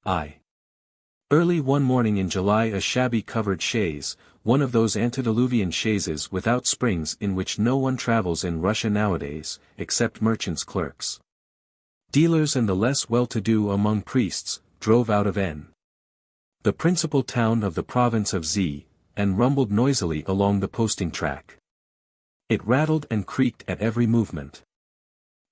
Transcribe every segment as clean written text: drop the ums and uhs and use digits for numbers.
I. Early one morning in July a shabby covered chaise, one of those antediluvian chaises without springs in which no one travels in Russia nowadays, except merchants' clerks. Dealers and the less well-to-do among priests, drove out of N. the principal town of the province of Z, and rumbled noisily along the posting track. It rattled and creaked at every movement.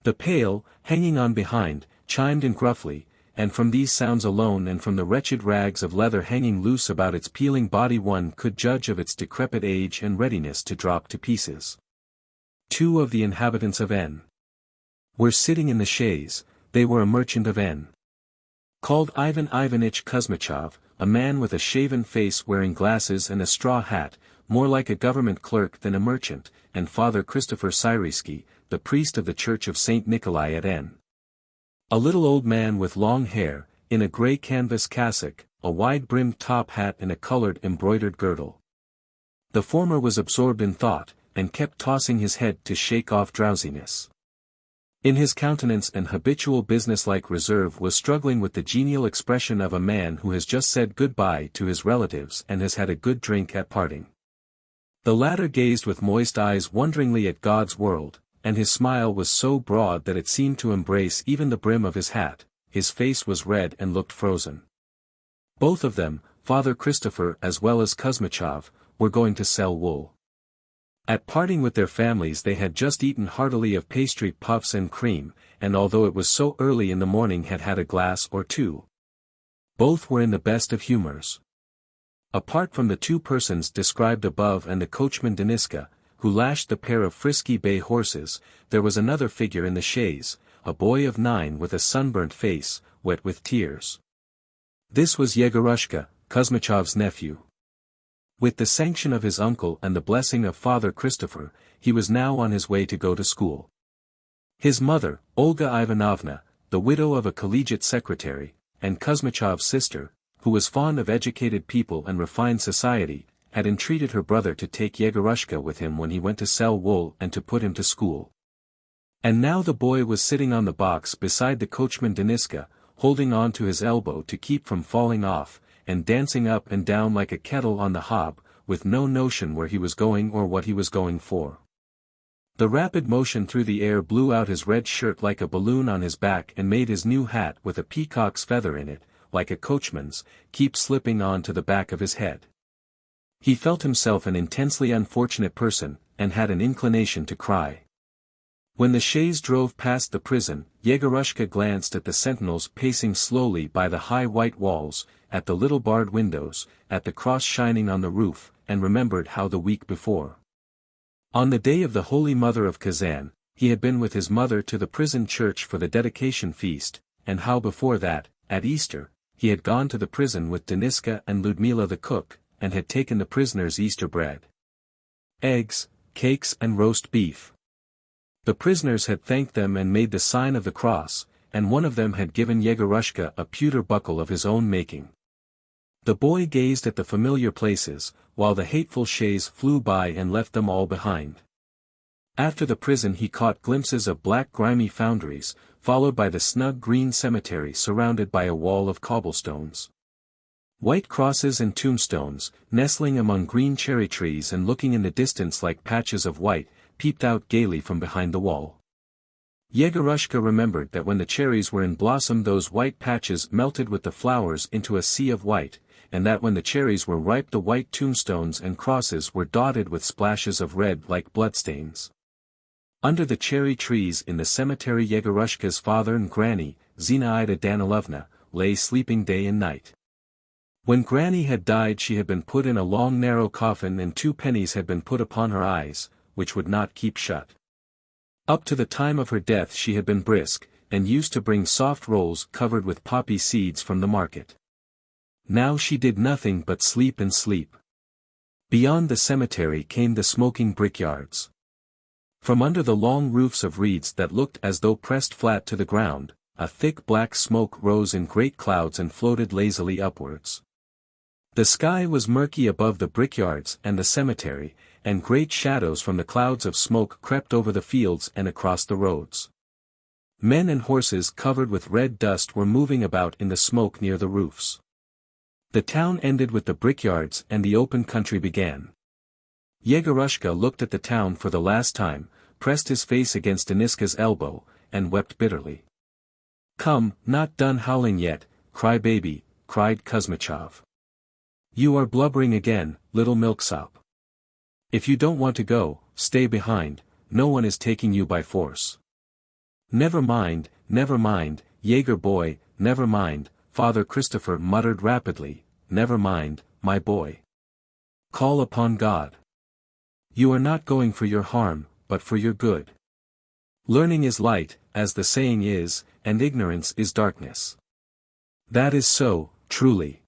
The pail, hanging on behind, chimed in gruffly, and from these sounds alone and from the wretched rags of leather hanging loose about its peeling body one could judge of its decrepit age and readiness to drop to pieces. 2 of the inhabitants of N. were sitting in the chaise. They were a merchant of N. called Ivan Ivanitch Kuzmichov, a man with a shaven face wearing glasses and a straw hat, more like a government clerk than a merchant, and Father Christopher Syrisky, the priest of the Church of St. Nikolai at N. A little old man with long hair, in a grey canvas cassock, a wide-brimmed top hat and a coloured embroidered girdle. The former was absorbed in thought, and kept tossing his head to shake off drowsiness. In his countenance an habitual business-like reserve was struggling with the genial expression of a man who has just said good-bye to his relatives and has had a good drink at parting. The latter gazed with moist eyes wonderingly at God's world, and his smile was so broad that it seemed to embrace even the brim of his hat. His face was red and looked frozen. Both of them, Father Christopher as well as Kuzmichov, were going to sell wool. At parting with their families they had just eaten heartily of pastry puffs and cream, and although it was so early in the morning had had a glass or two. Both were in the best of humours. Apart from the 2 persons described above and the coachman Deniska, who lashed the pair of frisky bay horses, there was another figure in the chaise, a boy of 9 with a sunburnt face, wet with tears. This was Yegorushka, Kuzmichov's nephew. With the sanction of his uncle and the blessing of Father Christopher, he was now on his way to go to school. His mother, Olga Ivanovna, the widow of a collegiate secretary, and Kuzmichov's sister, who was fond of educated people and refined society, had entreated her brother to take Yegorushka with him when he went to sell wool and to put him to school. And now the boy was sitting on the box beside the coachman Deniska, holding on to his elbow to keep from falling off, and dancing up and down like a kettle on the hob, with no notion where he was going or what he was going for. The rapid motion through the air blew out his red shirt like a balloon on his back and made his new hat with a peacock's feather in it, like a coachman's, keep slipping on to the back of his head. He felt himself an intensely unfortunate person, and had an inclination to cry. When the chaise drove past the prison, Yegorushka glanced at the sentinels pacing slowly by the high white walls, at the little barred windows, at the cross shining on the roof, and remembered how the week before, on the day of the Holy Mother of Kazan, he had been with his mother to the prison church for the dedication feast, and how before that, at Easter, he had gone to the prison with Deniska and Ludmila the cook, and had taken the prisoners' Easter bread, eggs, cakes and roast beef. The prisoners had thanked them and made the sign of the cross, and one of them had given Yegorushka a pewter buckle of his own making. The boy gazed at the familiar places, while the hateful chaise flew by and left them all behind. After the prison he caught glimpses of black grimy foundries, followed by the snug green cemetery surrounded by a wall of cobblestones. White crosses and tombstones, nestling among green cherry trees and looking in the distance like patches of white, peeped out gaily from behind the wall. Yegorushka remembered that when the cherries were in blossom those white patches melted with the flowers into a sea of white, and that when the cherries were ripe the white tombstones and crosses were dotted with splashes of red like bloodstains. Under the cherry trees in the cemetery Yegorushka's father and granny, Zinaida Danilovna, lay sleeping day and night. When granny had died she had been put in a long narrow coffin and 2 pennies had been put upon her eyes, which would not keep shut. Up to the time of her death she had been brisk, and used to bring soft rolls covered with poppy seeds from the market. Now she did nothing but sleep and sleep. Beyond the cemetery came the smoking brickyards. From under the long roofs of reeds that looked as though pressed flat to the ground, a thick black smoke rose in great clouds and floated lazily upwards. The sky was murky above the brickyards and the cemetery, and great shadows from the clouds of smoke crept over the fields and across the roads. Men and horses covered with red dust were moving about in the smoke near the roofs. The town ended with the brickyards and the open country began. Yegorushka looked at the town for the last time, pressed his face against Deniska's elbow, and wept bitterly. "Come, not done howling yet, cry baby," cried Kuzmichov. "You are blubbering again, little milksop. If you don't want to go, stay behind, no one is taking you by force." Never mind, Jaeger boy, never mind," Father Christopher muttered rapidly, "never mind, my boy. Call upon God. You are not going for your harm, but for your good. Learning is light, as the saying is, and ignorance is darkness." "That is so, truly."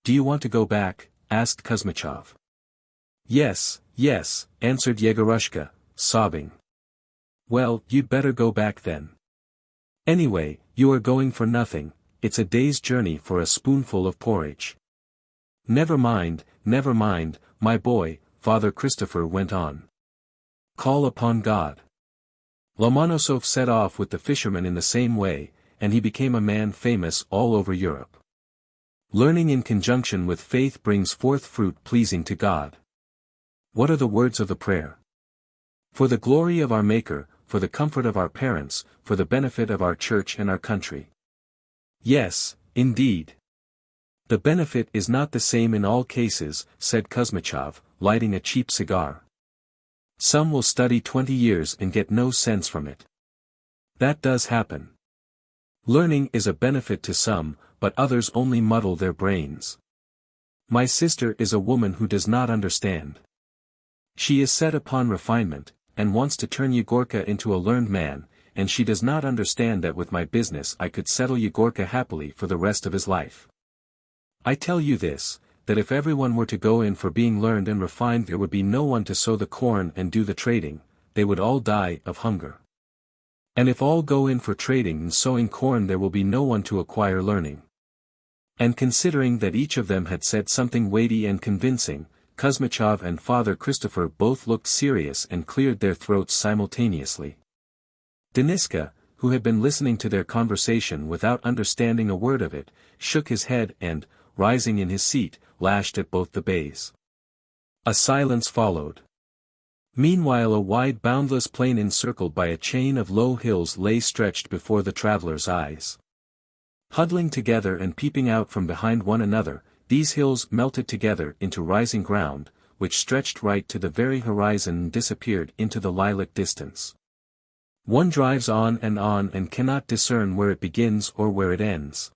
"Do you want to go back?" asked Kuzmichov. Yes, answered Yegorushka, sobbing. "Well, you'd better go back then. Anyway, you are going for nothing, it's a day's journey for a spoonful of porridge." Never mind, my boy," Father Christopher went on. "Call upon God." Lomonosov set off with the fisherman in the same way, and he became a man famous all over Europe. Learning in conjunction with faith brings forth fruit pleasing to God. What are the words of the prayer? For the glory of our Maker, for the comfort of our parents, for the benefit of our church and our country. Yes, indeed. The benefit is not the same in all cases, said Kuzmichov, lighting a cheap cigar. Some will study 20 years and get no sense from it. That does happen. Learning is a benefit to some, but others only muddle their brains. My sister is a woman who does not understand. She is set upon refinement, and wants to turn Yegorka into a learned man, and she does not understand that with my business I could settle Yegorka happily for the rest of his life. I tell you this, that if everyone were to go in for being learned and refined there would be no one to sow the corn and do the trading, they would all die of hunger. And if all go in for trading and sowing corn there will be no one to acquire learning. And considering that each of them had said something weighty and convincing, Kuzmichov and Father Christopher both looked serious and cleared their throats simultaneously. Deniska, who had been listening to their conversation without understanding a word of it, shook his head and, rising in his seat, lashed at both the bays. A silence followed. Meanwhile a wide boundless plain encircled by a chain of low hills lay stretched before the traveller's eyes. Huddling together and peeping out from behind one another, these hills melted together into rising ground, which stretched right to the very horizon and disappeared into the lilac distance. One drives on and cannot discern where it begins or where it ends.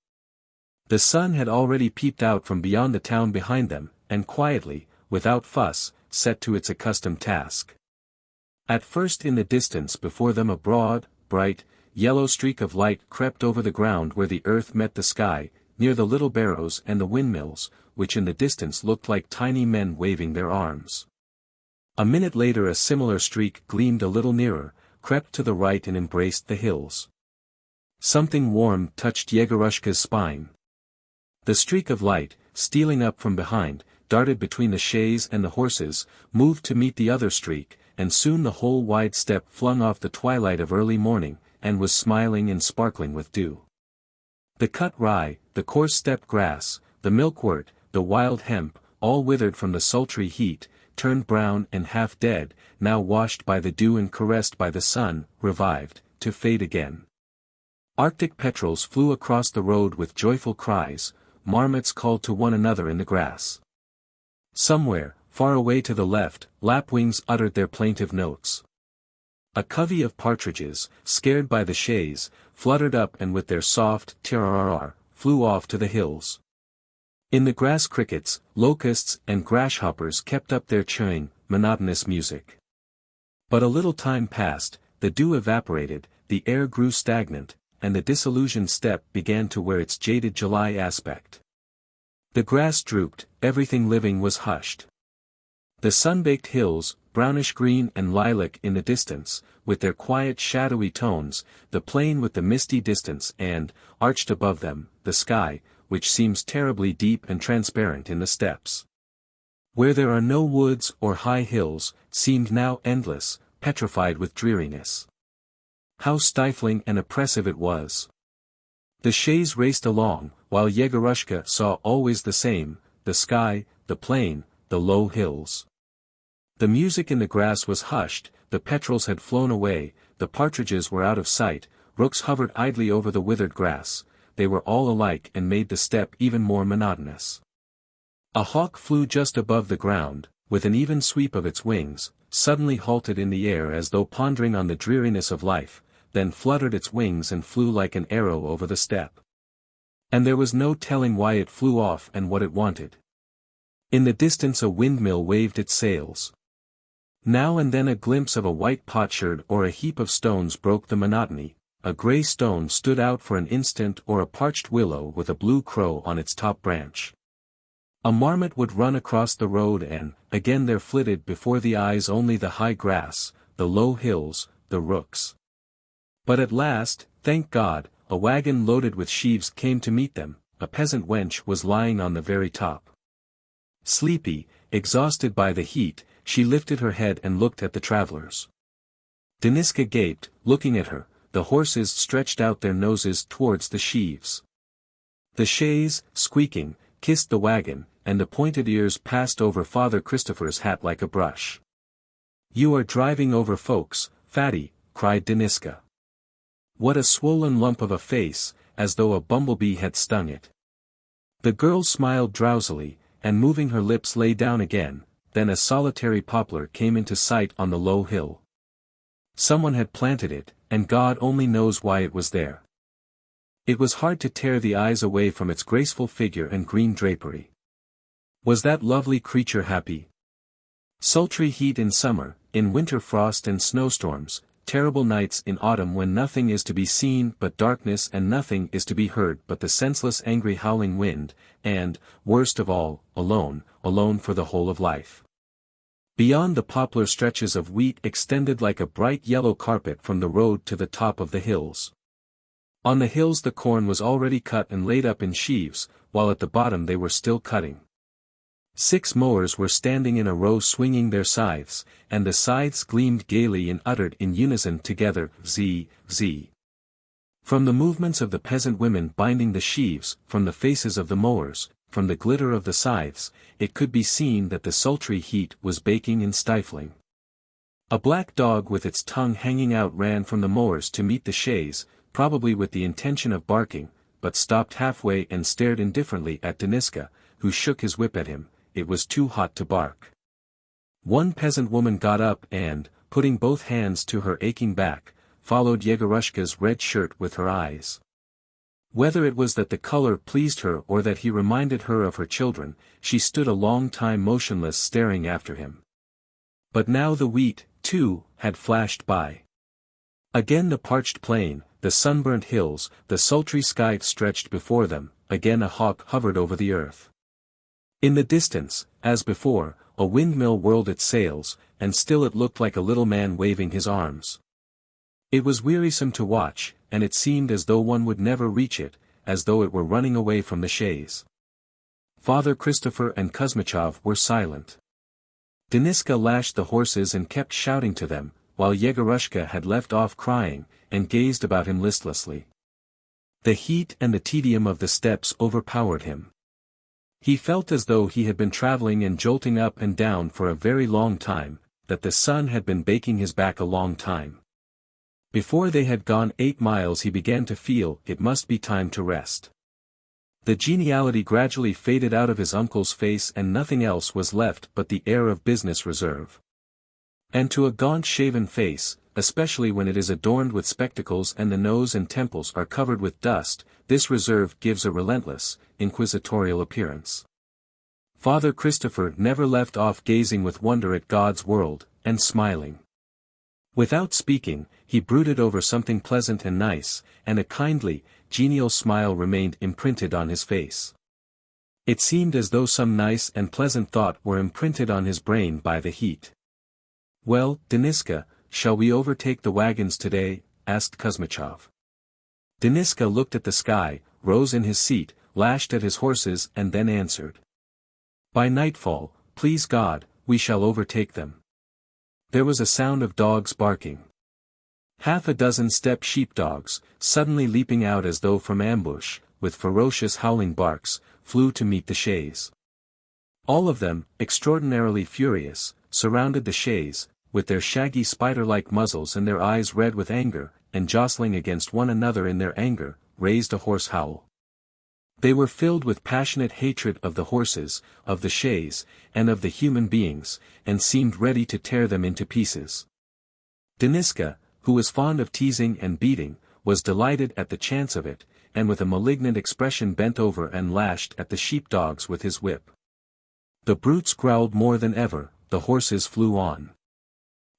The sun had already peeped out from beyond the town behind them, and quietly, without fuss, set to its accustomed task. At first in the distance before them a broad, bright, yellow streak of light crept over the ground where the earth met the sky, near the little barrows and the windmills, which in the distance looked like tiny men waving their arms. A minute later a similar streak gleamed a little nearer, crept to the right and embraced the hills. Something warm touched Yegorushka's spine. The streak of light, stealing up from behind, darted between the chaise and the horses, moved to meet the other streak, and soon the whole wide steppe flung off the twilight of early morning, and was smiling and sparkling with dew. The cut rye, the coarse steppe grass, the milkwort, the wild hemp, all withered from the sultry heat, turned brown and half dead, now washed by the dew and caressed by the sun, revived, to fade again. Arctic petrels flew across the road with joyful cries, marmots called to one another in the grass. Somewhere, far away to the left, lapwings uttered their plaintive notes. A covey of partridges, scared by the chaise, fluttered up and with their soft tirarrar, flew off to the hills. In the grass crickets, locusts and grasshoppers kept up their churring, monotonous music. But a little time passed, the dew evaporated, the air grew stagnant, and the disillusioned steppe began to wear its jaded July aspect. The grass drooped, everything living was hushed. The sun-baked hills, brownish-green and lilac in the distance, with their quiet shadowy tones, the plain with the misty distance and, arched above them, the sky, which seems terribly deep and transparent in the steppes. Where there are no woods or high hills, seemed now endless, petrified with dreariness. How stifling and oppressive it was. The chaise raced along, while Yegorushka saw always the same, the sky, the plain, the low hills. The music in the grass was hushed, the petrels had flown away, the partridges were out of sight, rooks hovered idly over the withered grass, they were all alike and made the steppe even more monotonous. A hawk flew just above the ground, with an even sweep of its wings, suddenly halted in the air as though pondering on the dreariness of life, then fluttered its wings and flew like an arrow over the steppe. And there was no telling why it flew off and what it wanted. In the distance a windmill waved its sails. Now and then a glimpse of a white potsherd or a heap of stones broke the monotony, a grey stone stood out for an instant or a parched willow with a blue crow on its top branch. A marmot would run across the road and, again there flitted before the eyes only the high grass, the low hills, the rooks. But at last, thank God, a wagon loaded with sheaves came to meet them, a peasant wench was lying on the very top. Sleepy, exhausted by the heat, she lifted her head and looked at the travelers. Deniska gaped, looking at her, the horses stretched out their noses towards the sheaves. The chaise, squeaking, kissed the wagon, and the pointed ears passed over Father Christopher's hat like a brush. "You are driving over folks, fatty," cried Deniska. What a swollen lump of a face, as though a bumblebee had stung it. The girl smiled drowsily, and moving her lips lay down again, then a solitary poplar came into sight on the low hill. Someone had planted it, and God only knows why it was there. It was hard to tear the eyes away from its graceful figure and green drapery. Was that lovely creature happy? Sultry heat in summer, in winter frost and snowstorms, terrible nights in autumn when nothing is to be seen but darkness and nothing is to be heard but the senseless angry howling wind, and, worst of all, alone for the whole of life. Beyond the poplar stretches of wheat extended like a bright yellow carpet from the road to the top of the hills. On the hills the corn was already cut and laid up in sheaves, while at the bottom they were still cutting. 6 mowers were standing in a row swinging their scythes, and the scythes gleamed gaily and uttered in unison together, z, z. From the movements of the peasant women binding the sheaves, from the faces of the mowers, from the glitter of the scythes, it could be seen that the sultry heat was baking and stifling. A black dog with its tongue hanging out ran from the mowers to meet the chaise, probably with the intention of barking, but stopped halfway and stared indifferently at Deniska, who shook his whip at him. It was too hot to bark. One peasant woman got up and, putting both hands to her aching back, followed Yegorushka's red shirt with her eyes. Whether it was that the color pleased her or that he reminded her of her children, she stood a long time motionless staring after him. But now the wheat, too, had flashed by. Again the parched plain, the sunburnt hills, the sultry sky stretched before them, again a hawk hovered over the earth. In the distance, as before, a windmill whirled its sails, and still it looked like a little man waving his arms. It was wearisome to watch, and it seemed as though one would never reach it, as though it were running away from the chaise. Father Christopher and Kuzmichov were silent. Deniska lashed the horses and kept shouting to them, while Yegorushka had left off crying, and gazed about him listlessly. The heat and the tedium of the steppes overpowered him. He felt as though he had been traveling and jolting up and down for a very long time, that the sun had been baking his back a long time. Before they had gone 8 miles he began to feel it must be time to rest. The geniality gradually faded out of his uncle's face and nothing else was left but the air of business reserve. And to a gaunt shaven face, especially when it is adorned with spectacles and the nose and temples are covered with dust, this reserve gives a relentless, inquisitorial appearance. Father Christopher never left off gazing with wonder at God's world, and smiling. Without speaking, he brooded over something pleasant and nice, and a kindly, genial smile remained imprinted on his face. It seemed as though some nice and pleasant thought were imprinted on his brain by the heat. "Well, Deniska, shall we overtake the wagons today?" asked Kuzmichov. Deniska looked at the sky, rose in his seat, lashed at his horses and then answered. "By nightfall, please God, we shall overtake them." There was a sound of dogs barking. Half a dozen steppe sheepdogs, suddenly leaping out as though from ambush, with ferocious howling barks, flew to meet the chaise. All of them, extraordinarily furious, surrounded the chaise, with their shaggy spider-like muzzles and their eyes red with anger, and jostling against one another in their anger, raised a hoarse howl. They were filled with passionate hatred of the horses, of the chaise, and of the human beings, and seemed ready to tear them into pieces. Deniska, who was fond of teasing and beating, was delighted at the chance of it, and with a malignant expression bent over and lashed at the sheepdogs with his whip. The brutes growled more than ever, the horses flew on.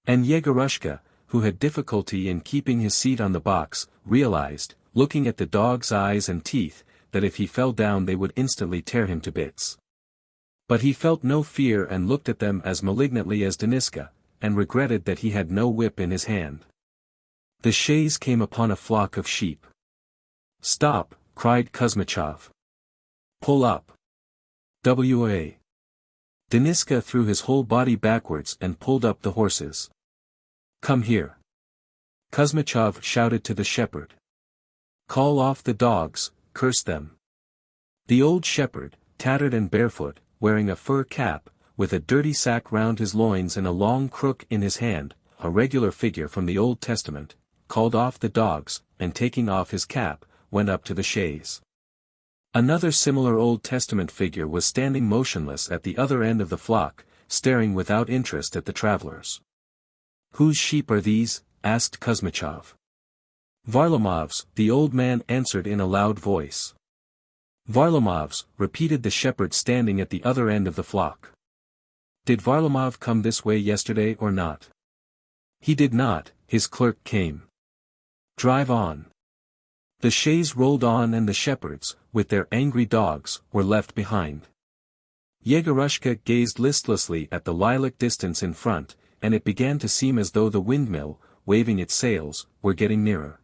And Yegorushka, who had difficulty in keeping his seat on the box, realized, looking at the dogs' eyes and teeth, that if he fell down they would instantly tear him to bits. But he felt no fear and looked at them as malignantly as Deniska, and regretted that he had no whip in his hand. The chaise came upon a flock of sheep. "Stop!" cried Kuzmichov. "Pull up! W.A." Deniska threw his whole body backwards and pulled up the horses. "Come here!" Kuzmichov shouted to the shepherd. "Call off the dogs, curse them!" The old shepherd, tattered and barefoot, wearing a fur cap, with a dirty sack round his loins and a long crook in his hand, a regular figure from the Old Testament, called off the dogs, and taking off his cap, went up to the chaise. Another similar Old Testament figure was standing motionless at the other end of the flock, staring without interest at the travelers. "Whose sheep are these?" asked Kuzmichov. "Varlamov's," the old man answered in a loud voice. "Varlamov's," repeated the shepherd standing at the other end of the flock. "Did Varlamov come this way yesterday or not?" "He did not, his clerk came." "Drive on." The chaise rolled on and the shepherds, with their angry dogs, were left behind. Yegorushka gazed listlessly at the lilac distance in front, and it began to seem as though the windmill, waving its sails, were getting nearer.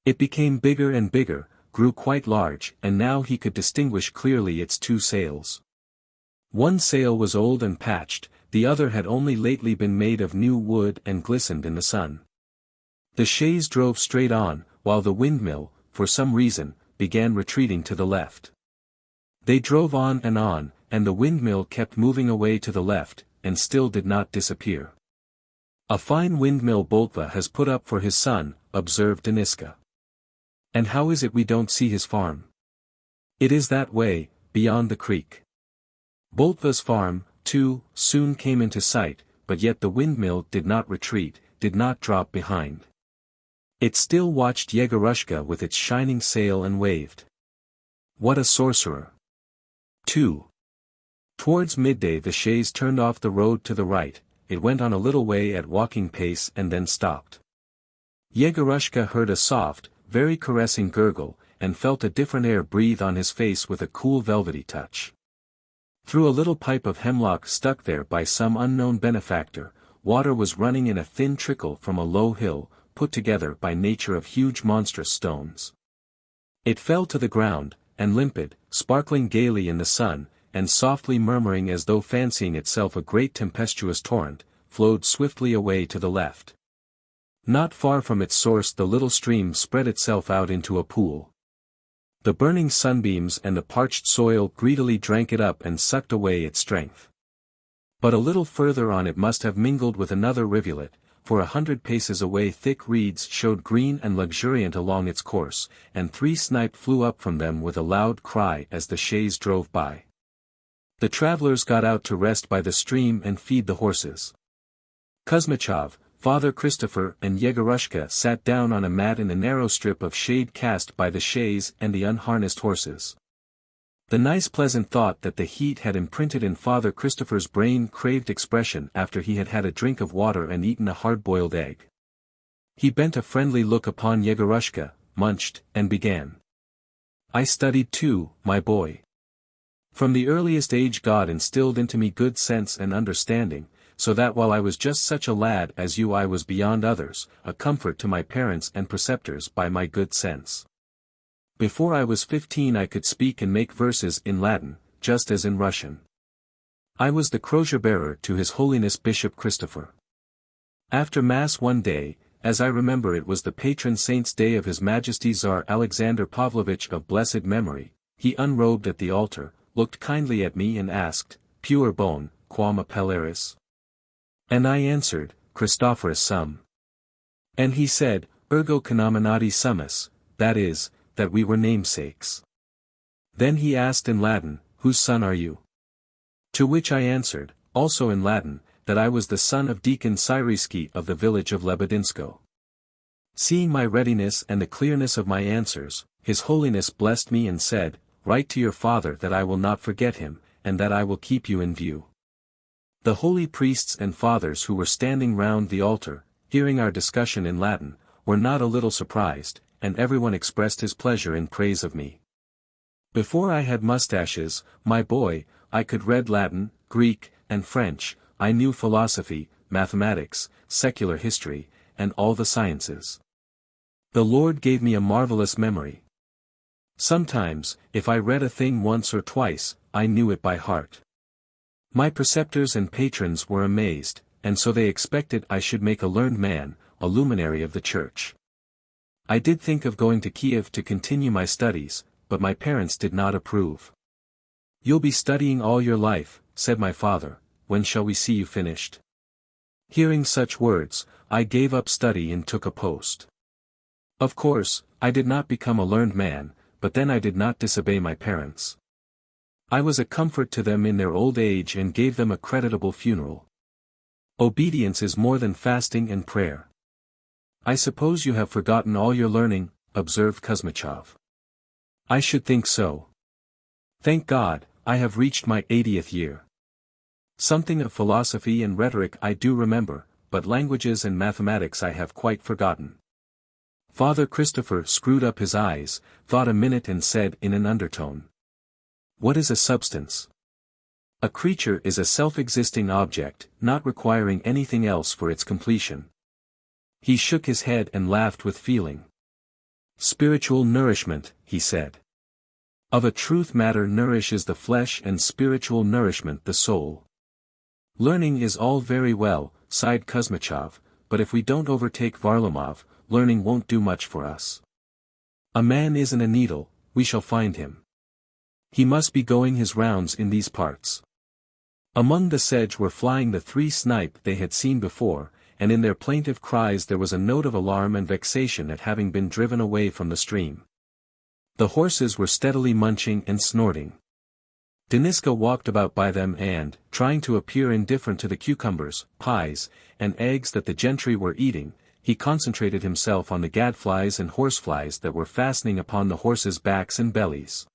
It became bigger and bigger, grew quite large, and now he could distinguish clearly its two sails. One sail was old and patched, the other had only lately been made of new wood and glistened in the sun. The chaise drove straight on, while the windmill, for some reason, began retreating to the left. They drove on, and the windmill kept moving away to the left, and still did not disappear. "A fine windmill Boltva has put up for his son," observed Deniska. "And how is it we don't see his farm?" "It is that way, beyond the creek." Boltva's farm, too, soon came into sight, but yet the windmill did not retreat, did not drop behind. It still watched Yegorushka with its shining sail and waved. What a sorcerer! 2. Towards midday the chaise turned off the road to the right, it went on a little way at walking pace and then stopped. Yegorushka heard a soft, very caressing gurgle, and felt a different air breathe on his face with a cool velvety touch. Through a little pipe of hemlock stuck there by some unknown benefactor, water was running in a thin trickle from a low hill, put together by nature of huge monstrous stones. It fell to the ground, and limpid, sparkling gaily in the sun, and softly murmuring as though fancying itself a great tempestuous torrent, flowed swiftly away to the left. Not far from its source the little stream spread itself out into a pool. The burning sunbeams and the parched soil greedily drank it up and sucked away its strength. But a little further on it must have mingled with another rivulet, for 100 paces away thick reeds showed green and luxuriant along its course, and 3 snipe flew up from them with a loud cry as the chaise drove by. The travelers got out to rest by the stream and feed the horses. Kuzmichov, Father Christopher and Yegorushka sat down on a mat in the narrow strip of shade cast by the chaise and the unharnessed horses. The nice pleasant thought that the heat had imprinted in Father Christopher's brain craved expression after he had had a drink of water and eaten a hard-boiled egg. He bent a friendly look upon Yegorushka, munched, and began. "I studied too, my boy. From the earliest age God instilled into me good sense and understanding, so that while I was just such a lad as you I was beyond others, a comfort to my parents and preceptors by my good sense. Before I was 15 I could speak and make verses in Latin, just as in Russian. I was the crosier-bearer to His Holiness Bishop Christopher. After Mass one day, as I remember it was the patron saint's day of His Majesty Tsar Alexander Pavlovich of blessed memory, he unrobed at the altar, looked kindly at me and asked, "Pure bone, quam apelleris?" And I answered, "Christophorus sum." And he said, "Ergo canominati sumus," that is, that we were namesakes. Then he asked in Latin, "Whose son are you?" To which I answered, also in Latin, that I was the son of Deacon Cyriski of the village of Lebedinsko. Seeing my readiness and the clearness of my answers, His Holiness blessed me and said, "Write to your father that I will not forget him, and that I will keep you in view." The holy priests and fathers who were standing round the altar, hearing our discussion in Latin, were not a little surprised, and everyone expressed his pleasure in praise of me. Before I had mustaches, my boy, I could read Latin, Greek, and French. I knew philosophy, mathematics, secular history, and all the sciences. The Lord gave me a marvelous memory. Sometimes, if I read a thing once or twice, I knew it by heart. My preceptors and patrons were amazed, and so they expected I should make a learned man, a luminary of the church. I did think of going to Kiev to continue my studies, but my parents did not approve. "You'll be studying all your life," said my father, "when shall we see you finished?" Hearing such words, I gave up study and took a post. Of course, I did not become a learned man, but then I did not disobey my parents. I was a comfort to them in their old age and gave them a creditable funeral. Obedience is more than fasting and prayer. "I suppose you have forgotten all your learning," observed Kuzmichov. "I should think so. Thank God, I have reached my 80th year. Something of philosophy and rhetoric I do remember, but languages and mathematics I have quite forgotten." Father Christopher screwed up his eyes, thought a minute and said in an undertone, "What is a substance?" "A creature is a self-existing object, not requiring anything else for its completion." He shook his head and laughed with feeling. "Spiritual nourishment," he said. "Of a truth matter nourishes the flesh and spiritual nourishment the soul." "Learning is all very well," sighed Kuzmichov, "but if we don't overtake Varlamov, learning won't do much for us. A man isn't a needle, we shall find him. He must be going his rounds in these parts." Among the sedge were flying the 3 snipe they had seen before, and in their plaintive cries there was a note of alarm and vexation at having been driven away from the stream. The horses were steadily munching and snorting. Deniska walked about by them and, trying to appear indifferent to the cucumbers, pies, and eggs that the gentry were eating, he concentrated himself on the gadflies and horseflies that were fastening upon the horses' backs and bellies.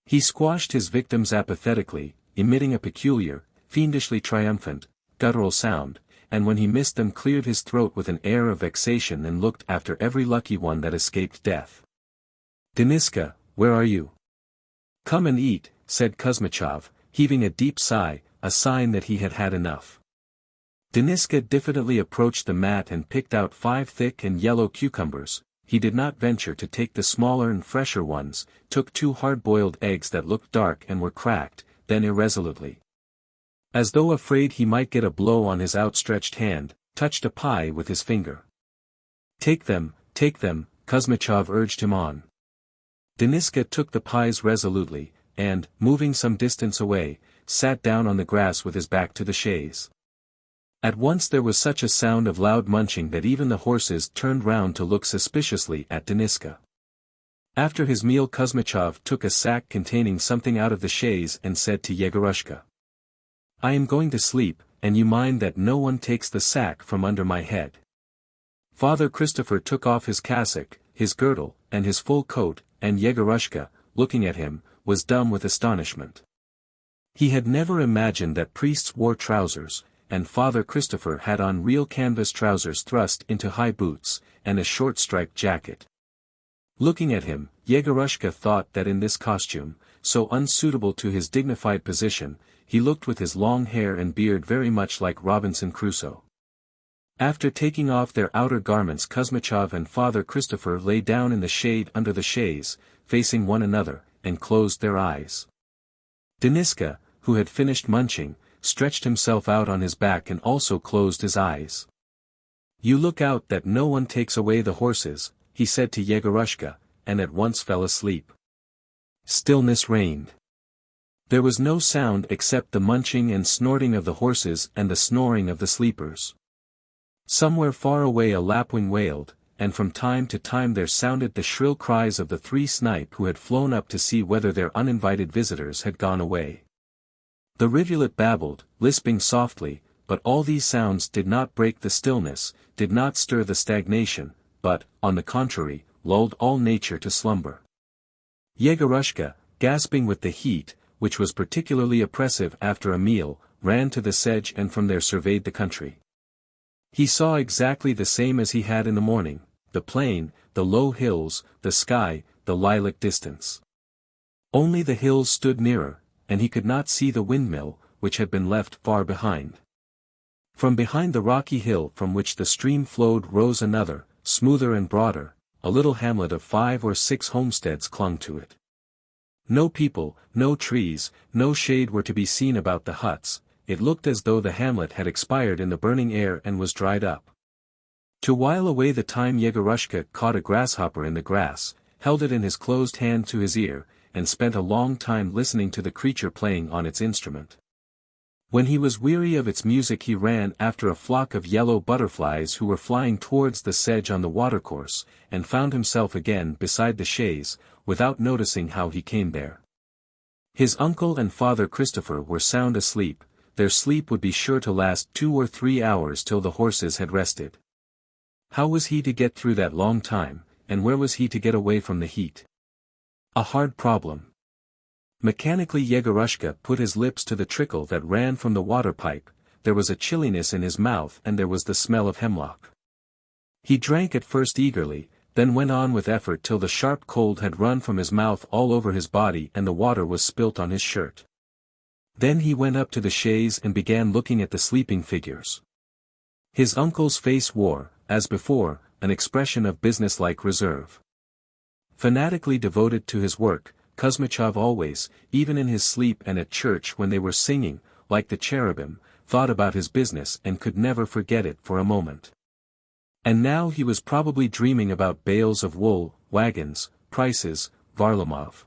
He squashed his victims apathetically, emitting a peculiar, fiendishly triumphant, guttural sound, and when he missed them cleared his throat with an air of vexation and looked after every lucky one that escaped death. "Deniska, where are you?" "Come and eat," said Kuzmichov, heaving a deep sigh, a sign that he had had enough. Deniska diffidently approached the mat and picked out 5 thick and yellow cucumbers. He did not venture to take the smaller and fresher ones, took 2 hard-boiled eggs that looked dark and were cracked, then irresolutely, as though afraid he might get a blow on his outstretched hand, touched a pie with his finger. Take them," Kuzmichov urged him on. Deniska took the pies resolutely, and, moving some distance away, sat down on the grass with his back to the chaise. At once there was such a sound of loud munching that even the horses turned round to look suspiciously at Deniska. After his meal Kuzmichov took a sack containing something out of the chaise and said to Yegorushka, "I am going to sleep, and you mind that no one takes the sack from under my head." Father Christopher took off his cassock, his girdle, and his full coat, and Yegorushka, looking at him, was dumb with astonishment. He had never imagined that priests wore trousers, and Father Christopher had on real canvas trousers thrust into high boots, and a short striped jacket. Looking at him, Yegorushka thought that in this costume, so unsuitable to his dignified position, he looked with his long hair and beard very much like Robinson Crusoe. After taking off their outer garments Kuzmichov and Father Christopher lay down in the shade under the chaise, facing one another, and closed their eyes. Deniska, who had finished munching, stretched himself out on his back and also closed his eyes. You look out that no one takes away the horses, he said to Yegorushka, and at once fell asleep. Stillness reigned. There was no sound except the munching and snorting of the horses and the snoring of the sleepers. Somewhere far away a lapwing wailed, and from time to time there sounded the shrill cries of the 3 snipe who had flown up to see whether their uninvited visitors had gone away. The rivulet babbled, lisping softly, but all these sounds did not break the stillness, did not stir the stagnation, but, on the contrary, lulled all nature to slumber. Yegorushka, gasping with the heat, which was particularly oppressive after a meal, ran to the sedge and from there surveyed the country. He saw exactly the same as he had in the morning, the plain, the low hills, the sky, the lilac distance. Only the hills stood nearer, and he could not see the windmill, which had been left far behind. From behind the rocky hill from which the stream flowed rose another, smoother and broader, a little hamlet of 5 or 6 homesteads clung to it. No people, no trees, no shade were to be seen about the huts. It looked as though the hamlet had expired in the burning air and was dried up. To while away the time Yegorushka caught a grasshopper in the grass, held it in his closed hand to his ear, and spent a long time listening to the creature playing on its instrument. When he was weary of its music he ran after a flock of yellow butterflies who were flying towards the sedge on the watercourse, and found himself again beside the chaise, without noticing how he came there. His uncle and Father Christopher were sound asleep. Their sleep would be sure to last 2 or 3 hours till the horses had rested. How was he to get through that long time, and where was he to get away from the heat? A hard problem. Mechanically Yegorushka put his lips to the trickle that ran from the water pipe. There was a chilliness in his mouth and there was the smell of hemlock. He drank at first eagerly, then went on with effort till the sharp cold had run from his mouth all over his body and the water was spilt on his shirt. Then he went up to the chaise and began looking at the sleeping figures. His uncle's face wore, as before, an expression of businesslike reserve. Fanatically devoted to his work, Kuzmichov always, even in his sleep and at church when they were singing, like the cherubim, thought about his business and could never forget it for a moment. And now he was probably dreaming about bales of wool, wagons, prices, Varlamov.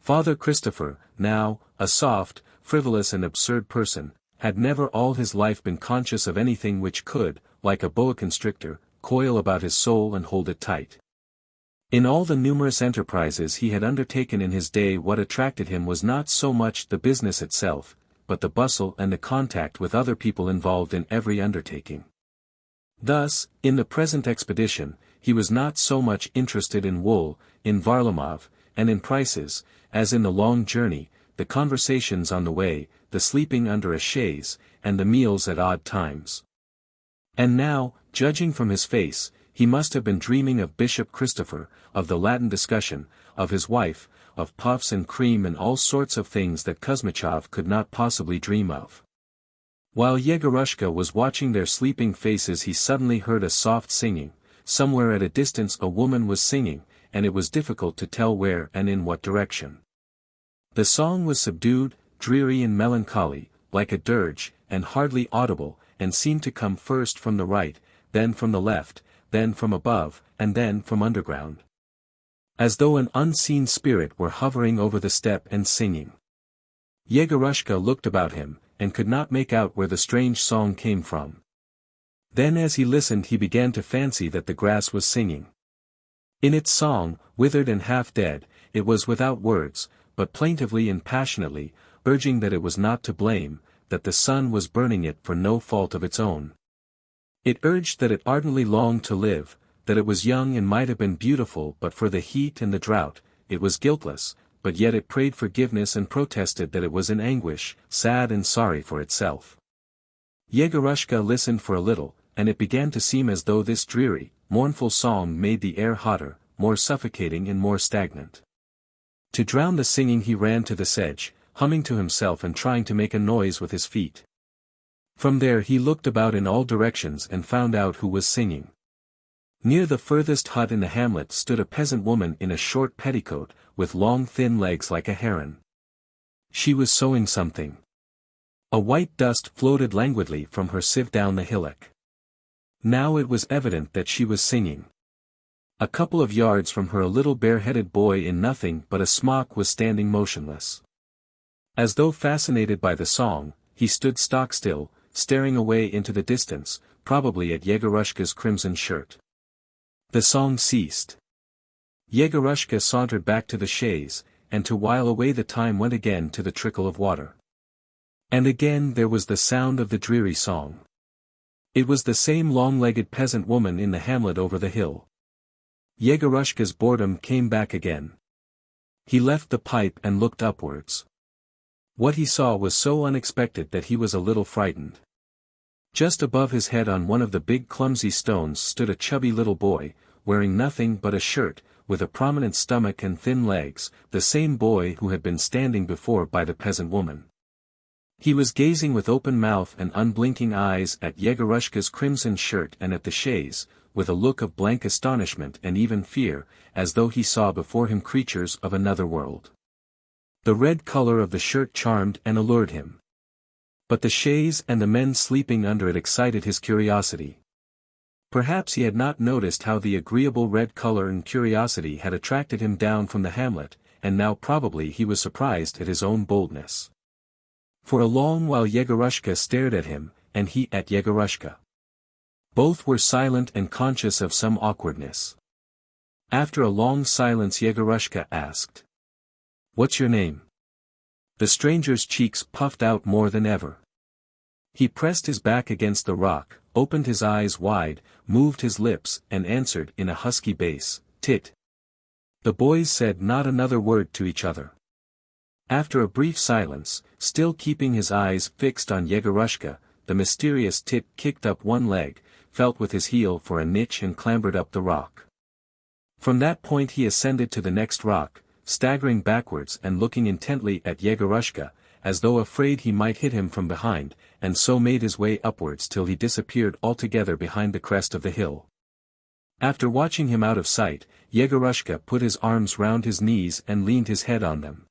Father Christopher, now, a soft, frivolous and absurd person, had never all his life been conscious of anything which could, like a boa constrictor, coil about his soul and hold it tight. In all the numerous enterprises he had undertaken in his day what attracted him was not so much the business itself, but the bustle and the contact with other people involved in every undertaking. Thus, in the present expedition, he was not so much interested in wool, in Varlamov, and in prices, as in the long journey, the conversations on the way, the sleeping under a chaise, and the meals at odd times. And now, judging from his face, he must have been dreaming of Bishop Christopher, of the Latin discussion, of his wife, of puffs and cream and all sorts of things that Kuzmichov could not possibly dream of. While Yegorushka was watching their sleeping faces he suddenly heard a soft singing. Somewhere at a distance a woman was singing, and it was difficult to tell where and in what direction. The song was subdued, dreary and melancholy, like a dirge, and hardly audible, and seemed to come first from the right, then from the left, then from above, and then from underground. As though an unseen spirit were hovering over the steppe and singing. Yegorushka looked about him, and could not make out where the strange song came from. Then as he listened he began to fancy that the grass was singing. In its song, withered and half dead, it was without words, but plaintively and passionately, urging that it was not to blame, that the sun was burning it for no fault of its own. It urged that it ardently longed to live, that it was young and might have been beautiful but for the heat and the drought, it was guiltless, but yet it prayed forgiveness and protested that it was in anguish, sad and sorry for itself. Yegorushka listened for a little, and it began to seem as though this dreary, mournful song made the air hotter, more suffocating and more stagnant. To drown the singing he ran to the sedge, humming to himself and trying to make a noise with his feet. From there he looked about in all directions and found out who was singing. Near the furthest hut in the hamlet stood a peasant woman in a short petticoat, with long thin legs like a heron. She was sewing something. A white dust floated languidly from her sieve down the hillock. Now it was evident that she was singing. A couple of yards from her a little bare-headed boy in nothing but a smock was standing motionless. As though fascinated by the song, he stood stock-still, staring away into the distance, probably at Yegorushka's crimson shirt. The song ceased. Yegorushka sauntered back to the chaise, and to while away the time went again to the trickle of water. And again there was the sound of the dreary song. It was the same long-legged peasant woman in the hamlet over the hill. Yegorushka's boredom came back again. He left the pipe and looked upwards. What he saw was so unexpected that he was a little frightened. Just above his head on one of the big clumsy stones stood a chubby little boy, wearing nothing but a shirt, with a prominent stomach and thin legs, the same boy who had been standing before by the peasant woman. He was gazing with open mouth and unblinking eyes at Yegorushka's crimson shirt and at the chaise, with a look of blank astonishment and even fear, as though he saw before him creatures of another world. The red color of the shirt charmed and allured him. But the chaise and the men sleeping under it excited his curiosity. Perhaps he had not noticed how the agreeable red color and curiosity had attracted him down from the hamlet, and now probably he was surprised at his own boldness. For a long while Yegorushka stared at him, and he at Yegorushka. Both were silent and conscious of some awkwardness. After a long silence Yegorushka asked, "What's your name?" The stranger's cheeks puffed out more than ever. He pressed his back against the rock, opened his eyes wide, moved his lips, and answered in a husky bass, "Tit." The boys said not another word to each other. After a brief silence, still keeping his eyes fixed on Yegorushka, the mysterious Tit kicked up one leg, felt with his heel for a niche and clambered up the rock. From that point he ascended to the next rock, staggering backwards and looking intently at Yegorushka, as though afraid he might hit him from behind, and so made his way upwards till he disappeared altogether behind the crest of the hill. After watching him out of sight, Yegorushka put his arms round his knees and leaned his head on them.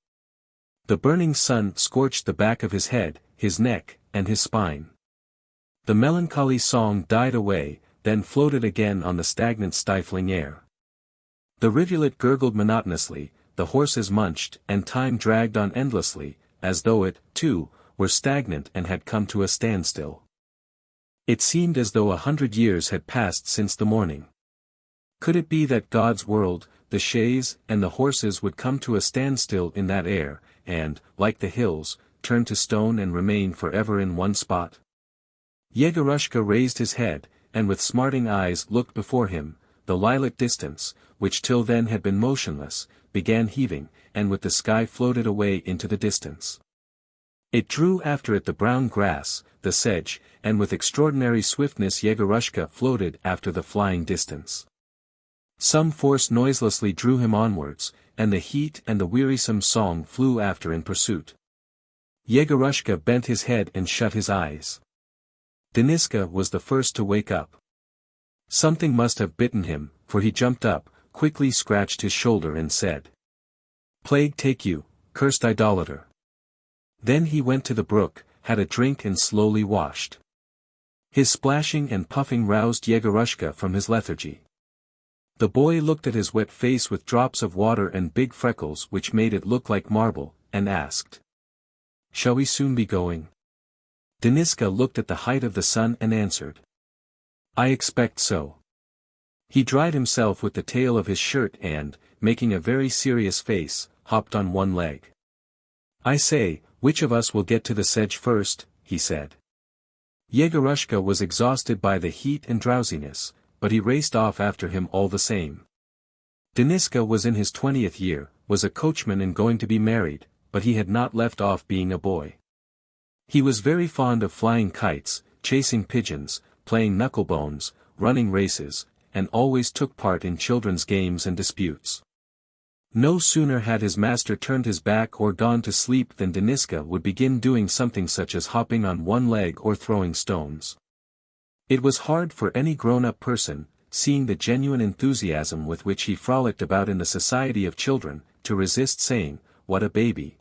The burning sun scorched the back of his head, his neck, and his spine. The melancholy song died away, then floated again on the stagnant stifling air. The rivulet gurgled monotonously, the horses munched, and time dragged on endlessly, as though it, too, were stagnant and had come to a standstill. It seemed as though 100 years had passed since the morning. Could it be that God's world, the chaise, and the horses would come to a standstill in that air, and, like the hills, turn to stone and remain forever in one spot? Yegorushka raised his head, and with smarting eyes looked before him. The lilac distance, which till then had been motionless, began heaving, and with the sky floated away into the distance. It drew after it the brown grass, the sedge, and with extraordinary swiftness Yegorushka floated after the flying distance. Some force noiselessly drew him onwards, and the heat and the wearisome song flew after in pursuit. Yegorushka bent his head and shut his eyes. Deniska was the first to wake up. Something must have bitten him, for he jumped up, quickly scratched his shoulder and said, "Plague take you, cursed idolater." Then he went to the brook, had a drink and slowly washed. His splashing and puffing roused Yegorushka from his lethargy. The boy looked at his wet face with drops of water and big freckles which made it look like marble, and asked, "Shall we soon be going?" Deniska looked at the height of the sun and answered, "I expect so." He dried himself with the tail of his shirt and, making a very serious face, hopped on one leg. "I say, which of us will get to the sedge first?" he said. Yegorushka was exhausted by the heat and drowsiness, but he raced off after him all the same. Deniska was in his 20th year, was a coachman and going to be married, but he had not left off being a boy. He was very fond of flying kites, chasing pigeons, playing knucklebones, running races, and always took part in children's games and disputes. No sooner had his master turned his back or gone to sleep than Deniska would begin doing something such as hopping on one leg or throwing stones. It was hard for any grown-up person, seeing the genuine enthusiasm with which he frolicked about in the society of children, to resist saying, "What a baby."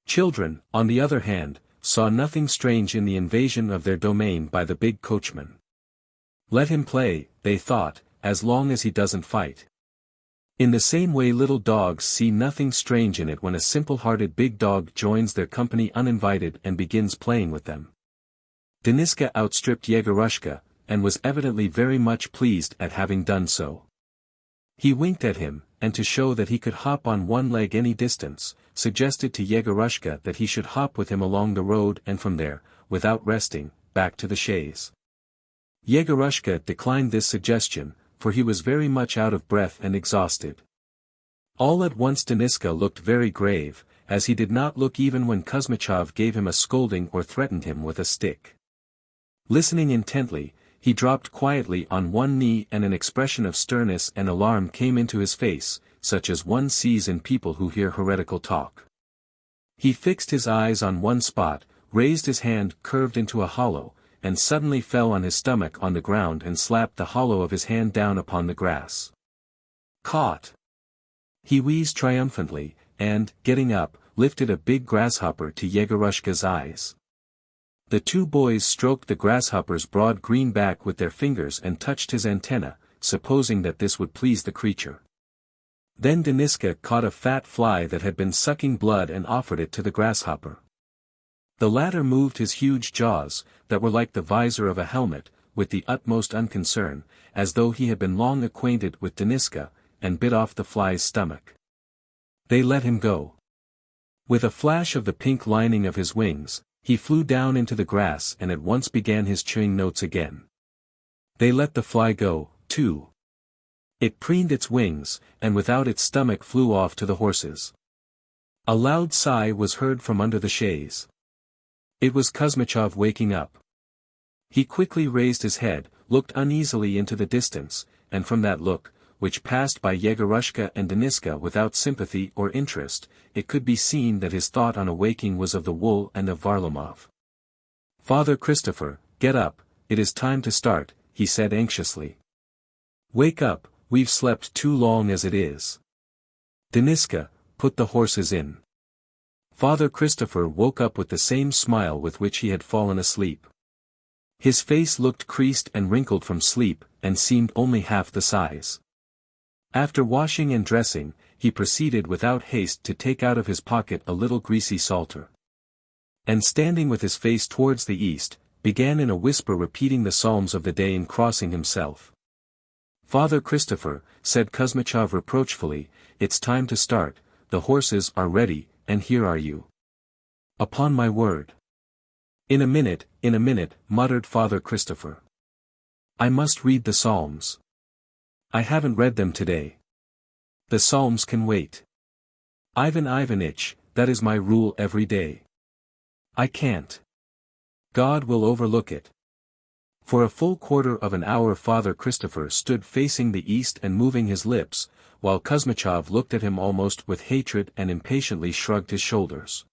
Children, on the other hand, saw nothing strange in the invasion of their domain by the big coachman. Let him play, they thought, as long as he doesn't fight. In the same way little dogs see nothing strange in it when a simple-hearted big dog joins their company uninvited and begins playing with them. Deniska outstripped Yegorushka, and was evidently very much pleased at having done so. He winked at him, and to show that he could hop on one leg any distance, suggested to Yegorushka that he should hop with him along the road and from there, without resting, back to the chaise. Yegorushka declined this suggestion, for he was very much out of breath and exhausted. All at once Deniska looked very grave, as he did not look even when Kuzmichov gave him a scolding or threatened him with a stick. Listening intently, he dropped quietly on one knee and an expression of sternness and alarm came into his face, such as one sees in people who hear heretical talk. He fixed his eyes on one spot, raised his hand curved into a hollow, and suddenly fell on his stomach on the ground and slapped the hollow of his hand down upon the grass. Caught! He wheezed triumphantly, and, getting up, lifted a big grasshopper to Yegorushka's eyes. The two boys stroked the grasshopper's broad green back with their fingers and touched his antenna, supposing that this would please the creature. Then Deniska caught a fat fly that had been sucking blood and offered it to the grasshopper. The latter moved his huge jaws, that were like the visor of a helmet, with the utmost unconcern, as though he had been long acquainted with Deniska, and bit off the fly's stomach. They let him go. With a flash of the pink lining of his wings, he flew down into the grass and at once began his chewing notes again. They let the fly go, too. It preened its wings, and without its stomach flew off to the horses. A loud sigh was heard from under the chaise. It was Kuzmichov waking up. He quickly raised his head, looked uneasily into the distance, and from that look, which passed by Yegorushka and Deniska without sympathy or interest, it could be seen that his thought on awaking was of the wool and of Varlamov. "Father Christopher, get up, it is time to start," he said anxiously. "Wake up, we've slept too long as it is." "Deniska, put the horses in." Father Christopher woke up with the same smile with which he had fallen asleep. His face looked creased and wrinkled from sleep, and seemed only half the size. After washing and dressing, he proceeded without haste to take out of his pocket a little greasy psalter. And standing with his face towards the east, began in a whisper repeating the psalms of the day and crossing himself. "Father Christopher," said Kuzmichov reproachfully, "it's time to start, the horses are ready, and here are you." "Upon my word." In a minute," muttered Father Christopher. "I must read the Psalms. I haven't read them today. The Psalms can wait. Ivan Ivanitch, that is my rule every day. I can't. God will overlook it." For a full quarter of an hour Father Christopher stood facing the east and moving his lips, while Kuzmichov looked at him almost with hatred and impatiently shrugged his shoulders.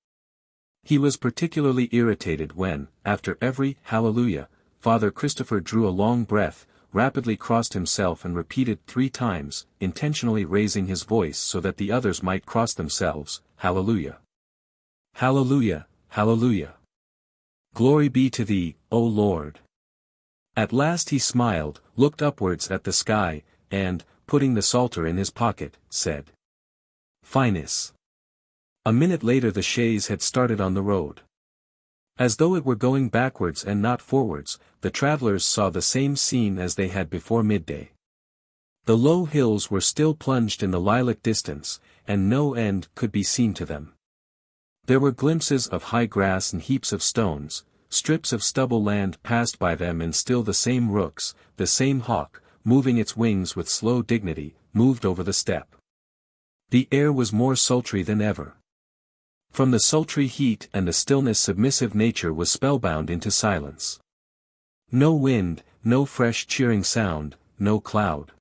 He was particularly irritated when, after every "Hallelujah," Father Christopher drew a long breath, rapidly crossed himself and repeated 3 times, intentionally raising his voice so that the others might cross themselves, "Hallelujah! Hallelujah! Hallelujah! Glory be to thee, O Lord!" At last he smiled, looked upwards at the sky, and, putting the psalter in his pocket, said, "Finis." A minute later the chaise had started on the road. As though it were going backwards and not forwards, the travellers saw the same scene as they had before midday. The low hills were still plunged in the lilac distance, and no end could be seen to them. There were glimpses of high grass and heaps of stones, strips of stubble land passed by them and still the same rooks, the same hawk, moving its wings with slow dignity, moved over the steppe. The air was more sultry than ever. From the sultry heat and the stillness submissive nature was spellbound into silence. No wind, no fresh cheering sound, no cloud.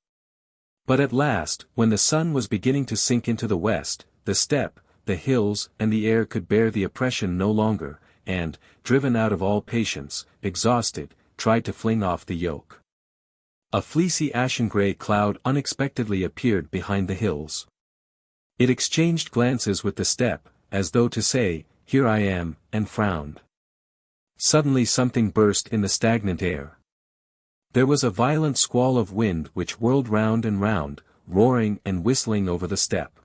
But at last, when the sun was beginning to sink into the west, the steppe, the hills and the air could bear the oppression no longer, and, driven out of all patience, exhausted, tried to fling off the yoke. A fleecy ashen-grey cloud unexpectedly appeared behind the hills. It exchanged glances with the steppe, as though to say, "Here I am," and frowned. Suddenly something burst in the stagnant air. There was a violent squall of wind which whirled round and round, roaring and whistling over the steppe.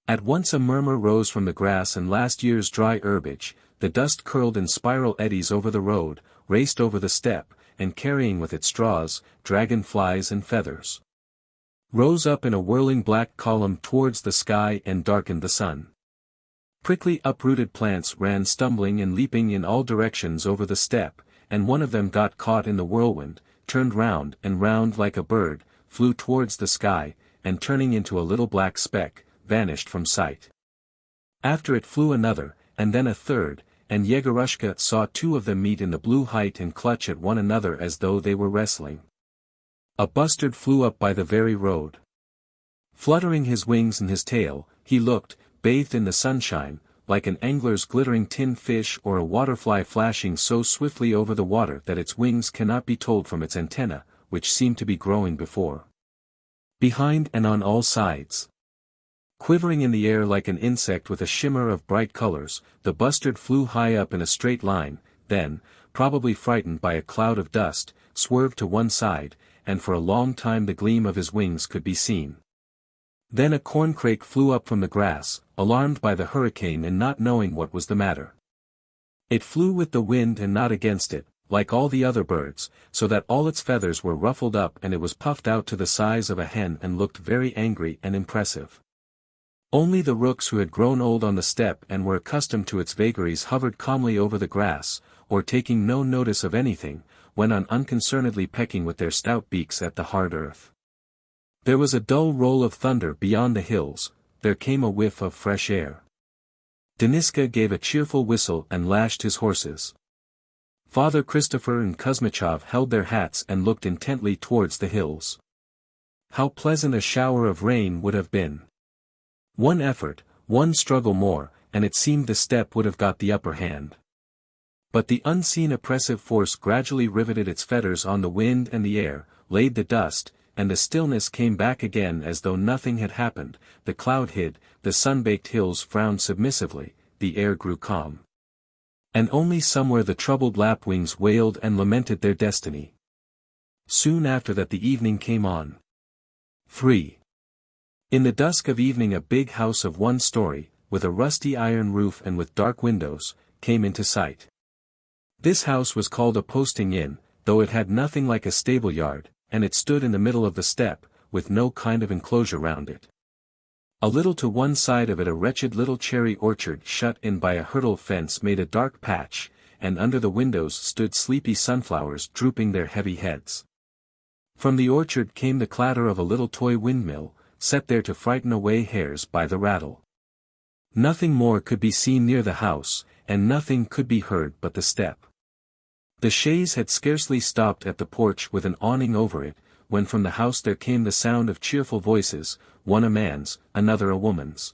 At once a murmur rose from the grass and last year's dry herbage, the dust curled in spiral eddies over the road, raced over the steppe, and carrying with it straws, dragon-flies and feathers, rose up in a whirling black column towards the sky and darkened the sun. Prickly uprooted plants ran stumbling and leaping in all directions over the steppe, and one of them got caught in the whirlwind, turned round and round like a bird, flew towards the sky, and turning into a little black speck, vanished from sight. After it flew another, and then a third, and Yegorushka saw two of them meet in the blue height and clutch at one another as though they were wrestling. A bustard flew up by the very road. Fluttering his wings and his tail, he looked, bathed in the sunshine, like an angler's glittering tin fish or a waterfly flashing so swiftly over the water that its wings cannot be told from its antennae, which seemed to be growing before, behind and on all sides. Quivering in the air like an insect with a shimmer of bright colors, the bustard flew high up in a straight line, then, probably frightened by a cloud of dust, swerved to one side, and for a long time the gleam of his wings could be seen. Then a corncrake flew up from the grass, alarmed by the hurricane and not knowing what was the matter. It flew with the wind and not against it, like all the other birds, so that all its feathers were ruffled up and it was puffed out to the size of a hen and looked very angry and impressive. Only the rooks who had grown old on the steppe and were accustomed to its vagaries hovered calmly over the grass, or taking no notice of anything, went on unconcernedly pecking with their stout beaks at the hard earth. There was a dull roll of thunder beyond the hills, there came a whiff of fresh air. Deniska gave a cheerful whistle and lashed his horses. Father Christopher and Kuzmichov held their hats and looked intently towards the hills. How pleasant a shower of rain would have been! One effort, one struggle more, and it seemed the steppe would have got the upper hand. But the unseen oppressive force gradually riveted its fetters on the wind and the air, laid the dust, and the stillness came back again as though nothing had happened, the cloud hid, the sun-baked hills frowned submissively, the air grew calm. And only somewhere the troubled lapwings wailed and lamented their destiny. Soon after that the evening came on. 3. In the dusk of evening a big house of one story, with a rusty iron roof and with dark windows, came into sight. This house was called a posting inn, though it had nothing like a stable yard, and it stood in the middle of the steppe, with no kind of enclosure round it. A little to one side of it a wretched little cherry orchard shut in by a hurdle fence made a dark patch, and under the windows stood sleepy sunflowers drooping their heavy heads. From the orchard came the clatter of a little toy windmill, set there to frighten away hares by the rattle. Nothing more could be seen near the house, and nothing could be heard but the steppe. The chaise had scarcely stopped at the porch with an awning over it, when from the house there came the sound of cheerful voices, one a man's, another a woman's.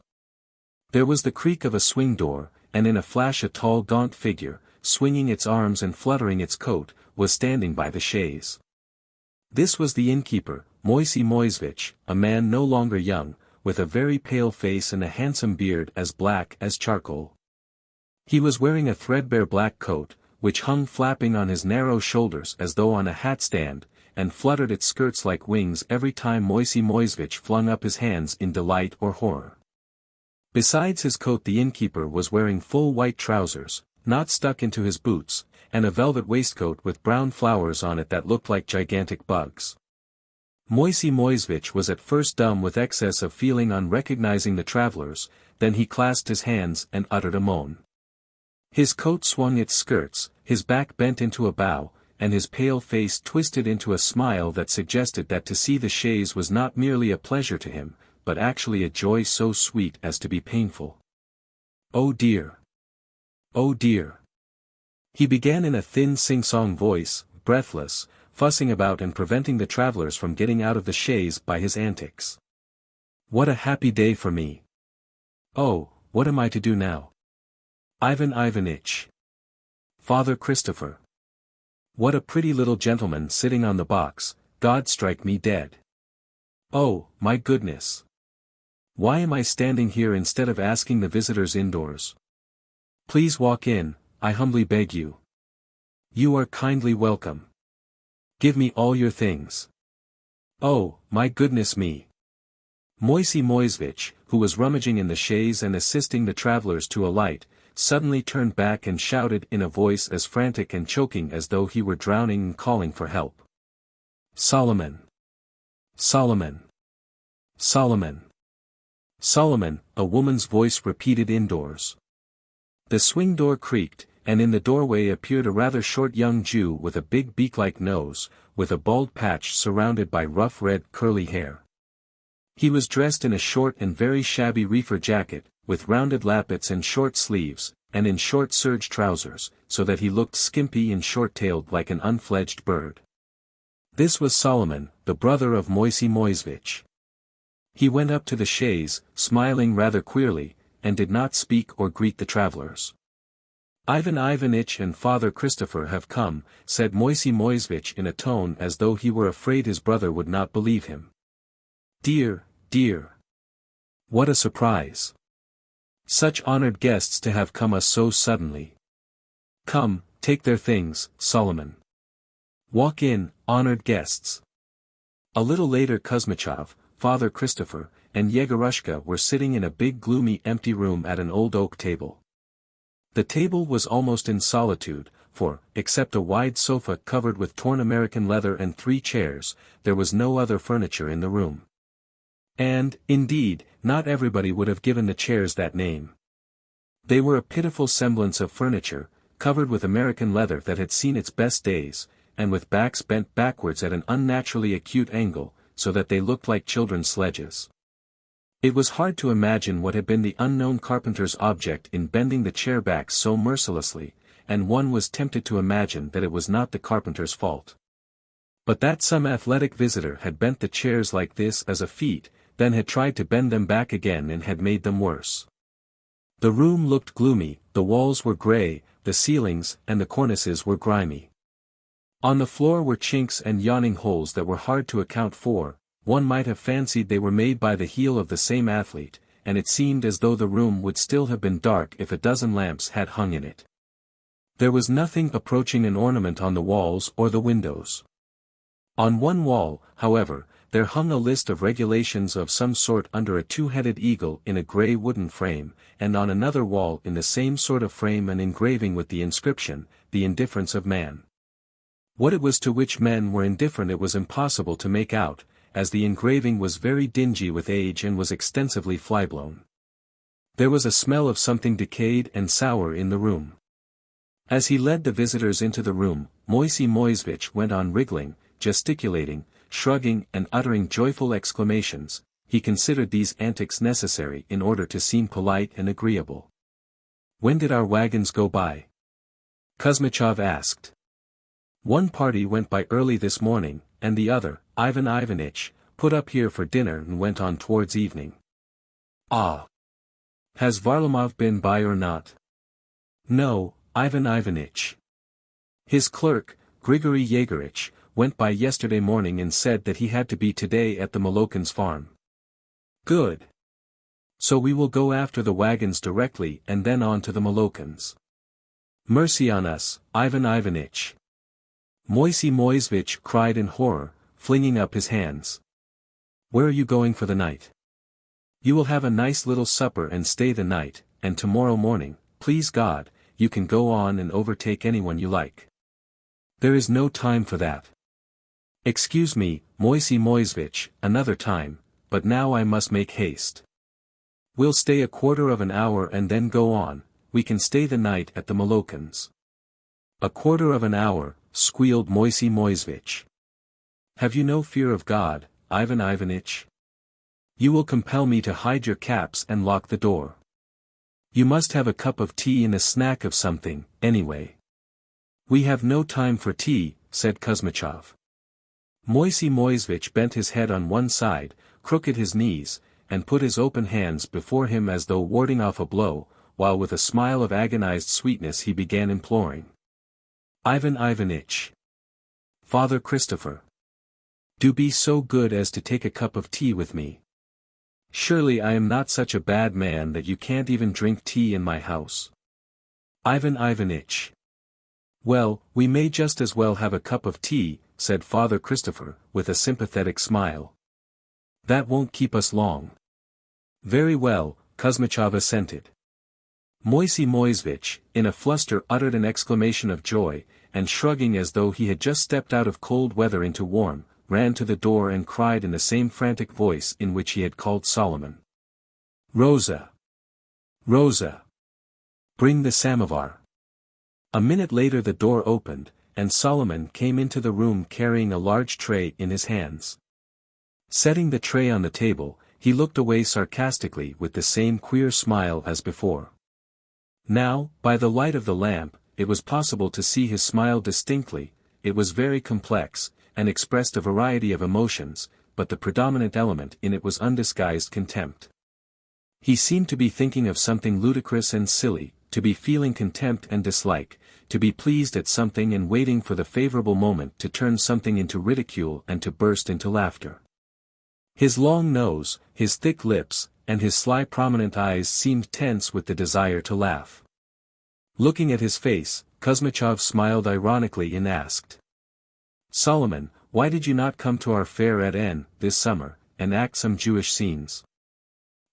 There was the creak of a swing door, and in a flash a tall gaunt figure, swinging its arms and fluttering its coat, was standing by the chaise. This was the innkeeper, Moisey Moisevich, a man no longer young, with a very pale face and a handsome beard as black as charcoal. He was wearing a threadbare black coat, which hung flapping on his narrow shoulders as though on a hat stand, and fluttered its skirts like wings every time Moisey Moisevich flung up his hands in delight or horror. Besides his coat the innkeeper was wearing full white trousers, not stuck into his boots, and a velvet waistcoat with brown flowers on it that looked like gigantic bugs. Moisey Moisevich was at first dumb with excess of feeling on recognizing the travelers, then he clasped his hands and uttered a moan. His coat swung its skirts, his back bent into a bow, and his pale face twisted into a smile that suggested that to see the chaise was not merely a pleasure to him, but actually a joy so sweet as to be painful. Oh dear! Oh dear! He began in a thin sing-song voice, breathless, fussing about and preventing the travelers from getting out of the chaise by his antics. What a happy day for me! Oh, what am I to do now? Ivan Ivanitch! Father Christopher! What a pretty little gentleman sitting on the box, God strike me dead! Oh, my goodness! Why am I standing here instead of asking the visitors indoors? Please walk in, I humbly beg you. You are kindly welcome. Give me all your things. Oh, my goodness me. Moisey Moisevich, who was rummaging in the chaise and assisting the travelers to alight, suddenly turned back and shouted in a voice as frantic and choking as though he were drowning and calling for help. Solomon! Solomon! Solomon! Solomon, a woman's voice repeated indoors. The swing door creaked, and in the doorway appeared a rather short young Jew with a big beak-like nose, with a bald patch surrounded by rough red curly hair. He was dressed in a short and very shabby reefer jacket, with rounded lappets and short sleeves, and in short serge trousers, so that he looked skimpy and short-tailed like an unfledged bird. This was Solomon, the brother of Moisey Moisevich. He went up to the chaise, smiling rather queerly, and did not speak or greet the travelers. Ivan Ivanitch and Father Christopher have come, said Moisey Moisevich in a tone as though he were afraid his brother would not believe him. Dear, dear! What a surprise! Such honored guests to have come us so suddenly. Come, take their things, Solomon. Walk in, honored guests. A little later Kuzmichov, Father Christopher, and Yegorushka were sitting in a big gloomy empty room at an old oak table. The table was almost in solitude, for, except a wide sofa covered with torn American leather and 3 chairs, there was no other furniture in the room. And, indeed, not everybody would have given the chairs that name. They were a pitiful semblance of furniture, covered with American leather that had seen its best days, and with backs bent backwards at an unnaturally acute angle, so that they looked like children's sledges. It was hard to imagine what had been the unknown carpenter's object in bending the chair backs so mercilessly, and one was tempted to imagine that it was not the carpenter's fault. But that some athletic visitor had bent the chairs like this as a feat, then had tried to bend them back again and had made them worse. The room looked gloomy, the walls were grey, the ceilings and the cornices were grimy. On the floor were chinks and yawning holes that were hard to account for. One might have fancied they were made by the heel of the same athlete, and it seemed as though the room would still have been dark if a dozen lamps had hung in it. There was nothing approaching an ornament on the walls or the windows. On one wall, however, there hung a list of regulations of some sort under a 2-headed eagle in a grey wooden frame, and on another wall in the same sort of frame an engraving with the inscription, "The Indifference of Man." What it was to which men were indifferent it was impossible to make out, as the engraving was very dingy with age and was extensively flyblown. There was a smell of something decayed and sour in the room. As he led the visitors into the room, Moisey Moisevich went on wriggling, gesticulating, shrugging and uttering joyful exclamations. He considered these antics necessary in order to seem polite and agreeable. "When did our wagons go by?" Kuzmichov asked. "One party went by early this morning, and the other, Ivan Ivanitch, put up here for dinner and went on towards evening." "Ah! Has Varlamov been by or not?" "No, Ivan Ivanitch. His clerk, Grigory Yegorich, went by yesterday morning and said that he had to be today at the Molokins' farm." "Good. So we will go after the wagons directly and then on to the Molokins." "Mercy on us, Ivan Ivanitch!" Moisey Moisevich cried in horror, flinging up his hands. "Where are you going for the night?" "You will have a nice little supper and stay the night, and tomorrow morning, please God, you can go on and overtake anyone you like." "There is no time for that." "Excuse me, Moisey Moisevich, another time, but now I must make haste." "We'll stay a quarter of an hour and then go on, we can stay the night at the Molokins." "A quarter of an hour," squealed Moisey Moisevich. "Have you no fear of God, Ivan Ivanitch? You will compel me to hide your caps and lock the door. You must have a cup of tea and a snack of something, anyway." "We have no time for tea," said Kuzmichov. Moisey Moisevich bent his head on one side, crooked his knees, and put his open hands before him as though warding off a blow, while with a smile of agonized sweetness he began imploring. "Ivan Ivanitch! Father Christopher! Do be so good as to take a cup of tea with me. Surely I am not such a bad man that you can't even drink tea in my house." "Ivan Ivanitch! Well, we may just as well have a cup of tea," said Father Christopher, with a sympathetic smile. That won't keep us long. Very well, Kuzmichov assented. Moisey Moisevich, in a fluster, uttered an exclamation of joy, and shrugging as though he had just stepped out of cold weather into warm, ran to the door and cried in the same frantic voice in which he had called Solomon. Rosa! Rosa! Bring the samovar. A minute later the door opened, and Solomon came into the room carrying a large tray in his hands. Setting the tray on the table, he looked away sarcastically with the same queer smile as before. Now, by the light of the lamp, it was possible to see his smile distinctly. It was very complex, and expressed a variety of emotions, but the predominant element in it was undisguised contempt. He seemed to be thinking of something ludicrous and silly, to be feeling contempt and dislike, to be pleased at something and waiting for the favorable moment to turn something into ridicule and to burst into laughter. His long nose, his thick lips, and his sly prominent eyes seemed tense with the desire to laugh. Looking at his face, Kuzmichov smiled ironically and asked, Solomon, why did you not come to our fair at N, this summer, and act some Jewish scenes?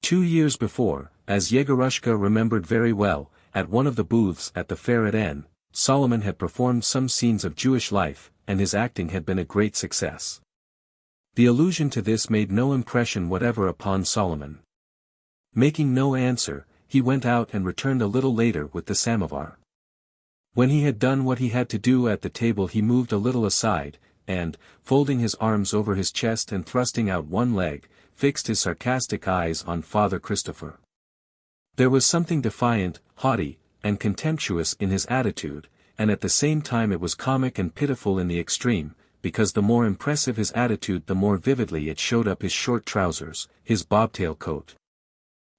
2 years before, as Yegorushka remembered very well, at one of the booths at the fair at N, Solomon had performed some scenes of Jewish life, and his acting had been a great success. The allusion to this made no impression whatever upon Solomon. Making no answer, he went out and returned a little later with the samovar. When he had done what he had to do at the table he moved a little aside, and, folding his arms over his chest and thrusting out one leg, fixed his sarcastic eyes on Father Christopher. There was something defiant, haughty, and contemptuous in his attitude, and at the same time it was comic and pitiful in the extreme, because the more impressive his attitude the more vividly it showed up his short trousers, his bobtail coat,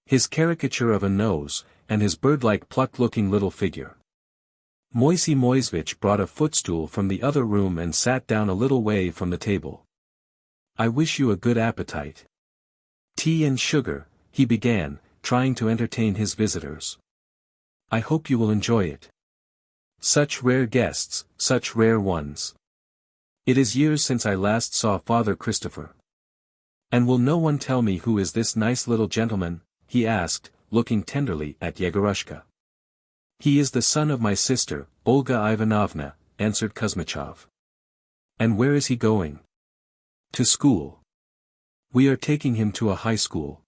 his caricature of a nose, and his bird-like plucked-looking little figure. Moisey Moisevich brought a footstool from the other room and sat down a little way from the table. I wish you a good appetite. Tea and sugar, he began, trying to entertain his visitors. I hope you will enjoy it. Such rare guests, such rare ones. It is years since I last saw Father Christopher. And will no one tell me who is this nice little gentleman? He asked, looking tenderly at Yegorushka. He is the son of my sister, Olga Ivanovna, answered Kuzmichov. And where is he going? To school. We are taking him to a high school.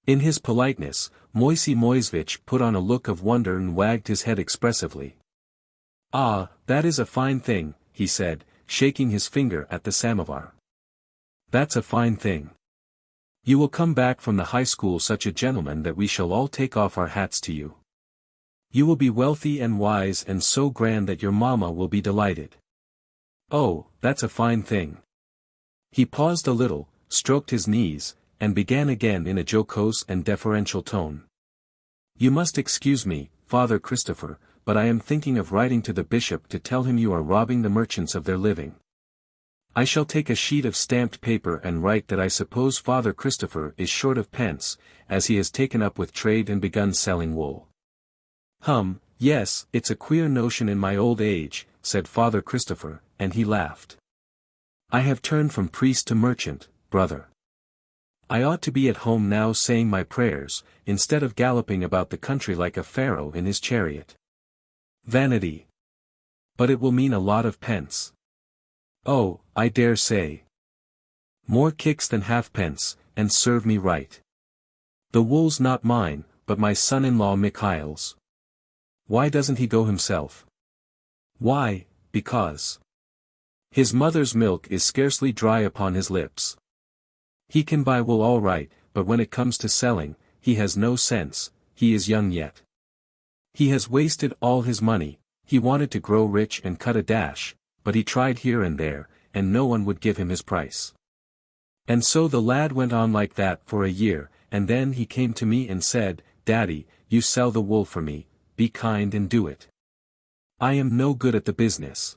In his politeness, Moisey Moisevich put on a look of wonder and wagged his head expressively. Ah, that is a fine thing, he said, shaking his finger at the samovar. That's a fine thing. You will come back from the high school such a gentleman that we shall all take off our hats to you. You will be wealthy and wise and so grand that your mamma will be delighted. Oh, that's a fine thing. He paused a little, stroked his knees, and began again in a jocose and deferential tone. You must excuse me, Father Christopher, but I am thinking of writing to the bishop to tell him you are robbing the merchants of their living. I shall take a sheet of stamped paper and write that I suppose Father Christopher is short of pence, as he has taken up with trade and begun selling wool. Yes, it's a queer notion in my old age, said Father Christopher, and he laughed. I have turned from priest to merchant, brother. I ought to be at home now saying my prayers, instead of galloping about the country like a pharaoh in his chariot. Vanity. But it will mean a lot of pence. Oh, I dare say. More kicks than halfpence, and serve me right. The wool's not mine, but my son-in-law Mikhail's. Why doesn't he go himself? Why, because his mother's milk is scarcely dry upon his lips. He can buy wool all right, but when it comes to selling, he has no sense, he is young yet. He has wasted all his money, he wanted to grow rich and cut a dash, but he tried here and there, and no one would give him his price. And so the lad went on like that for a year, and then he came to me and said, Daddy, you sell the wool for me, be kind and do it. I am no good at the business.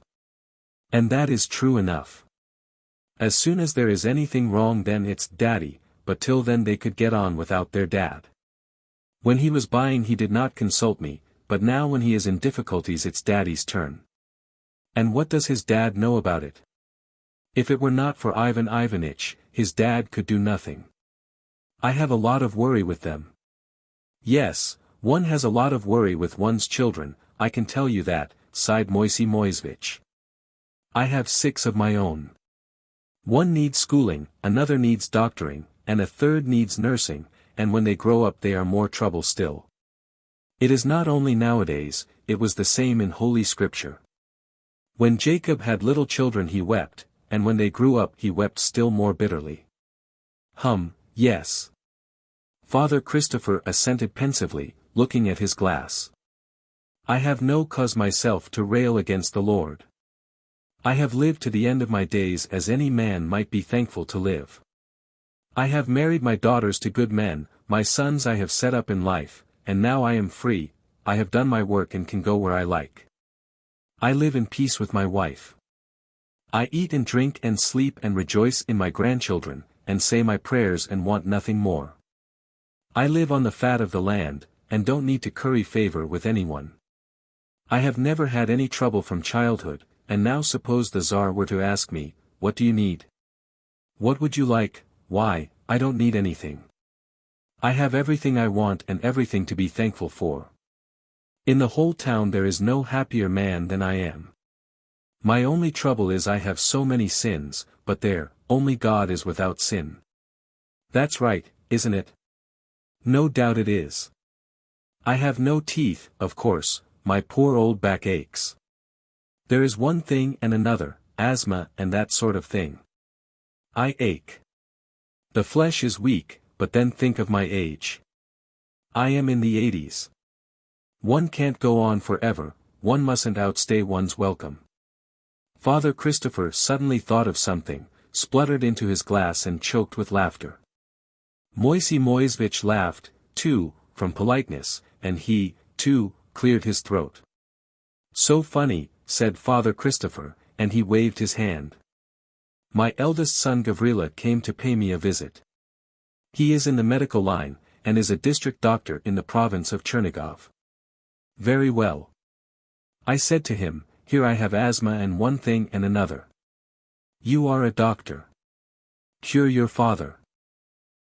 And that is true enough. As soon as there is anything wrong then it's Daddy, but till then they could get on without their dad. When he was buying he did not consult me, but now when he is in difficulties it's Daddy's turn. And what does his dad know about it? If it were not for Ivan Ivanitch, his dad could do nothing. I have a lot of worry with them. Yes, one has a lot of worry with one's children, I can tell you that, sighed Moisey Moisevich. I have 6 of my own. One needs schooling, another needs doctoring, and a third needs nursing, and when they grow up they are more trouble still. It is not only nowadays, it was the same in Holy Scripture. When Jacob had little children he wept, and when they grew up he wept still more bitterly. Yes. Father Christopher assented pensively, looking at his glass. I have no cause myself to rail against the Lord. I have lived to the end of my days as any man might be thankful to live. I have married my daughters to good men, my sons I have set up in life, and now I am free, I have done my work and can go where I like. I live in peace with my wife. I eat and drink and sleep and rejoice in my grandchildren, and say my prayers and want nothing more. I live on the fat of the land, and don't need to curry favor with anyone. I have never had any trouble from childhood, and now suppose the Tsar were to ask me, what do you need? What would you like? Why, I don't need anything. I have everything I want and everything to be thankful for. In the whole town there is no happier man than I am. My only trouble is I have so many sins, but there, only God is without sin. That's right, isn't it? No doubt it is. I have no teeth, of course, my poor old back aches. There is one thing and another, asthma and that sort of thing. I ache. The flesh is weak, but then think of my age. I am in the 80s. One can't go on forever, one mustn't outstay one's welcome. Father Christopher suddenly thought of something, spluttered into his glass and choked with laughter. Moisey Moisevich laughed, too, from politeness, and he, too, cleared his throat. So funny, said Father Christopher, and he waved his hand. My eldest son Gavrila came to pay me a visit. He is in the medical line, and is a district doctor in the province of Chernigov. Very well. I said to him, here I have asthma and one thing and another. You are a doctor. Cure your father.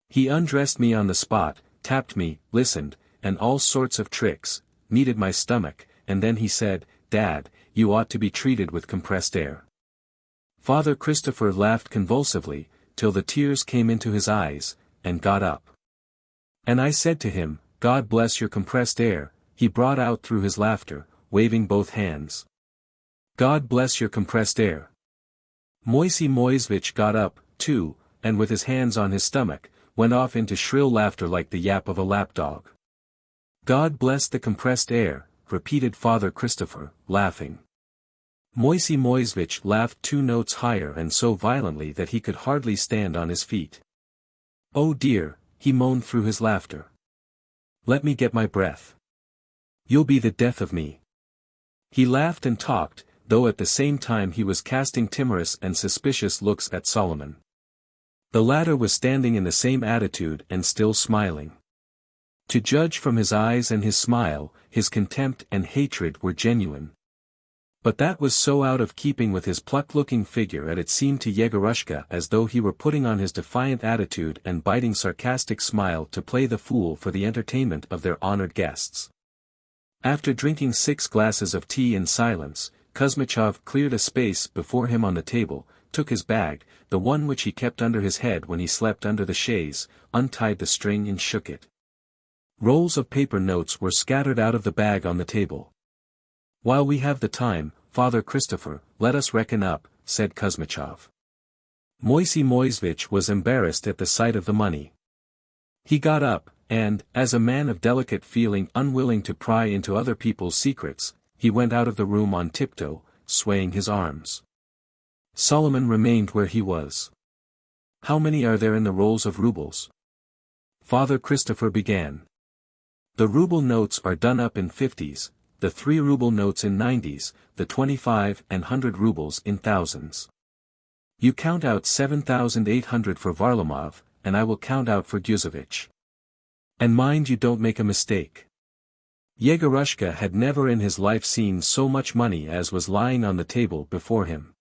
He undressed me on the spot, tapped me, listened, and all sorts of tricks, kneaded my stomach, and then he said, Dad, you ought to be treated with compressed air. Father Christopher laughed convulsively, till the tears came into his eyes, and got up. And I said to him, God bless your compressed air, he brought out through his laughter, waving both hands. God bless your compressed air. Moisey Moisevich got up, too, and with his hands on his stomach, went off into shrill laughter like the yap of a lapdog. God bless the compressed air, repeated Father Christopher, laughing. Moisey Moisevich laughed 2 notes higher and so violently that he could hardly stand on his feet. Oh dear, he moaned through his laughter. Let me get my breath. You'll be the death of me. He laughed and talked, though at the same time he was casting timorous and suspicious looks at Solomon. The latter was standing in the same attitude and still smiling. To judge from his eyes and his smile, his contempt and hatred were genuine. But that was so out of keeping with his plucked-looking figure that it seemed to Yegorushka as though he were putting on his defiant attitude and biting sarcastic smile to play the fool for the entertainment of their honored guests. After drinking 6 glasses of tea in silence, Kuzmichov cleared a space before him on the table, took his bag, the one which he kept under his head when he slept under the chaise, untied the string and shook it. Rolls of paper notes were scattered out of the bag on the table. While we have the time, Father Christopher, let us reckon up, said Kuzmichov. Moisey Moisevich was embarrassed at the sight of the money. He got up, and, as a man of delicate feeling unwilling to pry into other people's secrets, he went out of the room on tiptoe, swaying his arms. Solomon remained where he was. How many are there in the rolls of rubles? Father Christopher began. The ruble notes are done up in 50s, the 3-ruble notes in 90s, the 25 and 100 rubles in thousands. You count out 7,800 for Varlamov, and I will count out for Guzevich. And mind you don't make a mistake. Yegorushka had never in his life seen so much money as was lying on the table before him.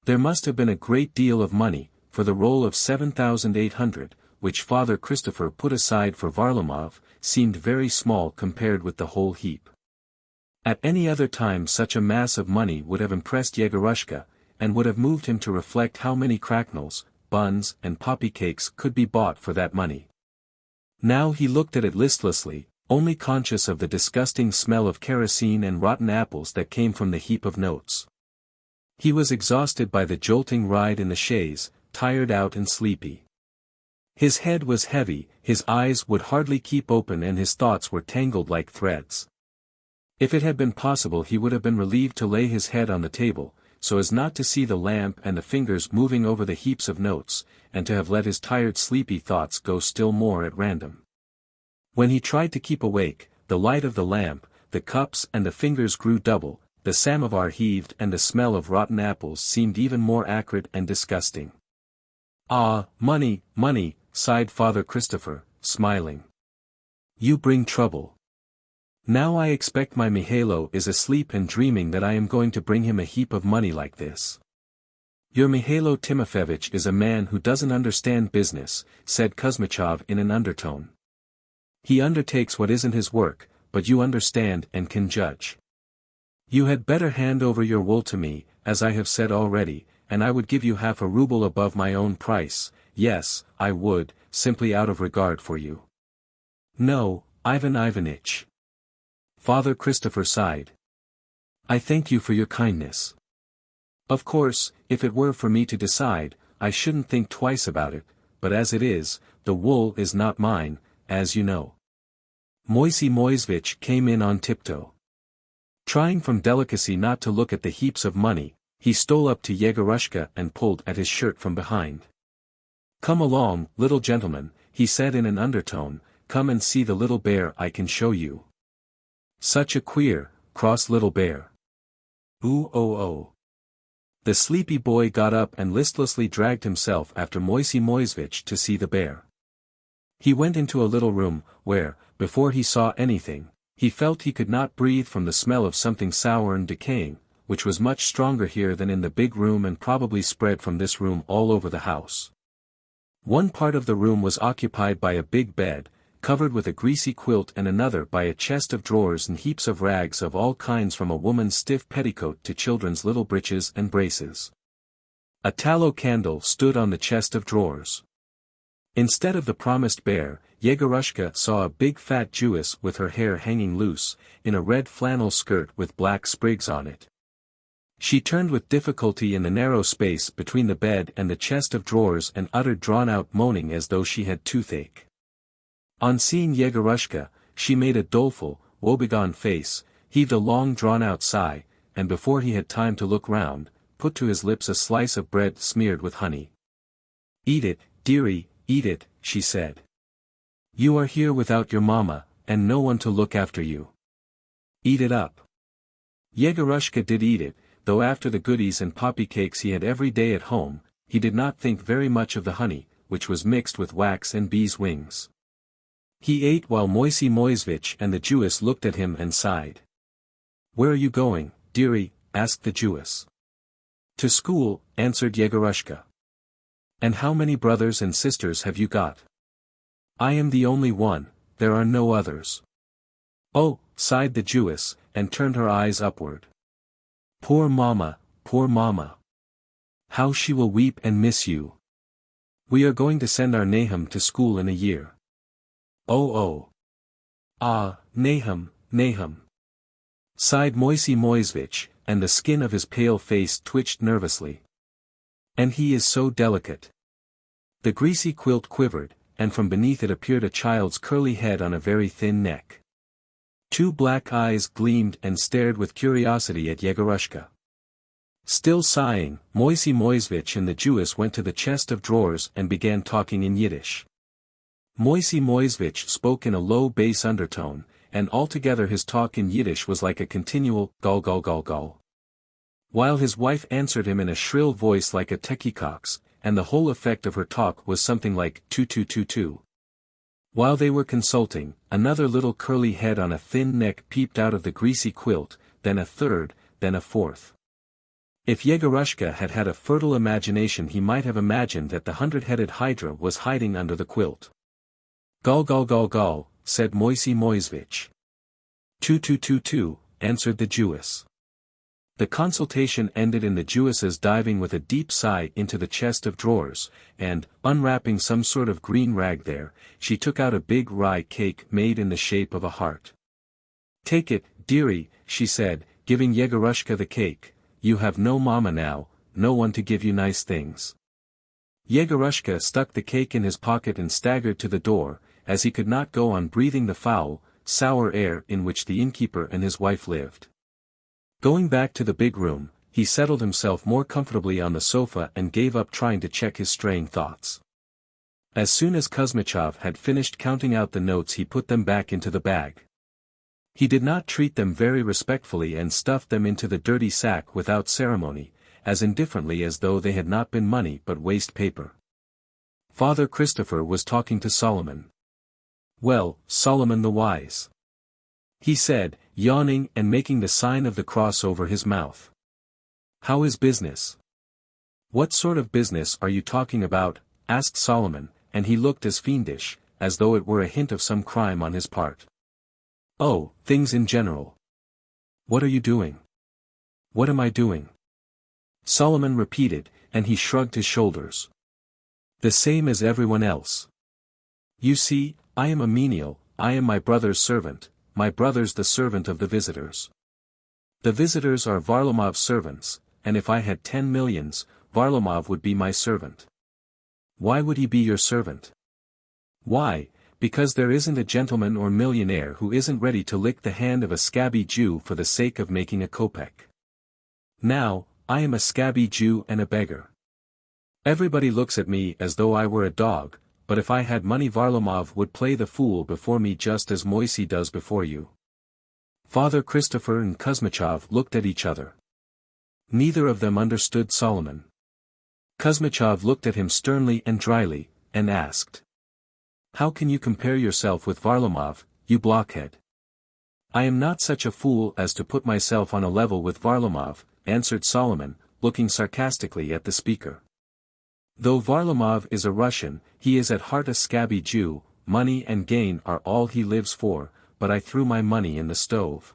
There must have been a great deal of money, for the roll of 7,800, which Father Christopher put aside for Varlamov, seemed very small compared with the whole heap. At any other time such a mass of money would have impressed Yegorushka, and would have moved him to reflect how many cracknels, buns and poppy cakes could be bought for that money. Now he looked at it listlessly, only conscious of the disgusting smell of kerosene and rotten apples that came from the heap of notes. He was exhausted by the jolting ride in the chaise, tired out and sleepy. His head was heavy, his eyes would hardly keep open and his thoughts were tangled like threads. If it had been possible he would have been relieved to lay his head on the table, so as not to see the lamp and the fingers moving over the heaps of notes, and to have let his tired sleepy thoughts go still more at random. When he tried to keep awake, the light of the lamp, the cups and the fingers grew double, the samovar heaved and the smell of rotten apples seemed even more acrid and disgusting. "Ah, money, money," sighed Father Christopher, smiling. "You bring trouble. Now I expect my Mihailo is asleep and dreaming that I am going to bring him a heap of money like this." "Your Mihailo Timofeyevich is a man who doesn't understand business," said Kuzmichov in an undertone. "He undertakes what isn't his work, but you understand and can judge. You had better hand over your wool to me, as I have said already, and I would give you half a ruble above my own price. Yes, I would, simply out of regard for you." "No, Ivan Ivanitch." Father Christopher sighed. "I thank you for your kindness. Of course, if it were for me to decide, I shouldn't think twice about it, but as it is, the wool is not mine, as you know." Moisey Moisevich came in on tiptoe. Trying from delicacy not to look at the heaps of money, he stole up to Yegorushka and pulled at his shirt from behind. "Come along, little gentleman," he said in an undertone, "come and see the little bear I can show you. Such a queer, cross little bear. Ooh oh oh." The sleepy boy got up and listlessly dragged himself after Moisey Moisevich to see the bear. He went into a little room, where, before he saw anything, he felt he could not breathe from the smell of something sour and decaying, which was much stronger here than in the big room and probably spread from this room all over the house. One part of the room was occupied by a big bed, covered with a greasy quilt, and another by a chest of drawers and heaps of rags of all kinds, from a woman's stiff petticoat to children's little breeches and braces. A tallow candle stood on the chest of drawers. Instead of the promised bear, Yegorushka saw a big fat Jewess with her hair hanging loose, in a red flannel skirt with black sprigs on it. She turned with difficulty in the narrow space between the bed and the chest of drawers and uttered drawn-out moaning as though she had toothache. On seeing Yegorushka, she made a doleful, woebegone face, heaved a long drawn-out sigh, and before he had time to look round, put to his lips a slice of bread smeared with honey. "Eat it, dearie, eat it," she said. "You are here without your mamma, and no one to look after you. Eat it up." Yegorushka did eat it, though after the goodies and poppy cakes he had every day at home, he did not think very much of the honey, which was mixed with wax and bees' wings. He ate while Moisey Moisevich and the Jewess looked at him and sighed. "Where are you going, dearie?" asked the Jewess. "To school," answered Yegorushka. "And how many brothers and sisters have you got?" "I am the only one, there are no others." "Oh," sighed the Jewess, and turned her eyes upward. Poor mamma, poor mamma. How she will weep and miss you. We are going to send our Nahum to school in a year." "Oh oh. Ah, Nahum, Nahum," sighed Moisey Moisevich, and the skin of his pale face twitched nervously. "And he is so delicate." The greasy quilt quivered, and from beneath it appeared a child's curly head on a very thin neck. Two black eyes gleamed and stared with curiosity at Yegorushka. Still sighing, Moisey Moisevich and the Jewess went to the chest of drawers and began talking in Yiddish. Moisey Moisevich spoke in a low bass undertone, and altogether his talk in Yiddish was like a continual gul gul gul gul. While his wife answered him in a shrill voice like a techiecock's, and the whole effect of her talk was something like tu tu tu tu. While they were consulting, another little curly head on a thin neck peeped out of the greasy quilt, then a third, then a fourth. If Yegorushka had had a fertile imagination, he might have imagined that the 100-headed hydra was hiding under the quilt. "Gul gul gul gul," said Moisey Moisevich. "Tu tu tu tu," answered the Jewess. The consultation ended in the Jewess's diving with a deep sigh into the chest of drawers, and, unwrapping some sort of green rag there, she took out a big rye cake made in the shape of a heart. "Take it, dearie," she said, giving Yegorushka the cake. "You have no mamma now, no one to give you nice things." Yegorushka stuck the cake in his pocket and staggered to the door, as he could not go on breathing the foul, sour air in which the innkeeper and his wife lived. Going back to the big room, he settled himself more comfortably on the sofa and gave up trying to check his straying thoughts. As soon as Kuzmichov had finished counting out the notes, he put them back into the bag. He did not treat them very respectfully and stuffed them into the dirty sack without ceremony, as indifferently as though they had not been money but waste paper. Father Christopher was talking to Solomon. "Well, Solomon the Wise," he said, yawning and making the sign of the cross over his mouth. "How is business?" "What sort of business are you talking about?" asked Solomon, and he looked as fiendish, as though it were a hint of some crime on his part. "Oh, things in general." "What are you doing?" "What am I doing?" Solomon repeated, and he shrugged his shoulders. "The same as everyone else. You see, I am a menial, I am my brother's servant, my brother's the servant of the visitors. The visitors are Varlamov's servants, and if I had 10 millions, Varlamov would be my servant." "Why would he be your servant?" "Why, because there isn't a gentleman or millionaire who isn't ready to lick the hand of a scabby Jew for the sake of making a kopeck. Now, I am a scabby Jew and a beggar. Everybody looks at me as though I were a dog, but if I had money Varlamov would play the fool before me just as Moisey does before you." Father Christopher and Kuzmichov looked at each other. Neither of them understood Solomon. Kuzmichov looked at him sternly and dryly, and asked, "How can you compare yourself with Varlamov, you blockhead?" "I am not such a fool as to put myself on a level with Varlamov," answered Solomon, looking sarcastically at the speaker. "Though Varlamov is a Russian, he is at heart a scabby Jew. Money and gain are all he lives for, but I threw my money in the stove.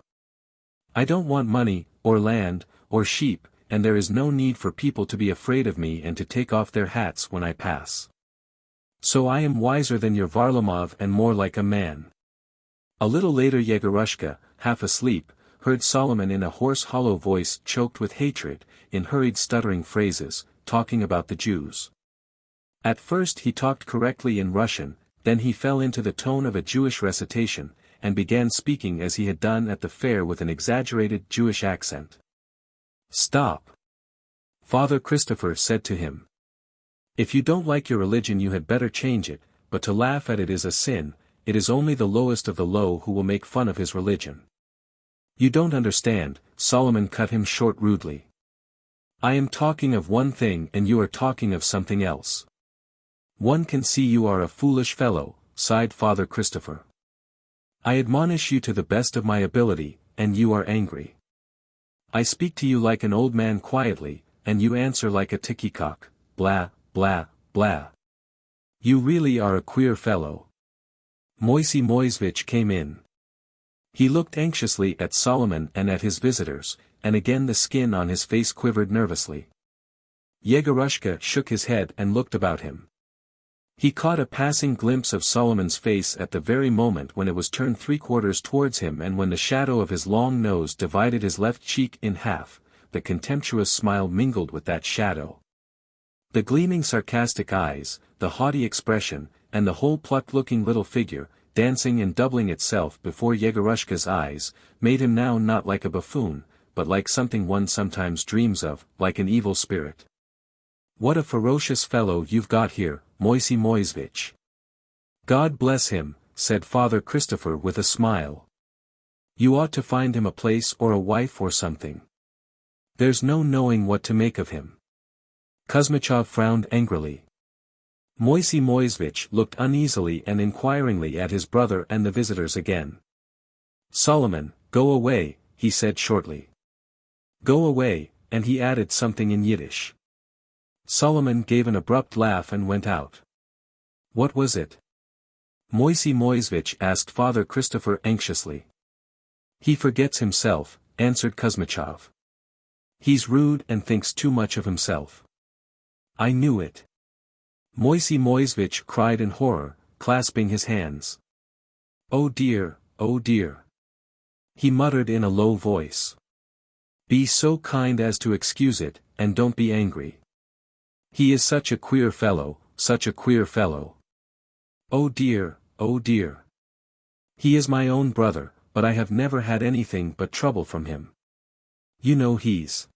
I don't want money, or land, or sheep, and there is no need for people to be afraid of me and to take off their hats when I pass. So I am wiser than your Varlamov and more like a man." A little later Yegorushka, half asleep, heard Solomon in a hoarse hollow voice choked with hatred, in hurried stuttering phrases, talking about the Jews. At first he talked correctly in Russian, then he fell into the tone of a Jewish recitation, and began speaking as he had done at the fair with an exaggerated Jewish accent. "Stop!" Father Christopher said to him. "If you don't like your religion you had better change it, but to laugh at it is a sin. It is only the lowest of the low who will make fun of his religion." "You don't understand," Solomon cut him short rudely. "I am talking of one thing and you are talking of something else." "One can see you are a foolish fellow," sighed Father Christopher. "I admonish you to the best of my ability, and you are angry. I speak to you like an old man quietly, and you answer like a ticky-cock, blah, blah, blah. You really are a queer fellow." Moisey Moisevich came in. He looked anxiously at Solomon and at his visitors, and again the skin on his face quivered nervously. Yegorushka shook his head and looked about him. He caught a passing glimpse of Solomon's face at the very moment when it was turned 3/4 towards him, and when the shadow of his long nose divided his left cheek in half, the contemptuous smile mingled with that shadow. The gleaming sarcastic eyes, the haughty expression, and the whole plucked-looking little figure, dancing and doubling itself before Yegorushka's eyes, made him now not like a buffoon, but like something one sometimes dreams of, like an evil spirit. "What a ferocious fellow you've got here, Moisey Moisevich." "God bless him," said Father Christopher with a smile. "You ought to find him a place or a wife or something. There's no knowing what to make of him." Kuzmichov frowned angrily. Moisey Moisevich looked uneasily and inquiringly at his brother and the visitors again. "Solomon, go away," he said shortly. "Go away, and he added something in Yiddish. Solomon gave an abrupt laugh and went out. What was it? Moisey Moisevich asked Father Christopher anxiously. He forgets himself, answered Kuzmichov. He's rude and thinks too much of himself. I knew it. Moisey Moisevich cried in horror, clasping his hands. Oh dear, oh dear. He muttered in a low voice. Be so kind as to excuse it, and don't be angry. He is such a queer fellow, such a queer fellow. Oh dear, oh dear. He is my own brother, but I have never had anything but trouble from him. You know he's.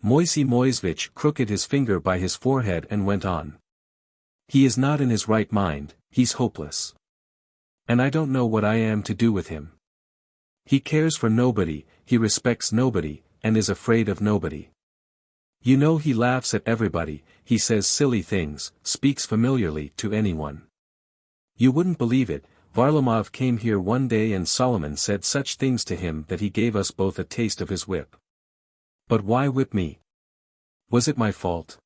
Moisey Moisevich crooked his finger by his forehead and went on. He is not in his right mind, he's hopeless. And I don't know what I am to do with him. He cares for nobody, he respects nobody, and is afraid of nobody. You know he laughs at everybody, he says silly things, speaks familiarly to anyone. You wouldn't believe it, Varlamov came here one day and Solomon said such things to him that he gave us both a taste of his whip. But why whip me? Was it my fault?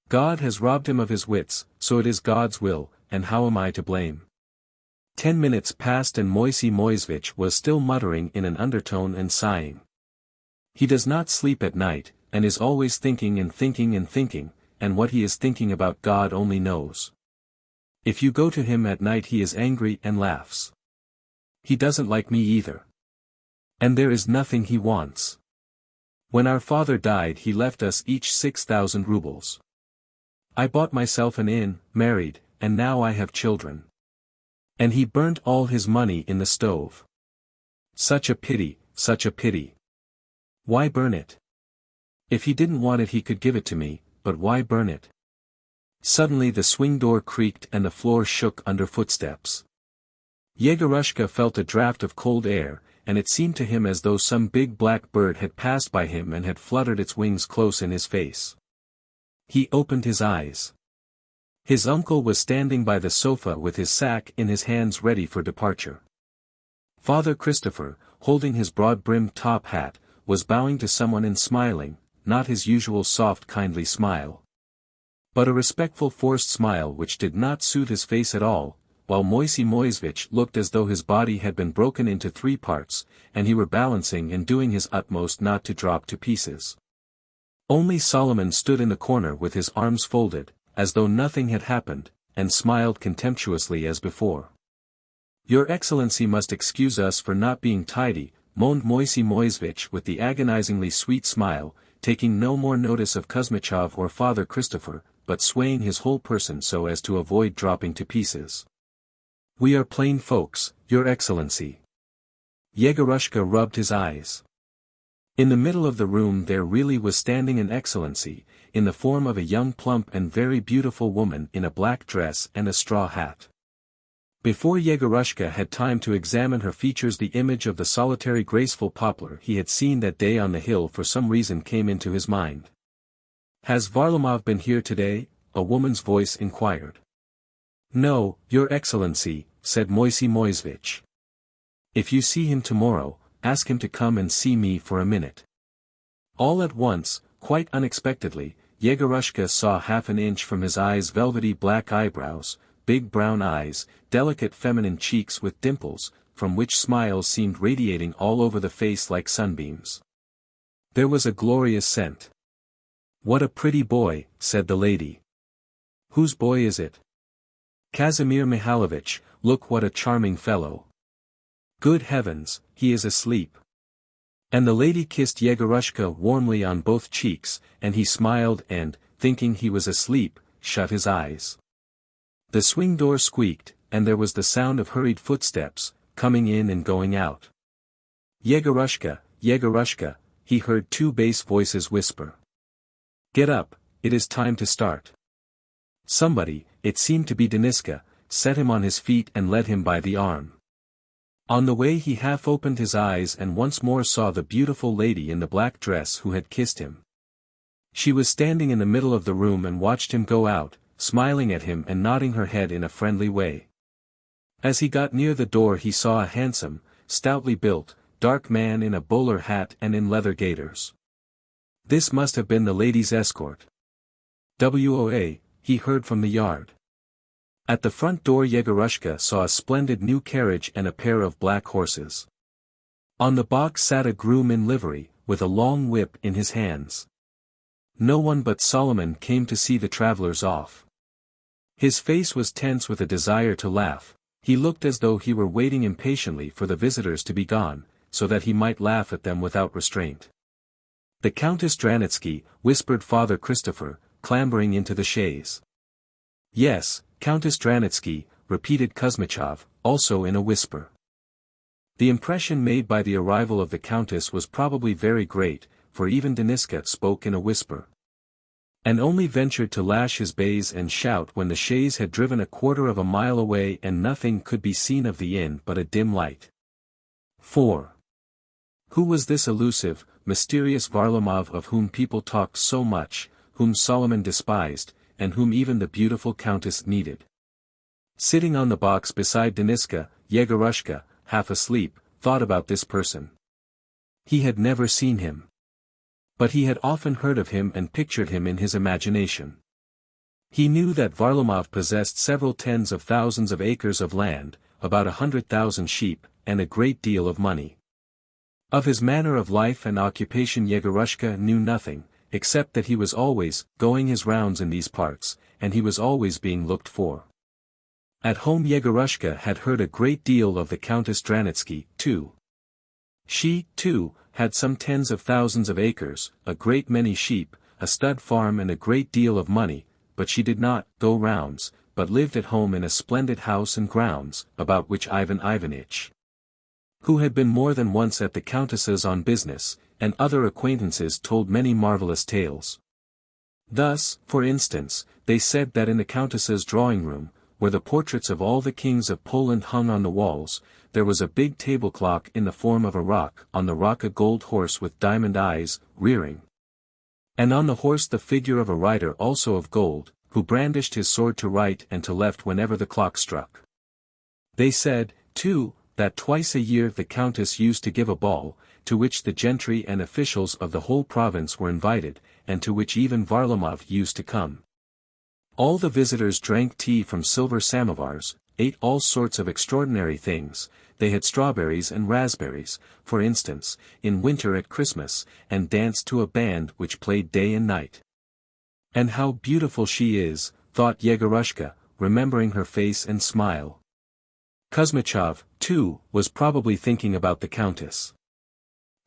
God has robbed him of his wits, so it is God's will, and how am I to blame? 10 minutes passed and Moisey Moisevich was still muttering in an undertone and sighing. He does not sleep at night, and is always thinking and thinking and thinking, and what he is thinking about God only knows. If you go to him at night he is angry and laughs. He doesn't like me either. And there is nothing he wants. When our father died he left us each 6,000 rubles. I bought myself an inn, married, and now I have children. And he burnt all his money in the stove. Such a pity, such a pity. Why burn it? If he didn't want it he could give it to me, but why burn it? Suddenly the swing door creaked and the floor shook under footsteps. Yegorushka felt a draught of cold air, and it seemed to him as though some big black bird had passed by him and had fluttered its wings close in his face. He opened his eyes. His uncle was standing by the sofa with his sack in his hands ready for departure. Father Christopher, holding his broad-brimmed top hat, was bowing to someone and smiling, not his usual soft kindly smile, but a respectful forced smile which did not suit his face at all, while Moisey Moisevich looked as though his body had been broken into 3 parts, and he were balancing and doing his utmost not to drop to pieces. Only Solomon stood in the corner with his arms folded, as though nothing had happened, and smiled contemptuously as before. Your Excellency must excuse us for not being tidy, moaned Moisey Moisevich with the agonizingly sweet smile, taking no more notice of Kuzmichov or Father Christopher, but swaying his whole person so as to avoid dropping to pieces. We are plain folks, Your Excellency. Yegorushka rubbed his eyes. In the middle of the room there really was standing an excellency, in the form of a young plump and very beautiful woman in a black dress and a straw hat. Before Yegorushka had time to examine her features the image of the solitary graceful poplar he had seen that day on the hill for some reason came into his mind. Has Varlamov been here today? A woman's voice inquired. No, Your Excellency, said Moisey Moisevich. If you see him tomorrow, ask him to come and see me for a minute. All at once, quite unexpectedly, Yegorushka saw half an inch from his eyes velvety black eyebrows, big brown eyes, delicate feminine cheeks with dimples, from which smiles seemed radiating all over the face like sunbeams. There was a glorious scent. What a pretty boy, said the lady. Whose boy is it? Kazimir Mihailovich, look what a charming fellow. Good heavens, he is asleep. And the lady kissed Yegorushka warmly on both cheeks, and he smiled and, thinking he was asleep, shut his eyes. The swing door squeaked, and there was the sound of hurried footsteps, coming in and going out. Yegorushka, Yegorushka, he heard 2 bass voices whisper. Get up, it is time to start. Somebody, it seemed to be Deniska, set him on his feet and led him by the arm. On the way he half opened his eyes and once more saw the beautiful lady in the black dress who had kissed him. She was standing in the middle of the room and watched him go out, smiling at him and nodding her head in a friendly way. As he got near the door he saw a handsome, stoutly built, dark man in a bowler hat and in leather gaiters. This must have been the lady's escort. "Woa," he heard from the yard. At the front door Yegorushka saw a splendid new carriage and a pair of black horses. On the box sat a groom in livery, with a long whip in his hands. No one but Solomon came to see the travelers off. His face was tense with a desire to laugh. He looked as though he were waiting impatiently for the visitors to be gone, so that he might laugh at them without restraint. "The Countess Dranitsky," whispered Father Christopher, clambering into the chaise. "Yes, Countess Dranitsky," repeated Kuzmichov, also in a whisper. The impression made by the arrival of the Countess was probably very great, for even Deniska spoke in a whisper. And only ventured to lash his bays and shout when the chaise had driven a quarter of a mile away and nothing could be seen of the inn but a dim light. 4. Who was this elusive, mysterious Varlamov of whom people talked so much, whom Solomon despised, and whom even the beautiful Countess needed? Sitting on the box beside Deniska, Yegorushka, half asleep, thought about this person. He had never seen him. But he had often heard of him and pictured him in his imagination. He knew that Varlamov possessed several tens of thousands of acres of land, about 100,000 sheep, and a great deal of money. Of his manner of life and occupation Yegorushka knew nothing, except that he was always going his rounds in these parts, and he was always being looked for. At home Yegorushka had heard a great deal of the Countess Dranitsky, too. She, too, had some tens of thousands of acres, a great many sheep, a stud farm and a great deal of money, but she did not go rounds, but lived at home in a splendid house and grounds, about which Ivan Ivanitch, who had been more than once at the Countess's on business, and other acquaintances told many marvelous tales. Thus, for instance, they said that in the Countess's drawing-room, where the portraits of all the kings of Poland hung on the walls, there was a big table clock in the form of a rock, on the rock a gold horse with diamond eyes, rearing. And on the horse the figure of a rider also of gold, who brandished his sword to right and to left whenever the clock struck. They said, too, that twice a year the Countess used to give a ball, to which the gentry and officials of the whole province were invited, and to which even Varlamov used to come. All the visitors drank tea from silver samovars, ate all sorts of extraordinary things. They had strawberries and raspberries, for instance, in winter at Christmas, and danced to a band which played day and night. "And how beautiful she is," thought Yegorushka, remembering her face and smile. Kuzmichov, too, was probably thinking about the Countess.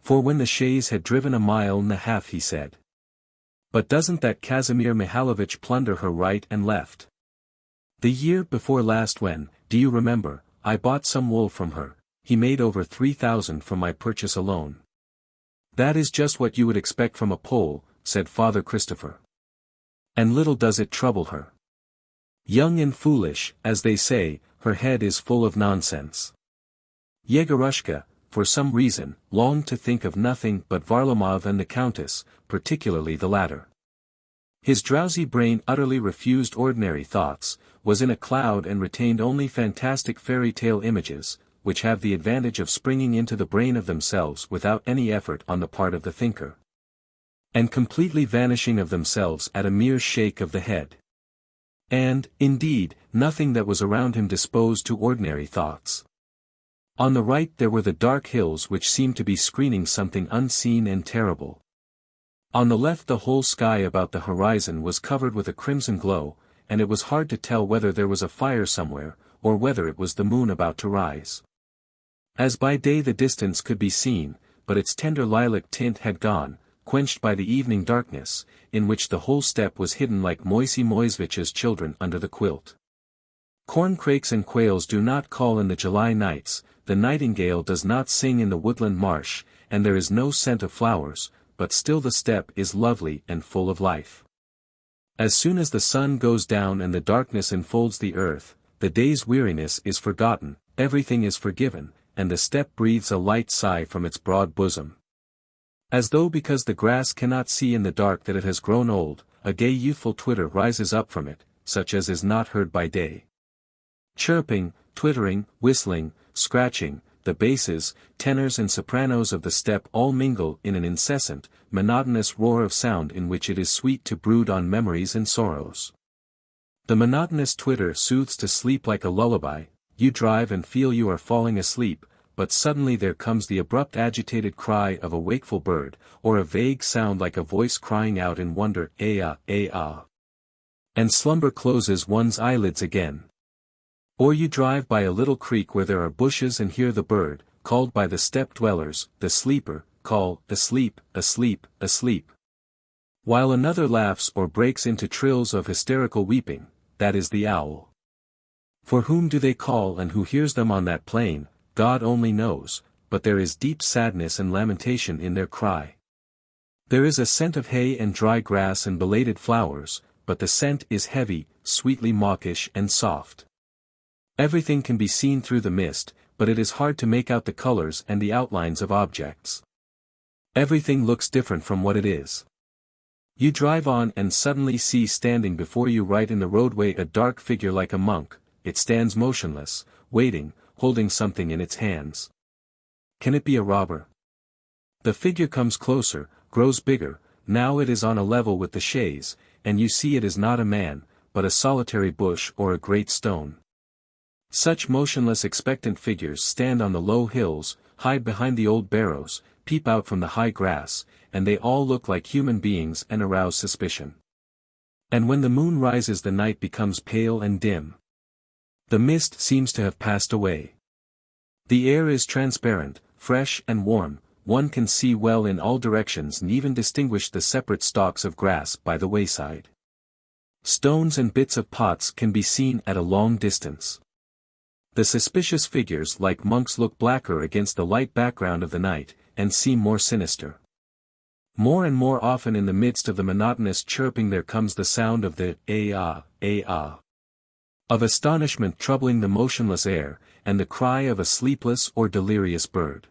For when the chaise had driven a mile and a half he said, "But doesn't that Kazimir Mihailovich plunder her right and left? The year before last when, do you remember, I bought some wool from her, he made over 3,000 from my purchase alone." "That is just what you would expect from a Pole," said Father Christopher. "And little does it trouble her. Young and foolish, as they say, her head is full of nonsense." Yegorushka, for some reason, longed to think of nothing but Varlamov and the Countess, particularly the latter. His drowsy brain utterly refused ordinary thoughts, was in a cloud and retained only fantastic fairy tale images, which have the advantage of springing into the brain of themselves without any effort on the part of the thinker, and completely vanishing of themselves at a mere shake of the head. And, indeed, nothing that was around him disposed to ordinary thoughts. On the right there were the dark hills which seemed to be screening something unseen and terrible. On the left the whole sky about the horizon was covered with a crimson glow, and it was hard to tell whether there was a fire somewhere, or whether it was the moon about to rise. As by day the distance could be seen, but its tender lilac tint had gone, quenched by the evening darkness, in which the whole steppe was hidden like Moisey Moisevitch's children under the quilt. Corncrakes and quails do not call in the July nights, the nightingale does not sing in the woodland marsh, and there is no scent of flowers, but still the steppe is lovely and full of life. As soon as the sun goes down and the darkness enfolds the earth, the day's weariness is forgotten, everything is forgiven, and the steppe breathes a light sigh from its broad bosom. As though because the grass cannot see in the dark that it has grown old, a gay youthful twitter rises up from it, such as is not heard by day. Chirping, twittering, whistling, scratching, the basses, tenors and sopranos of the steppe all mingle in an incessant, monotonous roar of sound in which it is sweet to brood on memories and sorrows. The monotonous twitter soothes to sleep like a lullaby. You drive and feel you are falling asleep, but suddenly there comes the abrupt agitated cry of a wakeful bird, or a vague sound like a voice crying out in wonder, "Ah, ah, ah." And slumber closes one's eyelids again. Or you drive by a little creek where there are bushes and hear the bird, called by the steppe dwellers, the sleeper, call, "Asleep, asleep, asleep." While another laughs or breaks into trills of hysterical weeping, that is the owl. For whom do they call and who hears them on that plain, God only knows, but there is deep sadness and lamentation in their cry. There is a scent of hay and dry grass and belated flowers, but the scent is heavy, sweetly mawkish and soft. Everything can be seen through the mist, but it is hard to make out the colors and the outlines of objects. Everything looks different from what it is. You drive on and suddenly see standing before you right in the roadway a dark figure like a monk. It stands motionless, waiting, holding something in its hands. Can it be a robber? The figure comes closer, grows bigger, now it is on a level with the chaise, and you see it is not a man, but a solitary bush or a great stone. Such motionless expectant figures stand on the low hills, hide behind the old barrows, peep out from the high grass, and they all look like human beings and arouse suspicion. And when the moon rises the night becomes pale and dim. The mist seems to have passed away. The air is transparent, fresh and warm, one can see well in all directions and even distinguish the separate stalks of grass by the wayside. Stones and bits of pots can be seen at a long distance. The suspicious figures like monks look blacker against the light background of the night, and seem more sinister. More and more often in the midst of the monotonous chirping there comes the sound of the ah, ah. Of astonishment troubling the motionless air, and the cry of a sleepless or delirious bird.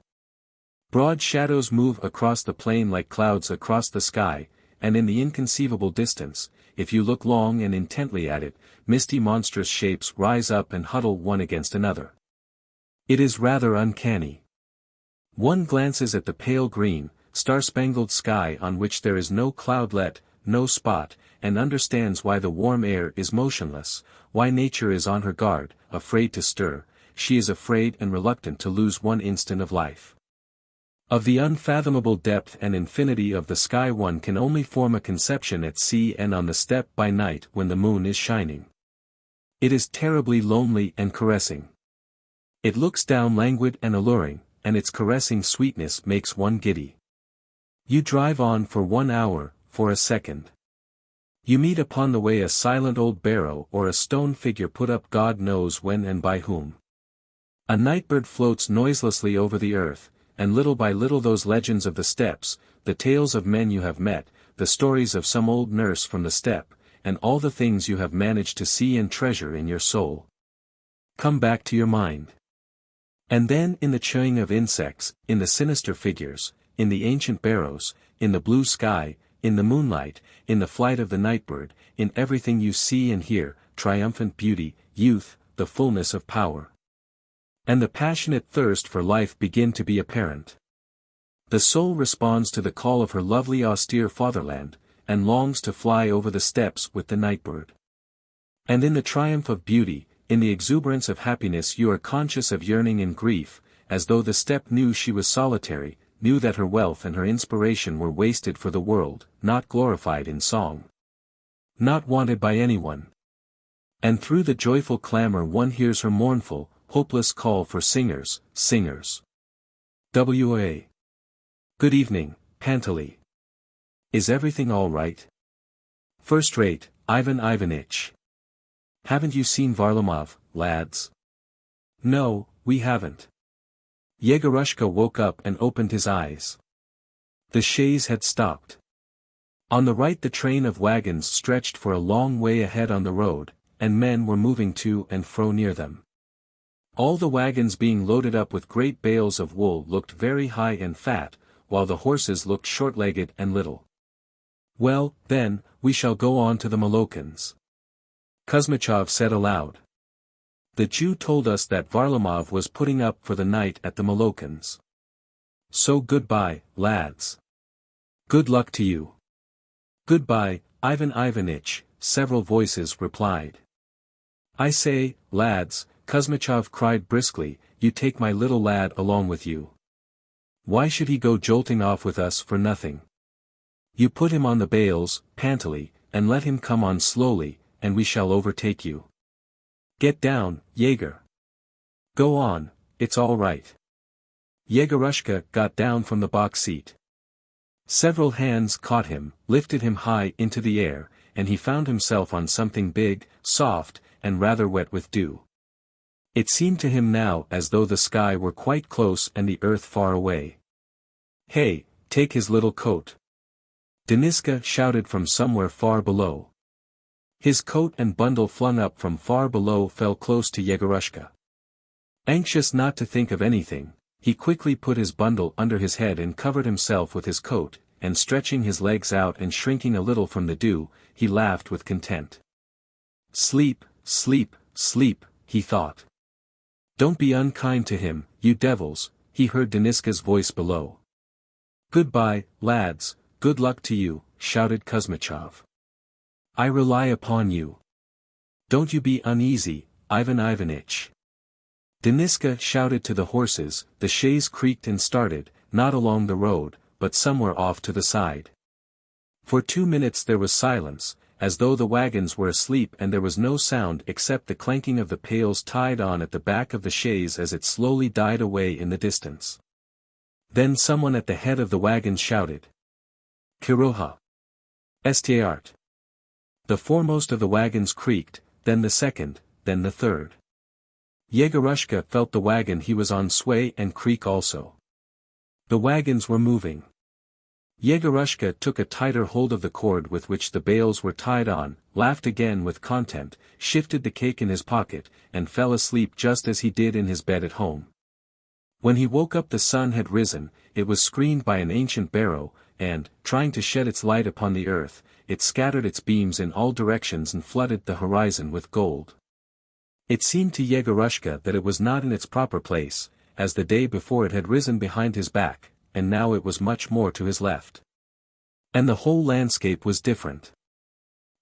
Broad shadows move across the plain like clouds across the sky, and in the inconceivable distance, if you look long and intently at it, misty monstrous shapes rise up and huddle one against another. It is rather uncanny. One glances at the pale green, star-spangled sky on which there is no cloudlet, no spot, and understands why the warm air is motionless, why nature is on her guard, afraid to stir. She is afraid and reluctant to lose one instant of life. Of the unfathomable depth and infinity of the sky one can only form a conception at sea and on the steppe by night when the moon is shining. It is terribly lonely and caressing. It looks down languid and alluring, and its caressing sweetness makes one giddy. You drive on for 1 hour, for a second. You meet upon the way a silent old barrow or a stone figure put up God knows when and by whom. A nightbird floats noiselessly over the earth, and little by little those legends of the steppes, the tales of men you have met, the stories of some old nurse from the steppe, and all the things you have managed to see and treasure in your soul, come back to your mind. And then in the chewing of insects, in the sinister figures, in the ancient barrows, in the blue sky, in the moonlight, in the flight of the nightbird, in everything you see and hear, triumphant beauty, youth, the fullness of power, and the passionate thirst for life begin to be apparent. The soul responds to the call of her lovely austere fatherland, and longs to fly over the steppes with the nightbird. And in the triumph of beauty, in the exuberance of happiness you are conscious of yearning and grief, as though the steppe knew she was solitary, knew that her wealth and her inspiration were wasted for the world, not glorified in song, not wanted by anyone. And through the joyful clamor one hears her mournful, hopeless call for singers, singers. W.A. Good evening, Pantely. Is everything all right? First rate, Ivan Ivanitch. Haven't you seen Varlamov, lads? No, we haven't. Yegorushka woke up and opened his eyes. The chaise had stopped. On the right the train of wagons stretched for a long way ahead on the road, and men were moving to and fro near them. All the wagons being loaded up with great bales of wool looked very high and fat, while the horses looked short-legged and little. Well, then, we shall go on to the Molokans, Kuzmichov said aloud. The Jew told us that Varlamov was putting up for the night at the Molokans. So goodbye, lads. Good luck to you. Goodbye, Ivan Ivanitch, several voices replied. I say, lads, Kuzmichov cried briskly, you take my little lad along with you. Why should he go jolting off with us for nothing? You put him on the bales, Pantely, and let him come on slowly, and we shall overtake you. Get down, Jaeger. Go on, it's all right. Yegorushka got down from the box seat. Several hands caught him, lifted him high into the air, and he found himself on something big, soft, and rather wet with dew. It seemed to him now as though the sky were quite close and the earth far away. Hey, take his little coat. Deniska shouted from somewhere far below. His coat and bundle flung up from far below fell close to Yegorushka. Anxious not to think of anything, he quickly put his bundle under his head and covered himself with his coat, and stretching his legs out and shrinking a little from the dew, he laughed with content. Sleep, sleep, sleep, he thought. Don't be unkind to him, you devils, he heard Deniska's voice below. Goodbye, lads, good luck to you, shouted Kuzmichov. I rely upon you. Don't you be uneasy, Ivan Ivanitch. Deniska shouted to the horses, the chaise creaked and started, not along the road, but somewhere off to the side. For 2 minutes there was silence, as though the wagons were asleep, and there was no sound except the clanking of the pails tied on at the back of the chaise as it slowly died away in the distance. Then someone at the head of the wagon shouted. Kiroha. Estiart. The foremost of the wagons creaked, then the second, then the third. Yegorushka felt the wagon he was on sway and creak also. The wagons were moving. Yegorushka took a tighter hold of the cord with which the bales were tied on, laughed again with content, shifted the cake in his pocket, and fell asleep just as he did in his bed at home. When he woke up the sun had risen, it was screened by an ancient barrow, and, trying to shed its light upon the earth, it scattered its beams in all directions and flooded the horizon with gold. It seemed to Yegorushka that it was not in its proper place, as the day before it had risen behind his back, and now it was much more to his left. And the whole landscape was different.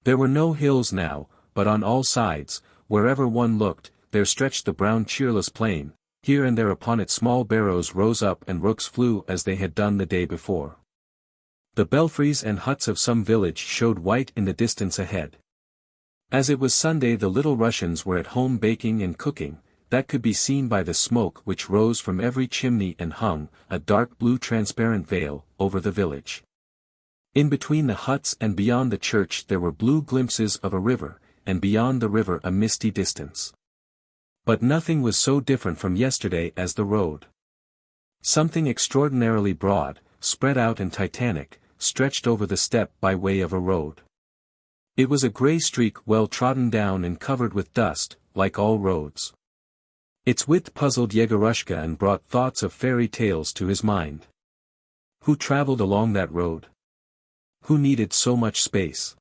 There were no hills now, but on all sides, wherever one looked, there stretched the brown cheerless plain, here and there upon it small barrows rose up and rooks flew as they had done the day before. The belfries and huts of some village showed white in the distance ahead. As it was Sunday, the Little Russians were at home baking and cooking, that could be seen by the smoke which rose from every chimney and hung, a dark blue transparent veil, over the village. In between the huts and beyond the church there were blue glimpses of a river, and beyond the river a misty distance. But nothing was so different from yesterday as the road. Something extraordinarily broad, spread out and titanic, stretched over the steppe by way of a road. It was a grey streak well trodden down and covered with dust, like all roads. Its width puzzled Yegorushka and brought thoughts of fairy tales to his mind. Who travelled along that road? Who needed so much space?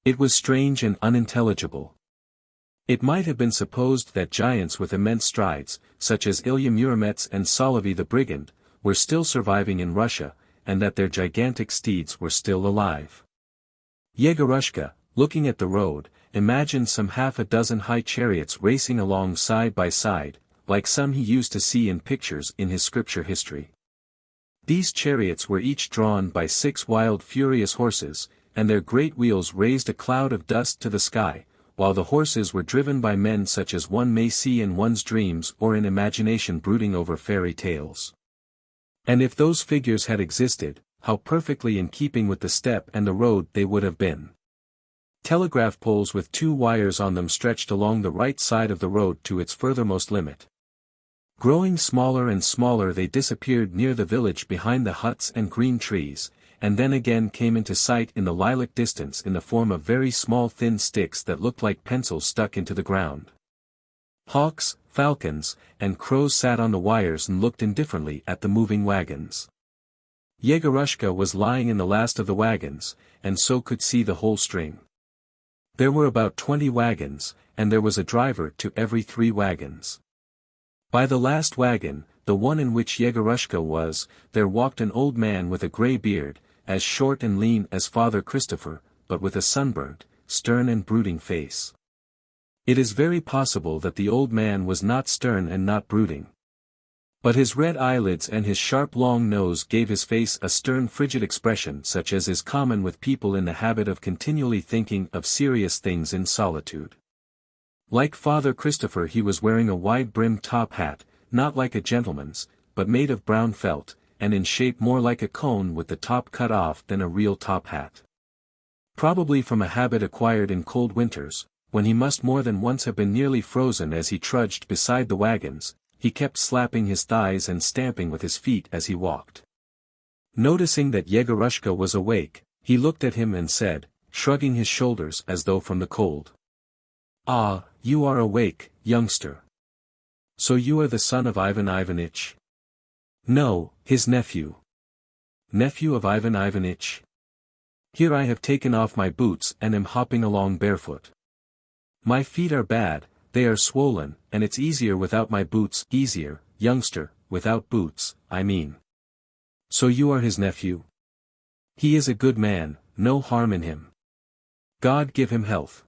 It was strange and unintelligible. It might have been supposed that giants with immense strides, such as Ilya Muromets and Solovy the Brigand, were still surviving in Russia, and that their gigantic steeds were still alive. Yegorushka, looking at the road, imagined some half a dozen high chariots racing along side by side, like some he used to see in pictures in his scripture history. These chariots were each drawn by 6 wild furious horses, and their great wheels raised a cloud of dust to the sky, while the horses were driven by men such as one may see in one's dreams or in imagination brooding over fairy tales. And if those figures had existed, how perfectly in keeping with the steppe and the road they would have been. Telegraph poles with 2 wires on them stretched along the right side of the road to its furthermost limit. Growing smaller and smaller they disappeared near the village behind the huts and green trees, and then again came into sight in the lilac distance in the form of very small thin sticks that looked like pencils stuck into the ground. Hawks, falcons, and crows sat on the wires and looked indifferently at the moving wagons. Yegorushka was lying in the last of the wagons, and so could see the whole string. There were about 20 wagons, and there was a driver to every 3 wagons. By the last wagon, the one in which Yegorushka was, there walked an old man with a grey beard, as short and lean as Father Christopher, but with a sunburnt, stern and brooding face. It is very possible that the old man was not stern and not brooding. But his red eyelids and his sharp long nose gave his face a stern frigid expression such as is common with people in the habit of continually thinking of serious things in solitude. Like Father Christopher, he was wearing a wide-brimmed top hat, not like a gentleman's, but made of brown felt, and in shape more like a cone with the top cut off than a real top hat. Probably from a habit acquired in cold winters, when he must more than once have been nearly frozen as he trudged beside the wagons, he kept slapping his thighs and stamping with his feet as he walked. Noticing that Yegorushka was awake, he looked at him and said, shrugging his shoulders as though from the cold. "Ah, you are awake, youngster. So you are the son of Ivan Ivanitch?" "No, his nephew." "Nephew of Ivan Ivanitch? Here I have taken off my boots and am hopping along barefoot. My feet are bad, they are swollen, and it's easier without my boots." "Easier, youngster, without boots, I mean." "So you are his nephew? He is a good man, no harm in him. God give him health."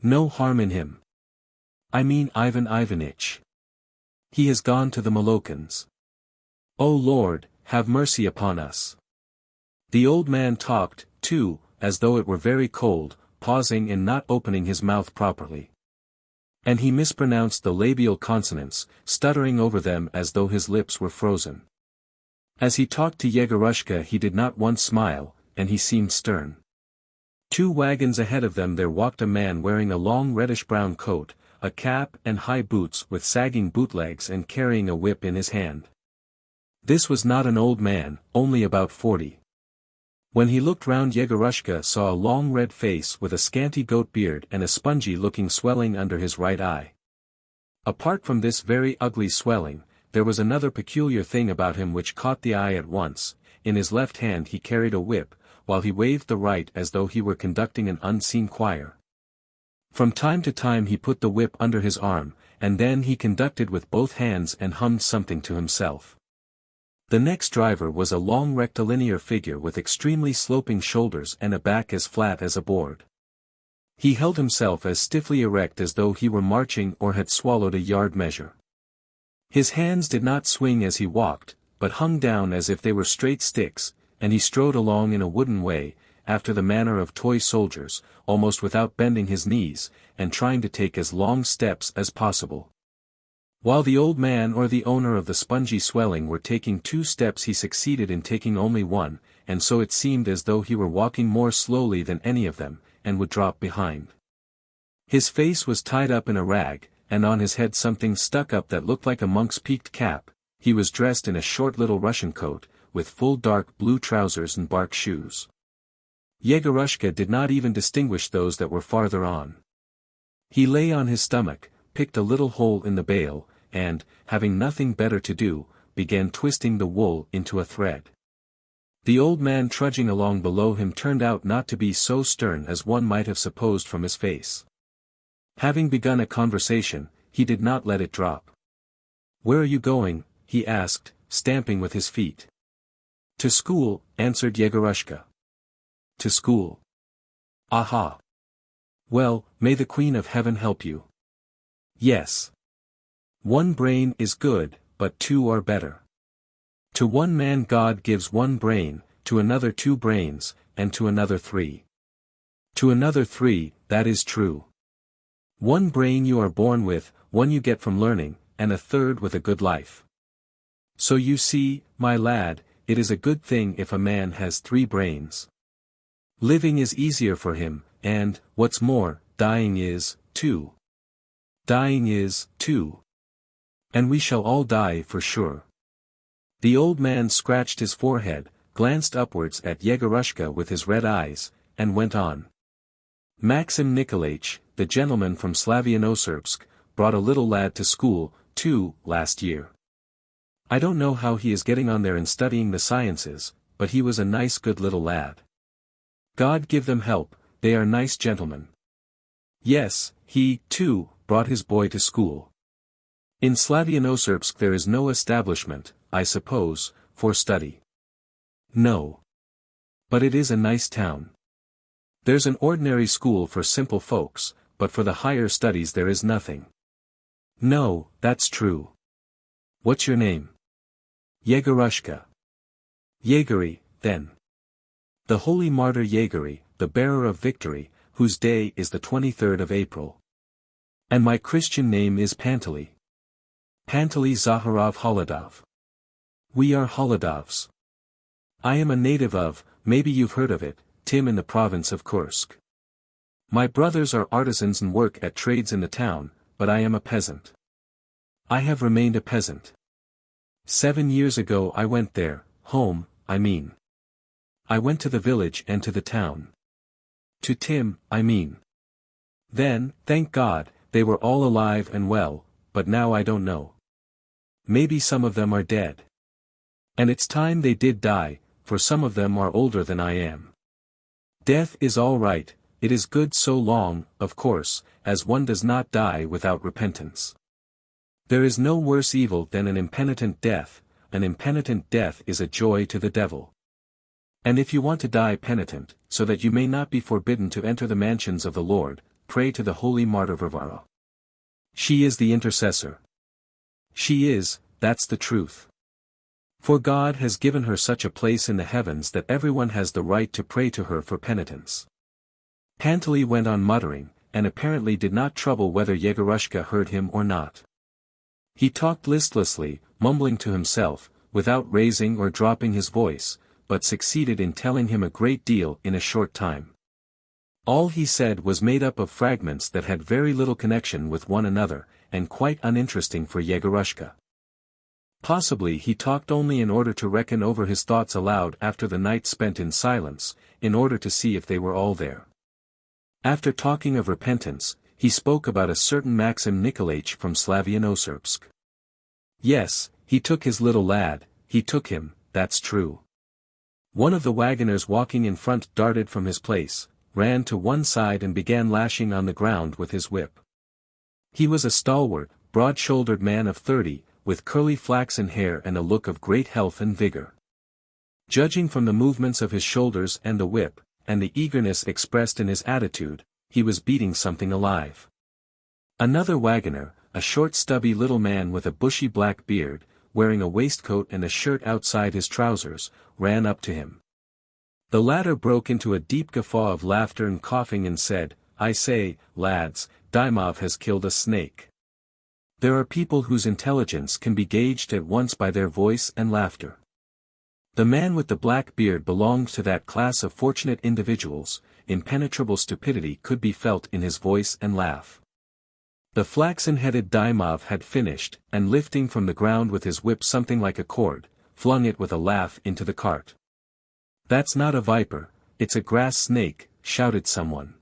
"No harm in him. I mean Ivan Ivanitch. He has gone to the Molokans. O Lord, have mercy upon us." The old man talked, too, as though it were very cold, pausing and not opening his mouth properly. And he mispronounced the labial consonants, stuttering over them as though his lips were frozen. As he talked to Yegorushka he did not once smile, and he seemed stern. 2 wagons ahead of them there walked a man wearing a long reddish-brown coat, a cap and high boots with sagging bootlegs and carrying a whip in his hand. This was not an old man, only about 40. When he looked round Yegorushka saw a long red face with a scanty goat beard and a spongy-looking swelling under his right eye. Apart from this very ugly swelling, there was another peculiar thing about him which caught the eye at once. In his left hand he carried a whip, while he waved the right as though he were conducting an unseen choir. From time to time he put the whip under his arm, and then he conducted with both hands and hummed something to himself. The next driver was a long rectilinear figure with extremely sloping shoulders and a back as flat as a board. He held himself as stiffly erect as though he were marching or had swallowed a yard measure. His hands did not swing as he walked, but hung down as if they were straight sticks, and he strode along in a wooden way, after the manner of toy soldiers, almost without bending his knees, and trying to take as long steps as possible. While the old man or the owner of the spongy swelling were taking 2 steps he succeeded in taking only 1, and so it seemed as though he were walking more slowly than any of them, and would drop behind. His face was tied up in a rag, and on his head something stuck up that looked like a monk's peaked cap. He was dressed in a short little Russian coat, with full dark blue trousers and bark shoes. Yegorushka did not even distinguish those that were farther on. He lay on his stomach, picked a little hole in the bale, and, having nothing better to do, began twisting the wool into a thread. The old man trudging along below him turned out not to be so stern as one might have supposed from his face. Having begun a conversation, he did not let it drop. "Where are you going?" he asked, stamping with his feet. "To school," answered Yegorushka. "To school. Aha. Well, may the Queen of Heaven help you." "Yes. 1 brain is good, but 2 are better. To one man God gives 1 brain, to another 2 brains, and to another 3. To another 3, that is true. 1 brain you are born with, 1 you get from learning, and a 3rd with a good life. So you see, my lad, it is a good thing if a man has 3 brains. Living is easier for him, and, what's more, dying is, too. Dying is, too. And we shall all die for sure." The old man scratched his forehead, glanced upwards at Yegorushka with his red eyes, and went on. "Maxim Nikolaich, the gentleman from Slavianosrbsk, brought a little lad to school, too, last year. I don't know how he is getting on there in studying the sciences, but he was a nice good little lad. God give them help, they are nice gentlemen. Yes, he, too, brought his boy to school. In Slavyanosrbsk there is no establishment, I suppose, for study. No. But it is a nice town. There's an ordinary school for simple folks, but for the higher studies there is nothing. No, that's true. What's your name? Yegorushka. Yegory, then. The holy martyr Yegory, the bearer of victory, whose day is the 23rd of April. And my Christian name is Pantely. Pantely Zaharov Holodov. We are Holodovs. I am a native of, maybe you've heard of it, Tim in the province of Kursk. My brothers are artisans and work at trades in the town, but I am a peasant. I have remained a peasant. 7 years ago I went there, home, I mean. I went to the village and to the town. To Tim, I mean. Then, thank God, they were all alive and well, but now I don't know. Maybe some of them are dead. And it's time they did die, for some of them are older than I am. Death is all right, it is good so long, of course, as one does not die without repentance. There is no worse evil than an impenitent death is a joy to the devil. And if you want to die penitent, so that you may not be forbidden to enter the mansions of the Lord, pray to the holy martyr Varvara. She is the intercessor. She is, that's the truth. For God has given her such a place in the heavens that everyone has the right to pray to her for penitence. Pantely went on muttering, and apparently did not trouble whether Yegorushka heard him or not. He talked listlessly, mumbling to himself, without raising or dropping his voice, but succeeded in telling him a great deal in a short time. All he said was made up of fragments that had very little connection with one another, and quite uninteresting for Yegorushka. Possibly he talked only in order to reckon over his thoughts aloud after the night spent in silence, in order to see if they were all there. After talking of repentance, he spoke about a certain Maxim Nikolaich from Slavyanosrbsk. Yes, he took his little lad, he took him, that's true. One of the wagoners walking in front darted from his place, ran to one side and began lashing on the ground with his whip. He was a stalwart, broad-shouldered man of 30, with curly flaxen hair and a look of great health and vigor. Judging from the movements of his shoulders and the whip, and the eagerness expressed in his attitude, he was beating something alive. Another wagoner, a short stubby little man with a bushy black beard, wearing a waistcoat and a shirt outside his trousers, ran up to him. The latter broke into a deep guffaw of laughter and coughing and said, I say, lads, Dymov has killed a snake. There are people whose intelligence can be gauged at once by their voice and laughter. The man with the black beard belonged to that class of fortunate individuals. Impenetrable stupidity could be felt in his voice and laugh. The flaxen-headed Dymov had finished, and lifting from the ground with his whip something like a cord, flung it with a laugh into the cart. That's not a viper, it's a grass snake, shouted someone.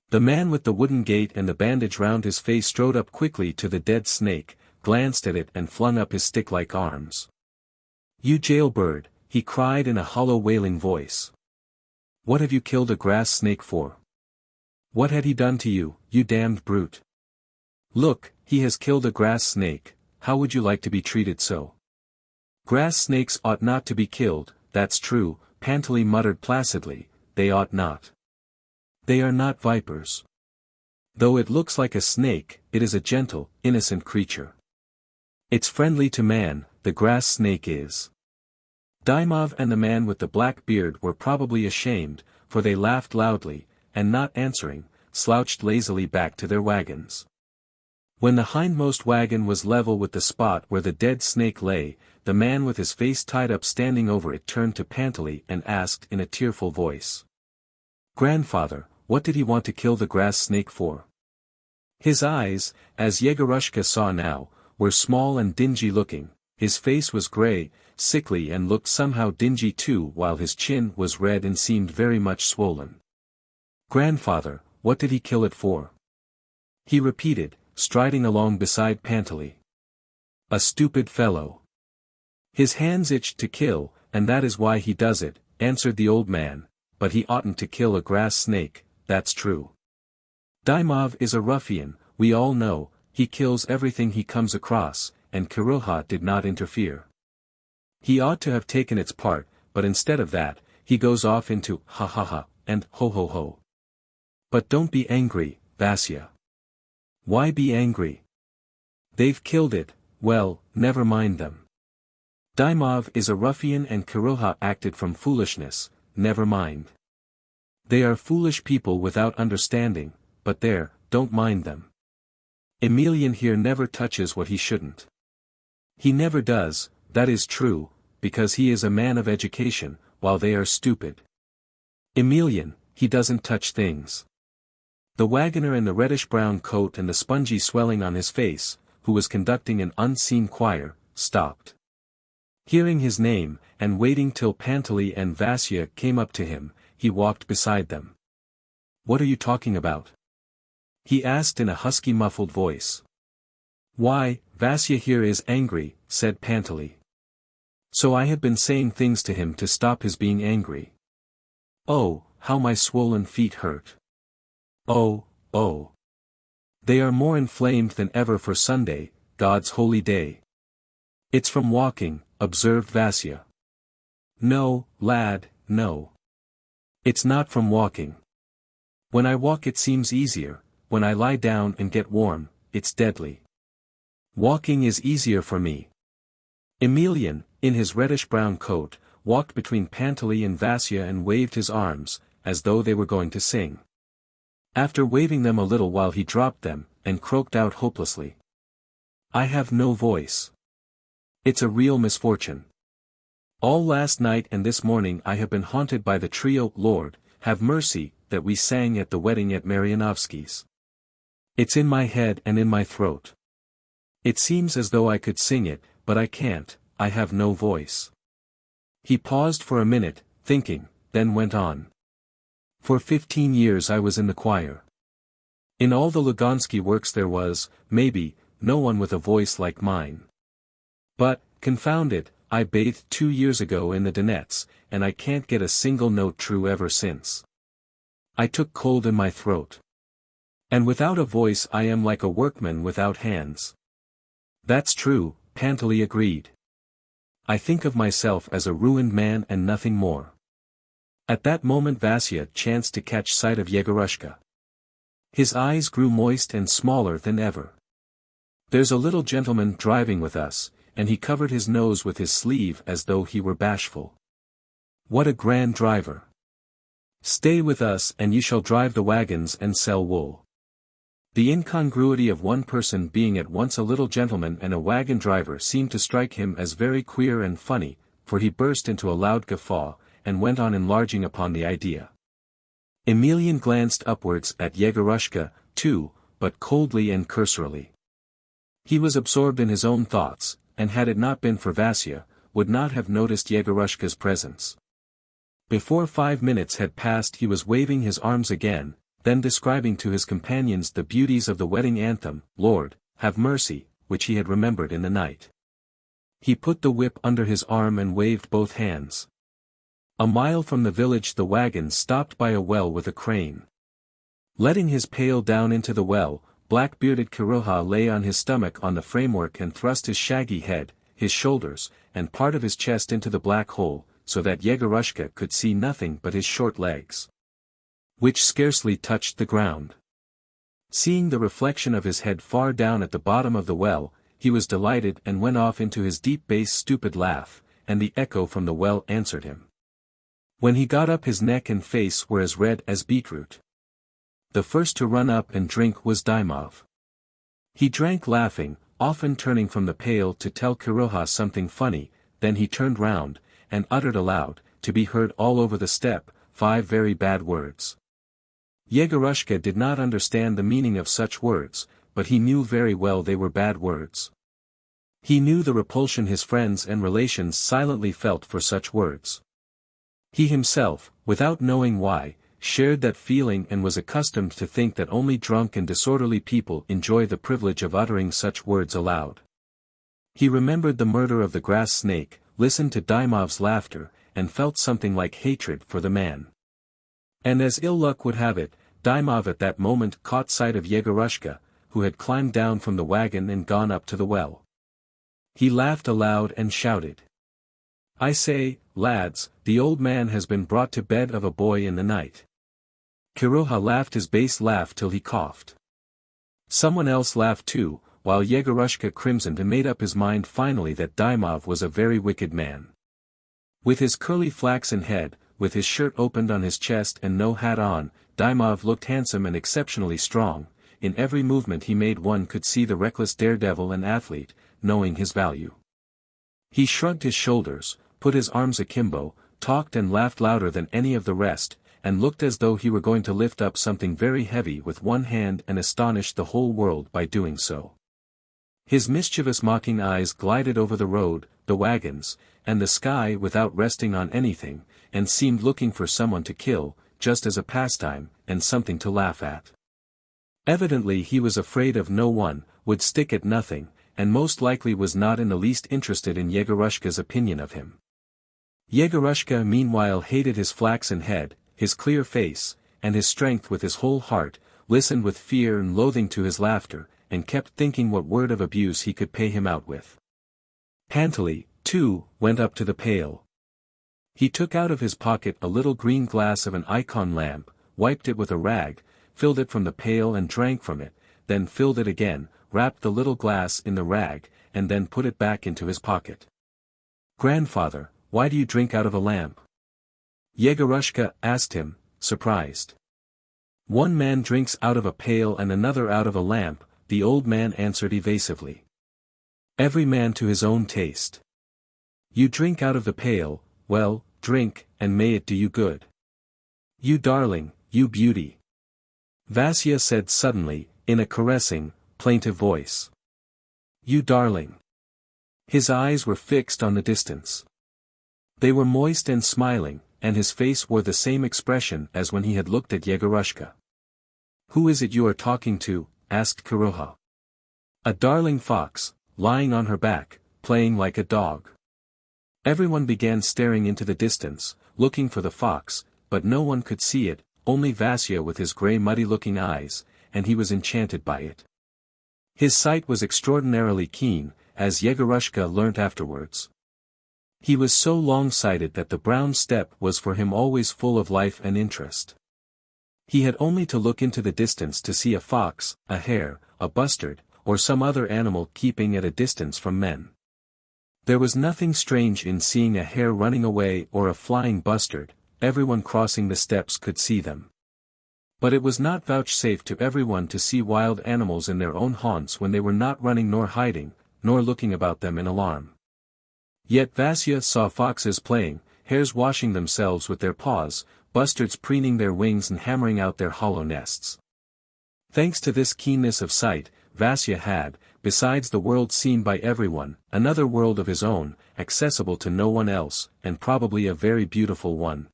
The man with the wooden gate and the bandage round his face strode up quickly to the dead snake, glanced at it and flung up his stick-like arms. You jailbird, he cried in a hollow wailing voice. What have you killed a grass snake for? What had he done to you, you damned brute? Look, he has killed a grass snake, how would you like to be treated so? Grass snakes ought not to be killed, that's true, Pantely muttered placidly, they ought not. They are not vipers. Though it looks like a snake, it is a gentle, innocent creature. It's friendly to man, the grass snake is. Dymov and the man with the black beard were probably ashamed, for they laughed loudly, and not answering, slouched lazily back to their wagons. When the hindmost wagon was level with the spot where the dead snake lay, the man with his face tied up standing over it turned to Pantely and asked in a tearful voice. Grandfather, what did he want to kill the grass snake for? His eyes, as Yegorushka saw now, were small and dingy looking, his face was grey, sickly and looked somehow dingy too, while his chin was red and seemed very much swollen. Grandfather, what did he kill it for? He repeated, striding along beside Pantely. A stupid fellow. His hands itched to kill, and that is why he does it, answered the old man, but he oughtn't to kill a grass snake, that's true. Dymov is a ruffian, we all know, he kills everything he comes across, and Kiroha did not interfere. He ought to have taken its part, but instead of that, he goes off into ha ha ha, and ho ho ho. But don't be angry, Vasya. Why be angry? They've killed it, well, never mind them. Dymov is a ruffian and Kiroha acted from foolishness, never mind. They are foolish people without understanding, but there, don't mind them. Emelian here never touches what he shouldn't. He never does, that is true, because he is a man of education, while they are stupid. Emelian, he doesn't touch things. The wagoner in the reddish-brown coat and the spongy swelling on his face, who was conducting an unseen choir, stopped. Hearing his name, and waiting till Pantely and Vasya came up to him, he walked beside them. "What are you talking about?" he asked in a husky muffled voice. "Why, Vasya here is angry," said Pantely. "So I have been saying things to him to stop his being angry. Oh, how my swollen feet hurt. Oh, oh. They are more inflamed than ever for Sunday, God's holy day." "It's from walking," observed Vasya. "No, lad, no. It's not from walking. When I walk it seems easier, when I lie down and get warm, it's deadly. Walking is easier for me." Emelian, in his reddish-brown coat, walked between Pantely and Vasya and waved his arms, as though they were going to sing. After waving them a little while he dropped them, and croaked out hopelessly. "I have no voice. It's a real misfortune. All last night and this morning I have been haunted by the trio 'Lord, have mercy,' that we sang at the wedding at Marianovsky's. It's in my head and in my throat. It seems as though I could sing it, but I can't, I have no voice." He paused for a minute, thinking, then went on. "For 15 years I was in the choir. In all the Lugansky works there was, maybe, no one with a voice like mine. But, confound it, I bathed 2 years ago in the Donets, and I can't get a single note true ever since. I took cold in my throat. And without a voice I am like a workman without hands." "That's true," Pantely agreed. "I think of myself as a ruined man and nothing more." At that moment Vasya chanced to catch sight of Yegorushka. His eyes grew moist and smaller than ever. "There's a little gentleman driving with us," and he covered his nose with his sleeve as though he were bashful. "What a grand driver! Stay with us and you shall drive the wagons and sell wool." The incongruity of one person being at once a little gentleman and a wagon driver seemed to strike him as very queer and funny, for he burst into a loud guffaw, and went on enlarging upon the idea. Emelian glanced upwards at Yegorushka, too, but coldly and cursorily. He was absorbed in his own thoughts, and had it not been for Vasya, would not have noticed Yegorushka's presence. Before 5 minutes had passed he was waving his arms again, then describing to his companions the beauties of the wedding anthem, "Lord, have mercy," which he had remembered in the night. He put the whip under his arm and waved both hands. A mile from the village the wagon stopped by a well with a crane. Letting his pail down into the well, black-bearded Kiroha lay on his stomach on the framework and thrust his shaggy head, his shoulders, and part of his chest into the black hole, so that Yegorushka could see nothing but his short legs, which scarcely touched the ground. Seeing the reflection of his head far down at the bottom of the well, he was delighted and went off into his deep bass stupid laugh, and the echo from the well answered him. When he got up his neck and face were as red as beetroot. The first to run up and drink was Dymov. He drank laughing, often turning from the pail to tell Kiroha something funny, then he turned round, and uttered aloud, to be heard all over the steppe, 5 very bad words. Yegorushka did not understand the meaning of such words, but he knew very well they were bad words. He knew the repulsion his friends and relations silently felt for such words. He himself, without knowing why, shared that feeling and was accustomed to think that only drunk and disorderly people enjoy the privilege of uttering such words aloud. He remembered the murder of the grass snake, listened to Dymov's laughter, and felt something like hatred for the man. And as ill luck would have it, Dymov at that moment caught sight of Yegorushka, who had climbed down from the wagon and gone up to the well. He laughed aloud and shouted. "I say, lads, the old man has been brought to bed of a boy in the night." Kiroha laughed his bass laugh till he coughed. Someone else laughed too, while Yegorushka crimsoned and made up his mind finally that Dymov was a very wicked man. With his curly flaxen head, with his shirt opened on his chest and no hat on, Dymov looked handsome and exceptionally strong. In every movement he made one could see the reckless daredevil and athlete, knowing his value. He shrugged his shoulders, put his arms akimbo, talked and laughed louder than any of the rest, and looked as though he were going to lift up something very heavy with one hand and astonish the whole world by doing so. His mischievous mocking eyes glided over the road, the wagons, and the sky without resting on anything, and seemed looking for someone to kill, just as a pastime, and something to laugh at. Evidently he was afraid of no one, would stick at nothing, and most likely was not in the least interested in Yegorushka's opinion of him. Yegorushka meanwhile hated his flaxen head, his clear face, and his strength with his whole heart, listened with fear and loathing to his laughter, and kept thinking what word of abuse he could pay him out with. Pantely, too, went up to the pail. He took out of his pocket a little green glass of an icon lamp, wiped it with a rag, filled it from the pail and drank from it, then filled it again, wrapped the little glass in the rag, and then put it back into his pocket. "Grandfather, why do you drink out of a lamp?" Yegorushka asked him, surprised. "One man drinks out of a pail and another out of a lamp," the old man answered evasively. "Every man to his own taste. You drink out of the pail, well, drink, and may it do you good. You darling, you beauty," Vasya said suddenly, in a caressing, plaintive voice. "You darling." His eyes were fixed on the distance. They were moist and smiling, and his face wore the same expression as when he had looked at Yegorushka. "Who is it you are talking to?" asked Kiroha. "A darling fox, lying on her back, playing like a dog." Everyone began staring into the distance, looking for the fox, but no one could see it, only Vasya with his grey muddy-looking eyes, and he was enchanted by it. His sight was extraordinarily keen, as Yegorushka learnt afterwards. He was so long-sighted that the brown steppe was for him always full of life and interest. He had only to look into the distance to see a fox, a hare, a bustard, or some other animal keeping at a distance from men. There was nothing strange in seeing a hare running away or a flying bustard, everyone crossing the steppes could see them. But it was not vouchsafed to everyone to see wild animals in their own haunts when they were not running nor hiding, nor looking about them in alarm. Yet Vasya saw foxes playing, hares washing themselves with their paws, bustards preening their wings and hammering out their hollow nests. Thanks to this keenness of sight, Vasya had, besides the world seen by everyone, another world of his own, accessible to no one else, and probably a very beautiful one.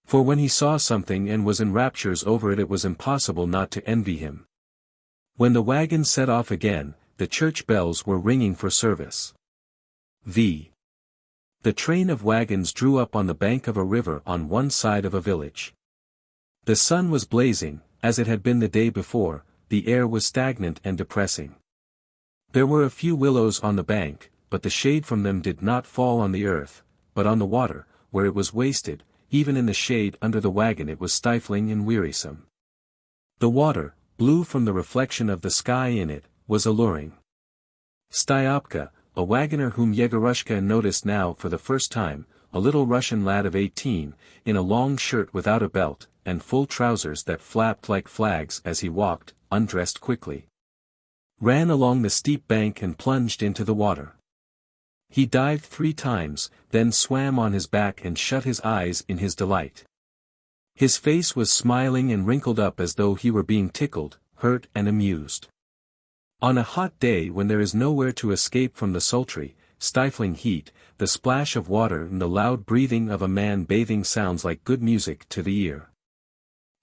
For when he saw something and was in raptures over it, it was impossible not to envy him. When the wagon set off again, the church bells were ringing for service. The train of wagons drew up on the bank of a river on one side of a village. The sun was blazing, as it had been the day before, the air was stagnant and depressing. There were a few willows on the bank, but the shade from them did not fall on the earth, but on the water, where it was wasted. Even in the shade under the wagon it was stifling and wearisome. The water, blue from the reflection of the sky in it, was alluring. Styopka, a wagoner whom Yegorushka noticed now for the first time, a little Russian lad of 18, in a long shirt without a belt, and full trousers that flapped like flags as he walked, undressed quickly, ran along the steep bank and plunged into the water. He dived 3 times, then swam on his back and shut his eyes in his delight. His face was smiling and wrinkled up as though he were being tickled, hurt and amused. On a hot day when there is nowhere to escape from the sultry, stifling heat, the splash of water and the loud breathing of a man bathing sounds like good music to the ear.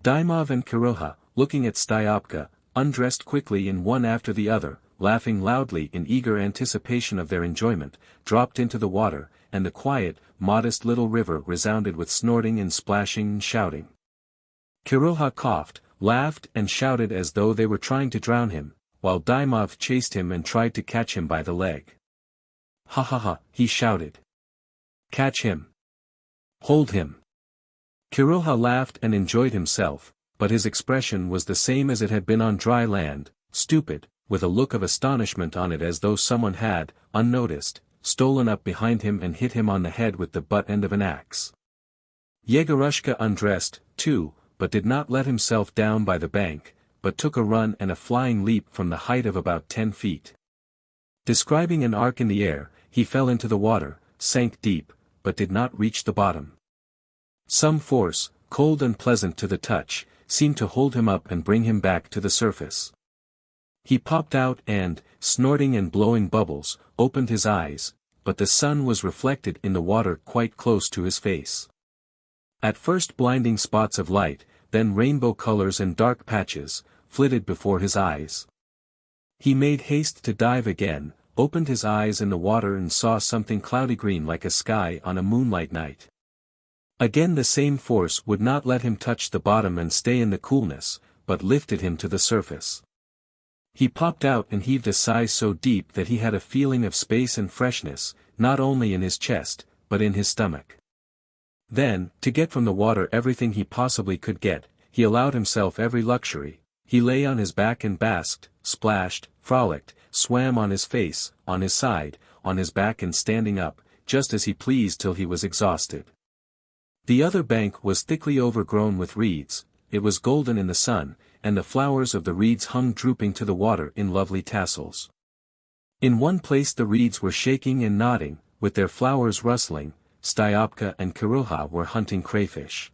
Dymov and Kiroha, looking at Styopka, undressed quickly in one after the other, laughing loudly in eager anticipation of their enjoyment, dropped into the water, and the quiet, modest little river resounded with snorting and splashing and shouting. Kiroha coughed, laughed and shouted as though they were trying to drown him, while Dymov chased him and tried to catch him by the leg. "Ha ha ha," he shouted. "Catch him! Hold him!" Kiroha laughed and enjoyed himself, but his expression was the same as it had been on dry land, stupid, with a look of astonishment on it as though someone had, unnoticed, stolen up behind him and hit him on the head with the butt end of an axe. Yegorushka undressed, too, but did not let himself down by the bank, but took a run and a flying leap from the height of about 10 feet. Describing an arc in the air, he fell into the water, sank deep, but did not reach the bottom. Some force, cold and pleasant to the touch, seemed to hold him up and bring him back to the surface. He popped out and, snorting and blowing bubbles, opened his eyes, but the sun was reflected in the water quite close to his face. At first blinding spots of light, then rainbow colors and dark patches, flitted before his eyes. He made haste to dive again, opened his eyes in the water and saw something cloudy green like a sky on a moonlight night. Again the same force would not let him touch the bottom and stay in the coolness, but lifted him to the surface. He popped out and heaved a sigh so deep that he had a feeling of space and freshness, not only in his chest, but in his stomach. Then, to get from the water everything he possibly could get, he allowed himself every luxury. He lay on his back and basked, splashed, frolicked, swam on his face, on his side, on his back and standing up, just as he pleased till he was exhausted. The other bank was thickly overgrown with reeds, it was golden in the sun, and the flowers of the reeds hung drooping to the water in lovely tassels. In one place the reeds were shaking and nodding, with their flowers rustling. Styopka and Kiroha were hunting crayfish.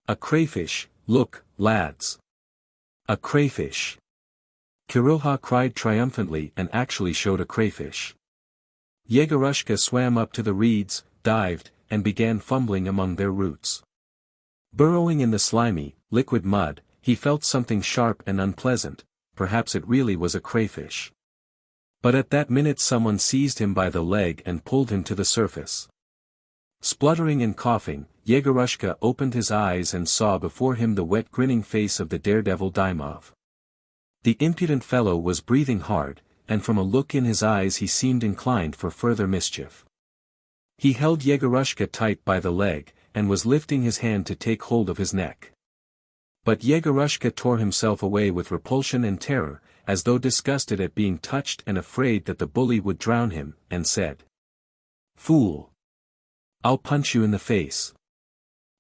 "A crayfish, look, lads! A crayfish!" Kiroha cried triumphantly and actually showed a crayfish. Yegorushka swam up to the reeds, dived, and began fumbling among their roots. Burrowing in the slimy, liquid mud, he felt something sharp and unpleasant, perhaps it really was a crayfish. But at that minute someone seized him by the leg and pulled him to the surface. Spluttering and coughing, Yegorushka opened his eyes and saw before him the wet grinning face of the daredevil Dymov. The impudent fellow was breathing hard, and from a look in his eyes he seemed inclined for further mischief. He held Yegorushka tight by the leg, and was lifting his hand to take hold of his neck. But Yegorushka tore himself away with repulsion and terror, as though disgusted at being touched and afraid that the bully would drown him, and said, "Fool! I'll punch you in the face."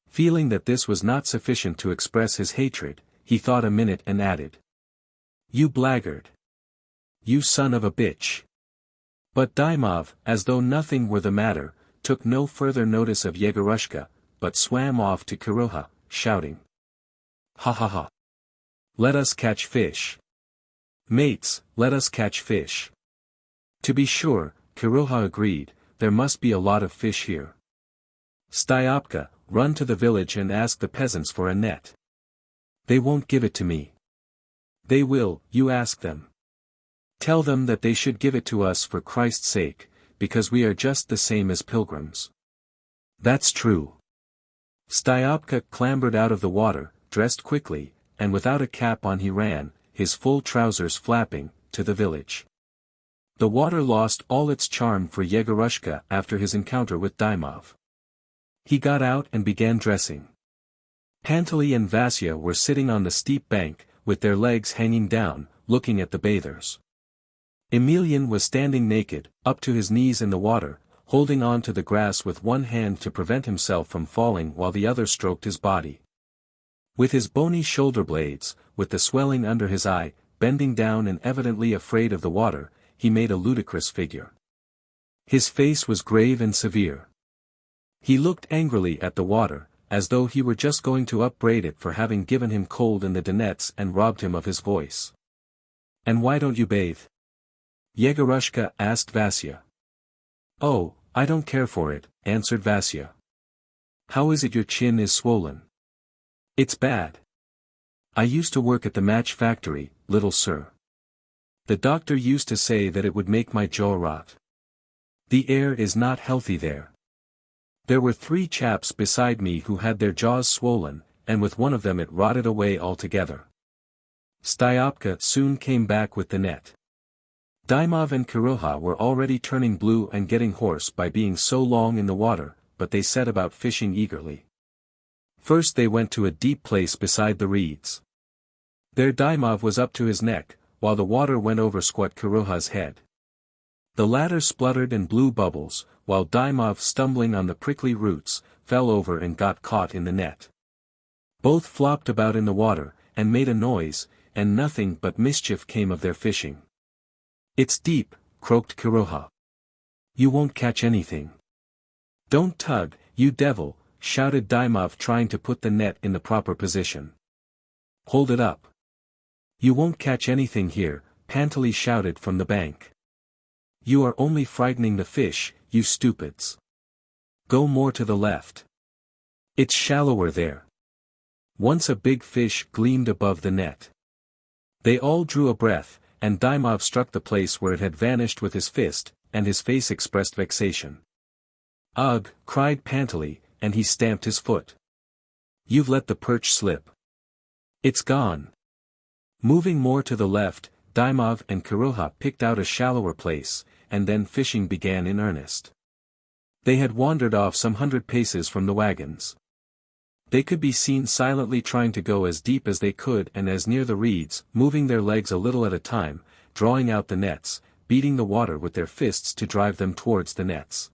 Feeling that this was not sufficient to express his hatred, he thought a minute and added, "You blackguard! You son of a bitch!" But Dymov, as though nothing were the matter, took no further notice of Yegorushka, but swam off to Kiroha, shouting, "Ha ha ha! Let us catch fish! Mates, let us catch fish!" To be sure, Kiroha agreed, there must be a lot of fish here. "Styopka, run to the village and ask the peasants for a net." "They won't give it to me." "They will, you ask them. Tell them that they should give it to us for Christ's sake, because we are just the same as pilgrims." "That's true." Styopka clambered out of the water, dressed quickly, and without a cap on he ran, his full trousers flapping, to the village. The water lost all its charm for Yegorushka after his encounter with Dymov. He got out and began dressing. Pantely and Vasya were sitting on the steep bank, with their legs hanging down, looking at the bathers. Emelian was standing naked, up to his knees in the water, holding on to the grass with one hand to prevent himself from falling while the other stroked his body. With his bony shoulder blades, with the swelling under his eye, bending down and evidently afraid of the water, he made a ludicrous figure. His face was grave and severe. He looked angrily at the water, as though he were just going to upbraid it for having given him cold in the Donets and robbed him of his voice. "And why don't you bathe?" Yegorushka asked Vasya. "Oh, I don't care for it," answered Vasya. "How is it your chin is swollen?" "It's bad. I used to work at the match factory, little sir. The doctor used to say that it would make my jaw rot. The air is not healthy there. There were 3 chaps beside me who had their jaws swollen, and with one of them it rotted away altogether. Styopka soon came back with the net. Dymov and Kiroha were already turning blue and getting hoarse by being so long in the water, but they set about fishing eagerly. First they went to a deep place beside the reeds. There Dymov was up to his neck, while the water went over squat Kiroha's head. The latter spluttered and blew bubbles, while Dymov, stumbling on the prickly roots, fell over and got caught in the net. Both flopped about in the water, and made a noise, and nothing but mischief came of their fishing. "It's deep," croaked Kiroha. "You won't catch anything." "Don't tug, you devil," shouted Dymov, trying to put the net in the proper position. "Hold it up." "You won't catch anything here," Pantely shouted from the bank. "You are only frightening the fish, you stupids. Go more to the left. It's shallower there." Once a big fish gleamed above the net. They all drew a breath, and Dymov struck the place where it had vanished with his fist, and his face expressed vexation. "Ugh!" cried Pantely, and he stamped his foot. "You've let the perch slip. It's gone." Moving more to the left, Dymov and Kiroha picked out a shallower place, and then fishing began in earnest. They had wandered off some 100 paces from the wagons. They could be seen silently trying to go as deep as they could and as near the reeds, moving their legs a little at a time, drawing out the nets, beating the water with their fists to drive them towards the nets.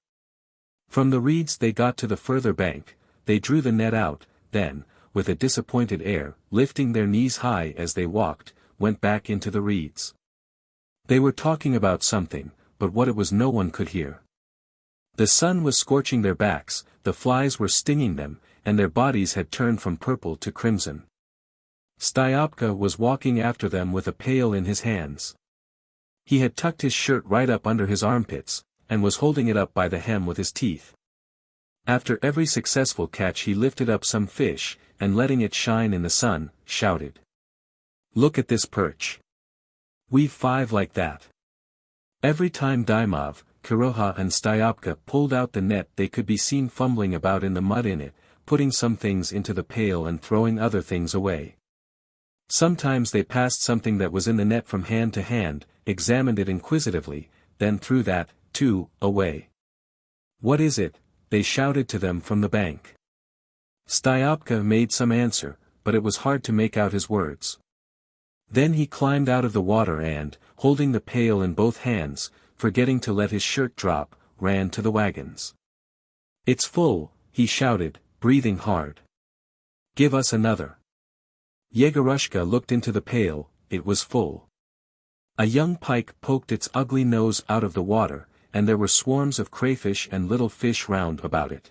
From the reeds they got to the further bank, they drew the net out, then, with a disappointed air, lifting their knees high as they walked, went back into the reeds. They were talking about something, but what it was no one could hear. The sun was scorching their backs, the flies were stinging them, and their bodies had turned from purple to crimson. Styopka was walking after them with a pail in his hands. He had tucked his shirt right up under his armpits, and was holding it up by the hem with his teeth. After every successful catch he lifted up some fish, and letting it shine in the sun, shouted, "Look at this perch. We've 5 like that." Every time Dymov, Kiroha and Styopka pulled out the net they could be seen fumbling about in the mud in it, putting some things into the pail and throwing other things away. Sometimes they passed something that was in the net from hand to hand, examined it inquisitively, then threw that, too, away. "What is it?" they shouted to them from the bank. Styopka made some answer, but it was hard to make out his words. Then he climbed out of the water and, holding the pail in both hands, forgetting to let his shirt drop, ran to the wagons. "It's full," he shouted, breathing hard. "Give us another." Yegorushka looked into the pail, it was full. A young pike poked its ugly nose out of the water, and there were swarms of crayfish and little fish round about it.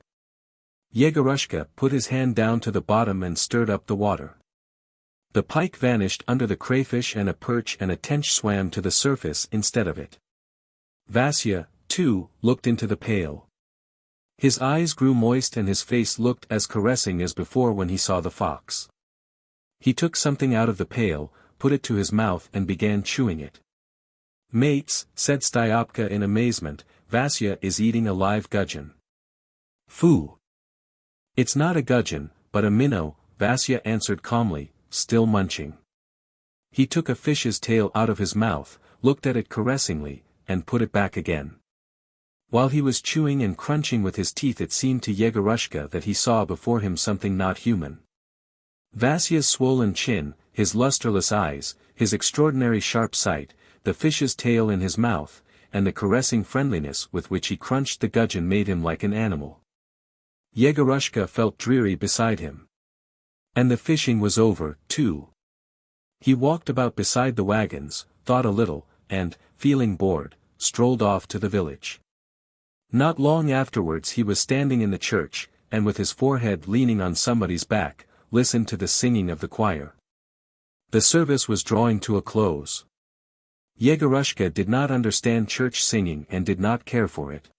Yegorushka put his hand down to the bottom and stirred up the water. The pike vanished under the crayfish and a perch and a tench swam to the surface instead of it. Vasya, too, looked into the pail. His eyes grew moist and his face looked as caressing as before when he saw the fox. He took something out of the pail, put it to his mouth and began chewing it. "Mates," said Styopka in amazement, "Vasya is eating a live gudgeon." "Phoo! It's not a gudgeon, but a minnow," Vasya answered calmly, still munching. He took a fish's tail out of his mouth, looked at it caressingly, and put it back again. While he was chewing and crunching with his teeth it seemed to Yegorushka that he saw before him something not human. Vasya's swollen chin, his lustreless eyes, his extraordinary sharp sight, the fish's tail in his mouth, and the caressing friendliness with which he crunched the gudgeon made him like an animal. Yegorushka felt dreary beside him. And the fishing was over, too. He walked about beside the wagons, thought a little, and, feeling bored, strolled off to the village. Not long afterwards he was standing in the church, and with his forehead leaning on somebody's back, listened to the singing of the choir. The service was drawing to a close. Yegorushka did not understand church singing and did not care for it.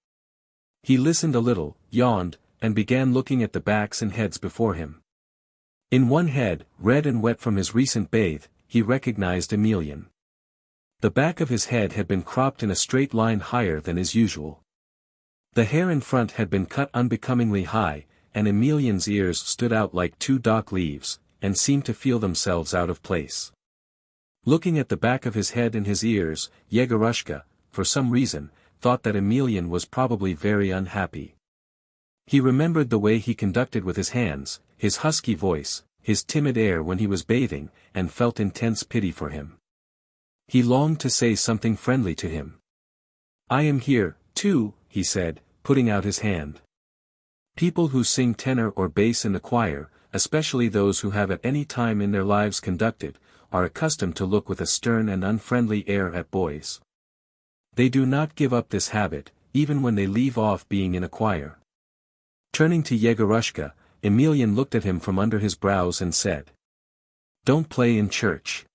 He listened a little, yawned, and began looking at the backs and heads before him. In one head, red and wet from his recent bathe, he recognized Emelian. The back of his head had been cropped in a straight line higher than is usual. The hair in front had been cut unbecomingly high, and Emelian's ears stood out like two dock leaves, and seemed to feel themselves out of place. Looking at the back of his head and his ears, Yegorushka, for some reason, thought that Emelian was probably very unhappy. He remembered the way he conducted with his hands, his husky voice, his timid air when he was bathing, and felt intense pity for him. He longed to say something friendly to him. "I am here, too," he said, putting out his hand. People who sing tenor or bass in the choir, especially those who have at any time in their lives conducted, are accustomed to look with a stern and unfriendly air at boys. They do not give up this habit, even when they leave off being in a choir. Turning to Yegorushka, Emelian looked at him from under his brows and said, "Don't play in church."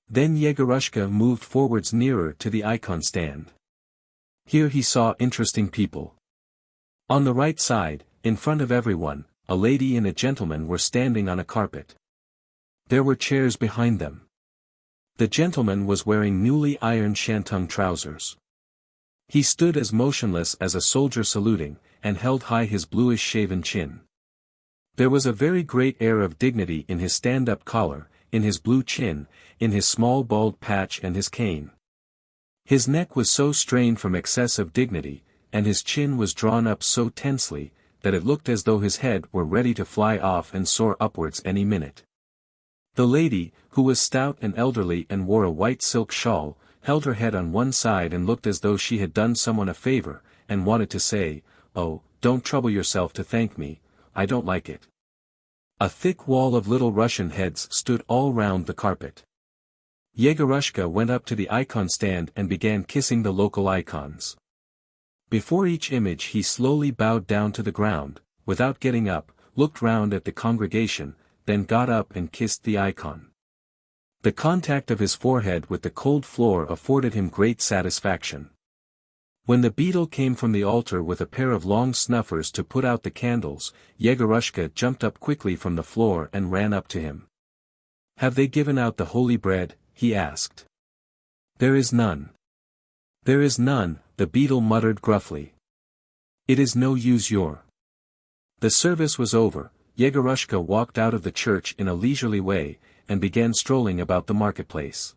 Then Yegorushka moved forwards nearer to the icon stand. Here he saw interesting people. On the right side, in front of everyone, a lady and a gentleman were standing on a carpet. There were chairs behind them. The gentleman was wearing newly ironed shantung trousers. He stood as motionless as a soldier saluting, and held high his bluish shaven chin. There was a very great air of dignity in his stand-up collar, in his blue chin, in his small bald patch and his cane. His neck was so strained from excess of dignity, and his chin was drawn up so tensely, that it looked as though his head were ready to fly off and soar upwards any minute. The lady, who was stout and elderly and wore a white silk shawl, held her head on one side and looked as though she had done someone a favor, and wanted to say, "Oh, don't trouble yourself to thank me, I don't like it." A thick wall of little Russian heads stood all round the carpet. Yegorushka went up to the icon stand and began kissing the local icons. Before each image he slowly bowed down to the ground, without getting up, looked round at the congregation, then got up and kissed the icon. The contact of his forehead with the cold floor afforded him great satisfaction. When the beadle came from the altar with a pair of long snuffers to put out the candles, Yegorushka jumped up quickly from the floor and ran up to him. "Have they given out the holy bread?" he asked. "There is none." "There is none," the beadle muttered gruffly. "It is no use your—" The service was over. Yegorushka walked out of the church in a leisurely way, and began strolling about the marketplace.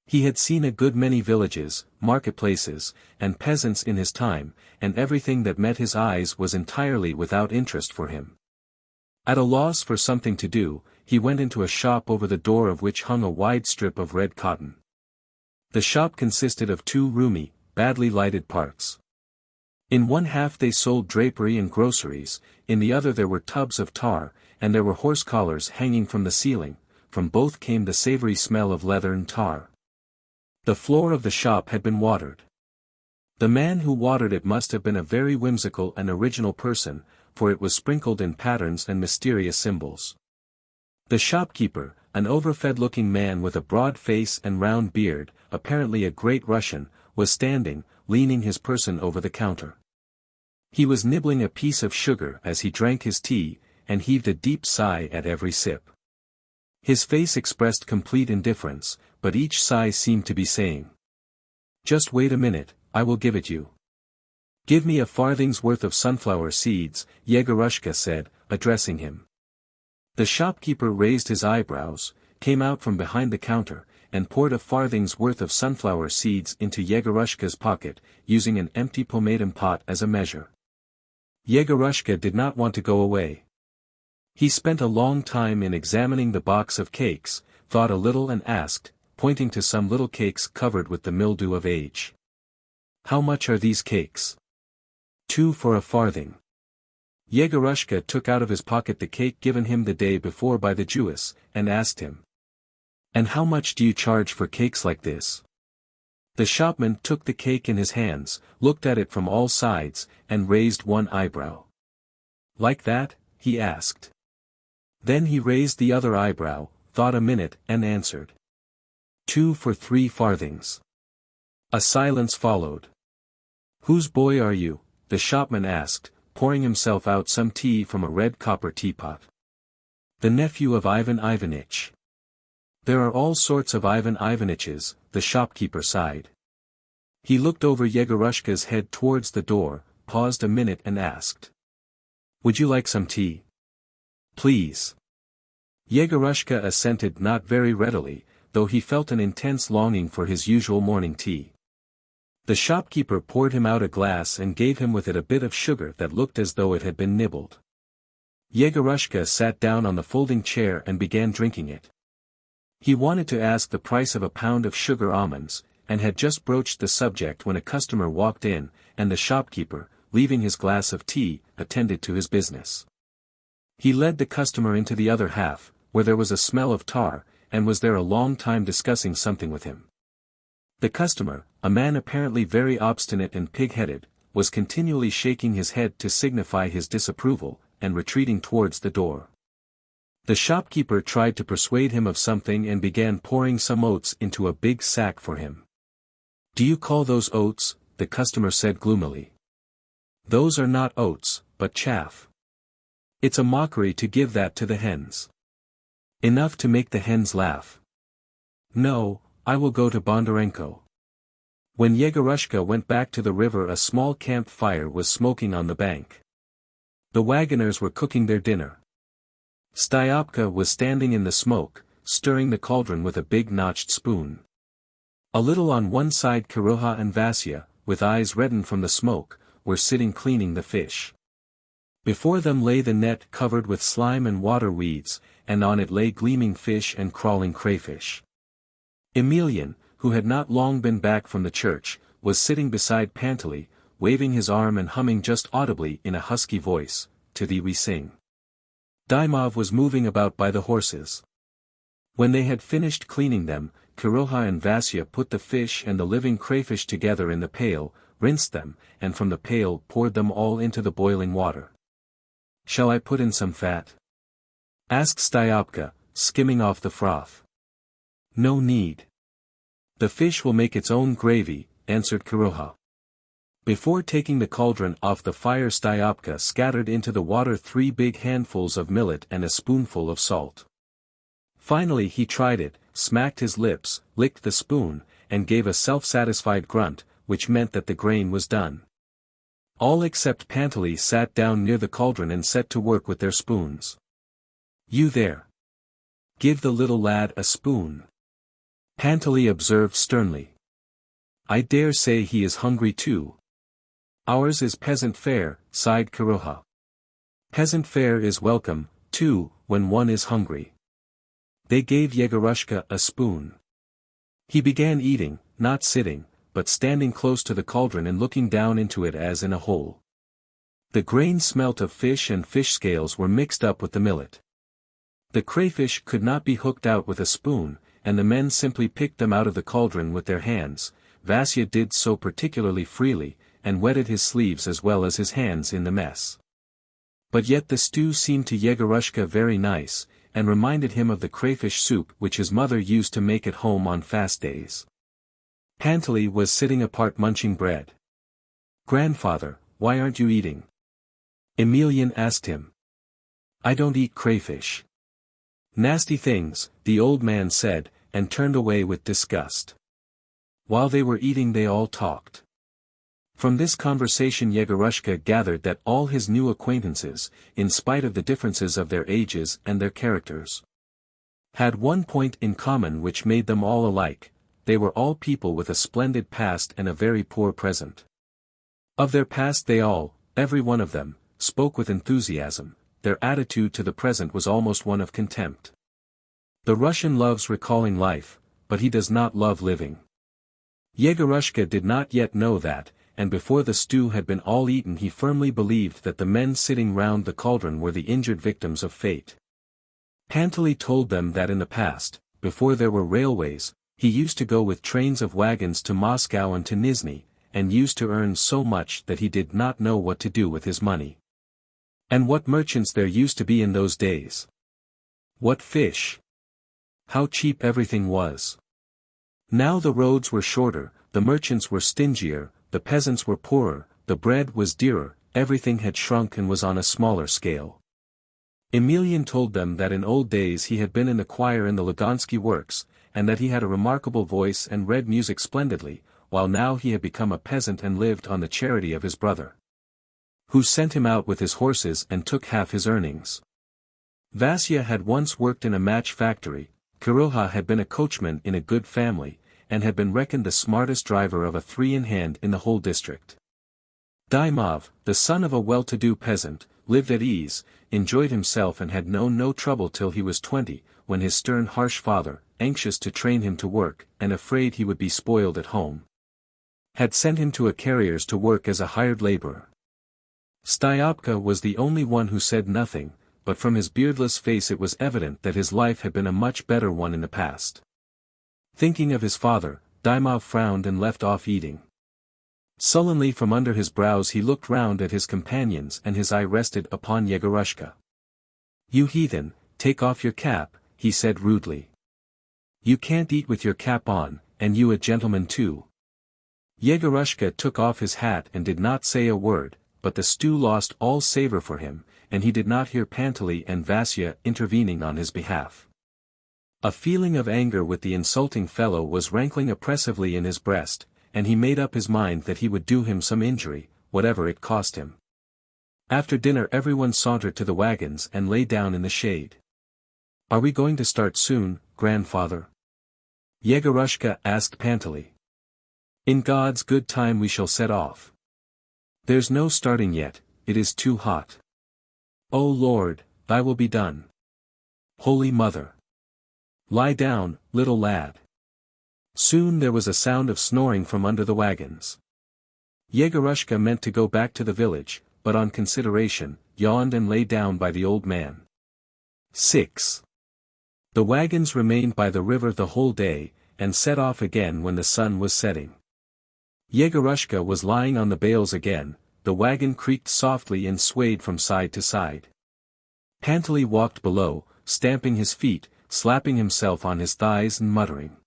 He had seen a good many villages, marketplaces, and peasants in his time, and everything that met his eyes was entirely without interest for him. At a loss for something to do, he went into a shop over the door of which hung a wide strip of red cotton. The shop consisted of two roomy, badly lighted parts. In one half they sold drapery and groceries, in the other there were tubs of tar, and there were horse collars hanging from the ceiling. From both came the savory smell of leather and tar. The floor of the shop had been watered. The man who watered it must have been a very whimsical and original person, for it was sprinkled in patterns and mysterious symbols. The shopkeeper, an overfed-looking man with a broad face and round beard, apparently a great Russian, was standing, leaning his person over the counter. He was nibbling a piece of sugar as he drank his tea, and heaved a deep sigh at every sip. His face expressed complete indifference, but each sigh seemed to be saying, "Just wait a minute, I will give it you." "Give me a farthing's worth of sunflower seeds," Yegorushka said, addressing him. The shopkeeper raised his eyebrows, came out from behind the counter, and poured a farthing's worth of sunflower seeds into Yegorushka's pocket, using an empty pomatum pot as a measure. Yegorushka did not want to go away. He spent a long time in examining the box of cakes, thought a little and asked, pointing to some little cakes covered with the mildew of age, "How much are these cakes?" "2 for a farthing." Yegorushka took out of his pocket the cake given him the day before by the Jewess, and asked him, "And how much do you charge for cakes like this?" The shopman took the cake in his hands, looked at it from all sides, and raised one eyebrow. "Like that?" he asked. Then he raised the other eyebrow, thought a minute, and answered, "2 for 3 farthings." A silence followed. "Whose boy are you?" the shopman asked, pouring himself out some tea from a red copper teapot. "The nephew of Ivan Ivanitch." "There are all sorts of Ivan Ivanitches," the shopkeeper sighed. He looked over Yegorushka's head towards the door, paused a minute and asked, Would you like some tea? Please. Yegorushka assented not very readily, though he felt an intense longing for his usual morning tea. The shopkeeper poured him out a glass and gave him with it a bit of sugar that looked as though it had been nibbled. Yegorushka sat down on the folding chair and began drinking it. He wanted to ask the price of a pound of sugar almonds, and had just broached the subject when a customer walked in, and the shopkeeper, leaving his glass of tea, attended to his business. He led the customer into the other half, where there was a smell of tar, and was there a long time discussing something with him. The customer, a man apparently very obstinate and pig-headed, was continually shaking his head to signify his disapproval, and retreating towards the door. The shopkeeper tried to persuade him of something and began pouring some oats into a big sack for him. "Do you call those oats?" the customer said gloomily. "Those are not oats, but chaff. It's a mockery to give that to the hens. Enough to make the hens laugh. No, I will go to Bondarenko." When Yegorushka went back to the river, a small camp fire was smoking on the bank. The wagoners were cooking their dinner. Styopka was standing in the smoke, stirring the cauldron with a big notched spoon. A little on one side Kiroha and Vasya, with eyes reddened from the smoke, were sitting cleaning the fish. Before them lay the net covered with slime and water weeds, and on it lay gleaming fish and crawling crayfish. Emelian, who had not long been back from the church, was sitting beside Pantely, waving his arm and humming just audibly in a husky voice, "To thee we sing." Dymov was moving about by the horses. When they had finished cleaning them, Kiroha and Vasya put the fish and the living crayfish together in the pail, rinsed them, and from the pail poured them all into the boiling water. "Shall I put in some fat?" asked Styopka, skimming off the froth. "No need. The fish will make its own gravy," answered Kiroha. Before taking the cauldron off the fire, Styopka scattered into the water 3 big handfuls of millet and a spoonful of salt. Finally he tried it, smacked his lips, licked the spoon, and gave a self-satisfied grunt, which meant that the grain was done. All except Pantely sat down near the cauldron and set to work with their spoons. "You there! Give the little lad a spoon," Pantely observed sternly. "I dare say he is hungry too." "Ours is peasant fare," sighed Kiroha. "Peasant fare is welcome, too, when one is hungry." They gave Yegorushka a spoon. He began eating, not sitting, but standing close to the cauldron and looking down into it as in a hole. The grain smelt of fish, and fish scales were mixed up with the millet. The crayfish could not be hooked out with a spoon, and the men simply picked them out of the cauldron with their hands. Vasya did so particularly freely, and wetted his sleeves as well as his hands in the mess. But yet the stew seemed to Yegorushka very nice, and reminded him of the crayfish soup which his mother used to make at home on fast days. Pantely was sitting apart munching bread. "Grandfather, why aren't you eating?" Emelian asked him. "I don't eat crayfish." "Nasty things," the old man said, and turned away with disgust. While they were eating they all talked. From this conversation Yegorushka gathered that all his new acquaintances, in spite of the differences of their ages and their characters, had one point in common which made them all alike: they were all people with a splendid past and a very poor present. Of their past they all, every one of them, spoke with enthusiasm. Their attitude to the present was almost one of contempt. The Russian loves recalling life, but he does not love living. Yegorushka did not yet know that, and before the stew had been all eaten he firmly believed that the men sitting round the cauldron were the injured victims of fate. Pantely told them that in the past, before there were railways, he used to go with trains of wagons to Moscow and to Nizhny, and used to earn so much that he did not know what to do with his money. And what merchants there used to be in those days! What fish! How cheap everything was! Now the roads were shorter, the merchants were stingier, the peasants were poorer, the bread was dearer, everything had shrunk and was on a smaller scale. Emelian told them that in old days he had been in the choir in the Lugansky works, and that he had a remarkable voice and read music splendidly, while now he had become a peasant and lived on the charity of his brother. Who sent him out with his horses and took half his earnings. Vasya had once worked in a match factory, Kiroha had been a coachman in a good family, and had been reckoned the smartest driver of a three-in-hand in the whole district. Daimov, the son of a well-to-do peasant, lived at ease, enjoyed himself and had known no trouble till he was 20, when his stern harsh father, anxious to train him to work, and afraid he would be spoiled at home, had sent him to a carrier's to work as a hired laborer. Styopka was the only one who said nothing, but from his beardless face it was evident that his life had been a much better one in the past. Thinking of his father, Daimov frowned and left off eating. Sullenly from under his brows he looked round at his companions and his eye rested upon Yegorushka. "You heathen, take off your cap," he said rudely. "You can't eat with your cap on, and you a gentleman too." Yegorushka took off his hat and did not say a word, but the stew lost all savor for him, and he did not hear Pantely and Vasya intervening on his behalf. A feeling of anger with the insulting fellow was rankling oppressively in his breast, and he made up his mind that he would do him some injury, whatever it cost him. After dinner everyone sauntered to the wagons and lay down in the shade. "Are we going to start soon, grandfather?" Yegorushka asked Pantely. "In God's good time we shall set off. There's no starting yet, it is too hot. O Lord, thy will be done. Holy Mother. Lie down, little lad." Soon there was a sound of snoring from under the wagons. Yegorushka meant to go back to the village, but on consideration, yawned and lay down by the old man. 6. The wagons remained by the river the whole day, and set off again when the sun was setting. Yegorushka was lying on the bales again, the wagon creaked softly and swayed from side to side. Pantely walked below, stamping his feet, slapping himself on his thighs and muttering.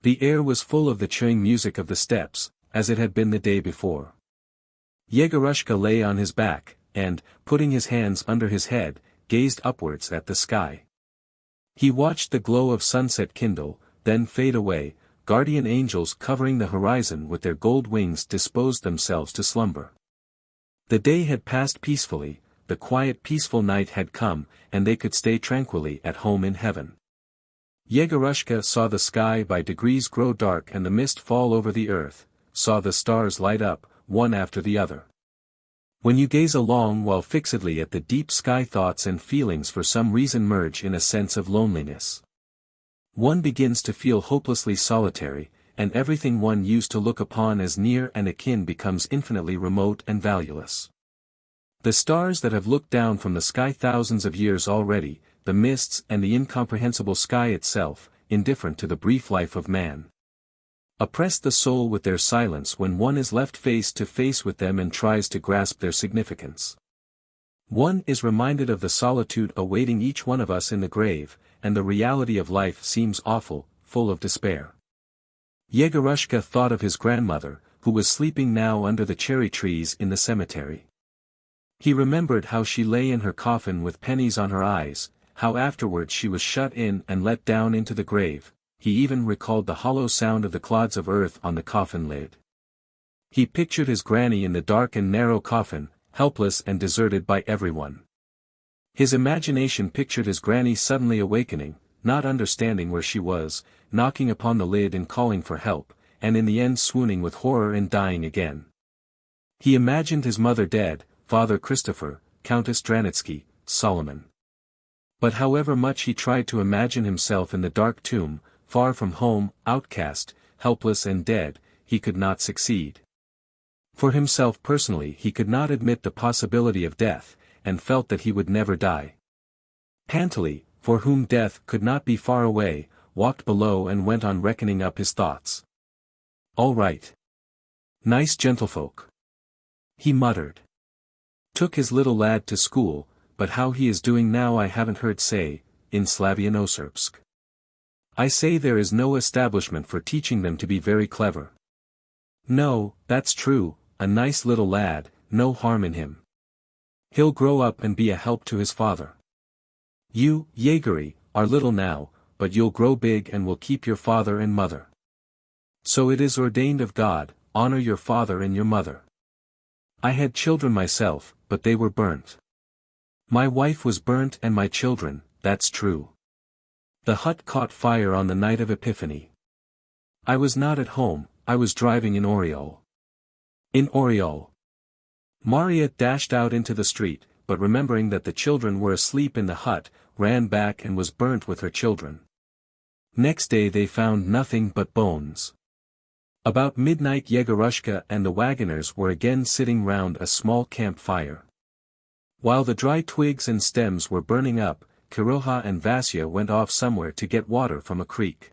The air was full of the chewing music of the steppes, as it had been the day before. Yegorushka lay on his back, and, putting his hands under his head, gazed upwards at the sky. He watched the glow of sunset kindle, then fade away. Guardian angels covering the horizon with their gold wings disposed themselves to slumber. The day had passed peacefully, the quiet peaceful night had come, and they could stay tranquilly at home in heaven. Yegorushka saw the sky by degrees grow dark and the mist fall over the earth, saw the stars light up, one after the other. When you gaze a long while fixedly at the deep sky, thoughts and feelings for some reason merge in a sense of loneliness. One begins to feel hopelessly solitary, and everything one used to look upon as near and akin becomes infinitely remote and valueless. The stars that have looked down from the sky thousands of years already, the mists and the incomprehensible sky itself, indifferent to the brief life of man, oppress the soul with their silence when one is left face to face with them and tries to grasp their significance. One is reminded of the solitude awaiting each one of us in the grave, and the reality of life seems awful, full of despair. Yegorushka thought of his grandmother, who was sleeping now under the cherry trees in the cemetery. He remembered how she lay in her coffin with pennies on her eyes, how afterwards she was shut in and let down into the grave. He even recalled the hollow sound of the clods of earth on the coffin lid. He pictured his granny in the dark and narrow coffin, helpless and deserted by everyone. His imagination pictured his granny suddenly awakening, not understanding where she was, knocking upon the lid and calling for help, and in the end swooning with horror and dying again. He imagined his mother dead, Father Christopher, Countess Dranitsky, Solomon. But however much he tried to imagine himself in the dark tomb, far from home, outcast, helpless and dead, he could not succeed. For himself personally he could not admit the possibility of death, and felt that he would never die. Pantely, for whom death could not be far away, walked below and went on reckoning up his thoughts. "All right. Nice gentlefolk," he muttered. "Took his little lad to school, but how he is doing now I haven't heard say, in Slavianosrbsk. I say there is no establishment for teaching them to be very clever. No, that's true, a nice little lad, no harm in him. He'll grow up and be a help to his father. You, Yegory, are little now, but you'll grow big and will keep your father and mother. So it is ordained of God, honor your father and your mother. I had children myself, but they were burnt. My wife was burnt and my children, that's true. The hut caught fire on the night of Epiphany. I was not at home, I was driving in Oriol. In Oriol. Maria dashed out into the street, but remembering that the children were asleep in the hut, ran back and was burnt with her children. Next day they found nothing but bones. About midnight Yegorushka and the wagoners were again sitting round a small campfire. While the dry twigs and stems were burning up, Kiroha and Vasya went off somewhere to get water from a creek.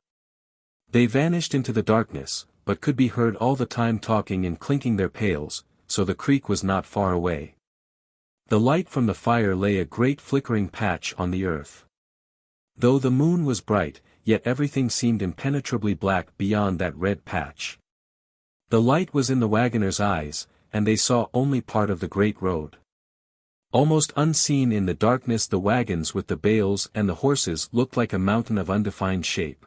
They vanished into the darkness, but could be heard all the time talking and clinking their pails, so the creek was not far away. The light from the fire lay a great flickering patch on the earth. Though the moon was bright, yet everything seemed impenetrably black beyond that red patch. The light was in the wagoners' eyes, and they saw only part of the great road. Almost unseen in the darkness the wagons with the bales and the horses looked like a mountain of undefined shape.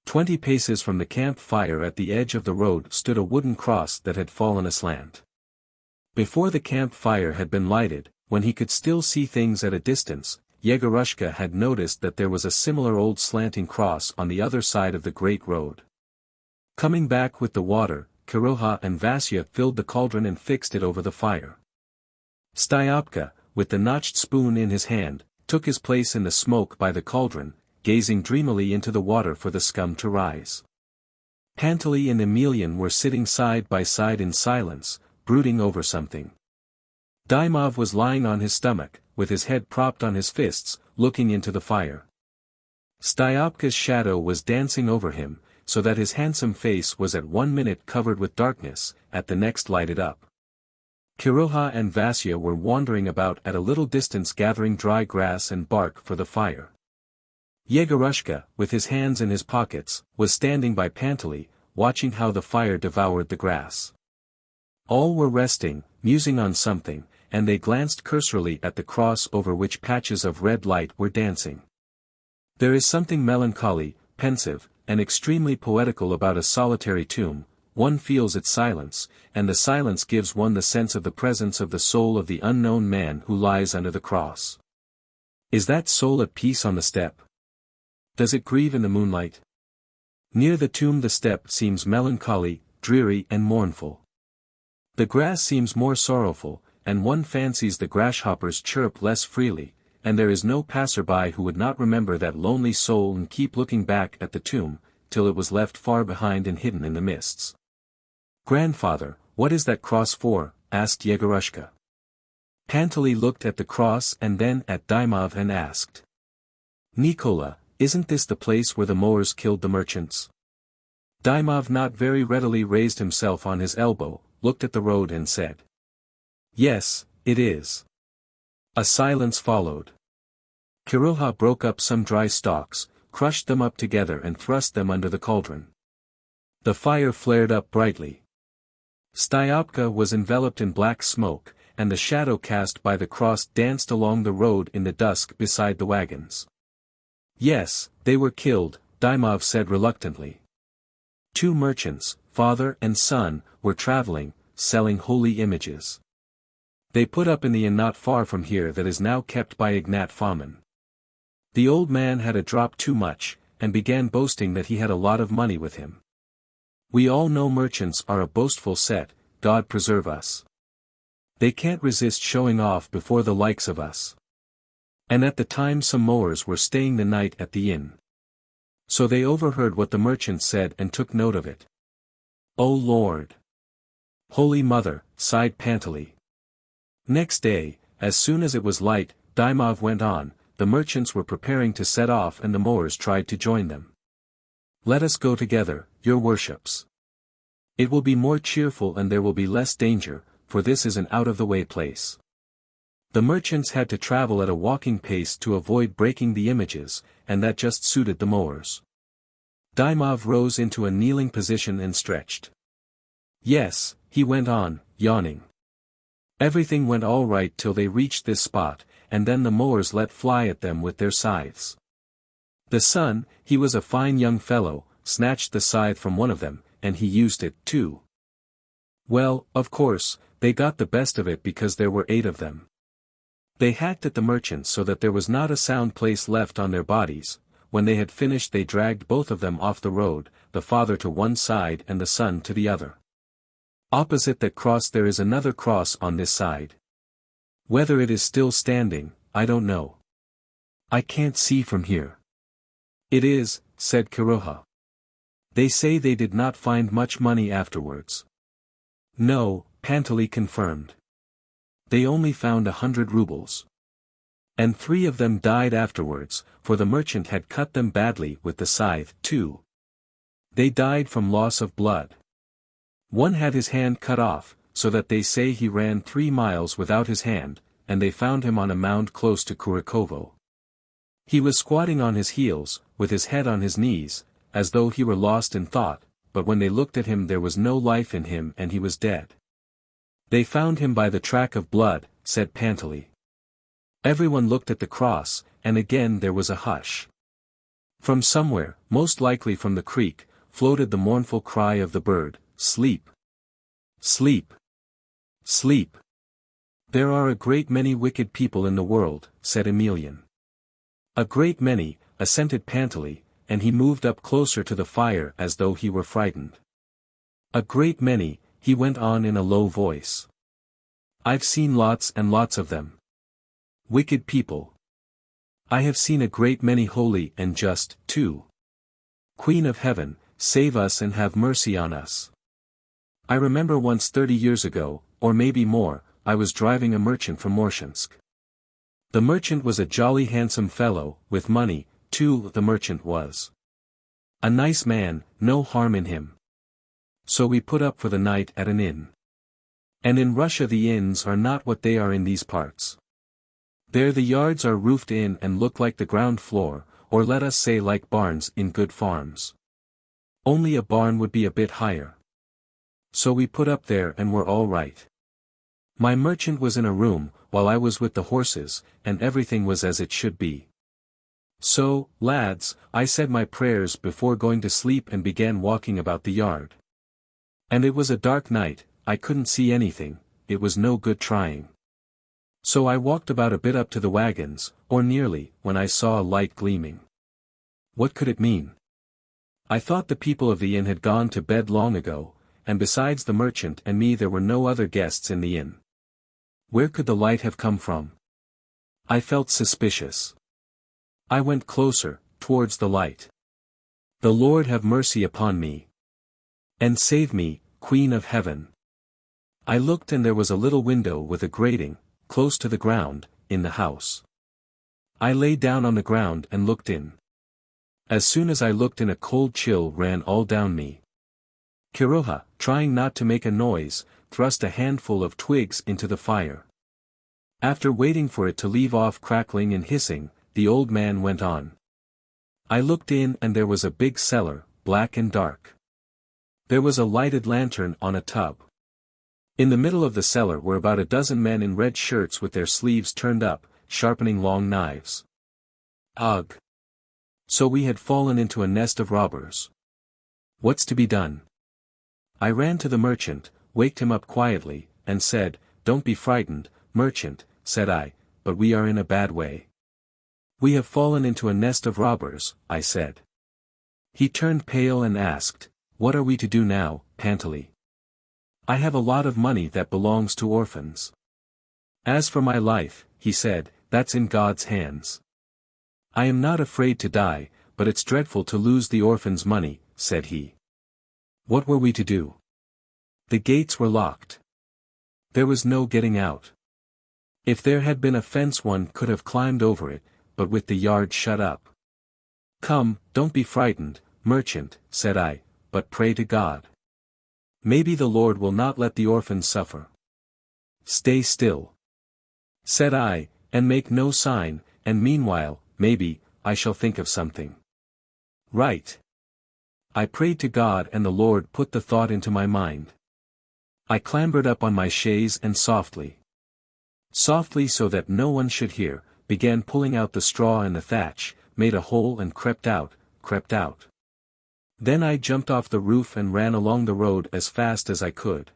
20 paces from the camp-fire at the edge of the road stood a wooden cross that had fallen aslant. Before the camp-fire had been lighted, when he could still see things at a distance, Yegorushka had noticed that there was a similar old slanting cross on the other side of the great road. Coming back with the water, Kiroha and Vasya filled the cauldron and fixed it over the fire. Styopka, with the notched spoon in his hand, took his place in the smoke by the cauldron, gazing dreamily into the water for the scum to rise. Panteley and Emelian were sitting side by side in silence, brooding over something. Dymov was lying on his stomach, with his head propped on his fists, looking into the fire. Styopka's shadow was dancing over him, so that his handsome face was at 1 minute covered with darkness, at the next lighted up. Kiroha and Vasya were wandering about at a little distance gathering dry grass and bark for the fire. Yegorushka, with his hands in his pockets, was standing by Panteley, watching how the fire devoured the grass. All were resting, musing on something, and they glanced cursorily at the cross over which patches of red light were dancing. There is something melancholy, pensive, and extremely poetical about a solitary tomb. One feels its silence, and the silence gives one the sense of the presence of the soul of the unknown man who lies under the cross. Is that soul at peace on the steppe? Does it grieve in the moonlight? Near the tomb the steppe seems melancholy, dreary and mournful. The grass seems more sorrowful, and one fancies the grasshoppers chirp less freely, and there is no passer-by who would not remember that lonely soul and keep looking back at the tomb, till it was left far behind and hidden in the mists. "Grandfather, what is that cross for?" asked Yegorushka. Panteley looked at the cross and then at Dymov and asked. "Nikola, isn't this the place where the mowers killed the merchants?" Dymov not very readily raised himself on his elbow, looked at the road and said. "Yes, it is." A silence followed. Kiroha broke up some dry stalks, crushed them up together and thrust them under the cauldron. The fire flared up brightly. Styopka was enveloped in black smoke, and the shadow cast by the cross danced along the road in the dusk beside the wagons. "Yes, they were killed," Dymov said reluctantly. 2 merchants, father and son, were traveling, selling holy images. They put up in the inn not far from here that is now kept by Ignat Fomin. The old man had a drop too much, and began boasting that he had a lot of money with him. We all know merchants are a boastful set, God preserve us. They can't resist showing off before the likes of us. And at the time some mowers were staying the night at the inn. So they overheard what the merchant said and took note of it. "O Lord! Holy Mother," sighed Panteley. Next day, as soon as it was light, Dymov went on, the merchants were preparing to set off and the mowers tried to join them. "Let us go together, your worships. It will be more cheerful and there will be less danger, for this is an out-of-the-way place." The merchants had to travel at a walking pace to avoid breaking the images, and that just suited the mowers. Dymov rose into a kneeling position and stretched. "Yes," he went on, yawning. "Everything went all right till they reached this spot, and then the mowers let fly at them with their scythes. The son, he was a fine young fellow, snatched the scythe from one of them, and he used it, too. Well, of course, They got the best of it because there were 8 of them. They hacked at the merchant so that there was not a sound place left on their bodies. When they had finished they dragged both of them off the road, the father to one side and the son to the other. Opposite that cross there is another cross on this side. Whether it is still standing, I don't know. I can't see from here. It is, said Kiroha. They say they did not find much money afterwards. No, Pantely confirmed. They only found 100 rubles. And 3 of them died afterwards, for the merchant had cut them badly with the scythe, too. They died from loss of blood. One had his hand cut off, so that they say he ran 3 miles without his hand, and they found him on a mound close to Kurikovo. He was squatting on his heels, with his head on his knees, as though he were lost in thought, but when they looked at him there was no life in him and he was dead. They found him by the track of blood, said Pantely. Everyone looked at the cross, and again there was a hush. From somewhere, most likely from the creek, floated the mournful cry of the bird, "Sleep! Sleep! Sleep!" There are a great many wicked people in the world, said Emelian. A great many, assented Pantely, and he moved up closer to the fire as though he were frightened. A great many, he went on in a low voice. I've seen lots and lots of them. Wicked people. I have seen a great many holy and just, too. Queen of Heaven, save us and have mercy on us. I remember once 30 years ago, or maybe more, I was driving a merchant from Morshansk. The merchant was a jolly handsome fellow, with money, too. The merchant was a nice man, no harm in him. So we put up for the night at an inn. And in Russia the inns are not what they are in these parts. There the yards are roofed in and look like the ground floor, or let us say like barns in good farms. Only a barn would be a bit higher. So we put up there and were all right. My merchant was in a room, while I was with the horses, and everything was as it should be. So, lads, I said my prayers before going to sleep and began walking about the yard. And it was a dark night, I couldn't see anything, it was no good trying. So I walked about a bit up to the wagons, or nearly, when I saw a light gleaming. What could it mean? I thought the people of the inn had gone to bed long ago, and besides the merchant and me there were no other guests in the inn. Where could the light have come from? I felt suspicious. I went closer, towards the light. The Lord have mercy upon me. And save me, Queen of Heaven. I looked and there was a little window with a grating, close to the ground, in the house. I lay down on the ground and looked in. As soon as I looked in a cold chill ran all down me. Kiroha, trying not to make a noise, thrust a handful of twigs into the fire. After waiting for it to leave off crackling and hissing, the old man went on. I looked in and there was a big cellar, black and dark. There was a lighted lantern on a tub. In the middle of the cellar were about a dozen men in red shirts with their sleeves turned up, sharpening long knives. Ugh! So we had fallen into a nest of robbers. What's to be done? I ran to the merchant, waked him up quietly, and said, "Don't be frightened, merchant," said I, "but we are in a bad way." "We have fallen into a nest of robbers," I said. He turned pale and asked, "What are we to do now, Pantely?" "I have a lot of money that belongs to orphans." "As for my life," he said, "that's in God's hands. I am not afraid to die, but it's dreadful to lose the orphans' money," said he. What were we to do? The gates were locked. There was no getting out. If there had been a fence one could have climbed over it, but with the yard shut up. "Come, don't be frightened, merchant," said I, "but pray to God. Maybe the Lord will not let the orphans suffer." "Stay still," said I, "and make no sign, and meanwhile, maybe, I shall think of something." "Right." I prayed to God and the Lord put the thought into my mind. I clambered up on my chaise and softly, so that no one should hear, began pulling out the straw and the thatch, made a hole and crept out. Then I jumped off the roof and ran along the road as fast as I could.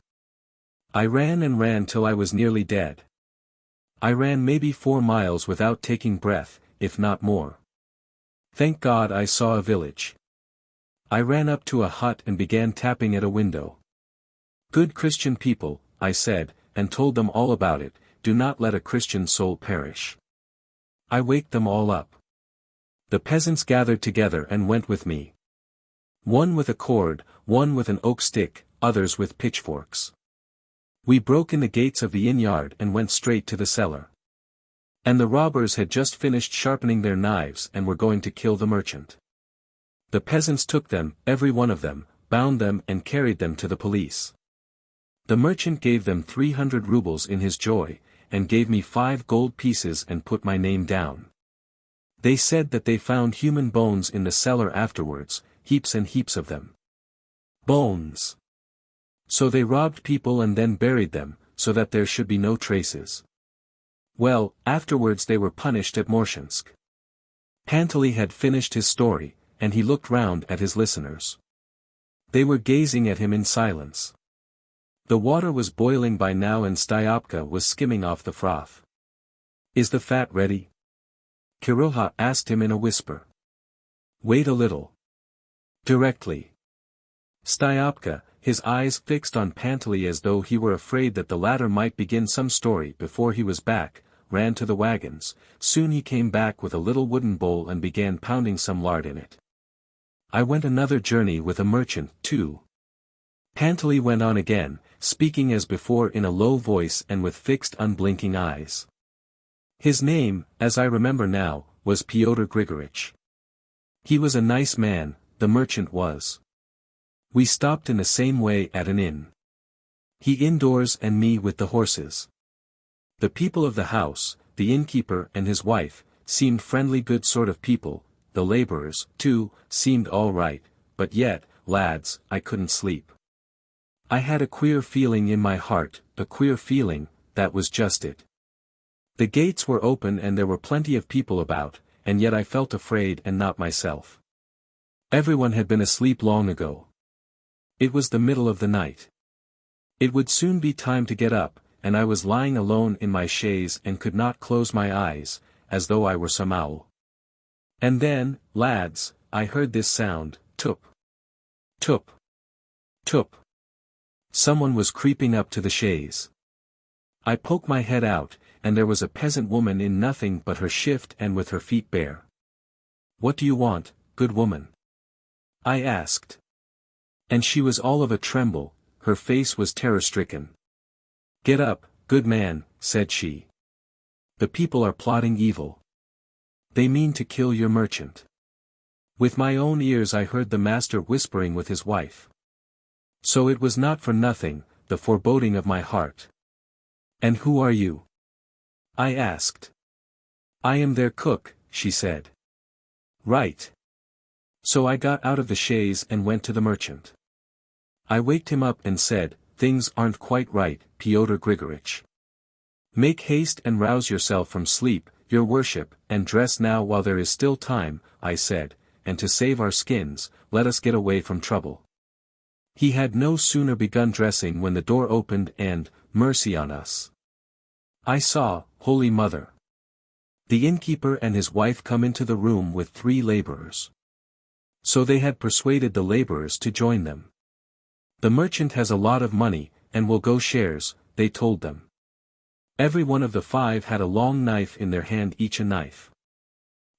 I ran and ran till I was nearly dead. I ran maybe 4 miles without taking breath, if not more. Thank God I saw a village. I ran up to a hut and began tapping at a window. Good Christian people, I said, and told them all about it, do not let a Christian soul perish. I waked them all up. The peasants gathered together and went with me. One with a cord, one with an oak stick, others with pitchforks. We broke in the gates of the inn-yard and went straight to the cellar. And the robbers had just finished sharpening their knives and were going to kill the merchant. The peasants took them, every one of them, bound them and carried them to the police. The merchant gave them 300 rubles in his joy, and gave me 5 gold pieces and put my name down. They said that they found human bones in the cellar afterwards, heaps and heaps of them. Bones! So they robbed people and then buried them, so that there should be no traces. Well, afterwards they were punished at Morshansk. Pantely had finished his story, and he looked round at his listeners. They were gazing at him in silence. The water was boiling by now and Styopka was skimming off the froth. Is the fat ready? Kiroha asked him in a whisper. Wait a little. Directly. Styopka, his eyes fixed on Pantely as though he were afraid that the latter might begin some story before he was back, ran to the wagons. Soon he came back with a little wooden bowl and began pounding some lard in it. I went another journey with a merchant, too. Pantely went on again, speaking as before in a low voice and with fixed unblinking eyes. His name, as I remember now, was Pyotr Grigorovich. He was a nice man, the merchant was. We stopped in the same way at an inn. He indoors and me with the horses. The people of the house, the innkeeper and his wife, seemed friendly good sort of people, the laborers, too, seemed all right, but yet, lads, I couldn't sleep. I had a queer feeling in my heart, a queer feeling, that was just it. The gates were open and there were plenty of people about, and yet I felt afraid and not myself. Everyone had been asleep long ago. It was the middle of the night. It would soon be time to get up, and I was lying alone in my chaise and could not close my eyes, as though I were some owl. And then, lads, I heard this sound, tup. Tup. Tup. Someone was creeping up to the chaise. I poked my head out, and there was a peasant woman in nothing but her shift and with her feet bare. What do you want, good woman? I asked. And she was all of a tremble, her face was terror-stricken. Get up, good man, said she. The people are plotting evil. They mean to kill your merchant. With my own ears I heard the master whispering with his wife. So it was not for nothing, the foreboding of my heart. And who are you? I asked. I am their cook, she said. Right. So I got out of the chaise and went to the merchant. I waked him up and said, things aren't quite right, Pyotr Grigorovich. Make haste and rouse yourself from sleep, your worship, and dress now while there is still time, I said, and to save our skins, let us get away from trouble. He had no sooner begun dressing when the door opened and, mercy on us. I saw, Holy Mother. The innkeeper and his wife come into the room with 3 laborers. So they had persuaded the laborers to join them. The merchant has a lot of money, and will go shares, they told them. Every one of the 5 had a long knife in their hand, each a knife.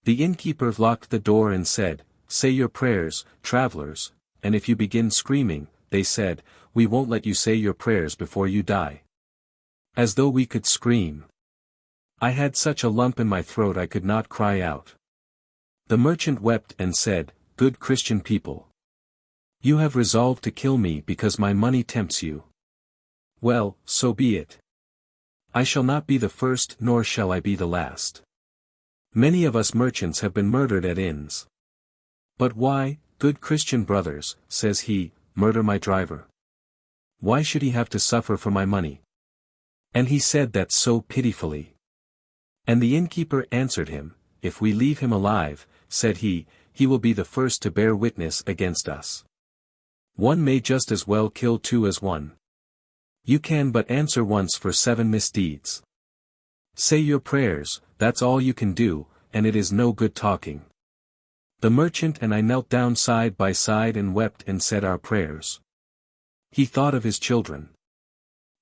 The innkeeper locked the door and said, say your prayers, travelers, and if you begin screaming, they said, we won't let you say your prayers before you die. As though we could scream. I had such a lump in my throat I could not cry out. The merchant wept and said, good Christian people. You have resolved to kill me because my money tempts you. Well, so be it. I shall not be the first nor shall I be the last. Many of us merchants have been murdered at inns. But why, good Christian brothers, says he, murder my driver? Why should he have to suffer for my money? And he said that so pitifully. And the innkeeper answered him, if we leave him alive, said he will be the first to bear witness against us. One may just as well kill 2 as 1. You can but answer once for 7 misdeeds. Say your prayers, that's all you can do, and it is no good talking. The merchant and I knelt down side by side and wept and said our prayers. He thought of his children.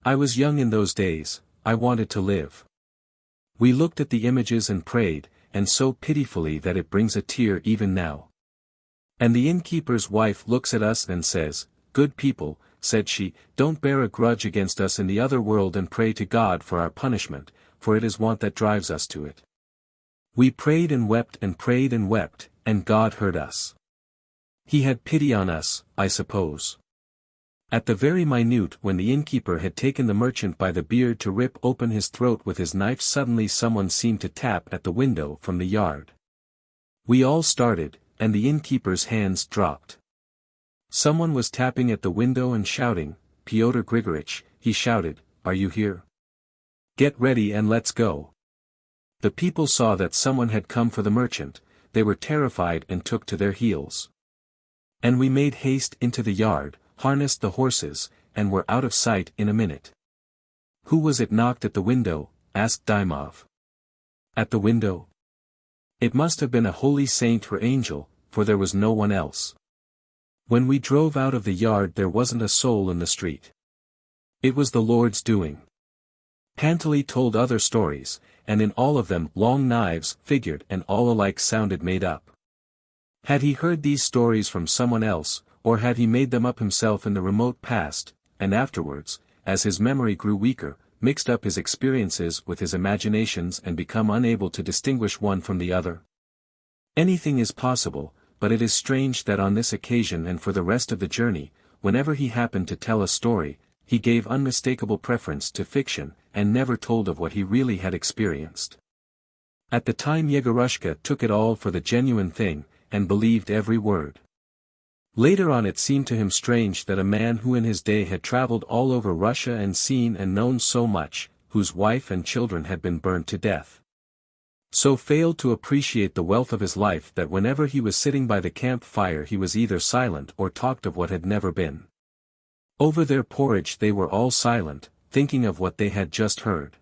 I was young in those days, I wanted to live. We looked at the images and prayed, and so pitifully that it brings a tear even now. And the innkeeper's wife looks at us and says, "Good people," said she, "don't bear a grudge against us in the other world and pray to God for our punishment, for it is want that drives us to it." We prayed and wept, and God heard us. He had pity on us, I suppose. At the very minute when the innkeeper had taken the merchant by the beard to rip open his throat with his knife, suddenly someone seemed to tap at the window from the yard. We all started, and the innkeeper's hands dropped. Someone was tapping at the window and shouting, "Pyotr Grigoritch," he shouted, "are you here? Get ready and let's go." The people saw that someone had come for the merchant, they were terrified and took to their heels. And we made haste into the yard, harnessed the horses, and were out of sight in a minute. "Who was it knocked at the window?" asked Dymov. At the window? It must have been a holy saint or angel, for there was no one else. When we drove out of the yard there wasn't a soul in the street. It was the Lord's doing. Pantely told other stories, and in all of them long knives figured and all alike sounded made up. Had he heard these stories from someone else, or had he made them up himself in the remote past, and afterwards, as his memory grew weaker, mixed up his experiences with his imaginations and become unable to distinguish one from the other? Anything is possible, but it is strange that on this occasion and for the rest of the journey, whenever he happened to tell a story, he gave unmistakable preference to fiction, and never told of what he really had experienced. At the time Yegorushka took it all for the genuine thing, and believed every word. Later on it seemed to him strange that a man who in his day had traveled all over Russia and seen and known so much, whose wife and children had been burned to death, so failed to appreciate the wealth of his life that whenever he was sitting by the camp-fire he was either silent or talked of what had never been. Over their porridge they were all silent, thinking of what they had just heard.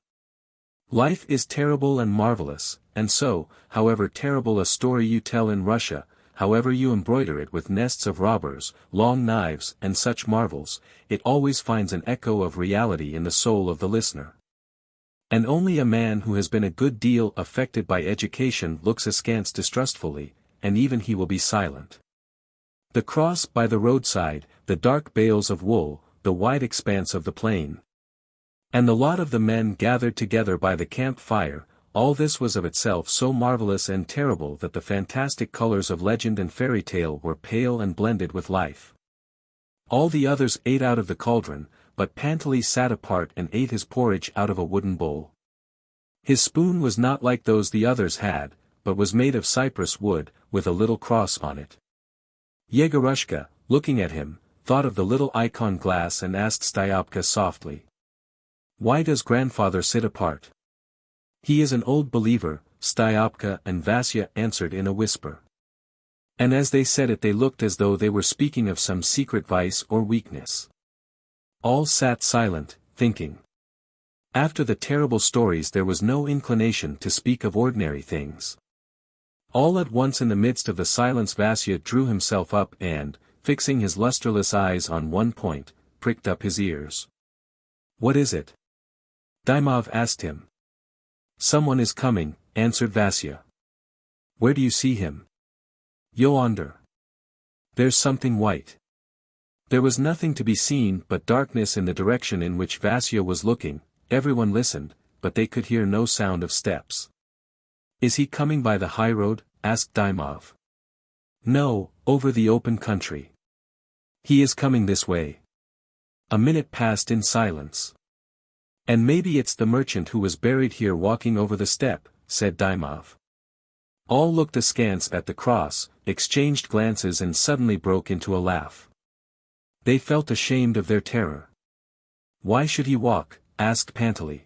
Life is terrible and marvelous, and so, however terrible a story you tell in Russia, however you embroider it with nests of robbers, long knives and such marvels, it always finds an echo of reality in the soul of the listener. And only a man who has been a good deal affected by education looks askance distrustfully, and even he will be silent. The cross by the roadside, the dark bales of wool, the wide expanse of the plain, and the lot of the men gathered together by the camp-fire, all this was of itself so marvelous and terrible that the fantastic colors of legend and fairy tale were pale and blended with life. All the others ate out of the cauldron, but Pantely sat apart and ate his porridge out of a wooden bowl. His spoon was not like those the others had, but was made of cypress wood, with a little cross on it. Yegorushka, looking at him, thought of the little icon glass and asked Styopka softly, "Why does grandfather sit apart?" "He is an old believer," Styopka and Vasya answered in a whisper. And as they said it they looked as though they were speaking of some secret vice or weakness. All sat silent, thinking. After the terrible stories there was no inclination to speak of ordinary things. All at once in the midst of the silence Vasya drew himself up and, fixing his lustreless eyes on one point, pricked up his ears. "What is it?" Dymov asked him. "Someone is coming," answered Vasya. "Where do you see him?" "Yonder. There's something white." There was nothing to be seen but darkness in the direction in which Vasya was looking. Everyone listened, but they could hear no sound of steps. "Is he coming by the high road?" asked Dymov. "No, over the open country. He is coming this way." A minute passed in silence. "And maybe it's the merchant who was buried here walking over the steppe," said Dymov. All looked askance at the cross, exchanged glances and suddenly broke into a laugh. They felt ashamed of their terror. "Why should he walk?" asked Pantely.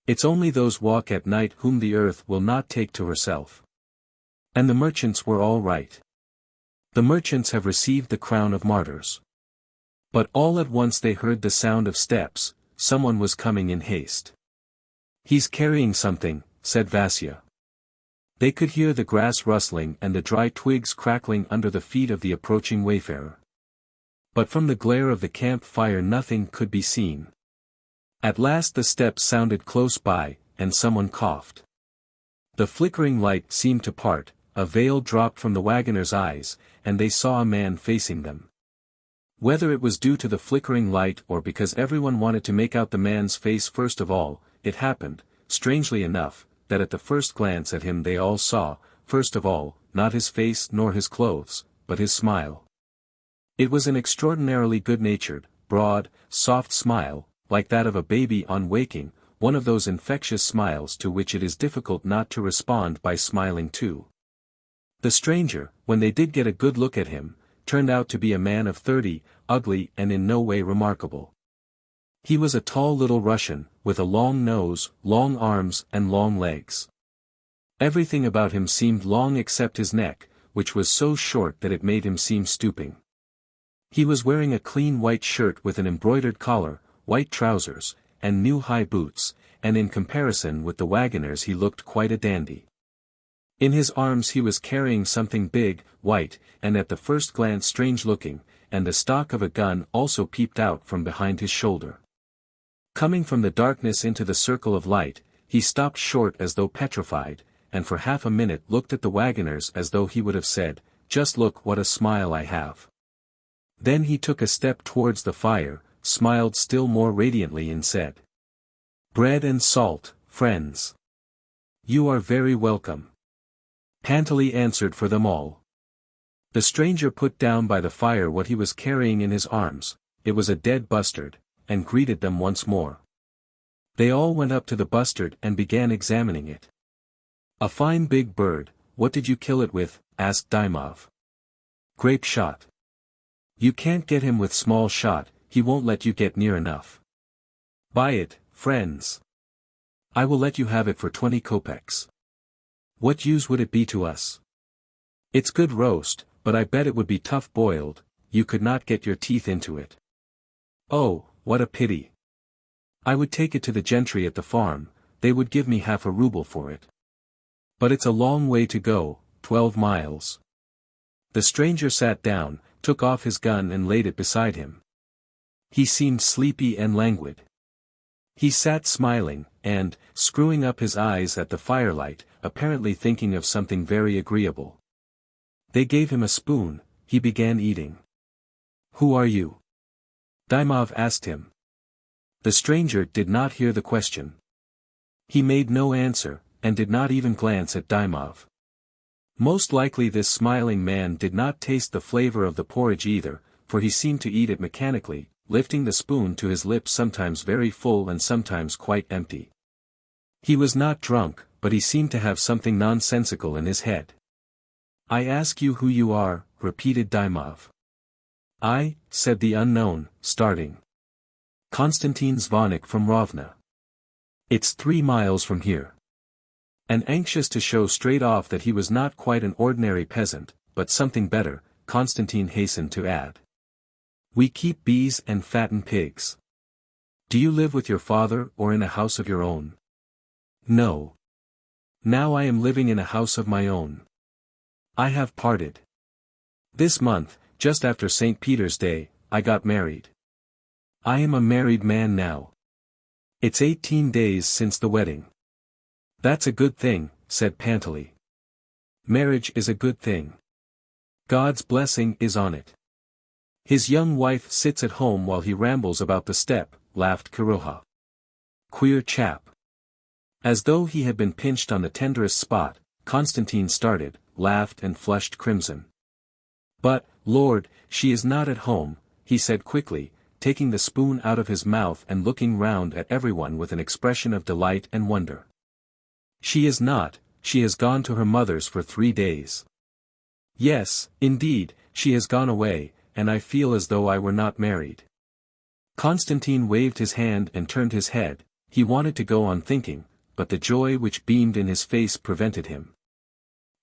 "It's only those walk at night whom the earth will not take to herself." And the merchants were all right. The merchants have received the crown of martyrs. But all at once they heard the sound of steps. Someone was coming in haste. "He's carrying something," said Vasya. They could hear the grass rustling and the dry twigs crackling under the feet of the approaching wayfarer. But from the glare of the camp fire nothing could be seen. At last the steps sounded close by, and someone coughed. The flickering light seemed to part, a veil dropped from the wagoner's eyes, and they saw a man facing them. Whether it was due to the flickering light or because everyone wanted to make out the man's face first of all, it happened, strangely enough, that at the first glance at him they all saw, first of all, not his face nor his clothes, but his smile. It was an extraordinarily good-natured, broad, soft smile, like that of a baby on waking, one of those infectious smiles to which it is difficult not to respond by smiling too. The stranger, when they did get a good look at him, turned out to be a man of 30, ugly and in no way remarkable. He was a tall little Russian, with a long nose, long arms and long legs. Everything about him seemed long except his neck, which was so short that it made him seem stooping. He was wearing a clean white shirt with an embroidered collar, white trousers, and new high boots, and in comparison with the wagoners he looked quite a dandy. In his arms he was carrying something big, white, and at the first glance strange-looking, and the stock of a gun also peeped out from behind his shoulder. Coming from the darkness into the circle of light, he stopped short as though petrified, and for half a minute looked at the wagoners as though he would have said, "Just look what a smile I have." Then he took a step towards the fire, smiled still more radiantly and said, "Bread and salt, friends. You are very welcome." Pantely answered for them all. The stranger put down by the fire what he was carrying in his arms, it was a dead bustard, and greeted them once more. They all went up to the bustard and began examining it. "A fine big bird, what did you kill it with?" asked Dymov. "Grape shot." "You can't get him with small shot, he won't let you get near enough." "Buy it, friends. I will let you have it for 20 kopecks. What use would it be to us? It's good roast, but I bet it would be tough boiled, you could not get your teeth into it." "Oh, what a pity. I would take it to the gentry at the farm, they would give me half a ruble for it. But it's a long way to go, 12 miles. The stranger sat down, took off his gun and laid it beside him. He seemed sleepy and languid. He sat smiling, and, screwing up his eyes at the firelight, apparently thinking of something very agreeable. They gave him a spoon, he began eating. "Who are you?" Dymov asked him. The stranger did not hear the question. He made no answer, and did not even glance at Dymov. Most likely this smiling man did not taste the flavor of the porridge either, for he seemed to eat it mechanically, lifting the spoon to his lips sometimes very full and sometimes quite empty. He was not drunk, but he seemed to have something nonsensical in his head. "I ask you who you are," repeated Dymov. "I," said the unknown, starting. "Konstantin Zvonik from Rovna. It's 3 miles from here." And anxious to show straight off that he was not quite an ordinary peasant, but something better, Konstantin hastened to add. "We keep bees and fatten pigs." "Do you live with your father or in a house of your own?" "No. Now I am living in a house of my own. I have parted. This month, just after St. Peter's Day, I got married. I am a married man now. It's 18 days since the wedding." "That's a good thing," said Pantely. "Marriage is a good thing. God's blessing is on it. His young wife sits at home while he rambles about the steppe," laughed Kiroha. "Queer chap." As though he had been pinched on the tenderest spot, Constantine started, laughed and flushed crimson. "But, Lord, she is not at home," he said quickly, taking the spoon out of his mouth and looking round at everyone with an expression of delight and wonder. "She is not, she has gone to her mother's for 3 days. Yes, indeed, she has gone away, and I feel as though I were not married." Constantine waved his hand and turned his head, he wanted to go on thinking, but the joy which beamed in his face prevented him.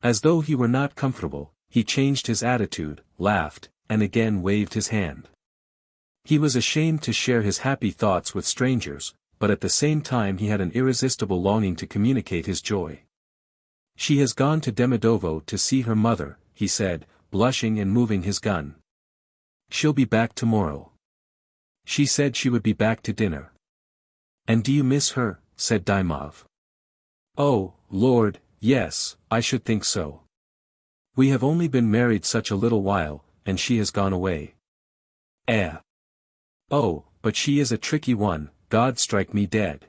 As though he were not comfortable, he changed his attitude, laughed, and again waved his hand. He was ashamed to share his happy thoughts with strangers, but at the same time he had an irresistible longing to communicate his joy. "She has gone to Demidovo to see her mother," he said, blushing and moving his gun. "She'll be back tomorrow. She said she would be back to dinner." "And do you miss her?" said Dymov. "Oh, Lord, yes, I should think so. We have only been married such a little while, and she has gone away." "Oh, but she is a tricky one, God strike me dead.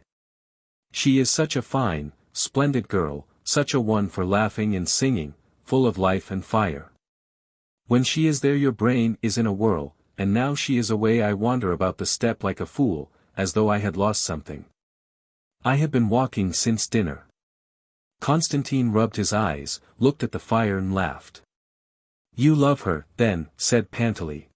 She is such a fine, splendid girl, such a one for laughing and singing, full of life and fire. When she is there your brain is in a whirl, and now she is away I wander about the steppe like a fool, as though I had lost something. I have been walking since dinner." Constantine rubbed his eyes, looked at the fire and laughed. "You love her, then," said Panteley.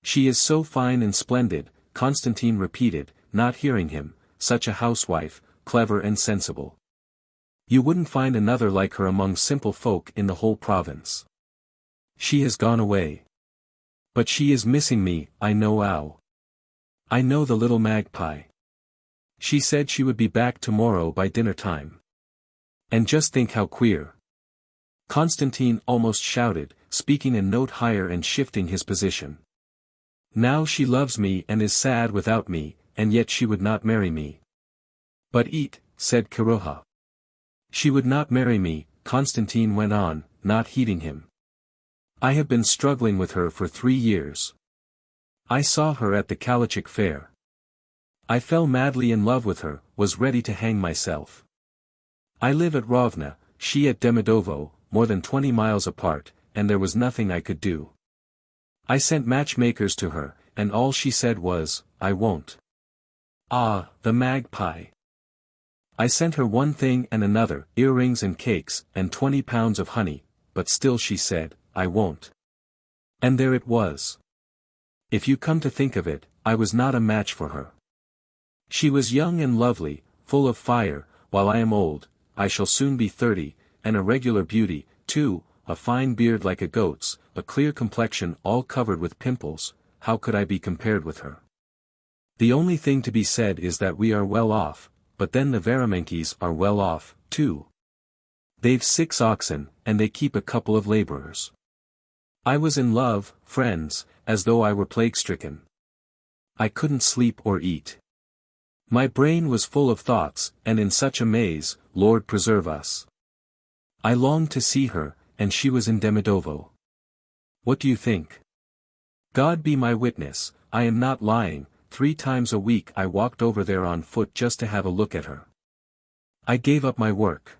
"She is so fine and splendid," Constantine repeated, not hearing him, "such a housewife, clever and sensible. You wouldn't find another like her among simple folk in the whole province. She has gone away. But she is missing me, I know how. I know the little magpie. She said she would be back tomorrow by dinner time. And just think how queer." Constantine almost shouted, speaking a note higher and shifting his position. "Now she loves me and is sad without me, and yet she would not marry me." "But eat," said Kiroha. "She would not marry me," Constantine went on, not heeding him. "I have been struggling with her for 3 years. I saw her at the Kalachik fair. I fell madly in love with her, was ready to hang myself. I live at Rovna, she at Demidovo, more than 20 miles apart, and there was nothing I could do. I sent matchmakers to her, and all she said was, 'I won't.' Ah, the magpie. I sent her one thing and another, earrings and cakes, and 20 pounds of honey, but still she said, 'I won't.' And there it was. If you come to think of it, I was not a match for her. She was young and lovely, full of fire, while I am old, I shall soon be 30, and a regular beauty, too, a fine beard like a goat's, a clear complexion all covered with pimples. How could I be compared with her? The only thing to be said is that we are well off, but then the Varamenkis are well off, too. They've 6 oxen, and they keep a couple of laborers. I was in love, friends, as though I were plague-stricken. I couldn't sleep or eat. My brain was full of thoughts, and in such a maze, Lord preserve us. I longed to see her, and she was in Demidovo. What do you think? God be my witness, I am not lying, 3 times a week I walked over there on foot just to have a look at her. I gave up my work.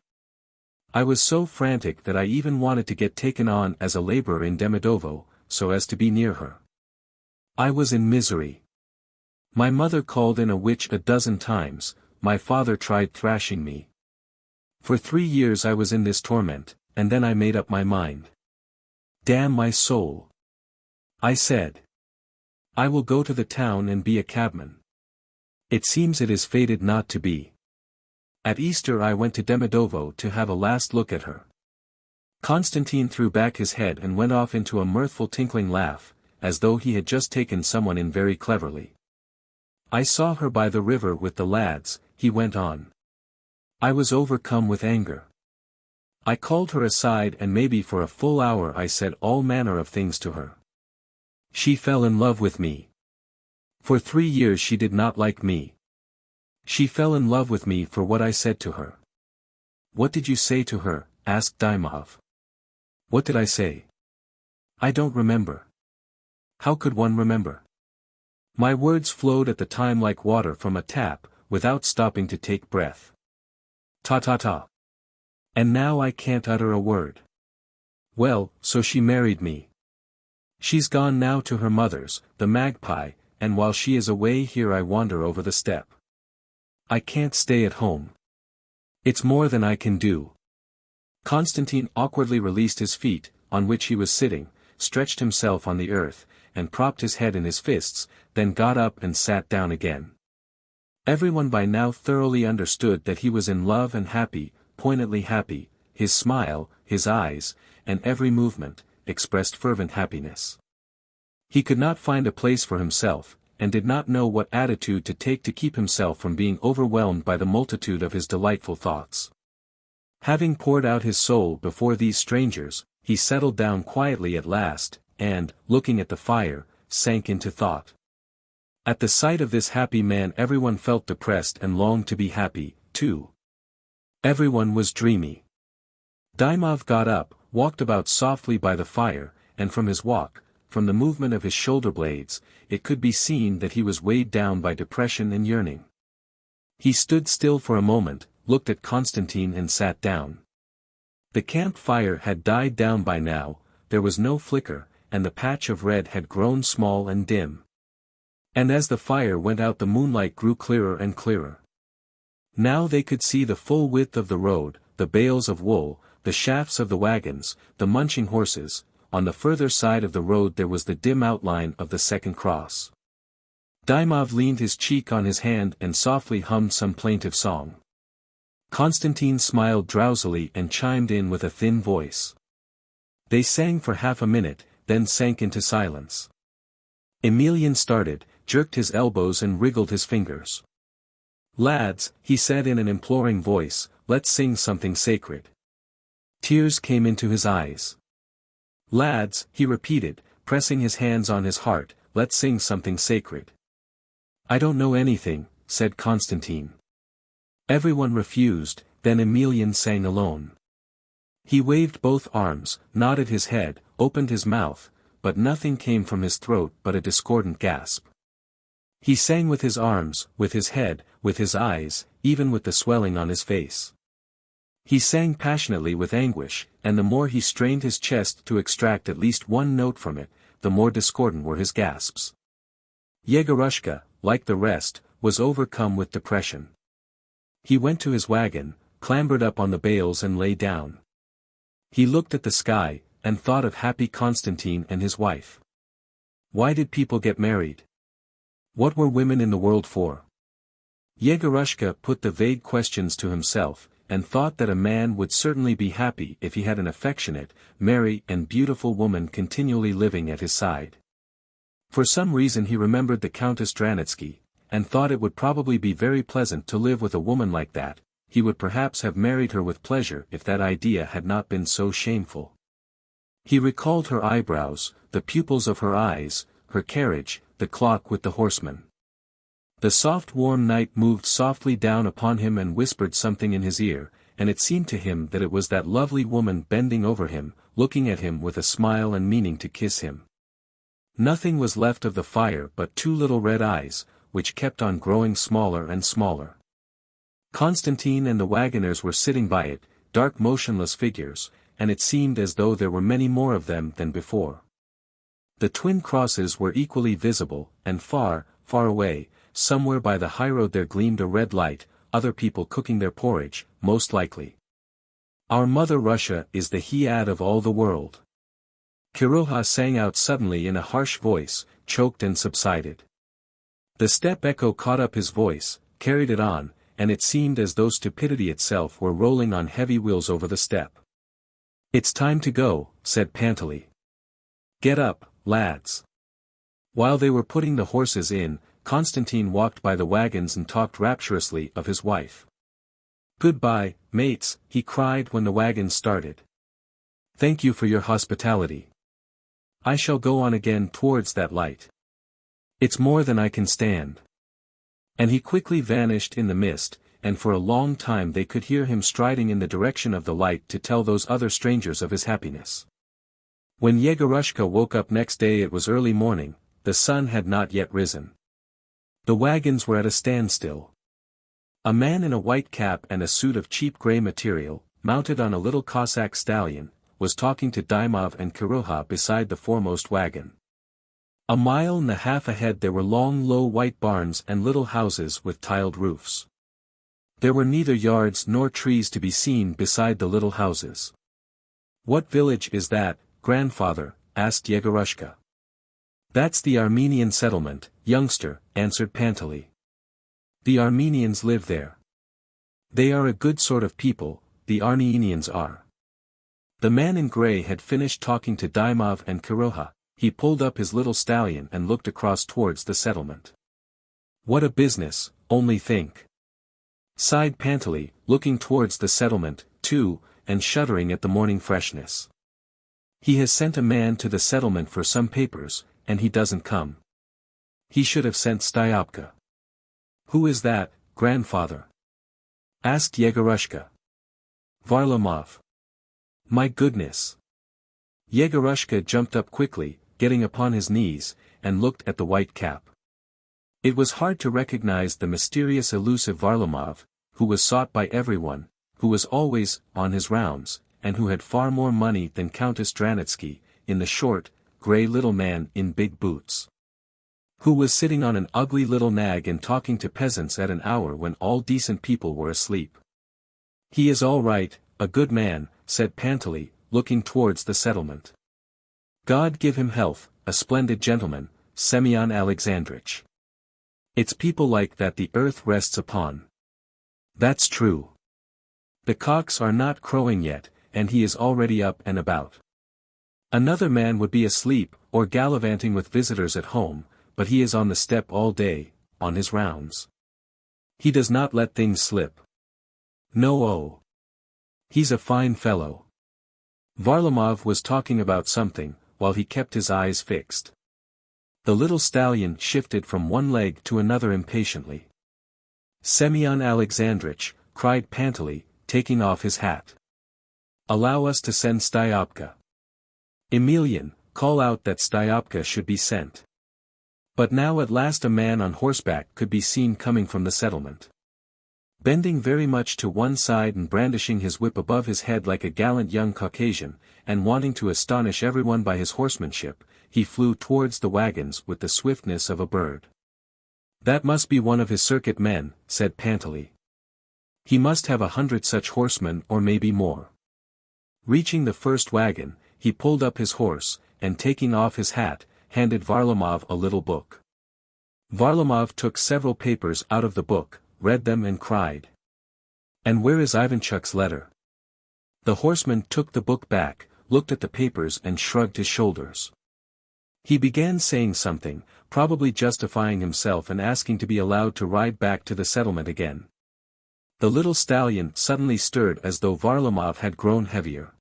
I was so frantic that I even wanted to get taken on as a laborer in Demidovo, so as to be near her. I was in misery. My mother called in a witch a dozen times, my father tried thrashing me. For 3 years I was in this torment, and then I made up my mind. Damn my soul. I said, I will go to the town and be a cabman. It seems it is fated not to be. At Easter I went to Demidovo to have a last look at her. Constantine threw back his head and went off into a mirthful tinkling laugh, as though he had just taken someone in very cleverly. I saw her by the river with the lads, he went on. I was overcome with anger. I called her aside and maybe for a full hour I said all manner of things to her. She fell in love with me. For 3 years she did not like me. She fell in love with me for what I said to her. What did you say to her? Asked Dymov. What did I say? I don't remember. How could one remember? My words flowed at the time like water from a tap, without stopping to take breath. Ta ta ta. And now I can't utter a word. Well, so she married me. She's gone now to her mother's, the magpie, and while she is away here I wander over the steppe. I can't stay at home. It's more than I can do. Constantine awkwardly released his feet, on which he was sitting, stretched himself on the earth, and propped his head in his fists, then got up and sat down again. Everyone by now thoroughly understood that he was in love and happy, poignantly happy, his smile, his eyes, and every movement, expressed fervent happiness. He could not find a place for himself, and did not know what attitude to take to keep himself from being overwhelmed by the multitude of his delightful thoughts. Having poured out his soul before these strangers, he settled down quietly at last, and, looking at the fire, sank into thought. At the sight of this happy man everyone felt depressed and longed to be happy, too. Everyone was dreamy. Dymov got up, walked about softly by the fire, and from his walk, from the movement of his shoulder blades, it could be seen that he was weighed down by depression and yearning. He stood still for a moment, looked at Constantine and sat down. The campfire had died down by now, there was no flicker, and the patch of red had grown small and dim. And as the fire went out the moonlight grew clearer and clearer. Now they could see the full width of the road, the bales of wool, the shafts of the wagons, the munching horses. On the further side of the road there was the dim outline of the second cross. Dymov leaned his cheek on his hand and softly hummed some plaintive song. Constantine smiled drowsily and chimed in with a thin voice. They sang for half a minute, then sank into silence. Emelian started, jerked his elbows and wriggled his fingers. "Lads," he said in an imploring voice, "let's sing something sacred." Tears came into his eyes. "Lads," he repeated, pressing his hands on his heart, "let's sing something sacred." "I don't know anything," said Constantine. Everyone refused, then Emelian sang alone. He waved both arms, nodded his head, opened his mouth, but nothing came from his throat but a discordant gasp. He sang with his arms, with his head, with his eyes, even with the swelling on his face. He sang passionately with anguish, and the more he strained his chest to extract at least one note from it, the more discordant were his gasps. Yegorushka, like the rest, was overcome with depression. He went to his wagon, clambered up on the bales and lay down. He looked at the sky, and thought of happy Constantine and his wife. Why did people get married? What were women in the world for? Yegorushka put the vague questions to himself, and thought that a man would certainly be happy if he had an affectionate, merry and beautiful woman continually living at his side. For some reason he remembered the Countess Dranitsky, and thought it would probably be very pleasant to live with a woman like that. He would perhaps have married her with pleasure if that idea had not been so shameful. He recalled her eyebrows, the pupils of her eyes, her carriage, the clock with the horseman. The soft warm night moved softly down upon him and whispered something in his ear, and it seemed to him that it was that lovely woman bending over him, looking at him with a smile and meaning to kiss him. Nothing was left of the fire but two little red eyes, which kept on growing smaller and smaller. Constantine and the wagoners were sitting by it, dark motionless figures, and it seemed as though there were many more of them than before. The twin crosses were equally visible, and far, far away, somewhere by the highroad there gleamed a red light, other people cooking their porridge, most likely. Our mother Russia is the Hiad of all the world. Kiroha sang out suddenly in a harsh voice, choked and subsided. The steppe echo caught up his voice, carried it on, and it seemed as though stupidity itself were rolling on heavy wheels over the steppe. "It's time to go," said Pantely. "Get up, lads." While they were putting the horses in, Constantine walked by the wagons and talked rapturously of his wife. "Goodbye, mates," he cried when the wagons started. "Thank you for your hospitality. I shall go on again towards that light. It's more than I can stand." And he quickly vanished in the mist, and for a long time they could hear him striding in the direction of the light to tell those other strangers of his happiness. When Yegorushka woke up next day it was early morning, the sun had not yet risen. The wagons were at a standstill. A man in a white cap and a suit of cheap grey material, mounted on a little Cossack stallion, was talking to Dymov and Kiroha beside the foremost wagon. A mile and a half ahead there were long low white barns and little houses with tiled roofs. There were neither yards nor trees to be seen beside the little houses. "What village is that, grandfather?" asked Yegorushka. "That's the Armenian settlement, youngster," answered Pantely. "The Armenians live there. They are a good sort of people, the Armenians are." The man in grey had finished talking to Dymov and Kiroha, he pulled up his little stallion and looked across towards the settlement. What a business, only think! Sighed Panteley, looking towards the settlement, too, and shuddering at the morning freshness. He has sent a man to the settlement for some papers, and he doesn't come. He should have sent Styopka. Who is that, grandfather? Asked Yegorushka. Varlamov. My goodness! Yegorushka jumped up quickly, getting upon his knees, and looked at the white cap. It was hard to recognize the mysterious elusive Varlamov, who was sought by everyone, who was always on his rounds, and who had far more money than Countess Dranitsky, in the short, grey little man in big boots. Who was sitting on an ugly little nag and talking to peasants at an hour when all decent people were asleep. He is all right, a good man, said Panteley, looking towards the settlement. God give him health, a splendid gentleman, Semyon Alexandrovich. It's people like that the earth rests upon. That's true. The cocks are not crowing yet, and he is already up and about. Another man would be asleep, or gallivanting with visitors at home, but he is on the steppe all day, on his rounds. He does not let things slip. No, oh. He's a fine fellow. Varlamov was talking about something, while he kept his eyes fixed. The little stallion shifted from one leg to another impatiently. Semyon Alexandrovich, cried Panteley, taking off his hat. Allow us to send Styopka. Emelian, call out that Styopka should be sent. But now at last a man on horseback could be seen coming from the settlement. Bending very much to one side and brandishing his whip above his head like a gallant young Caucasian, and wanting to astonish everyone by his horsemanship, he flew towards the wagons with the swiftness of a bird. That must be one of his circuit men, said Panteley. He must have 100 such horsemen or maybe more. Reaching the first wagon, he pulled up his horse, and taking off his hat, handed Varlamov a little book. Varlamov took several papers out of the book, read them and cried. And where is Ivanchuk's letter? The horseman took the book back, looked at the papers and shrugged his shoulders. He began saying something, probably justifying himself and asking to be allowed to ride back to the settlement again. The little stallion suddenly stirred as though Varlamov had grown heavier.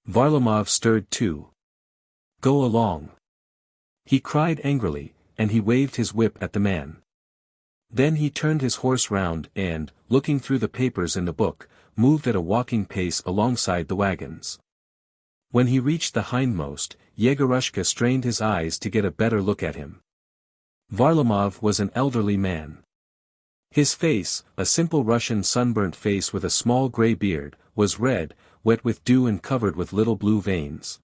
Varlamov stirred too. Go along. He cried angrily, and he waved his whip at the man. Then he turned his horse round and, looking through the papers in the book, moved at a walking pace alongside the wagons. When he reached the hindmost, Yegorushka strained his eyes to get a better look at him. Varlamov was an elderly man. His face, a simple Russian sunburnt face with a small grey beard, was red, wet with dew and covered with little blue veins.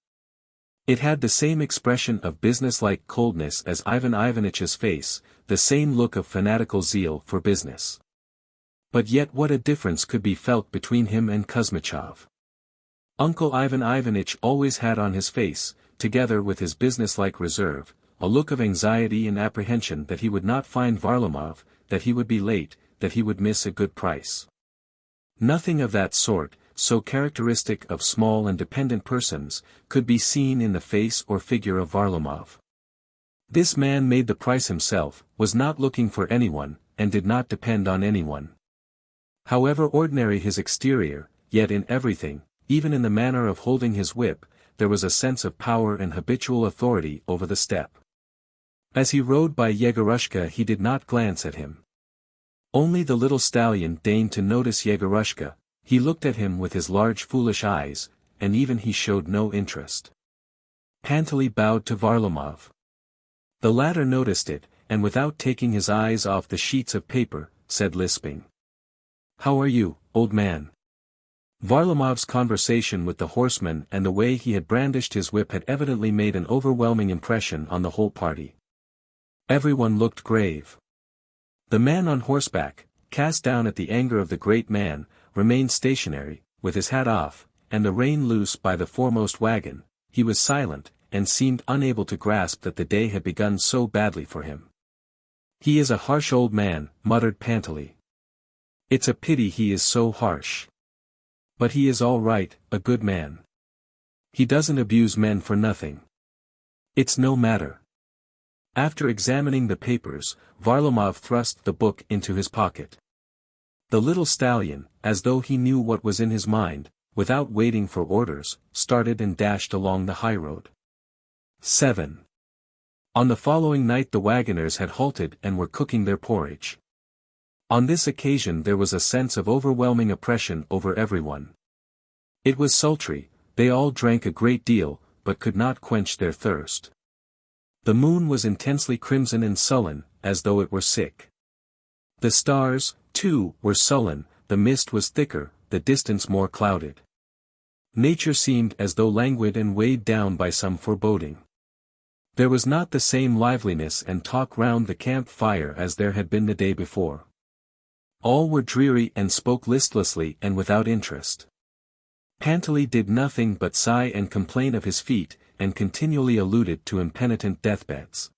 It had the same expression of business-like coldness as Ivan Ivanitch's face, the same look of fanatical zeal for business. But yet what a difference could be felt between him and Kuzmichov. Uncle Ivan Ivanitch always had on his face, together with his business-like reserve, a look of anxiety and apprehension that he would not find Varlamov, that he would be late, that he would miss a good price. Nothing of that sort, so characteristic of small and dependent persons, could be seen in the face or figure of Varlamov. This man made the price himself, was not looking for anyone, and did not depend on anyone. However ordinary his exterior, yet in everything, even in the manner of holding his whip, there was a sense of power and habitual authority over the steppe. As he rode by Yegorushka he did not glance at him. Only the little stallion deigned to notice Yegorushka. He looked at him with his large foolish eyes, and even he showed no interest. Panteley bowed to Varlamov. The latter noticed it, and without taking his eyes off the sheets of paper, said lisping. How are you, old man? Varlamov's conversation with the horseman and the way he had brandished his whip had evidently made an overwhelming impression on the whole party. Everyone looked grave. The man on horseback, cast down at the anger of the great man, remained stationary, with his hat off, and the rein loose by the foremost wagon. He was silent, and seemed unable to grasp that the day had begun so badly for him. He is a harsh old man, muttered Panteley. It's a pity he is so harsh. But he is all right, a good man. He doesn't abuse men for nothing. It's no matter. After examining the papers, Varlamov thrust the book into his pocket. The little stallion, as though he knew what was in his mind, without waiting for orders, started and dashed along the highroad. 7. On the following night the wagoners had halted and were cooking their porridge. On this occasion there was a sense of overwhelming oppression over everyone. It was sultry, they all drank a great deal, but could not quench their thirst. The moon was intensely crimson and sullen, as though it were sick. The stars, too, were sullen, the mist was thicker, the distance more clouded. Nature seemed as though languid and weighed down by some foreboding. There was not the same liveliness and talk round the camp fire as there had been the day before. All were dreary and spoke listlessly and without interest. Panteley did nothing but sigh and complain of his feet, and continually alluded to impenitent deathbeds.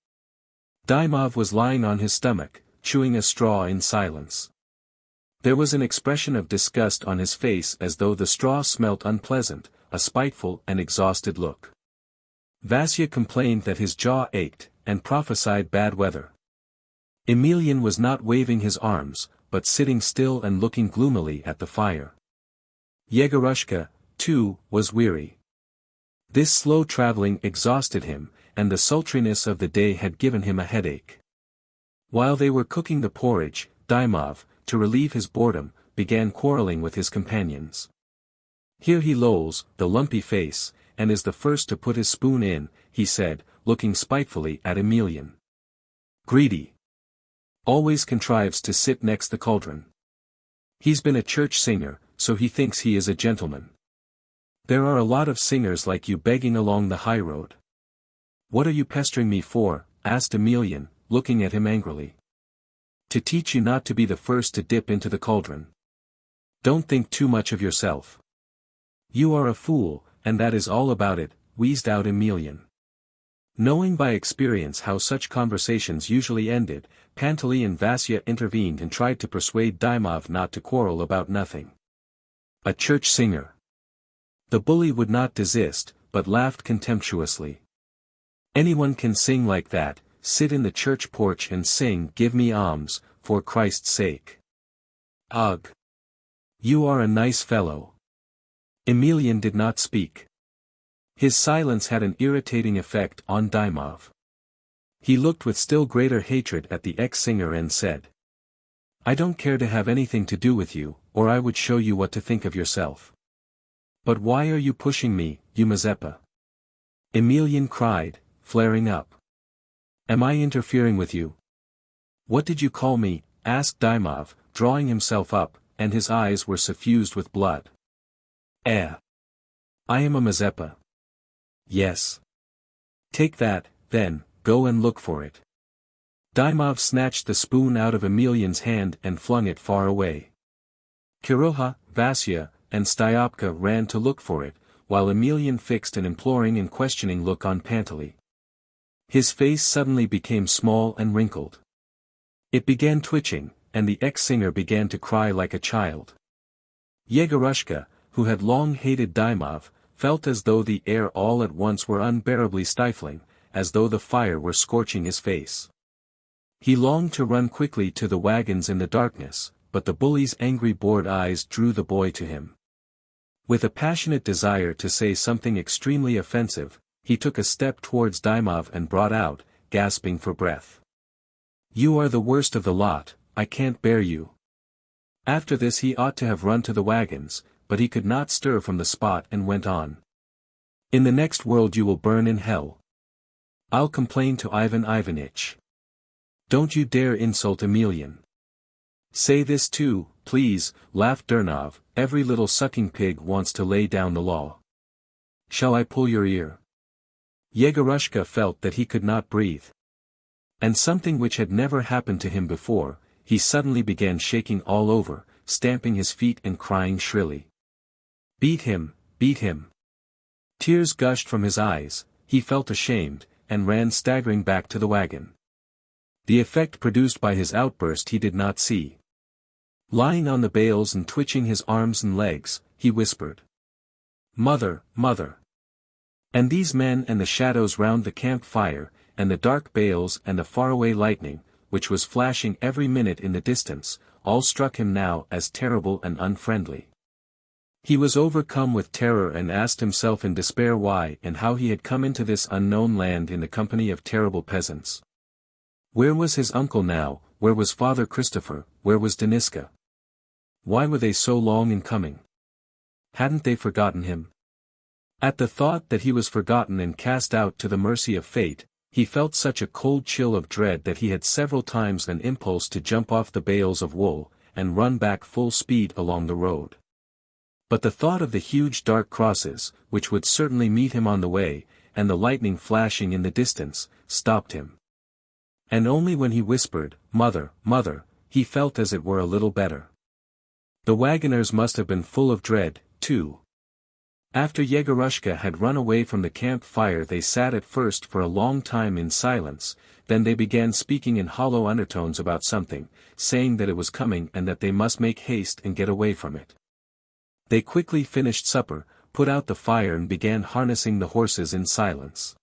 Dymov was lying on his stomach, chewing a straw in silence. There was an expression of disgust on his face as though the straw smelt unpleasant, a spiteful and exhausted look. Vasya complained that his jaw ached, and prophesied bad weather. Emelian was not waving his arms, but sitting still and looking gloomily at the fire. Yegorushka, too, was weary. This slow travelling exhausted him, and the sultriness of the day had given him a headache. While they were cooking the porridge, Dymov, to relieve his boredom, began quarrelling with his companions. Here he lolls, the lumpy face, and is the first to put his spoon in, he said, looking spitefully at Emelian. Greedy. Always contrives to sit next the cauldron. He's been a church singer, so he thinks he is a gentleman. There are a lot of singers like you begging along the high road. What are you pestering me for? Asked Emelian, looking at him angrily. To teach you not to be the first to dip into the cauldron. Don't think too much of yourself. You are a fool, and that is all about it, wheezed out Emelian. Knowing by experience how such conversations usually ended, Panteley and Vasya intervened and tried to persuade Dymov not to quarrel about nothing. A church singer. The bully would not desist, but laughed contemptuously. Anyone can sing like that, sit in the church porch and sing "Give me alms, for Christ's sake." Ugh! You are a nice fellow. Emelian did not speak. His silence had an irritating effect on Dymov. He looked with still greater hatred at the ex-singer and said, I don't care to have anything to do with you, or I would show you what to think of yourself. But why are you pushing me, you Mazepa? Emelian cried, flaring up. Am I interfering with you? What did you call me? Asked Dymov, drawing himself up, and his eyes were suffused with blood. I am a Mazepa. Yes. Take that, then, go and look for it. Dymov snatched the spoon out of Emelian's hand and flung it far away. Kiroha, Vasya, and Styopka ran to look for it, while Emelian fixed an imploring and questioning look on Panteley. His face suddenly became small and wrinkled. It began twitching, and the ex-singer began to cry like a child. Yegorushka, who had long hated Dymov, felt as though the air all at once were unbearably stifling, as though the fire were scorching his face. He longed to run quickly to the wagons in the darkness, but the bully's angry bored eyes drew the boy to him. With a passionate desire to say something extremely offensive, he took a step towards Dymov and brought out, gasping for breath. You are the worst of the lot, I can't bear you. After this he ought to have run to the wagons, but he could not stir from the spot and went on. In the next world you will burn in hell. I'll complain to Ivan Ivanitch. Don't you dare insult Emelian. Say this too, please, laughed Dernov, every little sucking pig wants to lay down the law. Shall I pull your ear? Yegorushka felt that he could not breathe. And something which had never happened to him before, he suddenly began shaking all over, stamping his feet and crying shrilly. Beat him, beat him. Tears gushed from his eyes, he felt ashamed, and ran staggering back to the wagon. The effect produced by his outburst he did not see. Lying on the bales and twitching his arms and legs, he whispered. Mother, mother. And these men and the shadows round the camp-fire, and the dark bales and the faraway lightning, which was flashing every minute in the distance, all struck him now as terrible and unfriendly. He was overcome with terror and asked himself in despair why and how he had come into this unknown land in the company of terrible peasants. Where was his uncle now, where was Father Christopher, where was Deniska? Why were they so long in coming? Hadn't they forgotten him? At the thought that he was forgotten and cast out to the mercy of fate, he felt such a cold chill of dread that he had several times an impulse to jump off the bales of wool, and run back full speed along the road. But the thought of the huge dark crosses, which would certainly meet him on the way, and the lightning flashing in the distance, stopped him. And only when he whispered, "Mother, mother," he felt as it were a little better. The wagoners must have been full of dread, too. After Yegorushka had run away from the camp-fire they sat at first for a long time in silence, then they began speaking in hollow undertones about something, saying that it was coming and that they must make haste and get away from it. They quickly finished supper, put out the fire and began harnessing the horses in silence.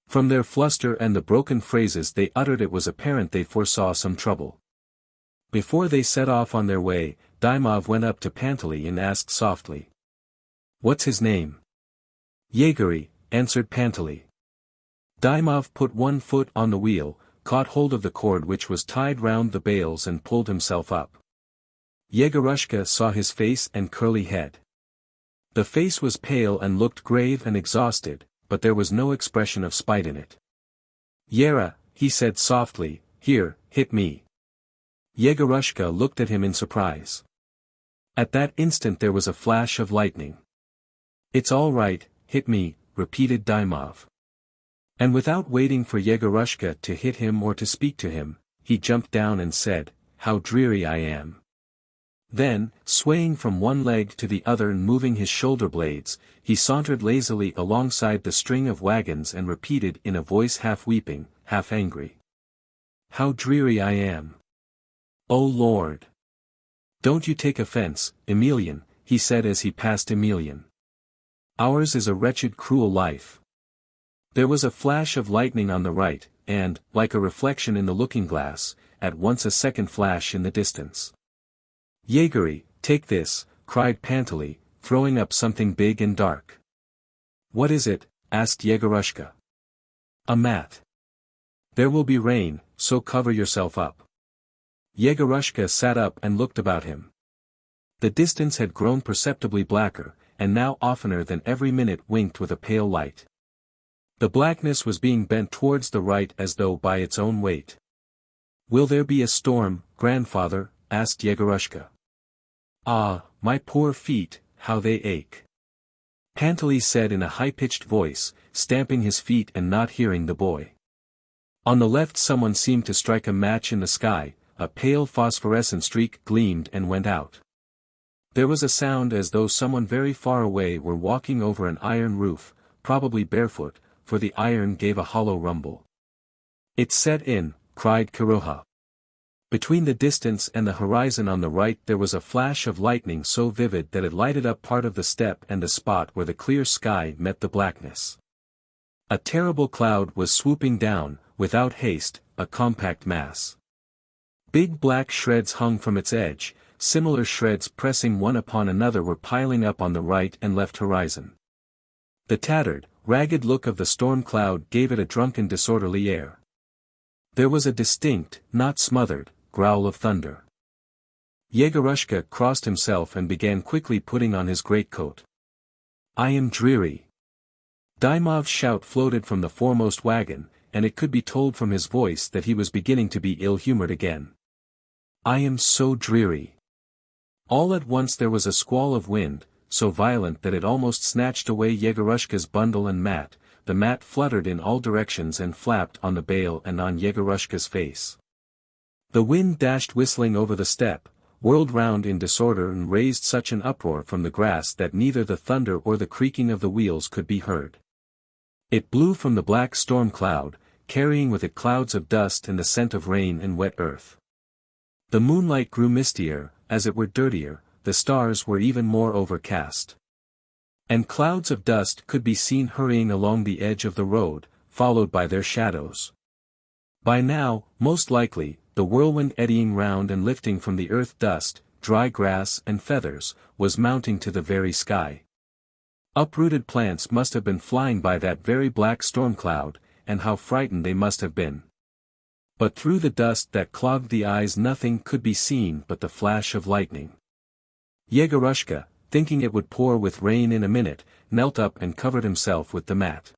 From their fluster and the broken phrases they uttered it was apparent they foresaw some trouble. Before they set off on their way, Dymov went up to Panteley and asked softly, "What's his name?" "Yegory," answered Panteley. Dymov put one foot on the wheel, caught hold of the cord which was tied round the bales and pulled himself up. Yegorushka saw his face and curly head. The face was pale and looked grave and exhausted, but there was no expression of spite in it. "Yera," he said softly, "here, hit me." Yegorushka looked at him in surprise. At that instant there was a flash of lightning. "It's all right, hit me," repeated Dymov. And without waiting for Yegorushka to hit him or to speak to him, he jumped down and said, "How dreary I am." Then, swaying from one leg to the other and moving his shoulder blades, he sauntered lazily alongside the string of wagons and repeated in a voice half weeping, half angry, "How dreary I am. Oh Lord! Don't you take offense, Emelian," he said as he passed Emelian. "Ours is a wretched cruel life." There was a flash of lightning on the right, and, like a reflection in the looking-glass, at once a second flash in the distance. "Yegory, take this," cried Panteley, throwing up something big and dark. "What is it?" asked Yegorushka. "A mat. There will be rain, so cover yourself up." Yegorushka sat up and looked about him. The distance had grown perceptibly blacker, and now oftener than every minute winked with a pale light. The blackness was being bent towards the right as though by its own weight. "Will there be a storm, grandfather?" asked Yegorushka. "Ah, my poor feet, how they ache," Panteley said in a high-pitched voice, stamping his feet and not hearing the boy. On the left someone seemed to strike a match in the sky, a pale phosphorescent streak gleamed and went out. There was a sound as though someone very far away were walking over an iron roof, probably barefoot, for the iron gave a hollow rumble. "It's set in," cried Kiroha. Between the distance and the horizon on the right there was a flash of lightning so vivid that it lighted up part of the steppe and the spot where the clear sky met the blackness. A terrible cloud was swooping down, without haste, a compact mass. Big black shreds hung from its edge, similar shreds pressing one upon another were piling up on the right and left horizon. The tattered, ragged look of the storm cloud gave it a drunken disorderly air. There was a distinct, not smothered, growl of thunder. Yegorushka crossed himself and began quickly putting on his greatcoat. "I am dreary." Dymov's shout floated from the foremost wagon, and it could be told from his voice that he was beginning to be ill-humored again. "I am so dreary." All at once there was a squall of wind, so violent that it almost snatched away Yegorushka's bundle and mat. The mat fluttered in all directions and flapped on the bale and on Yegorushka's face. The wind dashed whistling over the steppe, whirled round in disorder and raised such an uproar from the grass that neither the thunder or the creaking of the wheels could be heard. It blew from the black storm cloud, carrying with it clouds of dust and the scent of rain and wet earth. The moonlight grew mistier, as it were dirtier, the stars were even more overcast. And clouds of dust could be seen hurrying along the edge of the road, followed by their shadows. By now, most likely, the whirlwind eddying round and lifting from the earth dust, dry grass and feathers, was mounting to the very sky. Uprooted plants must have been flying by that very black storm cloud, and how frightened they must have been. But through the dust that clogged the eyes nothing could be seen but the flash of lightning. Yegorushka, thinking it would pour with rain in a minute, knelt up and covered himself with the mat.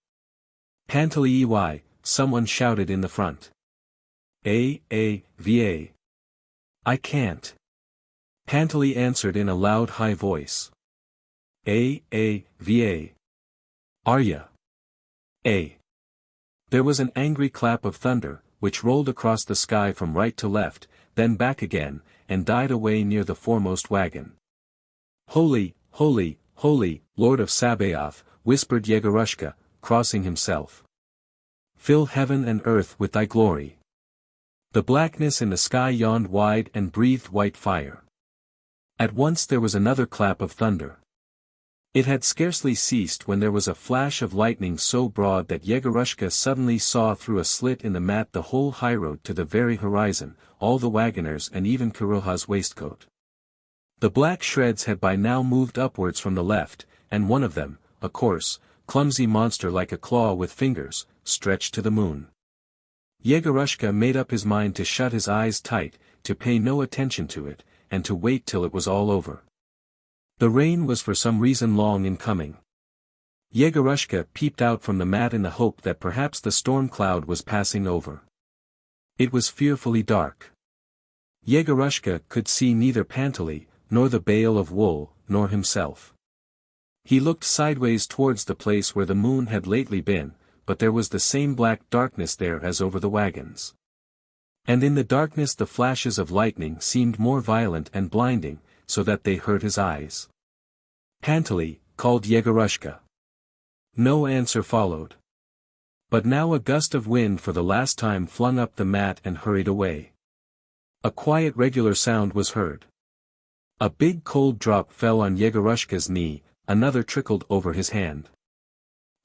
"Pantely, someone shouted in the front. VIII. "I can't." Pantely answered in a loud high voice. VIII. "Are ya?" There was an angry clap of thunder, which rolled across the sky from right to left, then back again, and died away near the foremost wagon. "Holy, holy, holy, Lord of Sabaoth," whispered Yegorushka, crossing himself. "Fill heaven and earth with thy glory." The blackness in the sky yawned wide and breathed white fire. At once there was another clap of thunder. It had scarcely ceased when there was a flash of lightning so broad that Yegorushka suddenly saw through a slit in the mat the whole highroad to the very horizon, all the wagoners and even Kiroha's waistcoat. The black shreds had by now moved upwards from the left, and one of them, a coarse, clumsy monster like a claw with fingers, stretched to the moon. Yegorushka made up his mind to shut his eyes tight, to pay no attention to it, and to wait till it was all over. The rain was for some reason long in coming. Yegorushka peeped out from the mat in the hope that perhaps the storm cloud was passing over. It was fearfully dark. Yegorushka could see neither Pantely, nor the bale of wool, nor himself. He looked sideways towards the place where the moon had lately been, but there was the same black darkness there as over the wagons. And in the darkness the flashes of lightning seemed more violent and blinding, so that they hurt his eyes. "Pantely," called Yegorushka. No answer followed. But now a gust of wind for the last time flung up the mat and hurried away. A quiet regular sound was heard. A big cold drop fell on Yegorushka's knee, another trickled over his hand.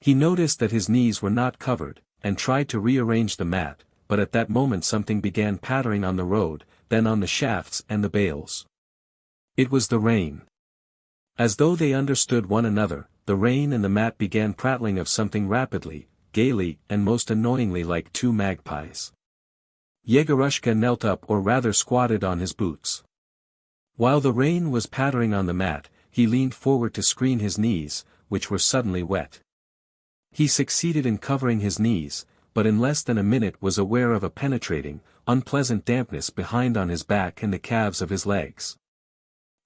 He noticed that his knees were not covered, and tried to rearrange the mat, but at that moment something began pattering on the road, then on the shafts and the bales. It was the rain. As though they understood one another, the rain and the mat began prattling of something rapidly, gaily and most annoyingly like two magpies. Yegorushka knelt up or rather squatted on his boots. While the rain was pattering on the mat, he leaned forward to screen his knees, which were suddenly wet. He succeeded in covering his knees, but in less than a minute was aware of a penetrating, unpleasant dampness behind on his back and the calves of his legs.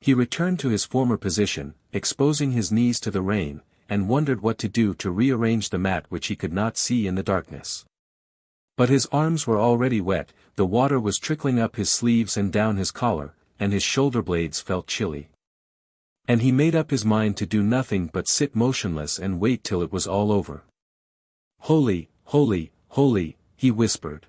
He returned to his former position, exposing his knees to the rain, and wondered what to do to rearrange the mat which he could not see in the darkness. But his arms were already wet, the water was trickling up his sleeves and down his collar, and his shoulder blades felt chilly. And he made up his mind to do nothing but sit motionless and wait till it was all over. "Holy, holy, holy," he whispered.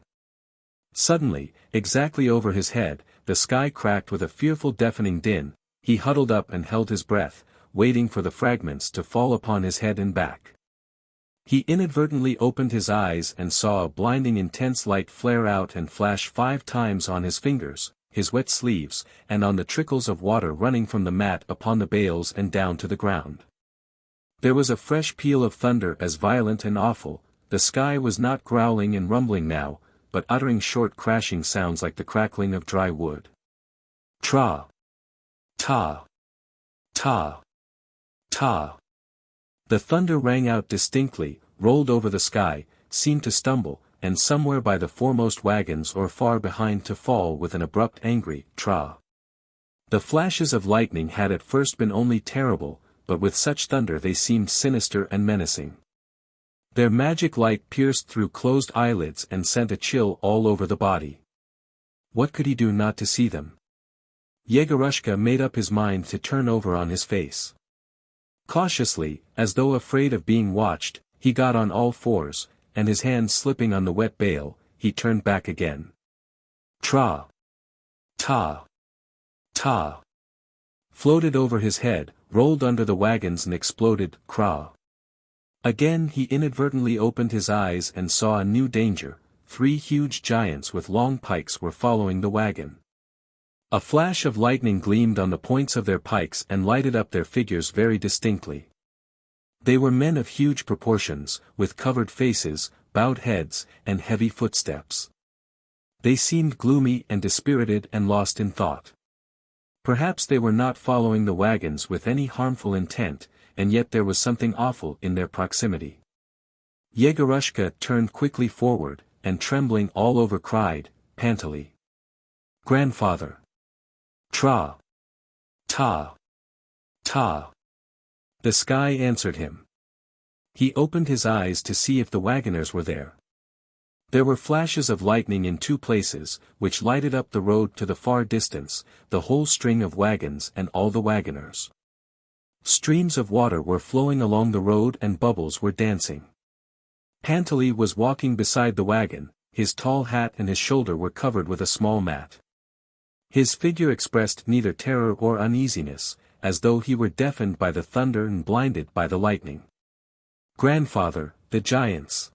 Suddenly, exactly over his head, the sky cracked with a fearful deafening din. He huddled up and held his breath, waiting for the fragments to fall upon his head and back. He inadvertently opened his eyes and saw a blinding intense light flare out and flash 5 times on his fingers, his wet sleeves, and on the trickles of water running from the mat upon the bales and down to the ground. There was a fresh peal of thunder as violent and awful. The sky was not growling and rumbling now, but uttering short crashing sounds like the crackling of dry wood. Tra! Ta! Ta! Ta! The thunder rang out distinctly, rolled over the sky, seemed to stumble, and somewhere by the foremost wagons or far behind to fall with an abrupt angry tra. The flashes of lightning had at first been only terrible, but with such thunder they seemed sinister and menacing. Their magic light pierced through closed eyelids and sent a chill all over the body. What could he do not to see them? Yegorushka made up his mind to turn over on his face. Cautiously, as though afraid of being watched, he got on all fours, and his hands slipping on the wet bale, he turned back again. Tra! Ta! Ta! floated over his head, rolled under the wagons and exploded, craw. Again he inadvertently opened his eyes and saw a new danger. 3 huge giants with long pikes were following the wagon. A flash of lightning gleamed on the points of their pikes and lighted up their figures very distinctly. They were men of huge proportions, with covered faces, bowed heads, and heavy footsteps. They seemed gloomy and dispirited and lost in thought. Perhaps they were not following the wagons with any harmful intent, and yet there was something awful in their proximity. Yegorushka turned quickly forward, and trembling all over cried, pantily. "Grandfather! Tra! Ta! Ta!" The sky answered him. He opened his eyes to see if the wagoners were there. There were flashes of lightning in 2 places, which lighted up the road to the far distance, the whole string of wagons and all the wagoners. Streams of water were flowing along the road and bubbles were dancing. Pantely was walking beside the wagon, his tall hat and his shoulder were covered with a small mat. His figure expressed neither terror or uneasiness, as though he were deafened by the thunder and blinded by the lightning. "Grandfather, the giants!"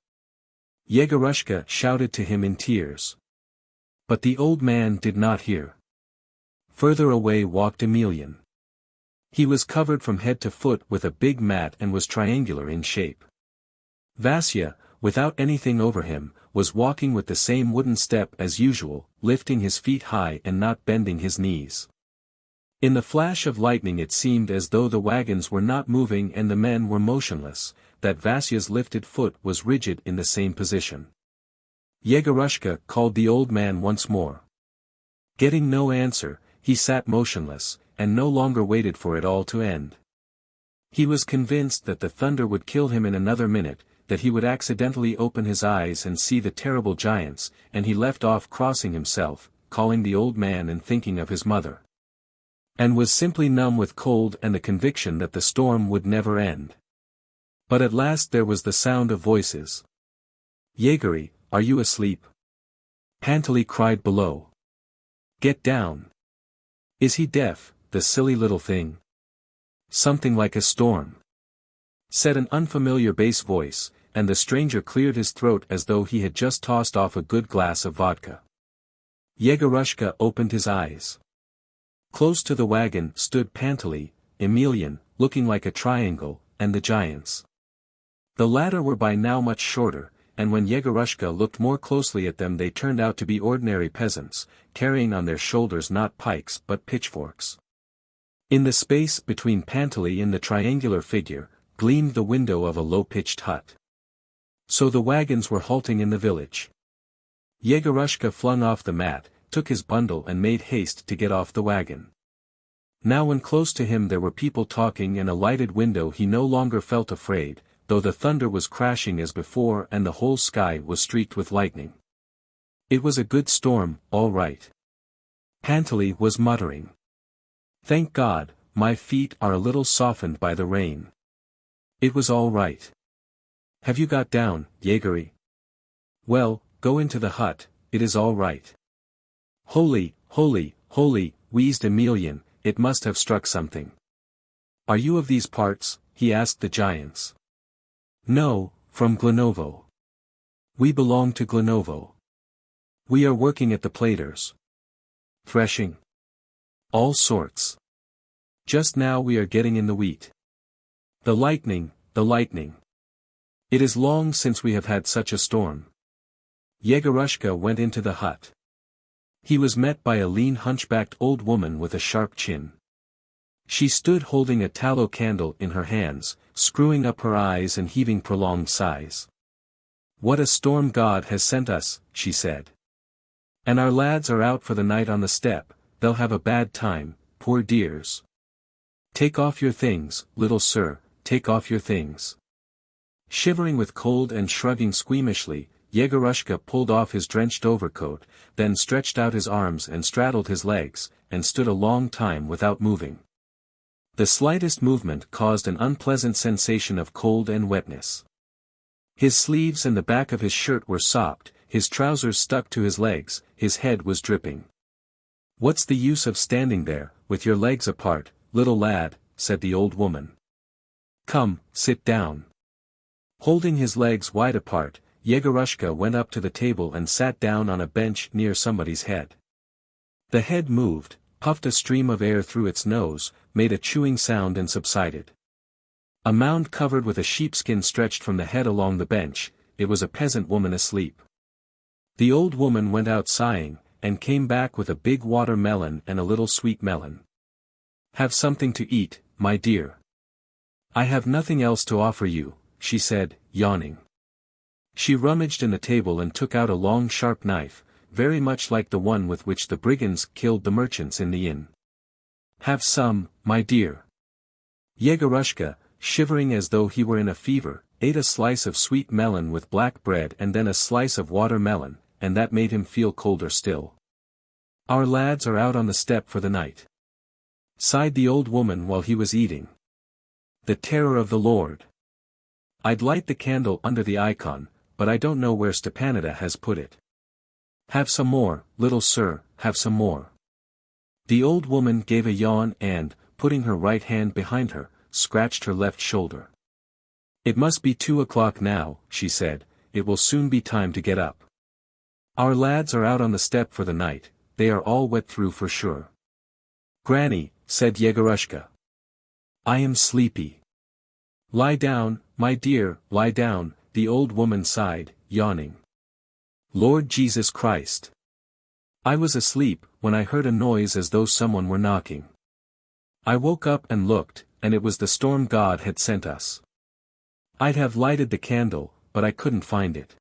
Yegorushka shouted to him in tears. But the old man did not hear. Further away walked Emelian. He was covered from head to foot with a big mat and was triangular in shape. Vasya, without anything over him, was walking with the same wooden step as usual, lifting his feet high and not bending his knees. In the flash of lightning it seemed as though the wagons were not moving and the men were motionless, that Vasya's lifted foot was rigid in the same position. Yegorushka called the old man once more. Getting no answer, he sat motionless, and no longer waited for it all to end. He was convinced that the thunder would kill him in another minute, that he would accidentally open his eyes and see the terrible giants, and he left off crossing himself, calling the old man and thinking of his mother. And was simply numb with cold and the conviction that the storm would never end. But at last there was the sound of voices. "Yegory, are you asleep?" Pantely cried below. "Get down. Is he deaf, the silly little thing?" "Something like a storm," said an unfamiliar bass voice, and the stranger cleared his throat as though he had just tossed off a good glass of vodka. Yegorushka opened his eyes. Close to the wagon stood Pantely, Emelian, looking like a triangle, and the giants. The latter were by now much shorter, and when Yegorushka looked more closely at them they turned out to be ordinary peasants, carrying on their shoulders not pikes but pitchforks. In the space between Pantely and the triangular figure, gleamed the window of a low-pitched hut. So the wagons were halting in the village. Yegorushka flung off the mat, took his bundle and made haste to get off the wagon. Now when close to him there were people talking and a lighted window he no longer felt afraid, though the thunder was crashing as before and the whole sky was streaked with lightning. It was a good storm, all right. Pantely was muttering. "Thank God, my feet are a little softened by the rain." It was all right. "Have you got down, Yegory?" "Well, go into the hut, it is all right." "Holy, holy, holy," wheezed Emelian, "it must have struck something." "Are you of these parts?" he asked the giants. "No, from Glenovo." "We belong to Glenovo. We are working at the platers." "Threshing?" "All sorts. Just now we are getting in the wheat." The lightning, the lightning. It is long since we have had such a storm." Yegorushka went into the hut. He was met by a lean hunchbacked old woman with a sharp chin. She stood holding a tallow candle in her hands, screwing up her eyes and heaving prolonged sighs. "What a storm God has sent us," she said. "And our lads are out for the night on the steppe, they'll have a bad time, poor dears. Take off your things, little sir, take off your things." Shivering with cold and shrugging squeamishly, Yegorushka pulled off his drenched overcoat, then stretched out his arms and straddled his legs, and stood a long time without moving. The slightest movement caused an unpleasant sensation of cold and wetness. His sleeves and the back of his shirt were sopped, his trousers stuck to his legs, his head was dripping. "What's the use of standing there, with your legs apart, little lad," said the old woman. "Come, sit down." Holding his legs wide apart, Yegorushka went up to the table and sat down on a bench near somebody's head. The head moved, puffed a stream of air through its nose, made a chewing sound and subsided. A mound covered with a sheepskin stretched from the head along the bench. It was a peasant woman asleep. The old woman went out sighing, and came back with a big watermelon and a little sweet melon. "Have something to eat, my dear." "I have nothing else to offer you," she said, yawning. She rummaged in the table and took out a long sharp knife, very much like the one with which the brigands killed the merchants in the inn. "Have some, my dear." Yegorushka, shivering as though he were in a fever, ate a slice of sweet melon with black bread and then a slice of watermelon, and that made him feel colder still. "Our lads are out on the steppe for the night," sighed the old woman while he was eating. "The terror of the Lord. I'd light the candle under the icon, but I don't know where Stepanida has put it. Have some more, little sir, have some more." The old woman gave a yawn and, putting her right hand behind her, scratched her left shoulder. "It must be 2 o'clock now," she said, "it will soon be time to get up. Our lads are out on the steppe for the night, they are all wet through for sure." "Granny," said Yegorushka. "I am sleepy." "Lie down, my dear, lie down," the old woman sighed, yawning. "Lord Jesus Christ! I was asleep, when I heard a noise as though someone were knocking. I woke up and looked, and it was the storm God had sent us. I'd have lighted the candle, but I couldn't find it."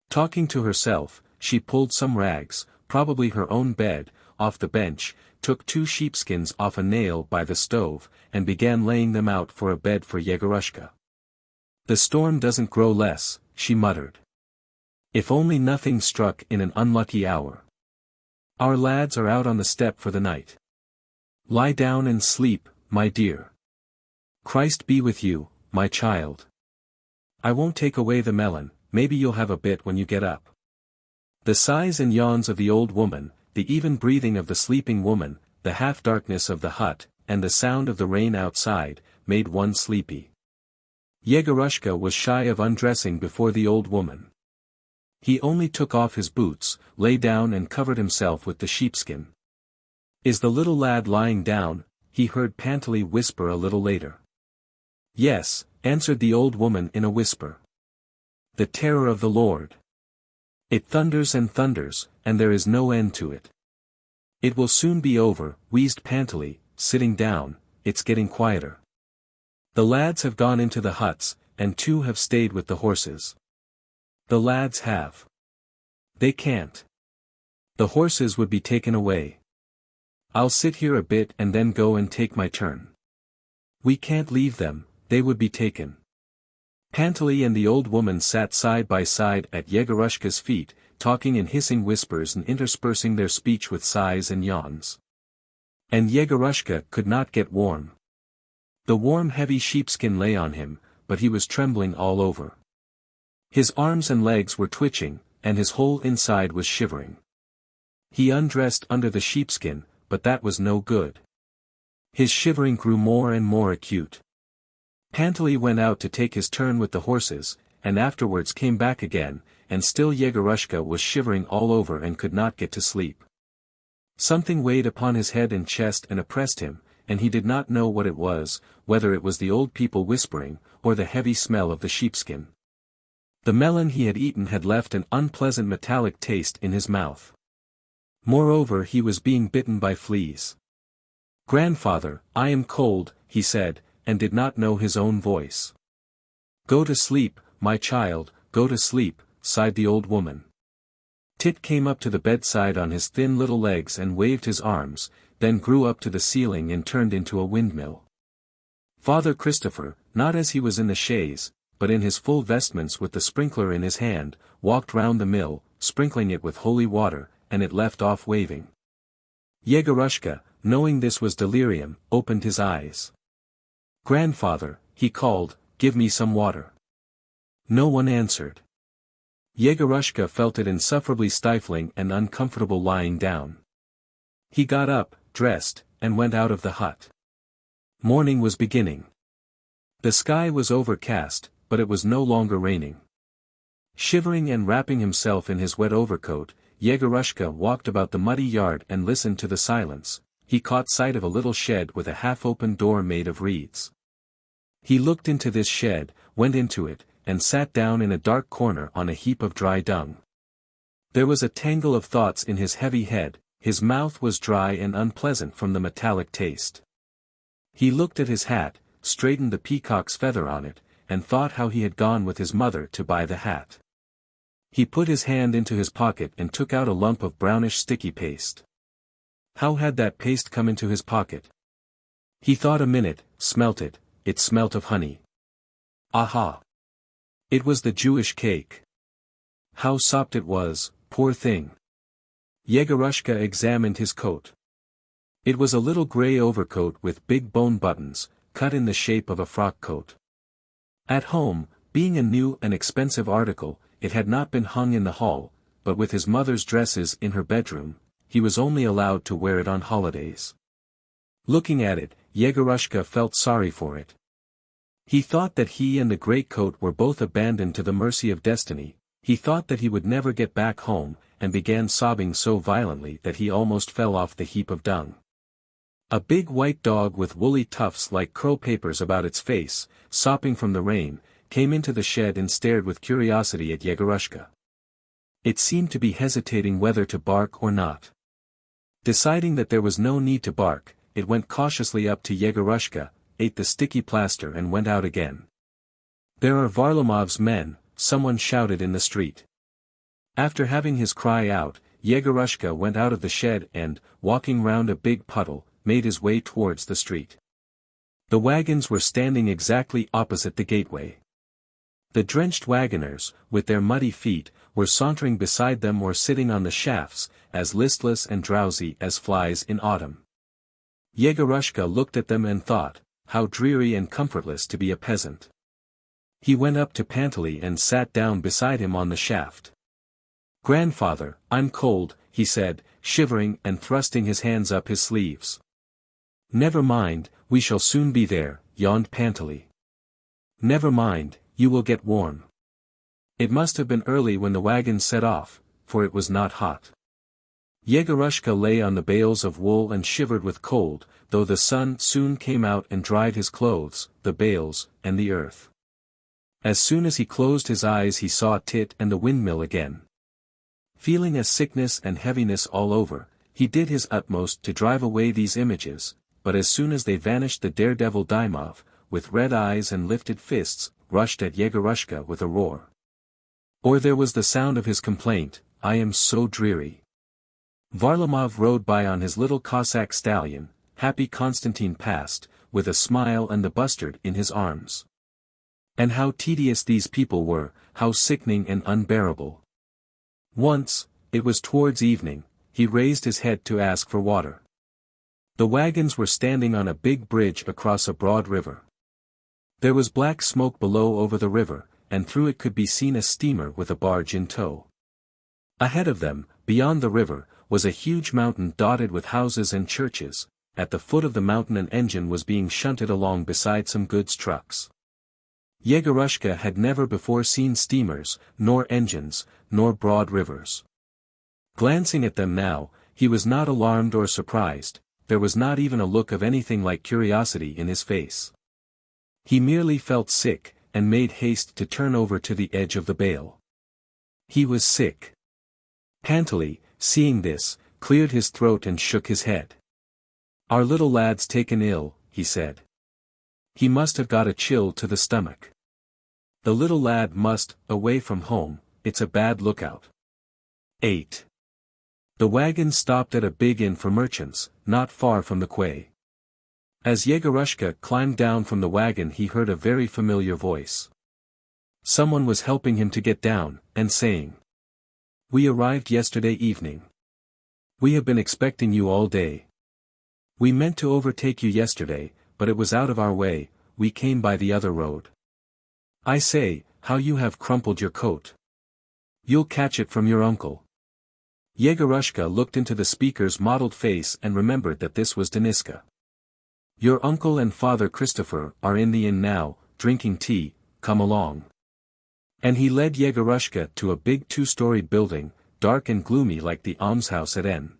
Talking to herself, she pulled some rags, probably her own bed, off the bench, took 2 sheepskins off a nail by the stove, and began laying them out for a bed for Yegorushka. "The storm doesn't grow less," she muttered. "If only nothing struck in an unlucky hour. Our lads are out on the steppe for the night. Lie down and sleep, my dear. Christ be with you, my child. I won't take away the melon, maybe you'll have a bit when you get up." The sighs and yawns of the old woman, the even breathing of the sleeping woman, the half-darkness of the hut, and the sound of the rain outside, made one sleepy. Yegorushka was shy of undressing before the old woman. He only took off his boots, lay down and covered himself with the sheepskin. "Is the little lad lying down?" he heard Pantely whisper a little later. "Yes," answered the old woman in a whisper. "The terror of the Lord. It thunders, and there is no end to it." "It will soon be over," wheezed Pantely, sitting down, "it's getting quieter. The lads have gone into the huts, and 2 have stayed with the horses." "The lads have. They can't. The horses would be taken away. I'll sit here a bit and then go and take my turn." "We can't leave them, they would be taken." Pantely and the old woman sat side by side at Yegorushka's feet, talking in hissing whispers and interspersing their speech with sighs and yawns. And Yegorushka could not get warm. The warm heavy sheepskin lay on him, but he was trembling all over. His arms and legs were twitching, and his whole inside was shivering. He undressed under the sheepskin, but that was no good. His shivering grew more and more acute. Pantely went out to take his turn with the horses, and afterwards came back again, and still Yegorushka was shivering all over and could not get to sleep. Something weighed upon his head and chest and oppressed him, and he did not know what it was, whether it was the old people whispering, or the heavy smell of the sheepskin. The melon he had eaten had left an unpleasant metallic taste in his mouth. Moreover, he was being bitten by fleas. "Grandfather, I am cold," he said, and did not know his own voice. "Go to sleep, my child, go to sleep," sighed the old woman. Tit came up to the bedside on his thin little legs and waved his arms, then grew up to the ceiling and turned into a windmill. Father Christopher, not as he was in the chaise, but in his full vestments with the sprinkler in his hand, walked round the mill, sprinkling it with holy water, and it left off waving. Yegorushka, knowing this was delirium, opened his eyes. "Grandfather," he called, "give me some water." No one answered. Yegorushka felt it insufferably stifling and uncomfortable lying down. He got up, dressed, and went out of the hut. Morning was beginning. The sky was overcast, but it was no longer raining. Shivering and wrapping himself in his wet overcoat, Yegorushka walked about the muddy yard and listened to the silence. He caught sight of a little shed with a half-open door made of reeds. He looked into this shed, went into it, and sat down in a dark corner on a heap of dry dung. There was a tangle of thoughts in his heavy head, his mouth was dry and unpleasant from the metallic taste. He looked at his hat, straightened the peacock's feather on it, and thought how he had gone with his mother to buy the hat. He put his hand into his pocket and took out a lump of brownish sticky paste. How had that paste come into his pocket? He thought a minute, smelt it, it smelt of honey. Aha! It was the Jewish cake. How sopped it was, poor thing. Yegorushka examined his coat. It was a little grey overcoat with big bone buttons, cut in the shape of a frock coat. At home, being a new and expensive article, it had not been hung in the hall, but with his mother's dresses in her bedroom, he was only allowed to wear it on holidays. Looking at it, Yegorushka felt sorry for it. He thought that he and the greatcoat were both abandoned to the mercy of destiny. He thought that he would never get back home, and began sobbing so violently that he almost fell off the heap of dung. A big white dog with woolly tufts like curl papers about its face, sopping from the rain, came into the shed and stared with curiosity at Yegorushka. It seemed to be hesitating whether to bark or not. Deciding that there was no need to bark, it went cautiously up to Yegorushka, ate the sticky plaster and went out again. "There are Varlamov's men," someone shouted in the street. After having his cry out, Yegorushka went out of the shed and, walking round a big puddle, made his way towards the street. The wagons were standing exactly opposite the gateway. The drenched wagoners, with their muddy feet, were sauntering beside them or sitting on the shafts, as listless and drowsy as flies in autumn. Yegorushka looked at them and thought, how dreary and comfortless to be a peasant. He went up to Pantely and sat down beside him on the shaft. "Grandfather, I'm cold," he said, shivering and thrusting his hands up his sleeves. "Never mind, we shall soon be there," yawned Pantely. "Never mind, you will get warm." It must have been early when the wagon set off, for it was not hot. Yegorushka lay on the bales of wool and shivered with cold, though the sun soon came out and dried his clothes, the bales, and the earth. As soon as he closed his eyes he saw Tit and the windmill again. Feeling a sickness and heaviness all over, he did his utmost to drive away these images, but as soon as they vanished the daredevil Dymov, with red eyes and lifted fists, rushed at Yegorushka with a roar. Or there was the sound of his complaint, "I am so dreary." Varlamov rode by on his little Cossack stallion, happy Constantine passed, with a smile and the bustard in his arms. And how tedious these people were, how sickening and unbearable. Once, it was towards evening, he raised his head to ask for water. The wagons were standing on a big bridge across a broad river. There was black smoke below over the river, and through it could be seen a steamer with a barge in tow. Ahead of them, beyond the river, was a huge mountain dotted with houses and churches. At the foot of the mountain an engine was being shunted along beside some goods trucks. Yegorushka had never before seen steamers, nor engines, nor broad rivers. Glancing at them now, he was not alarmed or surprised, there was not even a look of anything like curiosity in his face. He merely felt sick, and made haste to turn over to the edge of the bale. He was sick. Pantely, seeing this, cleared his throat and shook his head. "Our little lad's taken ill," he said. "He must have got a chill to the stomach. The little lad must, away from home, it's a bad lookout." 8. The wagon stopped at a big inn for merchants, not far from the quay. As Yegorushka climbed down from the wagon he heard a very familiar voice. Someone was helping him to get down, and saying, "We arrived yesterday evening. We have been expecting you all day. We meant to overtake you yesterday, but it was out of our way, we came by the other road. I say, how you have crumpled your coat. You'll catch it from your uncle." Yegorushka looked into the speaker's mottled face and remembered that this was Deniska. Your uncle and Father Christopher are in the inn now, drinking tea, come along. And he led Yegorushka to a big two-storied building, dark and gloomy like the almshouse at N.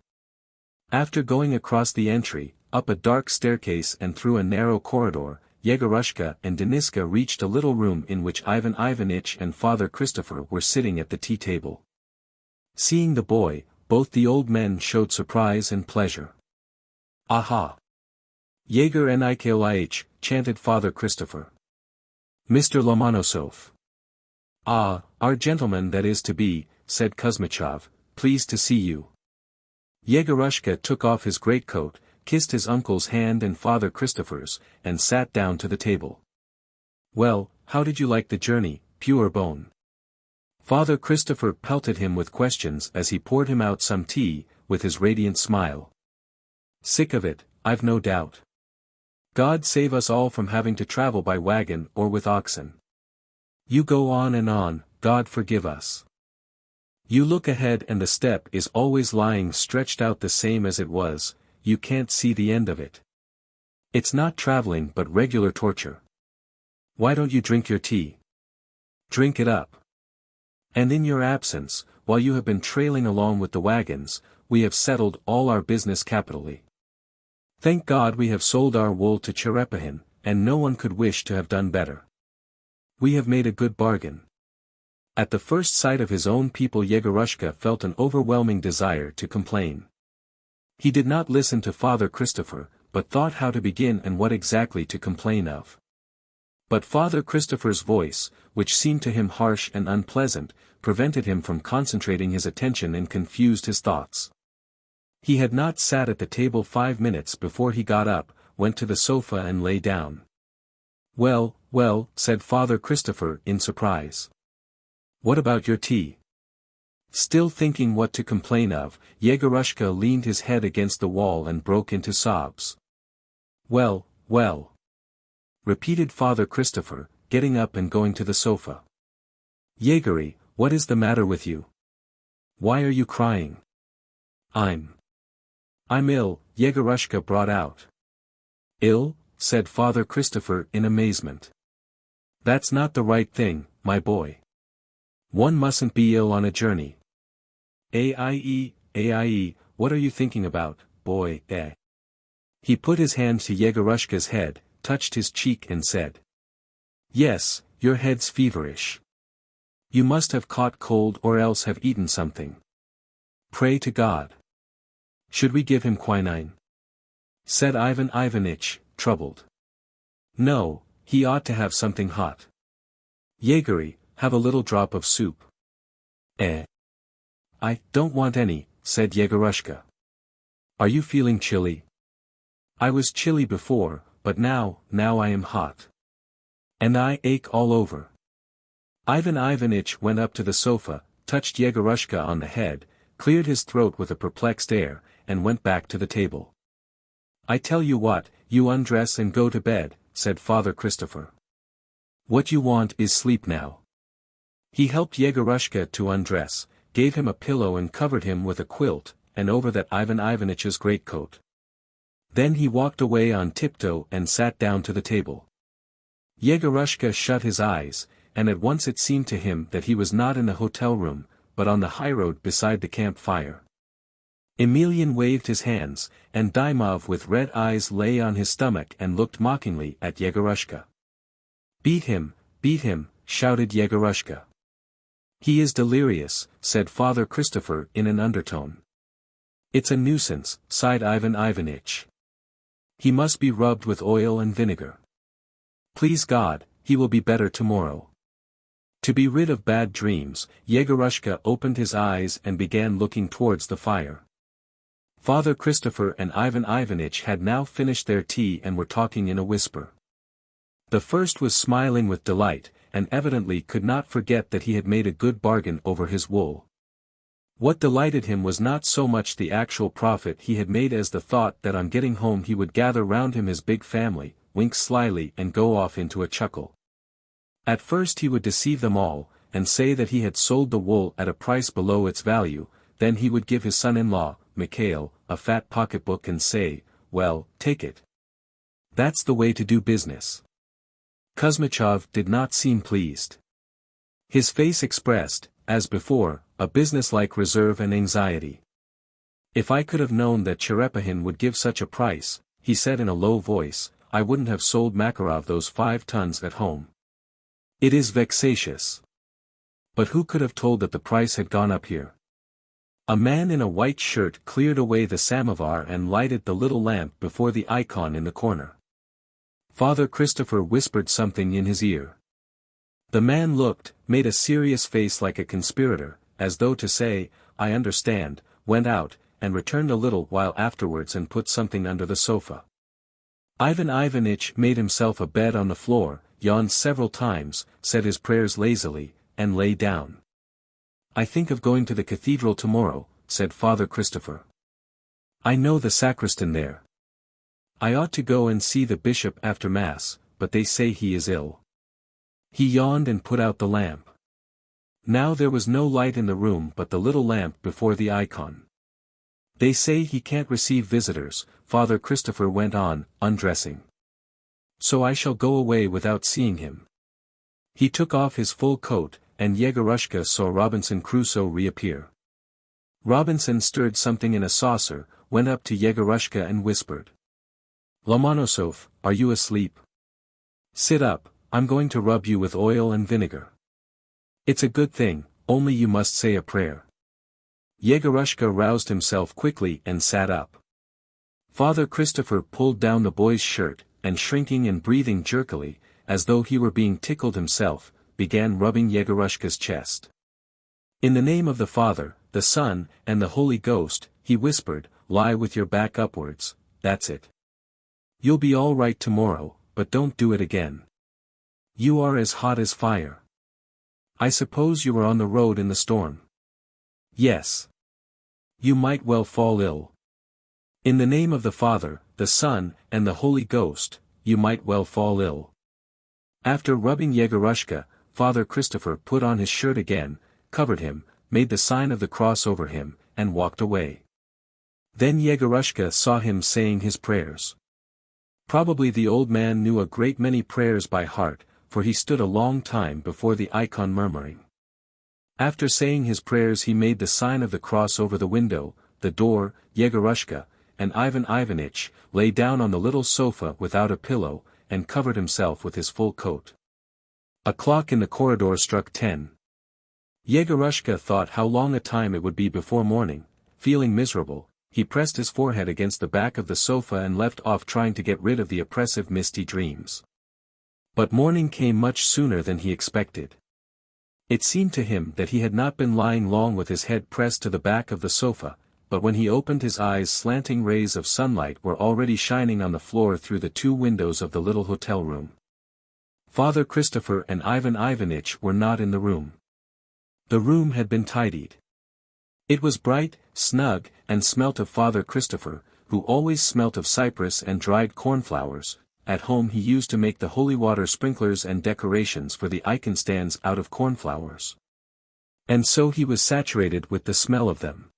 After going across the entry, up a dark staircase and through a narrow corridor, Yegorushka and Deniska reached a little room in which Ivan Ivanitch and Father Christopher were sitting at the tea table. Seeing the boy, both the old men showed surprise and pleasure. "Aha! Yegor Nikolaich," chanted Father Christopher. "Mr. Lomonosov." "Ah, our gentleman that is to be," said Kuzmichov, "pleased to see you." Yegorushka took off his greatcoat, kissed his uncle's hand and Father Christopher's, and sat down to the table. "Well, how did you like the journey, pure bone?" Father Christopher pelted him with questions as he poured him out some tea, with his radiant smile. "Sick of it, I've no doubt. God save us all from having to travel by wagon or with oxen. You go on and on, God forgive us. You look ahead and the steppe is always lying stretched out the same as it was, you can't see the end of it. It's not traveling but regular torture. Why don't you drink your tea? Drink it up. And in your absence, while you have been trailing along with the wagons, we have settled all our business capitally. Thank God we have sold our wool to Cherepahin, and no one could wish to have done better. We have made a good bargain." At the first sight of his own people Yegorushka felt an overwhelming desire to complain. He did not listen to Father Christopher, but thought how to begin and what exactly to complain of. But Father Christopher's voice, which seemed to him harsh and unpleasant, prevented him from concentrating his attention and confused his thoughts. He had not sat at the table 5 minutes before he got up, went to the sofa and lay down. "Well, well," said Father Christopher in surprise. "What about your tea?" Still thinking what to complain of, Yegorushka leaned his head against the wall and broke into sobs. "Well, well," repeated Father Christopher, getting up and going to the sofa. "Yegory, what is the matter with you? Why are you crying?" I'm ill," Yegorushka brought out. "Ill?" said Father Christopher in amazement. "That's not the right thing, my boy. One mustn't be ill on a journey. Aie, what are you thinking about, boy, eh?" He put his hand to Yegorushka's head, touched his cheek and said. "Yes, your head's feverish. You must have caught cold or else have eaten something. Pray to God. Should we give him quinine?" said Ivan Ivanitch, troubled. "No, he ought to have something hot. Yegory, have a little drop of soup." I don't want any," said Yegorushka. "Are you feeling chilly?" "I was chilly before, but now I am hot. And I ache all over." Ivan Ivanitch went up to the sofa, touched Yegorushka on the head, cleared his throat with a perplexed air, and went back to the table. "I tell you what, you undress and go to bed," said Father Christopher. "What you want is sleep now." He helped Yegorushka to undress, gave him a pillow and covered him with a quilt, and over that Ivan Ivanitch's greatcoat. Then he walked away on tiptoe and sat down to the table. Yegorushka shut his eyes, and at once it seemed to him that he was not in the hotel room, but on the highroad beside the campfire. Emelian waved his hands, and Dymov with red eyes lay on his stomach and looked mockingly at Yegorushka. Beat him," shouted Yegorushka. "He is delirious," said Father Christopher in an undertone. "It's a nuisance," sighed Ivan Ivanitch. "He must be rubbed with oil and vinegar. Please God, he will be better tomorrow." To be rid of bad dreams, Yegorushka opened his eyes and began looking towards the fire. Father Christopher and Ivan Ivanitch had now finished their tea and were talking in a whisper. The first was smiling with delight, and evidently could not forget that he had made a good bargain over his wool. What delighted him was not so much the actual profit he had made as the thought that on getting home he would gather round him his big family, wink slyly and go off into a chuckle. At first he would deceive them all, and say that he had sold the wool at a price below its value, then he would give his son-in-law, Mikhail, a fat pocketbook and say, "Well, take it. That's the way to do business. Kuzmichov did not seem pleased. His face expressed, as before, a businesslike reserve and anxiety. If I could have known that Cherepahin would give such a price, he said in a low voice, I wouldn't have sold Makarov those 5 tons at home. It is vexatious. But who could have told that the price had gone up here? A man in a white shirt cleared away the samovar and lighted the little lamp before the icon in the corner. Father Christopher whispered something in his ear. The man looked, made a serious face like a conspirator, as though to say, I understand, went out, and returned a little while afterwards and put something under the sofa. Ivan Ivanitch made himself a bed on the floor, yawned several times, said his prayers lazily, and lay down. I think of going to the cathedral tomorrow, said Father Christopher. I know the sacristan there. I ought to go and see the bishop after Mass, but they say he is ill. He yawned and put out the lamp. Now there was no light in the room but the little lamp before the icon. They say he can't receive visitors, Father Christopher went on, undressing. So I shall go away without seeing him. He took off his full coat, and Yegorushka saw Robinson Crusoe reappear. Robinson stirred something in a saucer, went up to Yegorushka and whispered. Lomonosov, are you asleep? Sit up, I'm going to rub you with oil and vinegar. It's a good thing, only you must say a prayer. Yegorushka roused himself quickly and sat up. Father Christopher pulled down the boy's shirt, and shrinking and breathing jerkily, as though he were being tickled himself, began rubbing Yegorushka's chest. In the name of the Father, the Son, and the Holy Ghost, he whispered, lie with your back upwards, that's it. You'll be all right tomorrow, but don't do it again. You are as hot as fire. I suppose you were on the road in the storm. Yes. You might well fall ill. In the name of the Father, the Son, and the Holy Ghost, you might well fall ill. After rubbing Yegorushka, Father Christopher put on his shirt again, covered him, made the sign of the cross over him, and walked away. Then Yegorushka saw him saying his prayers. Probably the old man knew a great many prayers by heart, for he stood a long time before the icon murmuring. After saying his prayers he made the sign of the cross over the window, the door. Yegorushka, and Ivan Ivanitch, lay down on the little sofa without a pillow, and covered himself with his full coat. A clock in the corridor struck 10. Yegorushka thought how long a time it would be before morning. Feeling miserable, he pressed his forehead against the back of the sofa and left off trying to get rid of the oppressive misty dreams. But morning came much sooner than he expected. It seemed to him that he had not been lying long with his head pressed to the back of the sofa, but when he opened his eyes slanting rays of sunlight were already shining on the floor through the 2 windows of the little hotel room. Father Christopher and Ivan Ivanitch were not in the room. The room had been tidied. It was bright, snug, and smelt of Father Christopher, who always smelt of cypress and dried cornflowers. At home he used to make the holy water sprinklers and decorations for the icon stands out of cornflowers. And so he was saturated with the smell of them.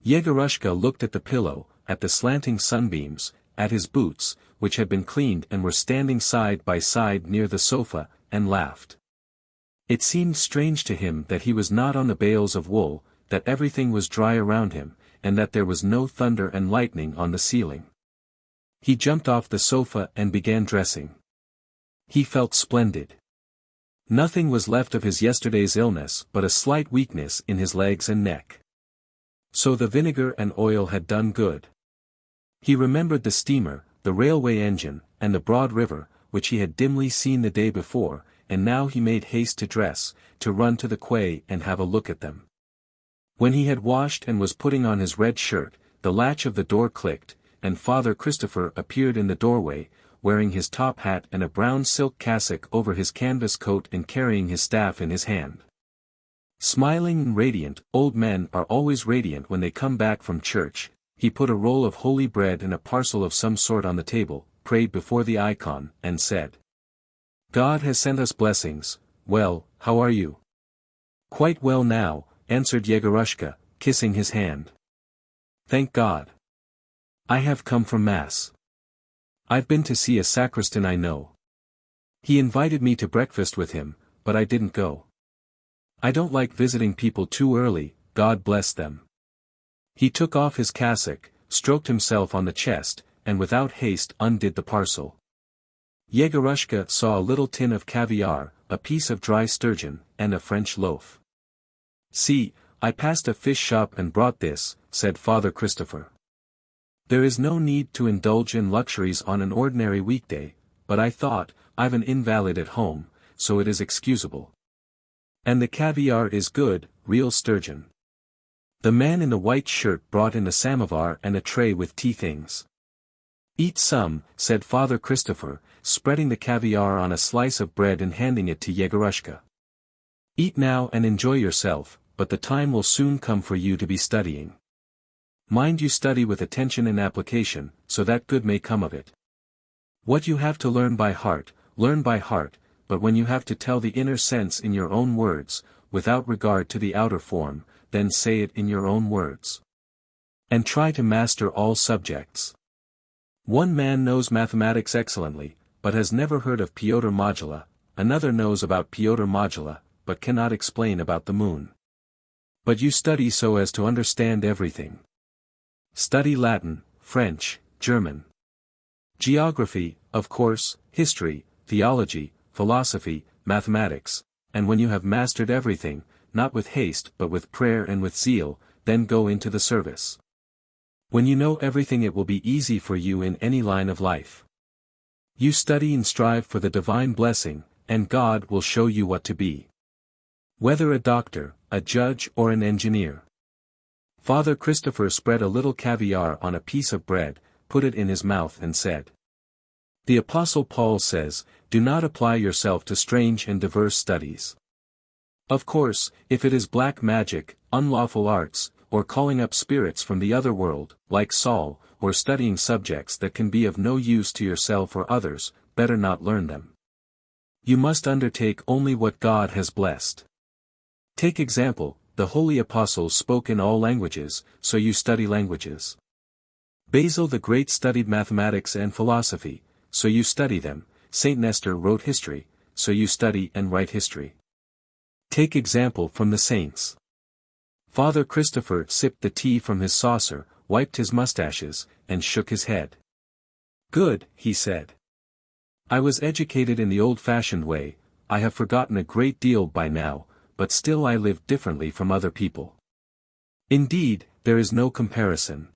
Yegorushka looked at the pillow, at the slanting sunbeams, at his boots, which had been cleaned and were standing side by side near the sofa, and laughed. It seemed strange to him that he was not on the bales of wool, that everything was dry around him, and that there was no thunder and lightning on the ceiling. He jumped off the sofa and began dressing. He felt splendid. Nothing was left of his yesterday's illness but a slight weakness in his legs and neck. So the vinegar and oil had done good. He remembered the steamer, the railway engine, and the broad river, which he had dimly seen the day before, and now he made haste to dress, to run to the quay and have a look at them. When he had washed and was putting on his red shirt, the latch of the door clicked, and Father Christopher appeared in the doorway, wearing his top hat and a brown silk cassock over his canvas coat and carrying his staff in his hand. Smiling and radiant, old men are always radiant when they come back from church. He put a roll of holy bread and a parcel of some sort on the table, prayed before the icon, and said, God has sent us blessings. Well, how are you? Quite well now, answered Yegorushka, kissing his hand. Thank God. I have come from Mass. I've been to see a sacristan I know. He invited me to breakfast with him, but I didn't go. I don't like visiting people too early, God bless them. He took off his cassock, stroked himself on the chest, and without haste undid the parcel. Yegorushka saw a little tin of caviar, a piece of dry sturgeon, and a French loaf. "See, I passed a fish shop and brought this," said Father Christopher. "There is no need to indulge in luxuries on an ordinary weekday, but I thought, I've an invalid at home, so it is excusable. And the caviar is good, real sturgeon." The man in the white shirt brought in a samovar and a tray with tea things. "Eat some," said Father Christopher, spreading the caviar on a slice of bread and handing it to Yegorushka. "Eat now and enjoy yourself, but the time will soon come for you to be studying. Mind you study with attention and application, so that good may come of it. What you have to learn by heart, but when you have to tell the inner sense in your own words, without regard to the outer form, then say it in your own words. And try to master all subjects. One man knows mathematics excellently, but has never heard of Piotr Modula, another knows about Piotr Modula, but cannot explain about the moon. But you study so as to understand everything. Study Latin, French, German. Geography, of course, history, theology, philosophy, mathematics, and when you have mastered everything, not with haste but with prayer and with zeal, then go into the service. When you know everything it will be easy for you in any line of life. You study and strive for the divine blessing, and God will show you what to be. Whether a doctor, a judge or an engineer. Father Christopher spread a little caviar on a piece of bread, put it in his mouth and said. The Apostle Paul says, "Do not apply yourself to strange and diverse studies." Of course, if it is black magic, unlawful arts, or calling up spirits from the other world, like Saul, or studying subjects that can be of no use to yourself or others, better not learn them. You must undertake only what God has blessed. Take example, the holy apostles spoke in all languages, so you study languages. Basil the Great studied mathematics and philosophy, so you study them. Saint Nestor wrote history, so you study and write history. Take example from the saints. Father Christopher sipped the tea from his saucer, wiped his mustaches, and shook his head. "Good," he said. "I was educated in the old-fashioned way, I have forgotten a great deal by now, but still I live differently from other people. Indeed, there is no comparison.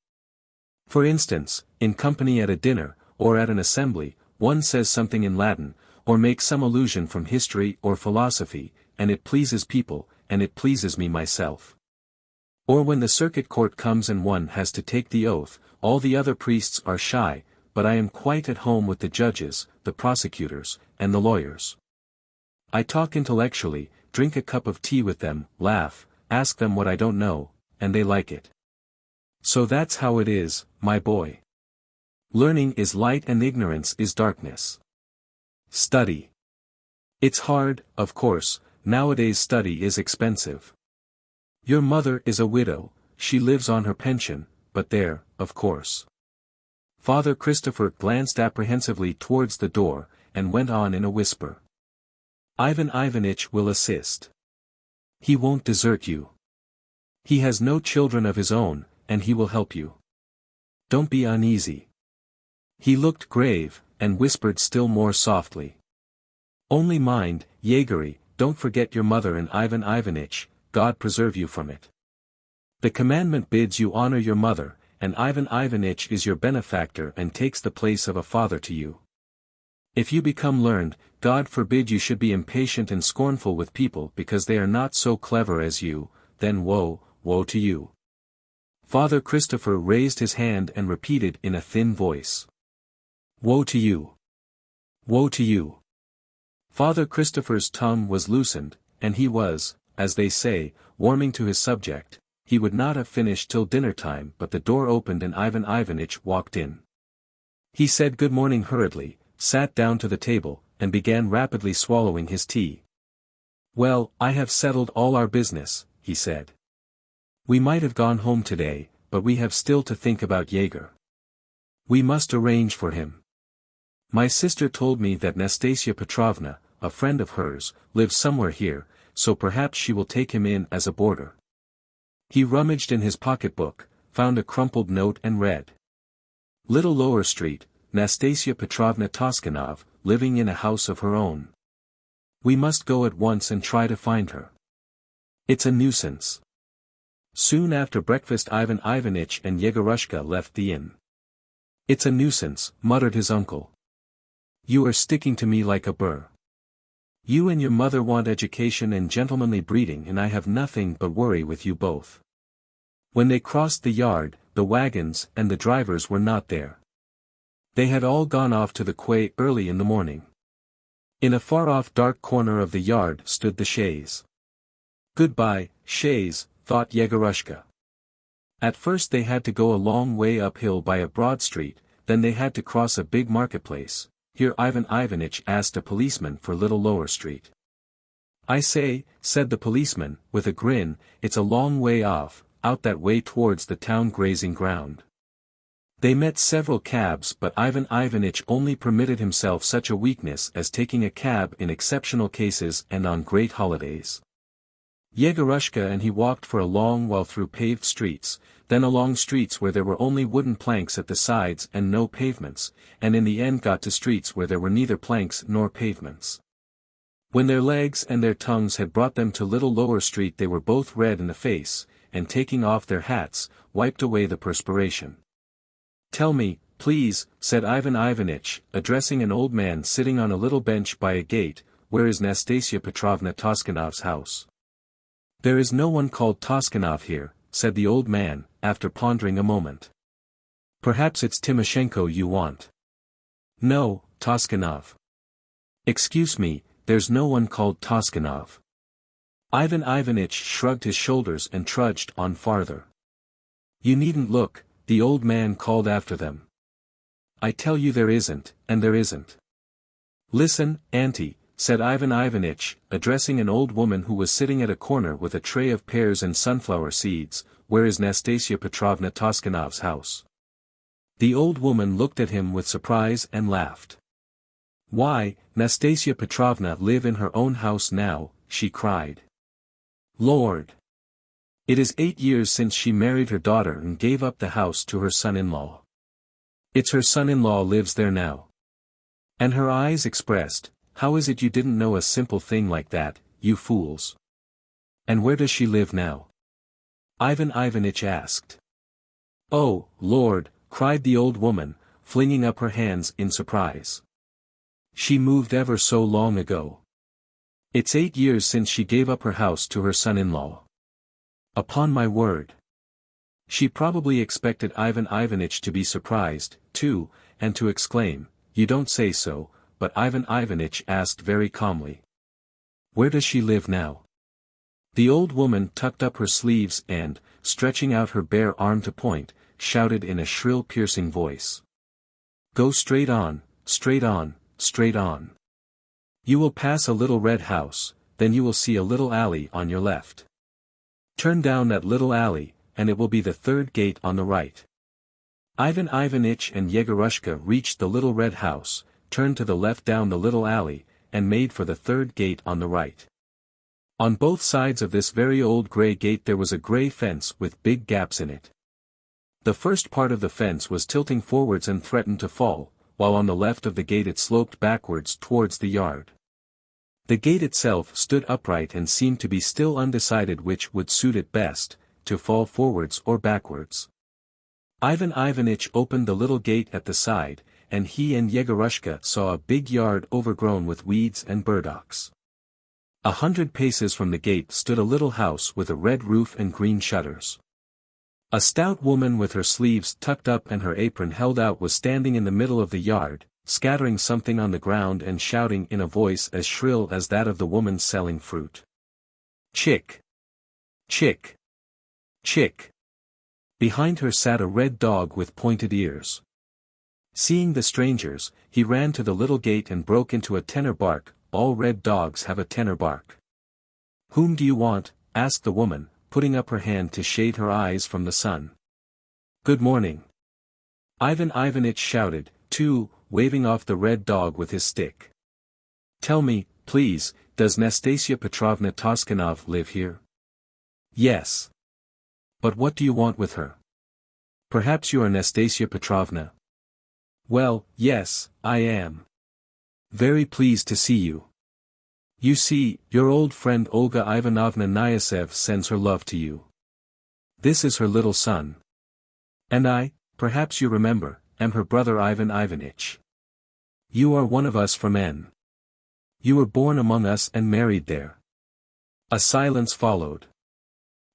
For instance, in company at a dinner, or at an assembly, one says something in Latin, or makes some allusion from history or philosophy, and it pleases people, and it pleases me myself. Or when the circuit court comes and one has to take the oath, all the other priests are shy, but I am quite at home with the judges, the prosecutors, and the lawyers. I talk intellectually, drink a cup of tea with them, laugh, ask them what I don't know, and they like it. So that's how it is, my boy. Learning is light and ignorance is darkness. Study. It's hard, of course, nowadays study is expensive. Your mother is a widow, she lives on her pension, but there, of course." Father Christopher glanced apprehensively towards the door, and went on in a whisper. "Ivan Ivanitch will assist. He won't desert you. He has no children of his own, and he will help you. Don't be uneasy." He looked grave, and whispered still more softly. "Only mind, Yegory, don't forget your mother and Ivan Ivanitch, God preserve you from it. The commandment bids you honor your mother, and Ivan Ivanitch is your benefactor and takes the place of a father to you. If you become learned, God forbid you should be impatient and scornful with people because they are not so clever as you, then woe, woe to you." Father Christopher raised his hand and repeated in a thin voice. "Woe to you! Woe to you!" Father Christopher's tongue was loosened, and he was, as they say, warming to his subject. He would not have finished till dinner time, but the door opened and Ivan Ivanitch walked in. He said good morning hurriedly, sat down to the table, and began rapidly swallowing his tea. "Well, I have settled all our business," he said. "We might have gone home today, but we have still to think about Yegor. We must arrange for him. My sister told me that Nastasia Petrovna, a friend of hers, lives somewhere here, so perhaps she will take him in as a boarder. He rummaged in his pocketbook, found a crumpled note and read. Little Lower Street, Nastasia Petrovna Toscanov, living in a house of her own. We must go at once and try to find her. It's a nuisance. Soon after breakfast Ivan Ivanitch and Yegorushka left the inn. It's a nuisance, muttered his uncle. You are sticking to me like a burr. You and your mother want education and gentlemanly breeding, and I have nothing but worry with you both. When they crossed the yard, the wagons and the drivers were not there. They had all gone off to the quay early in the morning. In a far-off dark corner of the yard stood the chaise. Goodbye, chaise, thought Yegorushka. At first they had to go a long way uphill by a broad street, then they had to cross a big marketplace. Here Ivan Ivanitch asked a policeman for Little Lower Street. I say, said the policeman, with a grin, it's a long way off, out that way towards the town grazing ground. They met several cabs, but Ivan Ivanitch only permitted himself such a weakness as taking a cab in exceptional cases and on great holidays. Yegorushka and he walked for a long while through paved streets, then along streets where there were only wooden planks at the sides and no pavements, and in the end got to streets where there were neither planks nor pavements. When their legs and their tongues had brought them to Little Lower Street they were both red in the face, and taking off their hats, wiped away the perspiration. Tell me, please, said Ivan Ivanitch, addressing an old man sitting on a little bench by a gate, where is Nastasia Petrovna Toskanov's house? There is no one called Toscanov here, said the old man, after pondering a moment. Perhaps it's Timoshenko you want. No, Toscanov. Excuse me, there's no one called Toscanov. Ivan Ivanitch shrugged his shoulders and trudged on farther. You needn't look, the old man called after them. I tell you there isn't, and there isn't. Listen, auntie, said Ivan Ivanitch, addressing an old woman who was sitting at a corner with a tray of pears and sunflower seeds, where is Nastasia Petrovna Toskanov's house? The old woman looked at him with surprise and laughed. Why, Nastasia Petrovna live in her own house now, she cried. Lord! It is 8 years since she married her daughter and gave up the house to her son-in-law. It's her son-in-law lives there now. And her eyes expressed, how is it you didn't know a simple thing like that, you fools? And where does she live now? Ivan Ivanitch asked. Oh, Lord, cried the old woman, flinging up her hands in surprise. She moved ever so long ago. It's 8 years since she gave up her house to her son-in-law. Upon my word. She probably expected Ivan Ivanitch to be surprised, too, and to exclaim, you don't say so, but Ivan Ivanitch asked very calmly. Where does she live now? The old woman tucked up her sleeves and, stretching out her bare arm to point, shouted in a shrill piercing voice. Go straight on, straight on, straight on. You will pass a little red house, then you will see a little alley on your left. Turn down that little alley, and it will be the third gate on the right. Ivan Ivanitch and Yegorushka reached the little red house, turned to the left down the little alley, and made for the third gate on the right. On both sides of this very old grey gate there was a grey fence with big gaps in it. The first part of the fence was tilting forwards and threatened to fall, while on the left of the gate it sloped backwards towards the yard. The gate itself stood upright and seemed to be still undecided which would suit it best, to fall forwards or backwards. Ivan Ivanitch opened the little gate at the side, and he and Yegorushka saw a big yard overgrown with weeds and burdocks. 100 paces from the gate stood a little house with a red roof and green shutters. A stout woman with her sleeves tucked up and her apron held out was standing in the middle of the yard, scattering something on the ground and shouting in a voice as shrill as that of the woman selling fruit. Chick! Chick! Chick! Behind her sat a red dog with pointed ears. Seeing the strangers, he ran to the little gate and broke into a tenor bark. All red dogs have a tenor bark. Whom do you want? Asked the woman, putting up her hand to shade her eyes from the sun. Good morning. Ivan Ivanitch shouted, too, waving off the red dog with his stick. "Tell me, please, does Nastasia Petrovna Toskanov live here?" "Yes." "But what do you want with her?" "Perhaps you are Nastasia Petrovna?" "Well, yes, I am. Very pleased to see you. You see, your old friend Olga Ivanovna Nyasev sends her love to you. This is her little son. And I, perhaps you remember, am her brother Ivan Ivanitch. You are one of us from N. You were born among us and married there." A silence followed.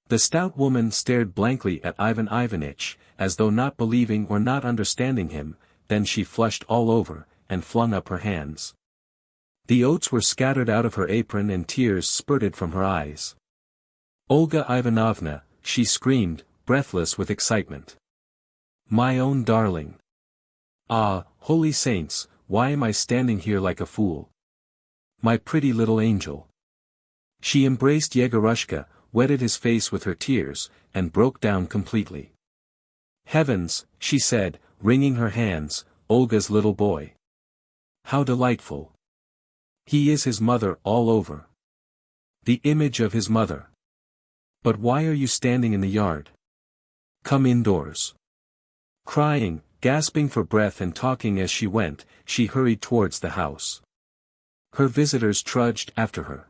The stout woman stared blankly at Ivan Ivanitch, as though not believing or not understanding him, then she flushed all over, and flung up her hands. The oats were scattered out of her apron and tears spurted from her eyes. "Olga Ivanovna," she screamed, breathless with excitement. "My own darling! Ah, holy saints, why am I standing here like a fool? My pretty little angel!" She embraced Yegorushka, wetted his face with her tears, and broke down completely. "Heavens," she said, wringing her hands, "Olga's little boy! How delightful! He is his mother all over. The image of his mother. But why are you standing in the yard? Come indoors." Crying, gasping for breath and talking as she went, she hurried towards the house. Her visitors trudged after her.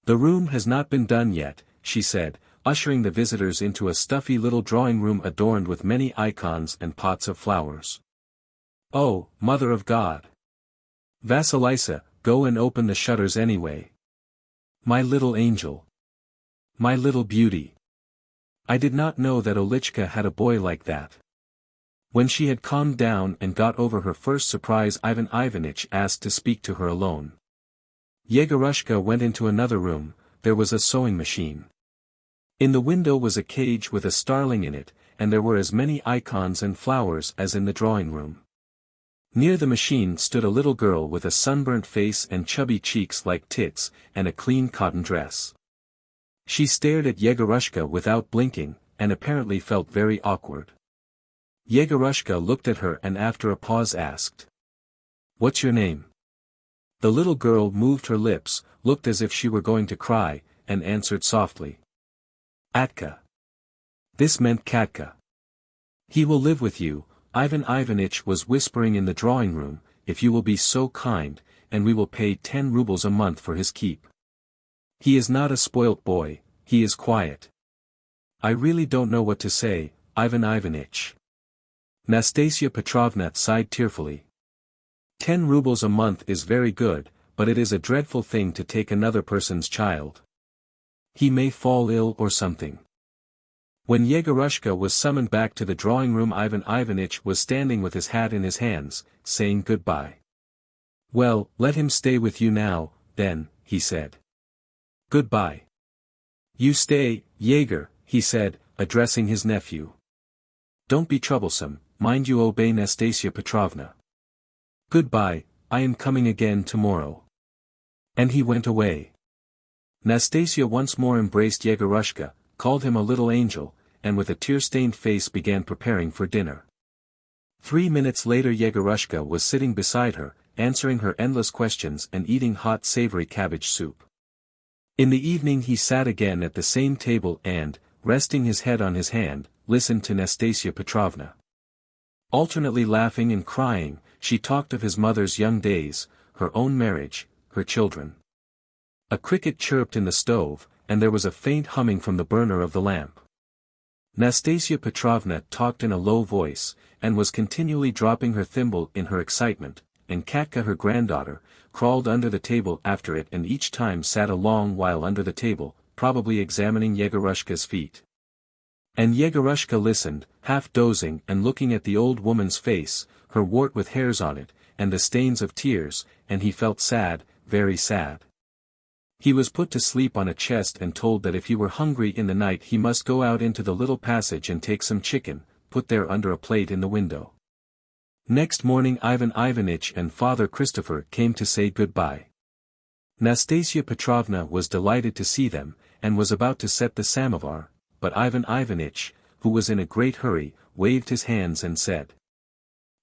"The room has not been done yet," she said, ushering the visitors into a stuffy little drawing room adorned with many icons and pots of flowers. "Oh, Mother of God! Vasilisa, go and open the shutters anyway. My little angel! My little beauty! I did not know that Olichka had a boy like that." When she had calmed down and got over her first surprise, Ivan Ivanitch asked to speak to her alone. Yegorushka went into another room. There was a sewing machine. In the window was a cage with a starling in it, and there were as many icons and flowers as in the drawing room. Near the machine stood a little girl with a sunburnt face and chubby cheeks like tits, and a clean cotton dress. She stared at Yegorushka without blinking, and apparently felt very awkward. Yegorushka looked at her and after a pause asked, "What's your name?" The little girl moved her lips, looked as if she were going to cry, and answered softly. "Atka." This meant Katka. "He will live with you," Ivan Ivanitch was whispering in the drawing room, "if you will be so kind, and we will pay 10 rubles a month for his keep. He is not a spoilt boy, he is quiet. I really don't know what to say, Ivan Ivanitch." Nastasia Petrovna sighed tearfully. 10 rubles a month is very good, but it is a dreadful thing to take another person's child. He may fall ill or something. When Yegorushka was summoned back to the drawing room, Ivan Ivanitch was standing with his hat in his hands, saying goodbye. "Well, let him stay with you now, then," he said. "Goodbye. You stay, Yegor," he said, addressing his nephew. "Don't be troublesome, mind you obey Nastasia Petrovna. Goodbye, I am coming again tomorrow." And he went away. Nastasia once more embraced Yegorushka, called him a little angel, and with a tear-stained face began preparing for dinner. 3 minutes later Yegorushka was sitting beside her, answering her endless questions and eating hot savory cabbage soup. In the evening he sat again at the same table and, resting his head on his hand, listened to Nastasia Petrovna. Alternately laughing and crying, she talked of his mother's young days, her own marriage, her children. A cricket chirped in the stove, and there was a faint humming from the burner of the lamp. Nastasia Petrovna talked in a low voice, and was continually dropping her thimble in her excitement, and Katka, her granddaughter, crawled under the table after it and each time sat a long while under the table, probably examining Yegorushka's feet. And Yegorushka listened, half dozing and looking at the old woman's face, her wart with hairs on it, and the stains of tears, and he felt sad, very sad. He was put to sleep on a chest and told that if he were hungry in the night he must go out into the little passage and take some chicken, put there under a plate in the window. Next morning Ivan Ivanitch and Father Christopher came to say goodbye. Nastasia Petrovna was delighted to see them, and was about to set the samovar, but Ivan Ivanitch, who was in a great hurry, waved his hands and said,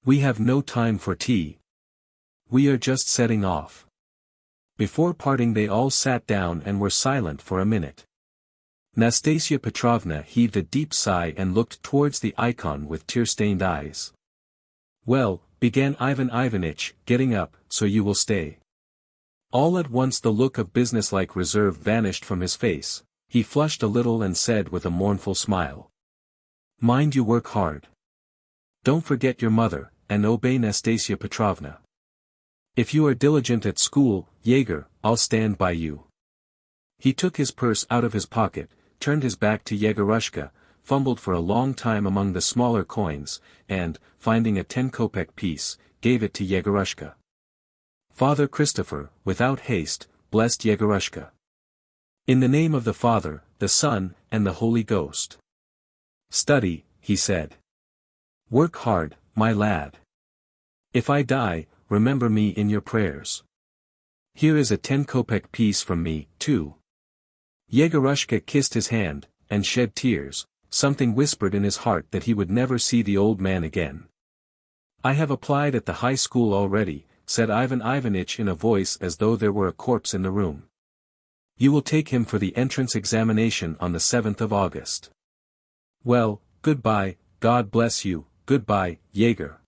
We have no time for tea. We are just setting off. Before parting they all sat down and were silent for a minute. Nastasia Petrovna heaved a deep sigh and looked towards the icon with tear-stained eyes. "Well," began Ivan Ivanitch, getting up, "so you will stay." All at once the look of businesslike reserve vanished from his face. He flushed a little and said with a mournful smile, "Mind you work hard. Don't forget your mother, and obey Nastasia Petrovna. If you are diligent at school, Yegor, I'll stand by you." He took his purse out of his pocket, turned his back to Yegorushka, fumbled for a long time among the smaller coins, and, finding a 10-kopeck piece, gave it to Yegorushka. Father Christopher, without haste, blessed Yegorushka. "In the name of the Father, the Son, and the Holy Ghost. Study," he said. "Work hard, my lad. If I die, remember me in your prayers. Here is a 10-kopeck piece from me, too." Yegorushka kissed his hand, and shed tears. Something whispered in his heart that he would never see the old man again. "I have applied at the high school already," said Ivan Ivanitch in a voice as though there were a corpse in the room. "You will take him for the entrance examination on the 7th of August. Well, goodbye, God bless you, goodbye, Yegor."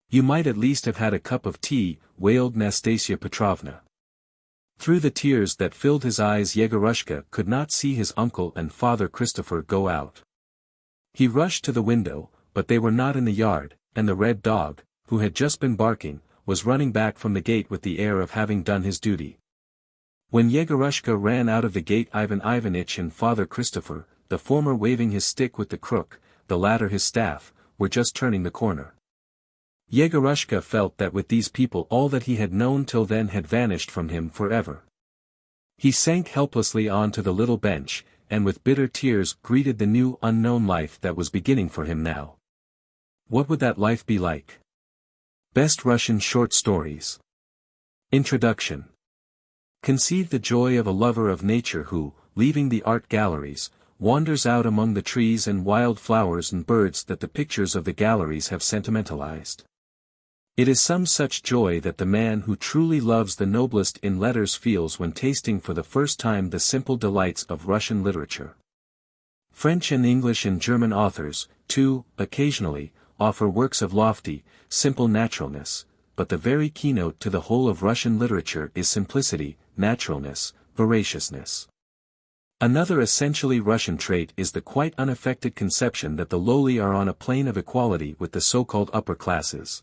"You might at least have had a cup of tea," wailed Nastasia Petrovna. Through the tears that filled his eyes Yegorushka could not see his uncle and Father Christopher go out. He rushed to the window, but they were not in the yard, and the red dog, who had just been barking, was running back from the gate with the air of having done his duty. When Yegorushka ran out of the gate Ivan Ivanitch and Father Christopher, the former waving his stick with the crook, the latter his staff, were just turning the corner. Yegorushka felt that with these people all that he had known till then had vanished from him forever. He sank helplessly on to the little bench, and with bitter tears greeted the new unknown life that was beginning for him now. What would that life be like? Best Russian Short Stories. Introduction. Conceive the joy of a lover of nature who, leaving the art galleries, wanders out among the trees and wild flowers and birds that the pictures of the galleries have sentimentalized. It is some such joy that the man who truly loves the noblest in letters feels when tasting for the first time the simple delights of Russian literature. French and English and German authors, too, occasionally, offer works of lofty, simple naturalness, but the very keynote to the whole of Russian literature is simplicity, naturalness, veraciousness. Another essentially Russian trait is the quite unaffected conception that the lowly are on a plane of equality with the so-called upper classes.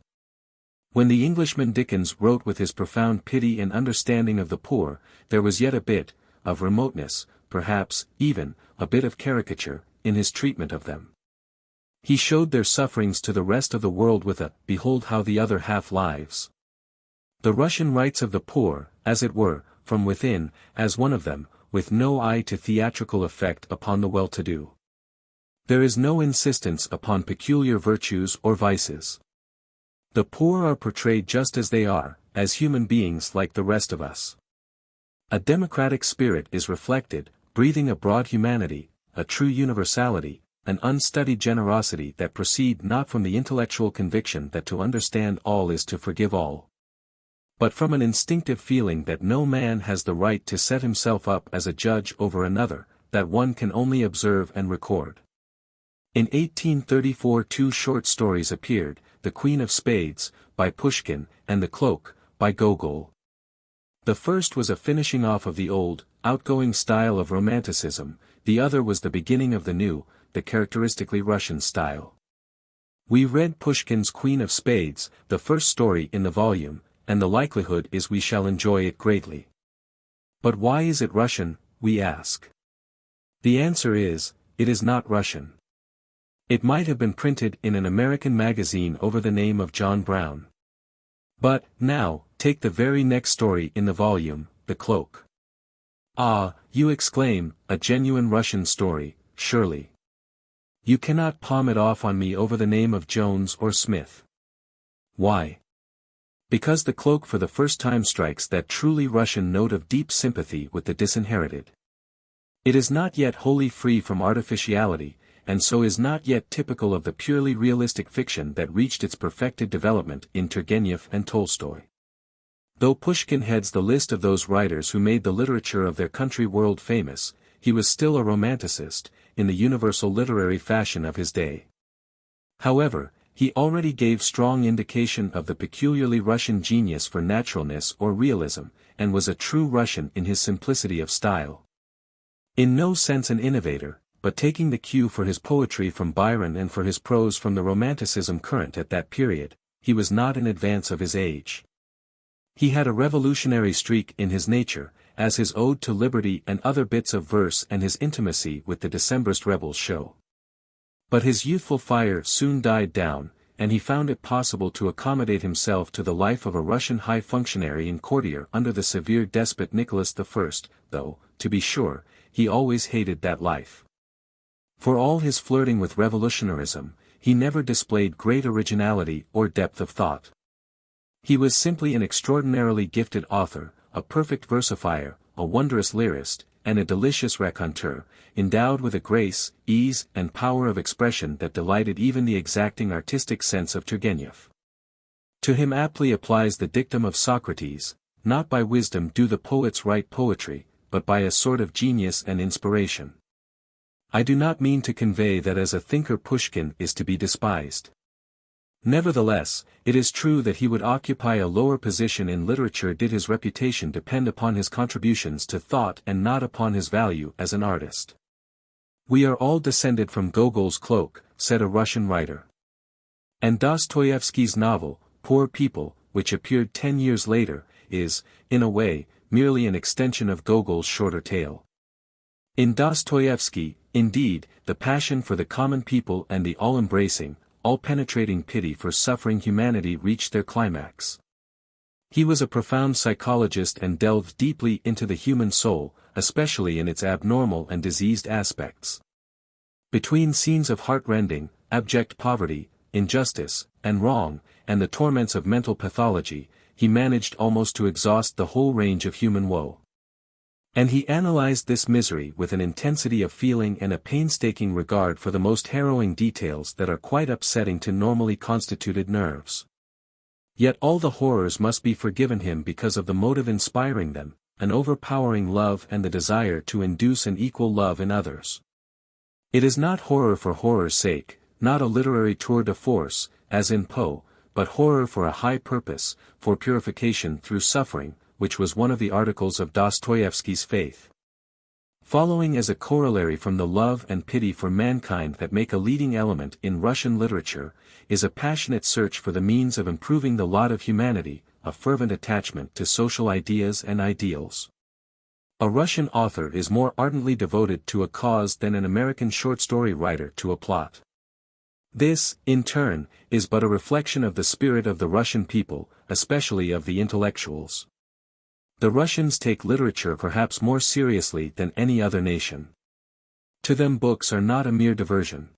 When the Englishman Dickens wrote with his profound pity and understanding of the poor, there was yet a bit of remoteness, perhaps, even, a bit of caricature, in his treatment of them. He showed their sufferings to the rest of the world with a, "Behold how the other half lives." The Russian writes of the poor, as it were, from within, as one of them, with no eye to theatrical effect upon the well-to-do. There is no insistence upon peculiar virtues or vices. The poor are portrayed just as they are, as human beings like the rest of us. A democratic spirit is reflected, breathing a broad humanity, a true universality, an unstudied generosity that proceed not from the intellectual conviction that to understand all is to forgive all, but from an instinctive feeling that no man has the right to set himself up as a judge over another, that one can only observe and record. In 1834 two short stories appeared, The Queen of Spades, by Pushkin, and The Cloak, by Gogol. The first was a finishing off of the old, outgoing style of Romanticism, the other was the beginning of the new, the characteristically Russian style. We read Pushkin's Queen of Spades, the first story in the volume, and the likelihood is we shall enjoy it greatly. But why is it Russian, we ask? The answer is, it is not Russian. It might have been printed in an American magazine over the name of John Brown. But, now, take the very next story in the volume, The Cloak. Ah, you exclaim, a genuine Russian story, surely. You cannot palm it off on me over the name of Jones or Smith. Why? Because The Cloak for the first time strikes that truly Russian note of deep sympathy with the disinherited. It is not yet wholly free from artificiality, and so is not yet typical of the purely realistic fiction that reached its perfected development in Turgenev and Tolstoy. Though Pushkin heads the list of those writers who made the literature of their country world famous, he was still a romanticist, in the universal literary fashion of his day. However, he already gave strong indication of the peculiarly Russian genius for naturalness or realism, and was a true Russian in his simplicity of style. In no sense an innovator, but taking the cue for his poetry from Byron and for his prose from the Romanticism current at that period, he was not in advance of his age. He had a revolutionary streak in his nature, as his Ode to Liberty and other bits of verse and his intimacy with the Decembrist rebels show. But his youthful fire soon died down, and he found it possible to accommodate himself to the life of a Russian high functionary and courtier under the severe despot Nicholas I, though, to be sure, he always hated that life. For all his flirting with revolutionarism, he never displayed great originality or depth of thought. He was simply an extraordinarily gifted author, a perfect versifier, a wondrous lyrist, and a delicious raconteur, endowed with a grace, ease, and power of expression that delighted even the exacting artistic sense of Turgenev. To him aptly applies the dictum of Socrates, "Not by wisdom do the poets write poetry, but by a sort of genius and inspiration." I do not mean to convey that as a thinker Pushkin is to be despised. Nevertheless, it is true that he would occupy a lower position in literature did his reputation depend upon his contributions to thought and not upon his value as an artist. "We are all descended from Gogol's cloak," said a Russian writer. And Dostoevsky's novel, Poor People, which appeared 10 years later, is, in a way, merely an extension of Gogol's shorter tale. In Dostoevsky, indeed, the passion for the common people and the all-embracing, all-penetrating pity for suffering humanity reached their climax. He was a profound psychologist and delved deeply into the human soul, especially in its abnormal and diseased aspects. Between scenes of heart-rending, abject poverty, injustice, and wrong, and the torments of mental pathology, he managed almost to exhaust the whole range of human woe. And he analyzed this misery with an intensity of feeling and a painstaking regard for the most harrowing details that are quite upsetting to normally constituted nerves. Yet all the horrors must be forgiven him because of the motive inspiring them, an overpowering love and the desire to induce an equal love in others. It is not horror for horror's sake, not a literary tour de force, as in Poe, but horror for a high purpose, for purification through suffering, which was one of the articles of Dostoevsky's faith. Following as a corollary from the love and pity for mankind that make a leading element in Russian literature, is a passionate search for the means of improving the lot of humanity, a fervent attachment to social ideas and ideals. A Russian author is more ardently devoted to a cause than an American short story writer to a plot. This, in turn, is but a reflection of the spirit of the Russian people, especially of the intellectuals. The Russians take literature perhaps more seriously than any other nation. To them books are not a mere diversion.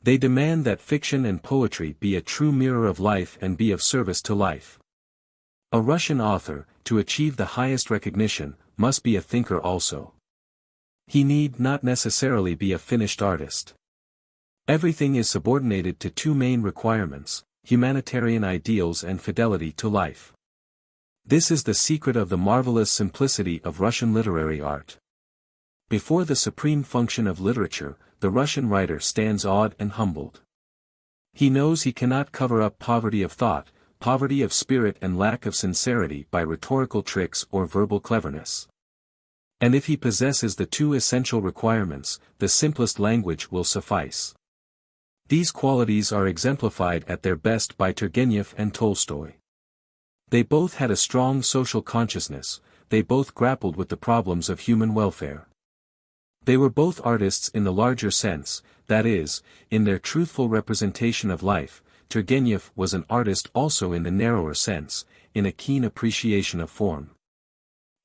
They demand that fiction and poetry be a true mirror of life and be of service to life. A Russian author, to achieve the highest recognition, must be a thinker also. He need not necessarily be a finished artist. Everything is subordinated to two main requirements, humanitarian ideals and fidelity to life. This is the secret of the marvelous simplicity of Russian literary art. Before the supreme function of literature, the Russian writer stands awed and humbled. He knows he cannot cover up poverty of thought, poverty of spirit and lack of sincerity by rhetorical tricks or verbal cleverness. And if he possesses the two essential requirements, the simplest language will suffice. These qualities are exemplified at their best by Turgenev and Tolstoy. They both had a strong social consciousness, they both grappled with the problems of human welfare. They were both artists in the larger sense, that is, in their truthful representation of life. Turgenev was an artist also in the narrower sense, in a keen appreciation of form.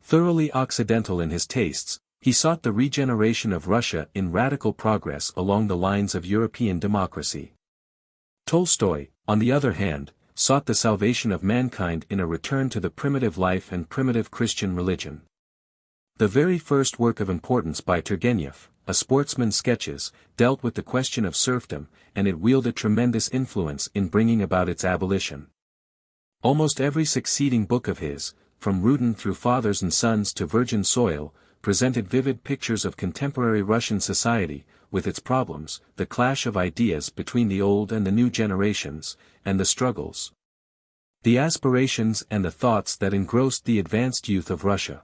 Thoroughly Occidental in his tastes, he sought the regeneration of Russia in radical progress along the lines of European democracy. Tolstoy, on the other hand, sought the salvation of mankind in a return to the primitive life and primitive Christian religion. The very first work of importance by Turgenev, A Sportsman's Sketches, dealt with the question of serfdom, and it wielded tremendous influence in bringing about its abolition. Almost every succeeding book of his, from Rudin through Fathers and Sons to Virgin Soil, presented vivid pictures of contemporary Russian society, with its problems, the clash of ideas between the old and the new generations, and the struggles, the aspirations and the thoughts that engrossed the advanced youth of Russia.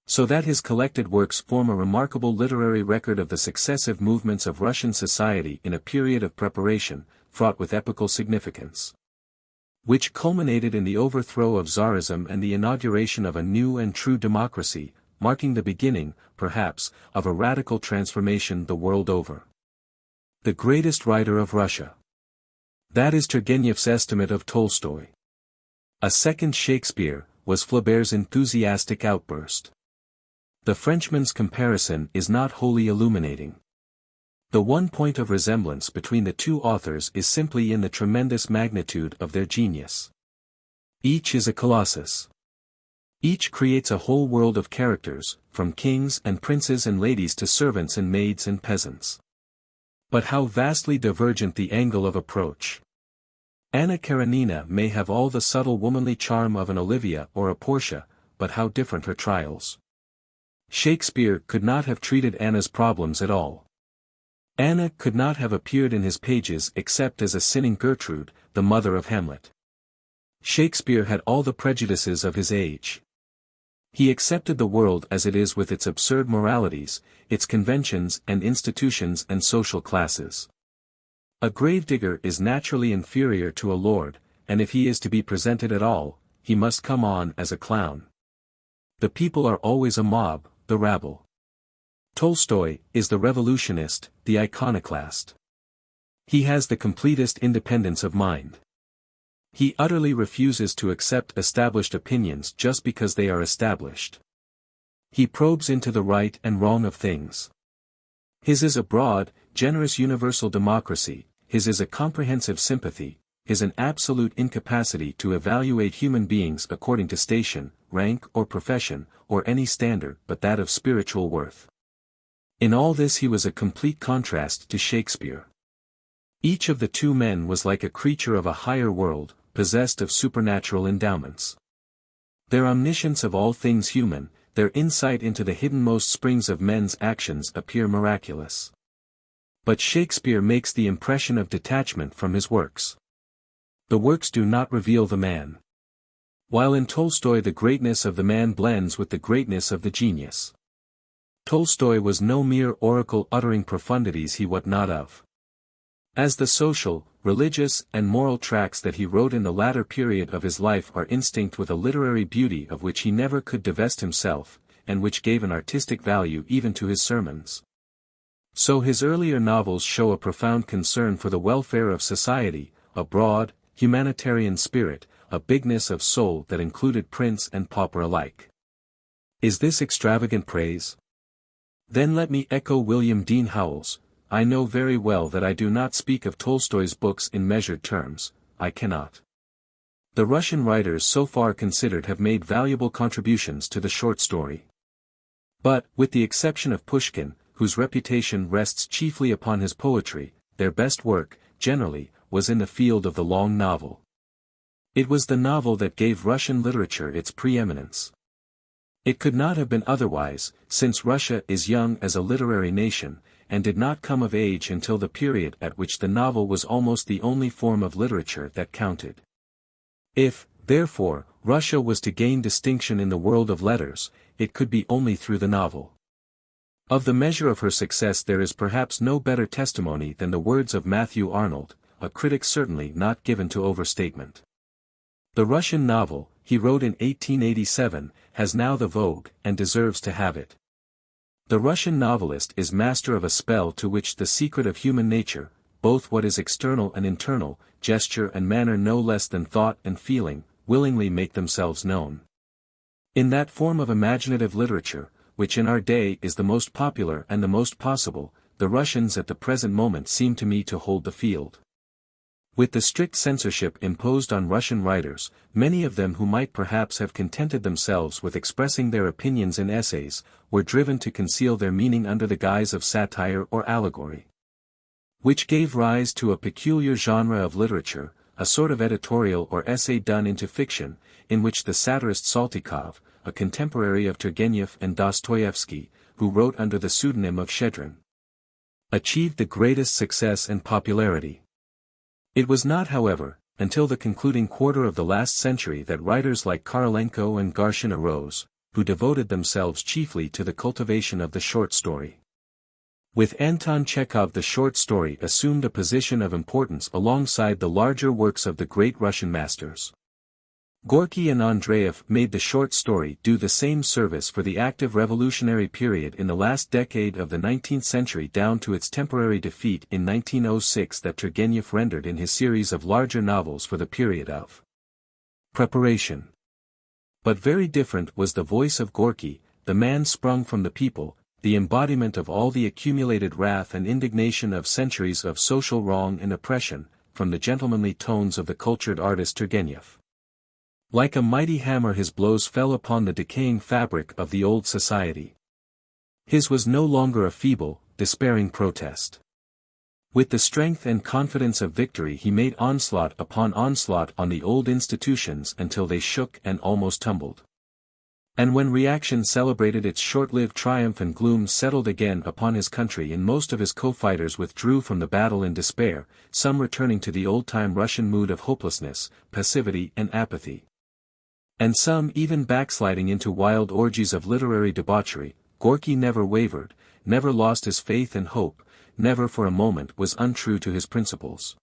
So that his collected works form a remarkable literary record of the successive movements of Russian society in a period of preparation, fraught with epical significance, which culminated in the overthrow of Tsarism and the inauguration of a new and true democracy, marking the beginning, perhaps, of a radical transformation the world over. The greatest writer of Russia. That is Turgenev's estimate of Tolstoy. A second Shakespeare, was Flaubert's enthusiastic outburst. The Frenchman's comparison is not wholly illuminating. The one point of resemblance between the two authors is simply in the tremendous magnitude of their genius. Each is a colossus. Each creates a whole world of characters, from kings and princes and ladies to servants and maids and peasants. But how vastly divergent the angle of approach. Anna Karenina may have all the subtle womanly charm of an Olivia or a Portia, but how different her trials. Shakespeare could not have treated Anna's problems at all. Anna could not have appeared in his pages except as a sinning Gertrude, the mother of Hamlet. Shakespeare had all the prejudices of his age. He accepted the world as it is with its absurd moralities, its conventions and institutions and social classes. A gravedigger is naturally inferior to a lord, and if he is to be presented at all, he must come on as a clown. The people are always a mob, the rabble. Tolstoy is the revolutionist, the iconoclast. He has the completest independence of mind. He utterly refuses to accept established opinions just because they are established. He probes into the right and wrong of things. His is a broad, generous universal democracy, his is a comprehensive sympathy, his an absolute incapacity to evaluate human beings according to station, rank or profession, or any standard but that of spiritual worth. In all this he was a complete contrast to Shakespeare. Each of the two men was like a creature of a higher world, possessed of supernatural endowments. Their omniscience of all things human, their insight into the hiddenmost springs of men's actions appear miraculous. But Shakespeare makes the impression of detachment from his works. The works do not reveal the man. While in Tolstoy the greatness of the man blends with the greatness of the genius. Tolstoy was no mere oracle uttering profundities he wot not of. As the social, religious and moral tracts that he wrote in the latter period of his life are instinct with a literary beauty of which he never could divest himself, and which gave an artistic value even to his sermons. So his earlier novels show a profound concern for the welfare of society, a broad, humanitarian spirit, a bigness of soul that included prince and pauper alike. Is this extravagant praise? Then let me echo William Dean Howells. I know very well that I do not speak of Tolstoy's books in measured terms, I cannot. The Russian writers so far considered have made valuable contributions to the short story. But, with the exception of Pushkin, whose reputation rests chiefly upon his poetry, their best work, generally, was in the field of the long novel. It was the novel that gave Russian literature its preeminence. It could not have been otherwise, since Russia is young as a literary nation, and did not come of age until the period at which the novel was almost the only form of literature that counted. If, therefore, Russia was to gain distinction in the world of letters, it could be only through the novel. Of the measure of her success there is perhaps no better testimony than the words of Matthew Arnold, a critic certainly not given to overstatement. The Russian novel, he wrote in 1887, has now the vogue, and deserves to have it. The Russian novelist is master of a spell to which the secret of human nature, both what is external and internal, gesture and manner no less than thought and feeling, willingly make themselves known. In that form of imaginative literature, which in our day is the most popular and the most possible, the Russians at the present moment seem to me to hold the field. With the strict censorship imposed on Russian writers, many of them who might perhaps have contented themselves with expressing their opinions in essays, were driven to conceal their meaning under the guise of satire or allegory. Which gave rise to a peculiar genre of literature, a sort of editorial or essay done into fiction, in which the satirist Saltykov, a contemporary of Turgenev and Dostoevsky, who wrote under the pseudonym of Shchedrin, achieved the greatest success and popularity. It was not, however, until the concluding quarter of the last century that writers like Korolenko and Garshin arose, who devoted themselves chiefly to the cultivation of the short story. With Anton Chekhov, the short story assumed a position of importance alongside the larger works of the great Russian masters. Gorky and Andreev made the short story do the same service for the active revolutionary period in the last decade of the 19th century down to its temporary defeat in 1906 that Turgenev rendered in his series of larger novels for the period of preparation. But very different was the voice of Gorky, the man sprung from the people, the embodiment of all the accumulated wrath and indignation of centuries of social wrong and oppression, from the gentlemanly tones of the cultured artist Turgenev. Like a mighty hammer his blows fell upon the decaying fabric of the old society. His was no longer a feeble, despairing protest. With the strength and confidence of victory he made onslaught upon onslaught on the old institutions until they shook and almost tumbled. And when reaction celebrated its short-lived triumph and gloom settled again upon his country and most of his co-fighters withdrew from the battle in despair, some returning to the old-time Russian mood of hopelessness, passivity and apathy, and some even backsliding into wild orgies of literary debauchery, Gorky never wavered, never lost his faith and hope, never for a moment was untrue to his principles.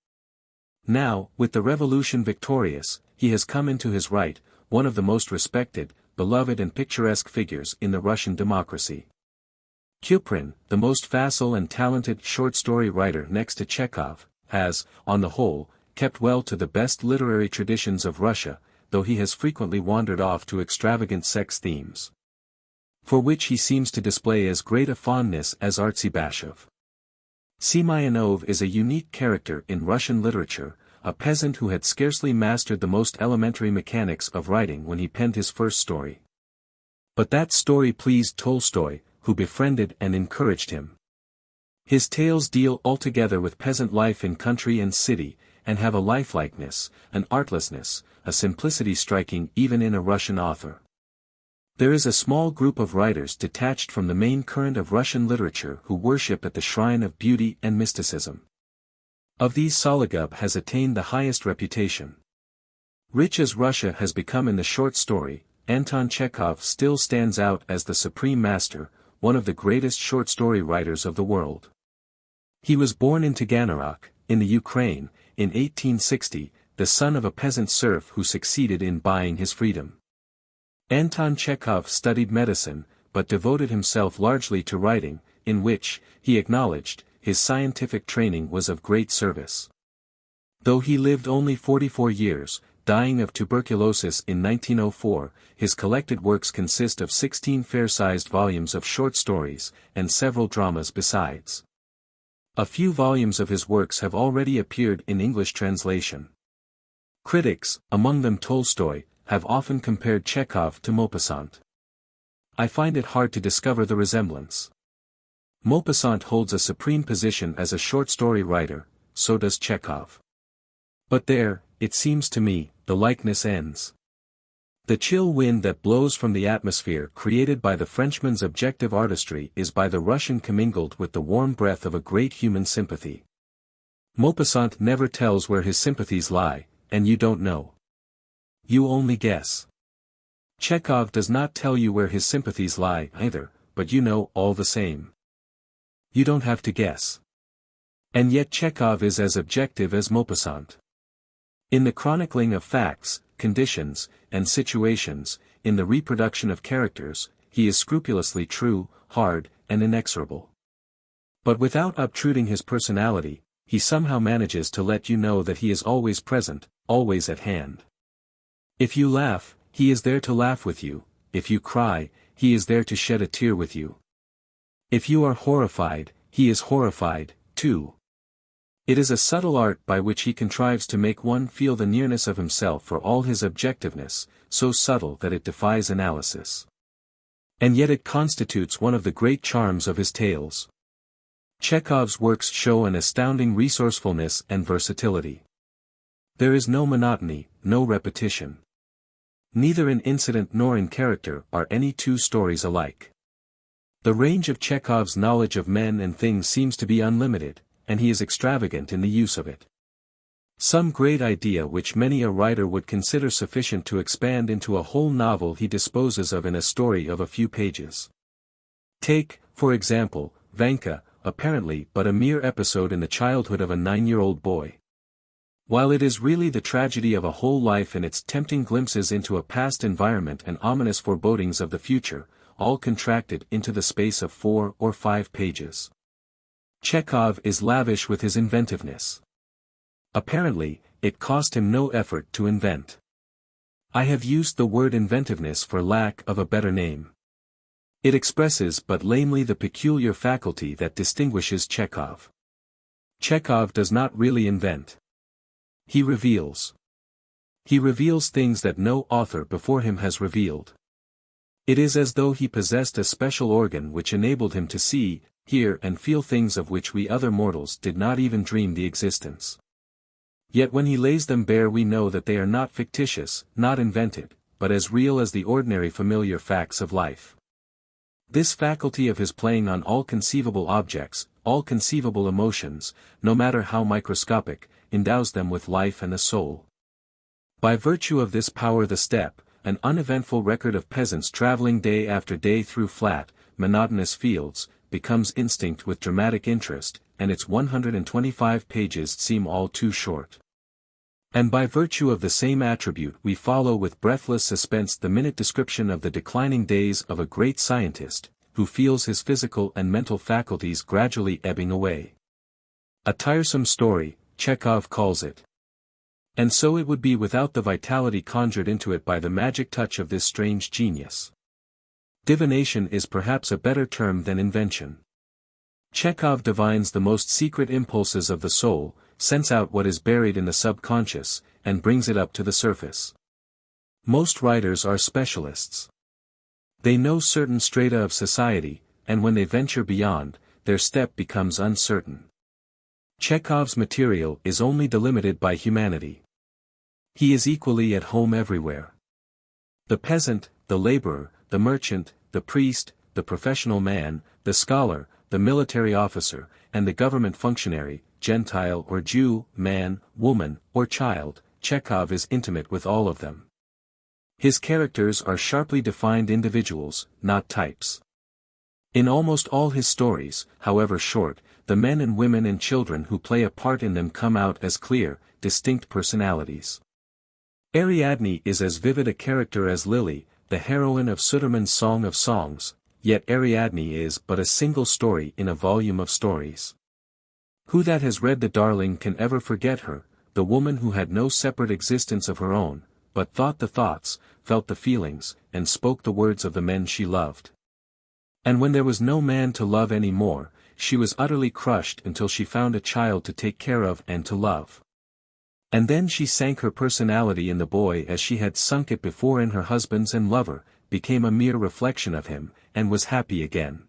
Now, with the revolution victorious, he has come into his right, one of the most respected, beloved and picturesque figures in the Russian democracy. Kuprin, the most facile and talented short story writer next to Chekhov, has, on the whole, kept well to the best literary traditions of Russia, though he has frequently wandered off to extravagant sex themes, for which he seems to display as great a fondness as Artsy-Bashov. Semyonov is a unique character in Russian literature, a peasant who had scarcely mastered the most elementary mechanics of writing when he penned his first story. But that story pleased Tolstoy, who befriended and encouraged him. His tales deal altogether with peasant life in country and city, and have a lifelikeness, an artlessness, a simplicity striking even in a Russian author. There is a small group of writers detached from the main current of Russian literature who worship at the shrine of beauty and mysticism. Of these Sologub has attained the highest reputation. Rich as Russia has become in the short story, Anton Chekhov still stands out as the supreme master, one of the greatest short story writers of the world. He was born in Taganrog, in the Ukraine, in 1860, the son of a peasant serf who succeeded in buying his freedom. Anton Chekhov studied medicine, but devoted himself largely to writing, in which, he acknowledged, his scientific training was of great service. Though he lived only 44 years, dying of tuberculosis in 1904, his collected works consist of 16 fair-sized volumes of short stories, and several dramas besides. A few volumes of his works have already appeared in English translation. Critics, among them Tolstoy, have often compared Chekhov to Maupassant. I find it hard to discover the resemblance. Maupassant holds a supreme position as a short story writer, so does Chekhov. But there, it seems to me, the likeness ends. The chill wind that blows from the atmosphere created by the Frenchman's objective artistry is by the Russian commingled with the warm breath of a great human sympathy. Maupassant never tells where his sympathies lie, and you don't know. You only guess. Chekhov does not tell you where his sympathies lie either, but you know all the same. You don't have to guess. And yet Chekhov is as objective as Maupassant. In the chronicling of facts, conditions, and situations, in the reproduction of characters, he is scrupulously true, hard, and inexorable. But without obtruding his personality, he somehow manages to let you know that he is always present, always at hand. If you laugh, he is there to laugh with you; if you cry, he is there to shed a tear with you. If you are horrified, he is horrified, too. It is a subtle art by which he contrives to make one feel the nearness of himself for all his objectiveness, so subtle that it defies analysis. And yet it constitutes one of the great charms of his tales. Chekhov's works show an astounding resourcefulness and versatility. There is no monotony, no repetition. Neither in incident nor in character are any two stories alike. The range of Chekhov's knowledge of men and things seems to be unlimited, and he is extravagant in the use of it. Some great idea which many a writer would consider sufficient to expand into a whole novel he disposes of in a story of a few pages. Take, for example, Vanka, apparently but a mere episode in the childhood of a 9-year-old boy. While it is really the tragedy of a whole life in its tempting glimpses into a past environment and ominous forebodings of the future, all contracted into the space of 4 or 5 pages. Chekhov is lavish with his inventiveness. Apparently, it cost him no effort to invent. I have used the word inventiveness for lack of a better name. It expresses but lamely the peculiar faculty that distinguishes Chekhov. Chekhov does not really invent. He reveals. He reveals things that no author before him has revealed. It is as though he possessed a special organ which enabled him to see, hear and feel things of which we other mortals did not even dream the existence. Yet when he lays them bare we know that they are not fictitious, not invented, but as real as the ordinary familiar facts of life. This faculty of his playing on all conceivable objects, all conceivable emotions, no matter how microscopic, endows them with life and a soul. By virtue of this power the steppe, an uneventful record of peasants traveling day after day through flat, monotonous fields, becomes instinct with dramatic interest, and its 125 pages seem all too short. And by virtue of the same attribute we follow with breathless suspense the minute description of the declining days of a great scientist, who feels his physical and mental faculties gradually ebbing away. A tiresome story, Chekhov calls it. And so it would be without the vitality conjured into it by the magic touch of this strange genius. Divination is perhaps a better term than invention. Chekhov divines the most secret impulses of the soul, scents out what is buried in the subconscious, and brings it up to the surface. Most writers are specialists. They know certain strata of society, and when they venture beyond, their step becomes uncertain. Chekhov's material is only delimited by humanity. He is equally at home everywhere. The peasant, the laborer, the merchant, the priest, the professional man, the scholar, the military officer, and the government functionary, Gentile or Jew, man, woman, or child, Chekhov is intimate with all of them. His characters are sharply defined individuals, not types. In almost all his stories, however short, the men and women and children who play a part in them come out as clear, distinct personalities. Ariadne is as vivid a character as Lily, the heroine of Sudermann's Song of Songs, yet Ariadne is but a single story in a volume of stories. Who that has read The Darling can ever forget her, the woman who had no separate existence of her own, but thought the thoughts, felt the feelings, and spoke the words of the men she loved. And when there was no man to love any more, she was utterly crushed until she found a child to take care of and to love. And then she sank her personality in the boy as she had sunk it before in her husband's and lover, became a mere reflection of him, and was happy again.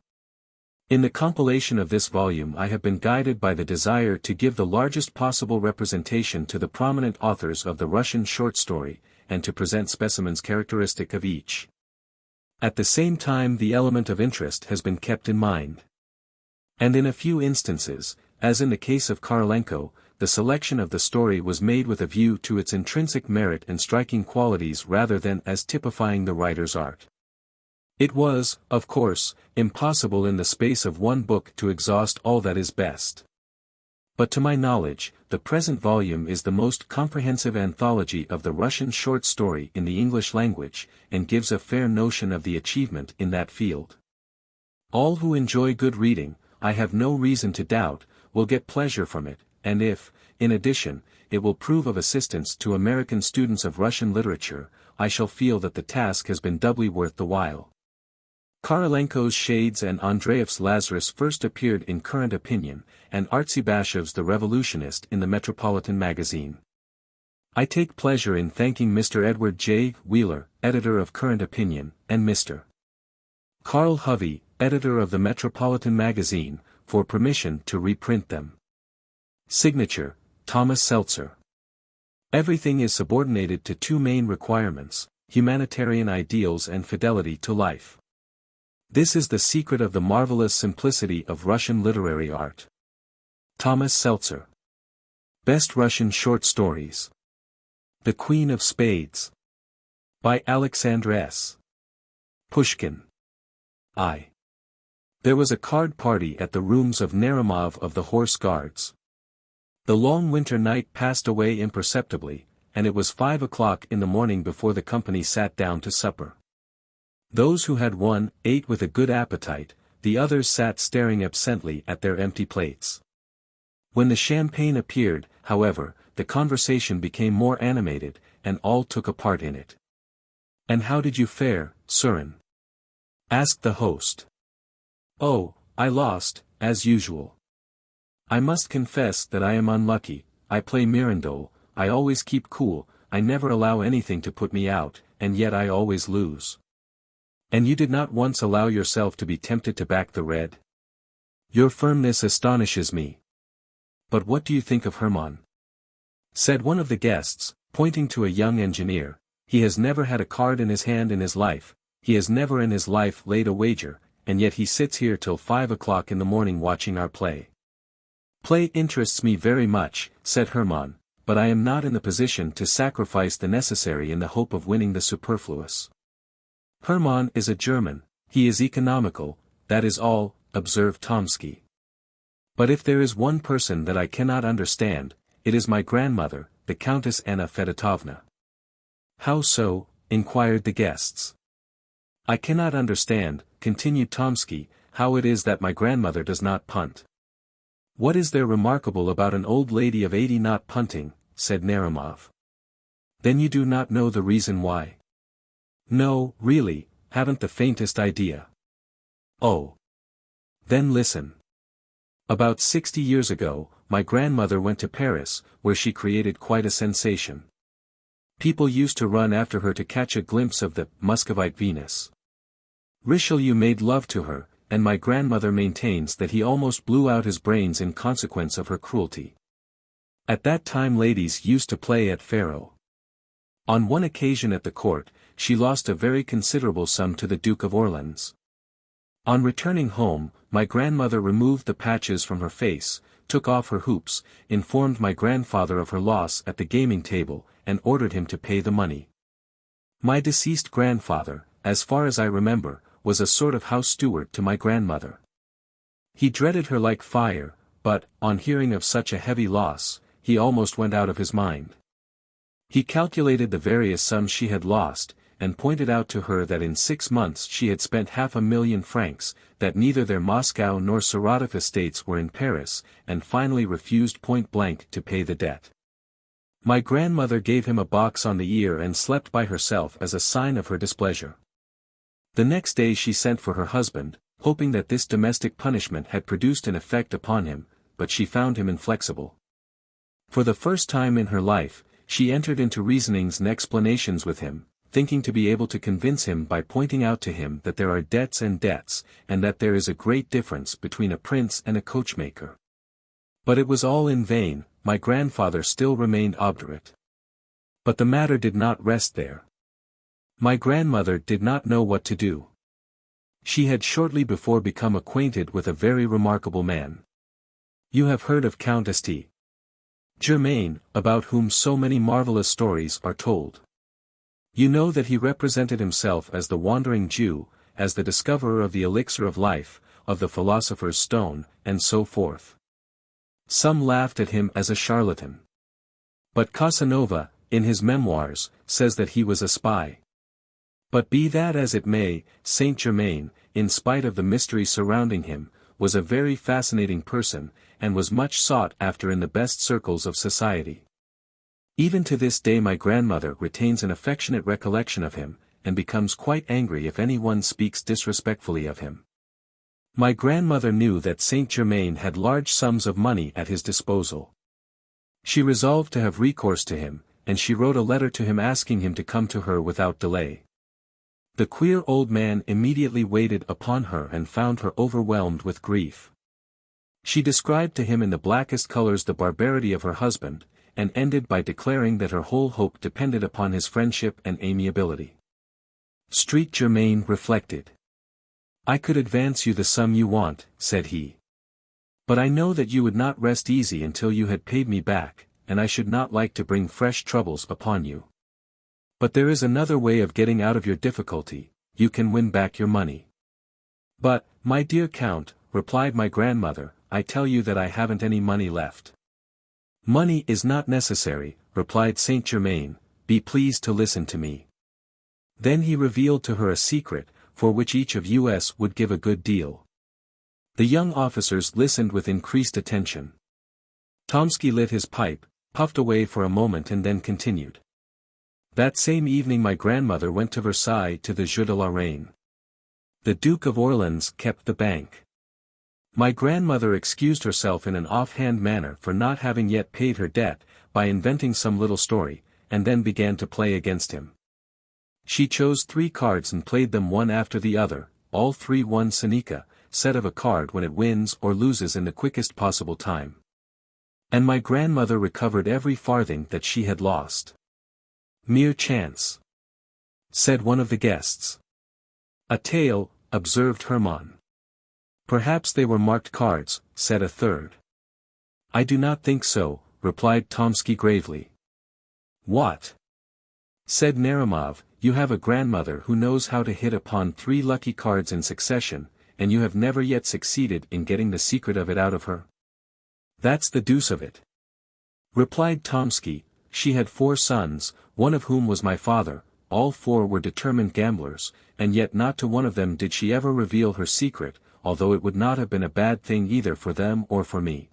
In the compilation of this volume I have been guided by the desire to give the largest possible representation to the prominent authors of the Russian short story, and to present specimens characteristic of each. At the same time the element of interest has been kept in mind. And in a few instances, as in the case of Korolenko, the selection of the story was made with a view to its intrinsic merit and striking qualities rather than as typifying the writer's art. It was, of course, impossible in the space of one book to exhaust all that is best. But to my knowledge, the present volume is the most comprehensive anthology of the Russian short story in the English language, and gives a fair notion of the achievement in that field. All who enjoy good reading, I have no reason to doubt, will get pleasure from it, and if, in addition, it will prove of assistance to American students of Russian literature, I shall feel that the task has been doubly worth the while. Korolenko's Shades and Andreev's Lazarus first appeared in Current Opinion, and Artsibashev's The Revolutionist in the Metropolitan magazine. I take pleasure in thanking Mr. Edward J. Wheeler, editor of Current Opinion, and Mr. Carl Hovey, editor of the Metropolitan magazine, for permission to reprint them. Signature, Thomas Seltzer. Everything is subordinated to two main requirements, humanitarian ideals and fidelity to life. This is the secret of the marvelous simplicity of Russian literary art. Thomas Seltzer. Best Russian Short Stories. The Queen of Spades. By Alexander S. Pushkin. I. There was a card party at the rooms of Narimov of the Horse Guards. The long winter night passed away imperceptibly, and it was 5 o'clock in the morning before the company sat down to supper. Those who had won ate with a good appetite, the others sat staring absently at their empty plates. When the champagne appeared, however, the conversation became more animated, and all took a part in it. "And how did you fare, Surin?" asked the host. "Oh, I lost, as usual. I must confess that I am unlucky. I play Mirandole, I always keep cool, I never allow anything to put me out, and yet I always lose." "And you did not once allow yourself to be tempted to back the red? Your firmness astonishes me. But what do you think of Hermann?" said one of the guests, pointing to a young engineer. "He has never had a card in his hand in his life, he has never in his life laid a wager, and yet he sits here till 5 o'clock in the morning watching our play." "Play interests me very much," said Hermann, "but I am not in the position to sacrifice the necessary in the hope of winning the superfluous." "Hermann is a German, he is economical, that is all," observed Tomsky. "But if there is one person that I cannot understand, it is my grandmother, the Countess Anna Fedotovna." "How so?" inquired the guests. "I cannot understand," continued Tomsky, "how it is that my grandmother does not punt." "What is there remarkable about an old lady of 80 not punting?" said Narimov. "Then you do not know the reason why?" "No, really, haven't the faintest idea." "Oh. Then listen. About 60 years ago, my grandmother went to Paris, where she created quite a sensation. People used to run after her to catch a glimpse of the Muscovite Venus. Richelieu made love to her, and my grandmother maintains that he almost blew out his brains in consequence of her cruelty. At that time ladies used to play at faro. On one occasion at the court, she lost a very considerable sum to the Duke of Orleans. On returning home, my grandmother removed the patches from her face, took off her hoops, informed my grandfather of her loss at the gaming table, and ordered him to pay the money. My deceased grandfather, as far as I remember, was a sort of house steward to my grandmother. He dreaded her like fire, but, on hearing of such a heavy loss, he almost went out of his mind. He calculated the various sums she had lost, and pointed out to her that in 6 months she had spent 500,000 francs, that neither their Moscow nor Saratov estates were in Paris, and finally refused point-blank to pay the debt. My grandmother gave him a box on the ear and slept by herself as a sign of her displeasure. The next day she sent for her husband, hoping that this domestic punishment had produced an effect upon him, but she found him inflexible. For the first time in her life, she entered into reasonings and explanations with him, thinking to be able to convince him by pointing out to him that there are debts and debts, and that there is a great difference between a prince and a coachmaker. But it was all in vain, my grandfather still remained obdurate. But the matter did not rest there. My grandmother did not know what to do. She had shortly before become acquainted with a very remarkable man. You have heard of Count St. Germain, about whom so many marvelous stories are told. You know that he represented himself as the wandering Jew, as the discoverer of the elixir of life, of the philosopher's stone, and so forth. Some laughed at him as a charlatan. But Casanova, in his memoirs, says that he was a spy. But be that as it may, Saint Germain, in spite of the mystery surrounding him, was a very fascinating person, and was much sought after in the best circles of society. Even to this day my grandmother retains an affectionate recollection of him, and becomes quite angry if anyone speaks disrespectfully of him. My grandmother knew that Saint Germain had large sums of money at his disposal. She resolved to have recourse to him, and she wrote a letter to him asking him to come to her without delay. The queer old man immediately waited upon her and found her overwhelmed with grief. She described to him in the blackest colors the barbarity of her husband, and ended by declaring that her whole hope depended upon his friendship and amiability. Saint Germain reflected. "I could advance you the sum you want," said he. "But I know that you would not rest easy until you had paid me back, and I should not like to bring fresh troubles upon you. But there is another way of getting out of your difficulty: you can win back your money." "But, my dear Count," replied my grandmother, "I tell you that I haven't any money left." "Money is not necessary," replied Saint Germain, "be pleased to listen to me." Then he revealed to her a secret, for which each of us would give a good deal. The young officers listened with increased attention. Tomsky lit his pipe, puffed away for a moment and then continued. That same evening my grandmother went to Versailles to the Jeux de la Reine. The Duke of Orleans kept the bank. My grandmother excused herself in an offhand manner for not having yet paid her debt, by inventing some little story, and then began to play against him. She chose 3 cards and played them one after the other, all 3 one seneca, set of a card when it wins or loses in the quickest possible time. And my grandmother recovered every farthing that she had lost. "Mere chance," said one of the guests. "A tale," observed Hermann. "Perhaps they were marked cards," said a third. "I do not think so," replied Tomsky gravely. "What?" said Naramov, "you have a grandmother who knows how to hit upon 3 lucky cards in succession, and you have never yet succeeded in getting the secret of it out of her?" "That's the deuce of it," replied Tomsky. "She had 4 sons, one of whom was my father, all 4 were determined gamblers, and yet not to one of them did she ever reveal her secret, although it would not have been a bad thing either for them or for me.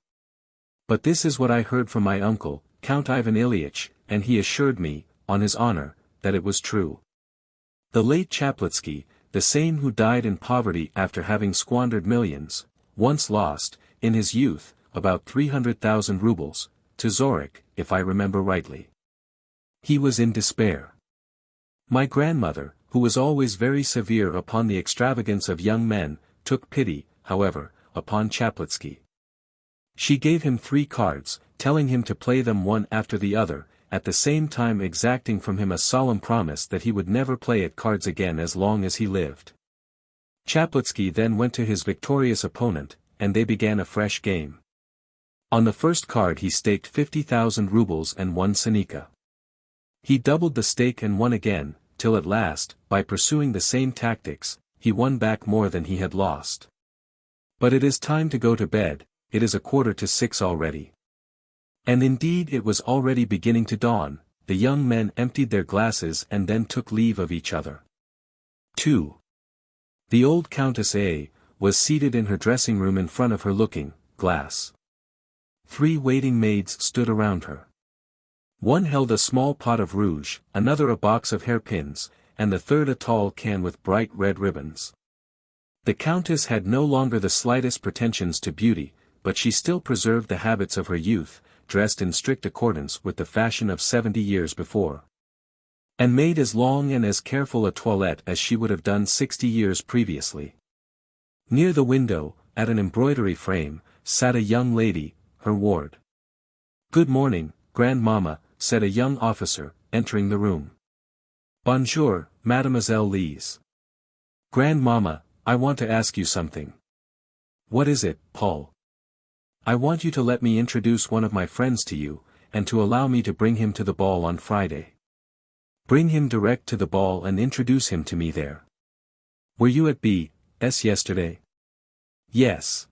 But this is what I heard from my uncle, Count Ivan Ilyitch, and he assured me, on his honor, that it was true. The late Chaplitsky, the same who died in poverty after having squandered millions, once lost, in his youth, about 300,000 rubles, to Zorich, if I remember rightly. He was in despair. My grandmother, who was always very severe upon the extravagance of young men, took pity, however, upon Chaplitsky. She gave him 3 cards, telling him to play them one after the other, at the same time exacting from him a solemn promise that he would never play at cards again as long as he lived. Chaplitsky then went to his victorious opponent, and they began a fresh game. On the first card he staked 50,000 rubles and 1 seneca. He doubled the stake and won again, till at last, by pursuing the same tactics, he won back more than he had lost. But it is time to go to bed, it is 5:45 already. And indeed it was already beginning to dawn. The young men emptied their glasses and then took leave of each other. 2. The old Countess A. was seated in her dressing room in front of her looking-glass. 3 waiting maids stood around her. One held a small pot of rouge, another a box of hairpins, and the third a tall can with bright red ribbons. The Countess had no longer the slightest pretensions to beauty, but she still preserved the habits of her youth, dressed in strict accordance with the fashion of 70 years before. And made as long and as careful a toilette as she would have done 60 years previously. Near the window, at an embroidery frame, sat a young lady, her ward. "Good morning, grandmamma," said a young officer, entering the room. "Bonjour, Mademoiselle Lise." "Grandmamma, I want to ask you something." "What is it, Paul?" "I want you to let me introduce one of my friends to you, and to allow me to bring him to the ball on Friday." "Bring him direct to the ball and introduce him to me there." "Were you at B.S. yesterday?" "Yes.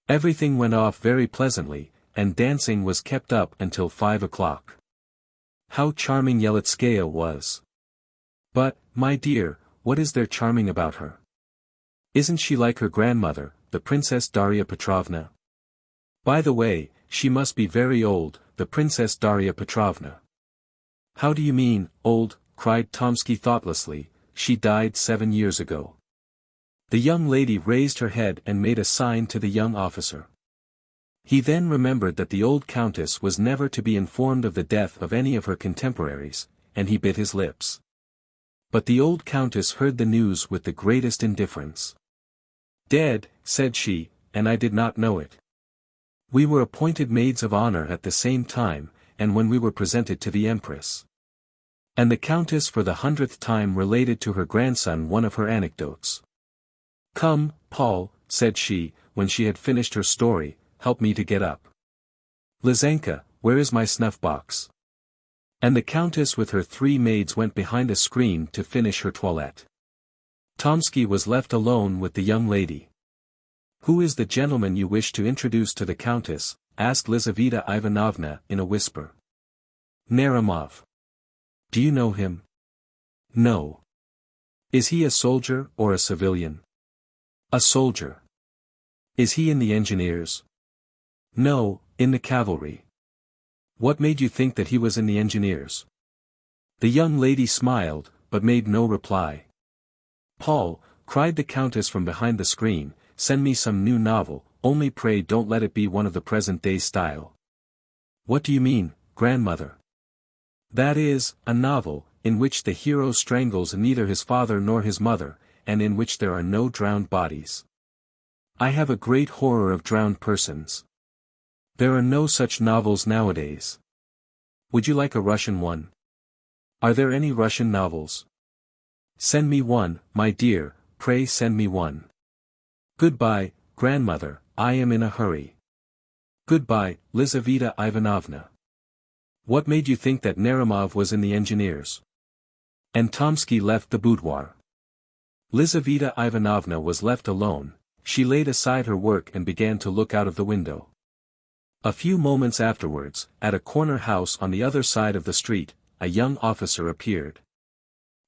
Everything went off very pleasantly, and dancing was kept up until 5 o'clock. How charming Yelitskaya was!" "But, my dear, what is there charming about her? Isn't she like her grandmother, the Princess Darya Petrovna? By the way, she must be very old, the Princess Darya Petrovna." "How do you mean, old?" cried Tomsky thoughtlessly, she died 7 years ago. The young lady raised her head and made a sign to the young officer. He then remembered that the old countess was never to be informed of the death of any of her contemporaries, and he bit his lips. But the old countess heard the news with the greatest indifference. "Dead," said she, "and I did not know it. We were appointed maids of honor at the same time, and when we were presented to the Empress." And the countess for the 100th time related to her grandson one of her anecdotes. "Come, Paul," said she, when she had finished her story, "help me to get up. Lizenka, where is my snuff-box?" And the countess with her 3 maids went behind a screen to finish her toilette. Tomsky was left alone with the young lady. "Who is the gentleman you wish to introduce to the countess?" asked Lizaveta Ivanovna in a whisper. "Naramov. Do you know him?" "No." "Is he a soldier or a civilian?" "A soldier." "Is he in the engineers?" "No, in the cavalry." "What made you think that he was in the engineers?" The young lady smiled, but made no reply. "Paul," cried the countess from behind the screen, "send me some new novel, only pray don't let it be one of the present-day style." "What do you mean, grandmother?" "That is, a novel, in which the hero strangles neither his father nor his mother, and in which there are no drowned bodies. I have a great horror of drowned persons. There are no such novels nowadays. Would you like a Russian one? Are there any Russian novels? Send me one, my dear, pray send me one. Goodbye, grandmother, I am in a hurry. Goodbye, Lizaveta Ivanovna. What made you think that Naramov was in the engineers?" And Tomsky left the boudoir. Lizaveta Ivanovna was left alone. She laid aside her work and began to look out of the window. A few moments afterwards, at a corner house on the other side of the street, a young officer appeared.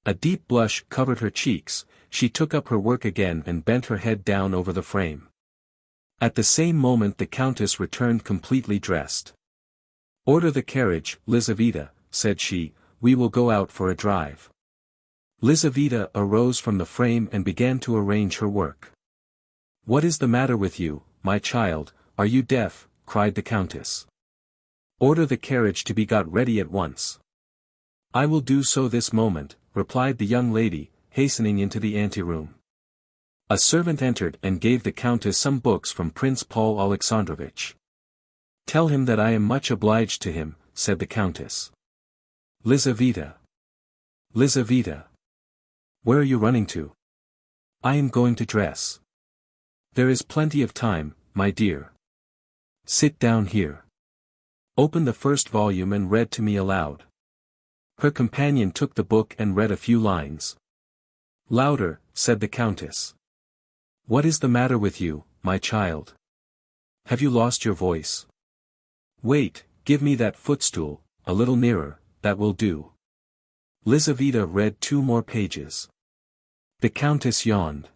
A deep blush covered her cheeks. She took up her work again and bent her head down over the frame. At the same moment the countess returned completely dressed. "Order the carriage, Lizaveta," said she, "we will go out for a drive." Lizaveta arose from the frame and began to arrange her work. "What is the matter with you, my child, are you deaf?" cried the countess. "Order the carriage to be got ready at once." "I will do so this moment," replied the young lady, hastening into the anteroom. A servant entered and gave the countess some books from Prince Paul Alexandrovitch. "Tell him that I am much obliged to him," said the countess. "Lizaveta. Lizaveta. Where are you running to?" "I am going to dress." "There is plenty of time, my dear. Sit down here. Open the first volume and read to me aloud." Her companion took the book and read a few lines. "Louder," said the countess. "What is the matter with you, my child? Have you lost your voice? Wait, give me that footstool, a little nearer, that will do." Lizaveta read 2 more pages. The countess yawned.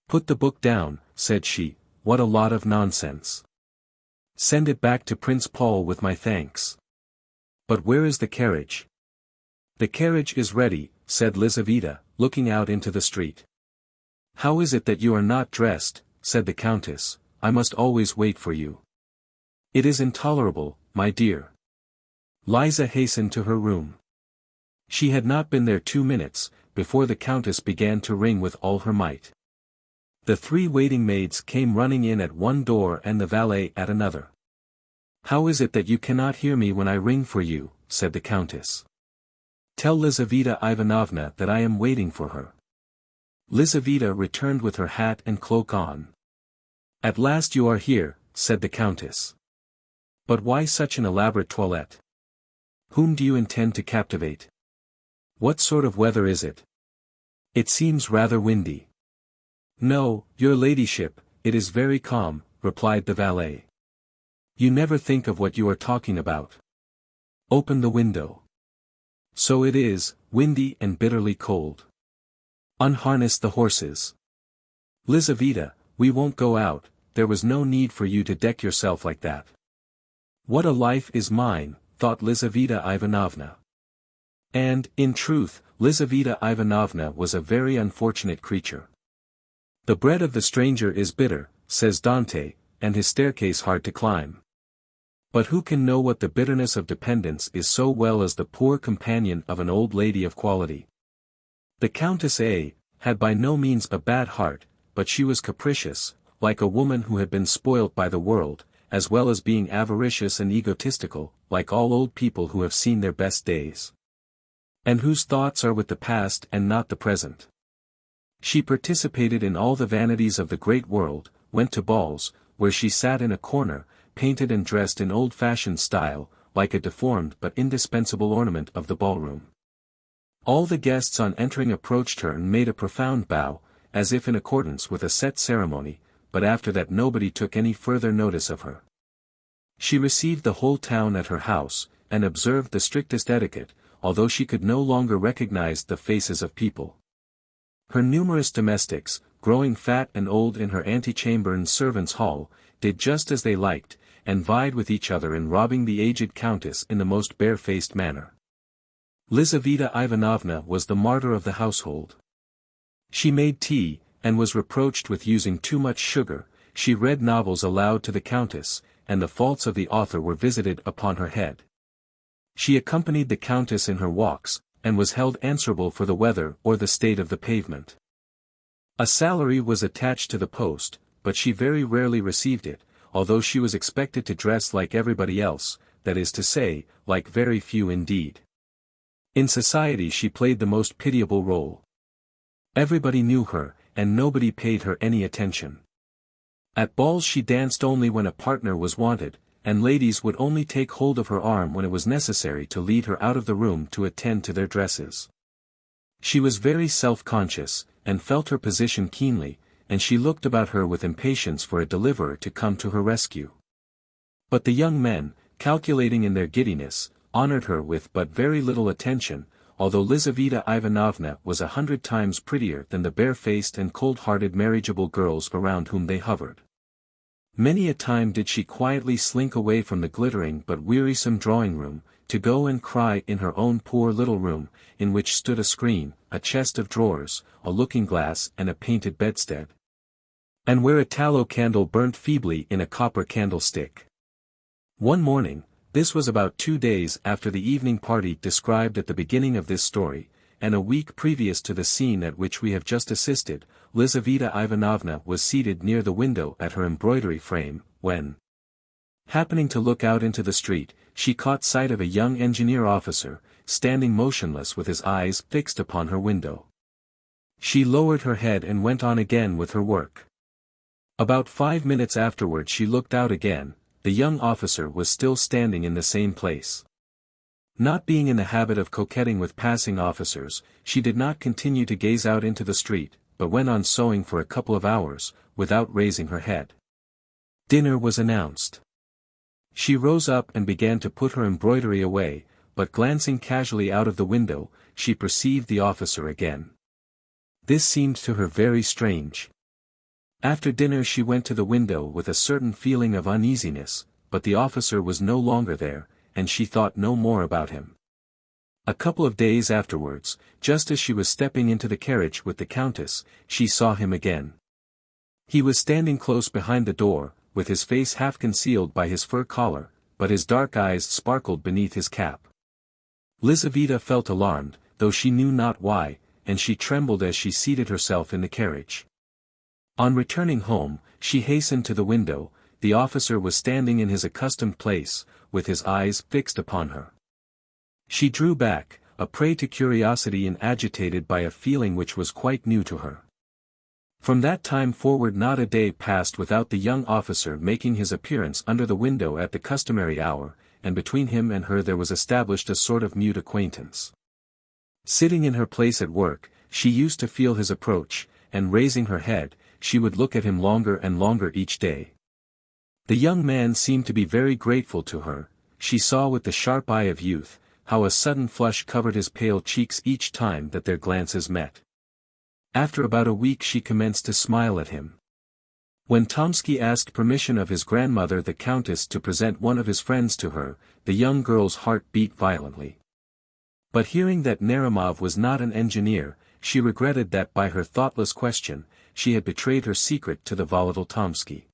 "Put the book down," said she, "what a lot of nonsense. Send it back to Prince Paul with my thanks." "But where is the carriage?" "The carriage is ready," said Lizaveta, looking out into the street. "How is it that you are not dressed?" said the countess, "I must always wait for you. It is intolerable, my dear." Liza hastened to her room. She had not been there 2 minutes, before the countess began to ring with all her might. The 3 waiting maids came running in at one door and the valet at another. "How is it that you cannot hear me when I ring for you?" said the countess. "Tell Lizaveta Ivanovna that I am waiting for her." Lizaveta returned with her hat and cloak on. "At last you are here," said the countess. "But why such an elaborate toilette? Whom do you intend to captivate? What sort of weather is it? It seems rather windy." "No, your ladyship, it is very calm," replied the valet. "You never think of what you are talking about. Open the window. So it is, windy and bitterly cold. Unharness the horses. Lizaveta, we won't go out, there was no need for you to deck yourself like that." "What a life is mine," thought Lizaveta Ivanovna. And, in truth, Lizaveta Ivanovna was a very unfortunate creature. The bread of the stranger is bitter, says Dante, and his staircase hard to climb. But who can know what the bitterness of dependence is so well as the poor companion of an old lady of quality? The Countess A. had by no means a bad heart, but she was capricious, like a woman who had been spoilt by the world, as well as being avaricious and egotistical, like all old people who have seen their best days, and whose thoughts are with the past and not the present. She participated in all the vanities of the great world, went to balls, where she sat in a corner, painted and dressed in old-fashioned style, like a deformed but indispensable ornament of the ballroom. All the guests on entering approached her and made a profound bow, as if in accordance with a set ceremony, but after that nobody took any further notice of her. She received the whole town at her house, and observed the strictest etiquette, although she could no longer recognize the faces of people. Her numerous domestics, growing fat and old in her antechamber and servants' hall, did just as they liked, and vied with each other in robbing the aged countess in the most barefaced manner. Lizaveta Ivanovna was the martyr of the household. She made tea, and was reproached with using too much sugar. She read novels aloud to the countess, and the faults of the author were visited upon her head. She accompanied the countess in her walks, and was held answerable for the weather or the state of the pavement. A salary was attached to the post, but she very rarely received it, although she was expected to dress like everybody else, that is to say, like very few indeed. In society she played the most pitiable role. Everybody knew her, and nobody paid her any attention. At balls she danced only when a partner was wanted, and ladies would only take hold of her arm when it was necessary to lead her out of the room to attend to their dresses. She was very self-conscious, and felt her position keenly, and she looked about her with impatience for a deliverer to come to her rescue. But the young men, calculating in their giddiness, honored her with but very little attention, although Lizaveta Ivanovna was 100 times prettier than the barefaced and cold-hearted marriageable girls around whom they hovered. Many a time did she quietly slink away from the glittering but wearisome drawing-room, to go and cry in her own poor little room, in which stood a screen, a chest of drawers, a looking-glass and a painted bedstead, and where a tallow candle burnt feebly in a copper candlestick. One morning, this was about 2 days after the evening party described at the beginning of this story, and a week previous to the scene at which we have just assisted, Lizaveta Ivanovna was seated near the window at her embroidery frame, when, happening to look out into the street, she caught sight of a young engineer officer, standing motionless with his eyes fixed upon her window. She lowered her head and went on again with her work. About 5 minutes afterward she looked out again. The young officer was still standing in the same place. Not being in the habit of coquetting with passing officers, she did not continue to gaze out into the street, but went on sewing for a couple of hours, without raising her head. Dinner was announced. She rose up and began to put her embroidery away, but glancing casually out of the window, she perceived the officer again. This seemed to her very strange. After dinner she went to the window with a certain feeling of uneasiness, but the officer was no longer there, and she thought no more about him. A couple of days afterwards, just as she was stepping into the carriage with the countess, she saw him again. He was standing close behind the door, with his face half concealed by his fur collar, but his dark eyes sparkled beneath his cap. Lizaveta felt alarmed, though she knew not why, and she trembled as she seated herself in the carriage. On returning home, she hastened to the window. The officer was standing in his accustomed place, with his eyes fixed upon her. She drew back, a prey to curiosity and agitated by a feeling which was quite new to her. From that time forward not a day passed without the young officer making his appearance under the window at the customary hour, and between him and her there was established a sort of mute acquaintance. Sitting in her place at work, she used to feel his approach, and raising her head, she would look at him longer and longer each day. The young man seemed to be very grateful to her. She saw with the sharp eye of youth, how a sudden flush covered his pale cheeks each time that their glances met. After about a week she commenced to smile at him. When Tomsky asked permission of his grandmother the countess to present one of his friends to her, the young girl's heart beat violently. But hearing that Naramov was not an engineer, she regretted that by her thoughtless question, she had betrayed her secret to the volatile Tomsky.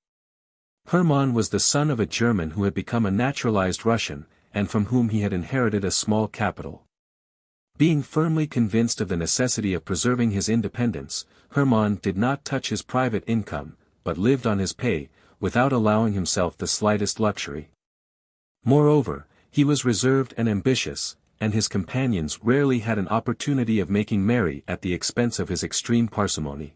Hermann was the son of a German who had become a naturalized Russian, and from whom he had inherited a small capital. Being firmly convinced of the necessity of preserving his independence, Hermann did not touch his private income, but lived on his pay, without allowing himself the slightest luxury. Moreover, he was reserved and ambitious, and his companions rarely had an opportunity of making merry at the expense of his extreme parsimony.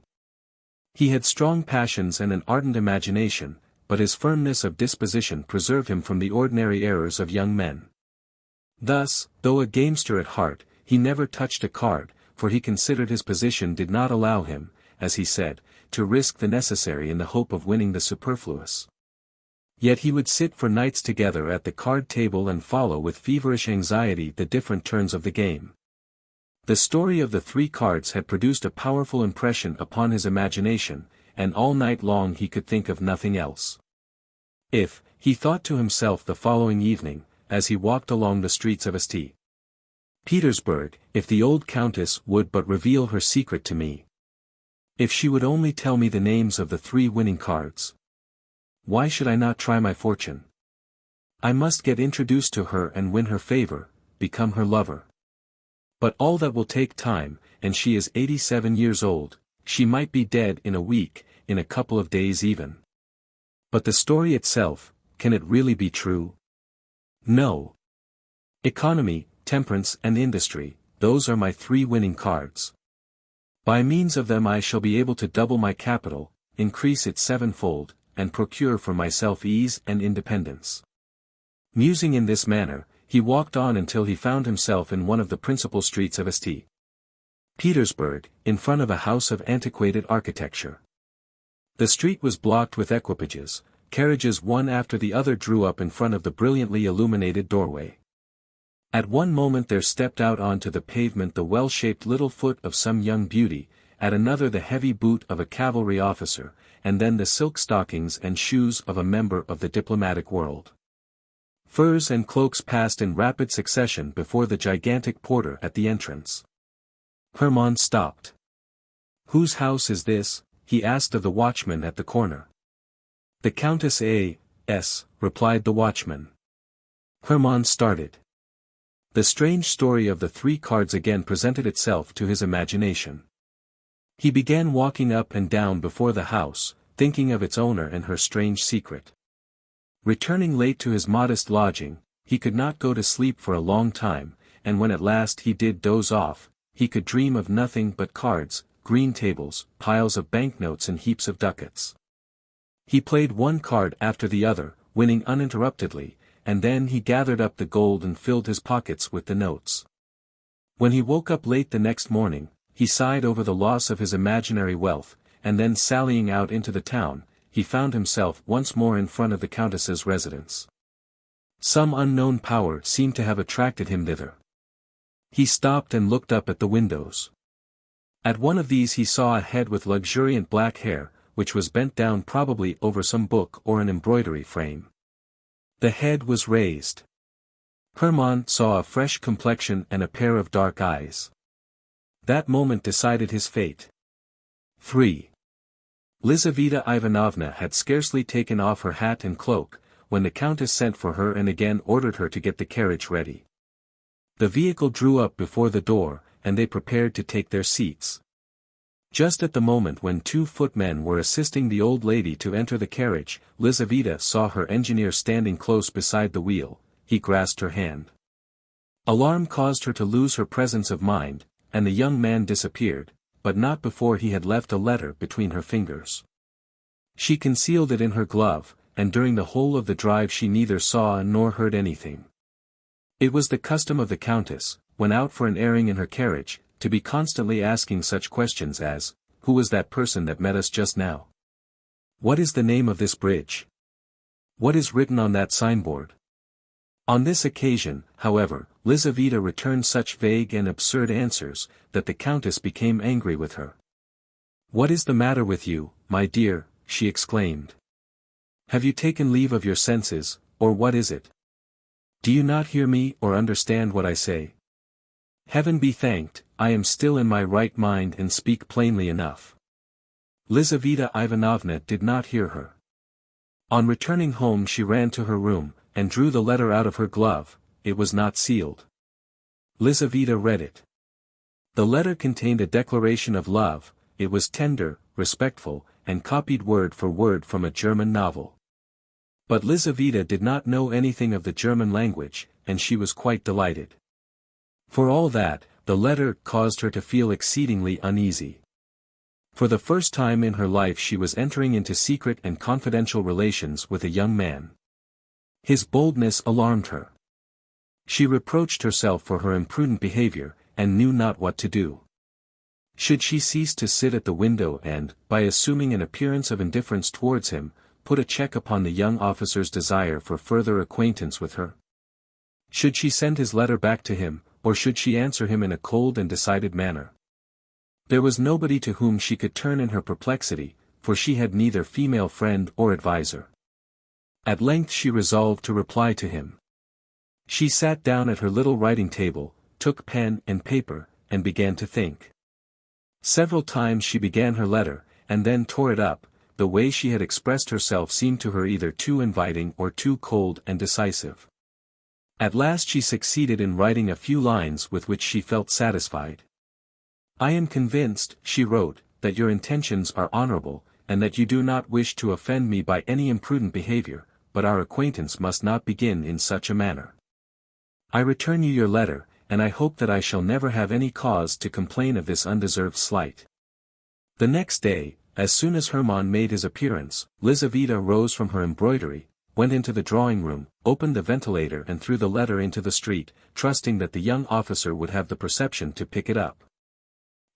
He had strong passions and an ardent imagination, but his firmness of disposition preserved him from the ordinary errors of young men. Thus, though a gamester at heart, he never touched a card, for he considered his position did not allow him, as he said, to risk the necessary in the hope of winning the superfluous. Yet he would sit for nights together at the card table and follow with feverish anxiety the different turns of the game. The story of the 3 cards had produced a powerful impression upon his imagination, and all night long he could think of nothing else. If, he thought to himself the following evening, as he walked along the streets of St. Petersburg, if the old countess would but reveal her secret to me. If she would only tell me the names of the 3 winning cards. Why should I not try my fortune? I must get introduced to her and win her favor, become her lover. But all that will take time, and she is 87 years old, she might be dead in a week, in a couple of days even. But the story itself, can it really be true? No. Economy, temperance and industry, those are my 3 winning cards. By means of them I shall be able to double my capital, increase it 7-fold, and procure for myself ease and independence. Musing in this manner, he walked on until he found himself in one of the principal streets of St. Petersburg, in front of a house of antiquated architecture. The street was blocked with equipages, carriages one after the other drew up in front of the brilliantly illuminated doorway. At one moment there stepped out onto the pavement the well-shaped little foot of some young beauty, at another the heavy boot of a cavalry officer, and then the silk stockings and shoes of a member of the diplomatic world. Furs and cloaks passed in rapid succession before the gigantic porter at the entrance. Hermann stopped. "Whose house is this?" he asked of the watchman at the corner. "The Countess A.S.," replied the watchman. Hermann started. The strange story of the 3 cards again presented itself to his imagination. He began walking up and down before the house, thinking of its owner and her strange secret. Returning late to his modest lodging, he could not go to sleep for a long time, and when at last he did doze off, he could dream of nothing but cards, green tables, piles of banknotes and heaps of ducats. He played one card after the other, winning uninterruptedly, and then he gathered up the gold and filled his pockets with the notes. When he woke up late the next morning, he sighed over the loss of his imaginary wealth, and then sallying out into the town, he found himself once more in front of the countess's residence. Some unknown power seemed to have attracted him thither. He stopped and looked up at the windows. At one of these he saw a head with luxuriant black hair, which was bent down probably over some book or an embroidery frame. The head was raised. Hermann saw a fresh complexion and a pair of dark eyes. That moment decided his fate. 3. Lizaveta Ivanovna had scarcely taken off her hat and cloak, when the countess sent for her and again ordered her to get the carriage ready. The vehicle drew up before the door, and they prepared to take their seats. Just at the moment when 2 footmen were assisting the old lady to enter the carriage, Lizaveta saw her engineer standing close beside the wheel. He grasped her hand. Alarm caused her to lose her presence of mind, and the young man disappeared, but not before he had left a letter between her fingers. She concealed it in her glove, and during the whole of the drive she neither saw nor heard anything. It was the custom of the countess, when out for an airing in her carriage, to be constantly asking such questions as, "Who was that person that met us just now? What is the name of this bridge? What is written on that signboard?" On this occasion, however, Lizaveta returned such vague and absurd answers, that the countess became angry with her. "What is the matter with you, my dear?" she exclaimed. "Have you taken leave of your senses, or what is it? Do you not hear me or understand what I say? Heaven be thanked, I am still in my right mind and speak plainly enough. Lizaveta Ivanovna did not hear her. On returning home she ran to her room, and drew the letter out of her glove. It was not sealed. Lizaveta read it. The letter contained a declaration of love. It was tender, respectful, and copied word for word from a German novel. But Lizaveta did not know anything of the German language, and she was quite delighted. For all that, the letter caused her to feel exceedingly uneasy. For the first time in her life she was entering into secret and confidential relations with a young man. His boldness alarmed her. She reproached herself for her imprudent behavior, and knew not what to do. Should she cease to sit at the window and, by assuming an appearance of indifference towards him, put a check upon the young officer's desire for further acquaintance with her? Should she send his letter back to him, or should she answer him in a cold and decided manner? There was nobody to whom she could turn in her perplexity, for she had neither female friend or adviser. At length she resolved to reply to him. She sat down at her little writing table, took pen and paper, and began to think. Several times she began her letter, and then tore it up. The way she had expressed herself seemed to her either too inviting or too cold and decisive. At last she succeeded in writing a few lines with which she felt satisfied. I am convinced, she wrote, that your intentions are honorable, and that you do not wish to offend me by any imprudent behavior, but our acquaintance must not begin in such a manner. I return you your letter, and I hope that I shall never have any cause to complain of this undeserved slight. The next day, as soon as Hermann made his appearance, Lizaveta rose from her embroidery, went into the drawing-room, opened the ventilator and threw the letter into the street, trusting that the young officer would have the perception to pick it up.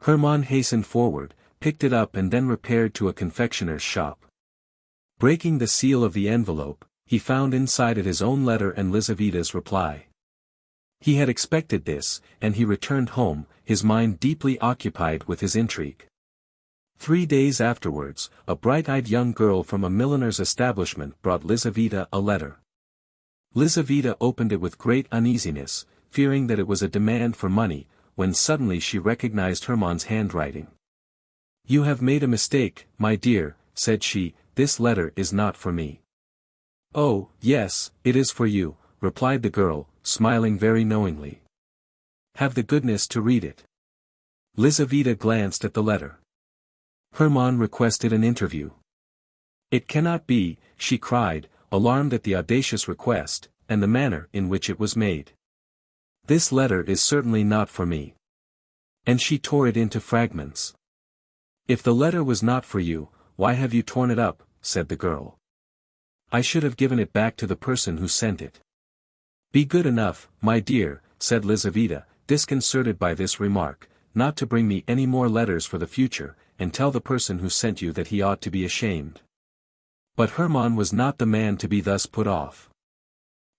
Hermann hastened forward, picked it up and then repaired to a confectioner's shop. Breaking the seal of the envelope, he found inside it his own letter and Lizaveta's reply. He had expected this, and he returned home, his mind deeply occupied with his intrigue. 3 days afterwards, a bright-eyed young girl from a milliner's establishment brought Lizaveta a letter. Lizaveta opened it with great uneasiness, fearing that it was a demand for money, when suddenly she recognized Hermann's handwriting. You have made a mistake, my dear, said she, this letter is not for me. Oh, yes, it is for you, replied the girl, smiling very knowingly. Have the goodness to read it. Lizaveta glanced at the letter. Hermann requested an interview. It cannot be, she cried, alarmed at the audacious request, and the manner in which it was made. This letter is certainly not for me. And she tore it into fragments. If the letter was not for you, why have you torn it up, said the girl. I should have given it back to the person who sent it. Be good enough, my dear, said Lizaveta, disconcerted by this remark, not to bring me any more letters for the future, and tell the person who sent you that he ought to be ashamed. But Hermann was not the man to be thus put off.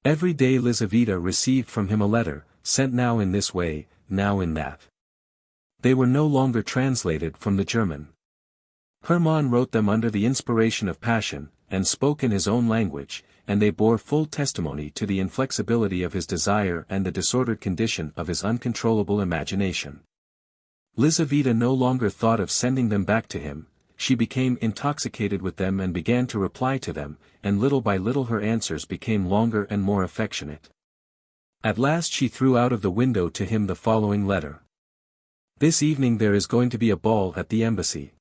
Every day Lizaveta received from him a letter, sent now in this way, now in that. They were no longer translated from the German. Hermann wrote them under the inspiration of passion, and spoke in his own language, and they bore full testimony to the inflexibility of his desire and the disordered condition of his uncontrollable imagination. Lizaveta no longer thought of sending them back to him, she became intoxicated with them and began to reply to them, and little by little her answers became longer and more affectionate. At last she threw out of the window to him the following letter. This evening there is going to be a ball at the embassy.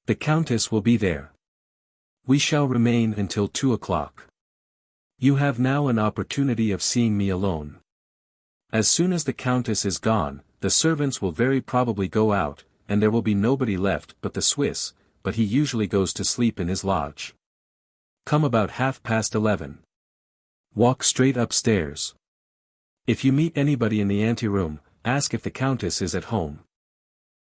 The Countess will be there. We shall remain until 2 o'clock. You have now an opportunity of seeing me alone. As soon as the Countess is gone, the servants will very probably go out, and there will be nobody left but the Swiss, but he usually goes to sleep in his lodge. Come about 11:30. Walk straight upstairs. If you meet anybody in the anteroom, ask if the Countess is at home.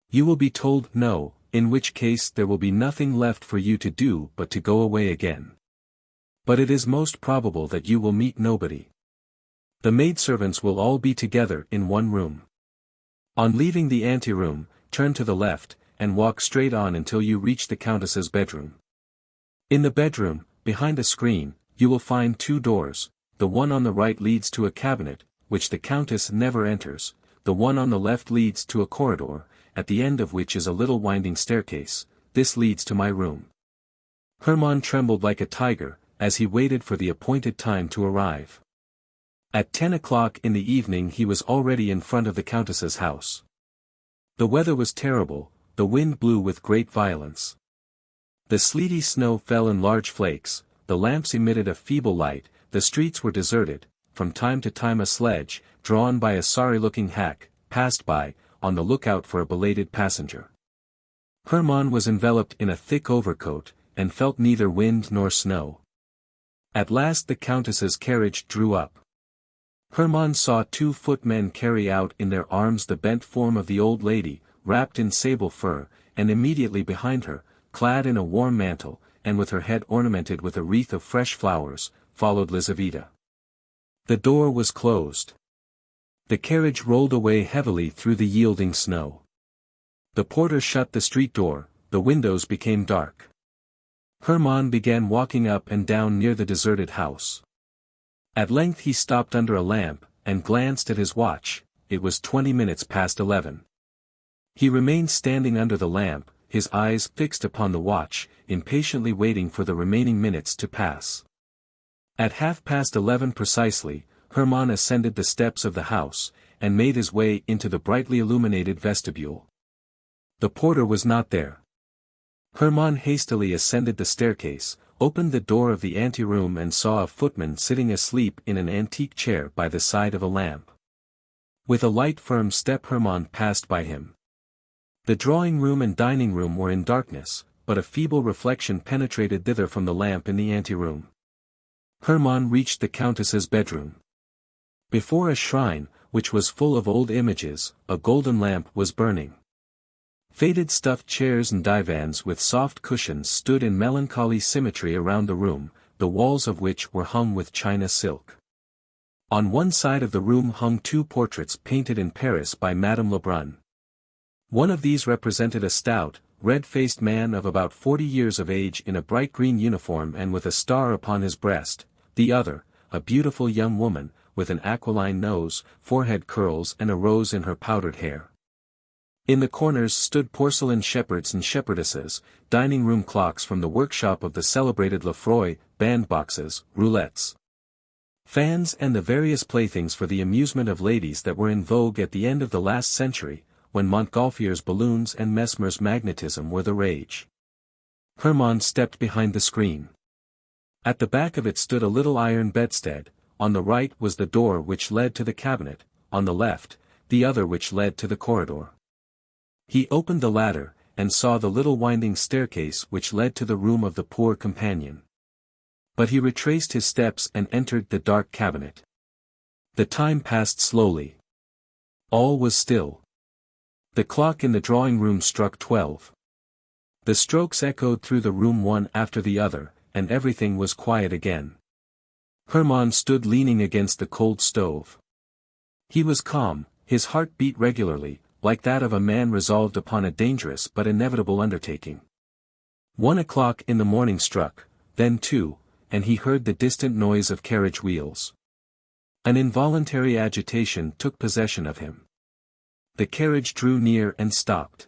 You will be told no, in which case there will be nothing left for you to do but to go away again. But it is most probable that you will meet nobody. The maidservants will all be together in one room. On leaving the anteroom, turn to the left, and walk straight on until you reach the Countess's bedroom. In the bedroom, behind a screen, you will find 2 doors, the one on the right leads to a cabinet, which the Countess never enters, the one on the left leads to a corridor, at the end of which is a little winding staircase. This leads to my room. Hermann trembled like a tiger, as he waited for the appointed time to arrive. At 10 o'clock in the evening he was already in front of the Countess's house. The weather was terrible, the wind blew with great violence. The sleety snow fell in large flakes, the lamps emitted a feeble light, the streets were deserted. From time to time a sledge, drawn by a sorry-looking hack, passed by, on the lookout for a belated passenger. Hermann was enveloped in a thick overcoat, and felt neither wind nor snow. At last the Countess's carriage drew up. Hermann saw 2 footmen carry out in their arms the bent form of the old lady, wrapped in sable fur, and immediately behind her, clad in a warm mantle, and with her head ornamented with a wreath of fresh flowers, followed Lizaveta. The door was closed. The carriage rolled away heavily through the yielding snow. The porter shut the street door, the windows became dark. Hermann began walking up and down near the deserted house. At length he stopped under a lamp, and glanced at his watch. It was 20 minutes past 11. He remained standing under the lamp, his eyes fixed upon the watch, impatiently waiting for the remaining minutes to pass. At 11:30 precisely, Hermann ascended the steps of the house, and made his way into the brightly illuminated vestibule. The porter was not there. Hermann hastily ascended the staircase, opened the door of the anteroom and saw a footman sitting asleep in an antique chair by the side of a lamp. With a light firm step Hermann passed by him. The drawing-room and dining-room were in darkness, but a feeble reflection penetrated thither from the lamp in the anteroom. Hermann reached the Countess's bedroom. Before a shrine, which was full of old images, a golden lamp was burning. Faded stuffed chairs and divans with soft cushions stood in melancholy symmetry around the room, the walls of which were hung with China silk. On one side of the room hung 2 portraits painted in Paris by Madame Lebrun. One of these represented a stout, red-faced man of about 40 years of age in a bright green uniform and with a star upon his breast, the other, a beautiful young woman, with an aquiline nose, forehead curls and a rose in her powdered hair. In the corners stood porcelain shepherds and shepherdesses, dining-room clocks from the workshop of the celebrated Lefroy, bandboxes, roulettes, fans and the various playthings for the amusement of ladies that were in vogue at the end of the last century, when Montgolfier's balloons and Mesmer's magnetism were the rage. Hermann stepped behind the screen. At the back of it stood a little iron bedstead, on the right was the door which led to the cabinet, on the left, the other which led to the corridor. He opened the latter, and saw the little winding staircase which led to the room of the poor companion. But he retraced his steps and entered the dark cabinet. The time passed slowly. All was still. The clock in the drawing-room struck 12. The strokes echoed through the room one after the other, and everything was quiet again. Hermann stood leaning against the cold stove. He was calm, his heart beat regularly, like that of a man resolved upon a dangerous but inevitable undertaking. 1 o'clock in the morning struck, then 2, and he heard the distant noise of carriage wheels. An involuntary agitation took possession of him. The carriage drew near and stopped.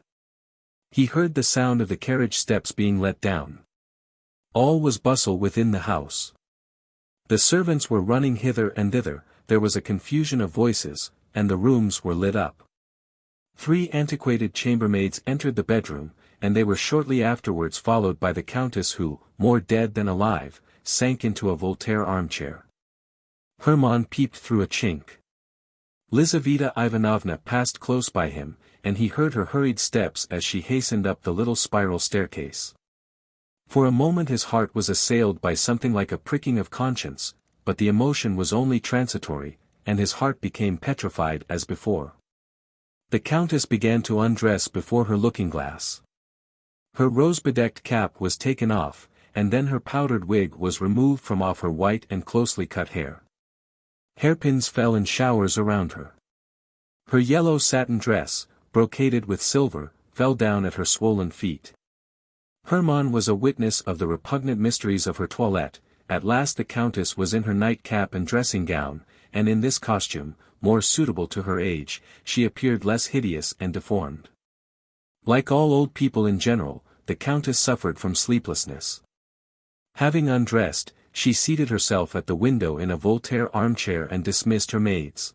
He heard the sound of the carriage steps being let down. All was bustle within the house. The servants were running hither and thither, there was a confusion of voices, and the rooms were lit up. 3 antiquated chambermaids entered the bedroom, and they were shortly afterwards followed by the Countess who, more dead than alive, sank into a Voltaire armchair. Hermann peeped through a chink. Lizaveta Ivanovna passed close by him, and he heard her hurried steps as she hastened up the little spiral staircase. For a moment his heart was assailed by something like a pricking of conscience, but the emotion was only transitory, and his heart became petrified as before. The Countess began to undress before her looking-glass. Her rose-bedecked cap was taken off, and then her powdered wig was removed from off her white and closely cut hair. Hairpins fell in showers around her. Her yellow satin dress, brocaded with silver, fell down at her swollen feet. Hermann was a witness of the repugnant mysteries of her toilette. At last the Countess was in her nightcap and dressing-gown, and in this costume, more suitable to her age, she appeared less hideous and deformed. Like all old people in general, the Countess suffered from sleeplessness. Having undressed, she seated herself at the window in a Voltaire armchair and dismissed her maids.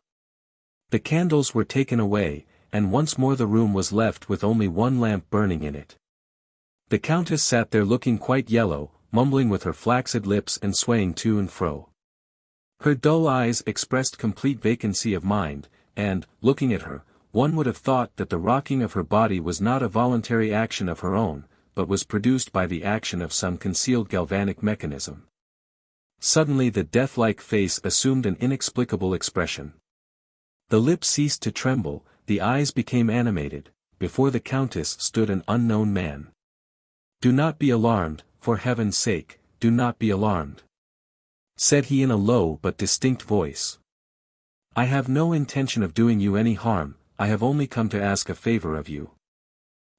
The candles were taken away, and once more the room was left with only one lamp burning in it. The Countess sat there looking quite yellow, mumbling with her flaccid lips and swaying to and fro. Her dull eyes expressed complete vacancy of mind, and, looking at her, one would have thought that the rocking of her body was not a voluntary action of her own, but was produced by the action of some concealed galvanic mechanism. Suddenly the death-like face assumed an inexplicable expression. The lips ceased to tremble, the eyes became animated. Before the Countess stood an unknown man. "Do not be alarmed, for heaven's sake, do not be alarmed," said he in a low but distinct voice. "I have no intention of doing you any harm, I have only come to ask a favor of you."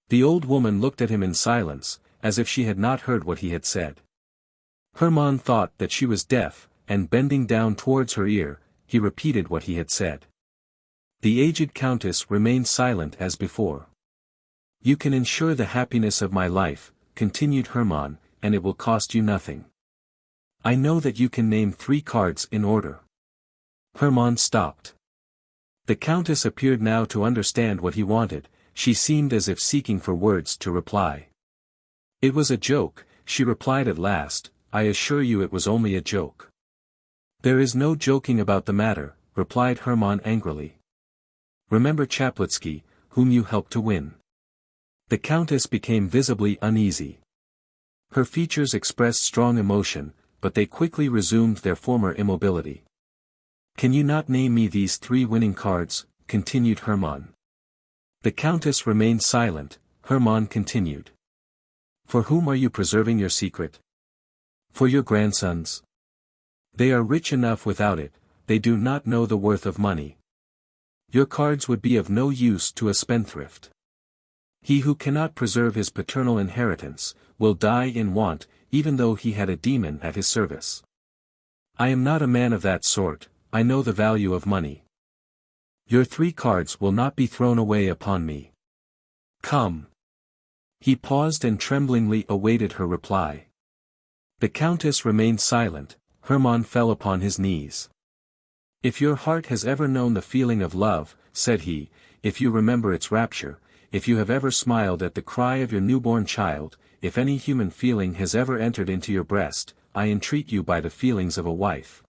The old woman looked at him in silence, as if she had not heard what he had said. Hermann thought that she was deaf, and bending down towards her ear, he repeated what he had said. The aged Countess remained silent as before. "You can ensure the happiness of my life," continued Hermann, "and it will cost you nothing. I know that you can name 3 cards in order." Hermann stopped. The Countess appeared now to understand what he wanted, she seemed as if seeking for words to reply. "It was a joke," she replied at last, "I assure you it was only a joke." "There is no joking about the matter," replied Hermann angrily. "Remember Chaplitsky, whom you helped to win." The Countess became visibly uneasy. Her features expressed strong emotion, but they quickly resumed their former immobility. "Can you not name me these 3 winning cards?" continued Hermann. The Countess remained silent. Hermann continued. "For whom are you preserving your secret?" "For your grandsons. They are rich enough without it, they do not know the worth of money. Your cards would be of no use to a spendthrift. He who cannot preserve his paternal inheritance, will die in want, even though he had a demon at his service. I am not a man of that sort, I know the value of money. Your 3 cards will not be thrown away upon me. Come." He paused and tremblingly awaited her reply. The Countess remained silent. Hermann fell upon his knees. "If your heart has ever known the feeling of love," said he, "if you remember its rapture, if you have ever smiled at the cry of your newborn child, if any human feeling has ever entered into your breast, I entreat you by the feelings of a wife,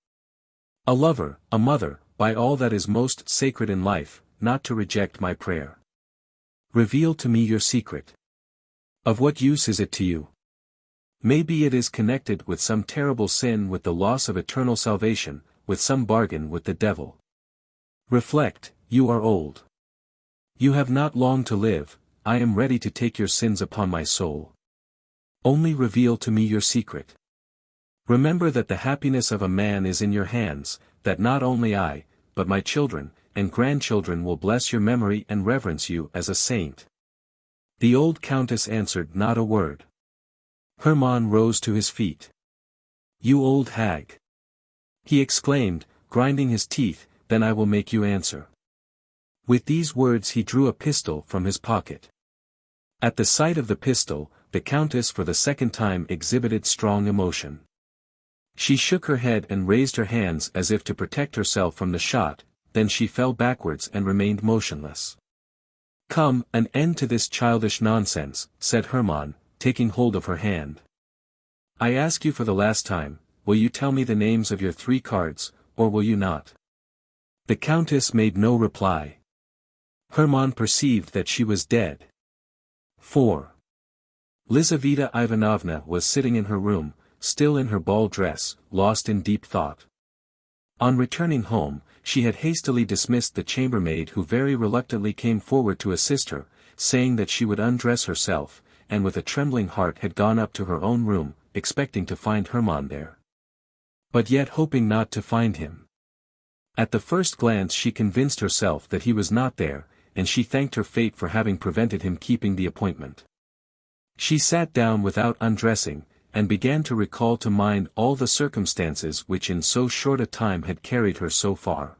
a lover, a mother, by all that is most sacred in life, not to reject my prayer. Reveal to me your secret. Of what use is it to you? Maybe it is connected with some terrible sin, with the loss of eternal salvation, with some bargain with the devil. Reflect, you are old. You have not long to live, I am ready to take your sins upon my soul. Only reveal to me your secret. Remember that the happiness of a man is in your hands, that not only I, but my children, and grandchildren will bless your memory and reverence you as a saint." The old Countess answered not a word. Hermann rose to his feet. "You old hag!" he exclaimed, grinding his teeth, "then I will make you answer." With these words he drew a pistol from his pocket. At the sight of the pistol, the Countess for the second time exhibited strong emotion. She shook her head and raised her hands as if to protect herself from the shot, then she fell backwards and remained motionless. "Come, an end to this childish nonsense," said Hermann, taking hold of her hand. "I ask you for the last time, will you tell me the names of your 3 cards, or will you not?" The Countess made no reply. Hermann perceived that she was dead. 4. Lizaveta Ivanovna was sitting in her room, still in her ball dress, lost in deep thought. On returning home, she had hastily dismissed the chambermaid who very reluctantly came forward to assist her, saying that she would undress herself, and with a trembling heart had gone up to her own room, expecting to find Hermann there. But yet hoping not to find him. At the first glance she convinced herself that he was not there, and she thanked her fate for having prevented him keeping the appointment. She sat down without undressing, and began to recall to mind all the circumstances which in so short a time had carried her so far.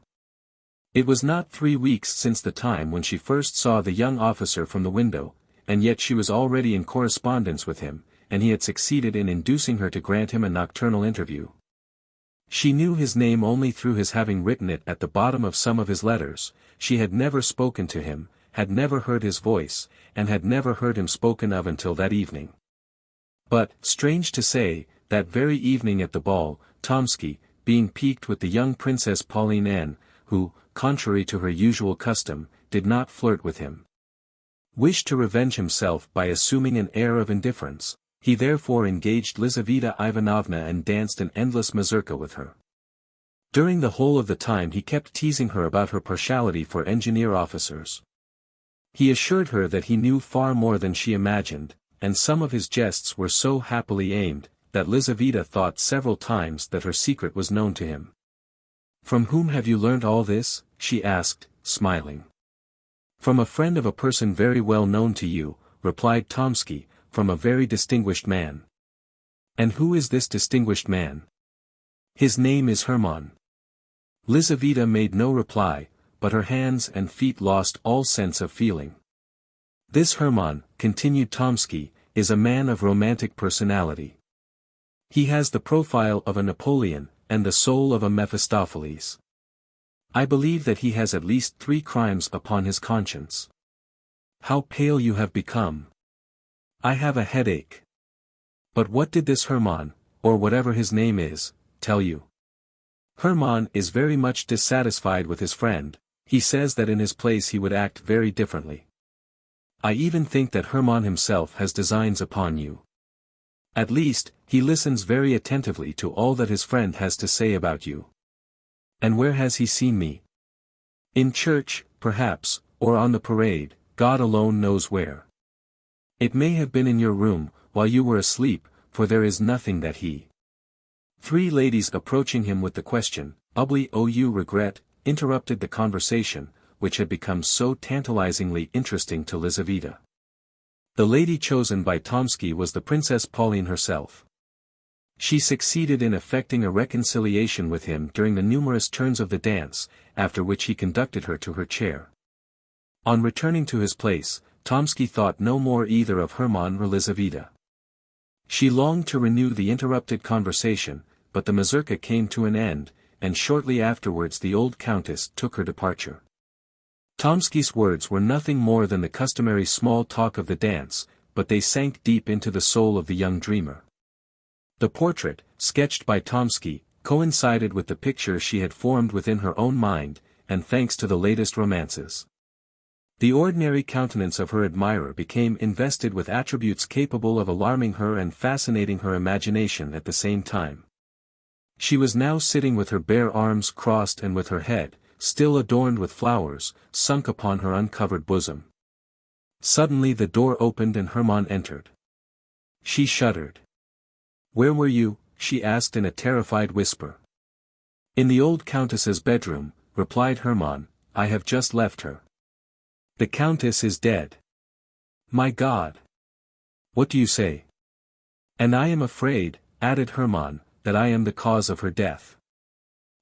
It was not 3 weeks since the time when she first saw the young officer from the window, and yet she was already in correspondence with him, and he had succeeded in inducing her to grant him a nocturnal interview. She knew his name only through his having written it at the bottom of some of his letters. She had never spoken to him, had never heard his voice, and had never heard him spoken of until that evening. But, strange to say, that very evening at the ball, Tomsky, being piqued with the young Princess Pauline Anne, who, contrary to her usual custom, did not flirt with him, wished to revenge himself by assuming an air of indifference. He therefore engaged Lizaveta Ivanovna and danced an endless mazurka with her. During the whole of the time he kept teasing her about her partiality for engineer officers. He assured her that he knew far more than she imagined, and some of his jests were so happily aimed, that Lizaveta thought several times that her secret was known to him. "From whom have you learnt all this?" she asked, smiling. "From a friend of a person very well known to you," replied Tomsky, "from a very distinguished man." "And who is this distinguished man?" "His name is Hermann." Lizaveta made no reply, but her hands and feet lost all sense of feeling. "This Hermann," continued Tomsky, "is a man of romantic personality. He has the profile of a Napoleon, and the soul of a Mephistopheles. I believe that he has at least 3 crimes upon his conscience." "How pale you have become." "I have a headache." "But what did this Hermann, or whatever his name is, tell you?" "Hermann is very much dissatisfied with his friend. He says that in his place he would act very differently. I even think that Hermann himself has designs upon you. At least, he listens very attentively to all that his friend has to say about you." "And where has he seen me?" "In church, perhaps, or on the parade, God alone knows where. It may have been in your room, while you were asleep, for there is nothing that he—" 3 ladies approaching him with the question, "Ubly ou regret," interrupted the conversation, which had become so tantalizingly interesting to Lizaveta. The lady chosen by Tomsky was the Princess Pauline herself. She succeeded in effecting a reconciliation with him during the numerous turns of the dance, after which he conducted her to her chair. On returning to his place, Tomsky thought no more either of Hermann or Lizaveta. She longed to renew the interrupted conversation, but the mazurka came to an end, and shortly afterwards the old countess took her departure. Tomsky's words were nothing more than the customary small talk of the dance, but they sank deep into the soul of the young dreamer. The portrait, sketched by Tomsky, coincided with the picture she had formed within her own mind, and thanks to the latest romances, the ordinary countenance of her admirer became invested with attributes capable of alarming her and fascinating her imagination at the same time. She was now sitting with her bare arms crossed and with her head, still adorned with flowers, sunk upon her uncovered bosom. Suddenly the door opened and Hermann entered. She shuddered. "Where were you?" she asked in a terrified whisper. "In the old countess's bedroom," replied Hermann. "I have just left her. The countess is dead." "My God! What do you say?" "And I am afraid," added Hermann, "that I am the cause of her death."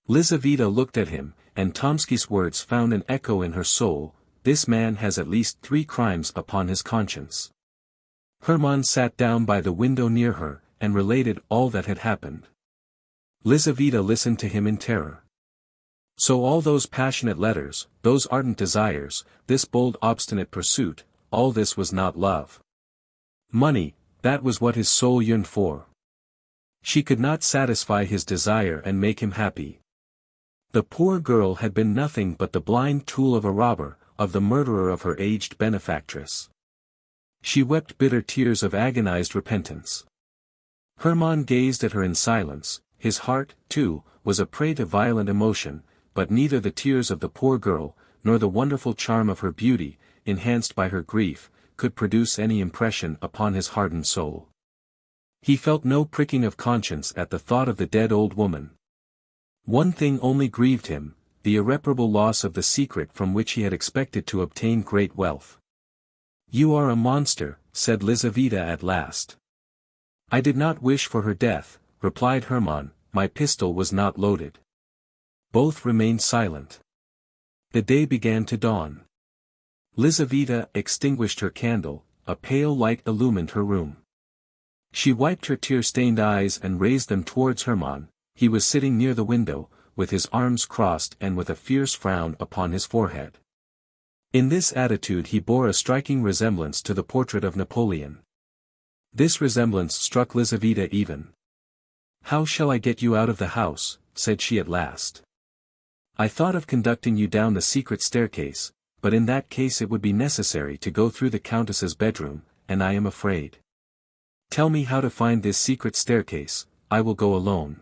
Lizaveta looked at him, and Tomsky's words found an echo in her soul. This man has at least 3 crimes upon his conscience. Hermann sat down by the window near her, and related all that had happened. Lizaveta listened to him in terror. So all those passionate letters, those ardent desires, this bold obstinate pursuit, all this was not love. Money, that was what his soul yearned for. She could not satisfy his desire and make him happy. The poor girl had been nothing but the blind tool of a robber, of the murderer of her aged benefactress. She wept bitter tears of agonized repentance. Hermann gazed at her in silence. His heart, too, was a prey to violent emotion, but neither the tears of the poor girl, nor the wonderful charm of her beauty, enhanced by her grief, could produce any impression upon his hardened soul. He felt no pricking of conscience at the thought of the dead old woman. One thing only grieved him, the irreparable loss of the secret from which he had expected to obtain great wealth. "You are a monster," said Lizaveta at last. "I did not wish for her death," replied Hermann. "My pistol was not loaded." Both remained silent. The day began to dawn. Lizaveta extinguished her candle, a pale light illumined her room. She wiped her tear-stained eyes and raised them towards Hermann. He was sitting near the window, with his arms crossed and with a fierce frown upon his forehead. In this attitude he bore a striking resemblance to the portrait of Napoleon. This resemblance struck Lizaveta even. "How shall I get you out of the house?" said she at last. "I thought of conducting you down the secret staircase, but in that case it would be necessary to go through the Countess's bedroom, and I am afraid. Tell me how to find this secret staircase, I will go alone."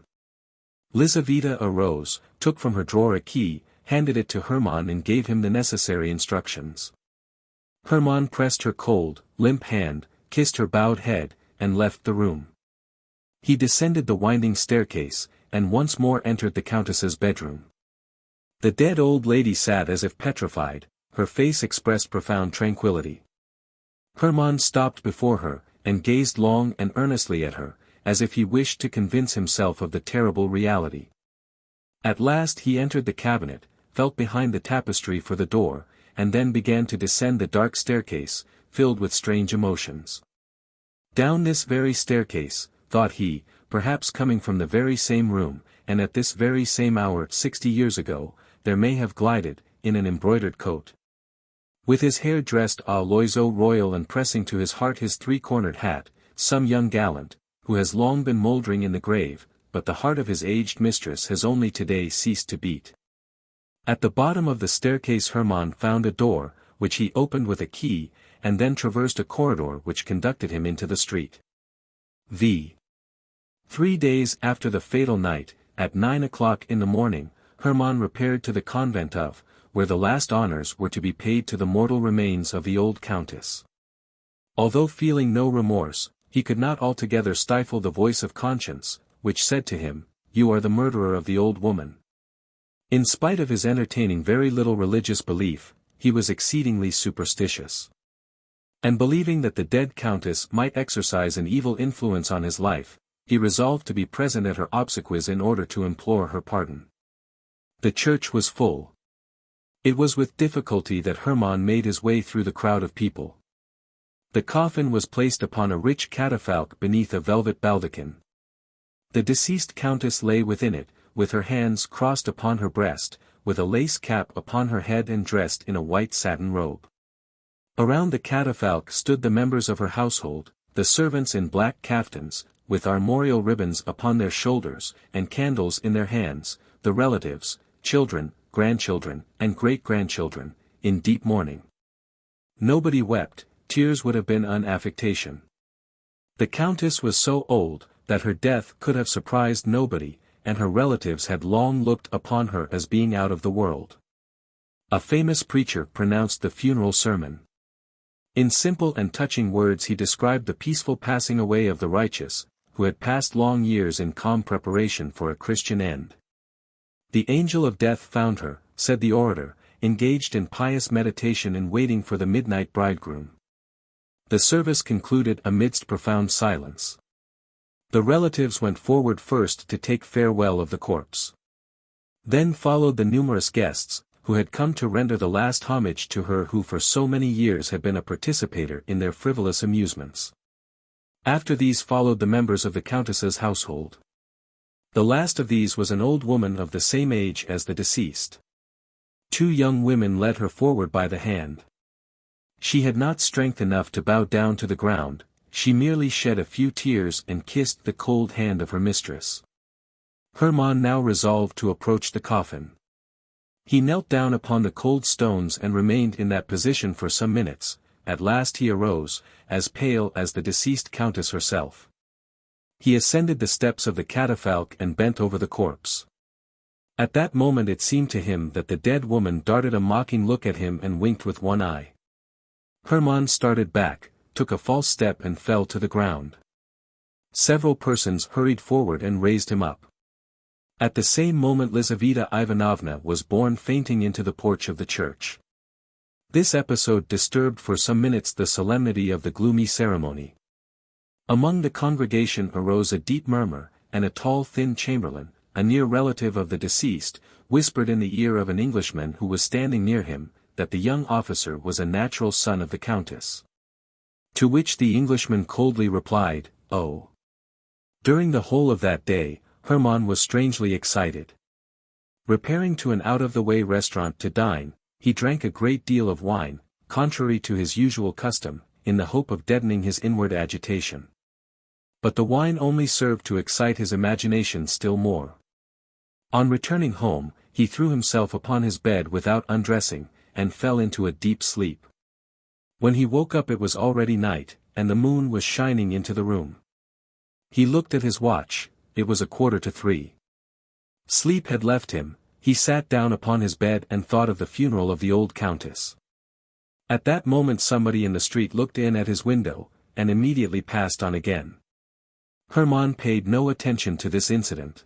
Lizaveta arose, took from her drawer a key, handed it to Hermann and gave him the necessary instructions. Hermann pressed her cold, limp hand, kissed her bowed head, and left the room. He descended the winding staircase, and once more entered the Countess's bedroom. The dead old lady sat as if petrified, her face expressed profound tranquility. Hermann stopped before her, and gazed long and earnestly at her, as if he wished to convince himself of the terrible reality. At last he entered the cabinet, felt behind the tapestry for the door, and then began to descend the dark staircase, filled with strange emotions. Down this very staircase, thought he, perhaps coming from the very same room, and at this very same hour 60 years ago, there may have glided, in an embroidered coat, with his hair dressed à l'oiseau royal and pressing to his heart his three-cornered hat, some young gallant, who has long been mouldering in the grave, but the heart of his aged mistress has only today ceased to beat. At the bottom of the staircase Hermann found a door, which he opened with a key, and then traversed a corridor which conducted him into the street. 3 days after the fatal night, at 9 o'clock in the morning, Hermann repaired to the convent of, where the last honors were to be paid to the mortal remains of the old countess. Although feeling no remorse, he could not altogether stifle the voice of conscience, which said to him, "You are the murderer of the old woman." In spite of his entertaining very little religious belief, he was exceedingly superstitious. And believing that the dead countess might exercise an evil influence on his life, he resolved to be present at her obsequies in order to implore her pardon. The church was full. It was with difficulty that Hermann made his way through the crowd of people. The coffin was placed upon a rich catafalque beneath a velvet baldachin. The deceased countess lay within it, with her hands crossed upon her breast, with a lace cap upon her head and dressed in a white satin robe. Around the catafalque stood the members of her household, the servants in black caftans, with armorial ribbons upon their shoulders, and candles in their hands, the relatives, children, grandchildren, and great-grandchildren, in deep mourning. Nobody wept, tears would have been an affectation. The countess was so old, that her death could have surprised nobody, and her relatives had long looked upon her as being out of the world. A famous preacher pronounced the funeral sermon. In simple and touching words he described the peaceful passing away of the righteous, who had passed long years in calm preparation for a Christian end. "The angel of death found her," said the orator, "engaged in pious meditation and waiting for the midnight bridegroom." The service concluded amidst profound silence. The relatives went forward first to take farewell of the corpse. Then followed the numerous guests, who had come to render the last homage to her who for so many years had been a participator in their frivolous amusements. After these followed the members of the countess's household. The last of these was an old woman of the same age as the deceased. 2 young women led her forward by the hand. She had not strength enough to bow down to the ground, she merely shed a few tears and kissed the cold hand of her mistress. Hermann now resolved to approach the coffin. He knelt down upon the cold stones and remained in that position for some minutes. At last he arose, as pale as the deceased countess herself. He ascended the steps of the catafalque and bent over the corpse. At that moment it seemed to him that the dead woman darted a mocking look at him and winked with one eye. Hermann started back, took a false step and fell to the ground. Several persons hurried forward and raised him up. At the same moment Lizaveta Ivanovna was borne fainting into the porch of the church. This episode disturbed for some minutes the solemnity of the gloomy ceremony. Among the congregation arose a deep murmur, and a tall thin chamberlain, a near relative of the deceased, whispered in the ear of an Englishman who was standing near him, that the young officer was a natural son of the Countess. To which the Englishman coldly replied, "Oh." During the whole of that day, Hermann was strangely excited. Repairing to an out-of-the-way restaurant to dine, he drank a great deal of wine, contrary to his usual custom, in the hope of deadening his inward agitation. But the wine only served to excite his imagination still more. On returning home, he threw himself upon his bed without undressing, and fell into a deep sleep. When he woke up it was already night, and the moon was shining into the room. He looked at his watch, it was 2:45. Sleep had left him, he sat down upon his bed and thought of the funeral of the old Countess. At that moment somebody in the street looked in at his window, and immediately passed on again. Hermann paid no attention to this incident.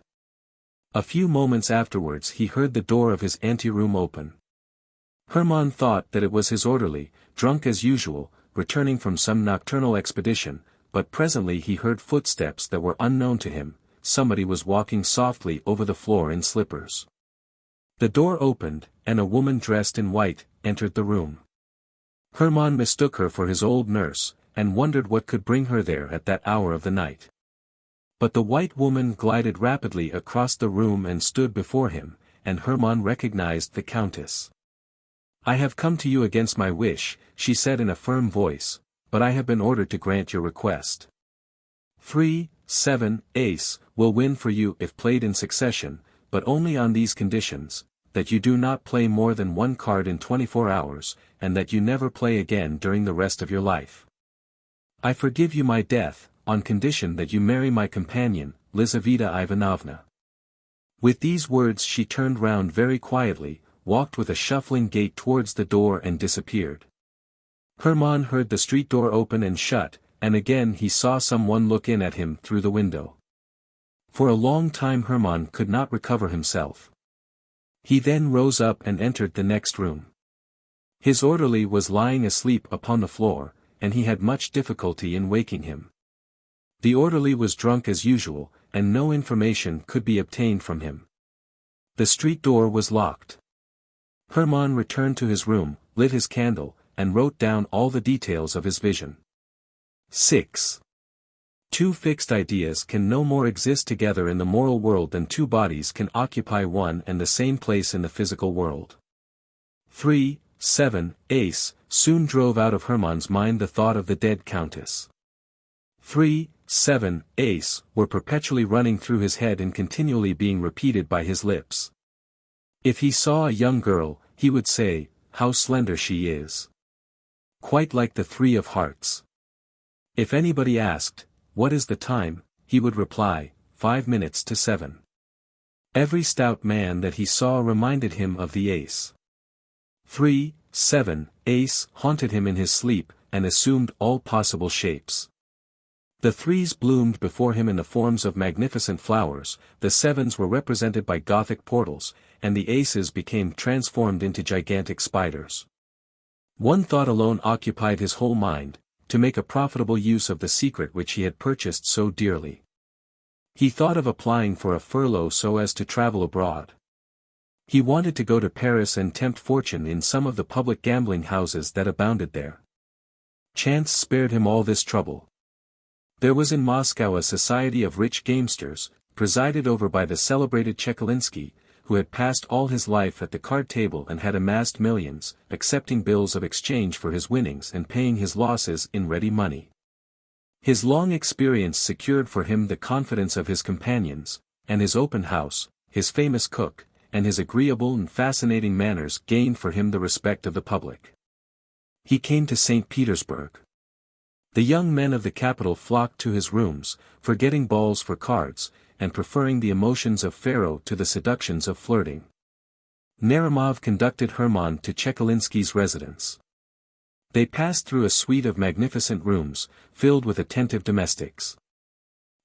A few moments afterwards he heard the door of his anteroom open. Hermann thought that it was his orderly, drunk as usual, returning from some nocturnal expedition, but presently he heard footsteps that were unknown to him. Somebody was walking softly over the floor in slippers. The door opened, and a woman dressed in white entered the room. Hermann mistook her for his old nurse, and wondered what could bring her there at that hour of the night. But the white woman glided rapidly across the room and stood before him, and Hermann recognized the Countess. "I have come to you against my wish," she said in a firm voice, "but I have been ordered to grant your request. 3-7 ace will win for you if played in succession, but only on these conditions, that you do not play more than one card in 24 hours, and that you never play again during the rest of your life. I forgive you my death, on condition that you marry my companion, Lizaveta Ivanovna." With these words she turned round very quietly, walked with a shuffling gait towards the door and disappeared. Hermann heard the street door open and shut, and again he saw someone look in at him through the window. For a long time Hermann could not recover himself. He then rose up and entered the next room. His orderly was lying asleep upon the floor, and he had much difficulty in waking him. The orderly was drunk as usual, and no information could be obtained from him. The street door was locked. Hermann returned to his room, lit his candle, and wrote down all the details of his vision. 6. Two fixed ideas can no more exist together in the moral world than two bodies can occupy one and the same place in the physical world. 3-7 ace soon drove out of Hermann's mind the thought of the dead Countess. 3-7 ace were perpetually running through his head and continually being repeated by his lips. If he saw a young girl, he would say, "How slender she is. Quite like the 3 of hearts." If anybody asked, "What is the time?" he would reply, 5 minutes to 7. Every stout man that he saw reminded him of the ace. 3-7 ace haunted him in his sleep, and assumed all possible shapes. The 3s bloomed before him in the forms of magnificent flowers, the 7s were represented by Gothic portals, and the aces became transformed into gigantic spiders. One thought alone occupied his whole mind: to make a profitable use of the secret which he had purchased so dearly. He thought of applying for a furlough so as to travel abroad. He wanted to go to Paris and tempt fortune in some of the public gambling houses that abounded there. Chance spared him all this trouble. There was in Moscow a society of rich gamesters, presided over by the celebrated Chekalinsky, who had passed all his life at the card table and had amassed millions, accepting bills of exchange for his winnings and paying his losses in ready money. His long experience secured for him the confidence of his companions, and his open house, his famous cook, and his agreeable and fascinating manners gained for him the respect of the public. He came to St. Petersburg. The young men of the capital flocked to his rooms, forgetting balls for cards, and preferring the emotions of faro to the seductions of flirting. Naramov conducted Hermann to Chekalinsky's residence. They passed through a suite of magnificent rooms, filled with attentive domestics.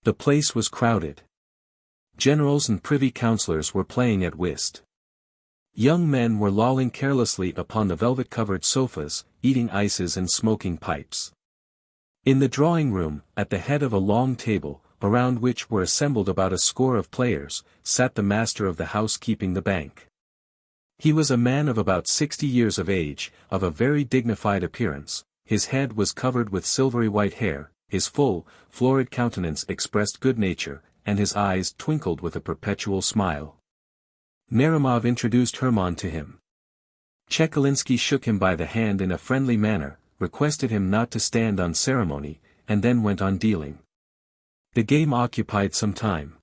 The place was crowded. Generals and privy councillors were playing at whist. Young men were lolling carelessly upon the velvet-covered sofas, eating ices and smoking pipes. In the drawing-room, at the head of a long table, around which were assembled about a score of players, sat the master of the house keeping the bank. He was a man of about 60 years of age, of a very dignified appearance. His head was covered with silvery white hair, his full, florid countenance expressed good nature, and his eyes twinkled with a perpetual smile. Naramov introduced Hermann to him. Chekalinsky shook him by the hand in a friendly manner, requested him not to stand on ceremony, and then went on dealing. The game occupied some time.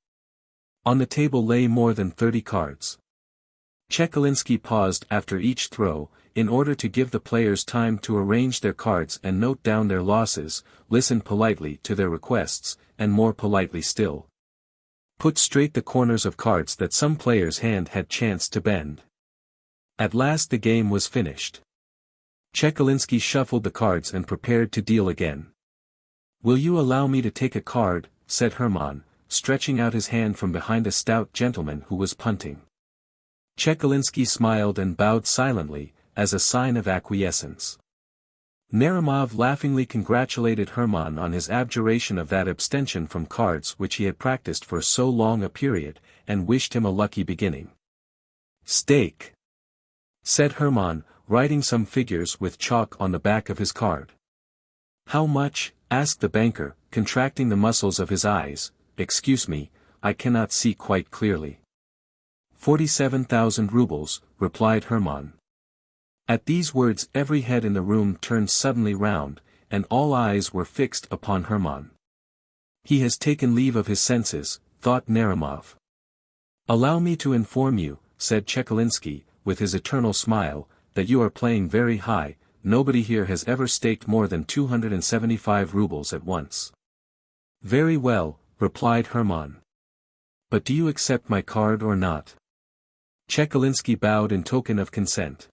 On the table lay more than 30 cards. Chekalinsky paused after each throw, in order to give the players time to arrange their cards and note down their losses, listened politely to their requests, and more politely still, put straight the corners of cards that some player's hand had chanced to bend. At last the game was finished. Chekalinsky shuffled the cards and prepared to deal again. "Will you allow me to take a card?" said Hermann, stretching out his hand from behind a stout gentleman who was punting. Chekalinsky smiled and bowed silently, as a sign of acquiescence. Naramov laughingly congratulated Hermann on his abjuration of that abstention from cards which he had practiced for so long a period, and wished him a lucky beginning. "Stake," said Hermann, writing some figures with chalk on the back of his card. "How much?" asked the banker, contracting the muscles of his eyes. "Excuse me, I cannot see quite clearly." 47,000 rubles, replied Hermann. At these words every head in the room turned suddenly round, and all eyes were fixed upon Hermann. "He has taken leave of his senses," thought Naramov. "Allow me to inform you," said Chekalinsky, with his eternal smile, "that you are playing very high. Nobody here has ever staked more than 275 rubles at once." "Very well," replied Hermann. "But do you accept my card or not?" Chekalinsky bowed in token of consent.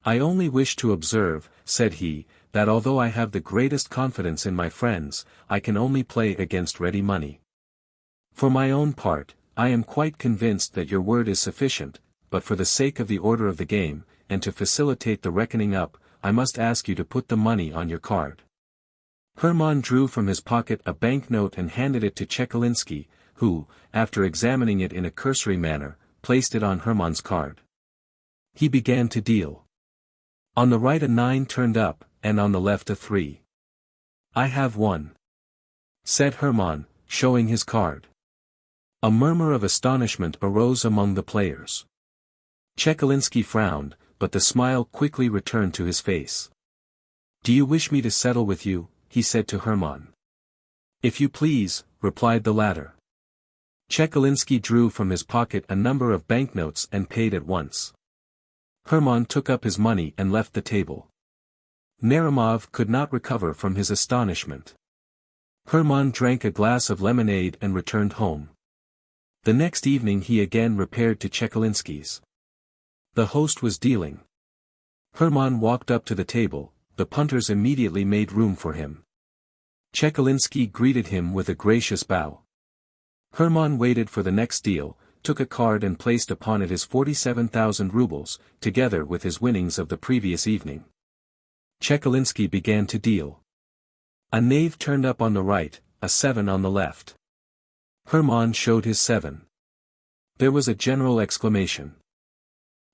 "I only wish to observe," said he, "that although I have the greatest confidence in my friends, I can only play against ready money. For my own part, I am quite convinced that your word is sufficient, but for the sake of the order of the game, and to facilitate the reckoning up, I must ask you to put the money on your card." Hermann drew from his pocket a banknote and handed it to Chekalinsky, who, after examining it in a cursory manner, placed it on Hermann's card. He began to deal. On the right a 9 turned up, and on the left a 3. "I have won," said Hermann, showing his card. A murmur of astonishment arose among the players. Chekalinsky frowned, but the smile quickly returned to his face. "Do you wish me to settle with you?" he said to Hermann. "If you please," replied the latter. Chekalinsky drew from his pocket a number of banknotes and paid at once. Hermann took up his money and left the table. Naramov could not recover from his astonishment. Hermann drank a glass of lemonade and returned home. The next evening he again repaired to Chekalinsky's. The host was dealing. Hermann walked up to the table, the punters immediately made room for him. Chekalinsky greeted him with a gracious bow. Hermann waited for the next deal, took a card and placed upon it his 47,000 rubles, together with his winnings of the previous evening. Chekalinsky began to deal. A knave turned up on the right, a 7 on the left. Hermann showed his 7. There was a general exclamation.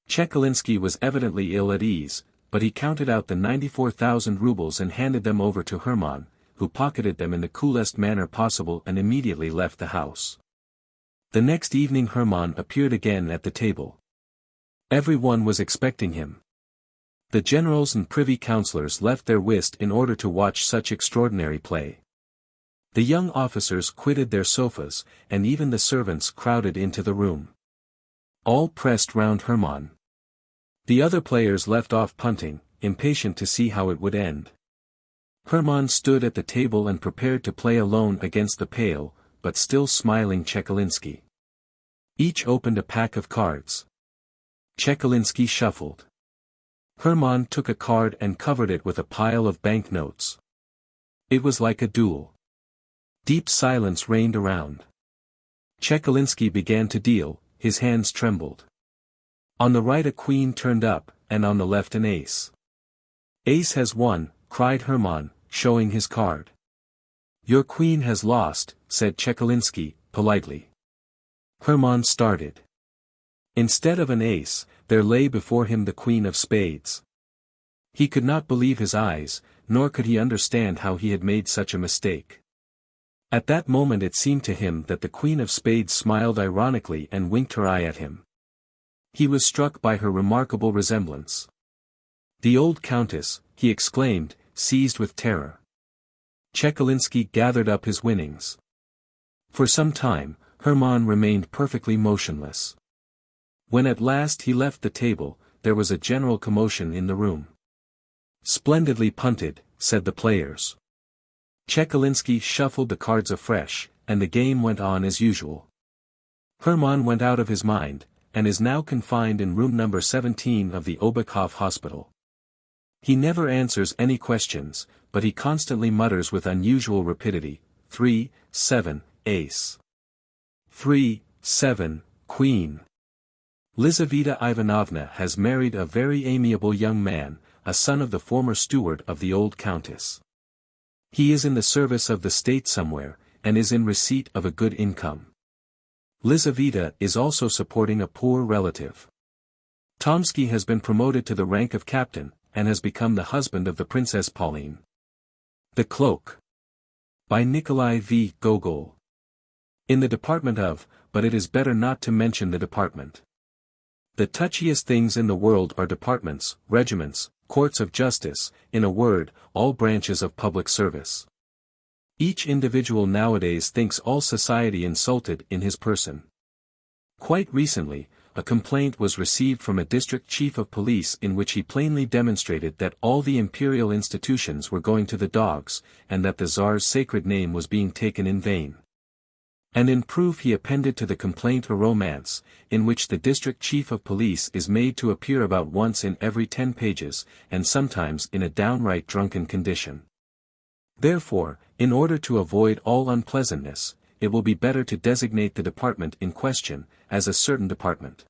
Chekalinsky was evidently ill at ease, but he counted out the 94,000 rubles and handed them over to Hermann, who pocketed them in the coolest manner possible and immediately left the house. The next evening Hermann appeared again at the table. Everyone was expecting him. The generals and privy councillors left their whist in order to watch such extraordinary play. The young officers quitted their sofas, and even the servants crowded into the room. All pressed round Hermann. The other players left off punting, impatient to see how it would end. Hermann stood at the table and prepared to play alone against the pale, but still smiling Chekalinsky. Each opened a pack of cards. Chekalinsky shuffled. Hermann took a card and covered it with a pile of banknotes. It was like a duel. Deep silence reigned around. Chekalinsky began to deal, his hands trembled. On the right a queen turned up, and on the left an ace. "Ace has won," cried Hermann, showing his card. Your queen has lost, said Chekalinsky, politely. Hermann started. Instead of an ace, there lay before him the queen of spades. He could not believe his eyes, nor could he understand how he had made such a mistake. At that moment it seemed to him that the queen of spades smiled ironically and winked her eye at him. He was struck by her remarkable resemblance. The old countess, he exclaimed, seized with terror. Chekalinsky gathered up his winnings. For some time, Hermann remained perfectly motionless. When at last he left the table, there was a general commotion in the room. Splendidly punted, said the players. Chekalinsky shuffled the cards afresh, and the game went on as usual. Hermann went out of his mind, and is now confined in room number 17 of the Obukhov hospital. He never answers any questions, but he constantly mutters with unusual rapidity, 3, 7, ace. 3, 7, queen. Lizaveta Ivanovna has married a very amiable young man, a son of the former steward of the old countess. He is in the service of the state somewhere, and is in receipt of a good income. Lizaveta is also supporting a poor relative. Tomsky has been promoted to the rank of captain, and has become the husband of the Princess Pauline. The Cloak. By Nikolai V. Gogol. In the department of, but it is better not to mention the department. The touchiest things in the world are departments, regiments, courts of justice, in a word, all branches of public service. Each individual nowadays thinks all society insulted in his person. Quite recently, a complaint was received from a district chief of police in which he plainly demonstrated that all the imperial institutions were going to the dogs, and that the Tsar's sacred name was being taken in vain. And in proof he appended to the complaint a romance, in which the district chief of police is made to appear about once in every 10 pages, and sometimes in a downright drunken condition. Therefore, in order to avoid all unpleasantness, it will be better to designate the department in question, as a certain department.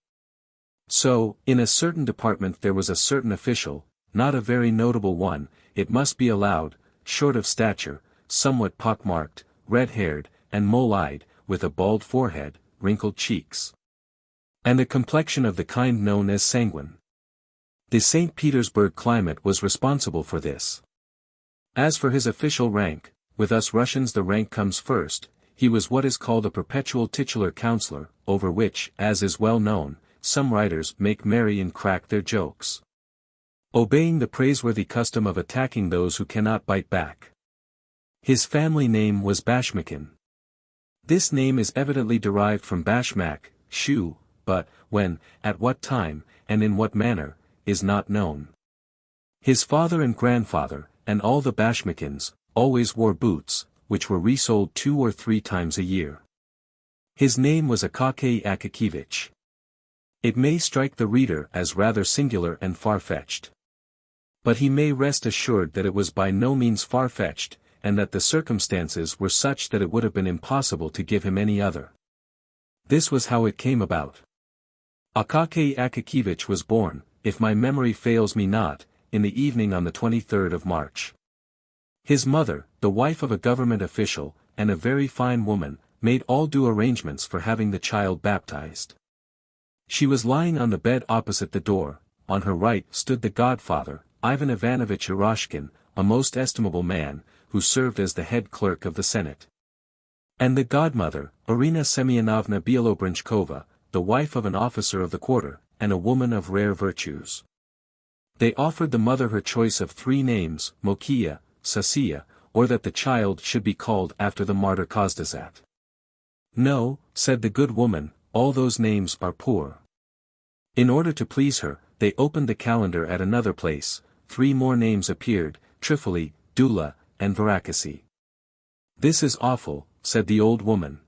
So, in a certain department there was a certain official, not a very notable one, it must be allowed, short of stature, somewhat pock-marked, red-haired, and mole-eyed, with a bald forehead, wrinkled cheeks, and a complexion of the kind known as sanguine. The St. Petersburg climate was responsible for this. As for his official rank, with us Russians the rank comes first, he was what is called a perpetual titular counselor, over which, as is well known, some writers make merry and crack their jokes, obeying the praiseworthy custom of attacking those who cannot bite back. His family name was Bashmakin. This name is evidently derived from Bashmak, shoe, but, when, at what time, and in what manner, is not known. His father and grandfather, and all the Bashmakins, always wore boots, which were resold 2 or 3 times a year. His name was Akakei Akakevich. It may strike the reader as rather singular and far-fetched. But he may rest assured that it was by no means far-fetched, and that the circumstances were such that it would have been impossible to give him any other. This was how it came about. Akakei Akakevich was born, if my memory fails me not, in the evening on the 23rd of March. His mother, the wife of a government official, and a very fine woman, made all due arrangements for having the child baptized. She was lying on the bed opposite the door, on her right stood the godfather, Ivan Ivanovich Eroshkin, a most estimable man, who served as the head clerk of the Senate. And the godmother, Irina Semyonovna Bielobrinchkova, the wife of an officer of the quarter, and a woman of rare virtues. They offered the mother her choice of 3 names, Mokia, Sasiya, or that the child should be called after the martyr Kozdazat. No, said the good woman, all those names are poor. In order to please her, they opened the calendar at another place, 3 more names appeared, Trifoli, Dula, and Varakasi. This is awful, said the old woman.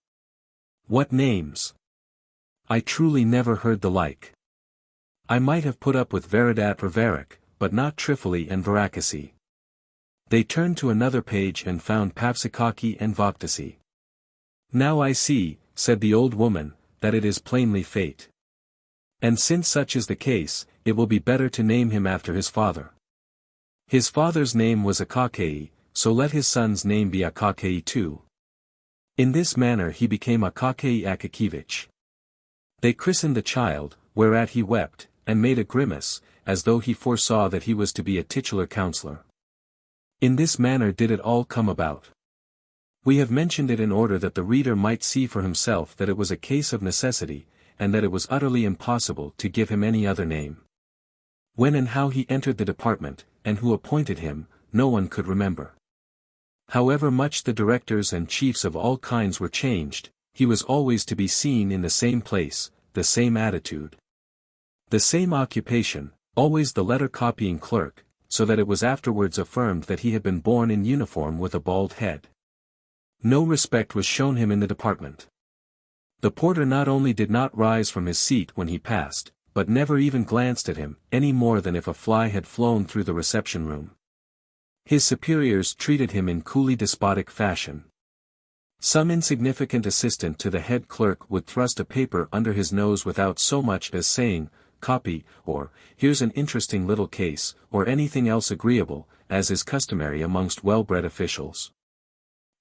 What names? I truly never heard the like. I might have put up with Veridat or Varak, but not Trifoli and Varakasi. They turned to another page and found Pavsikaki and Voktasi. Now I see, said the old woman, that it is plainly fate. And since such is the case, it will be better to name him after his father. His father's name was Akakei, so let his son's name be Akakei too. In this manner he became Akakei Akakevich. They christened the child, whereat he wept, and made a grimace, as though he foresaw that he was to be a titular counselor. In this manner did it all come about. We have mentioned it in order that the reader might see for himself that it was a case of necessity, and that it was utterly impossible to give him any other name. When and how he entered the department, and who appointed him, no one could remember. However much the directors and chiefs of all kinds were changed, he was always to be seen in the same place, the same attitude. The same occupation, always the letter-copying clerk, so that it was afterwards affirmed that he had been born in uniform with a bald head. No respect was shown him in the department. The porter not only did not rise from his seat when he passed, but never even glanced at him, any more than if a fly had flown through the reception room. His superiors treated him in coolly despotic fashion. Some insignificant assistant to the head clerk would thrust a paper under his nose without so much as saying, "Copy," or, "Here's an interesting little case," or anything else agreeable, as is customary amongst well-bred officials.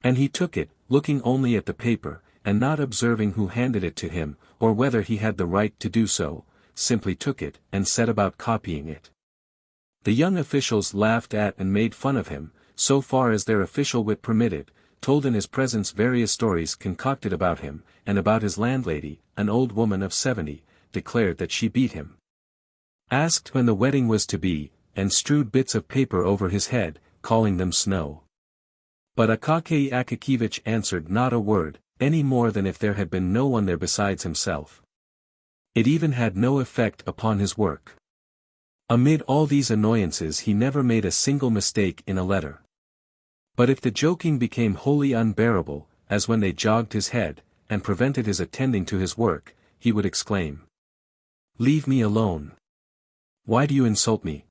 And he took it, looking only at the paper, and not observing who handed it to him, or whether he had the right to do so, simply took it, and set about copying it. The young officials laughed at and made fun of him, so far as their official wit permitted, told in his presence various stories concocted about him, and about his landlady, an old woman of 70, declared that she beat him. Asked when the wedding was to be, and strewed bits of paper over his head, calling them snow. But Akakei Akakevich answered not a word, any more than if there had been no one there besides himself. It even had no effect upon his work. Amid all these annoyances he never made a single mistake in a letter. But if the joking became wholly unbearable, as when they jogged his head, and prevented his attending to his work, he would exclaim, "Leave me alone. Why do you insult me?"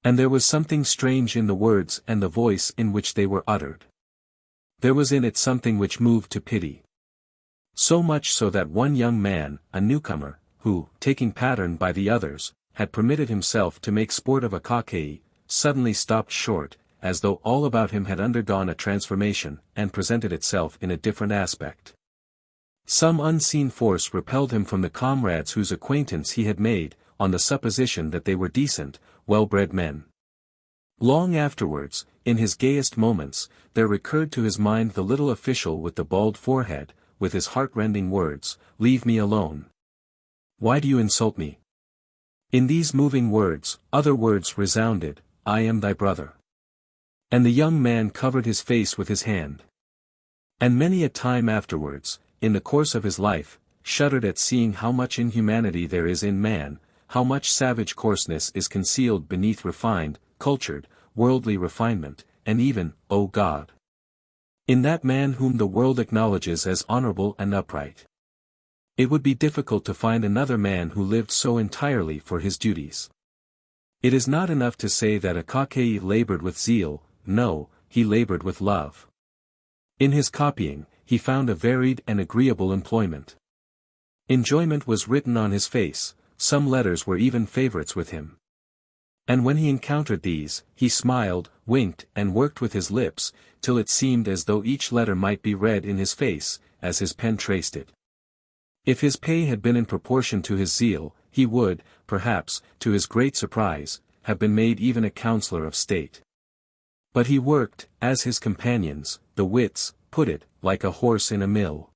And there was something strange in the words and the voice in which they were uttered. There was in it something which moved to pity. So much so that one young man, a newcomer, who, taking pattern by the others, had permitted himself to make sport of Akakei, suddenly stopped short, as though all about him had undergone a transformation, and presented itself in a different aspect. Some unseen force repelled him from the comrades whose acquaintance he had made, on the supposition that they were decent, well-bred men. Long afterwards, in his gayest moments, there recurred to his mind the little official with the bald forehead, with his heart-rending words, "Leave me alone. Why do you insult me?" In these moving words, other words resounded, "I am thy brother." And the young man covered his face with his hand. And many a time afterwards, in the course of his life, shuddered at seeing how much inhumanity there is in man, how much savage coarseness is concealed beneath refined, cultured, worldly refinement, and even, O God, in that man whom the world acknowledges as honorable and upright. It would be difficult to find another man who lived so entirely for his duties. It is not enough to say that Akakei labored with zeal, no, he labored with love. In his copying, he found a varied and agreeable employment. Enjoyment was written on his face, some letters were even favorites with him. And when he encountered these, he smiled, winked, and worked with his lips, till it seemed as though each letter might be read in his face, as his pen traced it. If his pay had been in proportion to his zeal, he would, perhaps, to his great surprise, have been made even a councillor of state. But he worked, as his companions, the wits, put it, like a horse in a mill.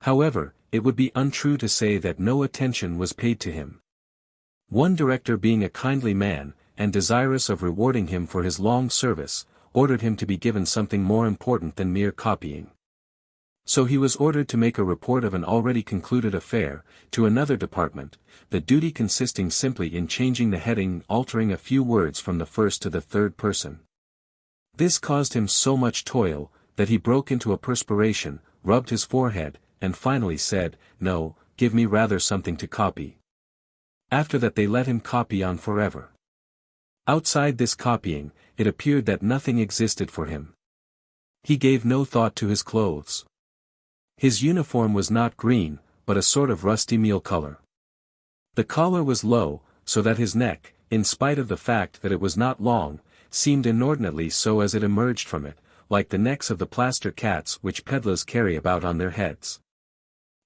However, it would be untrue to say that no attention was paid to him. One director being a kindly man, and desirous of rewarding him for his long service, ordered him to be given something more important than mere copying. So he was ordered to make a report of an already concluded affair, to another department, the duty consisting simply in changing the heading and altering a few words from the first to the third person. This caused him so much toil, that he broke into a perspiration, rubbed his forehead, and finally said, "No, give me rather something to copy." After that they let him copy on forever. Outside this copying, it appeared that nothing existed for him. He gave no thought to his clothes. His uniform was not green, but a sort of rusty meal color. The collar was low, so that his neck, in spite of the fact that it was not long, seemed inordinately so as it emerged from it, like the necks of the plaster cats which peddlers carry about on their heads.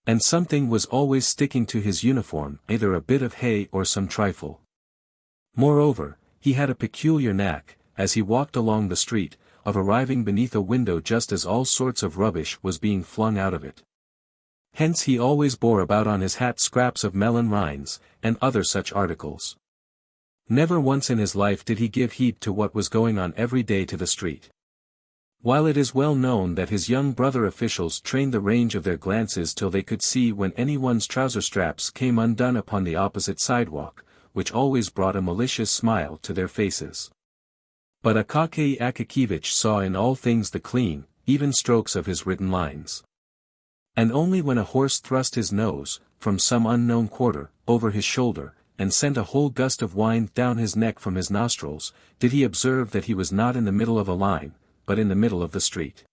And something was always sticking to his uniform, either a bit of hay or some trifle. Moreover, he had a peculiar knack, as he walked along the street, of arriving beneath a window just as all sorts of rubbish was being flung out of it. Hence he always bore about on his hat scraps of melon rinds, and other such articles. Never once in his life did he give heed to what was going on every day to the street. While it is well known that his young brother officials trained the range of their glances till they could see when anyone's trouser straps came undone upon the opposite sidewalk, which always brought a malicious smile to their faces. But Akaky Akakevich saw in all things the clean, even strokes of his written lines. And only when a horse thrust his nose, from some unknown quarter, over his shoulder, and sent a whole gust of wind down his neck from his nostrils, did he observe that he was not in the middle of a line, but in the middle of the street.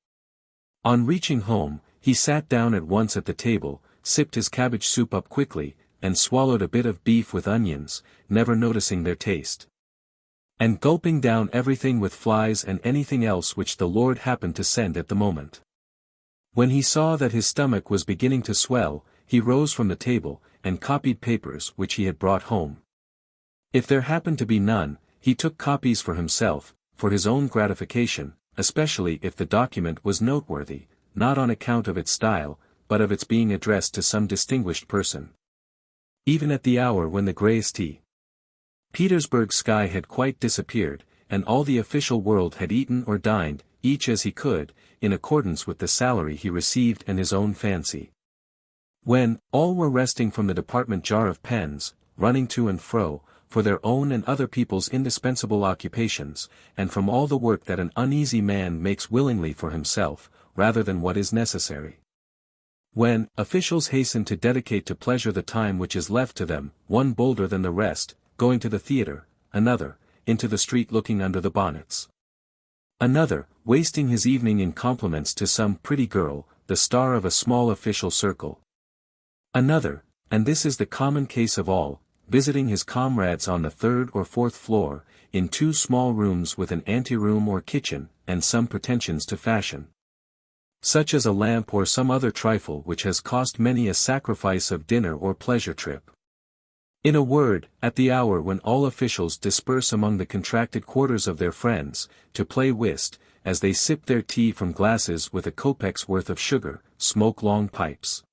On reaching home, he sat down at once at the table, sipped his cabbage soup up quickly, and swallowed a bit of beef with onions, never noticing their taste. And gulping down everything with flies and anything else which the Lord happened to send at the moment. When he saw that his stomach was beginning to swell, he rose from the table, and copied papers which he had brought home. If there happened to be none, he took copies for himself, for his own gratification, especially if the document was noteworthy, not on account of its style, but of its being addressed to some distinguished person. Even at the hour when the grey St. Petersburg sky had quite disappeared, and all the official world had eaten or dined, each as he could, in accordance with the salary he received and his own fancy. When all were resting from the department jar of pens, running to and fro, for their own and other people's indispensable occupations, and from all the work that an uneasy man makes willingly for himself, rather than what is necessary. When officials hasten to dedicate to pleasure the time which is left to them, one bolder than the rest, going to the theatre, another, into the street looking under the bonnets. Another, wasting his evening in compliments to some pretty girl, the star of a small official circle. Another, and this is the common case of all, visiting his comrades on the third or fourth floor, in two small rooms with an anteroom or kitchen, and some pretensions to fashion, such as a lamp or some other trifle which has cost many a sacrifice of dinner or pleasure trip. In a word, at the hour when all officials disperse among the contracted quarters of their friends, to play whist, as they sip their tea from glasses with a kopek's worth of sugar, smoke long pipes,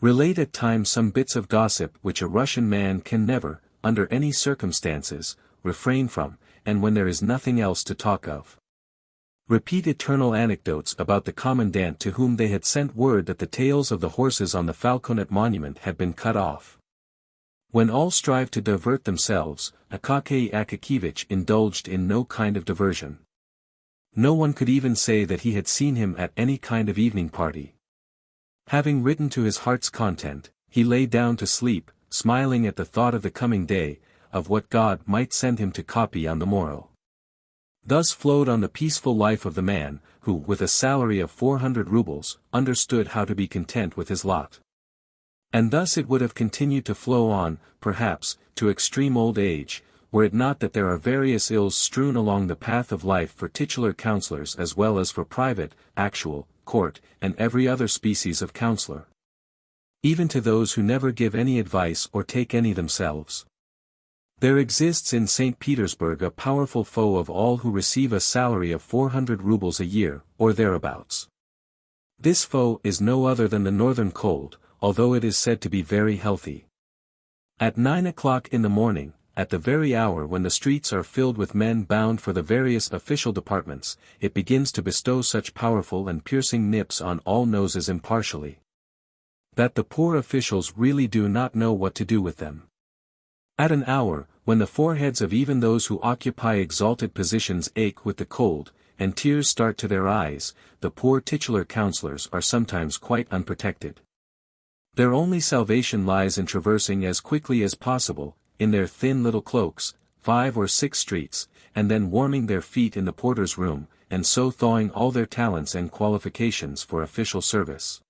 relate at times some bits of gossip which a Russian man can never, under any circumstances, refrain from, and when there is nothing else to talk of, repeat eternal anecdotes about the commandant to whom they had sent word that the tails of the horses on the Falconet monument had been cut off. When all strive to divert themselves, Akaky Akakevich indulged in no kind of diversion. No one could even say that he had seen him at any kind of evening party. Having written to his heart's content, he lay down to sleep, smiling at the thought of the coming day, of what God might send him to copy on the morrow. Thus flowed on the peaceful life of the man, who with a salary of 400 rubles, understood how to be content with his lot. And thus it would have continued to flow on, perhaps, to extreme old age, were it not that there are various ills strewn along the path of life for titular counsellors as well as for private, actual, court, and every other species of counsellor. Even to those who never give any advice or take any themselves. There exists in St. Petersburg a powerful foe of all who receive a salary of 400 rubles a year, or thereabouts. This foe is no other than the northern cold, although it is said to be very healthy. At 9 o'clock in the morning, at the very hour when the streets are filled with men bound for the various official departments, it begins to bestow such powerful and piercing nips on all noses impartially, that the poor officials really do not know what to do with them. At an hour, when the foreheads of even those who occupy exalted positions ache with the cold, and tears start to their eyes, the poor titular counsellors are sometimes quite unprotected. Their only salvation lies in traversing as quickly as possible, in their thin little cloaks, 5 or 6 streets, and then warming their feet in the porter's room, and so thawing all their talents and qualifications for official service,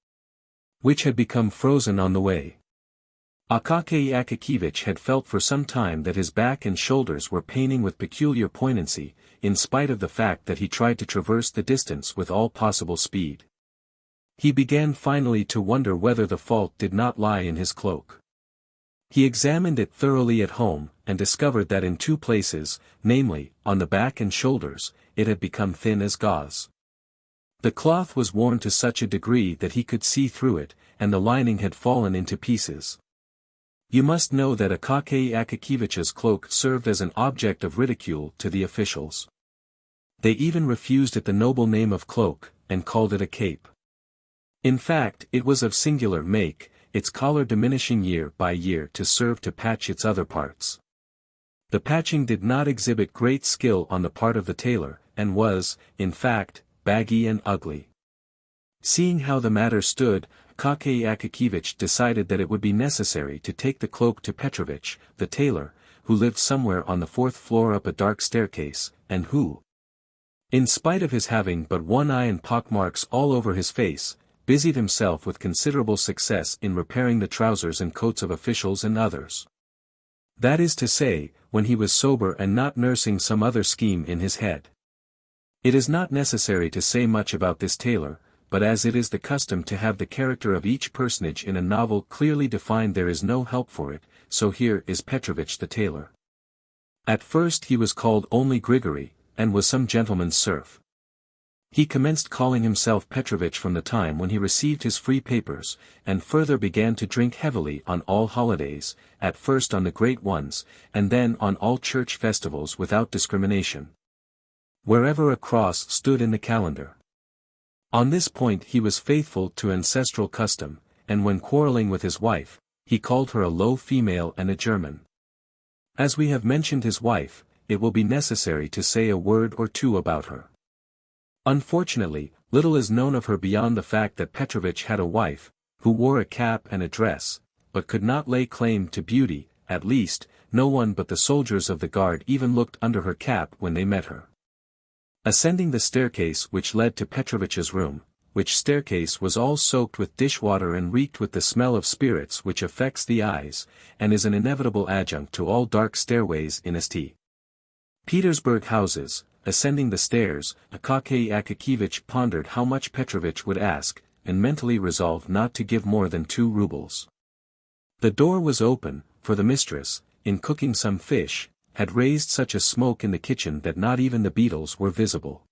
which had become frozen on the way. Akaky Akakevich had felt for some time that his back and shoulders were paining with peculiar poignancy, in spite of the fact that he tried to traverse the distance with all possible speed. He began finally to wonder whether the fault did not lie in his cloak. He examined it thoroughly at home, and discovered that in two places, namely, on the back and shoulders, it had become thin as gauze. The cloth was worn to such a degree that he could see through it, and the lining had fallen into pieces. You must know that Akaky Akakiyevich's cloak served as an object of ridicule to the officials. They even refused it the noble name of cloak, and called it a cape. In fact, it was of singular make, its collar diminishing year by year to serve to patch its other parts. The patching did not exhibit great skill on the part of the tailor, and was, in fact, baggy and ugly. Seeing how the matter stood, Akaky Akakiyevich decided that it would be necessary to take the cloak to Petrovich, the tailor, who lived somewhere on the fourth floor up a dark staircase, and who, in spite of his having but one eye and pockmarks all over his face, busied himself with considerable success in repairing the trousers and coats of officials and others. That is to say, when he was sober and not nursing some other scheme in his head. It is not necessary to say much about this tailor, but as it is the custom to have the character of each personage in a novel clearly defined, there is no help for it, so here is Petrovich the tailor. At first he was called only Grigory, and was some gentleman's serf. He commenced calling himself Petrovich from the time when he received his free papers, and further began to drink heavily on all holidays, at first on the great ones, and then on all church festivals without discrimination. Wherever a cross stood in the calendar. On this point he was faithful to ancestral custom, and when quarreling with his wife, he called her a low female and a German. As we have mentioned his wife, it will be necessary to say a word or two about her. Unfortunately, little is known of her beyond the fact that Petrovich had a wife, who wore a cap and a dress, but could not lay claim to beauty. At least, no one but the soldiers of the guard even looked under her cap when they met her. Ascending the staircase which led to Petrovich's room, which staircase was all soaked with dishwater and reeked with the smell of spirits which affects the eyes, and is an inevitable adjunct to all dark stairways in St. Petersburg houses. Ascending the stairs, Akaky Akakiyevich pondered how much Petrovich would ask, and mentally resolved not to give more than 2 rubles. The door was open, for the mistress, in cooking some fish, had raised such a smoke in the kitchen that not even the beetles were visible.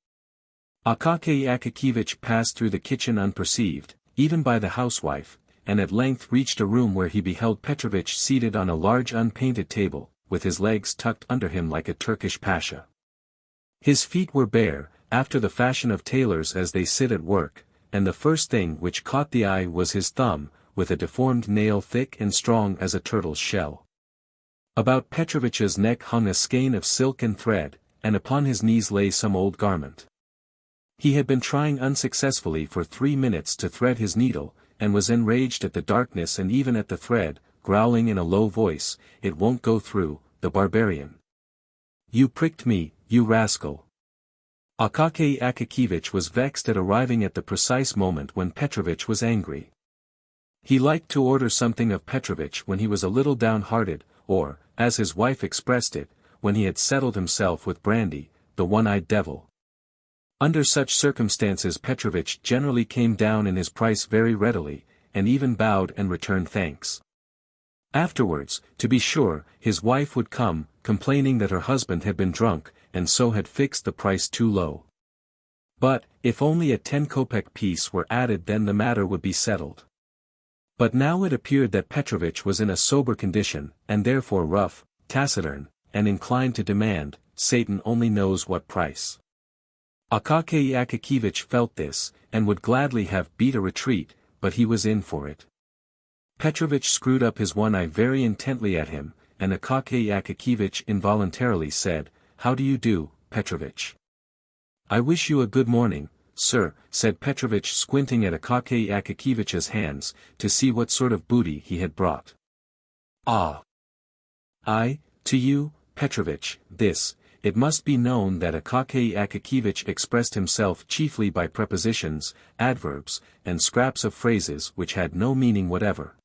Akaky Akakiyevich passed through the kitchen unperceived, even by the housewife, and at length reached a room where he beheld Petrovich seated on a large unpainted table, with his legs tucked under him like a Turkish pasha. His feet were bare, after the fashion of tailors as they sit at work, and the first thing which caught the eye was his thumb, with a deformed nail thick and strong as a turtle's shell. About Petrovich's neck hung a skein of silk and thread, and upon his knees lay some old garment. He had been trying unsuccessfully for 3 minutes to thread his needle, and was enraged at the darkness and even at the thread, growling in a low voice, "It won't go through, the barbarian. You pricked me, you rascal." Akaky Akakiyevich was vexed at arriving at the precise moment when Petrovich was angry. He liked to order something of Petrovich when he was a little downhearted, or, as his wife expressed it, when he had settled himself with brandy, the one-eyed devil. Under such circumstances Petrovich generally came down in his price very readily, and even bowed and returned thanks. Afterwards, to be sure, his wife would come, complaining that her husband had been drunk, and so had fixed the price too low. But, if only a 10-kopeck piece were added, then the matter would be settled. But now it appeared that Petrovich was in a sober condition, and therefore rough, taciturn, and inclined to demand, Satan only knows what price. Akaky Akakiyevich felt this, and would gladly have beat a retreat, but he was in for it. Petrovich screwed up his one eye very intently at him, and Akaky Akakiyevich involuntarily said, "How do you do, Petrovich?" "I wish you a good morning, sir," said Petrovich, squinting at Akaky Akakiyevich's hands, to see what sort of booty he had brought. "Ah! To you, Petrovich, this." It must be known that Akaky Akakiyevich expressed himself chiefly by prepositions, adverbs, and scraps of phrases which had no meaning whatever.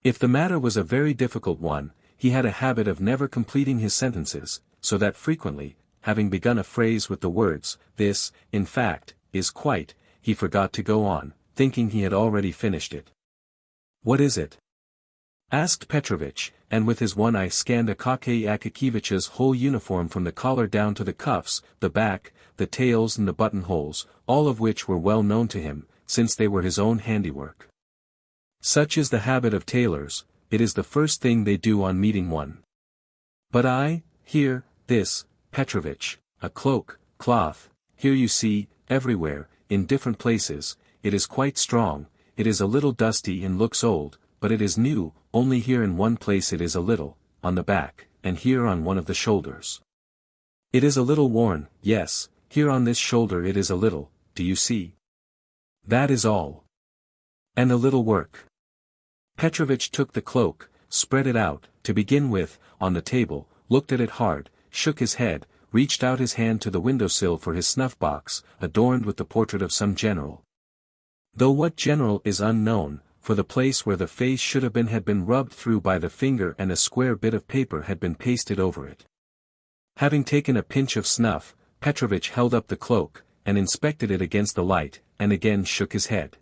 If the matter was a very difficult one, he had a habit of never completing his sentences, so that frequently, having begun a phrase with the words, "This, in fact, is quite," he forgot to go on, thinking he had already finished it. "What is it?" asked Petrovich, and with his one eye scanned Akaky Akakiyevich's whole uniform from the collar down to the cuffs, the back, the tails and the buttonholes, all of which were well known to him, since they were his own handiwork. Such is the habit of tailors, it is the first thing they do on meeting one. "But here, this, Petrovich, a cloak, cloth, here you see, everywhere, in different places, it is quite strong, it is a little dusty and looks old, but it is new, only here in one place it is a little, on the back, and here on one of the shoulders. It is a little worn, yes, here on this shoulder it is a little, do you see? That is all. And a little work." Petrovich took the cloak, spread it out, to begin with, on the table, looked at it hard, shook his head, reached out his hand to the windowsill for his snuff-box, adorned with the portrait of some general. Though what general is unknown, for the place where the face should have been had been rubbed through by the finger and a square bit of paper had been pasted over it. Having taken a pinch of snuff, Petrovich held up the cloak, and inspected it against the light, and again shook his head.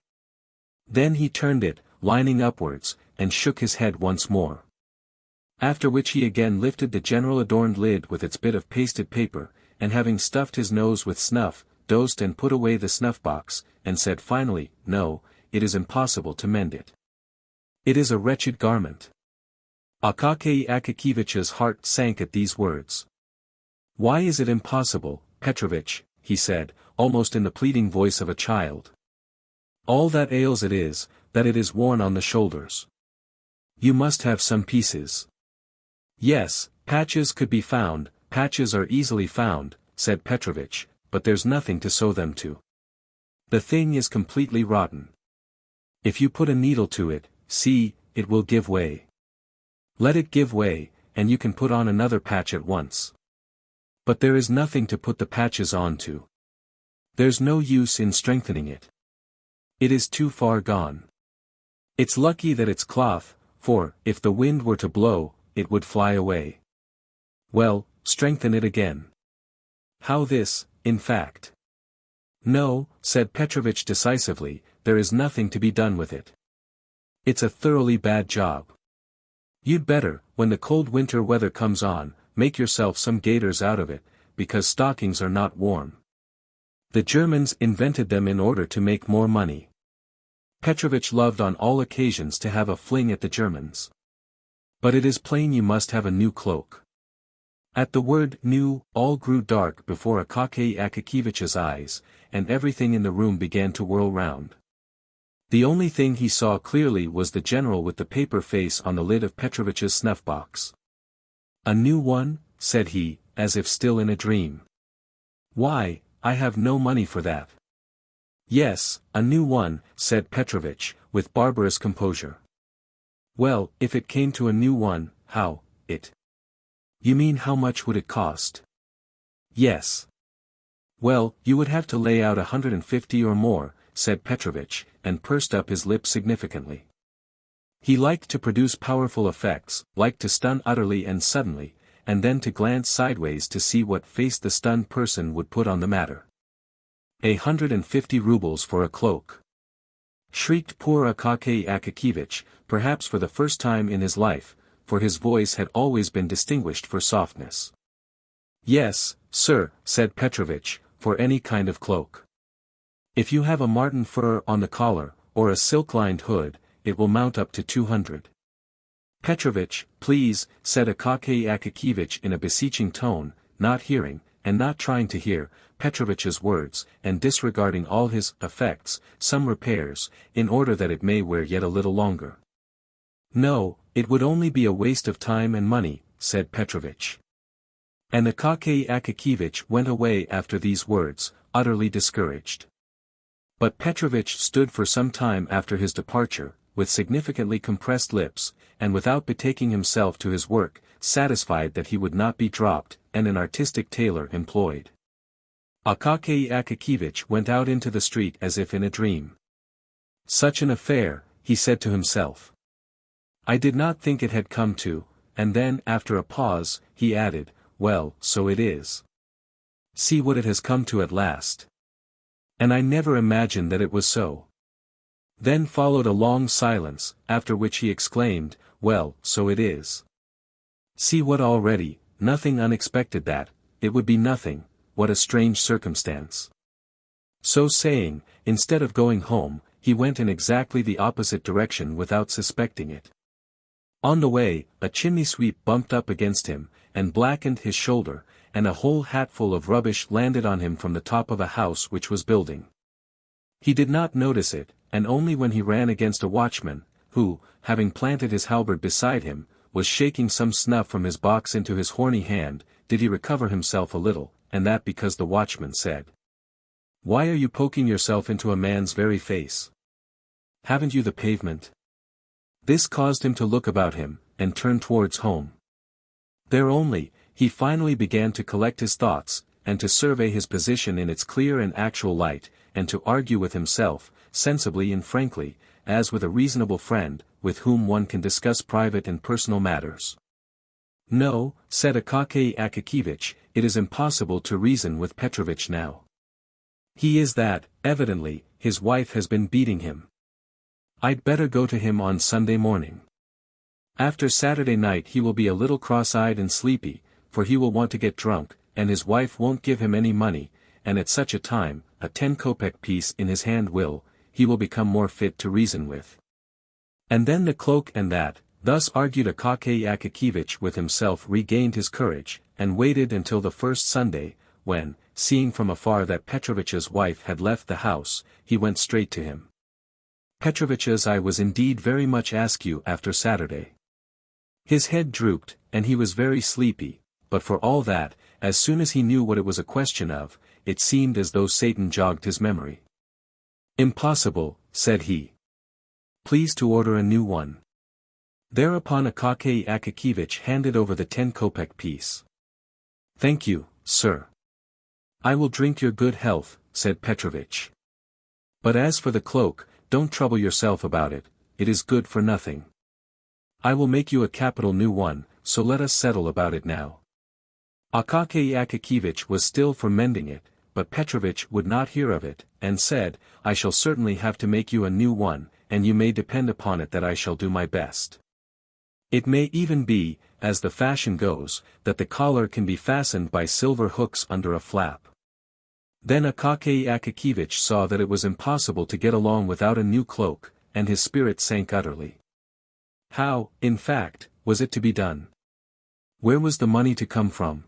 Then he turned it, lining upwards, and shook his head once more. After which he again lifted the general adorned lid with its bit of pasted paper, and having stuffed his nose with snuff, dosed and put away the snuff-box, and said finally, "No, it is impossible to mend it. It is a wretched garment." Akaky Akakiyevich's heart sank at these words. "Why is it impossible, Petrovich?" he said, almost in the pleading voice of a child. "All that ails it is, that it is worn on the shoulders. You must have some pieces." "Yes, patches could be found, patches are easily found," said Petrovich, "but there's nothing to sew them to. The thing is completely rotten. If you put a needle to it, see, it will give way. Let it give way, and you can put on another patch at once. But there is nothing to put the patches on to. There's no use in strengthening it. It is too far gone. It's lucky that it's cloth, for, if the wind were to blow, it would fly away. Well, strengthen it again. How this, in fact?" "No," said Petrovich decisively, "there is nothing to be done with it. It's a thoroughly bad job. You'd better, when the cold winter weather comes on, make yourself some gaiters out of it, because stockings are not warm. The Germans invented them in order to make more money." Petrovich loved on all occasions to have a fling at the Germans. "But it is plain you must have a new cloak." At the word "new," all grew dark before Akaky Akakiyevich's eyes, and everything in the room began to whirl round. The only thing he saw clearly was the general with the paper face on the lid of Petrovich's snuff-box. "A new one?" said he, as if still in a dream. "Why, I have no money for that." "Yes, a new one," said Petrovich, with barbarous composure. "Well, if it came to a new one, how, it? You mean how much would it cost?" "Yes." "Well, you would have to lay out 150 or more," said Petrovich, and pursed up his lips significantly. He liked to produce powerful effects, liked to stun utterly and suddenly, and then to glance sideways to see what face the stunned person would put on the matter. 150 rubles for a cloak!" shrieked poor Akaky Akakiyevich, perhaps for the first time in his life, for his voice had always been distinguished for softness. "Yes, sir," said Petrovich, "for any kind of cloak. If you have a marten fur on the collar, or a silk-lined hood, it will mount up to 200. "Petrovich, please," said Akaky Akakiyevich in a beseeching tone, not hearing, and not trying to hear, Petrovich's words, and disregarding all his effects, "some repairs, in order that it may wear yet a little longer." "No, it would only be a waste of time and money," said Petrovich. And Akaky Akakiyevich went away after these words, utterly discouraged. But Petrovich stood for some time after his departure, with significantly compressed lips, and without betaking himself to his work, satisfied that he would not be dropped, and an artistic tailor employed. Akaky Akakiyevich went out into the street as if in a dream. "Such an affair," he said to himself. "I did not think it had come to," and then after a pause, he added, "Well, so it is. See what it has come to at last. And I never imagined that it was so. Then followed a long silence, after which he exclaimed, well, so it is. See what already, nothing unexpected that, it would be nothing, what a strange circumstance. So saying, instead of going home, he went in exactly the opposite direction without suspecting it. On the way, a chimney sweep bumped up against him, and blackened his shoulder, and a whole hatful of rubbish landed on him from the top of a house which was building. He did not notice it, and only when he ran against a watchman, who, having planted his halberd beside him, was shaking some snuff from his box into his horny hand, did he recover himself a little, and that because the watchman said, "Why are you poking yourself into a man's very face? Haven't you the pavement?" This caused him to look about him, and turn towards home. There only, he finally began to collect his thoughts, and to survey his position in its clear and actual light, and to argue with himself, sensibly and frankly, as with a reasonable friend, with whom one can discuss private and personal matters. "No," said Akaky Akakevich, "it is impossible to reason with Petrovich now. He is that, evidently, his wife has been beating him. I'd better go to him on Sunday morning. After Saturday night he will be a little cross-eyed and sleepy, for he will want to get drunk, and his wife won't give him any money, and at such a time, a 10-kopeck piece in his hand he will become more fit to reason with. And then the cloak and that," thus argued Akaky Akakevich with himself, regained his courage, and waited until the first Sunday, when, seeing from afar that Petrovich's wife had left the house, he went straight to him. Petrovich's eye was indeed very much askew after Saturday. His head drooped, and he was very sleepy, but for all that, as soon as he knew what it was a question of, it seemed as though Satan jogged his memory. "Impossible," said he. "Please to order a new one." Thereupon Akaky Akakevich handed over the 10-kopeck piece. "Thank you, sir. I will drink your good health," said Petrovich. "But as for the cloak, don't trouble yourself about it, it is good for nothing. I will make you a capital new one, so let us settle about it now." Akaky Akakevich was still for mending it, but Petrovich would not hear of it, and said, "I shall certainly have to make you a new one, and you may depend upon it that I shall do my best. It may even be, as the fashion goes, that the collar can be fastened by silver hooks under a flap." Then Akaky Akakevich saw that it was impossible to get along without a new cloak, and his spirit sank utterly. How, in fact, was it to be done? Where was the money to come from?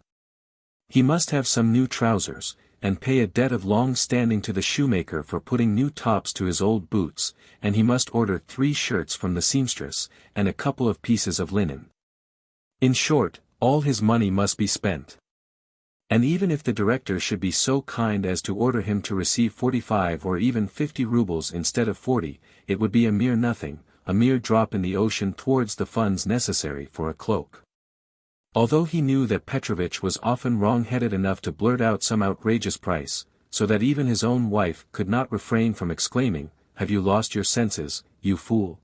He must have some new trousers, and pay a debt of long standing to the shoemaker for putting new tops to his old boots, and he must order 3 shirts from the seamstress, and a couple of pieces of linen. In short, all his money must be spent. And even if the director should be so kind as to order him to receive 45 or even 50 rubles instead of 40, it would be a mere nothing, a mere drop in the ocean towards the funds necessary for a cloak. Although he knew that Petrovich was often wrong-headed enough to blurt out some outrageous price, so that even his own wife could not refrain from exclaiming, "Have you lost your senses, you fool?"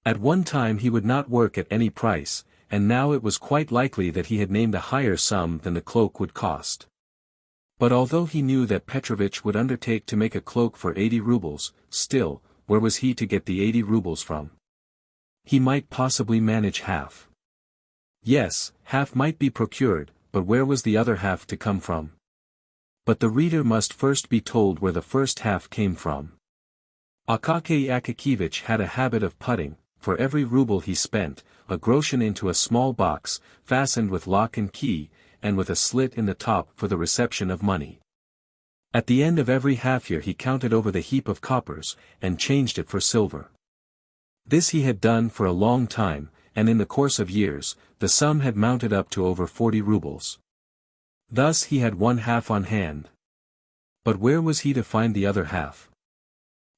At one time he would not work at any price, and now it was quite likely that he had named a higher sum than the cloak would cost. But although he knew that Petrovich would undertake to make a cloak for 80 rubles, still, where was he to get the 80 rubles from? He might possibly manage half. Yes, half might be procured, but where was the other half to come from? But the reader must first be told where the first half came from. Akaky Akakevich had a habit of putting, for every ruble he spent, a groschen into a small box, fastened with lock and key, and with a slit in the top for the reception of money. At the end of every half-year he counted over the heap of coppers, and changed it for silver. This he had done for a long time, and in the course of years, the sum had mounted up to over 40 rubles. Thus he had one half on hand. But where was he to find the other half?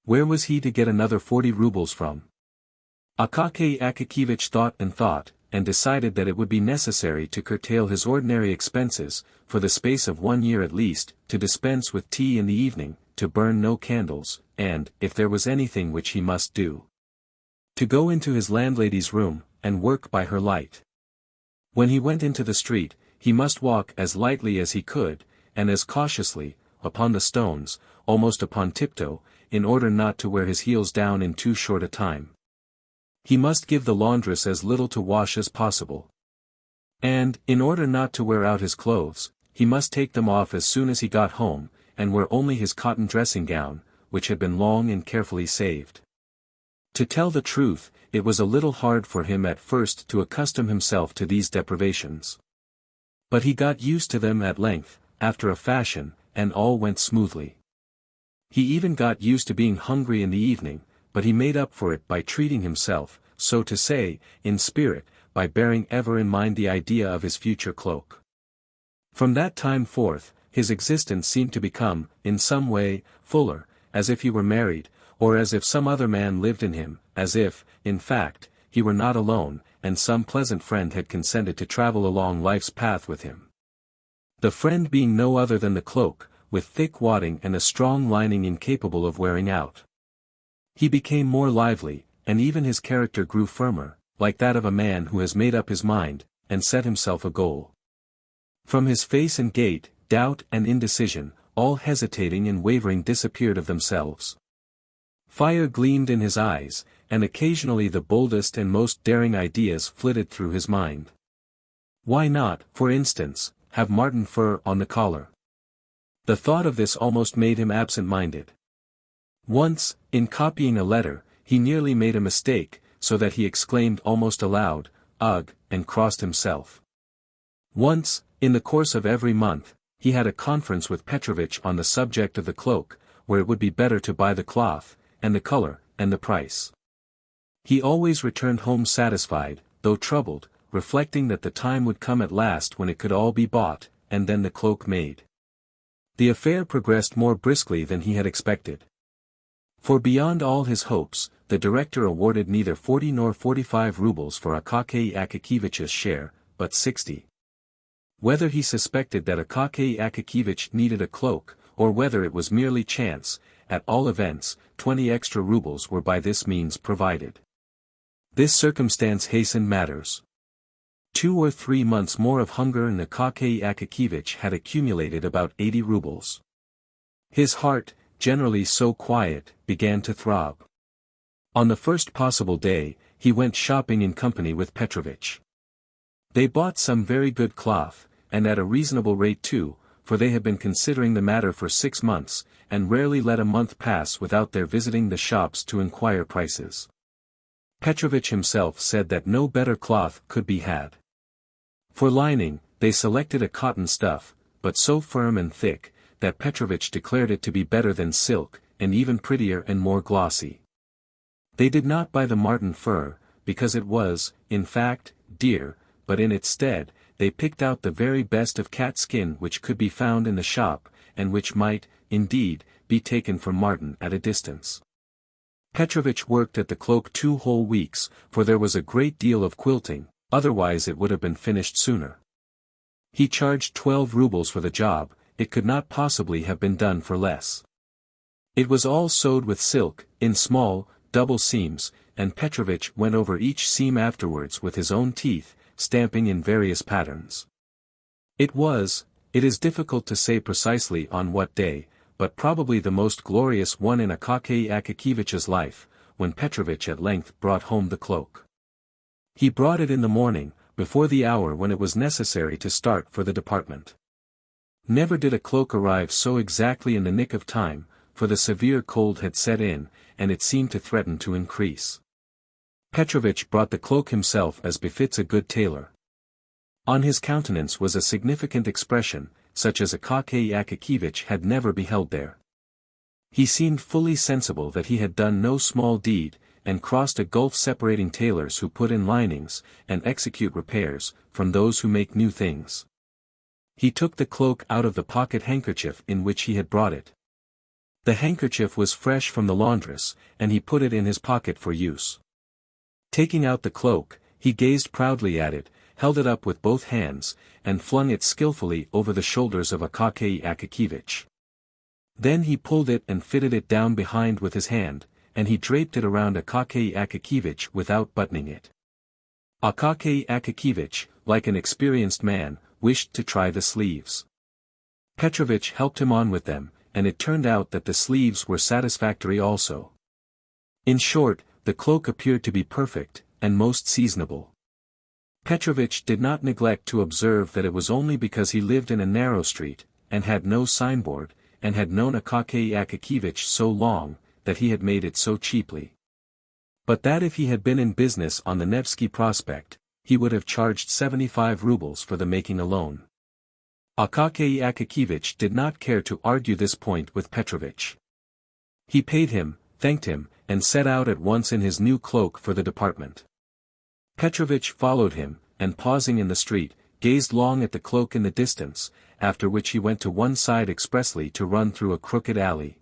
Where was he to get another 40 rubles from? Akaky Akakevich thought, and decided that it would be necessary to curtail his ordinary expenses, for the space of 1 year at least, to dispense with tea in the evening, to burn no candles, and, if there was anything which he must do, to go into his landlady's room, and work by her light. When he went into the street, he must walk as lightly as he could, and as cautiously, upon the stones, almost upon tiptoe, in order not to wear his heels down in too short a time. He must give the laundress as little to wash as possible. And, in order not to wear out his clothes, he must take them off as soon as he got home, and wear only his cotton dressing gown, which had been long and carefully saved. To tell the truth, it was a little hard for him at first to accustom himself to these deprivations. But he got used to them at length, after a fashion, and all went smoothly. He even got used to being hungry in the evening, but he made up for it by treating himself, so to say, in spirit, by bearing ever in mind the idea of his future cloak. From that time forth, his existence seemed to become, in some way, fuller, as if he were married, or as if some other man lived in him, as if, in fact, he were not alone, and some pleasant friend had consented to travel along life's path with him. The friend being no other than the cloak, with thick wadding and a strong lining incapable of wearing out. He became more lively, and even his character grew firmer, like that of a man who has made up his mind, and set himself a goal. From his face and gait, doubt and indecision, all hesitating and wavering disappeared of themselves. Fire gleamed in his eyes, and occasionally the boldest and most daring ideas flitted through his mind. Why not, for instance, have marten fur on the collar? The thought of this almost made him absent-minded. Once, in copying a letter, he nearly made a mistake, so that he exclaimed almost aloud, "Ugh," and crossed himself. Once, in the course of every month, he had a conference with Petrovich on the subject of the cloak, where it would be better to buy the cloth, and the color, and the price. He always returned home satisfied, though troubled, reflecting that the time would come at last when it could all be bought, and then the cloak made. The affair progressed more briskly than he had expected. For beyond all his hopes, the director awarded neither 40 nor 45 rubles for Akaky Akakiyevich's share, but 60. Whether he suspected that Akaky Akakiyevich needed a cloak, or whether it was merely chance, at all events, 20 extra rubles were by this means provided. This circumstance hastened matters. 2 or 3 months more of hunger and Akaky Akakiyevich had accumulated about 80 rubles. His heart, generally so quiet, began to throb. On the first possible day, he went shopping in company with Petrovich. They bought some very good cloth, and at a reasonable rate too, for they had been considering the matter for 6 months, and rarely let a month pass without their visiting the shops to inquire prices. Petrovich himself said that no better cloth could be had. For lining, they selected a cotton stuff, but so firm and thick, that Petrovich declared it to be better than silk, and even prettier and more glossy. They did not buy the marten fur, because it was, in fact, dear, but in its stead, they picked out the very best of cat skin which could be found in the shop, and which might, indeed, be taken for marten at a distance. Petrovich worked at the cloak 2 whole weeks, for there was a great deal of quilting, otherwise it would have been finished sooner. He charged 12 rubles for the job, it could not possibly have been done for less. It was all sewed with silk, in small, double seams, and Petrovich went over each seam afterwards with his own teeth, stamping in various patterns. It is difficult to say precisely on what day, but probably the most glorious one in Akaky Akakiyevich's life, when Petrovich at length brought home the cloak. He brought it in the morning, before the hour when it was necessary to start for the department. Never did a cloak arrive so exactly in the nick of time, for the severe cold had set in, and it seemed to threaten to increase. Petrovich brought the cloak himself as befits a good tailor. On his countenance was a significant expression, such as Akaky Akakiyevich had never beheld there. He seemed fully sensible that he had done no small deed, and crossed a gulf separating tailors who put in linings, and execute repairs, from those who make new things. He took the cloak out of the pocket handkerchief in which he had brought it. The handkerchief was fresh from the laundress, and he put it in his pocket for use. Taking out the cloak, he gazed proudly at it, held it up with both hands, and flung it skillfully over the shoulders of Akaky Akakiyevich. Then he pulled it and fitted it down behind with his hand, and he draped it around Akaky Akakiyevich without buttoning it. Akaky Akakiyevich, like an experienced man, wished to try the sleeves. Petrovich helped him on with them, and it turned out that the sleeves were satisfactory also. In short, the cloak appeared to be perfect, and most seasonable. Petrovich did not neglect to observe that it was only because he lived in a narrow street, and had no signboard, and had known Akaky Akakevich so long, that he had made it so cheaply. But that if he had been in business on the Nevsky Prospect, he would have charged 75 rubles for the making alone. Akaky Akakevich did not care to argue this point with Petrovich. He paid him, thanked him, and set out at once in his new cloak for the department. Petrovich followed him, and pausing in the street, gazed long at the cloak in the distance, after which he went to one side expressly to run through a crooked alley,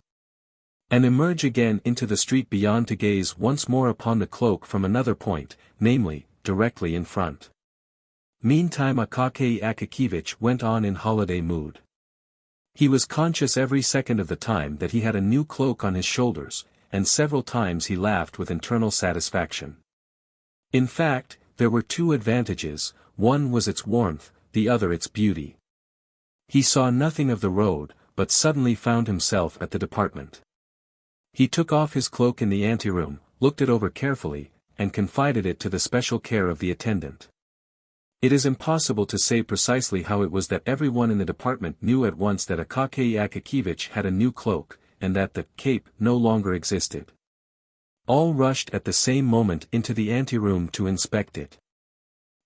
and emerge again into the street beyond to gaze once more upon the cloak from another point, namely, directly in front. Meantime Akaky Akakevich went on in holiday mood. He was conscious every second of the time that he had a new cloak on his shoulders, and several times he laughed with internal satisfaction. In fact, there were two advantages, one was its warmth, the other its beauty. He saw nothing of the road, but suddenly found himself at the department. He took off his cloak in the anteroom, looked it over carefully, and confided it to the special care of the attendant. It is impossible to say precisely how it was that everyone in the department knew at once that Akaky Akakevich had a new cloak, and that the cape no longer existed. All rushed at the same moment into the anteroom to inspect it.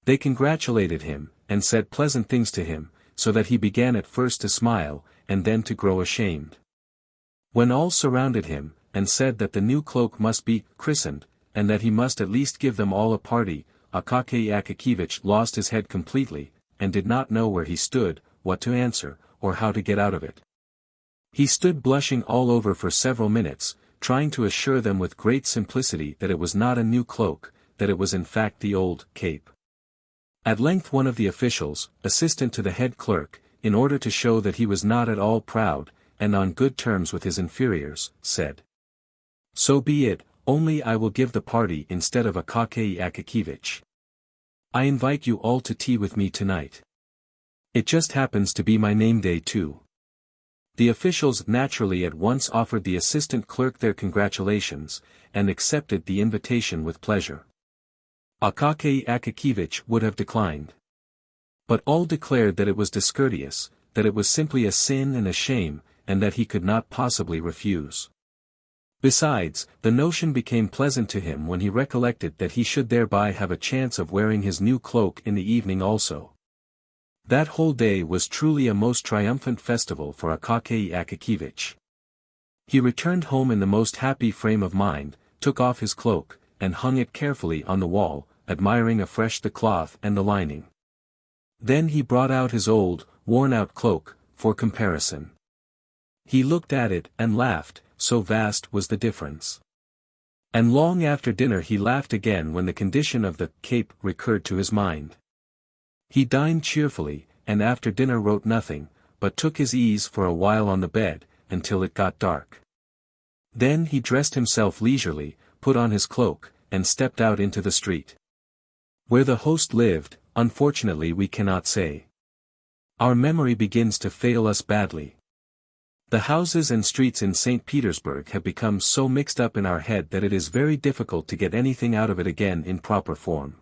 They congratulated him, and said pleasant things to him, so that he began at first to smile, and then to grow ashamed. When all surrounded him, and said that the new cloak must be christened, and that he must at least give them all a party, Akaky Akakevich lost his head completely, and did not know where he stood, what to answer, or how to get out of it. He stood blushing all over for several minutes, trying to assure them with great simplicity that it was not a new cloak, that it was in fact the old cape. At length one of the officials, assistant to the head clerk, in order to show that he was not at all proud, and on good terms with his inferiors, said, "So be it, only I will give the party instead of Akaky Akakevich. I invite you all to tea with me tonight. It just happens to be my name day too." The officials naturally at once offered the assistant clerk their congratulations, and accepted the invitation with pleasure. Akaky Akakevich would have declined. But all declared that it was discourteous, that it was simply a sin and a shame, and that he could not possibly refuse. Besides, the notion became pleasant to him when he recollected that he should thereby have a chance of wearing his new cloak in the evening also. That whole day was truly a most triumphant festival for Akaky Akakevich. He returned home in the most happy frame of mind, took off his cloak, and hung it carefully on the wall, admiring afresh the cloth and the lining. Then he brought out his old, worn-out cloak, for comparison. He looked at it and laughed, so vast was the difference. And long after dinner he laughed again when the condition of the cape recurred to his mind. He dined cheerfully, and after dinner wrote nothing, but took his ease for a while on the bed, until it got dark. Then he dressed himself leisurely, put on his cloak, and stepped out into the street. Where the host lived, unfortunately we cannot say. Our memory begins to fail us badly. The houses and streets in St. Petersburg have become so mixed up in our head that it is very difficult to get anything out of it again in proper form.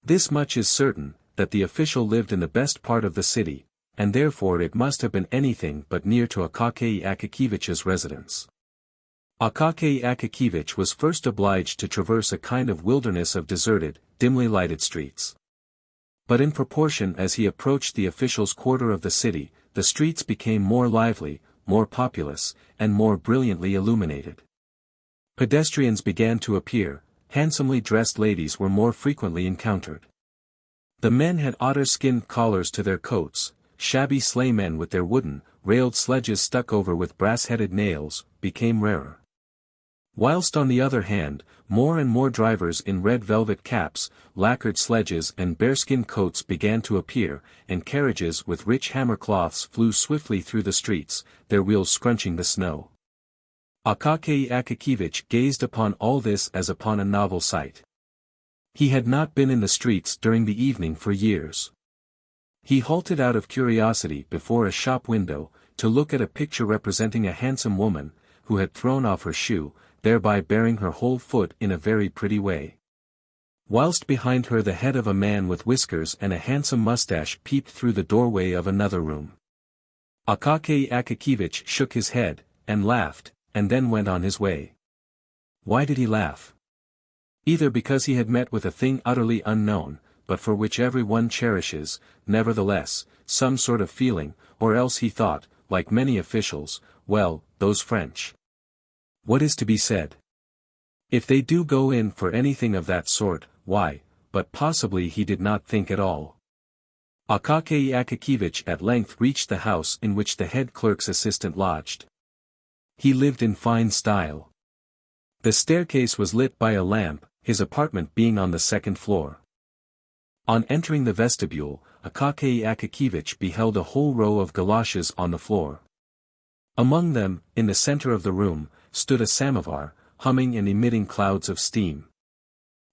This much is certain, that the official lived in the best part of the city, and therefore it must have been anything but near to Akaky Akakevich's residence. Akaky Akakevich was first obliged to traverse a kind of wilderness of deserted, dimly lighted streets. But in proportion as he approached the official's quarter of the city, the streets became more lively, more populous, and more brilliantly illuminated. Pedestrians began to appear, handsomely dressed ladies were more frequently encountered. The men had otter-skin collars to their coats, shabby sleigh men with their wooden, railed sledges stuck over with brass-headed nails, became rarer. Whilst on the other hand, more and more drivers in red velvet caps, lacquered sledges and bearskin coats began to appear, and carriages with rich hammer-cloths flew swiftly through the streets, their wheels scrunching the snow. Akaky Akakevich gazed upon all this as upon a novel sight. He had not been in the streets during the evening for years. He halted out of curiosity before a shop window, to look at a picture representing a handsome woman, who had thrown off her shoe, thereby baring her whole foot in a very pretty way. Whilst behind her the head of a man with whiskers and a handsome mustache peeped through the doorway of another room. Akaky Akakevich shook his head, and laughed, and then went on his way. Why did he laugh? Either because he had met with a thing utterly unknown, but for which every one cherishes, nevertheless, some sort of feeling, or else he thought, like many officials, well, those French. What is to be said? If they do go in for anything of that sort, why, but possibly he did not think at all. Akaky Akakevich at length reached the house in which the head clerk's assistant lodged. He lived in fine style. The staircase was lit by a lamp, his apartment being on the second floor. On entering the vestibule, Akaky Akakevich beheld a whole row of galoshes on the floor. Among them, in the center of the room, stood a samovar, humming and emitting clouds of steam.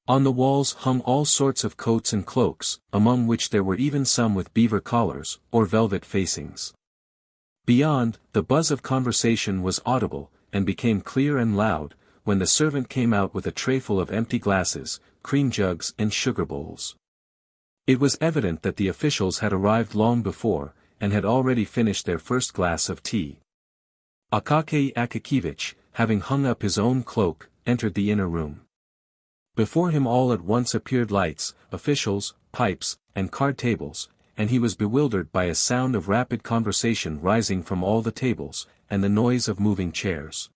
On the walls hung all sorts of coats and cloaks, among which there were even some with beaver collars, or velvet facings. Beyond, the buzz of conversation was audible, and became clear and loud, when the servant came out with a trayful of empty glasses, cream jugs and sugar bowls. It was evident that the officials had arrived long before, and had already finished their first glass of tea. Akaky Akakevich, having hung up his own cloak, entered the inner room. Before him all at once appeared lights, officials, pipes, and card tables, and he was bewildered by a sound of rapid conversation rising from all the tables, and the noise of moving chairs.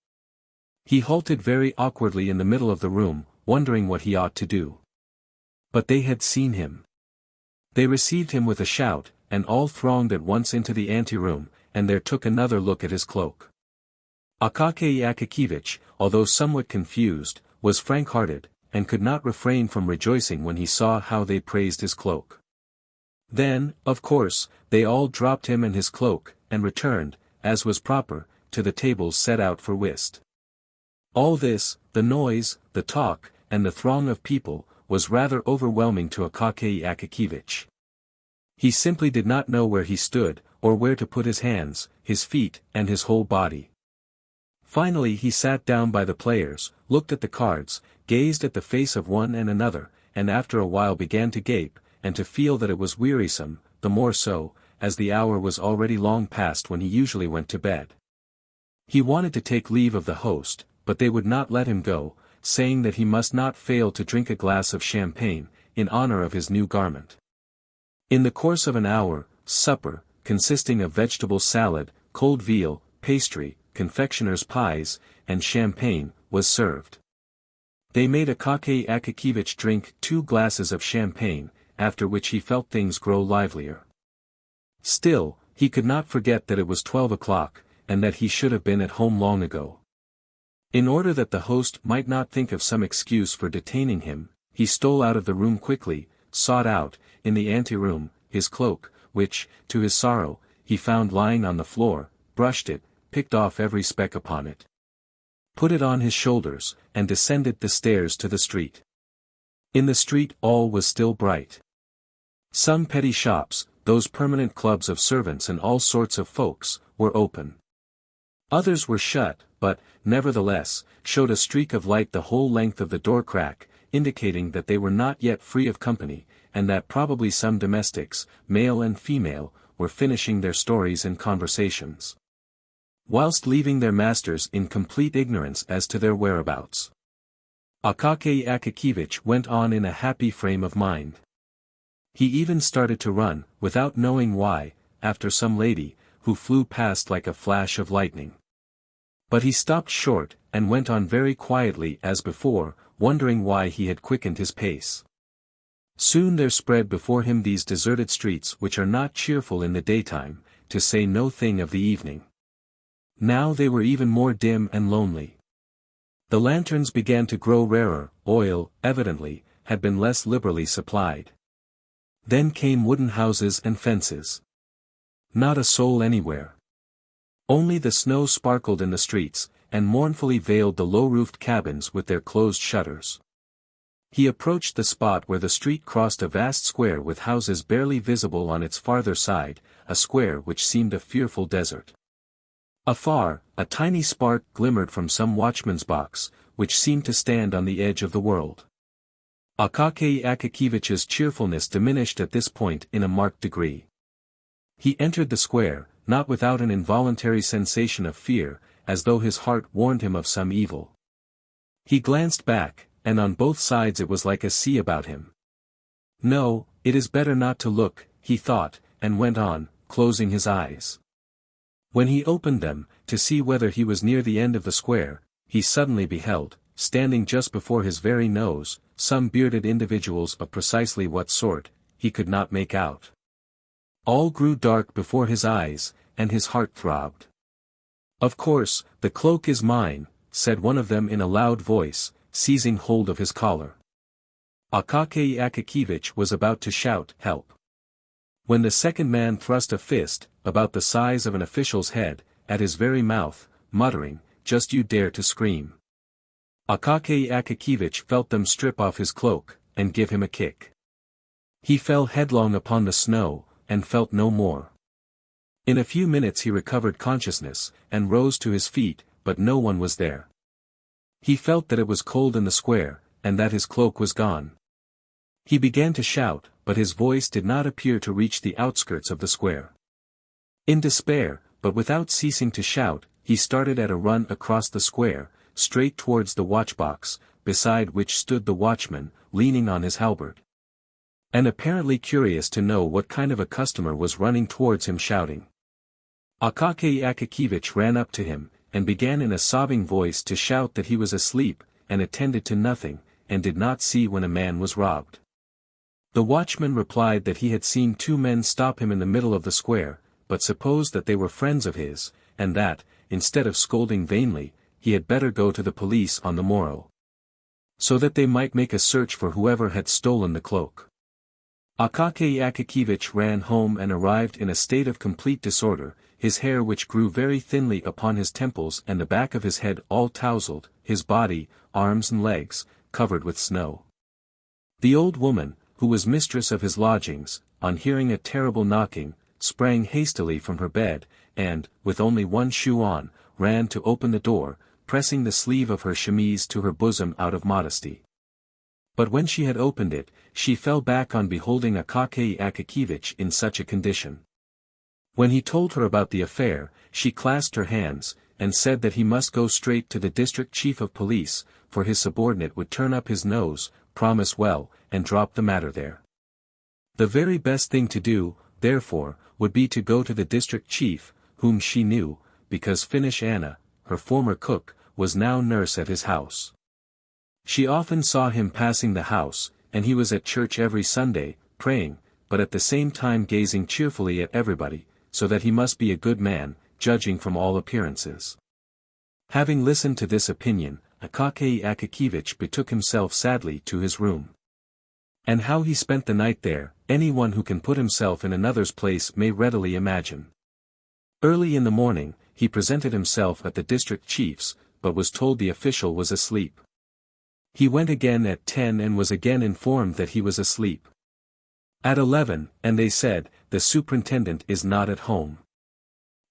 He halted very awkwardly in the middle of the room, wondering what he ought to do. But they had seen him. They received him with a shout, and all thronged at once into the ante-room, and there took another look at his cloak. Akaky Akakevich, although somewhat confused, was frank-hearted, and could not refrain from rejoicing when he saw how they praised his cloak. Then, of course, they all dropped him and his cloak, and returned, as was proper, to the tables set out for whist. All this, the noise, the talk, and the throng of people, was rather overwhelming to Akaky Akakevich. He simply did not know where he stood, or where to put his hands, his feet, and his whole body. Finally he sat down by the players, looked at the cards, gazed at the face of one and another, and after a while began to gape, and to feel that it was wearisome, the more so, as the hour was already long past when he usually went to bed. He wanted to take leave of the host, but they would not let him go, saying that he must not fail to drink a glass of champagne, in honor of his new garment. In the course of an hour, supper, consisting of vegetable salad, cold veal, pastry, confectioner's pies, and champagne, was served. They made Akaky Akakevich drink 2 glasses of champagne, after which he felt things grow livelier. Still, he could not forget that it was 12 o'clock, and that he should have been at home long ago. In order that the host might not think of some excuse for detaining him, he stole out of the room quickly, sought out, in the ante-room, his cloak, which, to his sorrow, he found lying on the floor, brushed it, picked off every speck upon it, put it on his shoulders, and descended the stairs to the street. In the street all was still bright. Some petty shops, those permanent clubs of servants and all sorts of folks, were open. Others were shut, but, nevertheless, showed a streak of light the whole length of the door crack, indicating that they were not yet free of company, and that probably some domestics, male and female, were finishing their stories and conversations, whilst leaving their masters in complete ignorance as to their whereabouts. Akaky Akakevich went on in a happy frame of mind. He even started to run, without knowing why, after some lady, who flew past like a flash of lightning. But he stopped short, and went on very quietly as before, wondering why he had quickened his pace. Soon there spread before him these deserted streets which are not cheerful in the daytime, to say no thing of the evening. Now they were even more dim and lonely. The lanterns began to grow rarer, oil, evidently, had been less liberally supplied. Then came wooden houses and fences. Not a soul anywhere. Only the snow sparkled in the streets, and mournfully veiled the low-roofed cabins with their closed shutters. He approached the spot where the street crossed a vast square with houses barely visible on its farther side, a square which seemed a fearful desert. Afar, a tiny spark glimmered from some watchman's box, which seemed to stand on the edge of the world. Akaky Akakiyevich's cheerfulness diminished at this point in a marked degree. He entered the square, not without an involuntary sensation of fear, as though his heart warned him of some evil. He glanced back, and on both sides it was like a sea about him. No, it is better not to look, he thought, and went on, closing his eyes. When he opened them, to see whether he was near the end of the square, he suddenly beheld, standing just before his very nose, some bearded individuals of precisely what sort, he could not make out. All grew dark before his eyes, and his heart throbbed. "Of course, the cloak is mine," said one of them in a loud voice, seizing hold of his collar. Akaky Akakiyevich was about to shout, "Help!" when the second man thrust a fist, about the size of an official's head, at his very mouth, muttering, "Just you dare to scream." Akaky Akakiyevich felt them strip off his cloak, and give him a kick. He fell headlong upon the snow, and felt no more. In a few minutes he recovered consciousness, and rose to his feet, but no one was there. He felt that it was cold in the square, and that his cloak was gone. He began to shout, but his voice did not appear to reach the outskirts of the square. In despair, but without ceasing to shout, he started at a run across the square, straight towards the watchbox, beside which stood the watchman, leaning on his halberd, and apparently curious to know what kind of a customer was running towards him shouting. Akaky Akakiyevich ran up to him, and began in a sobbing voice to shout that he was asleep, and attended to nothing, and did not see when a man was robbed. The watchman replied that he had seen two men stop him in the middle of the square, but supposed that they were friends of his, and that, instead of scolding vainly, he had better go to the police on the morrow, so that they might make a search for whoever had stolen the cloak. Akaky Akakiyevich ran home and arrived in a state of complete disorder, his hair which grew very thinly upon his temples and the back of his head all tousled, his body, arms and legs, covered with snow. The old woman, who was mistress of his lodgings, on hearing a terrible knocking, sprang hastily from her bed, and, with only one shoe on, ran to open the door, pressing the sleeve of her chemise to her bosom out of modesty. But when she had opened it, she fell back on beholding Akaky Akakiyevich in such a condition. When he told her about the affair, she clasped her hands, and said that he must go straight to the district chief of police, for his subordinate would turn up his nose, promise well, and drop the matter there. The very best thing to do, therefore, would be to go to the district chief, whom she knew, because Finnish Anna, her former cook, was now nurse at his house. She often saw him passing the house, and he was at church every Sunday, praying, but at the same time gazing cheerfully at everybody, so that he must be a good man, judging from all appearances. Having listened to this opinion, Akaky Akakiyevich betook himself sadly to his room. And how he spent the night there, anyone who can put himself in another's place may readily imagine. Early in the morning, he presented himself at the district chief's, but was told the official was asleep. He went again at 10 and was again informed that he was asleep. At 11, and they said, the superintendent is not at home.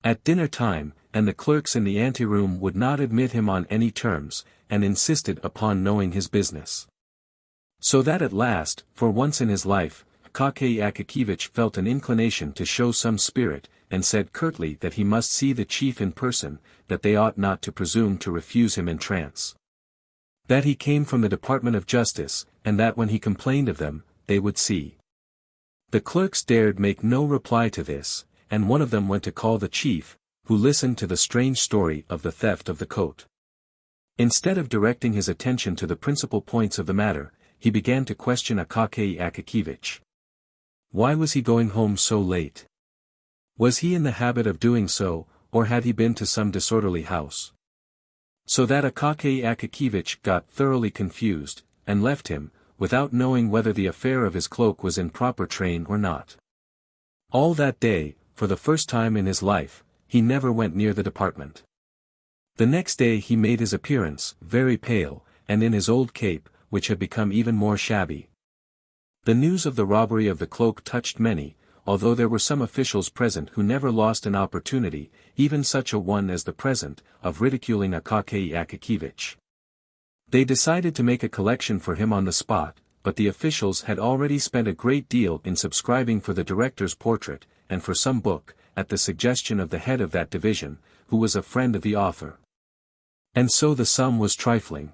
At dinner time, and the clerks in the anteroom would not admit him on any terms, and insisted upon knowing his business. So that at last, for once in his life, Akaky Akakiyevich felt an inclination to show some spirit, and said curtly that he must see the chief in person, that they ought not to presume to refuse him entrance. That he came from the Department of Justice, and that when he complained of them, they would see. The clerks dared make no reply to this, and one of them went to call the chief, who listened to the strange story of the theft of the coat. Instead of directing his attention to the principal points of the matter, he began to question Akaky Akakiyevich. Why was he going home so late? Was he in the habit of doing so, or had he been to some disorderly house? So that Akaky Akakiyevich got thoroughly confused, and left him, without knowing whether the affair of his cloak was in proper train or not. All that day, for the first time in his life, he never went near the department. The next day he made his appearance, very pale, and in his old cape, which had become even more shabby. The news of the robbery of the cloak touched many, although there were some officials present who never lost an opportunity, even such a one as the present, of ridiculing Akaky Akakevich. They decided to make a collection for him on the spot, but the officials had already spent a great deal in subscribing for the director's portrait, and for some book, at the suggestion of the head of that division, who was a friend of the author. And so the sum was trifling.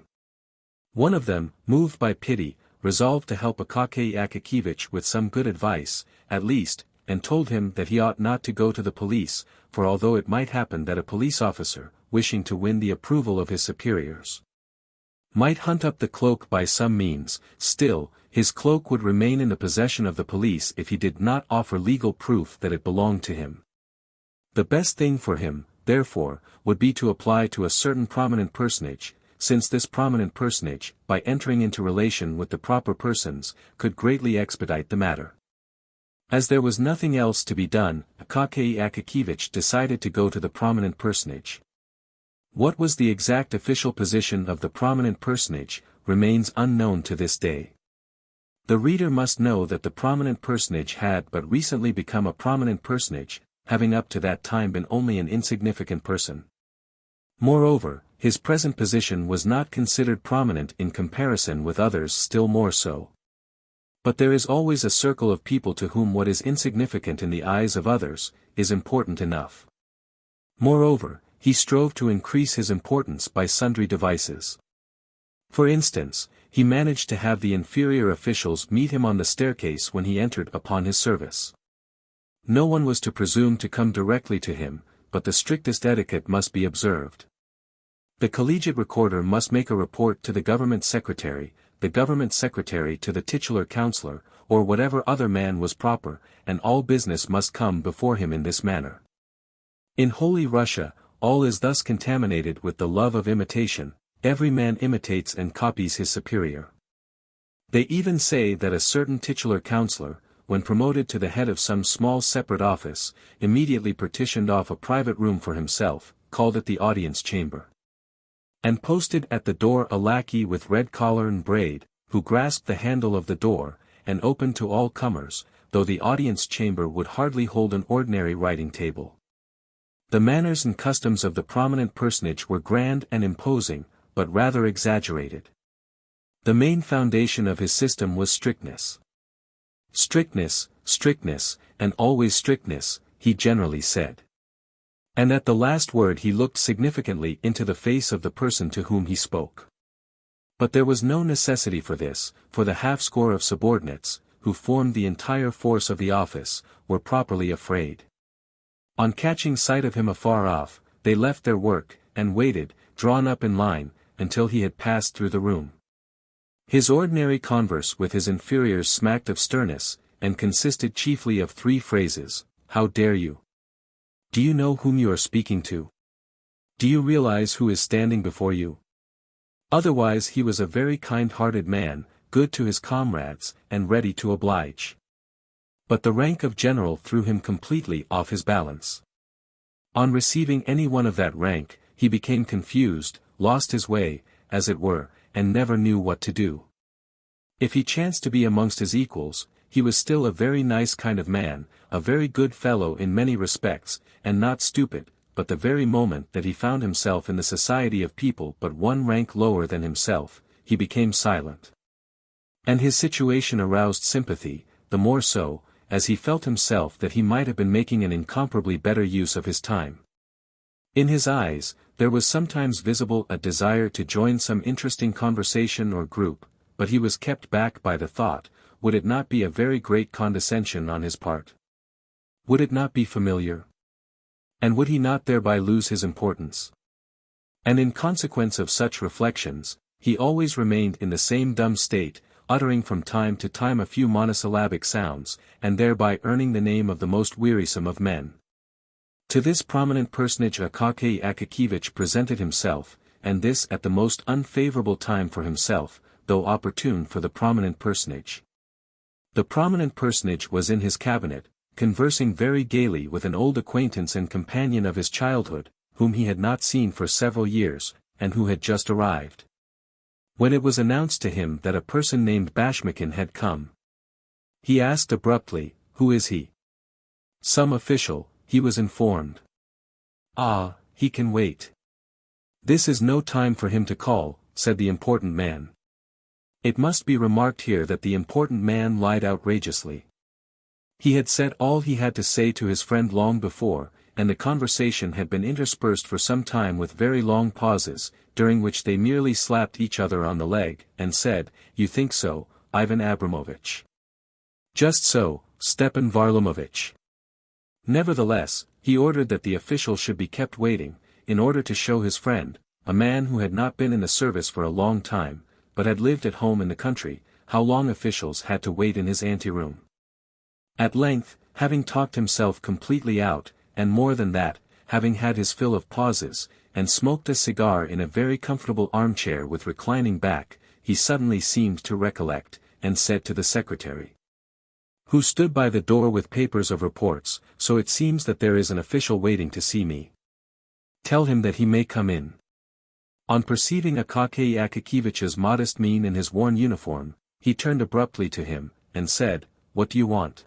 One of them, moved by pity, resolved to help Akaky Akakevich with some good advice, at least, and told him that he ought not to go to the police, for although it might happen that a police officer, wishing to win the approval of his superiors, might hunt up the cloak by some means, still, his cloak would remain in the possession of the police if he did not offer legal proof that it belonged to him. The best thing for him, therefore, would be to apply to a certain prominent personage, since this prominent personage, by entering into relation with the proper persons, could greatly expedite the matter. As there was nothing else to be done, Akaky Akakevich decided to go to the prominent personage. What was the exact official position of the prominent personage, remains unknown to this day. The reader must know that the prominent personage had but recently become a prominent personage, having up to that time been only an insignificant person. Moreover, his present position was not considered prominent in comparison with others still more so. But there is always a circle of people to whom what is insignificant in the eyes of others, is important enough. Moreover, he strove to increase his importance by sundry devices. For instance, he managed to have the inferior officials meet him on the staircase when he entered upon his service. No one was to presume to come directly to him, but the strictest etiquette must be observed. The collegiate recorder must make a report to the government secretary to the titular counselor, or whatever other man was proper, and all business must come before him in this manner. In Holy Russia, all is thus contaminated with the love of imitation, every man imitates and copies his superior. They even say that a certain titular counselor, when promoted to the head of some small separate office, immediately partitioned off a private room for himself, called it the audience chamber, and posted at the door a lackey with red collar and braid, who grasped the handle of the door, and opened to all comers, though the audience chamber would hardly hold an ordinary writing table. The manners and customs of the prominent personage were grand and imposing, but rather exaggerated. The main foundation of his system was strictness. Strictness, strictness, and always strictness, he generally said. And at the last word he looked significantly into the face of the person to whom he spoke. But there was no necessity for this, for the half-score of subordinates, who formed the entire force of the office, were properly afraid. On catching sight of him afar off, they left their work, and waited, drawn up in line, until he had passed through the room. His ordinary converse with his inferiors smacked of sternness, and consisted chiefly of 3 phrases: "How dare you?" "Do you know whom you are speaking to?" "Do you realize who is standing before you?" Otherwise he was a very kind-hearted man, good to his comrades, and ready to oblige. But the rank of general threw him completely off his balance. On receiving any one of that rank, he became confused, lost his way, as it were, and never knew what to do. If he chanced to be amongst his equals, he was still a very nice kind of man, a very good fellow in many respects, and not stupid, but the very moment that he found himself in the society of people but one rank lower than himself, he became silent. And his situation aroused sympathy, the more so, as he felt himself that he might have been making an incomparably better use of his time. In his eyes, there was sometimes visible a desire to join some interesting conversation or group, but he was kept back by the thought, would it not be a very great condescension on his part? Would it not be familiar? And would he not thereby lose his importance? And in consequence of such reflections, he always remained in the same dumb state, uttering from time to time a few monosyllabic sounds, and thereby earning the name of the most wearisome of men. To this prominent personage Akaky Akakevich presented himself, and this at the most unfavorable time for himself, though opportune for the prominent personage. The prominent personage was in his cabinet, conversing very gaily with an old acquaintance and companion of his childhood, whom he had not seen for several years, and who had just arrived. When it was announced to him that a person named Bashmakin had come, he asked abruptly, "Who is he?" "Some official," he was informed. "Ah, he can wait. This is no time for him to call," said the important man. It must be remarked here that the important man lied outrageously. He had said all he had to say to his friend long before, and the conversation had been interspersed for some time with very long pauses, during which they merely slapped each other on the leg, and said, "You think so, Ivan Abramovich?" "Just so, Stepan Varlamovich." Nevertheless, he ordered that the official should be kept waiting, in order to show his friend, a man who had not been in the service for a long time, but had lived at home in the country, how long officials had to wait in his anteroom. At length, having talked himself completely out, and more than that, having had his fill of pauses, and smoked a cigar in a very comfortable armchair with reclining back, he suddenly seemed to recollect, and said to the secretary, who stood by the door with papers of reports, "So it seems that there is an official waiting to see me. Tell him that he may come in." On perceiving Akaky Akakiyevich's modest mien in his worn uniform, he turned abruptly to him, and said, "What do you want?"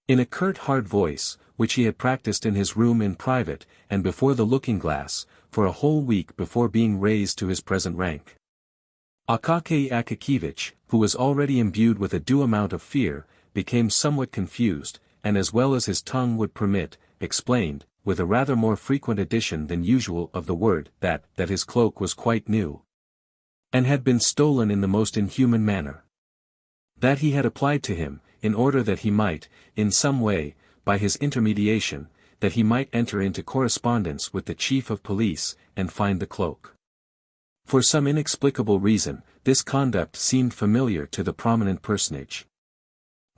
In a curt hard voice, which he had practiced in his room in private, and before the looking-glass, for a whole week before being raised to his present rank. Akaky Akakiyevich, who was already imbued with a due amount of fear, became somewhat confused, and as well as his tongue would permit, explained, with a rather more frequent addition than usual of the word, that his cloak was quite new, and had been stolen in the most inhuman manner. That he had applied to him, in order that he might, in some way, by his intermediation, that he might enter into correspondence with the chief of police, and find the cloak. For some inexplicable reason, this conduct seemed familiar to the prominent personage.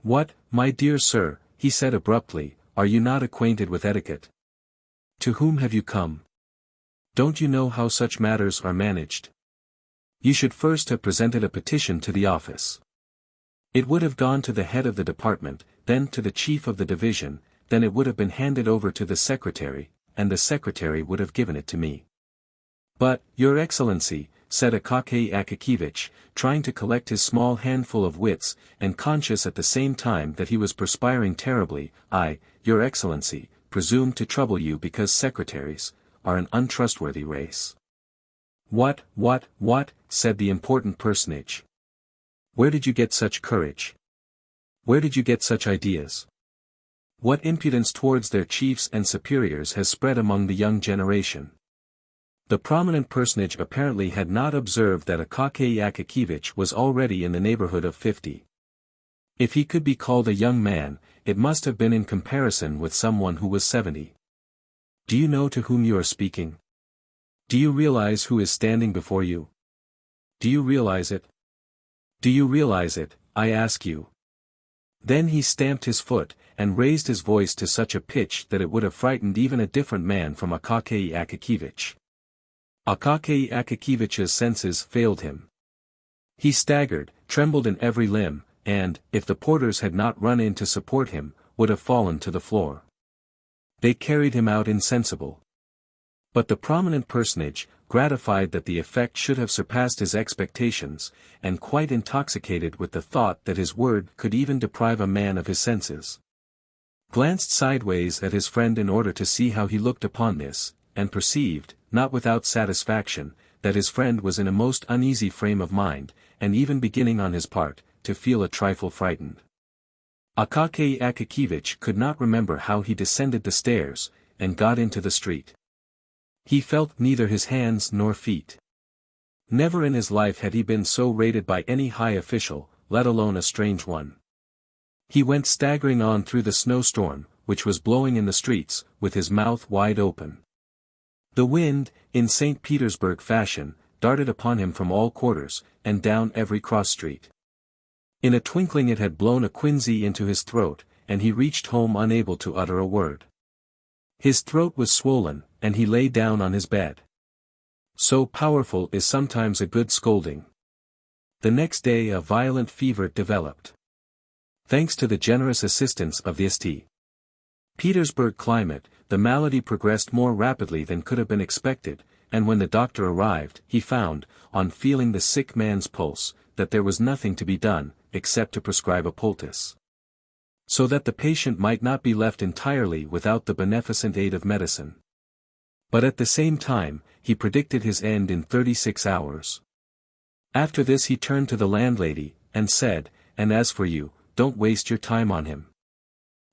"What, my dear sir," he said abruptly, "are you not acquainted with etiquette? To whom have you come? Don't you know how such matters are managed? You should first have presented a petition to the office. It would have gone to the head of the department, then to the chief of the division, then it would have been handed over to the secretary, and the secretary would have given it to me." "But, Your Excellency," said Akaky Akakiyevich, trying to collect his small handful of wits, and conscious at the same time that he was perspiring terribly, "I, Your Excellency, presume to trouble you because secretaries are an untrustworthy race." What, said the important personage. "Where did you get such courage? Where did you get such ideas? What impudence towards their chiefs and superiors has spread among the young generation?" The prominent personage apparently had not observed that Akaky Akakiyevich was already in the neighborhood of 50. If he could be called a young man, it must have been in comparison with someone who was 70. "Do you know to whom you are speaking? Do you realize who is standing before you? Do you realize it? Do you realize it, I ask you?" Then he stamped his foot, and raised his voice to such a pitch that it would have frightened even a different man from Akaky Akakiyevich. Akaky Akakiyevich's senses failed him. He staggered, trembled in every limb, and, if the porters had not run in to support him, would have fallen to the floor. They carried him out insensible. But the prominent personage, gratified that the effect should have surpassed his expectations, and quite intoxicated with the thought that his word could even deprive a man of his senses, glanced sideways at his friend in order to see how he looked upon this, and perceived, not without satisfaction, that his friend was in a most uneasy frame of mind, and even beginning on his part, to feel a trifle frightened. Akaky Akakiyevich could not remember how he descended the stairs, and got into the street. He felt neither his hands nor feet. Never in his life had he been so rated by any high official, let alone a strange one. He went staggering on through the snowstorm, which was blowing in the streets, with his mouth wide open. The wind, in St. Petersburg fashion, darted upon him from all quarters, and down every cross-street. In a twinkling it had blown a quinsy into his throat, and he reached home unable to utter a word. His throat was swollen, and he lay down on his bed. So powerful is sometimes a good scolding. The next day a violent fever developed. Thanks to the generous assistance of the St. Petersburg climate, the malady progressed more rapidly than could have been expected, and when the doctor arrived, he found, on feeling the sick man's pulse, that there was nothing to be done, except to prescribe a poultice. So that the patient might not be left entirely without the beneficent aid of medicine. But at the same time, he predicted his end in 36 hours. After this he turned to the landlady, and said, "And as for you, don't waste your time on him.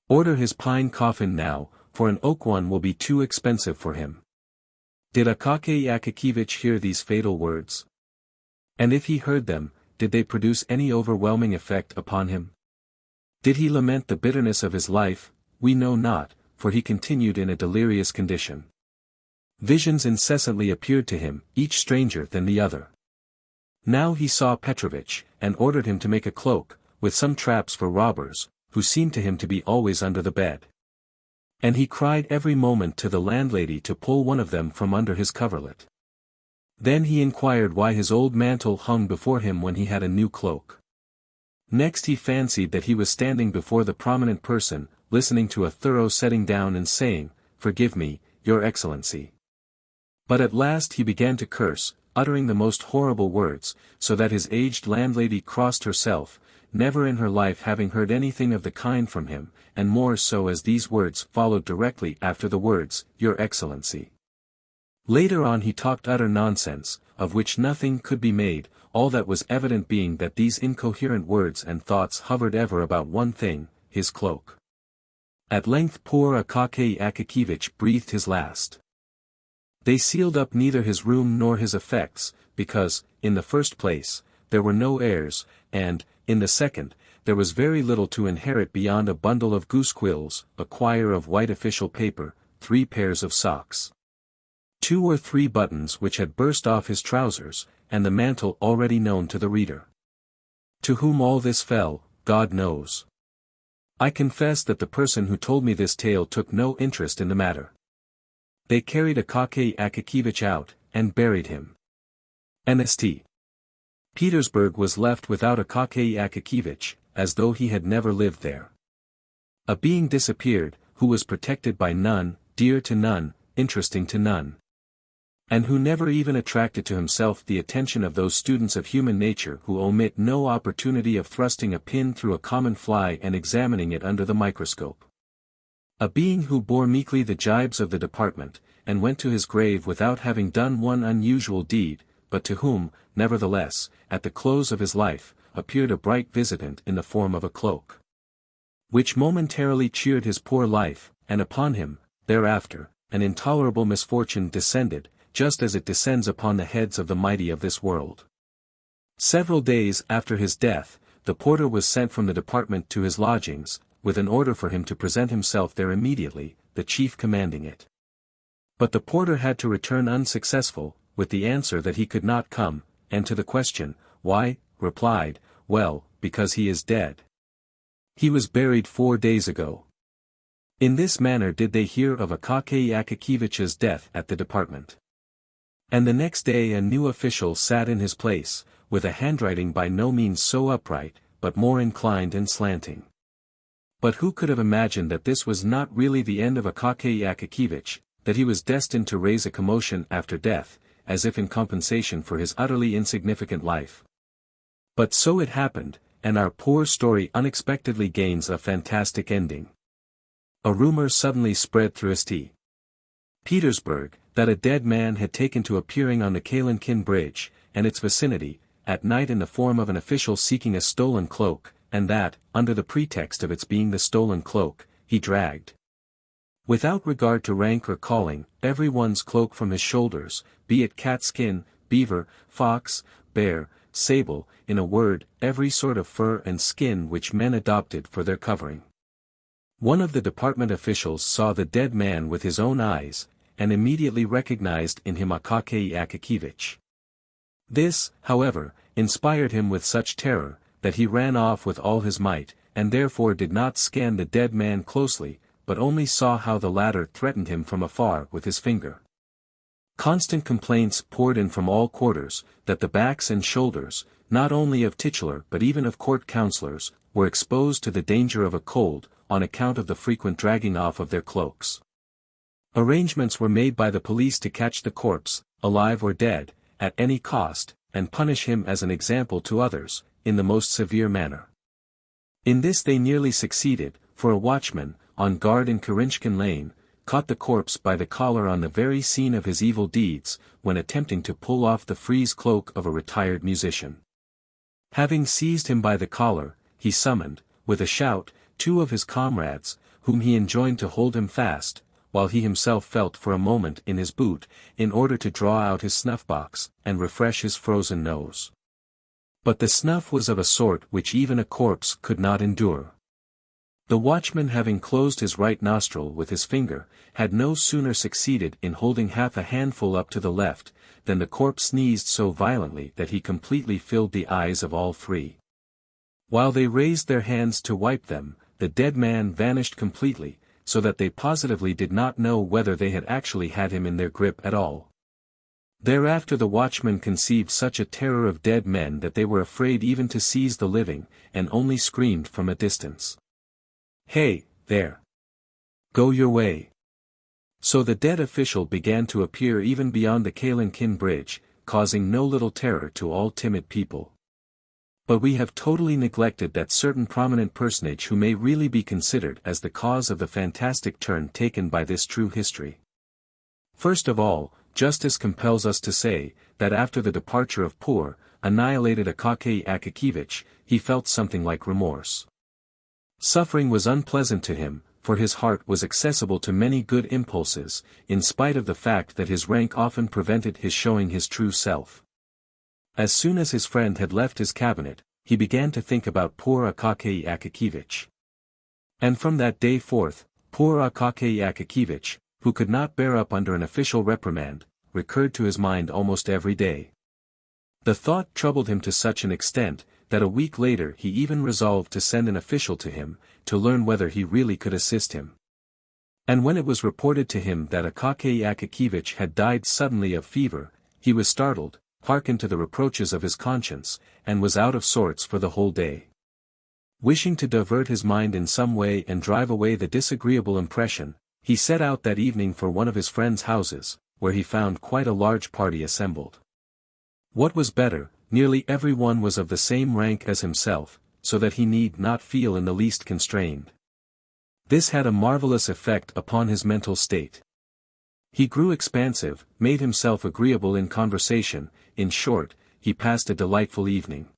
Order his pine coffin now, for an oak one will be too expensive for him." Did Akaky Akakevich hear these fatal words? And if he heard them, did they produce any overwhelming effect upon him? Did he lament the bitterness of his life? We know not, for he continued in a delirious condition. Visions incessantly appeared to him, each stranger than the other. Now he saw Petrovich, and ordered him to make a cloak, with some traps for robbers, who seemed to him to be always under the bed. And he cried every moment to the landlady to pull one of them from under his coverlet. Then he inquired why his old mantle hung before him when he had a new cloak. Next he fancied that he was standing before the prominent person, listening to a thorough setting down and saying, "Forgive me, Your Excellency." But at last he began to curse, uttering the most horrible words, so that his aged landlady crossed herself, never in her life having heard anything of the kind from him, and more so as these words followed directly after the words, "Your Excellency." Later on he talked utter nonsense, of which nothing could be made, all that was evident being that these incoherent words and thoughts hovered ever about one thing, his cloak. At length poor Akaky Akakevich breathed his last. They sealed up neither his room nor his effects, because, in the first place, there were no heirs, and, in the second, there was very little to inherit beyond a bundle of goose quills, a quire of white official paper, 3 pairs of socks, 2 or 3 buttons which had burst off his trousers, and the mantle already known to the reader. To whom all this fell, God knows. I confess that the person who told me this tale took no interest in the matter. They carried Akaky Akakevich out, and buried him. St. Petersburg was left without Akaky Akakevich, as though he had never lived there. A being disappeared, who was protected by none, dear to none, interesting to none. And who never even attracted to himself the attention of those students of human nature who omit no opportunity of thrusting a pin through a common fly and examining it under the microscope. A being who bore meekly the gibes of the department, and went to his grave without having done one unusual deed, but to whom, nevertheless, at the close of his life, appeared a bright visitant in the form of a cloak, which momentarily cheered his poor life, and upon him, thereafter, an intolerable misfortune descended, just as it descends upon the heads of the mighty of this world. Several days after his death, the porter was sent from the department to his lodgings, with an order for him to present himself there immediately, the chief commanding it. But the porter had to return unsuccessful, with the answer that he could not come, and to the question, why, replied, "Well, because he is dead. He was buried 4 days ago." In this manner did they hear of Akaky Akakevich's death at the department. And the next day a new official sat in his place, with a handwriting by no means so upright, but more inclined and slanting. But who could have imagined that this was not really the end of Akaky Akakevich, that he was destined to raise a commotion after death, as if in compensation for his utterly insignificant life? But so it happened, and our poor story unexpectedly gains a fantastic ending. A rumor suddenly spread through St. Petersburg, that a dead man had taken to appearing on the Kalinkin Bridge, and its vicinity, at night in the form of an official seeking a stolen cloak, and that, under the pretext of its being the stolen cloak, he dragged, without regard to rank or calling, every one's cloak from his shoulders, be it cat skin, beaver, fox, bear, sable, in a word, every sort of fur and skin which men adopted for their covering. One of the department officials saw the dead man with his own eyes, and immediately recognized in him Akaky Akakevich. This, however, inspired him with such terror, that he ran off with all his might, and therefore did not scan the dead man closely, but only saw how the latter threatened him from afar with his finger. Constant complaints poured in from all quarters, that the backs and shoulders, not only of titular but even of court councillors, were exposed to the danger of a cold, on account of the frequent dragging off of their cloaks. Arrangements were made by the police to catch the corpse, alive or dead, at any cost, and punish him as an example to others, in the most severe manner. In this they nearly succeeded, for a watchman, on guard in Kirinshkin Lane, caught the corpse by the collar on the very scene of his evil deeds, when attempting to pull off the frieze cloak of a retired musician. Having seized him by the collar, he summoned, with a shout, 2 of his comrades, whom he enjoined to hold him fast, while he himself felt for a moment in his boot, in order to draw out his snuff-box, and refresh his frozen nose. But the snuff was of a sort which even a corpse could not endure. The watchman, having closed his right nostril with his finger, had no sooner succeeded in holding half a handful up to the left, than the corpse sneezed so violently that he completely filled the eyes of all 3. While they raised their hands to wipe them, the dead man vanished completely, so that they positively did not know whether they had actually had him in their grip at all. Thereafter the watchmen conceived such a terror of dead men that they were afraid even to seize the living, and only screamed from a distance, "Hey, there! Go your way!" So the dead official began to appear even beyond the Kalinkin bridge, causing no little terror to all timid people. But we have totally neglected that certain prominent personage who may really be considered as the cause of the fantastic turn taken by this true history. First of all, justice compels us to say, that after the departure of poor, annihilated Akaky Akakevich, he felt something like remorse. Suffering was unpleasant to him, for his heart was accessible to many good impulses, in spite of the fact that his rank often prevented his showing his true self. As soon as his friend had left his cabinet, he began to think about poor Akaky Akakevich. And from that day forth, poor Akaky Akakevich, who could not bear up under an official reprimand, recurred to his mind almost every day. The thought troubled him to such an extent, that a week later he even resolved to send an official to him, to learn whether he really could assist him. And when it was reported to him that Akaky Akakevich had died suddenly of fever, he was startled, hearkened to the reproaches of his conscience, and was out of sorts for the whole day. Wishing to divert his mind in some way and drive away the disagreeable impression, he set out that evening for one of his friends' houses, where he found quite a large party assembled. What was better, nearly every one was of the same rank as himself, so that he need not feel in the least constrained. This had a marvelous effect upon his mental state. He grew expansive, made himself agreeable in conversation, in short, he passed a delightful evening.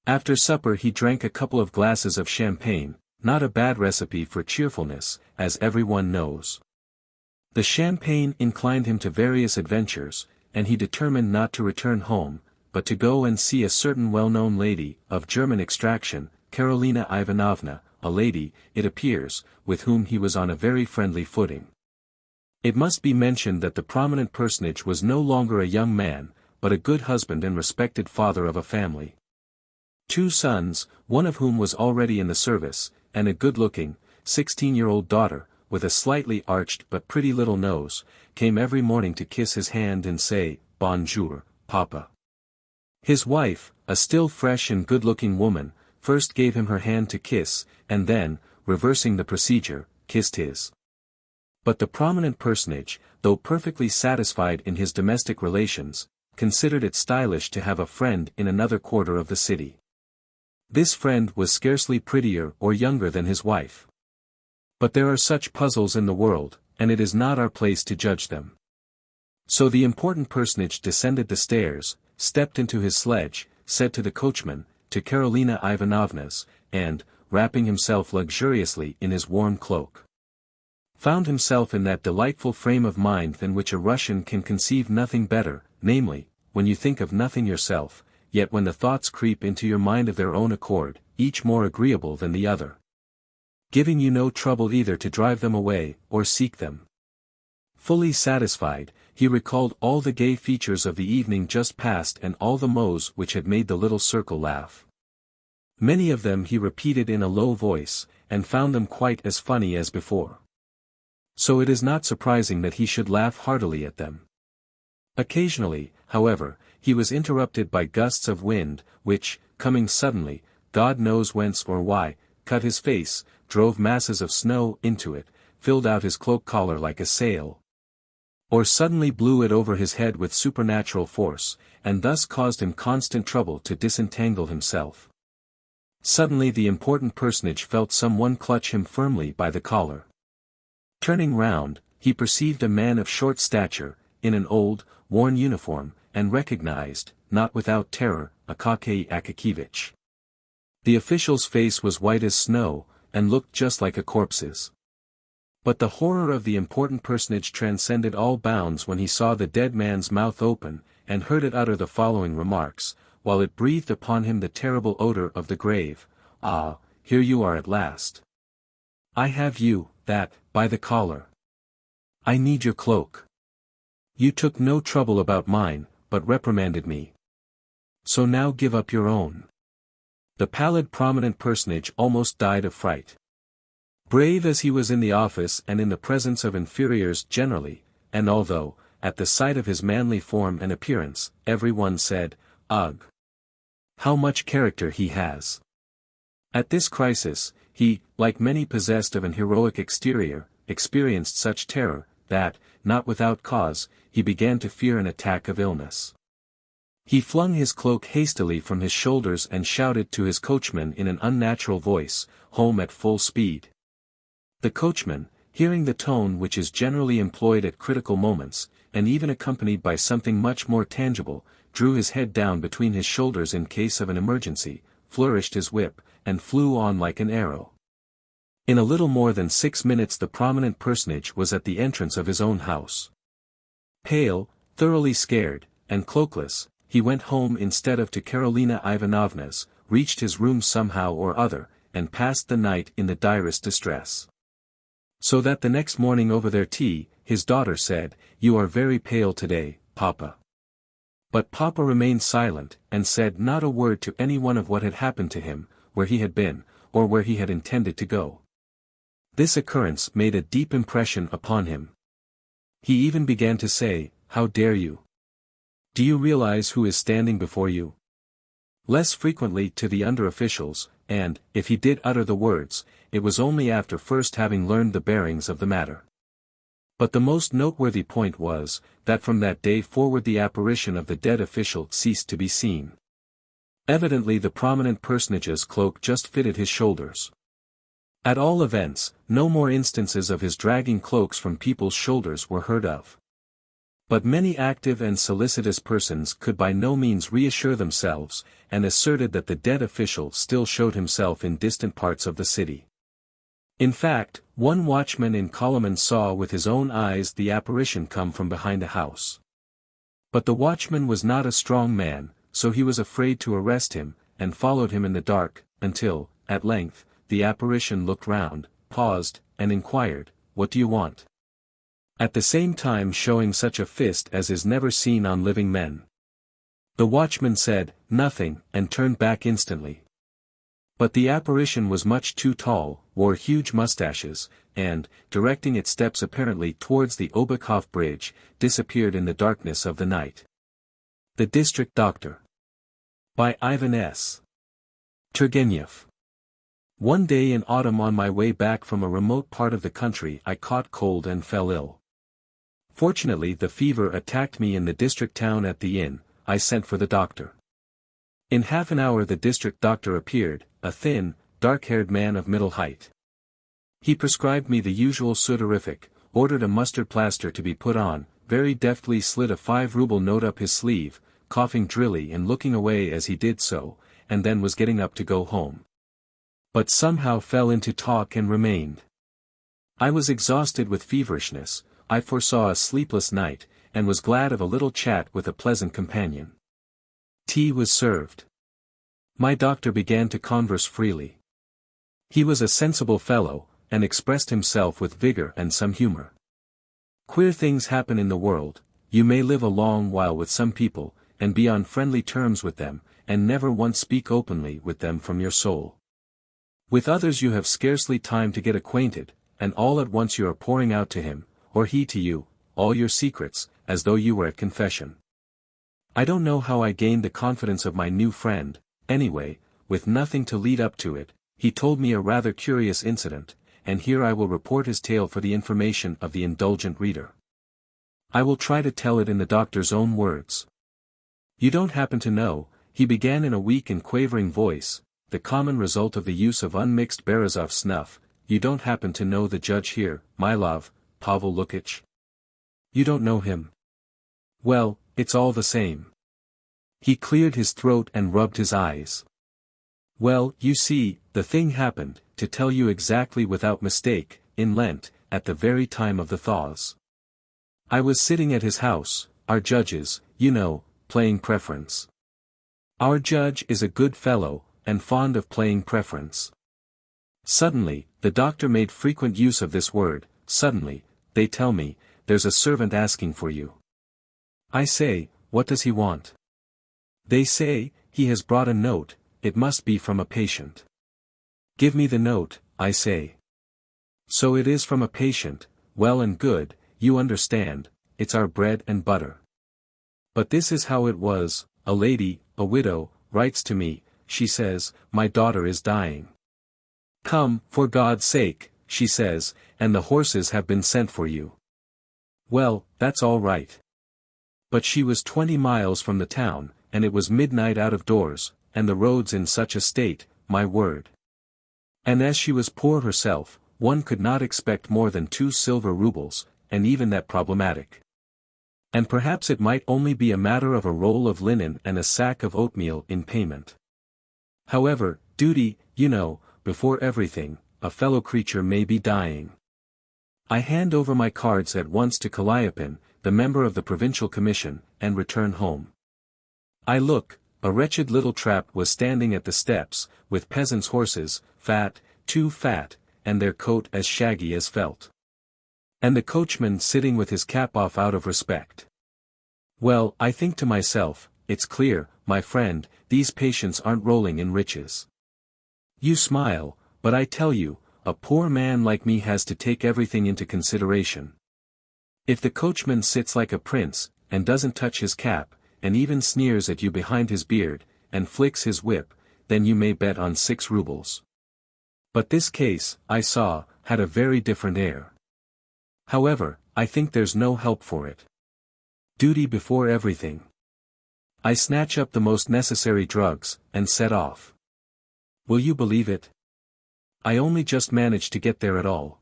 After supper he drank a couple of glasses of champagne, not a bad recipe for cheerfulness, as everyone knows. The champagne inclined him to various adventures, and he determined not to return home, but to go and see a certain well-known lady, of German extraction, Karolina Ivanovna, a lady, it appears, with whom he was on a very friendly footing. It must be mentioned that the prominent personage was no longer a young man, but a good husband and respected father of a family. 2 sons, one of whom was already in the service, and a good-looking, 16-year-old daughter, with a slightly arched but pretty little nose, came every morning to kiss his hand and say, "Bonjour, Papa." His wife, a still fresh and good-looking woman, first gave him her hand to kiss, and then, reversing the procedure, kissed his. But the prominent personage, though perfectly satisfied in his domestic relations, considered it stylish to have a friend in another quarter of the city. This friend was scarcely prettier or younger than his wife. But there are such puzzles in the world, and it is not our place to judge them. So the important personage descended the stairs, stepped into his sledge, said to the coachman, to Karolina Ivanovna's, and, wrapping himself luxuriously in his warm cloak, found himself in that delightful frame of mind than which a Russian can conceive nothing better, namely, when you think of nothing yourself, yet when the thoughts creep into your mind of their own accord, each more agreeable than the other, giving you no trouble either to drive them away, or seek them. Fully satisfied, he recalled all the gay features of the evening just past and all the mots which had made the little circle laugh. Many of them he repeated in a low voice, and found them quite as funny as before. So it is not surprising that he should laugh heartily at them. Occasionally, however, he was interrupted by gusts of wind, which, coming suddenly, God knows whence or why, cut his face, drove masses of snow into it, filled out his cloak collar like a sail, or suddenly blew it over his head with supernatural force, and thus caused him constant trouble to disentangle himself. Suddenly the important personage felt someone clutch him firmly by the collar. Turning round, he perceived a man of short stature, in an old, worn uniform, and recognized, not without terror, Akaky Akakevich. The official's face was white as snow, and looked just like a corpse's. But the horror of the important personage transcended all bounds when he saw the dead man's mouth open, and heard it utter the following remarks, while it breathed upon him the terrible odor of the grave: "Ah, here you are at last. I have you, that, by the collar. I need your cloak. You took no trouble about mine, but reprimanded me. So now give up your own." The pallid prominent personage almost died of fright. Brave as he was in the office and in the presence of inferiors generally, and although, at the sight of his manly form and appearance, every one said, "Ugh! How much character he has!" At this crisis, he, like many possessed of an heroic exterior, experienced such terror, that, not without cause, he began to fear an attack of illness. He flung his cloak hastily from his shoulders and shouted to his coachman in an unnatural voice, "Home at full speed." The coachman, hearing the tone which is generally employed at critical moments, and even accompanied by something much more tangible, drew his head down between his shoulders in case of an emergency, flourished his whip, and flew on like an arrow. In a little more than 6 minutes the prominent personage was at the entrance of his own house. Pale, thoroughly scared, and cloakless, he went home instead of to Karolina Ivanovna's, reached his room somehow or other, and passed the night in the direst distress. So that the next morning over their tea, his daughter said, "You are very pale today, Papa." But Papa remained silent, and said not a word to anyone of what had happened to him, where he had been, or where he had intended to go. This occurrence made a deep impression upon him. He even began to say, "How dare you? Do you realize who is standing before you?" Less frequently to the under-officials, and, if he did utter the words, it was only after first having learned the bearings of the matter. But the most noteworthy point was, that from that day forward the apparition of the dead official ceased to be seen. Evidently the prominent personage's cloak just fitted his shoulders. At all events, no more instances of his dragging cloaks from people's shoulders were heard of. But many active and solicitous persons could by no means reassure themselves, and asserted that the dead official still showed himself in distant parts of the city. In fact, one watchman in Kolomen saw with his own eyes the apparition come from behind a house. But the watchman was not a strong man, so he was afraid to arrest him, and followed him in the dark, until, at length, the apparition looked round, paused, and inquired, "What do you want?" At the same time showing such a fist as is never seen on living men. The watchman said, "Nothing," and turned back instantly. But the apparition was much too tall, wore huge mustaches, and, directing its steps apparently towards the Obukhof bridge, disappeared in the darkness of the night. The District Doctor. By Ivan S. Turgenev. One day in autumn on my way back from a remote part of the country I caught cold and fell ill. Fortunately the fever attacked me in the district town at the inn. I sent for the doctor. In half an hour the district doctor appeared, a thin, dark-haired man of middle height. He prescribed me the usual sudorific, ordered a mustard plaster to be put on, very deftly slid a 5-ruble note up his sleeve, coughing drily and looking away as he did so, and then was getting up to go home. But somehow fell into talk and remained. I was exhausted with feverishness, I foresaw a sleepless night, and was glad of a little chat with a pleasant companion. Tea was served. My doctor began to converse freely. He was a sensible fellow, and expressed himself with vigor and some humor. Queer things happen in the world. You may live a long while with some people, and be on friendly terms with them, and never once speak openly with them from your soul. With others you have scarcely time to get acquainted, and all at once you are pouring out to him, or he to you, all your secrets, as though you were at confession. I don't know how I gained the confidence of my new friend. Anyway, with nothing to lead up to it, he told me a rather curious incident, and here I will report his tale for the information of the indulgent reader. I will try to tell it in the doctor's own words. You don't happen to know, he began in a weak and quavering voice, the common result of the use of unmixed Berezov snuff, you don't happen to know the judge here, my love, Pavel Lukitch? You don't know him? Well, it's all the same. He cleared his throat and rubbed his eyes. Well, you see, the thing happened, to tell you exactly without mistake, in Lent, at the very time of the thaws. I was sitting at his house, our judge's, you know, playing preference. Our judge is a good fellow, and fond of playing preference. Suddenly, the doctor made frequent use of this word, suddenly, they tell me, there's a servant asking for you. I say, what does he want? They say, he has brought a note, it must be from a patient. Give me the note, I say. So it is from a patient, well and good, you understand, it's our bread and butter. But this is how it was, a lady, a widow, writes to me, she says, my daughter is dying. Come, for God's sake, she says, and the horses have been sent for you. Well, that's all right. But she was 20 miles from the town, and it was midnight out of doors, and the roads in such a state, my word. And as she was poor herself, one could not expect more than 2 silver rubles, and even that problematic. And perhaps it might only be a matter of a roll of linen and a sack of oatmeal in payment. However, duty, you know, before everything, a fellow creature may be dying. I hand over my cards at once to Calliope, the member of the provincial commission, and return home. I look, a wretched little trap was standing at the steps, with peasants' horses, fat, too fat, and their coat as shaggy as felt. And the coachman sitting with his cap off out of respect. Well, I think to myself, it's clear, my friend, these patients aren't rolling in riches. You smile, but I tell you, a poor man like me has to take everything into consideration. If the coachman sits like a prince, and doesn't touch his cap, and even sneers at you behind his beard, and flicks his whip, then you may bet on 6 rubles. But this case, I saw, had a very different air. However, I think there's no help for it. Duty before everything. I snatch up the most necessary drugs, and set off. Will you believe it? I only just managed to get there at all.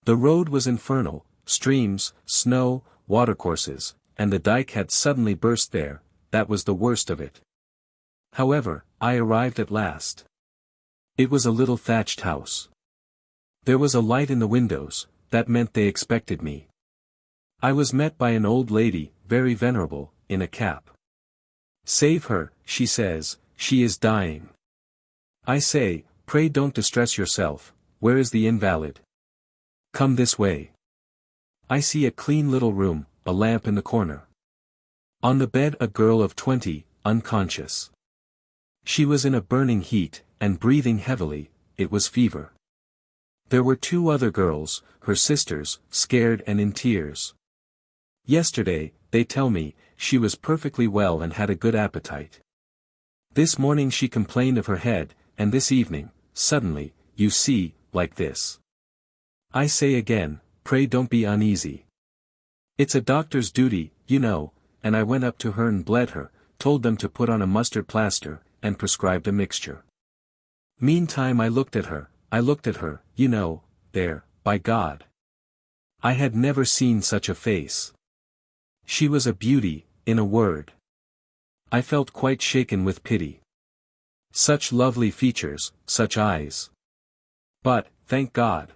The road was infernal, streams, snow, watercourses, and the dike had suddenly burst there, that was the worst of it. However, I arrived at last. It was a little thatched house. There was a light in the windows, that meant they expected me. I was met by an old lady, very venerable, in a cap. Save her, she says, she is dying. I say, pray don't distress yourself, where is the invalid? Come this way. I see a clean little room, a lamp in the corner. On the bed a girl of 20, unconscious. She was in a burning heat, and breathing heavily, it was fever. There were 2 other girls, her sisters, scared and in tears. Yesterday, they tell me, she was perfectly well and had a good appetite. This morning she complained of her head, and this evening, suddenly, you see, like this. I say again, pray don't be uneasy. It's a doctor's duty, you know, and I went up to her and bled her, told them to put on a mustard plaster, and prescribed a mixture. Meantime I looked at her, you know, there, by God. I had never seen such a face. She was a beauty, in a word. I felt quite shaken with pity. Such lovely features, such eyes. But, thank God.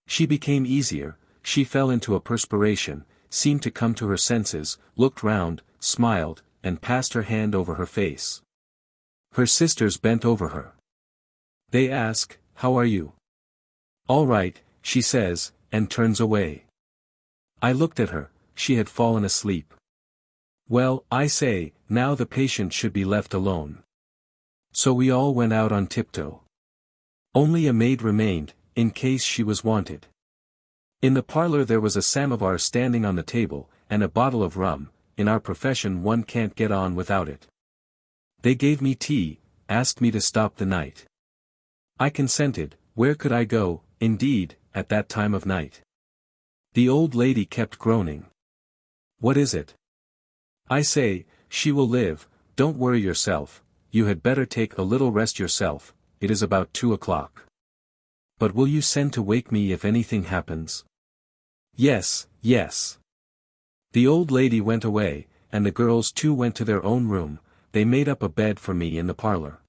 She became easier, she fell into a perspiration, seemed to come to her senses, looked round, smiled, and passed her hand over her face. Her sisters bent over her. They ask, how are you? All right, she says, and turns away. I looked at her, she had fallen asleep. Well, I say, now the patient should be left alone. So we all went out on tiptoe. Only a maid remained, in case she was wanted. In the parlor there was a samovar standing on the table, and a bottle of rum, in our profession one can't get on without it. They gave me tea, asked me to stop the night. I consented, where could I go, indeed, at that time of night? The old lady kept groaning. What is it? I say, she will live, don't worry yourself, you had better take a little rest yourself, it is about 2 o'clock. But will you send to wake me if anything happens? Yes, yes. The old lady went away, and the girls too went to their own room. They made up a bed for me in the parlor.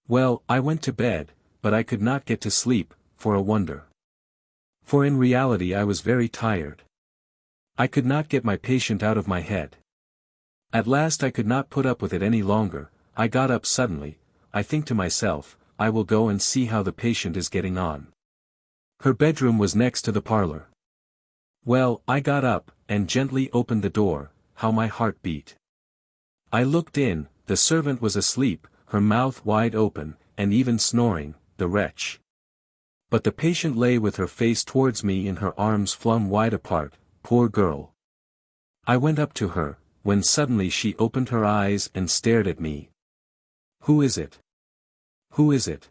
Well, I went to bed, but I could not get to sleep, for a wonder. For in reality I was very tired. I could not get my patient out of my head. At last I could not put up with it any longer. I got up suddenly. I think to myself, I will go and see how the patient is getting on. Her bedroom was next to the parlor. Well, I got up, and gently opened the door. How my heart beat. I looked in, the servant was asleep, her mouth wide open, and even snoring, the wretch. But the patient lay with her face towards me and her arms flung wide apart, poor girl. I went up to her, when suddenly she opened her eyes and stared at me. Who is it? Who is it?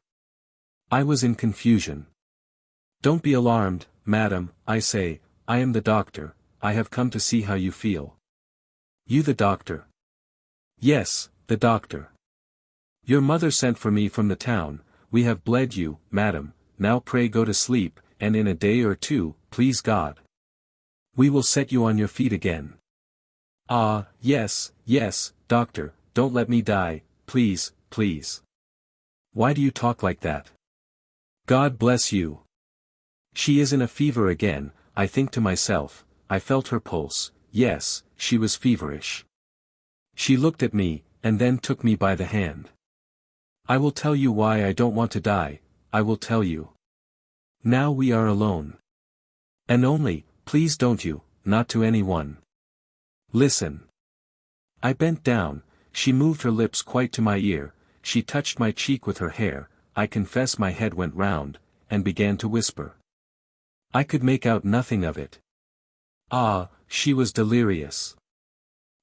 I was in confusion. Don't be alarmed, madam, I say, I am the doctor, I have come to see how you feel. You the doctor? Yes, the doctor. Your mother sent for me from the town, we have bled you, madam, now pray go to sleep, and in a day or two, please God, we will set you on your feet again. Ah, yes, yes, doctor, don't let me die, please, please. Why do you talk like that? God bless you. She is in a fever again, I think to myself. I felt her pulse, yes, she was feverish. She looked at me, and then took me by the hand. I will tell you why I don't want to die, I will tell you. Now we are alone. And only, please don't you, not to anyone. Listen. I bent down, she moved her lips quite to my ear, she touched my cheek with her hair, I confess my head went round, and began to whisper. I could make out nothing of it. Ah, she was delirious.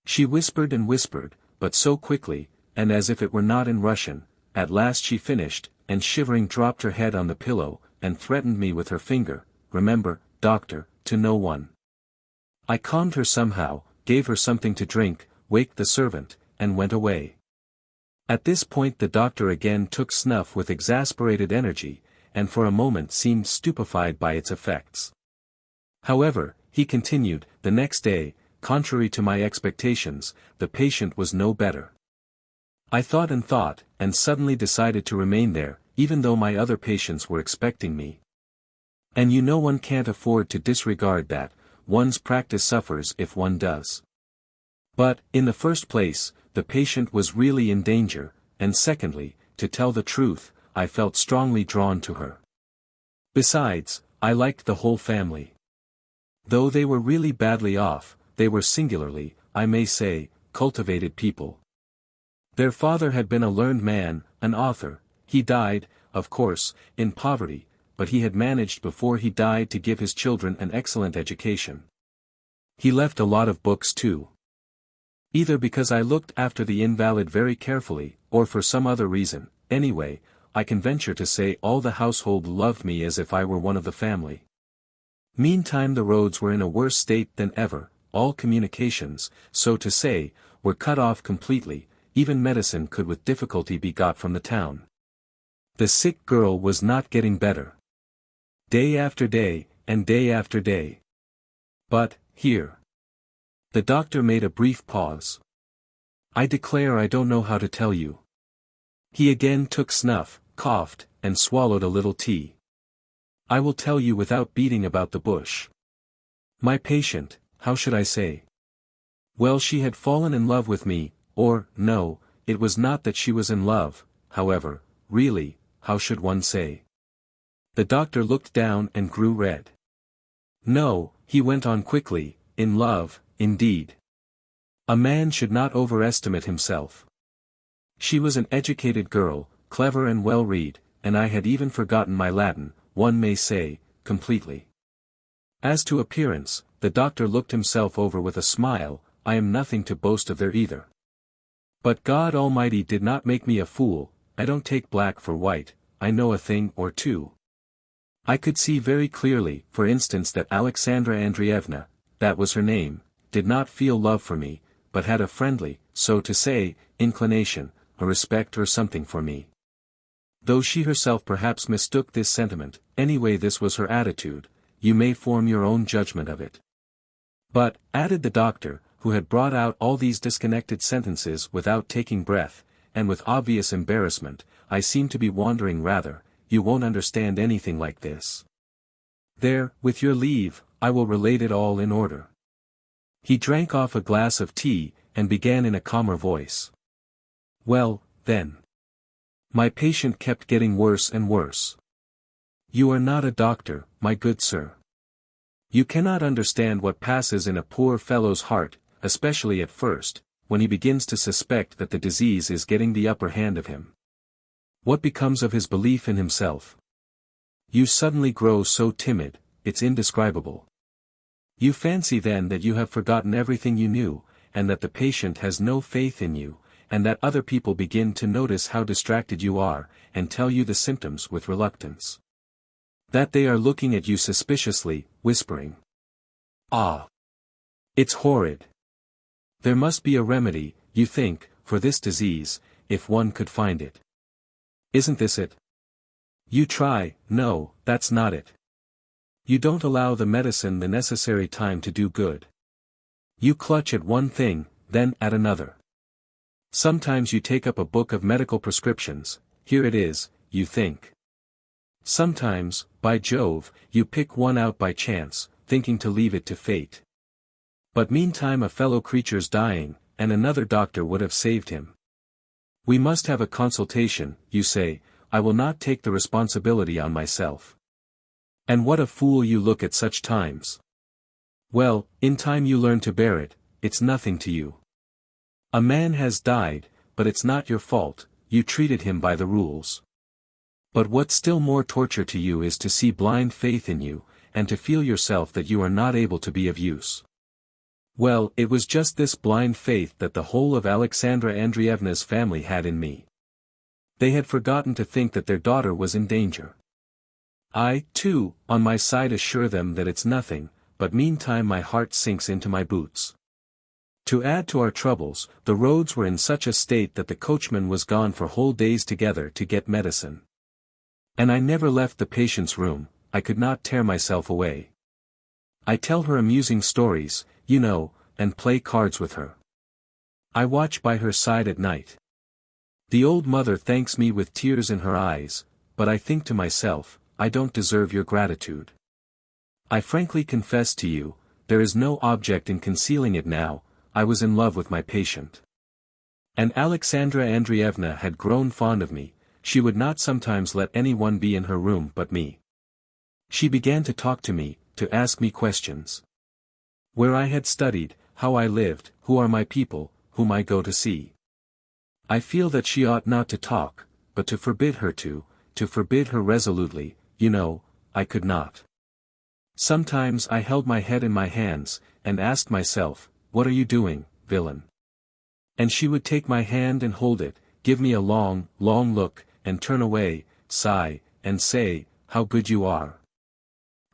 She whispered and whispered, but so quickly, and as if it were not in Russian. At last she finished, and shivering dropped her head on the pillow, and threatened me with her finger, remember, doctor, to no one. I calmed her somehow, gave her something to drink, waked the servant, and went away. At this point the doctor again took snuff with exasperated energy, and for a moment seemed stupefied by its effects. However, he continued, the next day, contrary to my expectations, the patient was no better. I thought, and suddenly decided to remain there, even though my other patients were expecting me. And you know one can't afford to disregard that, one's practice suffers if one does. But, in the first place, the patient was really in danger, and secondly, to tell the truth, I felt strongly drawn to her. Besides, I liked the whole family. Though they were really badly off, they were singularly, I may say, cultivated people. Their father had been a learned man, an author. He died, of course, in poverty, but he had managed before he died to give his children an excellent education. He left a lot of books too. Either because I looked after the invalid very carefully, or for some other reason, anyway, I can venture to say all the household loved me as if I were one of the family. Meantime the roads were in a worse state than ever, all communications, so to say, were cut off completely, even medicine could with difficulty be got from the town. The sick girl was not getting better. Day after day, and day after day. But, here. The doctor made a brief pause. I declare I don't know how to tell you. He again took snuff, coughed, and swallowed a little tea. I will tell you without beating about the bush. My patient, how should I say? Well, she had fallen in love with me, or, no, it was not that she was in love, however, really, how should one say? The doctor looked down and grew red. No, he went on quickly, in love, indeed. A man should not overestimate himself. She was an educated girl, clever and well-read, and I had even forgotten my Latin, one may say, completely. As to appearance, the doctor looked himself over with a smile, I am nothing to boast of there either. But God Almighty did not make me a fool, I don't take black for white, I know a thing or two. I could see very clearly, for instance, that Alexandra Andreevna, that was her name, did not feel love for me, but had a friendly, so to say, inclination, a respect or something for me. Though she herself perhaps mistook this sentiment, anyway this was her attitude. You may form your own judgment of it. But, added the doctor, who had brought out all these disconnected sentences without taking breath, and with obvious embarrassment, I seem to be wandering rather, you won't understand anything like this. There, with your leave, I will relate it all in order. He drank off a glass of tea, and began in a calmer voice. Well, then. My patient kept getting worse and worse. You are not a doctor, my good sir. You cannot understand what passes in a poor fellow's heart, especially at first, when he begins to suspect that the disease is getting the upper hand of him. What becomes of his belief in himself? You suddenly grow so timid, it's indescribable. You fancy then that you have forgotten everything you knew, and that the patient has no faith in you, and that other people begin to notice how distracted you are, and tell you the symptoms with reluctance. That they are looking at you suspiciously, whispering. Ah! It's horrid. There must be a remedy, you think, for this disease, if one could find it. Isn't this it? You try, no, that's not it. You don't allow the medicine the necessary time to do good. You clutch at one thing, then at another. Sometimes you take up a book of medical prescriptions, here it is, you think. Sometimes, by Jove, you pick one out by chance, thinking to leave it to fate. But meantime a fellow creature's dying, and another doctor would have saved him. We must have a consultation, you say, I will not take the responsibility on myself. And what a fool you look at such times. Well, in time you learn to bear it, it's nothing to you. A man has died, but it's not your fault, you treated him by the rules. But what's still more torture to you is to see blind faith in you, and to feel yourself that you are not able to be of use. Well, it was just this blind faith that the whole of Alexandra Andreevna's family had in me. They had forgotten to think that their daughter was in danger. I, too, on my side assure them that it's nothing, but meantime my heart sinks into my boots. To add to our troubles, the roads were in such a state that the coachman was gone for whole days together to get medicine. And I never left the patient's room, I could not tear myself away. I tell her amusing stories, you know, and play cards with her. I watch by her side at night. The old mother thanks me with tears in her eyes, but I think to myself, I don't deserve your gratitude. I frankly confess to you, there is no object in concealing it now, I was in love with my patient. And Alexandra Andreevna had grown fond of me, she would not sometimes let anyone be in her room but me. She began to talk to me, to ask me questions. Where I had studied, how I lived, who are my people, whom I go to see. I feel that she ought not to talk, but to forbid her to forbid her resolutely, you know, I could not. Sometimes I held my head in my hands, and asked myself, what are you doing, villain? And she would take my hand and hold it, give me a long, long look, and turn away, sigh, and say, how good you are.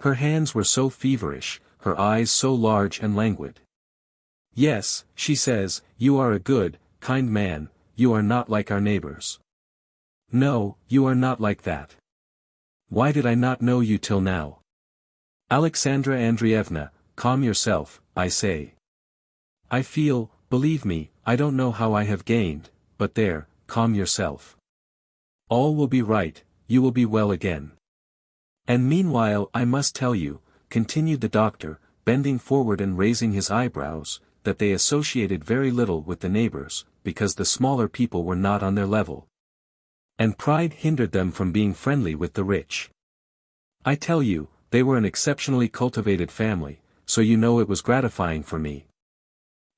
Her hands were so feverish, her eyes so large and languid. Yes, she says, you are a good, kind man, you are not like our neighbors. No, you are not like that. Why did I not know you till now? Alexandra Andreevna, calm yourself, I say. I feel, believe me, I don't know how I have gained, but there, calm yourself. All will be right, you will be well again. And meanwhile I must tell you, continued the doctor, bending forward and raising his eyebrows, that they associated very little with the neighbors, because the smaller people were not on their level. And pride hindered them from being friendly with the rich. I tell you, they were an exceptionally cultivated family, so you know it was gratifying for me.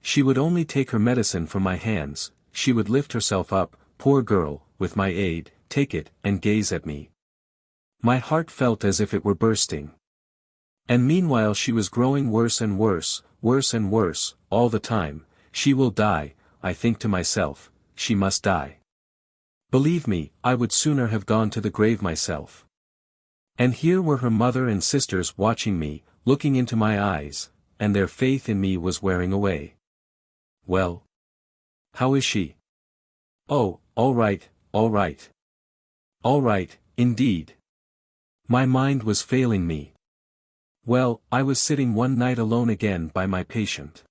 She would only take her medicine from my hands, she would lift herself up, poor girl, with my aid, take it, and gaze at me. My heart felt as if it were bursting. And meanwhile she was growing worse and worse, worse and worse, all the time. She will die, I think to myself, she must die. Believe me, I would sooner have gone to the grave myself. And here were her mother and sisters watching me, looking into my eyes, and their faith in me was wearing away. Well? How is she? Oh, all right, all right. All right, indeed. My mind was failing me. Well, I was sitting one night alone again by my patient.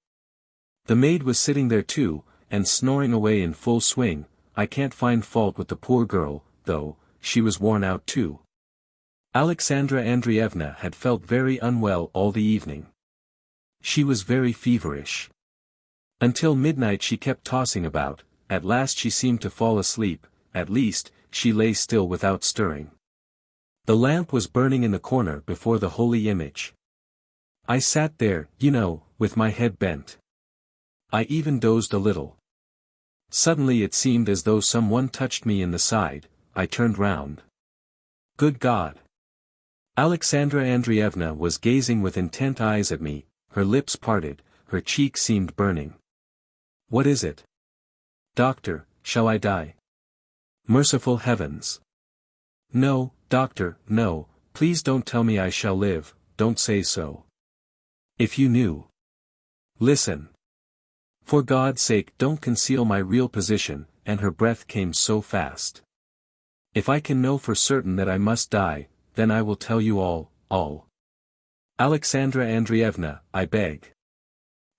The maid was sitting there too, and snoring away in full swing. I can't find fault with the poor girl, though, she was worn out too. Alexandra Andreevna had felt very unwell all the evening. She was very feverish. Until midnight she kept tossing about, at last she seemed to fall asleep, at least, she lay still without stirring. The lamp was burning in the corner before the holy image. I sat there, you know, with my head bent. I even dozed a little. Suddenly it seemed as though someone touched me in the side. I turned round. Good God! Alexandra Andreevna was gazing with intent eyes at me, her lips parted, her cheek seemed burning. What is it? Doctor, shall I die? Merciful heavens! No, doctor, no, please don't tell me I shall live, don't say so. If you knew. Listen. For God's sake don't conceal my real position, and her breath came so fast. If I can know for certain that I must die, then I will tell you all. Alexandra Andreevna, I beg.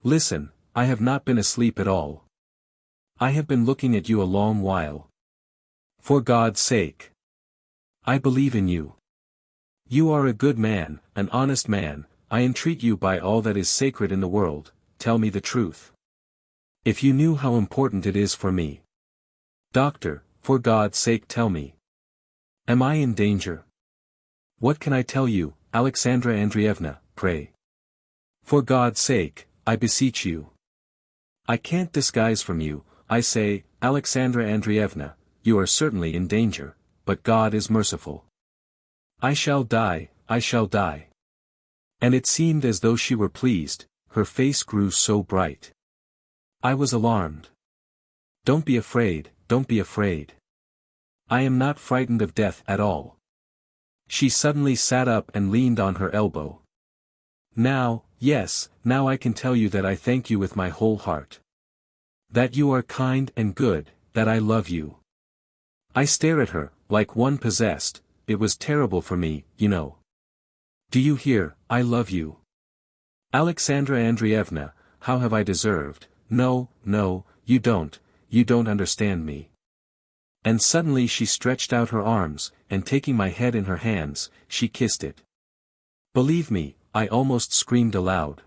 Listen, I have not been asleep at all. I have been looking at you a long while. For God's sake. I believe in you. You are a good man, an honest man, I entreat you by all that is sacred in the world, tell me the truth. If you knew how important it is for me. Doctor, for God's sake tell me. Am I in danger? What can I tell you, Alexandra Andreevna, pray? For God's sake, I beseech you. I can't disguise from you, I say, Alexandra Andreevna, you are certainly in danger, but God is merciful. I shall die, I shall die. And it seemed as though she were pleased, her face grew so bright. I was alarmed. Don't be afraid, don't be afraid. I am not frightened of death at all. She suddenly sat up and leaned on her elbow. Now, yes, now I can tell you that I thank you with my whole heart. That you are kind and good, that I love you. I stare at her, like one possessed, it was terrible for me, you know. Do you hear, I love you. Alexandra Andreevna, how have I deserved, no, you don't understand me. And suddenly she stretched out her arms, and taking my head in her hands, she kissed it. Believe me, I almost screamed aloud.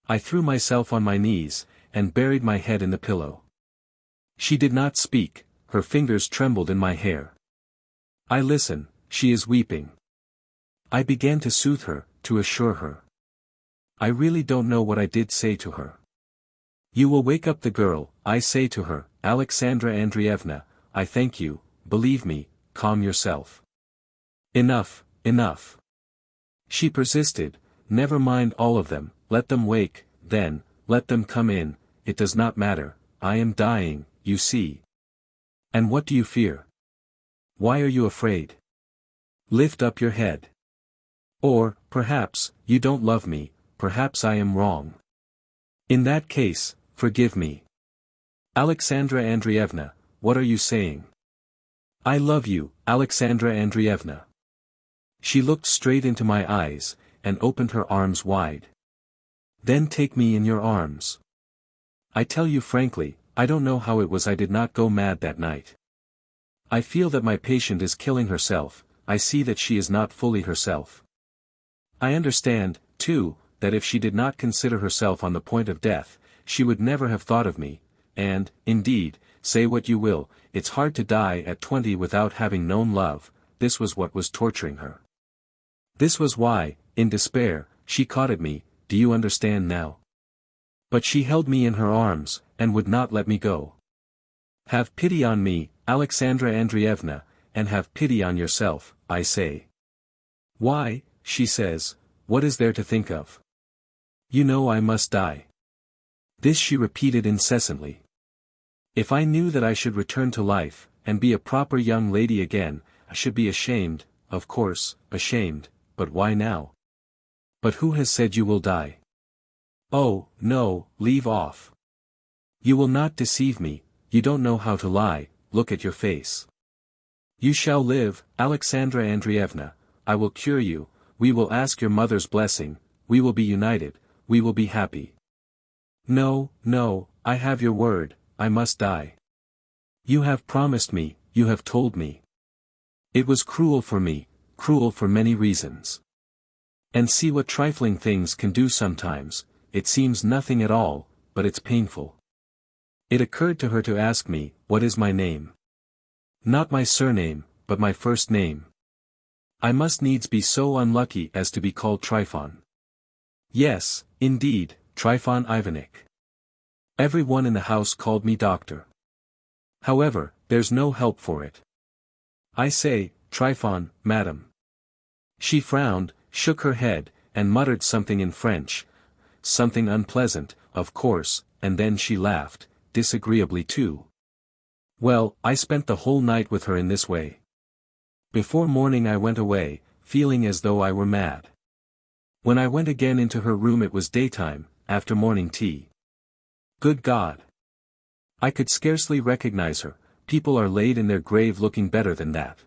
I threw myself on my knees, and buried my head in the pillow. She did not speak, her fingers trembled in my hair. I listen, she is weeping. I began to soothe her, to assure her. I really don't know what I did say to her. You will wake up the girl, I say to her, Alexandra Andreevna, I thank you, believe me, calm yourself. Enough. She persisted, never mind all of them, let them wake, then, let them come in, it does not matter, I am dying, you see. And what do you fear? Why are you afraid? Lift up your head. Or, perhaps, you don't love me, perhaps I am wrong. In that case, forgive me. Alexandra Andreevna, what are you saying? I love you, Alexandra Andreevna. She looked straight into my eyes, and opened her arms wide. Then take me in your arms. I tell you frankly, I don't know how it was I did not go mad that night. I feel that my patient is killing herself, I see that she is not fully herself. I understand, too, that if she did not consider herself on the point of death, she would never have thought of me, and, indeed, say what you will, it's hard to die at 20 without having known love, this was what was torturing her. This was why, in despair, she caught at me, do you understand now? But she held me in her arms, and would not let me go. Have pity on me, Alexandra Andreevna, and have pity on yourself, I say. Why, she says, what is there to think of? You know I must die. This she repeated incessantly. If I knew that I should return to life, and be a proper young lady again, I should be ashamed, of course, ashamed, but why now? But who has said you will die? Oh, no, leave off. You will not deceive me, you don't know how to lie, look at your face. You shall live, Alexandra Andreevna, I will cure you, we will ask your mother's blessing, we will be united, we will be happy. No, no, I have your word, I must die. You have promised me, you have told me. It was cruel for me, cruel for many reasons. And see what trifling things can do sometimes, it seems nothing at all, but it's painful. It occurred to her to ask me, what is my name? Not my surname, but my first name. I must needs be so unlucky as to be called Trifon. Yes, indeed, Trifon Ivanich. Every one in the house called me doctor. However, there's no help for it. I say, Trifon, madam. She frowned, shook her head, and muttered something in French. Something unpleasant, of course, and then she laughed, disagreeably too. Well, I spent the whole night with her in this way. Before morning I went away, feeling as though I were mad. When I went again into her room it was daytime, after morning tea. Good God! I could scarcely recognize her, people are laid in their grave looking better than that.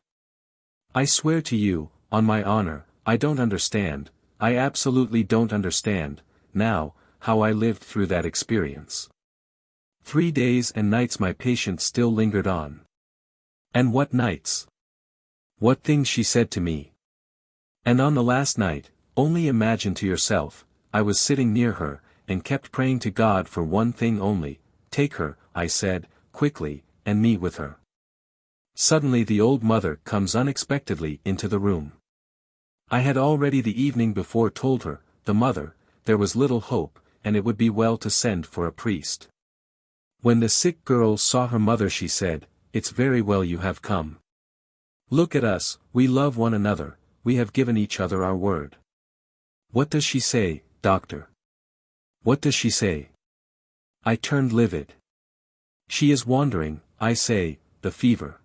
I swear to you, on my honor, I don't understand, I absolutely don't understand, now, how I lived through that experience. 3 days and nights my patient still lingered on. And what nights! What things she said to me! And on the last night, only imagine to yourself, I was sitting near her, and kept praying to God for one thing only, take her, I said, quickly, and meet with her. Suddenly the old mother comes unexpectedly into the room. I had already the evening before told her, the mother, there was little hope, and it would be well to send for a priest. When the sick girl saw her mother she said, it's very well you have come. Look at us, we love one another, we have given each other our word. What does she say, doctor? What does she say? I turned livid. She is wandering, I say, the fever.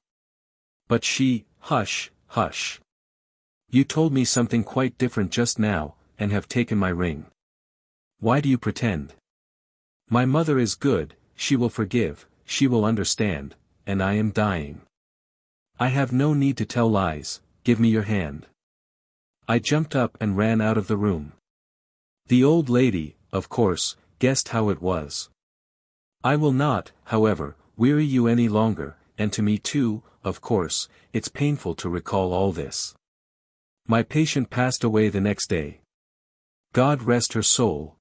But she, hush, hush. You told me something quite different just now, and have taken my ring. Why do you pretend? My mother is good, she will forgive, she will understand, and I am dying. I have no need to tell lies, give me your hand. I jumped up and ran out of the room. The old lady, of course, guessed how it was. I will not, however, weary you any longer, and to me too, of course, it's painful to recall all this. My patient passed away the next day. God rest her soul.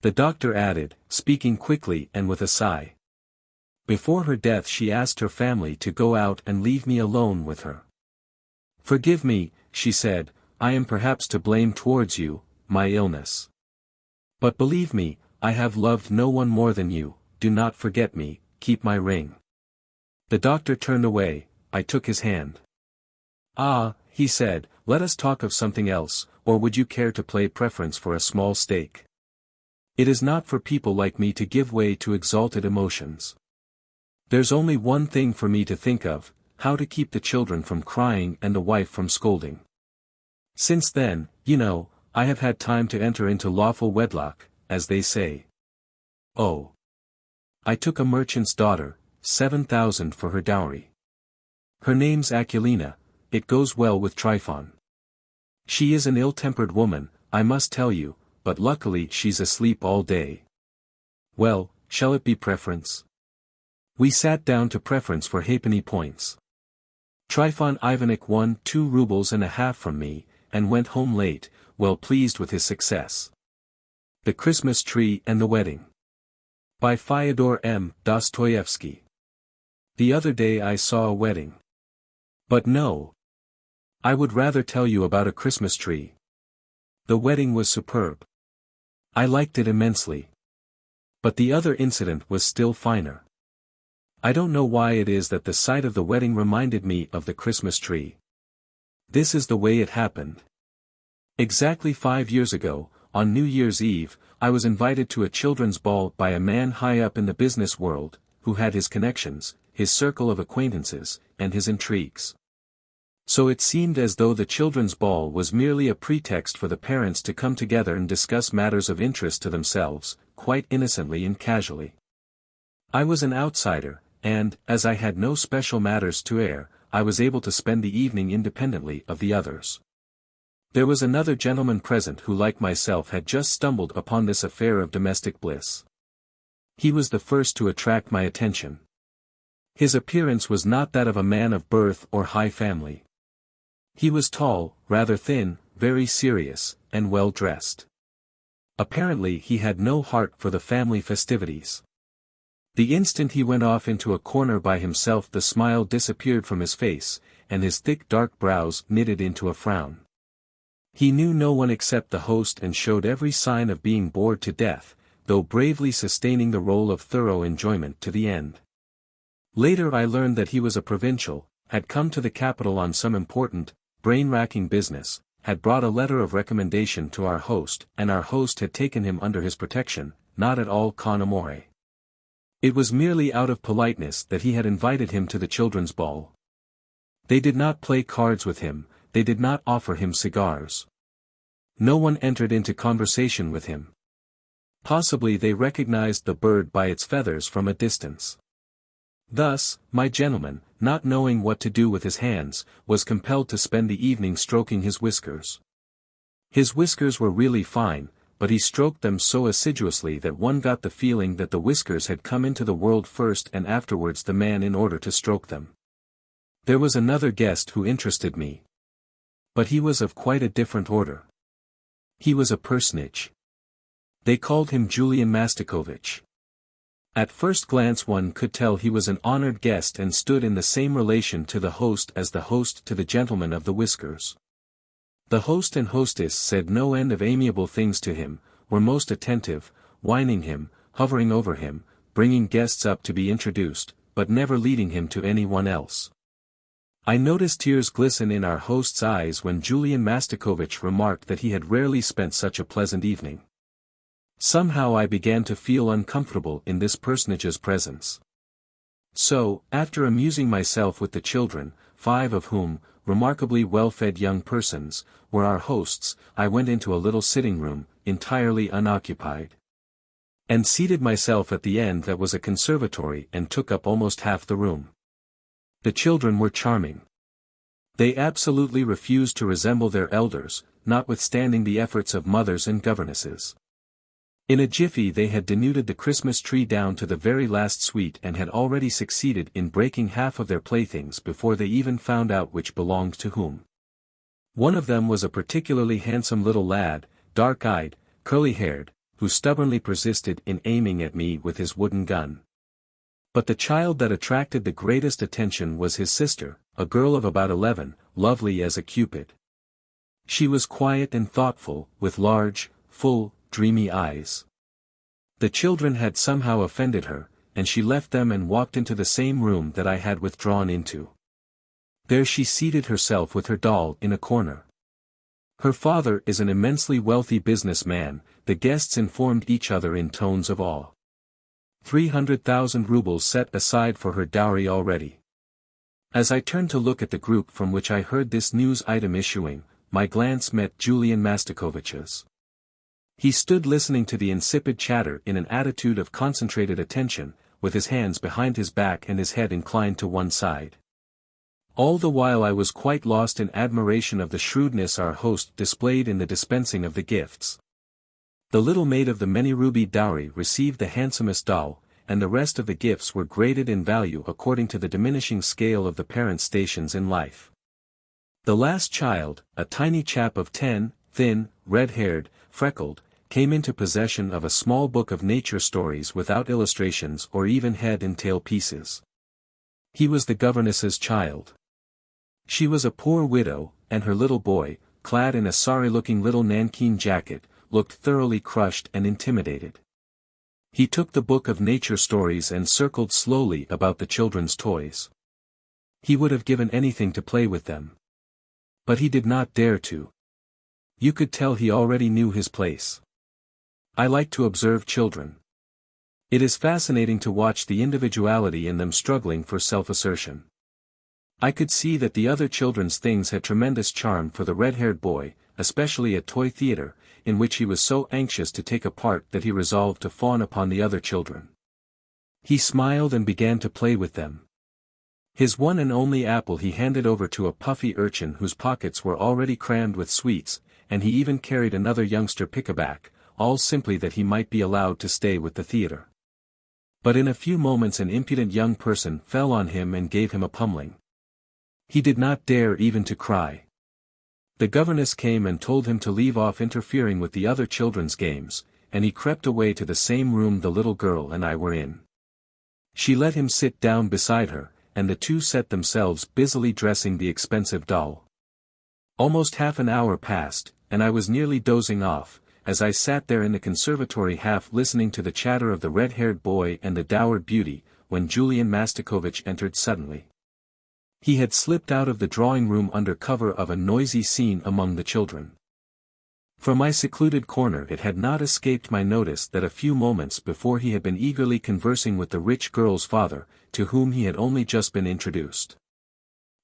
The doctor added, speaking quickly and with a sigh. Before her death she asked her family to go out and leave me alone with her. Forgive me, she said, I am perhaps to blame towards you, my illness. But believe me, I have loved no one more than you, do not forget me, keep my ring. The doctor turned away, I took his hand. Ah, he said, let us talk of something else, or would you care to play preference for a small stake? It is not for people like me to give way to exalted emotions. There's only one thing for me to think of, how to keep the children from crying and the wife from scolding. Since then, you know, I have had time to enter into lawful wedlock, as they say. Oh! I took a merchant's daughter, 7,000 for her dowry. Her name's Akulina, it goes well with Trifon. She is an ill-tempered woman, I must tell you, but luckily she's asleep all day. Well, shall it be preference? We sat down to preference for halfpenny points. Trifon Ivanich won 2 rubles and a half from me, and went home late, well pleased with his success. The Christmas Tree and the Wedding. By Fyodor M. Dostoevsky. The other day I saw a wedding. But no. I would rather tell you about a Christmas tree. The wedding was superb. I liked it immensely. But the other incident was still finer. I don't know why it is that the sight of the wedding reminded me of the Christmas tree. This is the way it happened. Exactly 5 years ago, on New Year's Eve, I was invited to a children's ball by a man high up in the business world, who had his connections, his circle of acquaintances, and his intrigues. So it seemed as though the children's ball was merely a pretext for the parents to come together and discuss matters of interest to themselves, quite innocently and casually. I was an outsider, and, as I had no special matters to air, I was able to spend the evening independently of the others. There was another gentleman present who like myself had just stumbled upon this affair of domestic bliss. He was the first to attract my attention. His appearance was not that of a man of birth or high family. He was tall, rather thin, very serious, and well dressed. Apparently he had no heart for the family festivities. The instant he went off into a corner by himself the smile disappeared from his face, and his thick dark brows knitted into a frown. He knew no one except the host and showed every sign of being bored to death, though bravely sustaining the role of thorough enjoyment to the end. Later I learned that he was a provincial, had come to the capital on some important, brain-racking business, had brought a letter of recommendation to our host, and our host had taken him under his protection, not at all con amore. It was merely out of politeness that he had invited him to the children's ball. They did not play cards with him, they did not offer him cigars. No one entered into conversation with him. Possibly they recognized the bird by its feathers from a distance. Thus, my gentleman, not knowing what to do with his hands, was compelled to spend the evening stroking his whiskers. His whiskers were really fine, but he stroked them so assiduously that one got the feeling that the whiskers had come into the world first and afterwards the man in order to stroke them. There was another guest who interested me. But he was of quite a different order. He was a personage. They called him Julian Mastakovich. At first glance one could tell he was an honored guest and stood in the same relation to the host as the host to the gentleman of the whiskers. The host and hostess said no end of amiable things to him, were most attentive, whining him, hovering over him, bringing guests up to be introduced, but never leading him to anyone else. I noticed tears glisten in our host's eyes when Julian Mastakovich remarked that he had rarely spent such a pleasant evening. Somehow I began to feel uncomfortable in this personage's presence. So, after amusing myself with the children, 5 of whom, remarkably well-fed young persons, were our hosts, I went into a little sitting room, entirely unoccupied. And seated myself at the end that was a conservatory and took up almost half the room. The children were charming. They absolutely refused to resemble their elders, notwithstanding the efforts of mothers and governesses. In a jiffy they had denuded the Christmas tree down to the very last sweet and had already succeeded in breaking half of their playthings before they even found out which belonged to whom. One of them was a particularly handsome little lad, dark-eyed, curly-haired, who stubbornly persisted in aiming at me with his wooden gun. But the child that attracted the greatest attention was his sister, a girl of about 11, lovely as a cupid. She was quiet and thoughtful, with large, full, dreamy eyes. The children had somehow offended her, and she left them and walked into the same room that I had withdrawn into. There she seated herself with her doll in a corner. Her father is an immensely wealthy businessman, the guests informed each other in tones of awe. 300,000 rubles set aside for her dowry already. As I turned to look at the group from which I heard this news item issuing, my glance met Julian Mastakovich's. He stood listening to the insipid chatter in an attitude of concentrated attention, with his hands behind his back and his head inclined to one side. All the while I was quite lost in admiration of the shrewdness our host displayed in the dispensing of the gifts. The little maid of the many-rubied dowry received the handsomest doll, and the rest of the gifts were graded in value according to the diminishing scale of the parents' stations in life. The last child, a tiny chap of 10, thin, red-haired, freckled, came into possession of a small book of nature stories without illustrations or even head and tail pieces. He was the governess's child. She was a poor widow, and her little boy, clad in a sorry-looking little nankeen jacket, looked thoroughly crushed and intimidated. He took the book of nature stories and circled slowly about the children's toys. He would have given anything to play with them. But he did not dare to. You could tell he already knew his place. I like to observe children. It is fascinating to watch the individuality in them struggling for self-assertion. I could see that the other children's things had tremendous charm for the red-haired boy, especially a toy theater, in which he was so anxious to take a part that he resolved to fawn upon the other children. He smiled and began to play with them. His one and only apple he handed over to a puffy urchin whose pockets were already crammed with sweets, and he even carried another youngster pickaback, all simply that he might be allowed to stay with the theater. But in a few moments an impudent young person fell on him and gave him a pummeling. He did not dare even to cry. The governess came and told him to leave off interfering with the other children's games, and he crept away to the same room the little girl and I were in. She let him sit down beside her, and the two set themselves busily dressing the expensive doll. Almost half an hour passed, and I was nearly dozing off, as I sat there in the conservatory half listening to the chatter of the red-haired boy and the dowered beauty, when Julian Mastakovich entered suddenly. He had slipped out of the drawing-room under cover of a noisy scene among the children. From my secluded corner it had not escaped my notice that a few moments before he had been eagerly conversing with the rich girl's father, to whom he had only just been introduced.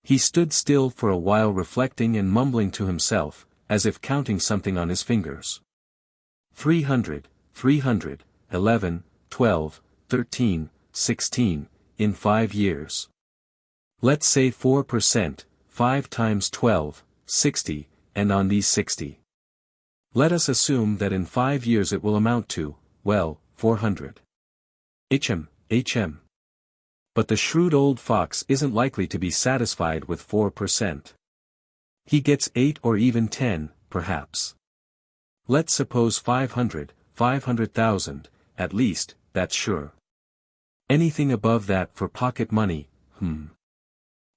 He stood still for a while reflecting and mumbling to himself, as if counting something on his fingers. 300, 11, 12, 13, 16, in 5 years. Let's say 4%, 5 times 12, 60, and on these 60. Let us assume that in 5 years it will amount to, well, 400. HM. But the shrewd old fox isn't likely to be satisfied with 4%. He gets 8 or even 10, perhaps. Let's suppose 500,000, at least, that's sure. Anything above that for pocket money,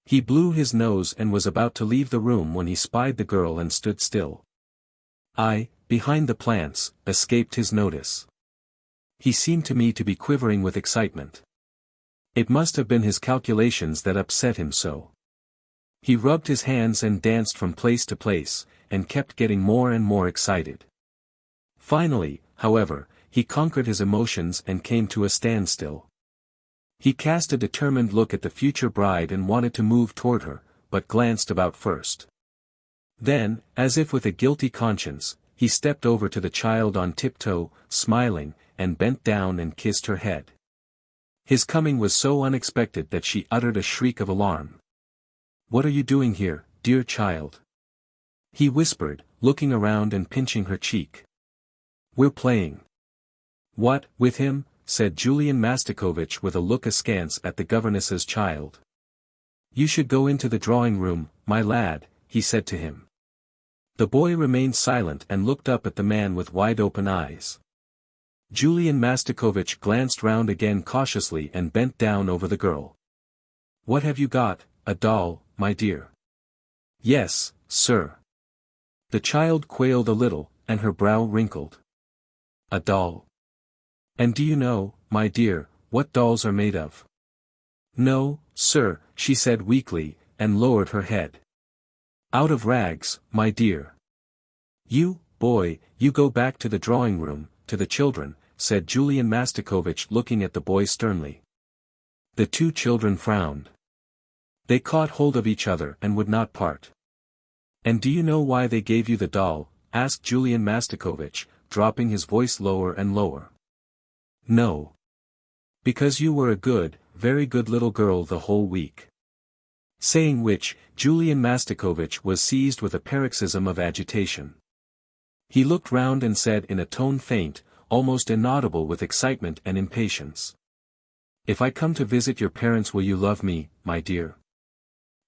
He blew his nose and was about to leave the room when he spied the girl and stood still. I, behind the plants, escaped his notice. He seemed to me to be quivering with excitement. It must have been his calculations that upset him so. He rubbed his hands and danced from place to place, and kept getting more and more excited. Finally, however, he conquered his emotions and came to a standstill. He cast a determined look at the future bride and wanted to move toward her, but glanced about first. Then, as if with a guilty conscience, he stepped over to the child on tiptoe, smiling, and bent down and kissed her head. His coming was so unexpected that she uttered a shriek of alarm. "What are you doing here, dear child?" he whispered, looking around and pinching her cheek. "We're playing." "What, with him?" said Julian Mastakovich with a look askance at the governess's child. "You should go into the drawing-room, my lad," he said to him. The boy remained silent and looked up at the man with wide-open eyes. Julian Mastakovich glanced round again cautiously and bent down over the girl. "What have you got, a doll, my dear?" "Yes, sir." The child quailed a little, and her brow wrinkled. "A doll? And do you know, my dear, what dolls are made of?" "No, sir," she said weakly, and lowered her head. "Out of rags, my dear." "You, boy, you go back to the drawing-room, to the children," said Julian Mastakovich looking at the boy sternly. The two children frowned. They caught hold of each other and would not part. "And do you know why they gave you the doll?" asked Julian Mastakovich, dropping his voice lower and lower. "No. Because you were a good, very good little girl the whole week." Saying which, Julian Mastakovich was seized with a paroxysm of agitation. He looked round and said in a tone faint, almost inaudible with excitement and impatience, "If I come to visit your parents, will you love me, my dear?"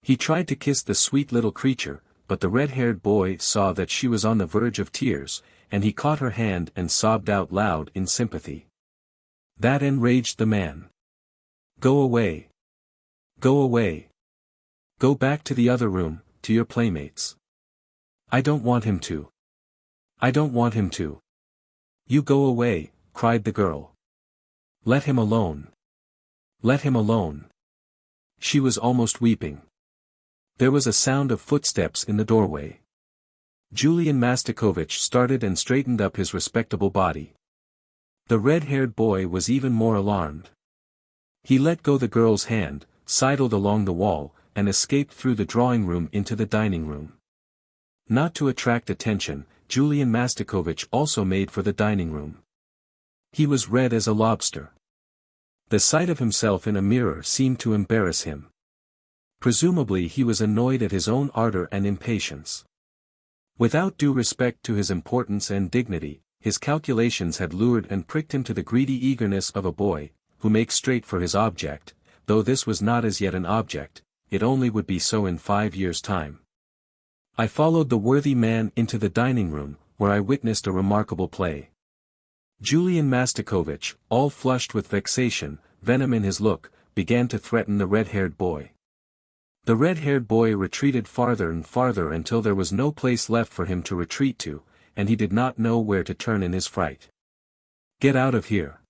He tried to kiss the sweet little creature, but the red-haired boy saw that she was on the verge of tears, and he caught her hand and sobbed out loud in sympathy. That enraged the man. "Go away. Go away. Go back to the other room, to your playmates." "I don't want him to. I don't want him to." "You go away," cried the girl. "Let him alone. Let him alone." She was almost weeping. There was a sound of footsteps in the doorway. Julian Mastakovich started and straightened up his respectable body. The red-haired boy was even more alarmed. He let go the girl's hand, sidled along the wall, and escaped through the drawing room into the dining room. Not to attract attention, Julian Mastakovich also made for the dining room. He was red as a lobster. The sight of himself in a mirror seemed to embarrass him. Presumably he was annoyed at his own ardor and impatience. Without due respect to his importance and dignity, his calculations had lured and pricked him to the greedy eagerness of a boy, who makes straight for his object, though this was not as yet an object, it only would be so in 5 years' time. I followed the worthy man into the dining room, where I witnessed a remarkable play. Julian Mastakovich, all flushed with vexation, venom in his look, began to threaten the red-haired boy. The red-haired boy retreated farther and farther until there was no place left for him to retreat to, and he did not know where to turn in his fright. "Get out of here.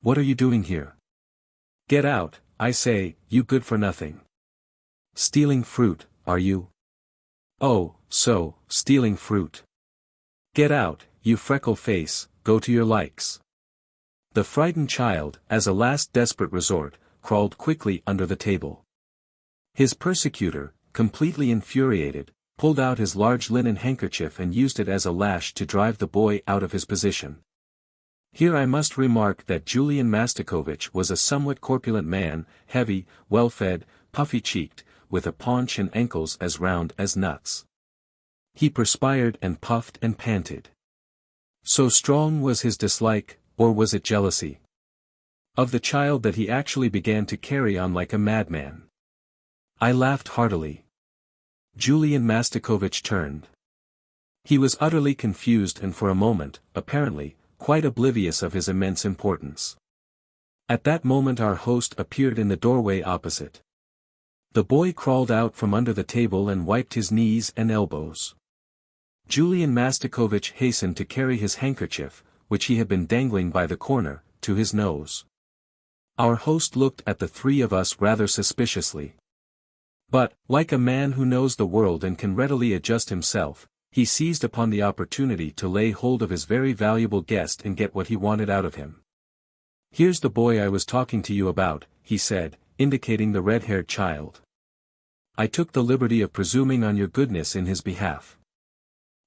What are you doing here? Get out, I say, you good-for-nothing. Stealing fruit, are you? Oh, so, stealing fruit. Get out, you freckle face, go to your likes." The frightened child, as a last desperate resort, crawled quickly under the table. His persecutor, completely infuriated, pulled out his large linen handkerchief and used it as a lash to drive the boy out of his position. Here I must remark that Julian Mastakovich was a somewhat corpulent man, heavy, well-fed, puffy-cheeked, with a paunch and ankles as round as nuts. He perspired and puffed and panted. So strong was his dislike, or was it jealousy, of the child that he actually began to carry on like a madman. I laughed heartily. Julian Mastakovich turned. He was utterly confused and for a moment, apparently, quite oblivious of his immense importance. At that moment our host appeared in the doorway opposite. The boy crawled out from under the table and wiped his knees and elbows. Julian Mastakovich hastened to carry his handkerchief, which he had been dangling by the corner, to his nose. Our host looked at the three of us rather suspiciously. But, like a man who knows the world and can readily adjust himself, he seized upon the opportunity to lay hold of his very valuable guest and get what he wanted out of him. "Here's the boy I was talking to you about," he said, indicating the red-haired child. "I took the liberty of presuming on your goodness in his behalf."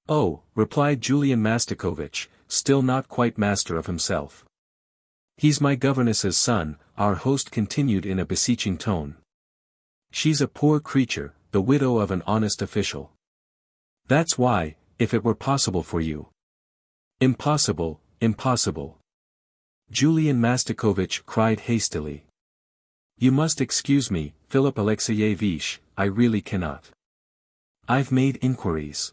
"Oh," replied Julian Mastakovich, still not quite master of himself. "He's my governess's son," our host continued in a beseeching tone. "She's a poor creature, the widow of an honest official. That's why, if it were possible for you—" "Impossible, impossible!" Julian Mastakovich cried hastily. "You must excuse me, Philip Alexeyevich, I really cannot. I've made inquiries.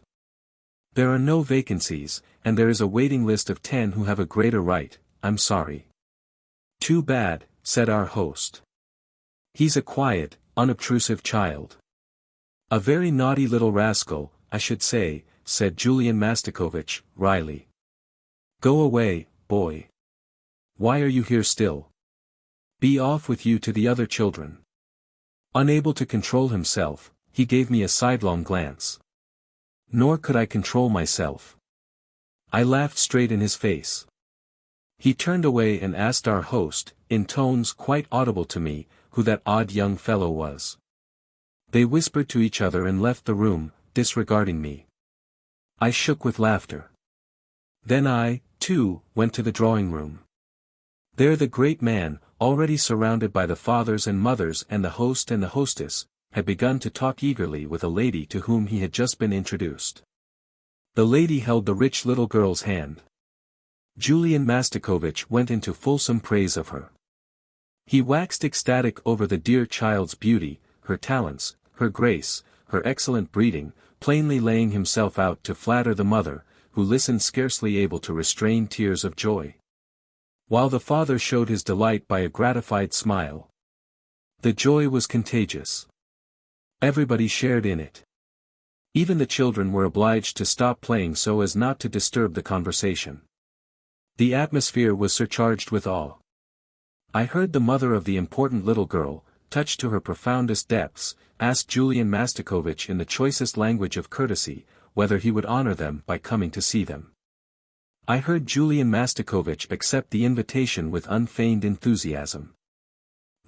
There are no vacancies, and there is a waiting list of 10 who have a greater right, I'm sorry." "Too bad," said our host. "He's a quiet, unobtrusive child. A very naughty little rascal, I should say," said Julian Mastakovich, wryly. "Go away, boy. Why are you here still? Be off with you to the other children." Unable to control himself, he gave me a sidelong glance. Nor could I control myself. I laughed straight in his face. He turned away and asked our host, in tones quite audible to me, who that odd young fellow was. They whispered to each other and left the room, disregarding me. I shook with laughter. Then I, too, went to the drawing room. There the great man, already surrounded by the fathers and mothers and the host and the hostess, had begun to talk eagerly with a lady to whom he had just been introduced. The lady held the rich little girl's hand. Julian Mastakovich went into fulsome praise of her. He waxed ecstatic over the dear child's beauty, her talents, her grace, her excellent breeding, plainly laying himself out to flatter the mother, who listened scarcely able to restrain tears of joy, while the father showed his delight by a gratified smile. The joy was contagious. Everybody shared in it. Even the children were obliged to stop playing so as not to disturb the conversation. The atmosphere was surcharged with awe. I heard the mother of the important little girl, touched to her profoundest depths, ask Julian Mastakovich in the choicest language of courtesy, whether he would honor them by coming to see them. I heard Julian Mastakovich accept the invitation with unfeigned enthusiasm.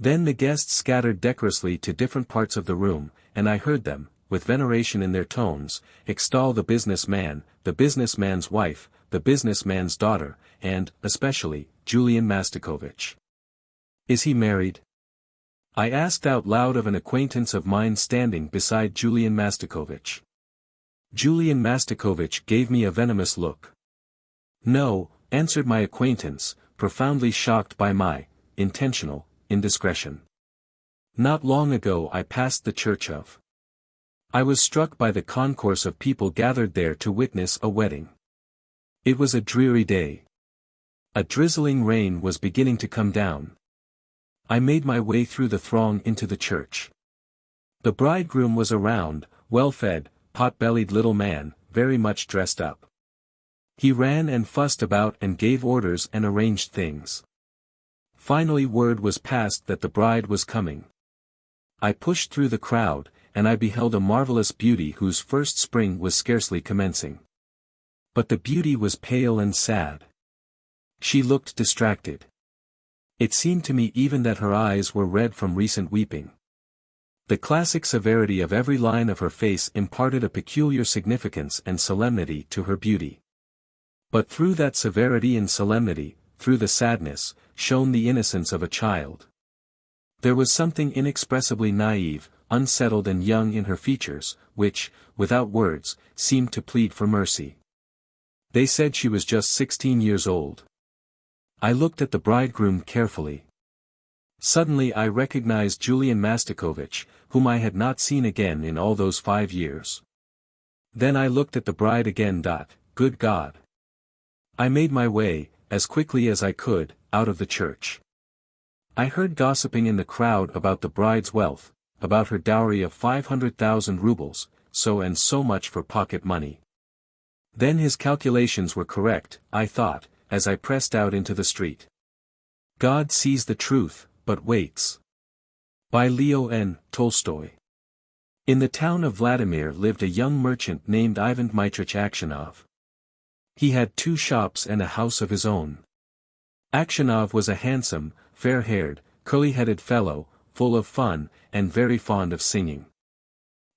Then the guests scattered decorously to different parts of the room, and I heard them, with veneration in their tones, extol the businessman's wife, the businessman's daughter, and, especially, Julian Mastakovich. "Is he married?" I asked out loud of an acquaintance of mine standing beside Julian Mastakovich. Julian Mastakovich gave me a venomous look. "No," answered my acquaintance, profoundly shocked by my intentional indiscretion. "Not long ago I passed the church of." I was struck by the concourse of people gathered there to witness a wedding. It was a dreary day. A drizzling rain was beginning to come down. I made my way through the throng into the church. The bridegroom was a round, well-fed, pot-bellied little man, very much dressed up. He ran and fussed about and gave orders and arranged things. Finally word was passed that the bride was coming. I pushed through the crowd, and I beheld a marvelous beauty whose first spring was scarcely commencing. But the beauty was pale and sad. She looked distracted. It seemed to me even that her eyes were red from recent weeping. The classic severity of every line of her face imparted a peculiar significance and solemnity to her beauty. But through that severity and solemnity, through the sadness, shone the innocence of a child. There was something inexpressibly naive, unsettled and young in her features, which, without words, seemed to plead for mercy. They said she was just 16 years old. I looked at the bridegroom carefully. Suddenly I recognized Julian Mastakovich, whom I had not seen again in all those 5 years. Then I looked at the bride again. Good God! I made my way, as quickly as I could, out of the church. I heard gossiping in the crowd about the bride's wealth, about her dowry of 500,000 rubles, so and so much for pocket money. Then his calculations were correct, I thought, as I pressed out into the street. God sees the truth, but waits. By Leo N. Tolstoy. In the town of Vladimir lived a young merchant named Ivan Dmitritch Aksionov. He had 2 shops and a house of his own. Aksionov was a handsome, fair-haired, curly-headed fellow, full of fun, and very fond of singing.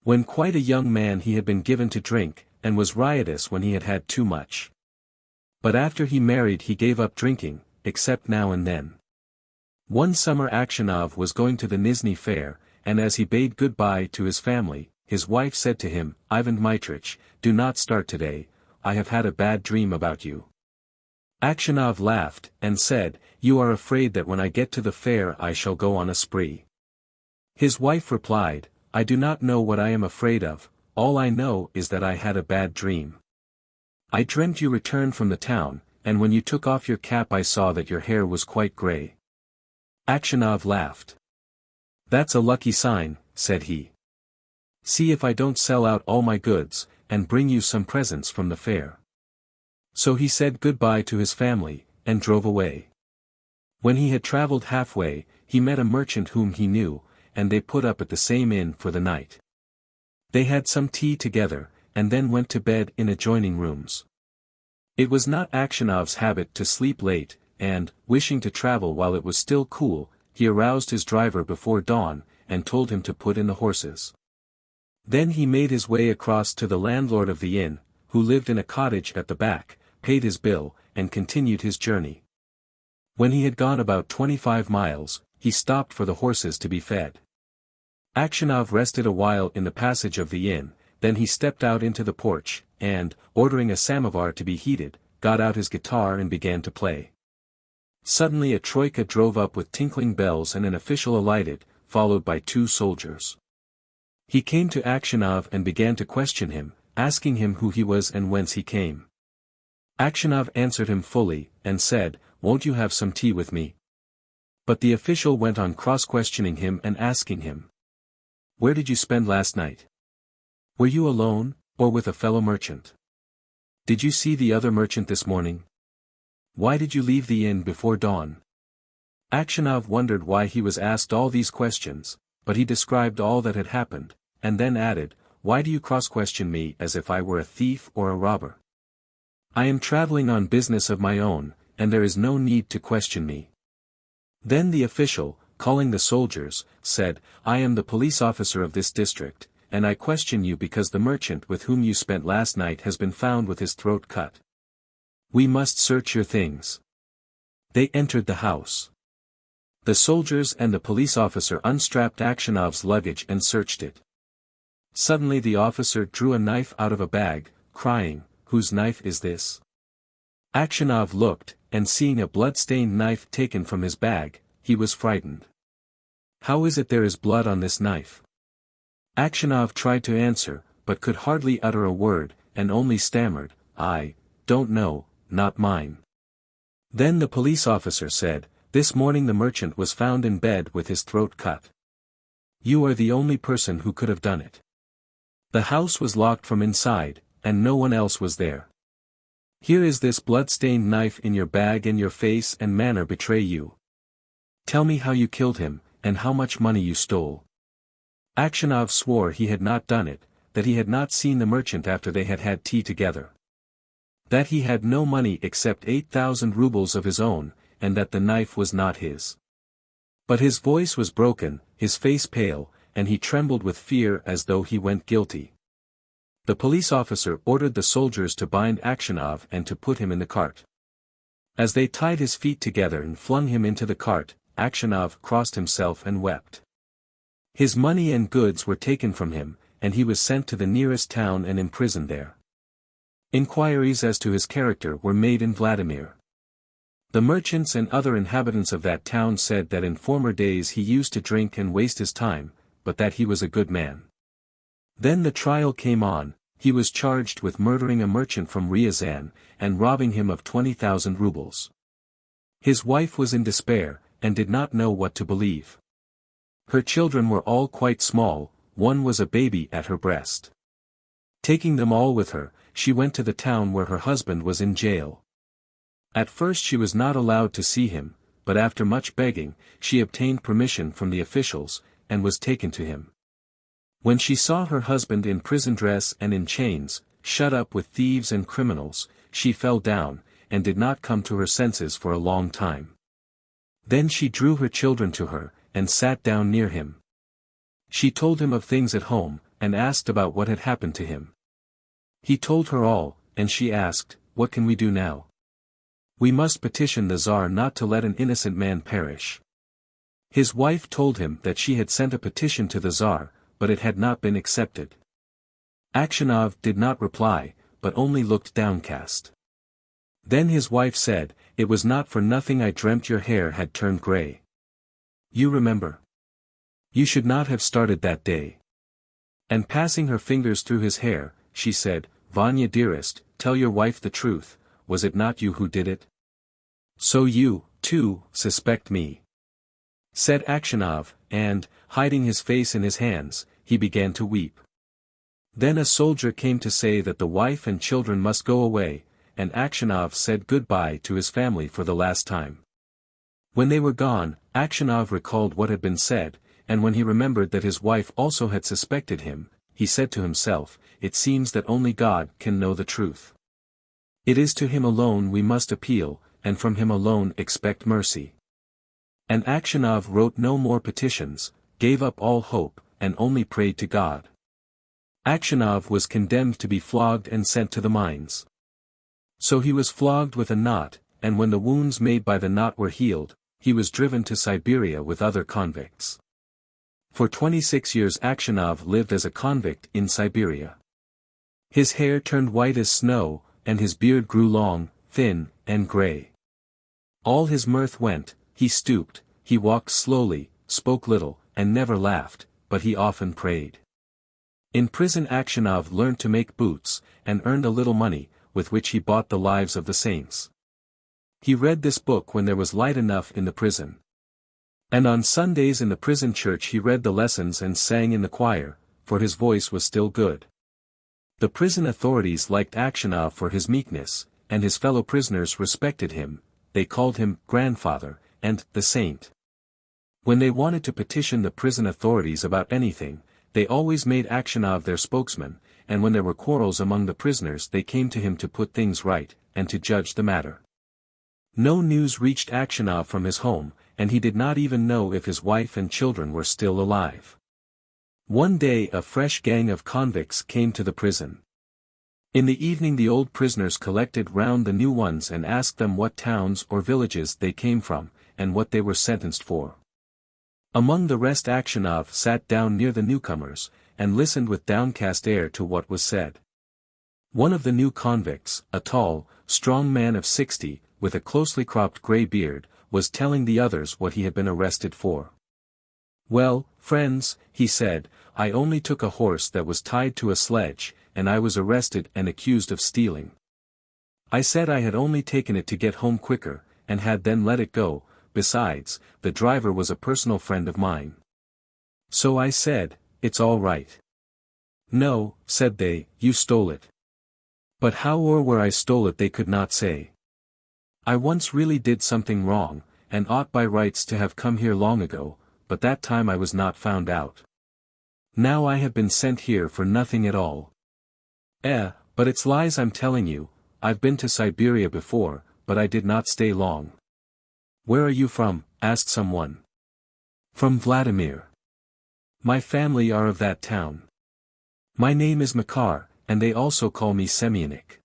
When quite a young man he had been given to drink, and was riotous when he had had too much. But after he married he gave up drinking, except now and then. One summer Aksionov was going to the Nizhny fair, and as he bade goodbye to his family, his wife said to him, "Ivan Dmitritch, do not start today, I have had a bad dream about you." Aksionov laughed, and said, "You are afraid that when I get to the fair I shall go on a spree." His wife replied, "I do not know what I am afraid of, all I know is that I had a bad dream. I dreamt you returned from the town, and when you took off your cap I saw that your hair was quite grey." Aksionov laughed. "That's a lucky sign," said he. "See if I don't sell out all my goods, and bring you some presents from the fair." So he said goodbye to his family, and drove away. When he had traveled halfway, he met a merchant whom he knew, and they put up at the same inn for the night. They had some tea together, and then went to bed in adjoining rooms. It was not Aksionov's habit to sleep late, and, wishing to travel while it was still cool, he aroused his driver before dawn, and told him to put in the horses. Then he made his way across to the landlord of the inn, who lived in a cottage at the back, paid his bill, and continued his journey. When he had gone about 25 miles, he stopped for the horses to be fed. Aksionov rested a while in the passage of the inn, then he stepped out into the porch, and, ordering a samovar to be heated, got out his guitar and began to play. Suddenly a troika drove up with tinkling bells and an official alighted, followed by 2 soldiers. He came to Aksionov and began to question him, asking him who he was and whence he came. Aksionov answered him fully, and said, "Won't you have some tea with me?" But the official went on cross-questioning him and asking him, "Where did you spend last night? Were you alone, or with a fellow merchant? Did you see the other merchant this morning? Why did you leave the inn before dawn?" Aksionov wondered why he was asked all these questions, but he described all that had happened, and then added, "Why do you cross-question me as if I were a thief or a robber? I am traveling on business of my own, and there is no need to question me." Then the official, calling the soldiers, said, "I am the police officer of this district, and I question you because the merchant with whom you spent last night has been found with his throat cut. We must search your things." They entered the house. The soldiers and the police officer unstrapped Akshenov's luggage and searched it. Suddenly the officer drew a knife out of a bag, crying, "Whose knife is this?" Akshenov looked, and seeing a blood-stained knife taken from his bag, he was frightened. "How is it there is blood on this knife?" Akshenov tried to answer, but could hardly utter a word, and only stammered, "I don't know, not mine." Then the police officer said, "This morning the merchant was found in bed with his throat cut. You are the only person who could have done it. The house was locked from inside, and no one else was there. Here is this blood-stained knife in your bag, and your face and manner betray you. Tell me how you killed him, and how much money you stole." Akshenov swore he had not done it, that he had not seen the merchant after they had had tea together. That he had no money except 8,000 rubles of his own, and that the knife was not his. But his voice was broken, his face pale, and he trembled with fear as though he went guilty. The police officer ordered the soldiers to bind Akshenov and to put him in the cart. As they tied his feet together and flung him into the cart, Akshenov crossed himself and wept. His money and goods were taken from him, and he was sent to the nearest town and imprisoned there. Inquiries as to his character were made in Vladimir. The merchants and other inhabitants of that town said that in former days he used to drink and waste his time, but that he was a good man. Then the trial came on. He was charged with murdering a merchant from Ryazan, and robbing him of 20,000 rubles. His wife was in despair, and did not know what to believe. Her children were all quite small, one was a baby at her breast. Taking them all with her, she went to the town where her husband was in jail. At first she was not allowed to see him, but after much begging, she obtained permission from the officials, and was taken to him. When she saw her husband in prison dress and in chains, shut up with thieves and criminals, she fell down, and did not come to her senses for a long time. Then she drew her children to her, and sat down near him. She told him of things at home, and asked about what had happened to him. He told her all, and she asked, "What can we do now? We must petition the Tsar not to let an innocent man perish." His wife told him that she had sent a petition to the Tsar, but it had not been accepted. Akshenov did not reply, but only looked downcast. Then his wife said, "It was not for nothing I dreamt your hair had turned grey. You remember? You should not have started that day." And passing her fingers through his hair, she said, "Vanya dearest, tell your wife the truth, was it not you who did it? So you, too, suspect me," said Akshenov, and, hiding his face in his hands, he began to weep. Then a soldier came to say that the wife and children must go away, and Akshenov said goodbye to his family for the last time. When they were gone, Akshenov recalled what had been said, and when he remembered that his wife also had suspected him, he said to himself, "It seems that only God can know the truth. It is to him alone we must appeal, and from him alone expect mercy." And Akshenov wrote no more petitions, gave up all hope, and only prayed to God. Akshenov was condemned to be flogged and sent to the mines. So he was flogged with a knot, and when the wounds made by the knot were healed, he was driven to Siberia with other convicts. For 26 years Akshenov lived as a convict in Siberia. His hair turned white as snow, and his beard grew long, thin, and grey. All his mirth went, he stooped, he walked slowly, spoke little, and never laughed, but he often prayed. In prison Akshenov learnt to make boots, and earned a little money, with which he bought the lives of the saints. He read this book when there was light enough in the prison. And on Sundays in the prison church he read the lessons and sang in the choir, for his voice was still good. The prison authorities liked Akshenov for his meekness, and his fellow prisoners respected him. They called him grandfather, and the saint. When they wanted to petition the prison authorities about anything, they always made Akshenov their spokesman, and when there were quarrels among the prisoners they came to him to put things right, and to judge the matter. No news reached Akshenov from his home, and he did not even know if his wife and children were still alive. One day a fresh gang of convicts came to the prison. In the evening the old prisoners collected round the new ones and asked them what towns or villages they came from, and what they were sentenced for. Among the rest Aksionov sat down near the newcomers, and listened with downcast air to what was said. One of the new convicts, a tall, strong man of 60, with a closely cropped grey beard, was telling the others what he had been arrested for. "Well, friends," he said, "I only took a horse that was tied to a sledge, and I was arrested and accused of stealing. I said I had only taken it to get home quicker, and had then let it go. Besides, the driver was a personal friend of mine. So I said, 'It's all right.' 'No,' said they, 'you stole it.' But how or where I stole it they could not say. I once really did something wrong, and ought by rights to have come here long ago, but that time I was not found out. Now I have been sent here for nothing at all. But it's lies I'm telling you. I've been to Siberia before, but I did not stay long." "Where are you from?" asked someone. "From Vladimir. My family are of that town. My name is Makar, and they also call me Semyonik."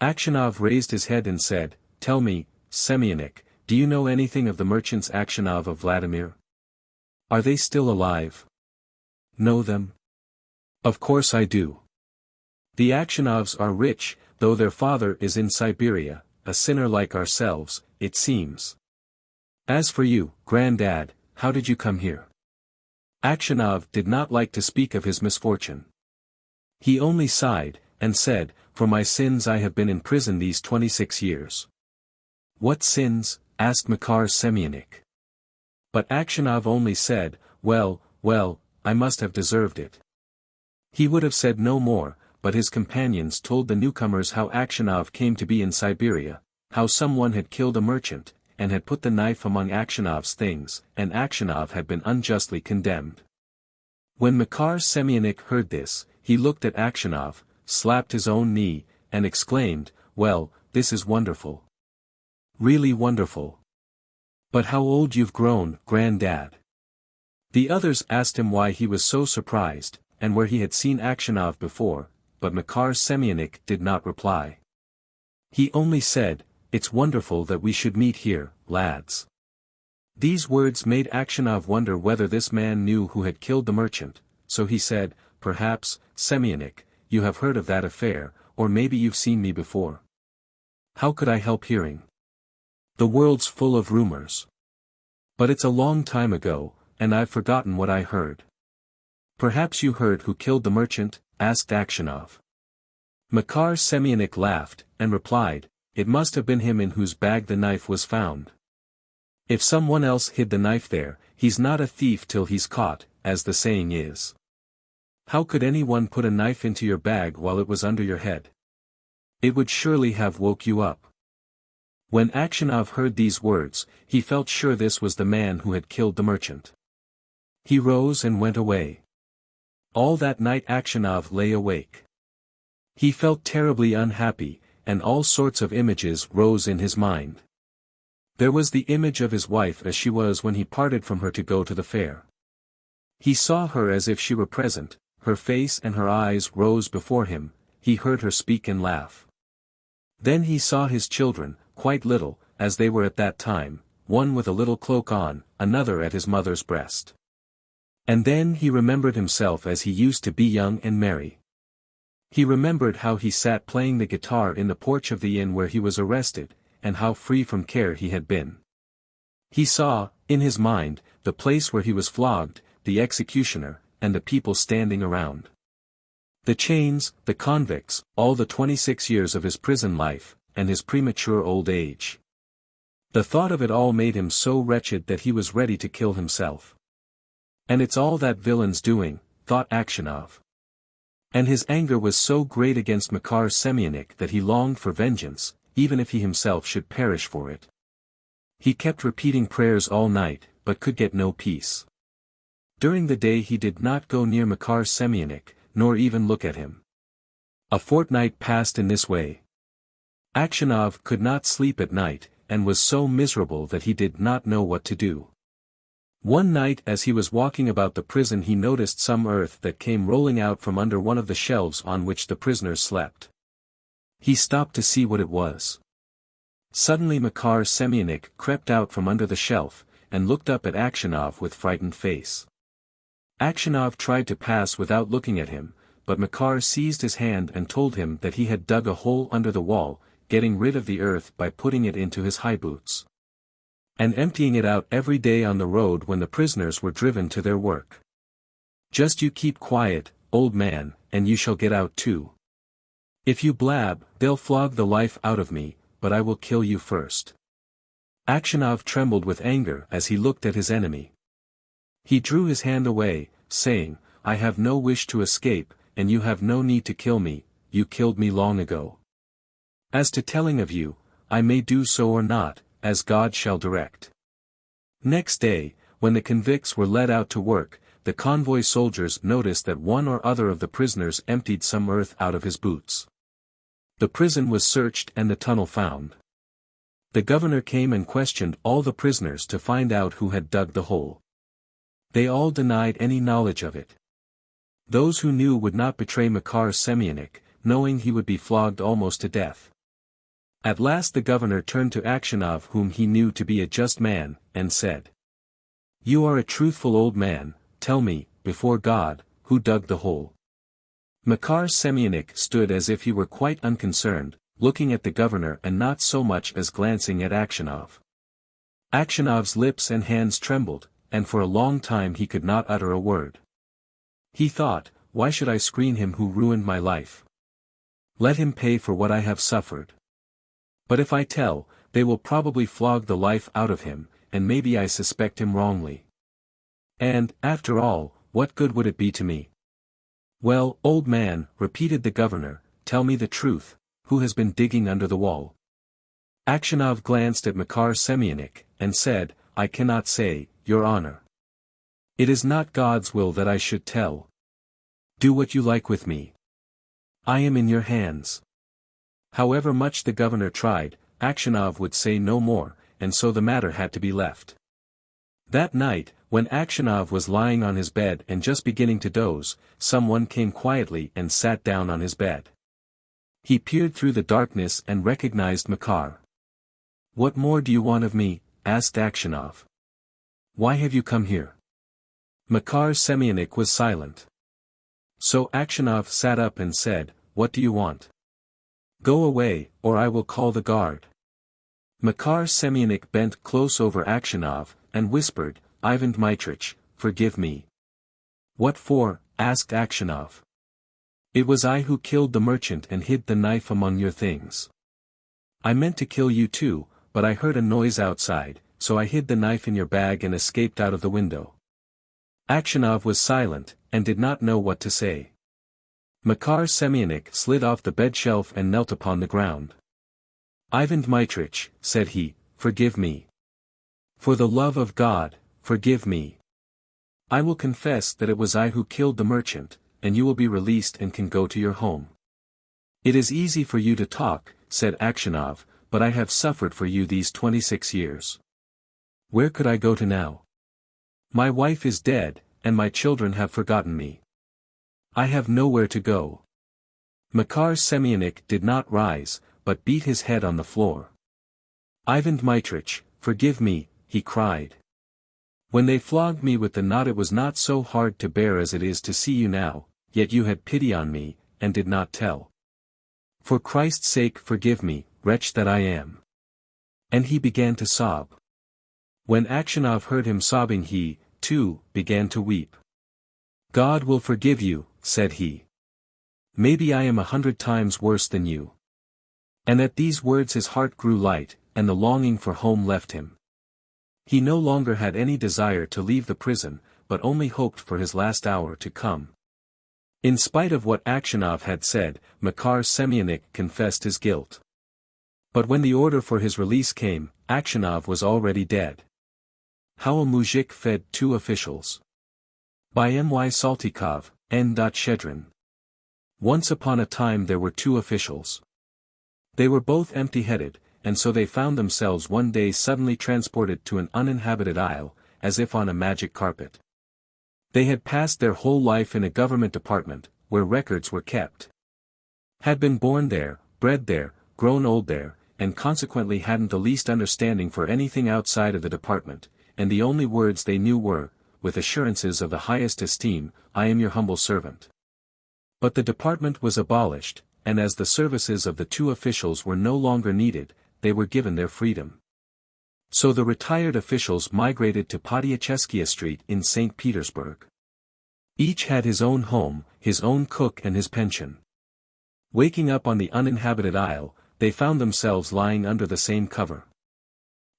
Aksionov raised his head and said, "Tell me, Semyonik, do you know anything of the merchants Aksionov of Vladimir? Are they still alive?" "Know them? Of course I do. The Aksionovs are rich, though their father is in Siberia, a sinner like ourselves, it seems. As for you, Grandad, how did you come here?" Aksionov did not like to speak of his misfortune. He only sighed, and said, "For my sins I have been in prison these 26 years. "What sins?" asked Makar Semyonik. But Aksionov only said, Well, I must have deserved it." He would have said no more, but his companions told the newcomers how Aksionov came to be in Siberia, how someone had killed a merchant, and had put the knife among Aksionov's things, and Aksionov had been unjustly condemned. When Makar Semyonik heard this, he looked at Aksionov, slapped his own knee, and exclaimed, "Well, this is wonderful. Really wonderful. But how old you've grown, Grandad." The others asked him why he was so surprised, and where he had seen Aksionov before, but Makar Semyonik did not reply. He only said, "It's wonderful that we should meet here, lads." These words made Aksionov wonder whether this man knew who had killed the merchant, so he said, "Perhaps, Semyonik, you have heard of that affair, or maybe you've seen me before." "How could I help hearing? The world's full of rumors. But it's a long time ago, and I've forgotten what I heard." "Perhaps you heard who killed the merchant?" asked Aksionov. Makar Semyonik laughed, and replied, "It must have been him in whose bag the knife was found. If someone else hid the knife there, he's not a thief till he's caught, as the saying is. How could anyone put a knife into your bag while it was under your head? It would surely have woke you up." When Aksionov heard these words, he felt sure this was the man who had killed the merchant. He rose and went away. All that night Aksionov lay awake. He felt terribly unhappy, and all sorts of images rose in his mind. There was the image of his wife as she was when he parted from her to go to the fair. He saw her as if she were present, her face and her eyes rose before him, he heard her speak and laugh. Then he saw his children, quite little, as they were at that time, one with a little cloak on, another at his mother's breast. And then he remembered himself as he used to be young and merry. He remembered how he sat playing the guitar in the porch of the inn where he was arrested, and how free from care he had been. He saw, in his mind, the place where he was flogged, the executioner, and the people standing around. The chains, the convicts, all the 26 years of his prison life, and his premature old age. The thought of it all made him so wretched that he was ready to kill himself. "And it's all that villain's doing," thought Aksionov. And his anger was so great against Makar Semyonik that he longed for vengeance, even if he himself should perish for it. He kept repeating prayers all night, but could get no peace. During the day he did not go near Makar Semyonik, nor even look at him. A fortnight passed in this way. Aksionov could not sleep at night, and was so miserable that he did not know what to do. One night as he was walking about the prison he noticed some earth that came rolling out from under one of the shelves on which the prisoners slept. He stopped to see what it was. Suddenly Makar Semyonich crept out from under the shelf, and looked up at Aksionov with frightened face. Aksionov tried to pass without looking at him, but Makar seized his hand and told him that he had dug a hole under the wall, getting rid of the earth by putting it into his high boots, and emptying it out every day on the road when the prisoners were driven to their work. Just you keep quiet, old man, and you shall get out too. If you blab, they'll flog the life out of me, but I will kill you first. Aksionov trembled with anger as he looked at his enemy. He drew his hand away, saying, I have no wish to escape, and you have no need to kill me, you killed me long ago. As to telling of you, I may do so or not, as God shall direct. Next day, when the convicts were led out to work, the convoy soldiers noticed that one or other of the prisoners emptied some earth out of his boots. The prison was searched and the tunnel found. The governor came and questioned all the prisoners to find out who had dug the hole. They all denied any knowledge of it. Those who knew would not betray Makar Semyonich, knowing he would be flogged almost to death. At last the governor turned to Aksionov, whom he knew to be a just man, and said, You are a truthful old man, tell me, before God, who dug the hole. Makar Semyonich stood as if he were quite unconcerned, looking at the governor and not so much as glancing at Aksionov. Aksionov's lips and hands trembled, and for a long time he could not utter a word. He thought, why should I screen him who ruined my life? Let him pay for what I have suffered. But if I tell, they will probably flog the life out of him, and maybe I suspect him wrongly. And, after all, what good would it be to me? Well, old man, repeated the governor, tell me the truth, who has been digging under the wall? Aksionov glanced at Makar Semyonich, and said, I cannot say, Your Honor. It is not God's will that I should tell. Do what you like with me. I am in your hands. However much the governor tried, Aksionov would say no more, and so the matter had to be left. That night, when Aksionov was lying on his bed and just beginning to doze, someone came quietly and sat down on his bed. He peered through the darkness and recognized Makar. What more do you want of me? Asked Aksionov. Why have you come here? Makar Semyonich was silent. So Aksionov sat up and said, What do you want? Go away, or I will call the guard. Makar Semyonich bent close over Aksionov, and whispered, Ivan Dmitrich, forgive me. What for? Asked Aksionov. It was I who killed the merchant and hid the knife among your things. I meant to kill you too, but I heard a noise outside, so I hid the knife in your bag and escaped out of the window. Aksionov was silent, and did not know what to say. Makar Semyonich slid off the bed shelf and knelt upon the ground. Ivan Dmitrich, said he, forgive me. For the love of God, forgive me. I will confess that it was I who killed the merchant, and you will be released and can go to your home. It is easy for you to talk, said Aksionov, but I have suffered for you these 26 years. Where could I go to now? My wife is dead, and my children have forgotten me. I have nowhere to go. Makar Semyonich did not rise, but beat his head on the floor. Ivan Dmitrich, forgive me, he cried. When they flogged me with the knot it was not so hard to bear as it is to see you now, yet you had pity on me, and did not tell. For Christ's sake forgive me, wretch that I am. And he began to sob. When Aksionov heard him sobbing he, too, began to weep. God will forgive you, said he. Maybe I am 100 times worse than you. And at these words his heart grew light, and the longing for home left him. He no longer had any desire to leave the prison, but only hoped for his last hour to come. In spite of what Aksionov had said, Makar Semyonich confessed his guilt. But when the order for his release came, Aksionov was already dead. How a Mujik Fed Two Officials. By M.Y. Saltykov, N. Shedrin. Once upon a time there were two officials. They were both empty-headed, and so they found themselves one day suddenly transported to an uninhabited isle, as if on a magic carpet. They had passed their whole life in a government department, where records were kept. Had been born there, bred there, grown old there, and consequently hadn't the least understanding for anything outside of the department, and the only words they knew were, with assurances of the highest esteem, "I am your humble servant." But the department was abolished, and as the services of the two officials were no longer needed, they were given their freedom. So the retired officials migrated to Podyacheskiya Street in St. Petersburg. Each had his own home, his own cook and his pension. Waking up on the uninhabited isle, they found themselves lying under the same cover.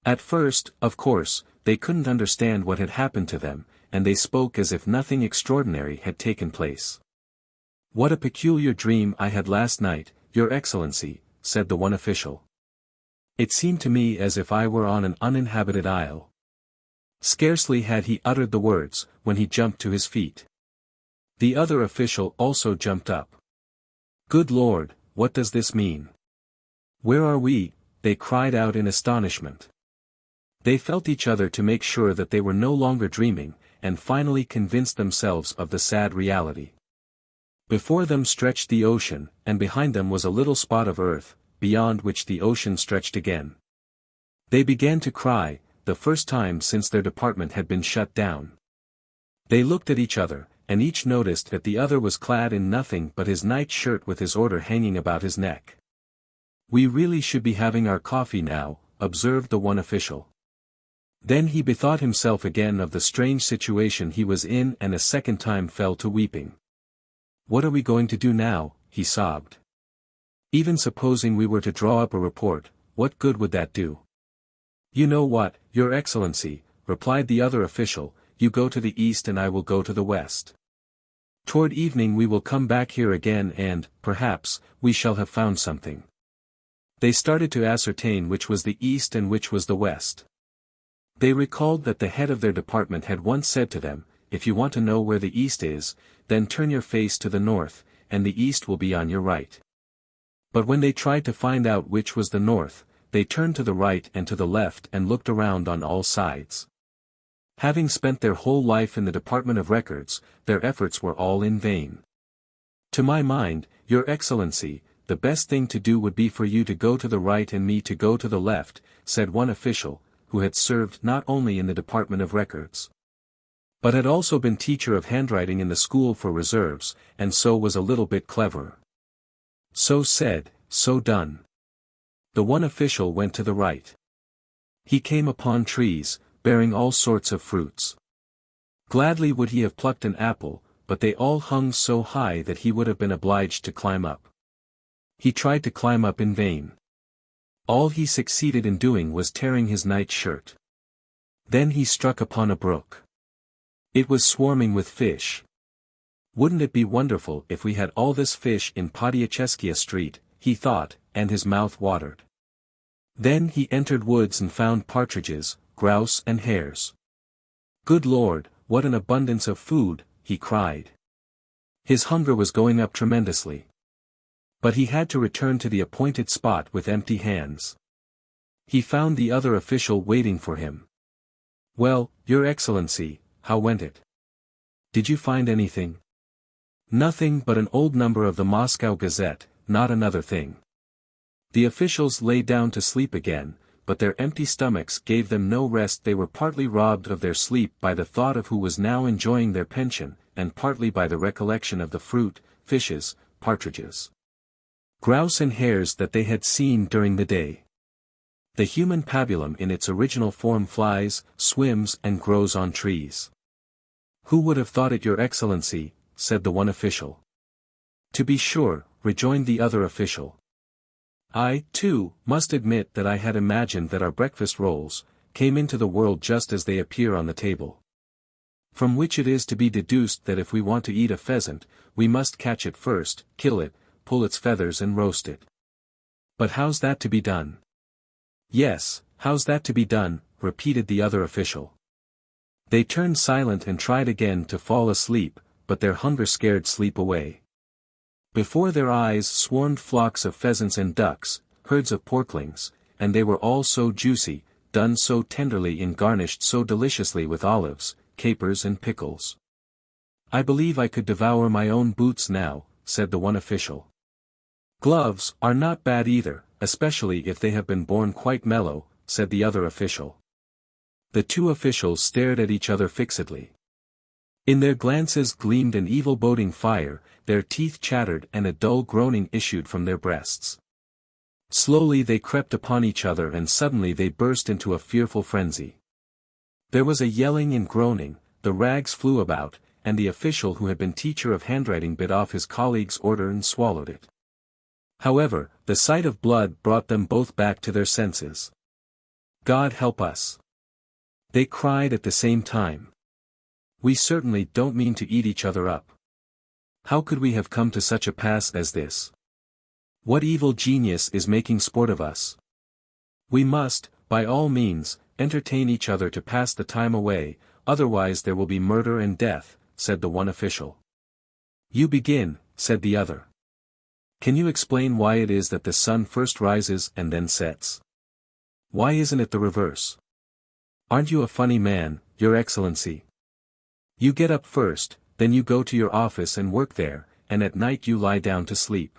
At first, of course, they couldn't understand what had happened to them, and they spoke as if nothing extraordinary had taken place. "What a peculiar dream I had last night, Your Excellency," said the one official. "It seemed to me as if I were on an uninhabited isle." Scarcely had he uttered the words, when he jumped to his feet. The other official also jumped up. "Good Lord, what does this mean? Where are we?" they cried out in astonishment. They felt each other to make sure that they were no longer dreaming, and finally convinced themselves of the sad reality. Before them stretched the ocean, and behind them was a little spot of earth, beyond which the ocean stretched again. They began to cry, the first time since their department had been shut down. They looked at each other, and each noticed that the other was clad in nothing but his night shirt with his order hanging about his neck. "We really should be having our coffee now," observed the one official. Then he bethought himself again of the strange situation he was in and a second time fell to weeping. "What are we going to do now?" he sobbed. "Even supposing we were to draw up a report, what good would that do?" "You know what, Your Excellency," replied the other official, "you go to the east and I will go to the west. Toward evening we will come back here again and, perhaps, we shall have found something." They started to ascertain which was the east and which was the west. They recalled that the head of their department had once said to them, "If you want to know where the east is, then turn your face to the north, and the east will be on your right." But when they tried to find out which was the north, they turned to the right and to the left and looked around on all sides. Having spent their whole life in the Department of Records, their efforts were all in vain. "To my mind, Your Excellency, the best thing to do would be for you to go to the right and me to go to the left," said one official, who had served not only in the Department of Records, but had also been teacher of handwriting in the school for reserves, and so was a little bit cleverer. So said, so done. The one official went to the right. He came upon trees, bearing all sorts of fruits. Gladly would he have plucked an apple, but they all hung so high that he would have been obliged to climb up. He tried to climb up in vain. All he succeeded in doing was tearing his night shirt. Then he struck upon a brook. It was swarming with fish. "Wouldn't it be wonderful if we had all this fish in Podyacheskiya Street," he thought, and his mouth watered. Then he entered woods and found partridges, grouse and hares. "Good Lord, what an abundance of food," he cried. His hunger was going up tremendously. But he had to return to the appointed spot with empty hands. He found the other official waiting for him. "Well, Your Excellency, how went it? Did you find anything?" "Nothing but an old number of the Moscow Gazette, not another thing." The officials lay down to sleep again, but their empty stomachs gave them no rest. They were partly robbed of their sleep by the thought of who was now enjoying their pension, and partly by the recollection of the fruit, fishes, partridges, grouse and hares that they had seen during the day. The human pabulum in its original form flies, swims and grows on trees. "Who would have thought it, Your Excellency?" said the one official. "To be sure," rejoined the other official. "I, too, must admit that I had imagined that our breakfast rolls came into the world just as they appear on the table. From which it is to be deduced that if we want to eat a pheasant, we must catch it first, kill it, pull its feathers and roast it. But how's that to be done?" "Yes, how's that to be done?" repeated the other official. They turned silent and tried again to fall asleep, but their hunger scared sleep away. Before their eyes swarmed flocks of pheasants and ducks, herds of porklings, and they were all so juicy, done so tenderly and garnished so deliciously with olives, capers and pickles. "I believe I could devour my own boots now," said the one official. "Gloves are not bad either, especially if they have been born quite mellow," said the other official. The two officials stared at each other fixedly. In their glances gleamed an evil-boding fire, their teeth chattered and a dull groaning issued from their breasts. Slowly they crept upon each other and suddenly they burst into a fearful frenzy. There was a yelling and groaning, the rags flew about, and the official who had been teacher of handwriting bit off his colleague's order and swallowed it. However, the sight of blood brought them both back to their senses. "God help us!" they cried at the same time. "We certainly don't mean to eat each other up. How could we have come to such a pass as this? What evil genius is making sport of us? We must, by all means, entertain each other to pass the time away, otherwise there will be murder and death," said the one official. "You begin," said the other. "Can you explain why it is that the sun first rises and then sets? Why isn't it the reverse? Aren't you a funny man, Your Excellency? You get up first, then you go to your office and work there, and at night you lie down to sleep.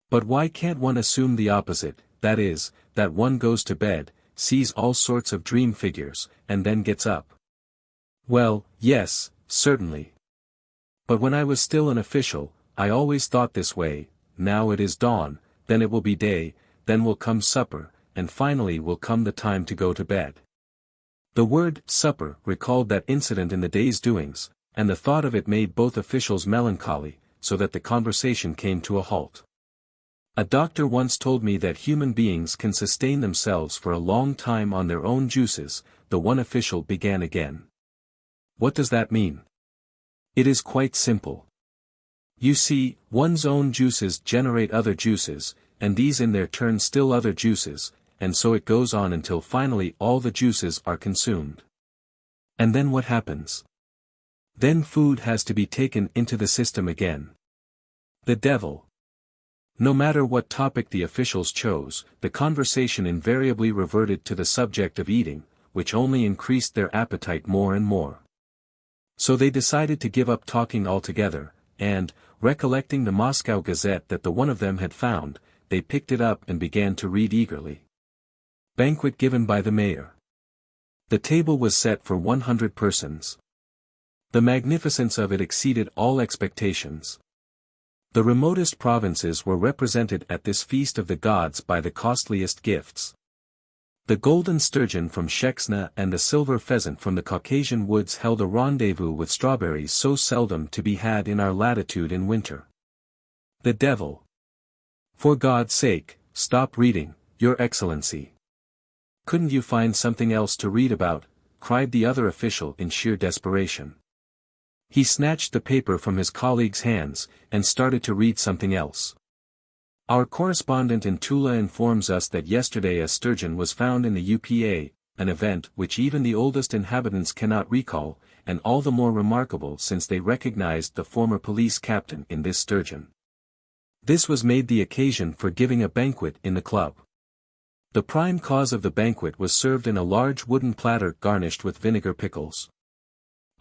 But why can't one assume the opposite, that is, that one goes to bed, sees all sorts of dream figures, and then gets up?" "Well, yes, certainly. But when I was still an official, I always thought this way. Now it is dawn, then it will be day, then will come supper, and finally will come the time to go to bed." The word supper recalled that incident in the day's doings, and the thought of it made both officials melancholy, so that the conversation came to a halt. "A doctor once told me that human beings can sustain themselves for a long time on their own juices," the one official began again. "What does that mean?" "It is quite simple. You see, one's own juices generate other juices, and these in their turn still other juices, and so it goes on until finally all the juices are consumed. And then what happens? Then food has to be taken into the system again. The devil." No matter what topic the officials chose, the conversation invariably reverted to the subject of eating, which only increased their appetite more and more. So they decided to give up talking altogether, and, recollecting the Moscow Gazette that the one of them had found, they picked it up and began to read eagerly. Banquet given by the mayor. The table was set for 100 persons. The magnificence of it exceeded all expectations. The remotest provinces were represented at this feast of the gods by the costliest gifts. The golden sturgeon from Shexna and the silver pheasant from the Caucasian woods held a rendezvous with strawberries so seldom to be had in our latitude in winter. The devil. "For God's sake, stop reading, Your Excellency. Couldn't you find something else to read about?" cried the other official in sheer desperation. He snatched the paper from his colleague's hands, and started to read something else. "Our correspondent in Tula informs us that yesterday a sturgeon was found in the UPA, an event which even the oldest inhabitants cannot recall, and all the more remarkable since they recognized the former police captain in this sturgeon. This was made the occasion for giving a banquet in the club. The prime cause of the banquet was served in a large wooden platter garnished with vinegar pickles.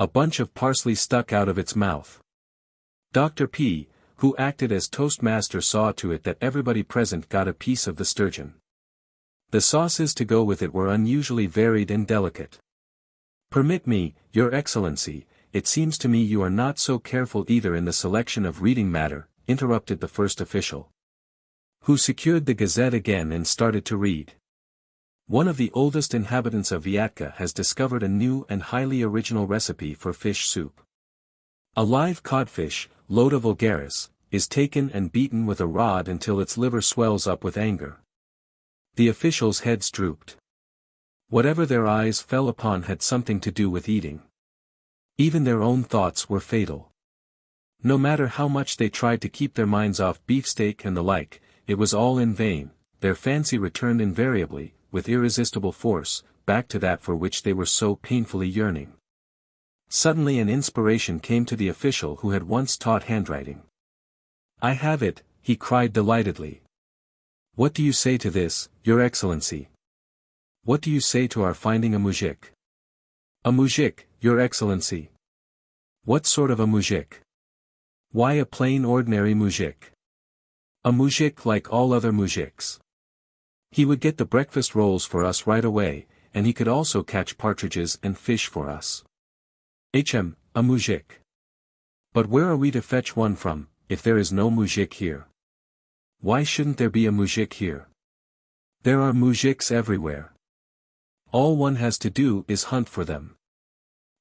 A bunch of parsley stuck out of its mouth. Dr. P., who acted as toastmaster, saw to it that everybody present got a piece of the sturgeon. The sauces to go with it were unusually varied and delicate. Permit me, Your Excellency, it seems to me you are not so careful either in the selection of reading matter," interrupted the first official, who secured the Gazette again and started to read. "One of the oldest inhabitants of VIII has discovered a new and highly original recipe for fish soup. A live codfish, Loda vulgaris, is taken and beaten with a rod until its liver swells up with anger." The officials' heads drooped. Whatever their eyes fell upon had something to do with eating. Even their own thoughts were fatal. No matter how much they tried to keep their minds off beefsteak and the like, it was all in vain. Their fancy returned invariably, with irresistible force, back to that for which they were so painfully yearning. Suddenly an inspiration came to the official who had once taught handwriting. "I have it," he cried delightedly. What do you say to this, Your Excellency? What do you say to our finding a mujik? A mujik, Your Excellency. What sort of a mujik? Why a plain ordinary mujik? A mujik like all other mujiks. He would get the breakfast rolls for us right away, and he could also catch partridges and fish for us. A mujik. But where are we to fetch one from, if there is no mujik here? Why shouldn't there be a mujik here? There are mujiks everywhere. All one has to do is hunt for them.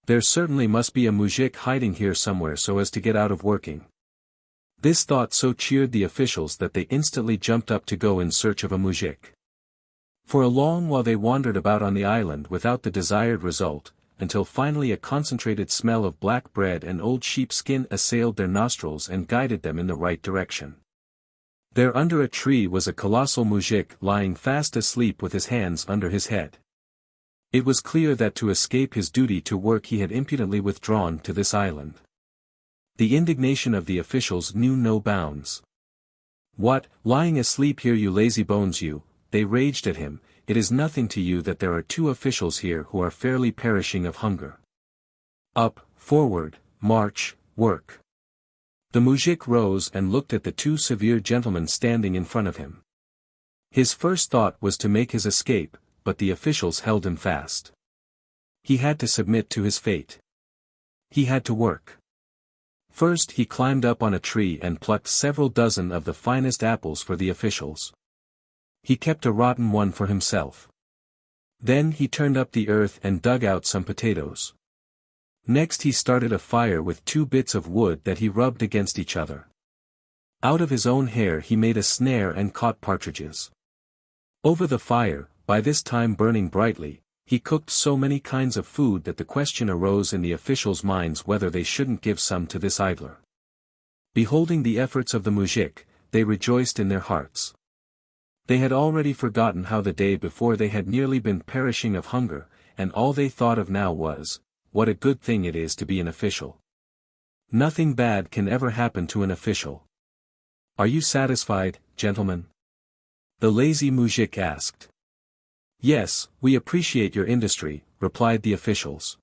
There certainly must be a mujik hiding here somewhere so as to get out of working. This thought so cheered the officials that they instantly jumped up to go in search of a mujik. For a long while they wandered about on the island without the desired result, until finally a concentrated smell of black bread and old sheepskin assailed their nostrils and guided them in the right direction. There under a tree was a colossal mujik lying fast asleep with his hands under his head. It was clear that to escape his duty to work he had impudently withdrawn to this island. The indignation of the officials knew no bounds. What, lying asleep here you lazy bones you, they raged at him, it is nothing to you that there are 2 officials here who are fairly perishing of hunger. Up, forward, march, work. The mujik rose and looked at the 2 severe gentlemen standing in front of him. His first thought was to make his escape, but the officials held him fast. He had to submit to his fate. He had to work. First he climbed up on a tree and plucked several dozen of the finest apples for the officials. He kept a rotten one for himself. Then he turned up the earth and dug out some potatoes. Next he started a fire with 2 bits of wood that he rubbed against each other. Out of his own hair he made a snare and caught partridges. Over the fire, by this time burning brightly, he cooked so many kinds of food that the question arose in the officials' minds whether they shouldn't give some to this idler. Beholding the efforts of the mujik, they rejoiced in their hearts. They had already forgotten how the day before they had nearly been perishing of hunger, and all they thought of now was, what a good thing it is to be an official. Nothing bad can ever happen to an official. Are you satisfied, gentlemen? The lazy mujik asked. Yes, we appreciate your industry, replied the officials.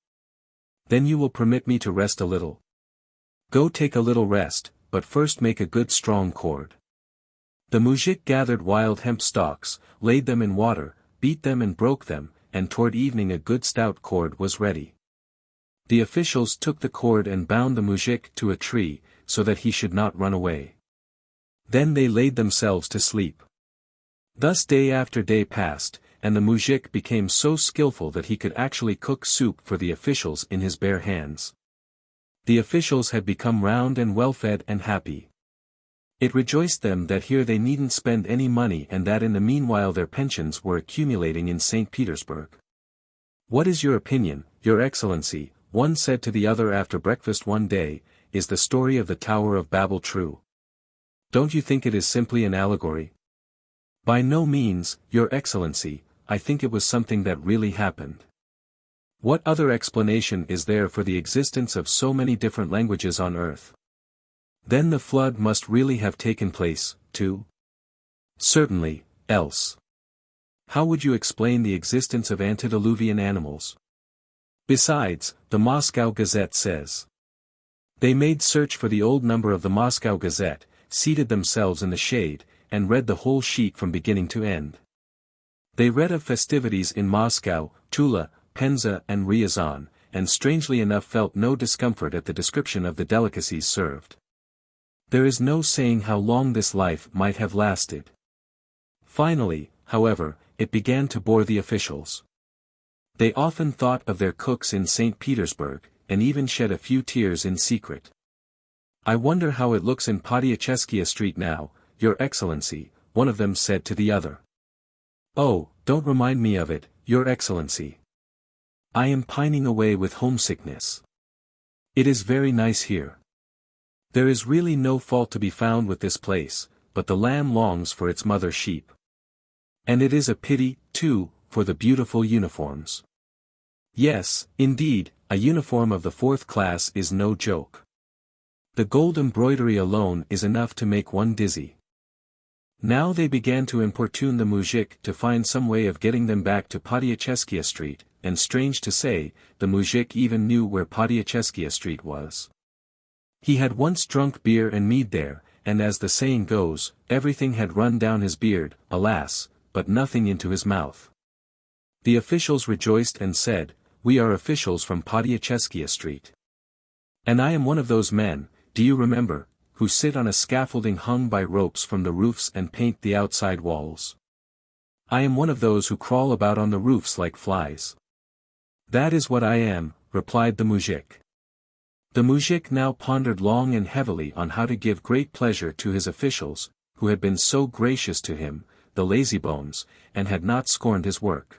Then you will permit me to rest a little. Go take a little rest, but first make a good strong cord. The mujik gathered wild hemp stalks, laid them in water, beat them and broke them, and toward evening a good stout cord was ready. The officials took the cord and bound the mujik to a tree, so that he should not run away. Then they laid themselves to sleep. Thus day after day passed, and the mujik became so skillful that he could actually cook soup for the officials in his bare hands. The officials had become round and well-fed and happy. It rejoiced them that here they needn't spend any money and that in the meanwhile their pensions were accumulating in St. Petersburg. What is your opinion, Your Excellency? One said to the other after breakfast one day, is the story of the Tower of Babel true? Don't you think it is simply an allegory? By no means, Your Excellency, I think it was something that really happened. What other explanation is there for the existence of so many different languages on earth? Then the flood must really have taken place, too? Certainly, else. How would you explain the existence of antediluvian animals? Besides, the Moscow Gazette says. They made search for the old number of the Moscow Gazette, seated themselves in the shade, and read the whole sheet from beginning to end. They read of festivities in Moscow, Tula, Penza and Ryazan, and strangely enough felt no discomfort at the description of the delicacies served. There is no saying how long this life might have lasted. Finally, however, it began to bore the officials. They often thought of their cooks in St. Petersburg, and even shed a few tears in secret. I wonder how it looks in Podyacheskiya Street now, Your Excellency, one of them said to the other. Oh, don't remind me of it, Your Excellency. I am pining away with homesickness. It is very nice here. There is really no fault to be found with this place, but the lamb longs for its mother sheep. And it is a pity, too, for the beautiful uniforms. Yes, indeed, a uniform of the 4th class is no joke. The gold embroidery alone is enough to make one dizzy. Now they began to importune the mujik to find some way of getting them back to Podyacheskiya Street, and strange to say, the mujik even knew where Podyacheskiya Street was. He had once drunk beer and mead there, and as the saying goes, everything had run down his beard, alas, but nothing into his mouth. The officials rejoiced and said, "We are officials from Podyacheskiya Street. And I am one of those men, do you remember, who sit on a scaffolding hung by ropes from the roofs and paint the outside walls. I am one of those who crawl about on the roofs like flies." "That is what I am," replied the mujik. The mujik now pondered long and heavily on how to give great pleasure to his officials, who had been so gracious to him, the lazybones, and had not scorned his work.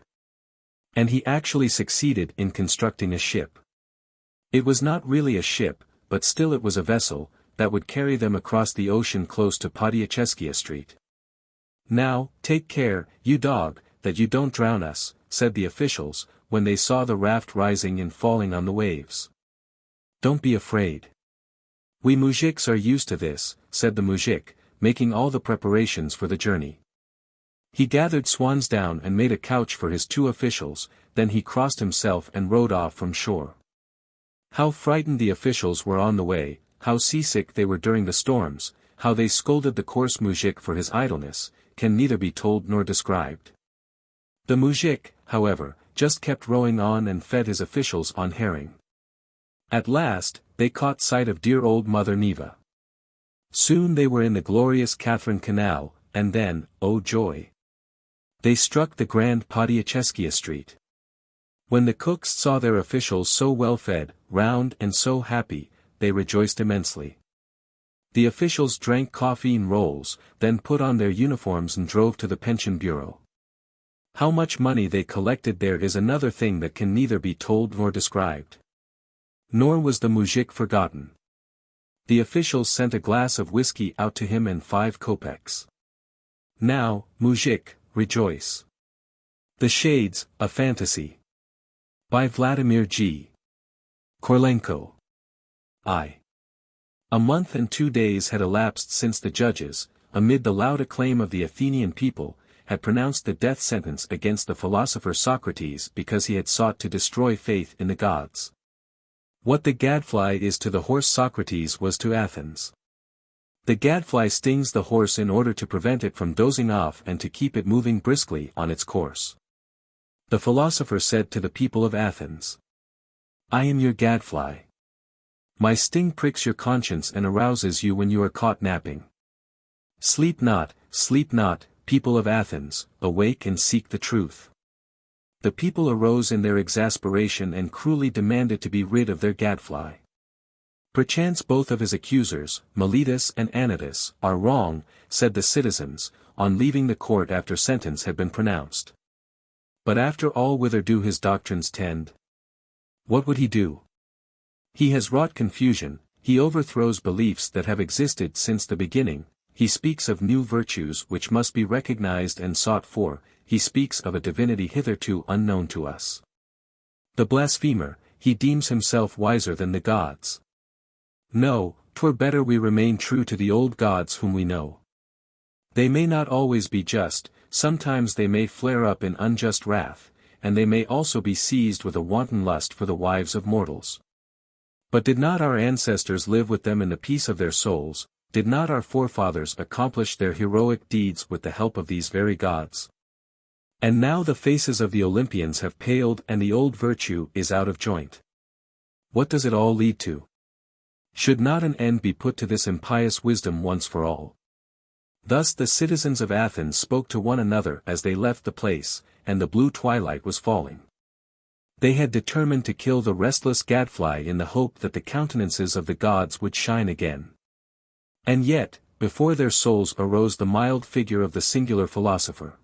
And he actually succeeded in constructing a ship. It was not really a ship, but still it was a vessel, that would carry them across the ocean close to Podyacheskiya Street. "Now, take care, you dog, that you don't drown us," said the officials, when they saw the raft rising and falling on the waves. "Don't be afraid. We mujiks are used to this," said the mujik, making all the preparations for the journey. He gathered swans down and made a couch for his two officials, then he crossed himself and rowed off from shore. How frightened the officials were on the way, how seasick they were during the storms, how they scolded the coarse mujik for his idleness, can neither be told nor described. The mujik, however, just kept rowing on and fed his officials on herring. At last, they caught sight of dear old Mother Neva. Soon they were in the glorious Catherine Canal, and then, oh joy! They struck the grand Podyacheskiya Street. When the cooks saw their officials so well fed, round and so happy, they rejoiced immensely. The officials drank coffee and rolls, then put on their uniforms and drove to the pension bureau. How much money they collected there is another thing that can neither be told nor described. Nor was the mujik forgotten. The officials sent a glass of whiskey out to him and 5 kopecks. Now, mujik, rejoice. The Shades, a Fantasy. By Vladimir G. Korlenko. A month and 2 days had elapsed since the judges, amid the loud acclaim of the Athenian people, had pronounced the death sentence against the philosopher Socrates because he had sought to destroy faith in the gods. What the gadfly is to the horse Socrates was to Athens. The gadfly stings the horse in order to prevent it from dozing off and to keep it moving briskly on its course. The philosopher said to the people of Athens, "I am your gadfly. My sting pricks your conscience and arouses you when you are caught napping. Sleep not, people of Athens, awake and seek the truth." The people arose in their exasperation and cruelly demanded to be rid of their gadfly. "Perchance both of his accusers, Meletus and Anytus, are wrong," said the citizens, on leaving the court after sentence had been pronounced. "But after all, whither do his doctrines tend? What would he do? He has wrought confusion, he overthrows beliefs that have existed since the beginning, he speaks of new virtues which must be recognized and sought for, he speaks of a divinity hitherto unknown to us. The blasphemer, he deems himself wiser than the gods. No, 'twere better we remain true to the old gods whom we know. They may not always be just, sometimes they may flare up in unjust wrath, and they may also be seized with a wanton lust for the wives of mortals. But did not our ancestors live with them in the peace of their souls, did not our forefathers accomplish their heroic deeds with the help of these very gods? And now the faces of the Olympians have paled and the old virtue is out of joint. What does it all lead to? Should not an end be put to this impious wisdom once for all?" Thus the citizens of Athens spoke to one another as they left the place, and the blue twilight was falling. They had determined to kill the restless gadfly in the hope that the countenances of the gods would shine again. And yet, before their souls arose the mild figure of the singular philosopher.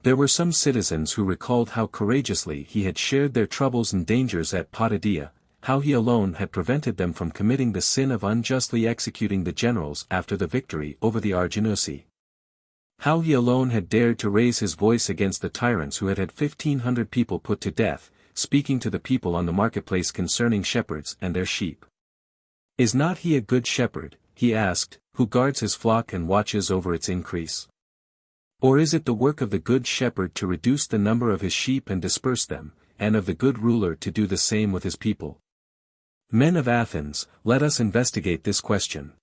There were some citizens who recalled how courageously he had shared their troubles and dangers at Potidaea, how he alone had prevented them from committing the sin of unjustly executing the generals after the victory over the Arginusi. How he alone had dared to raise his voice against the tyrants who had 1,500 people put to death, speaking to the people on the marketplace concerning shepherds and their sheep. "Is not he a good shepherd?" he asked, who guards his flock and watches over its increase? Or is it the work of the good shepherd to reduce the number of his sheep and disperse them, and of the good ruler to do the same with his people? Men of Athens, let us investigate this question.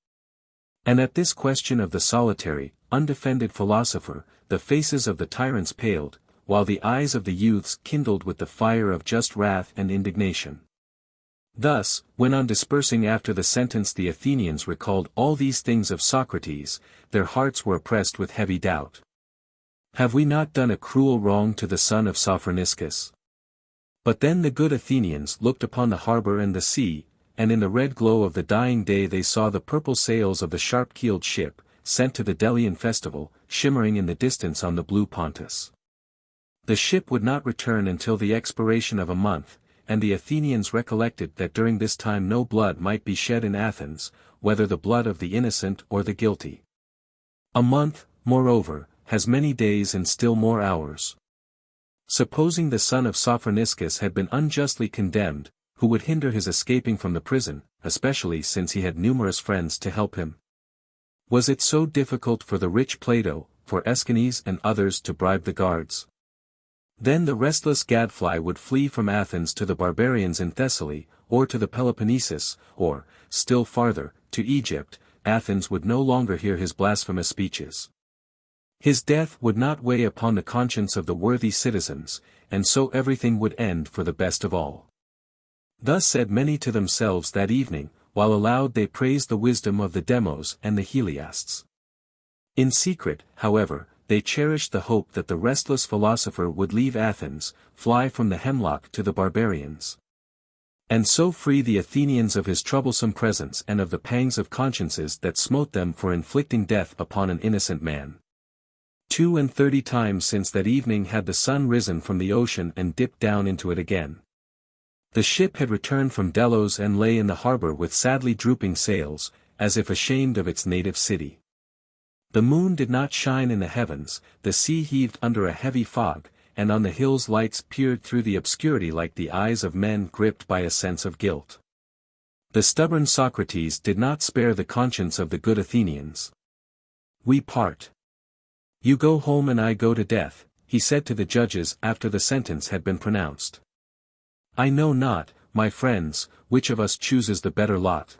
And at this question of the solitary, undefended philosopher, the faces of the tyrants paled, while the eyes of the youths kindled with the fire of just wrath and indignation. Thus, when on dispersing after the sentence the Athenians recalled all these things of Socrates, their hearts were oppressed with heavy doubt. Have we not done a cruel wrong to the son of Sophroniscus? But then the good Athenians looked upon the harbor and the sea, and in the red glow of the dying day they saw the purple sails of the sharp-keeled ship, sent to the Delian festival, shimmering in the distance on the blue Pontus. The ship would not return until the expiration of a month, and the Athenians recollected that during this time no blood might be shed in Athens, whether the blood of the innocent or the guilty. A month, moreover, has many days and still more hours. Supposing the son of Sophroniscus had been unjustly condemned, who would hinder his escaping from the prison, especially since he had numerous friends to help him? Was it so difficult for the rich Plato, for Aeschines and others to bribe the guards? Then the restless gadfly would flee from Athens to the barbarians in Thessaly, or to the Peloponnesus, or, still farther, to Egypt. Athens would no longer hear his blasphemous speeches. His death would not weigh upon the conscience of the worthy citizens, and so everything would end for the best of all. Thus said many to themselves that evening, while aloud they praised the wisdom of the Demos and the Heliasts. In secret, however, they cherished the hope that the restless philosopher would leave Athens, fly from the hemlock to the barbarians, and so free the Athenians of his troublesome presence and of the pangs of consciences that smote them for inflicting death upon an innocent man. 32 times since that evening had the sun risen from the ocean and dipped down into it again. The ship had returned from Delos and lay in the harbor with sadly drooping sails, as if ashamed of its native city. The moon did not shine in the heavens, the sea heaved under a heavy fog, and on the hills lights peered through the obscurity like the eyes of men gripped by a sense of guilt. The stubborn Socrates did not spare the conscience of the good Athenians. "We part. You go home and I go to death," he said to the judges after the sentence had been pronounced. "I know not, my friends, which of us chooses the better lot."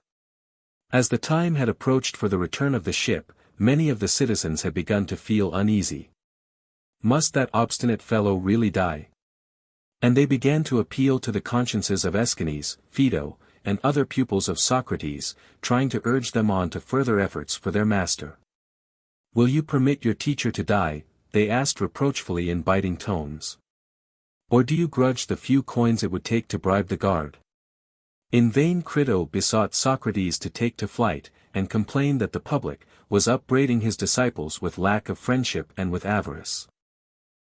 As the time had approached for the return of the ship, many of the citizens had begun to feel uneasy. Must that obstinate fellow really die? And they began to appeal to the consciences of Aeschines, Phaedo, and other pupils of Socrates, trying to urge them on to further efforts for their master. "Will you permit your teacher to die?" they asked reproachfully in biting tones. "Or do you grudge the few coins it would take to bribe the guard?" In vain Crito besought Socrates to take to flight, and complained that the public was upbraiding his disciples with lack of friendship and with avarice.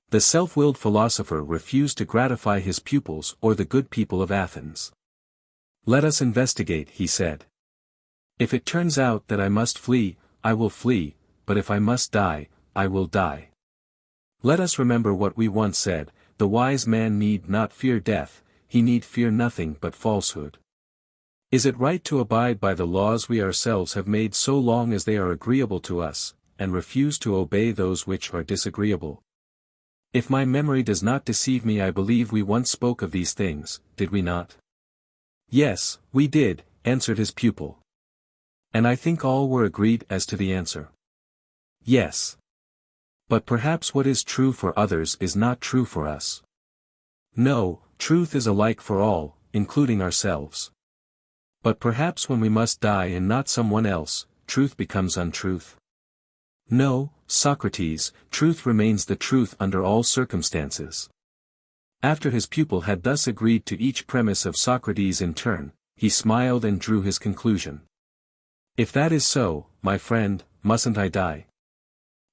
The self-willed philosopher refused to gratify his pupils or the good people of Athens. "Let us investigate," he said. "If it turns out that I must flee, I will flee, but if I must die, I will die. Let us remember what we once said, the wise man need not fear death, he need fear nothing but falsehood. Is it right to abide by the laws we ourselves have made so long as they are agreeable to us, and refuse to obey those which are disagreeable? If my memory does not deceive me, I believe we once spoke of these things, did we not?" "Yes, we did," answered his pupil. And I think all were agreed as to the answer. Yes. But perhaps what is true for others is not true for us. No, truth is alike for all, including ourselves. But perhaps when we must die and not someone else, truth becomes untruth. No, Socrates, truth remains the truth under all circumstances. After his pupil had thus agreed to each premise of Socrates in turn, he smiled and drew his conclusion. "If that is so, my friend, mustn't I die?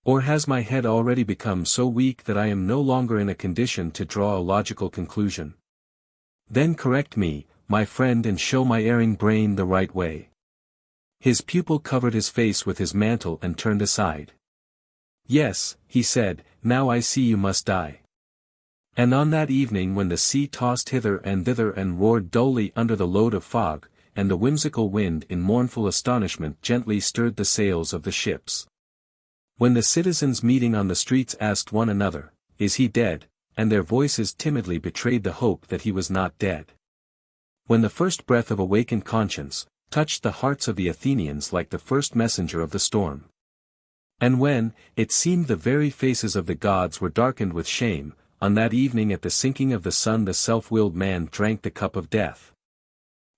Or has my head already become so weak that I am no longer in a condition to draw a logical conclusion? Then correct me, my friend, and show my erring brain the right way." His pupil covered his face with his mantle and turned aside. "Yes," he said, "now I see you must die." And on that evening when the sea tossed hither and thither and roared dully under the load of fog, and the whimsical wind in mournful astonishment gently stirred the sails of the ships. When the citizens meeting on the streets asked one another, "Is he dead?" and their voices timidly betrayed the hope that he was not dead. When the first breath of awakened conscience touched the hearts of the Athenians like the first messenger of the storm. And when, it seemed the very faces of the gods were darkened with shame, on that evening at the sinking of the sun the self-willed man drank the cup of death.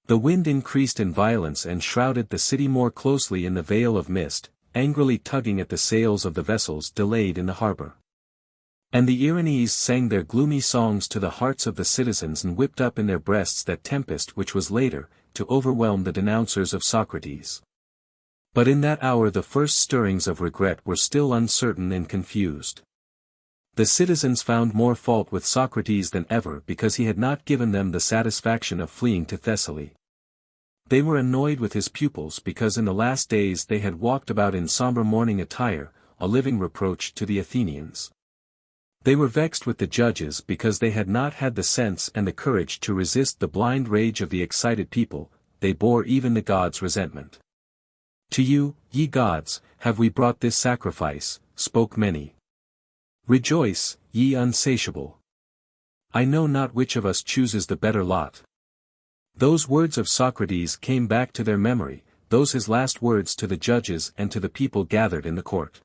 The wind increased in violence and shrouded the city more closely in the veil of mist, angrily tugging at the sails of the vessels delayed in the harbor. And the Erinyes sang their gloomy songs to the hearts of the citizens and whipped up in their breasts that tempest which was later to overwhelm the denouncers of Socrates. But in that hour the first stirrings of regret were still uncertain and confused. The citizens found more fault with Socrates than ever because he had not given them the satisfaction of fleeing to Thessaly. They were annoyed with his pupils because in the last days they had walked about in somber mourning attire, a living reproach to the Athenians. They were vexed with the judges because they had not had the sense and the courage to resist the blind rage of the excited people. They bore even the gods' resentment. "To you, ye gods, have we brought this sacrifice," spoke many. "Rejoice, ye unsatiable. I know not which of us chooses the better lot." Those words of Socrates came back to their memory, those his last words to the judges and to the people gathered in the court.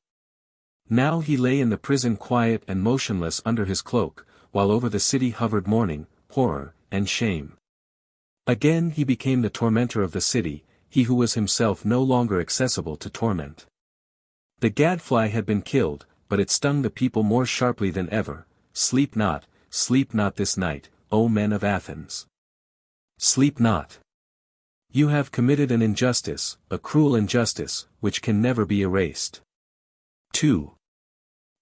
Now he lay in the prison quiet and motionless under his cloak, while over the city hovered mourning, horror, and shame. Again he became the tormentor of the city, he who was himself no longer accessible to torment. The gadfly had been killed, but it stung the people more sharply than ever. Sleep not this night, O men of Athens. Sleep not. You have committed an injustice, a cruel injustice, which can never be erased. 2.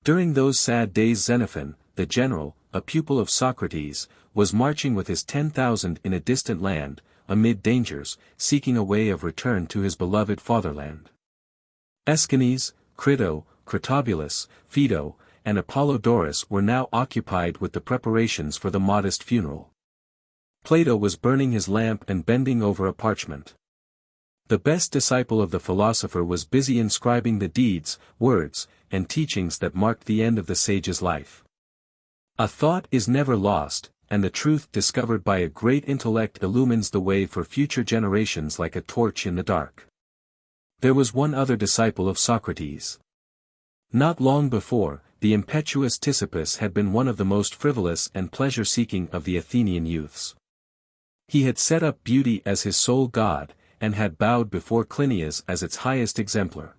During those sad days Xenophon, the general, a pupil of Socrates, was marching with his 10,000 in a distant land, amid dangers, seeking a way of return to his beloved fatherland. Aeschines, Crito, Critobulus, Phaedo, and Apollodorus were now occupied with the preparations for the modest funeral. Plato was burning his lamp and bending over a parchment. The best disciple of the philosopher was busy inscribing the deeds, words, and teachings that marked the end of the sage's life. A thought is never lost, and the truth discovered by a great intellect illumines the way for future generations like a torch in the dark. There was one other disciple of Socrates. Not long before, the impetuous Ctesippus had been one of the most frivolous and pleasure-seeking of the Athenian youths. He had set up beauty as his sole god, and had bowed before Clinias as its highest exemplar.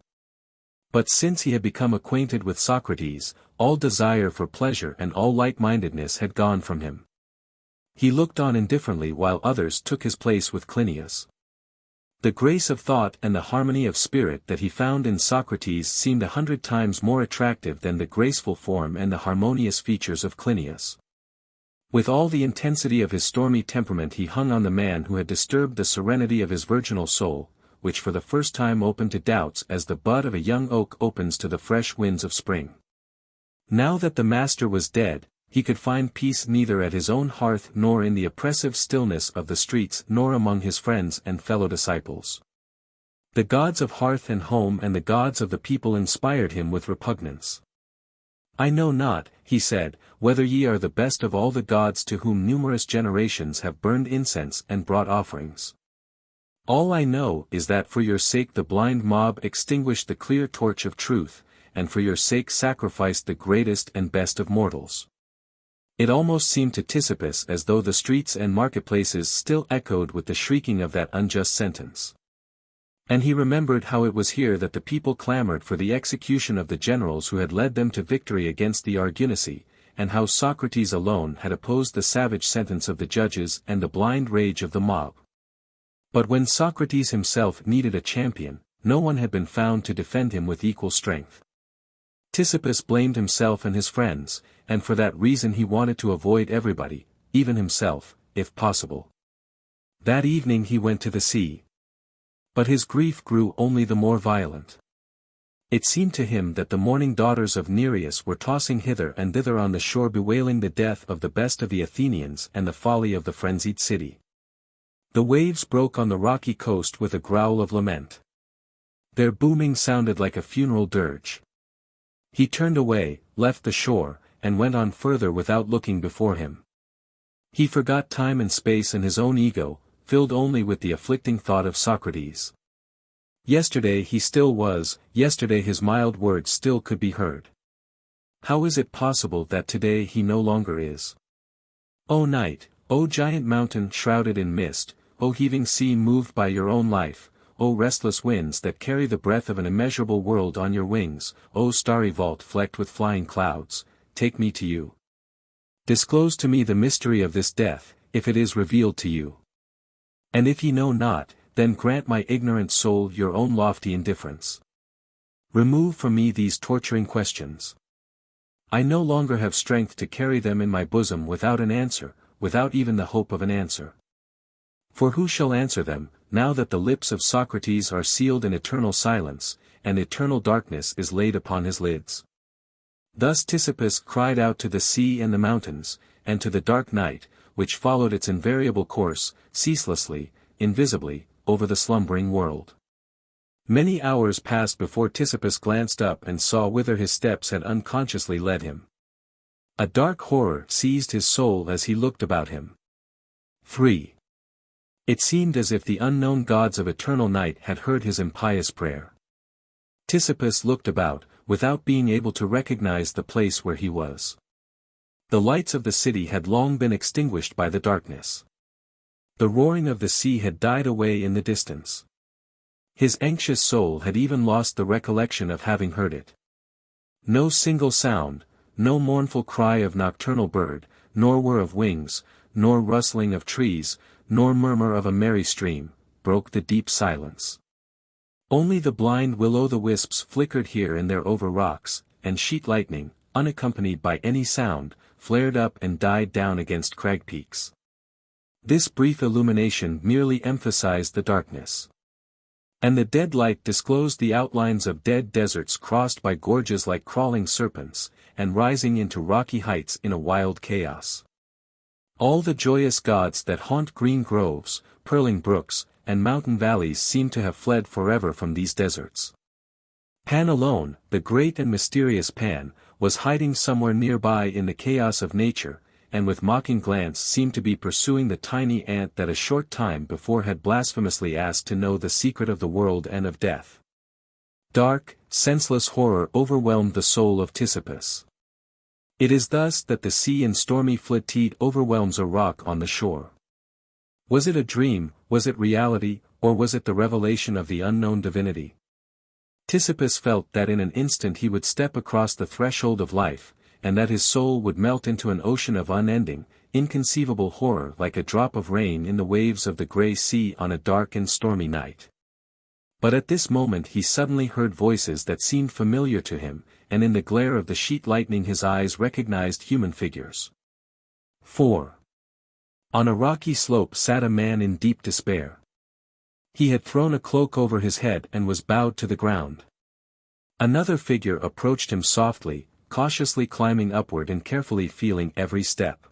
But since he had become acquainted with Socrates, all desire for pleasure and all light-mindedness had gone from him. He looked on indifferently while others took his place with Clinias. The grace of thought and the harmony of spirit that he found in Socrates seemed 100 times more attractive than the graceful form and the harmonious features of Clinias. With all the intensity of his stormy temperament he hung on the man who had disturbed the serenity of his virginal soul, which for the first time opened to doubts as the bud of a young oak opens to the fresh winds of spring. Now that the master was dead, he could find peace neither at his own hearth nor in the oppressive stillness of the streets nor among his friends and fellow disciples. The gods of hearth and home and the gods of the people inspired him with repugnance. "I know not," he said, "whether ye are the best of all the gods to whom numerous generations have burned incense and brought offerings. All I know is that for your sake the blind mob extinguished the clear torch of truth, and for your sake sacrificed the greatest and best of mortals." It almost seemed to Ctesippus as though the streets and marketplaces still echoed with the shrieking of that unjust sentence. And he remembered how it was here that the people clamored for the execution of the generals who had led them to victory against the Argonaci, and how Socrates alone had opposed the savage sentence of the judges and the blind rage of the mob. But when Socrates himself needed a champion, no one had been found to defend him with equal strength. Ctesippus blamed himself and his friends, and for that reason he wanted to avoid everybody, even himself, if possible. That evening he went to the sea. But his grief grew only the more violent. It seemed to him that the mourning daughters of Nereus were tossing hither and thither on the shore bewailing the death of the best of the Athenians and the folly of the frenzied city. The waves broke on the rocky coast with a growl of lament. Their booming sounded like a funeral dirge. He turned away, left the shore, and went on further without looking before him. He forgot time and space and his own ego, filled only with the afflicting thought of Socrates. Yesterday he still was, yesterday his mild words still could be heard. How is it possible that today he no longer is? O night, O giant mountain shrouded in mist, O heaving sea moved by your own life, O restless winds that carry the breath of an immeasurable world on your wings, O starry vault flecked with flying clouds, take me to you. Disclose to me the mystery of this death, if it is revealed to you. And if ye know not, then grant my ignorant soul your own lofty indifference. Remove from me these torturing questions. I no longer have strength to carry them in my bosom without an answer, without even the hope of an answer. For who shall answer them, now that the lips of Socrates are sealed in eternal silence, and eternal darkness is laid upon his lids? Thus Chrysippus cried out to the sea and the mountains, and to the dark night, which followed its invariable course, ceaselessly, invisibly, over the slumbering world. Many hours passed before Chrysippus glanced up and saw whither his steps had unconsciously led him. A dark horror seized his soul as he looked about him. 3. It seemed as if the unknown gods of eternal night had heard his impious prayer. Chrysippus looked about, without being able to recognize the place where he was. The lights of the city had long been extinguished by the darkness. The roaring of the sea had died away in the distance. His anxious soul had even lost the recollection of having heard it. No single sound, no mournful cry of nocturnal bird, nor whir of wings, nor rustling of trees, nor murmur of a merry stream, broke the deep silence. Only the blind will-o'-the-wisps flickered here and there over rocks, and sheet lightning, unaccompanied by any sound, flared up and died down against crag peaks. This brief illumination merely emphasized the darkness. And the dead light disclosed the outlines of dead deserts crossed by gorges like crawling serpents, and rising into rocky heights in a wild chaos. All the joyous gods that haunt green groves, purling brooks, and mountain valleys seemed to have fled forever from these deserts. Pan alone, the great and mysterious Pan, was hiding somewhere nearby in the chaos of nature, and with mocking glance seemed to be pursuing the tiny ant that a short time before had blasphemously asked to know the secret of the world and of death. Dark, senseless horror overwhelmed the soul of Chrysippus. It is thus that the sea in stormy fleet overwhelms a rock on the shore. Was it a dream, was it reality, or was it the revelation of the unknown divinity? Chrysippus felt that in an instant he would step across the threshold of life, and that his soul would melt into an ocean of unending, inconceivable horror like a drop of rain in the waves of the grey sea on a dark and stormy night. But at this moment he suddenly heard voices that seemed familiar to him, and in the glare of the sheet lightning his eyes recognized human figures. 4. On a rocky slope sat a man in deep despair. He had thrown a cloak over his head and was bowed to the ground. Another figure approached him softly, cautiously climbing upward and carefully feeling every step.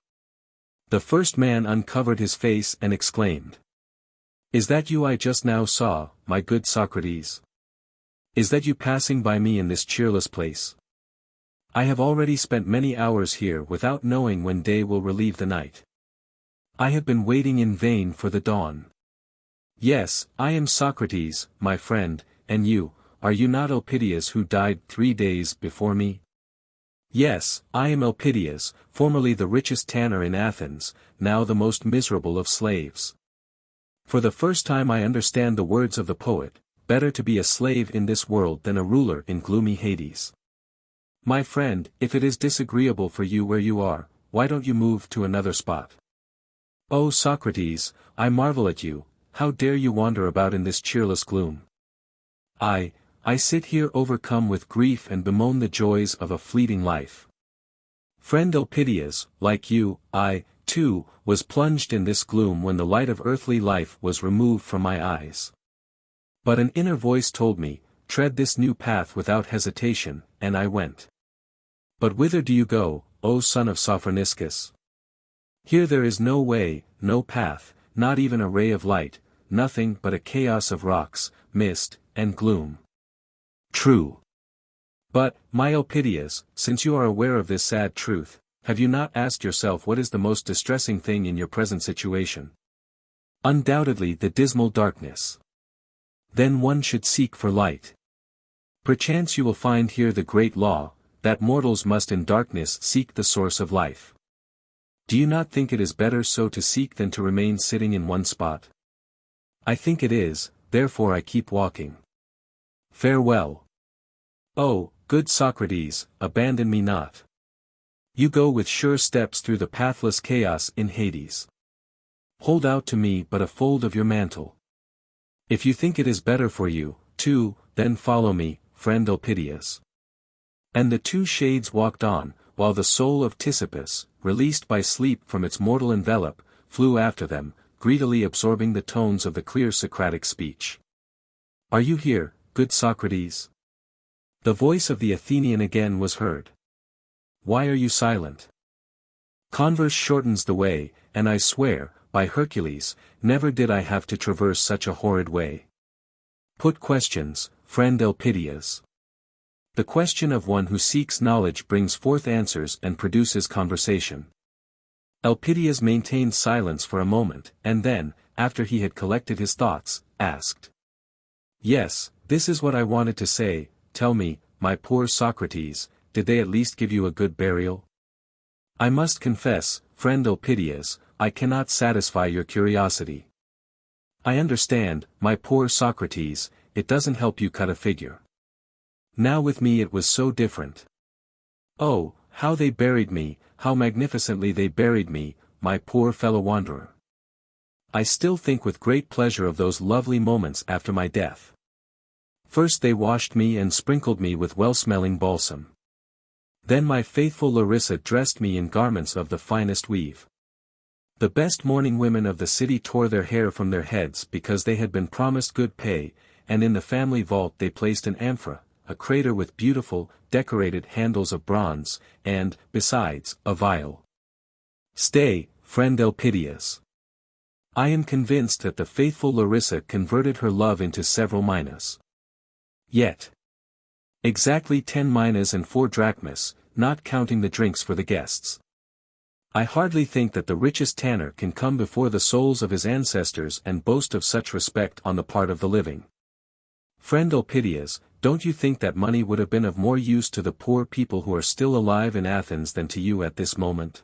The first man uncovered his face and exclaimed, "Is that you I just now saw, my good Socrates? Is that you passing by me in this cheerless place? I have already spent many hours here without knowing when day will relieve the night. I have been waiting in vain for the dawn. Yes, I am Socrates, my friend, and you, are you not Elpidias who died 3 days before me? Yes, I am Elpidias, formerly the richest tanner in Athens, now the most miserable of slaves. For the first time I understand the words of the poet, better to be a slave in this world than a ruler in gloomy Hades. My friend, if it is disagreeable for you where you are, why don't you move to another spot? O Socrates, I marvel at you, how dare you wander about in this cheerless gloom? I sit here overcome with grief and bemoan the joys of a fleeting life. Friend Elpidias, like you, I, too, was plunged in this gloom when the light of earthly life was removed from my eyes. But an inner voice told me, tread this new path without hesitation, and I went. But whither do you go, O son of Sophroniscus? Here there is no way, no path, not even a ray of light, nothing but a chaos of rocks, mist, and gloom. True. But, my Elpidias, since you are aware of this sad truth, have you not asked yourself what is the most distressing thing in your present situation? Undoubtedly the dismal darkness. Then one should seek for light. Perchance you will find here the great law, that mortals must in darkness seek the source of life. Do you not think it is better so to seek than to remain sitting in one spot? I think it is, therefore I keep walking. Farewell. Oh, good Socrates, abandon me not. You go with sure steps through the pathless chaos in Hades. Hold out to me but a fold of your mantle. If you think it is better for you, too, then follow me, friend Elpidias. And the two shades walked on, while the soul of Ctesippus, released by sleep from its mortal envelope, flew after them, greedily absorbing the tones of the clear Socratic speech. Are you here, good Socrates? The voice of the Athenian again was heard. Why are you silent? Converse shortens the way, and I swear, by Hercules, never did I have to traverse such a horrid way. Put questions, friend Elpidias. The question of one who seeks knowledge brings forth answers and produces conversation. Elpidias maintained silence for a moment, and then, after he had collected his thoughts, asked. Yes, this is what I wanted to say. Tell me, my poor Socrates, did they at least give you a good burial? I must confess, friend Elpidias, I cannot satisfy your curiosity. I understand, my poor Socrates, it doesn't help you cut a figure. Now with me it was so different. Oh, how they buried me, how magnificently they buried me, my poor fellow wanderer. I still think with great pleasure of those lovely moments after my death. First they washed me and sprinkled me with well-smelling balsam. Then my faithful Larissa dressed me in garments of the finest weave. The best mourning women of the city tore their hair from their heads because they had been promised good pay, and in the family vault they placed an amphora, a crater with beautiful, decorated handles of bronze, and, besides, a vial. Stay, friend Elpidias. I am convinced that the faithful Larissa converted her love into several minas. Yet. Exactly 10 minas and 4 drachmas, not counting the drinks for the guests. I hardly think that the richest tanner can come before the souls of his ancestors and boast of such respect on the part of the living. Friend Elpidias, don't you think that money would have been of more use to the poor people who are still alive in Athens than to you at this moment?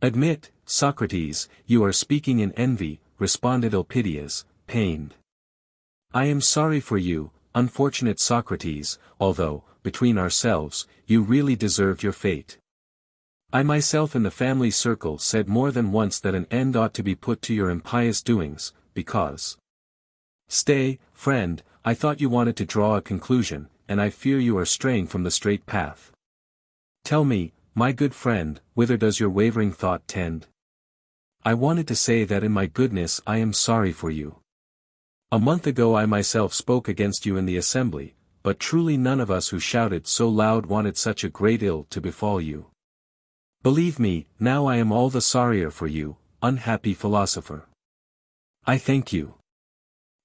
Admit, Socrates, you are speaking in envy, responded Elpidias, pained. I am sorry for you, unfortunate Socrates, although, between ourselves, you really deserved your fate. I myself in the family circle said more than once that an end ought to be put to your impious doings, because... Stay, friend, I thought you wanted to draw a conclusion, and I fear you are straying from the straight path. Tell me, my good friend, whither does your wavering thought tend? I wanted to say that in my goodness I am sorry for you. A month ago I myself spoke against you in the assembly, but truly none of us who shouted so loud wanted such a great ill to befall you. Believe me, now I am all the sorrier for you, unhappy philosopher. I thank you.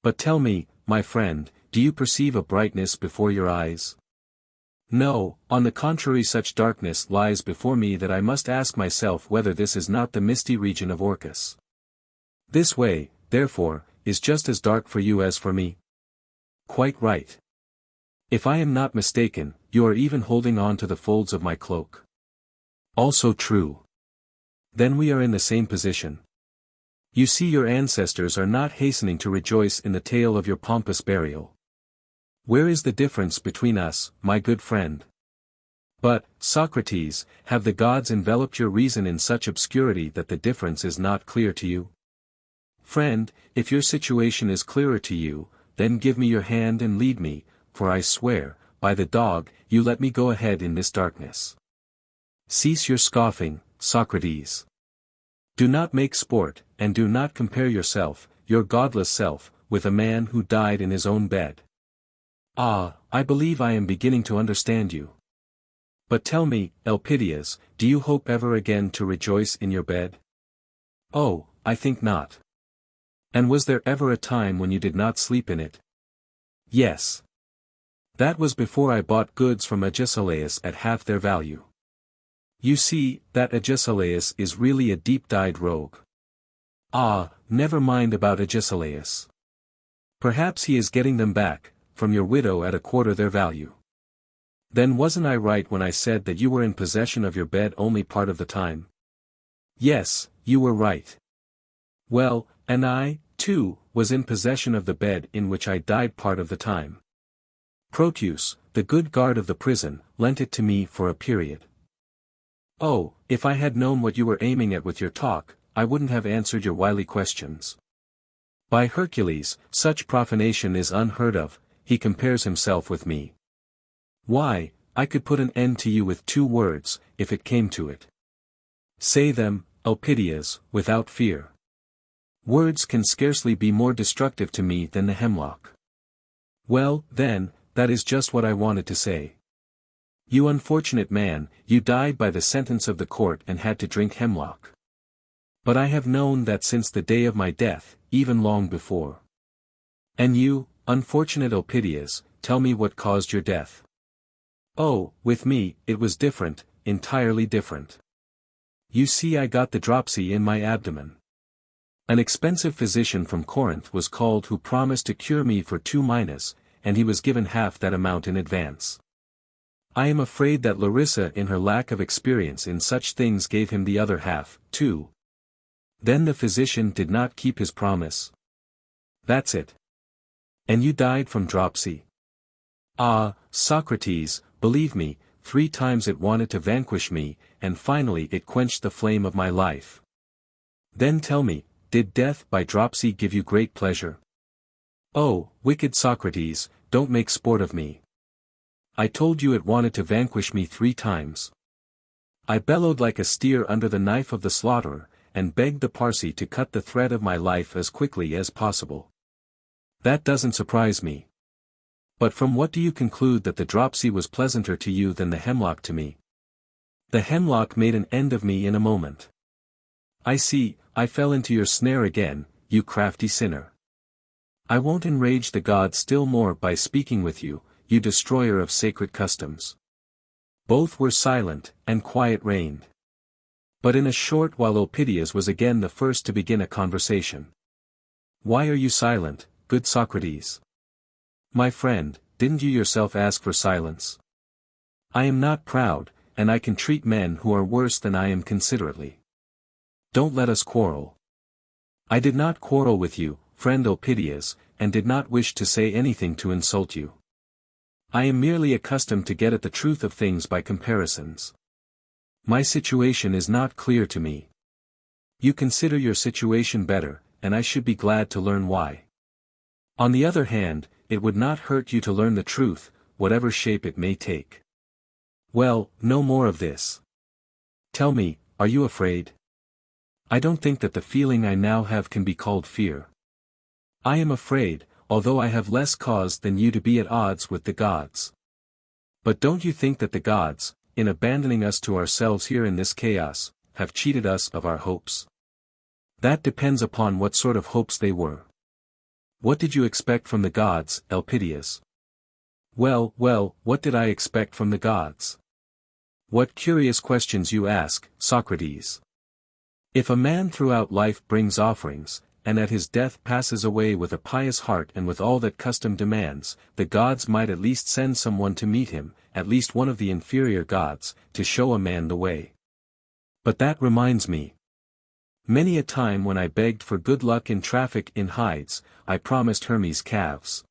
But tell me, my friend, do you perceive a brightness before your eyes? No, on the contrary such darkness lies before me that I must ask myself whether this is not the misty region of Orcus. This way, therefore, is just as dark for you as for me. Quite right. If I am not mistaken, you are even holding on to the folds of my cloak. Also true. Then we are in the same position. You see your ancestors are not hastening to rejoice in the tale of your pompous burial. Where is the difference between us, my good friend? But, Socrates, have the gods enveloped your reason in such obscurity that the difference is not clear to you? Friend, if your situation is clearer to you, then give me your hand and lead me, for I swear, by the dog, you let me go ahead in this darkness. Cease your scoffing, Socrates. Do not make sport, and do not compare yourself, your godless self, with a man who died in his own bed. Ah, I believe I am beginning to understand you. But tell me, Elpidias, do you hope ever again to rejoice in your bed? Oh, I think not. And was there ever a time when you did not sleep in it? Yes. That was before I bought goods from Agesilaus at half their value. You see, that Agesilaus is really a deep-dyed rogue. Ah, never mind about Agesilaus. Perhaps he is getting them back, from your widow at a quarter their value. Then wasn't I right when I said that you were in possession of your bed only part of the time? Yes, you were right. Well, and I, too, was in possession of the bed in which I died part of the time. Proteus, the good guard of the prison, lent it to me for a period. Oh, if I had known what you were aiming at with your talk, I wouldn't have answered your wily questions. By Hercules, such profanation is unheard of, he compares himself with me. Why, I could put an end to you with 2 words, if it came to it. Say them, Elpidias, without fear. Words can scarcely be more destructive to me than the hemlock. Well, then, that is just what I wanted to say. You unfortunate man, you died by the sentence of the court and had to drink hemlock. But I have known that since the day of my death, even long before. And you, unfortunate Elpidias, tell me what caused your death. Oh, with me, it was different, entirely different. You see, I got the dropsy in my abdomen. An expensive physician from Corinth was called who promised to cure me for 2 minas, and he was given half that amount in advance. I am afraid that Larissa in her lack of experience in such things gave him the other half, too. Then the physician did not keep his promise. That's it. And you died from dropsy. Ah, Socrates, believe me, 3 times it wanted to vanquish me, and finally it quenched the flame of my life. Then tell me, did death by dropsy give you great pleasure? Oh, wicked Socrates, don't make sport of me. I told you it wanted to vanquish me 3 times. I bellowed like a steer under the knife of the slaughterer, and begged the Parsee to cut the thread of my life as quickly as possible. That doesn't surprise me. But from what do you conclude that the dropsy was pleasanter to you than the hemlock to me? The hemlock made an end of me in a moment. I see, I fell into your snare again, you crafty sinner. I won't enrage the gods still more by speaking with you, you destroyer of sacred customs. Both were silent, and quiet reigned. But in a short while Elpidias was again the first to begin a conversation. Why are you silent, good Socrates? My friend, didn't you yourself ask for silence? I am not proud, and I can treat men who are worse than I am considerately. Don't let us quarrel. I did not quarrel with you, friend Elpidias, and did not wish to say anything to insult you. I am merely accustomed to get at the truth of things by comparisons. My situation is not clear to me. You consider your situation better, and I should be glad to learn why. On the other hand, it would not hurt you to learn the truth, whatever shape it may take. Well, no more of this. Tell me, are you afraid? I don't think that the feeling I now have can be called fear. I am afraid, although I have less cause than you to be at odds with the gods. But don't you think that the gods, in abandoning us to ourselves here in this chaos, have cheated us of our hopes? That depends upon what sort of hopes they were. What did you expect from the gods, Elpidias? Well, what did I expect from the gods? What curious questions you ask, Socrates. If a man throughout life brings offerings, and at his death passes away with a pious heart and with all that custom demands, the gods might at least send someone to meet him, at least one of the inferior gods, to show a man the way. But that reminds me. Many a time when I begged for good luck in traffic in hides, I promised Hermes calves.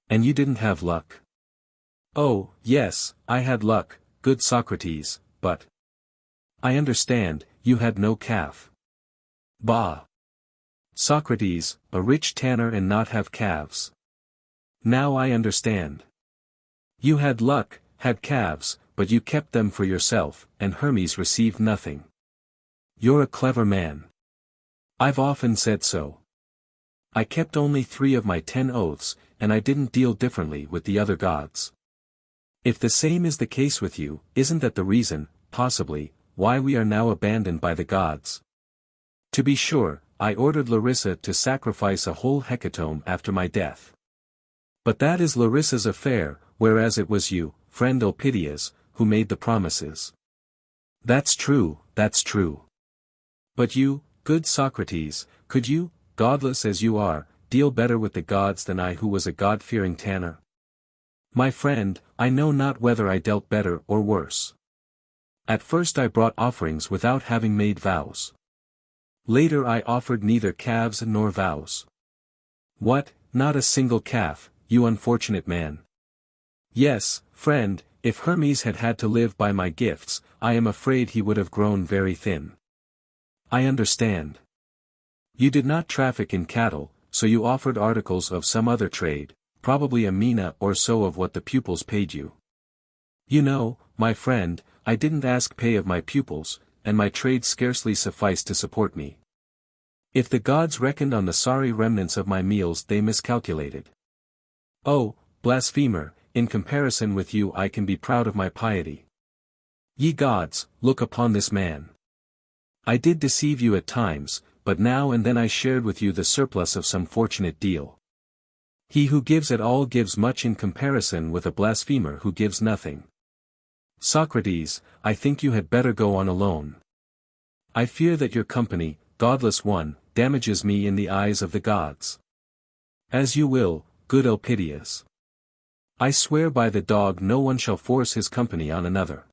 And you didn't have luck. Oh, yes, I had luck, good Socrates, but I understand, you had no calf. Bah! Socrates, a rich tanner and not have calves. Now I understand. You had luck, had calves, but you kept them for yourself, and Hermes received nothing. You're a clever man. I've often said so. I kept only 3 of my 10 oaths, and I didn't deal differently with the other gods. If the same is the case with you, isn't that the reason, possibly, why we are now abandoned by the gods? To be sure, I ordered Larissa to sacrifice a whole hecatomb after my death. But that is Larissa's affair, whereas it was you, friend Elpidias, who made the promises. That's true, that's true. But you, good Socrates, could you, godless as you are, deal better with the gods than I who was a God-fearing tanner? My friend, I know not whether I dealt better or worse. At first I brought offerings without having made vows. Later I offered neither calves nor vows. What, not a single calf, you unfortunate man? Yes, friend, if Hermes had had to live by my gifts, I am afraid he would have grown very thin. I understand. You did not traffic in cattle, so you offered articles of some other trade, probably a mina or so of what the pupils paid you. You know, my friend, I didn't ask pay of my pupils, and my trade scarcely sufficed to support me. If the gods reckoned on the sorry remnants of my meals they miscalculated. Oh, blasphemer, in comparison with you I can be proud of my piety. Ye gods, look upon this man. I did deceive you at times, but now and then I shared with you the surplus of some fortunate deal. He who gives at all gives much in comparison with a blasphemer who gives nothing. Socrates, I think you had better go on alone. I fear that your company, godless one, damages me in the eyes of the gods. As you will, good Elpidias. I swear by the dog no one shall force his company on another.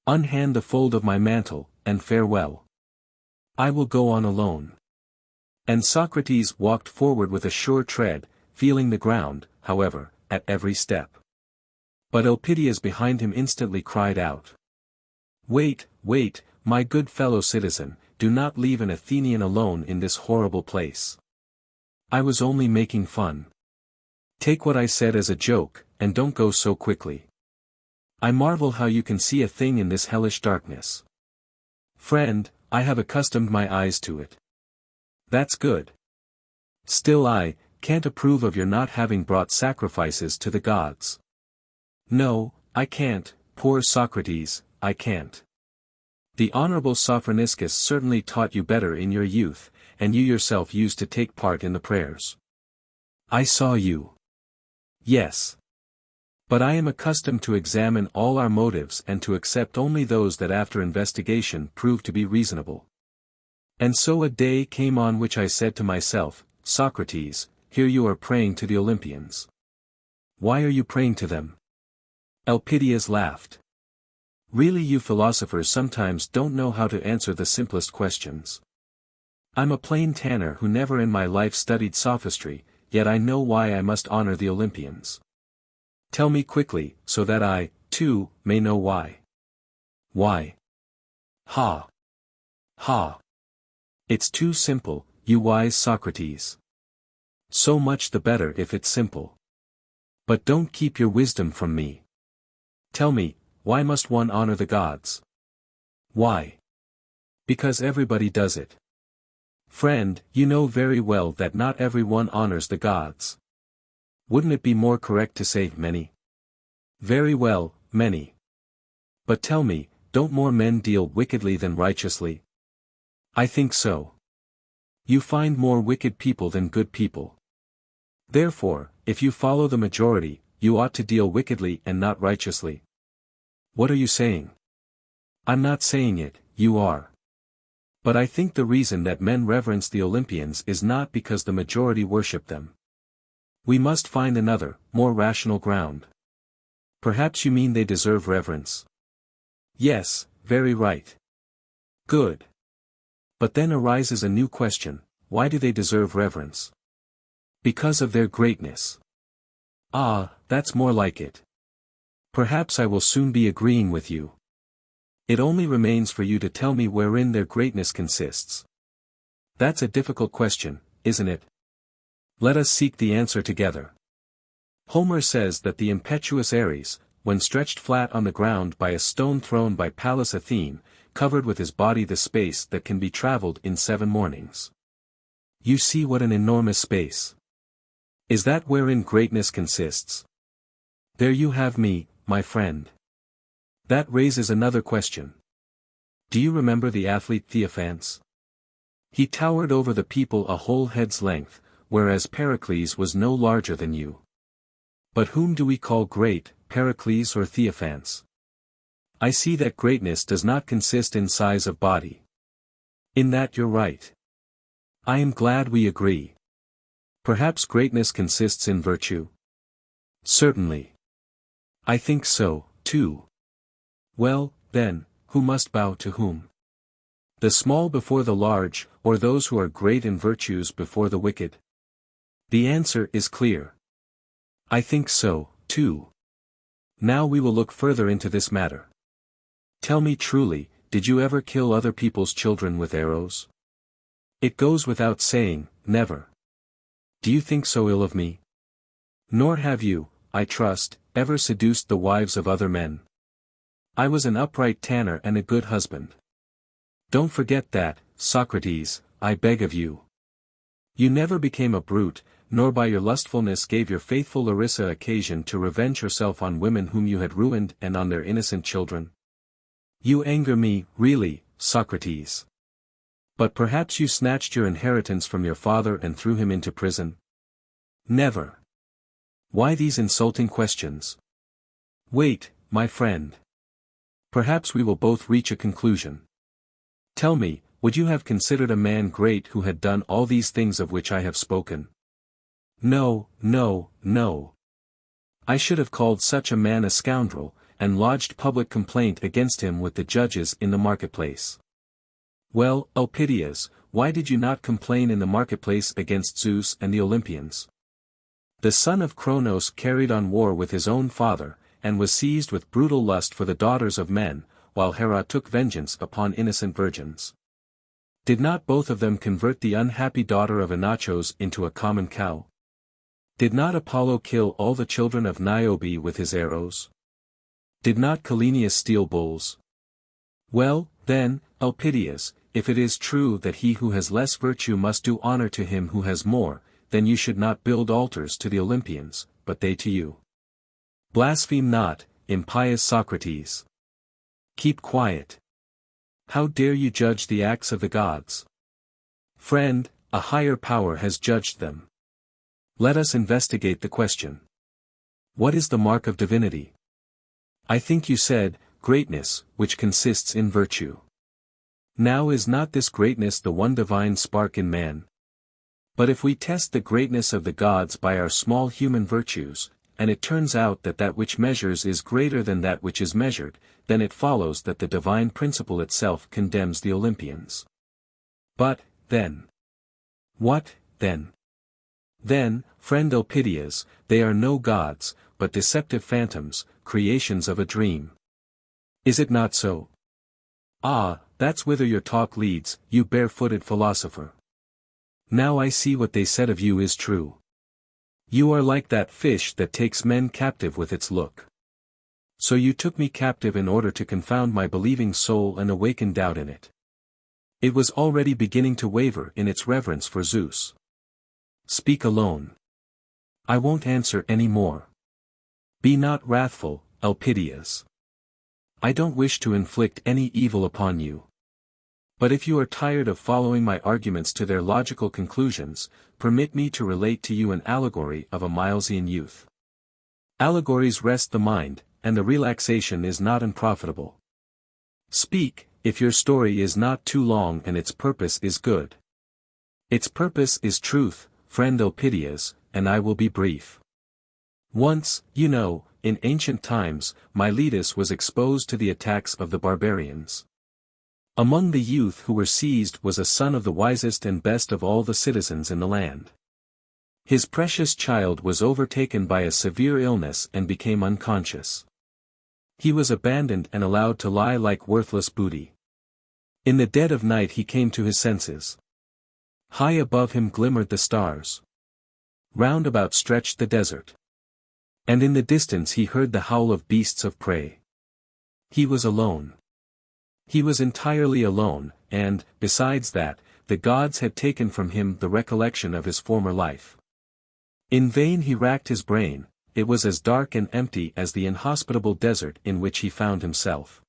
Unhand the fold of my mantle, and farewell. I will go on alone. And Socrates walked forward with a sure tread, feeling the ground, however, at every step. But Elpidias behind him instantly cried out. Wait, wait, my good fellow citizen, do not leave an Athenian alone in this horrible place. I was only making fun. Take what I said as a joke, and don't go so quickly. I marvel how you can see a thing in this hellish darkness. Friend, I have accustomed my eyes to it. That's good. Still I can't approve of your not having brought sacrifices to the gods. No, I can't, poor Socrates, I can't. The honorable Sophroniscus certainly taught you better in your youth, and you yourself used to take part in the prayers. I saw you. Yes. But I am accustomed to examine all our motives and to accept only those that after investigation prove to be reasonable. And so a day came on which I said to myself, Socrates, here you are praying to the Olympians. Why are you praying to them? Elpidias laughed. Really you philosophers sometimes don't know how to answer the simplest questions. I'm a plain tanner who never in my life studied sophistry, yet I know why I must honor the Olympians. Tell me quickly, so that I, too, may know why. Why? Ha! Ha! It's too simple, you wise Socrates. So much the better if it's simple. But don't keep your wisdom from me. Tell me, why must one honor the gods? Why? Because everybody does it. Friend, you know very well that not everyone honors the gods. Wouldn't it be more correct to say many? Very well, many. But tell me, don't more men deal wickedly than righteously? I think so. You find more wicked people than good people. Therefore, if you follow the majority, you ought to deal wickedly and not righteously. What are you saying? I'm not saying it, you are. But I think the reason that men reverence the Olympians is not because the majority worship them. We must find another, more rational ground. Perhaps you mean they deserve reverence. Yes, very right. Good. But then arises a new question, why do they deserve reverence? Because of their greatness. Ah, that's more like it. Perhaps I will soon be agreeing with you. It only remains for you to tell me wherein their greatness consists. That's a difficult question, isn't it? Let us seek the answer together. Homer says that the impetuous Ares, when stretched flat on the ground by a stone thrown by Pallas Athene, covered with his body the space that can be traveled in 7 mornings. You see what an enormous space. Is that wherein greatness consists? There you have me, my friend. That raises another question. Do you remember the athlete Theophans? He towered over the people a whole head's length, whereas Pericles was no larger than you. But whom do we call great, Pericles or Theophans? I see that greatness does not consist in size of body. In that you're right. I am glad we agree. Perhaps greatness consists in virtue? Certainly. I think so, too. Well, then, who must bow to whom? The small before the large, or those who are great in virtues before the wicked? The answer is clear. I think so, too. Now we will look further into this matter. Tell me truly, did you ever kill other people's children with arrows? It goes without saying, never. Do you think so ill of me? Nor have you, I trust, ever seduced the wives of other men. I was an upright tanner and a good husband. Don't forget that, Socrates, I beg of you. You never became a brute, nor by your lustfulness gave your faithful Larissa occasion to revenge herself on women whom you had ruined and on their innocent children. You anger me, really, Socrates. But perhaps you snatched your inheritance from your father and threw him into prison? Never. Why these insulting questions? Wait, my friend. Perhaps we will both reach a conclusion. Tell me, would you have considered a man great who had done all these things of which I have spoken? No, no, no. I should have called such a man a scoundrel, and lodged public complaint against him with the judges in the marketplace. Well, Elpidias, why did you not complain in the marketplace against Zeus and the Olympians? The son of Cronos carried on war with his own father, and was seized with brutal lust for the daughters of men, while Hera took vengeance upon innocent virgins. Did not both of them convert the unhappy daughter of Inachos into a common cow? Did not Apollo kill all the children of Niobe with his arrows? Did not Calenius steal bulls? Well, then, Elpidias, if it is true that he who has less virtue must do honor to him who has more, then you should not build altars to the Olympians, but they to you. Blaspheme not, impious Socrates. Keep quiet. How dare you judge the acts of the gods? Friend, a higher power has judged them. Let us investigate the question. What is the mark of divinity? I think you said, greatness, which consists in virtue. Now is not this greatness the one divine spark in man? But if we test the greatness of the gods by our small human virtues, and it turns out that that which measures is greater than that which is measured, then it follows that the divine principle itself condemns the Olympians. But, then? What, then? Then, friend Elpidias, they are no gods, but deceptive phantoms, creations of a dream. Is it not so? Ah, that's whither your talk leads, you bare-footed philosopher. Now I see what they said of you is true. You are like that fish that takes men captive with its look. So you took me captive in order to confound my believing soul and awaken doubt in it. It was already beginning to waver in its reverence for Zeus. Speak alone. I won't answer any more. Be not wrathful, Elpidias. I don't wish to inflict any evil upon you. But if you are tired of following my arguments to their logical conclusions, permit me to relate to you an allegory of a Milesian youth. Allegories rest the mind, and the relaxation is not unprofitable. Speak, if your story is not too long and its purpose is good. Its purpose is truth, friend Elpidias, and I will be brief. Once, you know, in ancient times, Miletus was exposed to the attacks of the barbarians. Among the youth who were seized was a son of the wisest and best of all the citizens in the land. His precious child was overtaken by a severe illness and became unconscious. He was abandoned and allowed to lie like worthless booty. In the dead of night he came to his senses. High above him glimmered the stars. Round about stretched the desert. And in the distance he heard the howl of beasts of prey. He was alone. He was entirely alone, and, besides that, the gods had taken from him the recollection of his former life. In vain he racked his brain, it was as dark and empty as the inhospitable desert in which he found himself.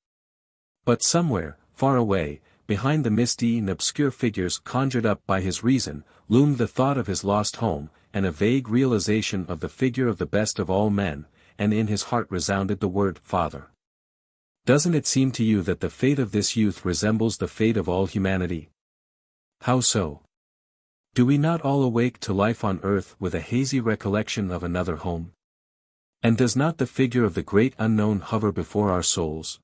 But somewhere, far away, behind the misty and obscure figures conjured up by his reason, loomed the thought of his lost home, and a vague realization of the figure of the best of all men, and in his heart resounded the word Father. Doesn't it seem to you that the fate of this youth resembles the fate of all humanity? How so? Do we not all awake to life on earth with a hazy recollection of another home? And does not the figure of the great unknown hover before our souls?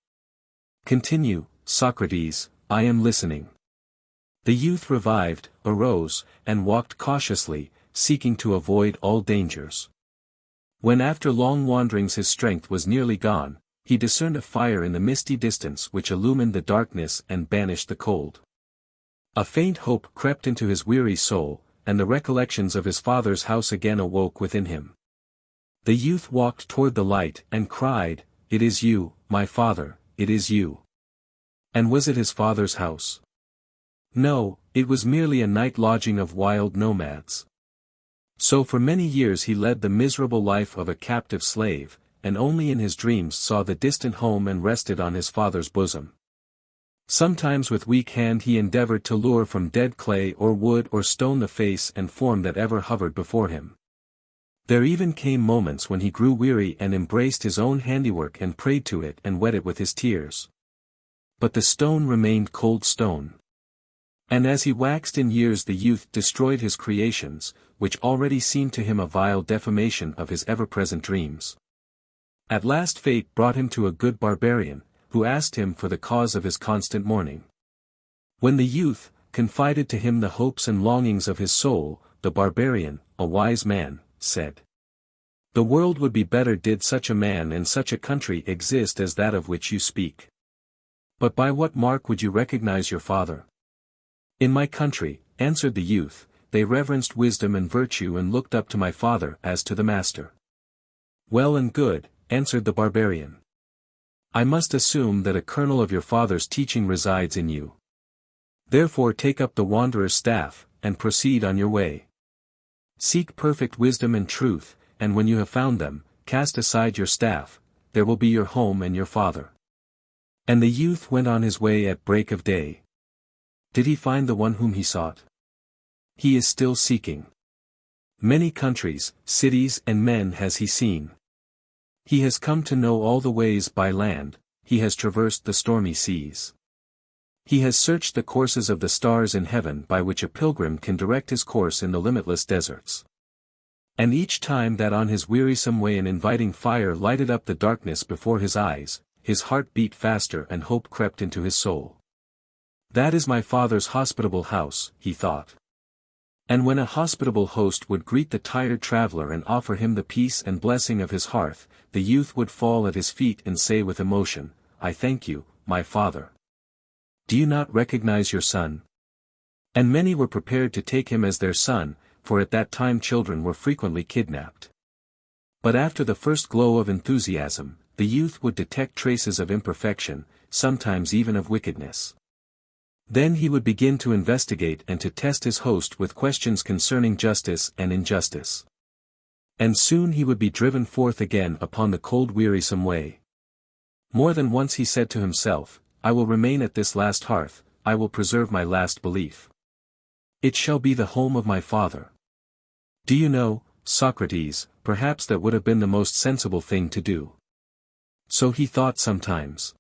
Continue, Socrates, I am listening. The youth revived, arose, and walked cautiously, seeking to avoid all dangers. When after long wanderings his strength was nearly gone, he discerned a fire in the misty distance which illumined the darkness and banished the cold. A faint hope crept into his weary soul, and the recollections of his father's house again awoke within him. The youth walked toward the light and cried, "It is you, my father, it is you." And was it his father's house? No, it was merely a night lodging of wild nomads. So for many years he led the miserable life of a captive slave, and only in his dreams saw the distant home and rested on his father's bosom. Sometimes with weak hand he endeavored to lure from dead clay or wood or stone the face and form that ever hovered before him. There even came moments when he grew weary and embraced his own handiwork and prayed to it and wet it with his tears. But the stone remained cold stone. And as he waxed in years the youth destroyed his creations, which already seemed to him a vile defamation of his ever-present dreams. At last fate brought him to a good barbarian, who asked him for the cause of his constant mourning. When the youth confided to him the hopes and longings of his soul, the barbarian, a wise man, said, "The world would be better did such a man and such a country exist as that of which you speak. But by what mark would you recognize your father?" "In my country," answered the youth, "they reverenced wisdom and virtue and looked up to my father as to the master." "Well and good," answered the barbarian. "I must assume that a kernel of your father's teaching resides in you. Therefore take up the wanderer's staff, and proceed on your way. Seek perfect wisdom and truth, and when you have found them, cast aside your staff, there will be your home and your father." And the youth went on his way at break of day. Did he find the one whom he sought? He is still seeking. Many countries, cities and men has he seen. He has come to know all the ways by land, he has traversed the stormy seas. He has searched the courses of the stars in heaven by which a pilgrim can direct his course in the limitless deserts. And each time that on his wearisome way an inviting fire lighted up the darkness before his eyes, his heart beat faster and hope crept into his soul. "That is my father's hospitable house," he thought. And when a hospitable host would greet the tired traveler and offer him the peace and blessing of his hearth, the youth would fall at his feet and say with emotion, "I thank you, my father. Do you not recognize your son?" And many were prepared to take him as their son, for at that time children were frequently kidnapped. But after the first glow of enthusiasm, the youth would detect traces of imperfection, sometimes even of wickedness. Then he would begin to investigate and to test his host with questions concerning justice and injustice. And soon he would be driven forth again upon the cold wearisome way. More than once he said to himself, "I will remain at this last hearth, I will preserve my last belief. It shall be the home of my father." Do you know, Socrates, perhaps that would have been the most sensible thing to do. So he thought sometimes.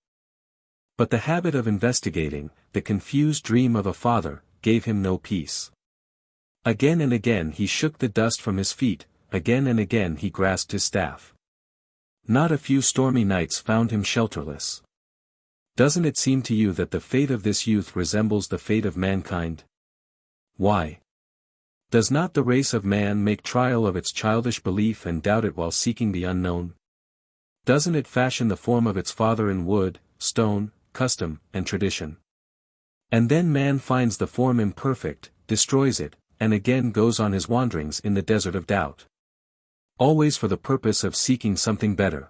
But the habit of investigating, the confused dream of a father, gave him no peace. Again and again he shook the dust from his feet, again and again he grasped his staff. Not a few stormy nights found him shelterless. Doesn't it seem to you that the fate of this youth resembles the fate of mankind? Why? Does not the race of man make trial of its childish belief and doubt it while seeking the unknown? Doesn't it fashion the form of its father in wood, stone, custom, and tradition? And then man finds the form imperfect, destroys it, and again goes on his wanderings in the desert of doubt. Always for the purpose of seeking something better.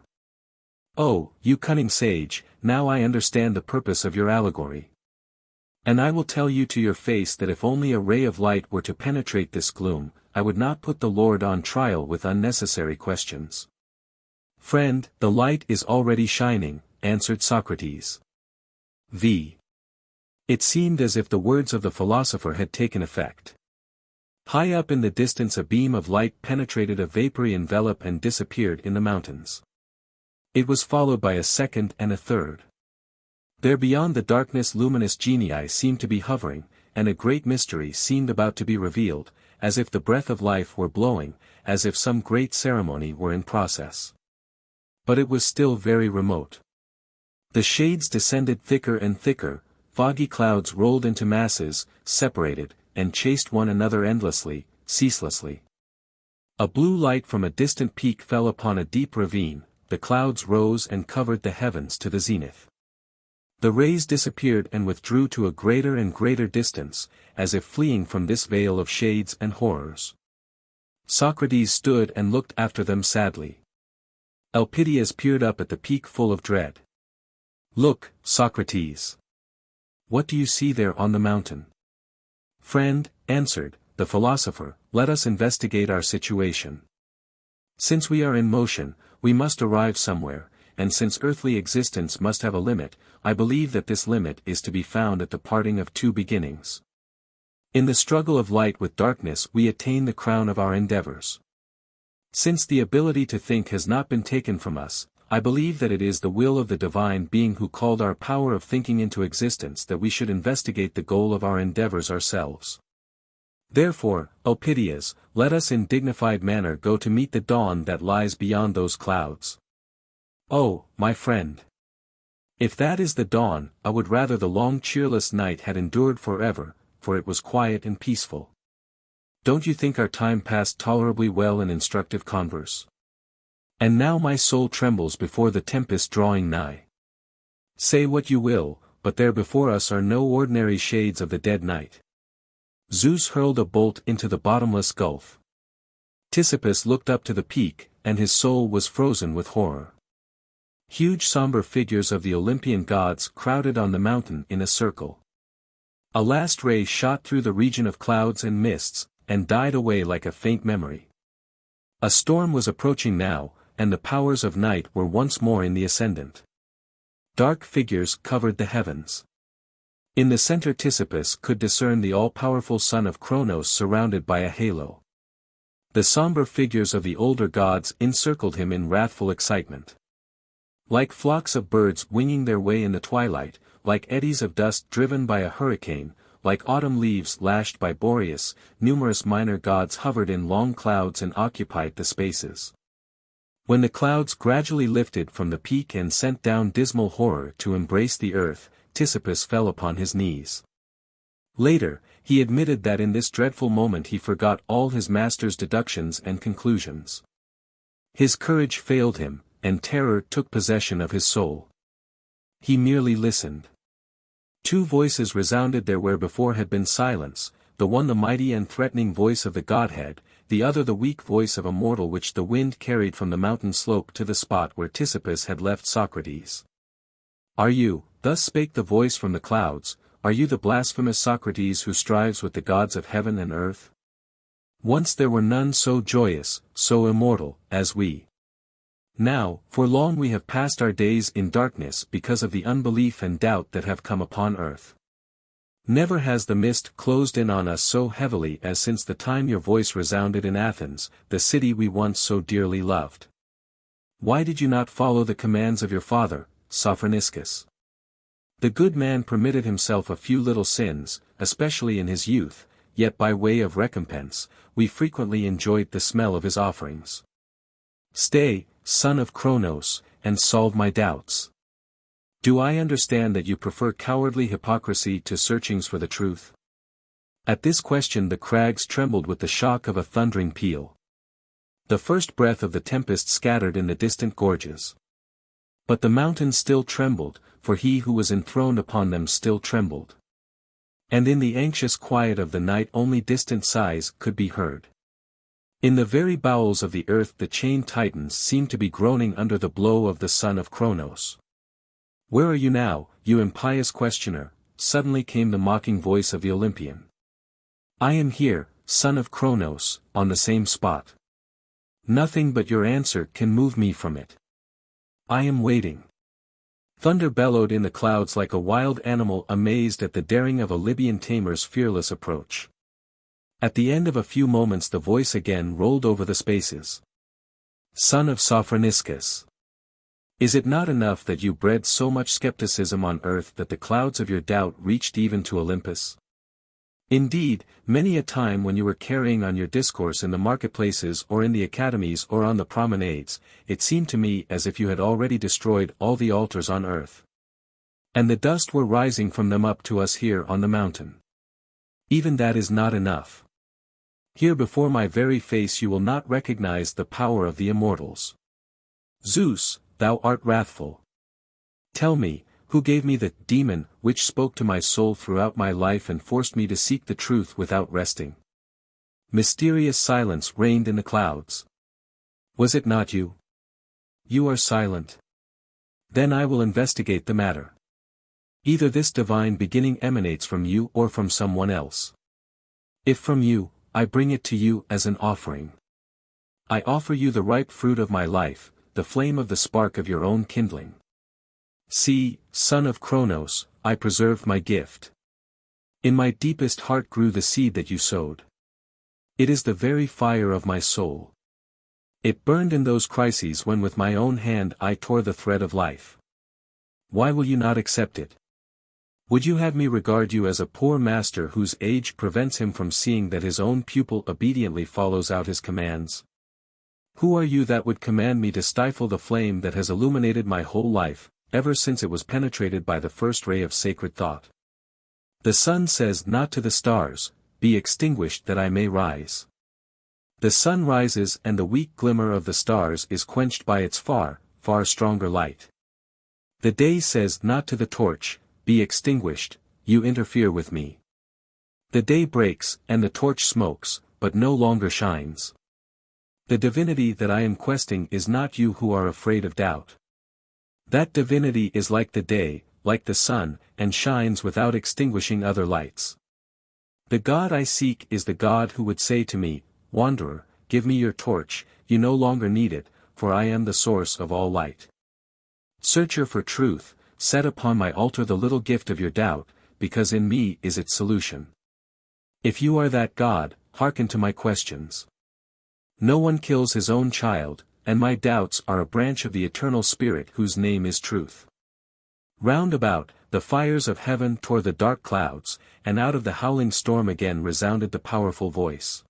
Oh, you cunning sage, now I understand the purpose of your allegory. And I will tell you to your face that if only a ray of light were to penetrate this gloom, I would not put the Lord on trial with unnecessary questions. Friend, the light is already shining, answered Socrates. VIII. It seemed as if the words of the philosopher had taken effect. High up in the distance a beam of light penetrated a vapory envelope and disappeared in the mountains. It was followed by a second and a third. There beyond the darkness luminous genii seemed to be hovering, and a great mystery seemed about to be revealed, as if the breath of life were blowing, as if some great ceremony were in process. But it was still very remote. The shades descended thicker and thicker, foggy clouds rolled into masses, separated, and chased one another endlessly, ceaselessly. A blue light from a distant peak fell upon a deep ravine, the clouds rose and covered the heavens to the zenith. The rays disappeared and withdrew to a greater and greater distance, as if fleeing from this veil of shades and horrors. Socrates stood and looked after them sadly. Elpidias peered up at the peak full of dread. "Look, Socrates. What do you see there on the mountain?" "Friend," answered the philosopher, "let us investigate our situation. Since we are in motion, we must arrive somewhere, and since earthly existence must have a limit, I believe that this limit is to be found at the parting of two beginnings. In the struggle of light with darkness we attain the crown of our endeavors. Since the ability to think has not been taken from us, I believe that it is the will of the divine being who called our power of thinking into existence that we should investigate the goal of our endeavors ourselves. Therefore, Elpidias, let us in dignified manner go to meet the dawn that lies beyond those clouds." "Oh, my friend! If that is the dawn, I would rather the long cheerless night had endured forever, for it was quiet and peaceful. Don't you think our time passed tolerably well in instructive converse? And now my soul trembles before the tempest drawing nigh. Say what you will, but there before us are no ordinary shades of the dead night. Zeus hurled a bolt into the bottomless gulf. Ctesippus looked up to the peak, and his soul was frozen with horror. Huge somber figures of the Olympian gods crowded on the mountain in a circle. A last ray shot through the region of clouds and mists, and died away like a faint memory. A storm was approaching now, and the powers of night were once more in the ascendant. Dark figures covered the heavens. In the center Ctesippus could discern the all-powerful son of Cronos surrounded by a halo. The somber figures of the older gods encircled him in wrathful excitement. Like flocks of birds winging their way in the twilight, like eddies of dust driven by a hurricane, like autumn leaves lashed by Boreas, numerous minor gods hovered in long clouds and occupied the spaces. When the clouds gradually lifted from the peak and sent down dismal horror to embrace the earth, Ctesippus fell upon his knees. Later, he admitted that in this dreadful moment he forgot all his master's deductions and conclusions. His courage failed him, and terror took possession of his soul. He merely listened. Two voices resounded there where before had been silence, the one the mighty and threatening voice of the Godhead, the other the weak voice of a mortal which the wind carried from the mountain slope to the spot where Ctesippus had left Socrates. "Are you," thus spake the voice from the clouds, "are you the blasphemous Socrates who strives with the gods of heaven and earth? Once there were none so joyous, so immortal, as we. Now, for long we have passed our days in darkness because of the unbelief and doubt that have come upon earth. Never has the mist closed in on us so heavily as since the time your voice resounded in Athens, the city we once so dearly loved. Why did you not follow the commands of your father, Sophroniscus? The good man permitted himself a few little sins, especially in his youth, yet by way of recompense, we frequently enjoyed the smell of his offerings. Stay, son of Cronos, and solve my doubts. Do I understand that you prefer cowardly hypocrisy to searchings for the truth?" At this question the crags trembled with the shock of a thundering peal. The first breath of the tempest scattered in the distant gorges. But the mountains still trembled, for he who was enthroned upon them still trembled. And in the anxious quiet of the night only distant sighs could be heard. In the very bowels of the earth the chained Titans seemed to be groaning under the blow of the son of Cronos. "Where are you now, you impious questioner?" suddenly came the mocking voice of the Olympian. "I am here, son of Cronos, on the same spot. Nothing but your answer can move me from it. I am waiting." Thunder bellowed in the clouds like a wild animal amazed at the daring of a Libyan tamer's fearless approach. At the end of a few moments the voice again rolled over the spaces. Son of Sophroniscus! Is it not enough that you bred so much skepticism on earth that the clouds of your doubt reached even to Olympus? Indeed, many a time when you were carrying on your discourse in the marketplaces or in the academies or on the promenades, it seemed to me as if you had already destroyed all the altars on earth. And the dust were rising from them up to us here on the mountain. Even that is not enough. Here before my very face you will not recognize the power of the immortals. Zeus, thou art wrathful. Tell me, who gave me the demon which spoke to my soul throughout my life and forced me to seek the truth without resting? Mysterious silence reigned in the clouds. Was it not you? You are silent. Then I will investigate the matter. Either this divine beginning emanates from you or from someone else. If from you, I bring it to you as an offering. I offer you the ripe fruit of my life, the flame of the spark of your own kindling. See, son of Kronos, I preserved my gift. In my deepest heart grew the seed that you sowed. It is the very fire of my soul. It burned in those crises when with my own hand I tore the thread of life. Why will you not accept it? Would you have me regard you as a poor master whose age prevents him from seeing that his own pupil obediently follows out his commands? Who are you that would command me to stifle the flame that has illuminated my whole life, ever since it was penetrated by the first ray of sacred thought? The sun says not to the stars, be extinguished that I may rise. The sun rises and the weak glimmer of the stars is quenched by its far, far stronger light. The day says not to the torch, be extinguished, you interfere with me. The day breaks and the torch smokes, but no longer shines. The divinity that I am questing is not you who are afraid of doubt. That divinity is like the day, like the sun, and shines without extinguishing other lights. The God I seek is the God who would say to me, Wanderer, give me your torch, you no longer need it, for I am the source of all light. Searcher for truth, set upon my altar the little gift of your doubt, because in me is its solution. If you are that God, hearken to my questions. No one kills his own child, and my doubts are a branch of the eternal Spirit whose name is truth. Round about, the fires of heaven tore the dark clouds, and out of the howling storm again resounded the powerful voice.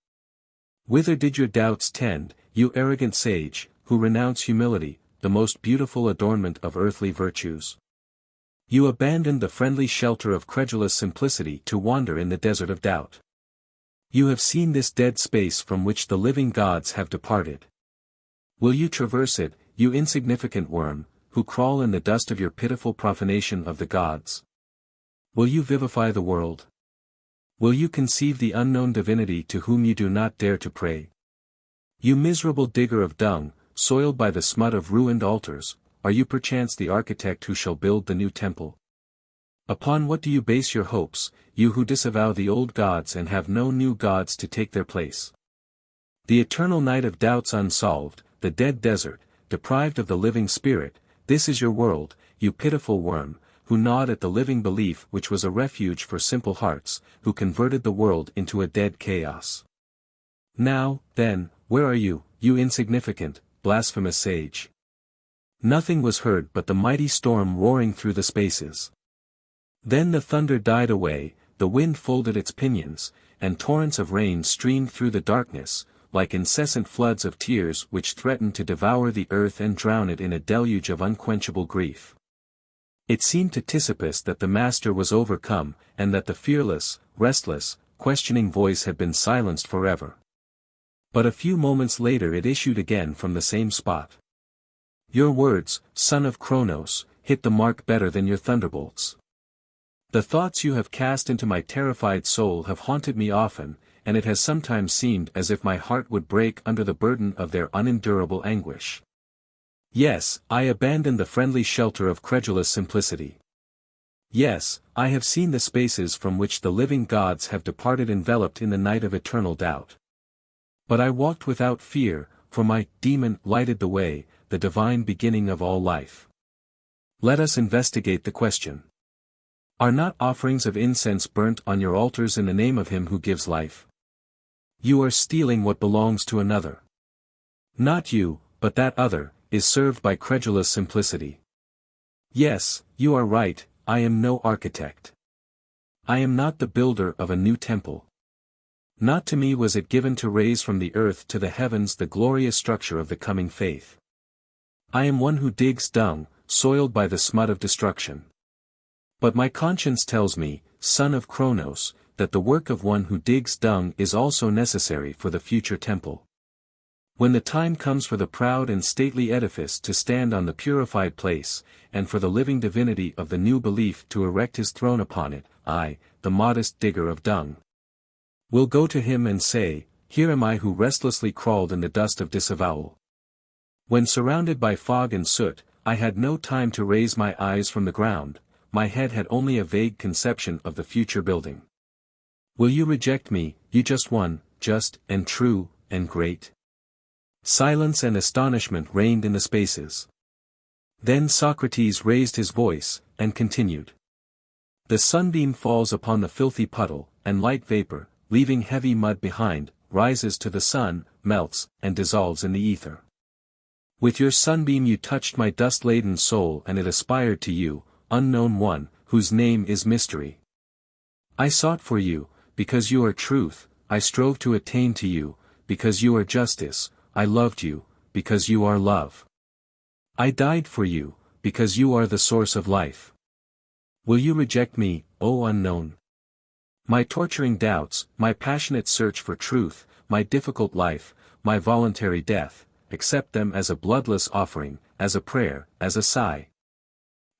Whither did your doubts tend, you arrogant sage, who renounce humility, the most beautiful adornment of earthly virtues? You abandoned the friendly shelter of credulous simplicity to wander in the desert of doubt. You have seen this dead space from which the living gods have departed. Will you traverse it, you insignificant worm, who crawl in the dust of your pitiful profanation of the gods? Will you vivify the world? Will you conceive the unknown divinity to whom you do not dare to pray? You miserable digger of dung, soiled by the smut of ruined altars, are you perchance the architect who shall build the new temple? Upon what do you base your hopes, you who disavow the old gods and have no new gods to take their place? The eternal night of doubts unsolved, the dead desert, deprived of the living spirit, this is your world, you pitiful worm, who gnawed at the living belief which was a refuge for simple hearts, who converted the world into a dead chaos. Now, then, where are you, you insignificant, blasphemous sage? Nothing was heard but the mighty storm roaring through the spaces. Then the thunder died away, the wind folded its pinions, and torrents of rain streamed through the darkness, like incessant floods of tears which threatened to devour the earth and drown it in a deluge of unquenchable grief. It seemed to Sisyphus that the master was overcome, and that the fearless, restless, questioning voice had been silenced forever. But a few moments later it issued again from the same spot. Your words, son of Kronos, hit the mark better than your thunderbolts. The thoughts you have cast into my terrified soul have haunted me often, and it has sometimes seemed as if my heart would break under the burden of their unendurable anguish. Yes, I abandoned the friendly shelter of credulous simplicity. Yes, I have seen the spaces from which the living gods have departed enveloped in the night of eternal doubt. But I walked without fear, for my demon lighted the way, the divine beginning of all life. Let us investigate the question. Are not offerings of incense burnt on your altars in the name of him who gives life? You are stealing what belongs to another. Not you, but that other, is served by credulous simplicity. Yes, you are right, I am no architect. I am not the builder of a new temple. Not to me was it given to raise from the earth to the heavens the glorious structure of the coming faith. I am one who digs dung, soiled by the smut of destruction. But my conscience tells me, son of Kronos, that the work of one who digs dung is also necessary for the future temple. When the time comes for the proud and stately edifice to stand on the purified place, and for the living divinity of the new belief to erect his throne upon it, I, the modest digger of dung, will go to him and say, here am I who restlessly crawled in the dust of disavowal. When surrounded by fog and soot, I had no time to raise my eyes from the ground, my head had only a vague conception of the future building. Will you reject me, you just one, just, and true, and great? Silence and astonishment reigned in the spaces. Then Socrates raised his voice, and continued. The sunbeam falls upon the filthy puddle, and light vapor, leaving heavy mud behind, rises to the sun, melts, and dissolves in the ether. With your sunbeam you touched my dust-laden soul and it aspired to you, unknown one, whose name is mystery. I sought for you, because you are truth, I strove to attain to you, because you are justice, I loved you, because you are love. I died for you, because you are the source of life. Will you reject me, O unknown? My torturing doubts, my passionate search for truth, my difficult life, my voluntary death, accept them as a bloodless offering, as a prayer, as a sigh.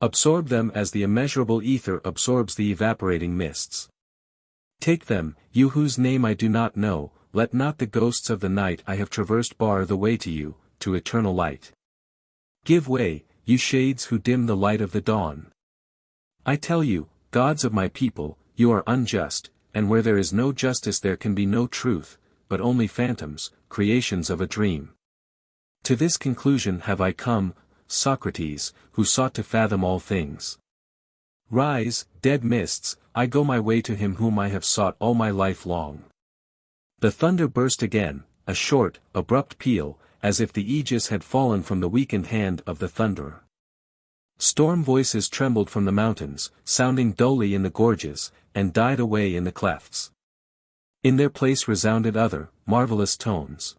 Absorb them as the immeasurable ether absorbs the evaporating mists. Take them, you whose name I do not know, let not the ghosts of the night I have traversed bar the way to you, to eternal light. Give way, you shades who dim the light of the dawn. I tell you, gods of my people, you are unjust, and where there is no justice there can be no truth, but only phantoms, creations of a dream. To this conclusion have I come, Socrates, who sought to fathom all things. Rise, dead mists, I go my way to him whom I have sought all my life long. The thunder burst again, a short, abrupt peal, as if the aegis had fallen from the weakened hand of the thunderer. Storm voices trembled from the mountains, sounding dully in the gorges, and died away in the clefts. In their place resounded other, marvelous tones.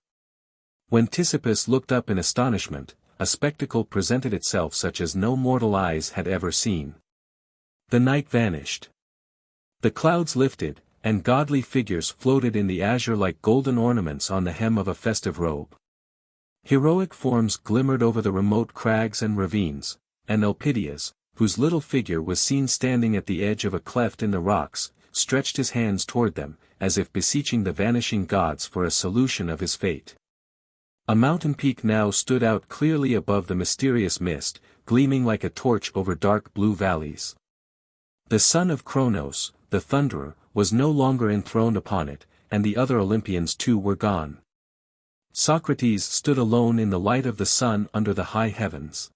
When Ctesippus looked up in astonishment, a spectacle presented itself such as no mortal eyes had ever seen. The night vanished. The clouds lifted, and godly figures floated in the azure like golden ornaments on the hem of a festive robe. Heroic forms glimmered over the remote crags and ravines, and Elpidias, whose little figure was seen standing at the edge of a cleft in the rocks, stretched his hands toward them, as if beseeching the vanishing gods for a solution of his fate. A mountain peak now stood out clearly above the mysterious mist, gleaming like a torch over dark blue valleys. The son of Kronos, the thunderer, was no longer enthroned upon it, and the other Olympians too were gone. Socrates stood alone in the light of the sun under the high heavens.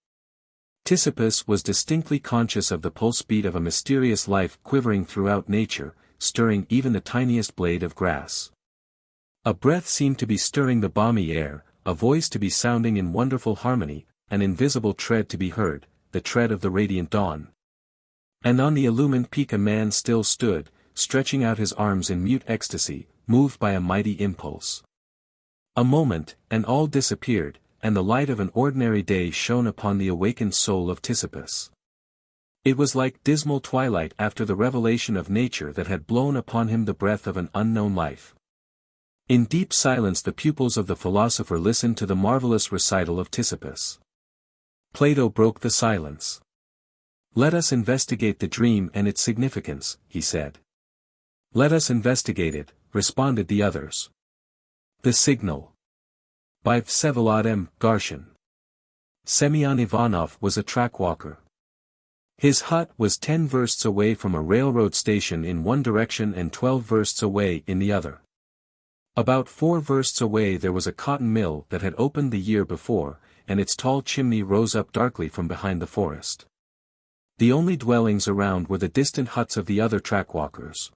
Ctesippus was distinctly conscious of the pulse beat of a mysterious life quivering throughout nature, stirring even the tiniest blade of grass. A breath seemed to be stirring the balmy air, a voice to be sounding in wonderful harmony, an invisible tread to be heard, the tread of the radiant dawn. And on the illumined peak a man still stood, stretching out his arms in mute ecstasy, moved by a mighty impulse. A moment, and all disappeared, and the light of an ordinary day shone upon the awakened soul of Ctesippus. It was like dismal twilight after the revelation of nature that had blown upon him the breath of an unknown life. In deep silence the pupils of the philosopher listened to the marvelous recital of Ctesippus. Plato broke the silence. Let us investigate the dream and its significance, he said. Let us investigate it, responded the others. The Signal. By Vsevolod M. Garshin. Semyon Ivanov was a trackwalker. His hut was 10 versts away from a railroad station in one direction and 12 versts away in the other. About 4 versts away there was a cotton mill that had opened the year before, and its tall chimney rose up darkly from behind the forest. The only dwellings around were the distant huts of the other trackwalkers.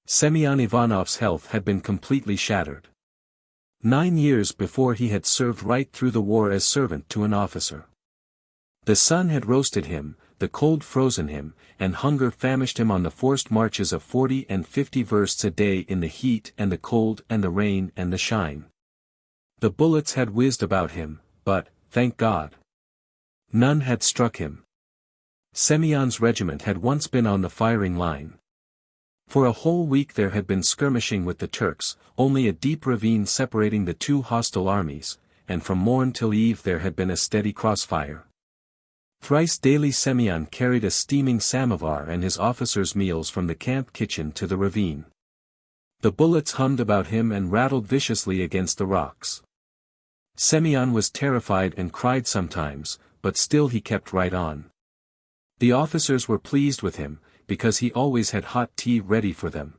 Semyon Ivanov's health had been completely shattered. 9 years before he had served right through the war as servant to an officer. The sun had roasted him, the cold frozen him, and hunger famished him on the forced marches of 40 and 50 versts a day in the heat and the cold and the rain and the shine. The bullets had whizzed about him, but, thank God, none had struck him. Semyon's regiment had once been on the firing line. For a whole week there had been skirmishing with the Turks, only a deep ravine separating the two hostile armies, and from morn till eve there had been a steady crossfire. Thrice daily Semyon carried a steaming samovar and his officers' meals from the camp kitchen to the ravine. The bullets hummed about him and rattled viciously against the rocks. Semyon was terrified and cried sometimes, but still he kept right on. The officers were pleased with him, because he always had hot tea ready for them.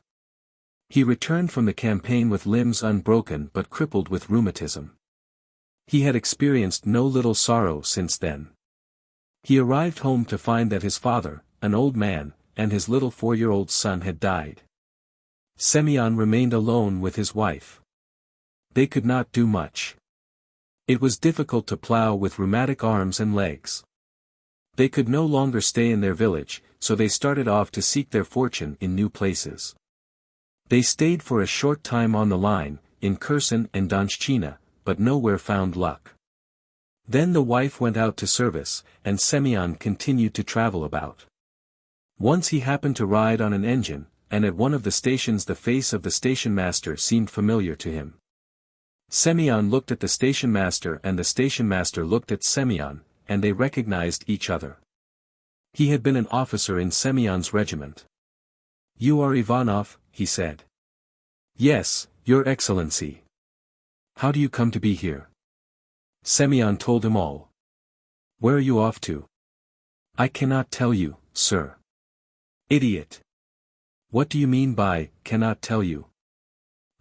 He returned from the campaign with limbs unbroken but crippled with rheumatism. He had experienced no little sorrow since then. He arrived home to find that his father, an old man, and his little 4-year-old son had died. Semyon remained alone with his wife. They could not do much. It was difficult to plow with rheumatic arms and legs. They could no longer stay in their village, so they started off to seek their fortune in new places. They stayed for a short time on the line, in Kherson and Donchchina, but nowhere found luck. Then the wife went out to service, and Semyon continued to travel about. Once he happened to ride on an engine, and at one of the stations the face of the station master seemed familiar to him. Semyon looked at the station master and the station master looked at Semyon, and they recognized each other. He had been an officer in Semyon's regiment. "You are Ivanov," he said. "Yes, Your Excellency." "How do you come to be here?" Semyon told him all. "Where are you off to?" "I cannot tell you, sir." "Idiot. What do you mean by, cannot tell you?"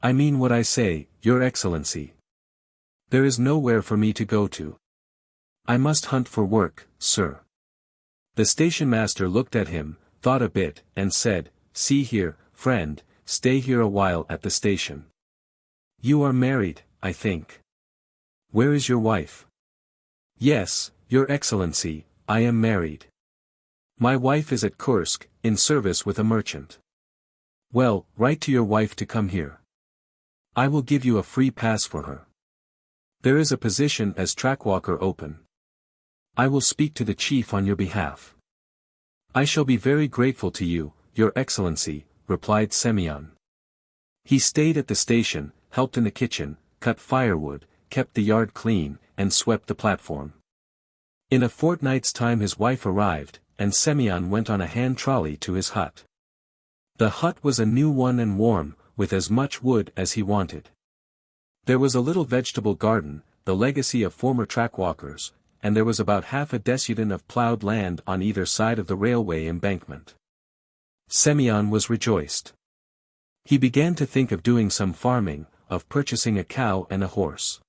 "I mean what I say, Your Excellency. There is nowhere for me to go to. I must hunt for work, sir." The station master looked at him, thought a bit, and said, "See here, friend, stay here a while at the station. You are married, I think. Where is your wife?" "Yes, Your Excellency, I am married. My wife is at Kursk, in service with a merchant." "Well, write to your wife to come here. I will give you a free pass for her. There is a position as trackwalker open. I will speak to the chief on your behalf." "I shall be very grateful to you, Your Excellency," replied Semyon. He stayed at the station, helped in the kitchen, cut firewood, kept the yard clean, and swept the platform. In a fortnight's time his wife arrived, and Semyon went on a hand trolley to his hut. The hut was a new one and warm, with as much wood as he wanted. There was a little vegetable garden, the legacy of former trackwalkers, and there was about half a deciaton of plowed land on either side of the railway embankment. Semyon was rejoiced. He began to think of doing some farming, of purchasing a cow and a horse.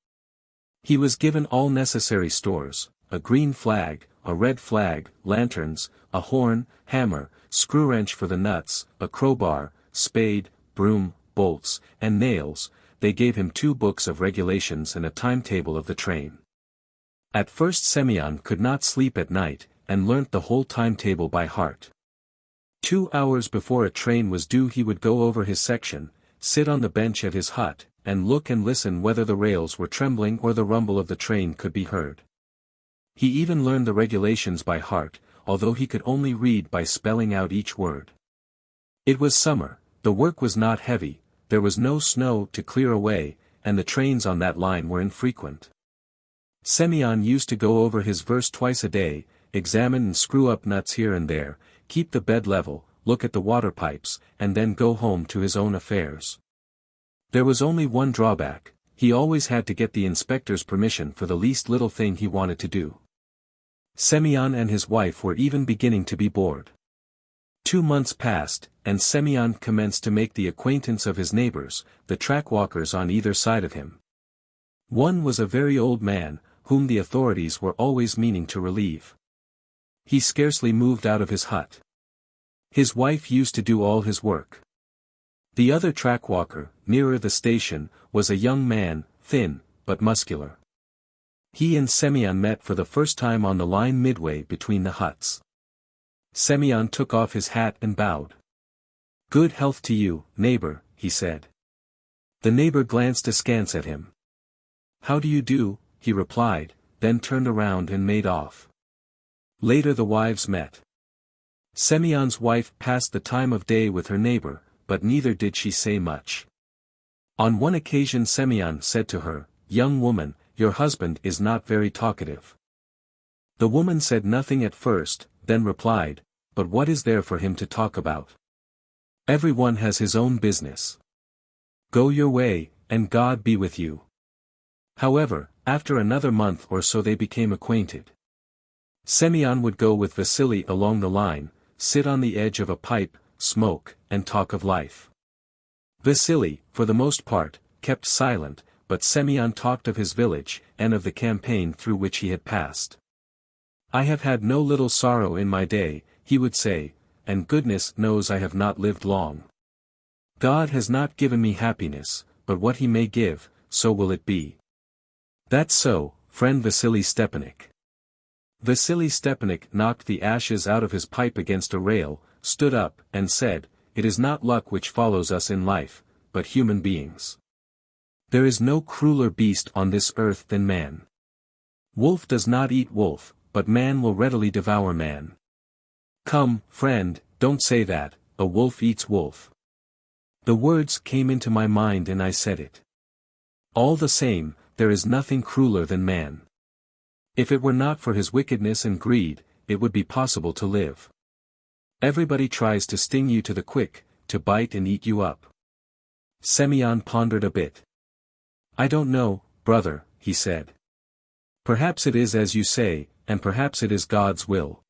He was given all necessary stores, a green flag, a red flag, lanterns, a horn, hammer, screw-wrench for the nuts, a crowbar, spade, broom, bolts, and nails. They gave him 2 books of regulations and a timetable of the train. At first Semyon could not sleep at night, and learnt the whole timetable by heart. 2 hours before a train was due he would go over his section, sit on the bench at his hut, and look and listen whether the rails were trembling or the rumble of the train could be heard. He even learned the regulations by heart, although he could only read by spelling out each word. It was summer, the work was not heavy, there was no snow to clear away, and the trains on that line were infrequent. Semyon used to go over his verse twice a day, examine and screw up nuts here and there, keep the bed level, look at the water pipes, and then go home to his own affairs. There was only one drawback: he always had to get the inspector's permission for the least little thing he wanted to do. Semyon and his wife were even beginning to be bored. 2 months passed, and Semyon commenced to make the acquaintance of his neighbors, the trackwalkers on either side of him. One was a very old man, whom the authorities were always meaning to relieve. He scarcely moved out of his hut. His wife used to do all his work. The other track walker, nearer the station, was a young man, thin, but muscular. He and Semyon met for the first time on the line midway between the huts. Semyon took off his hat and bowed. "Good health to you, neighbor," he said. The neighbor glanced askance at him. "How do you do?" he replied, then turned around and made off. Later the wives met. Semyon's wife passed the time of day with her neighbor, but neither did she say much. On one occasion Semyon said to her, "Young woman, your husband is not very talkative." The woman said nothing at first, then replied, "But what is there for him to talk about? Everyone has his own business. Go your way, and God be with you." However, after another month or so they became acquainted. Semyon would go with Vasily along the line, sit on the edge of a pipe, smoke, and talk of life. Vasily, for the most part, kept silent, but Semyon talked of his village, and of the campaign through which he had passed. "I have had no little sorrow in my day," he would say, "and goodness knows I have not lived long. God has not given me happiness, but what he may give, so will it be." "That's so, friend Vasily Stepanych." Vasily Stepanych knocked the ashes out of his pipe against a rail, stood up, and said, "It is not luck which follows us in life, but human beings. There is no crueler beast on this earth than man. Wolf does not eat wolf, but man will readily devour man. Come, friend, don't say that, a wolf eats wolf." The words came into my mind and I said it. All the same, there is nothing crueler than man. If it were not for his wickedness and greed, it would be possible to live. Everybody tries to sting you to the quick, to bite and eat you up. Semyon pondered a bit. "I don't know, brother," he said. "Perhaps it is as you say, and perhaps it is God's will.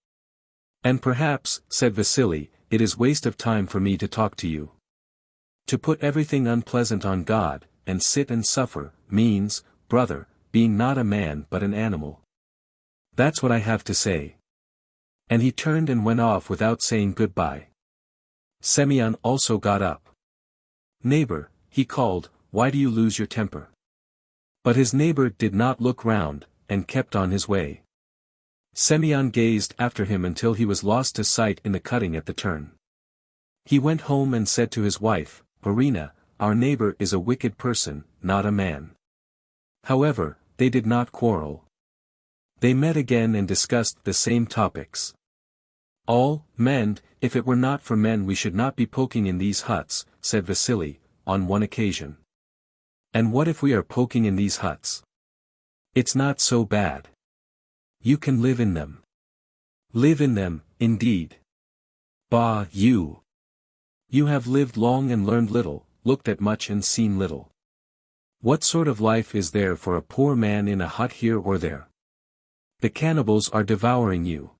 And perhaps," said Vasily, "it is waste of time for me to talk to you. To put everything unpleasant on God, and sit and suffer, means, brother, being not a man but an animal. That's what I have to say." And he turned and went off without saying goodbye. Semyon also got up. "Neighbor," he called, "why do you lose your temper?" But his neighbor did not look round, and kept on his way. Semyon gazed after him until he was lost to sight in the cutting at the turn. He went home and said to his wife, "Irina, our neighbor is a wicked person, not a man." However, they did not quarrel. They met again and discussed the same topics. "All, mend, if it were not for men we should not be poking in these huts," said Vasily, on one occasion. "And what if we are poking in these huts? It's not so bad. You can live in them." "Live in them, indeed. Bah, you! You have lived long and learned little, looked at much and seen little. What sort of life is there for a poor man in a hut here or there? The cannibals are devouring you.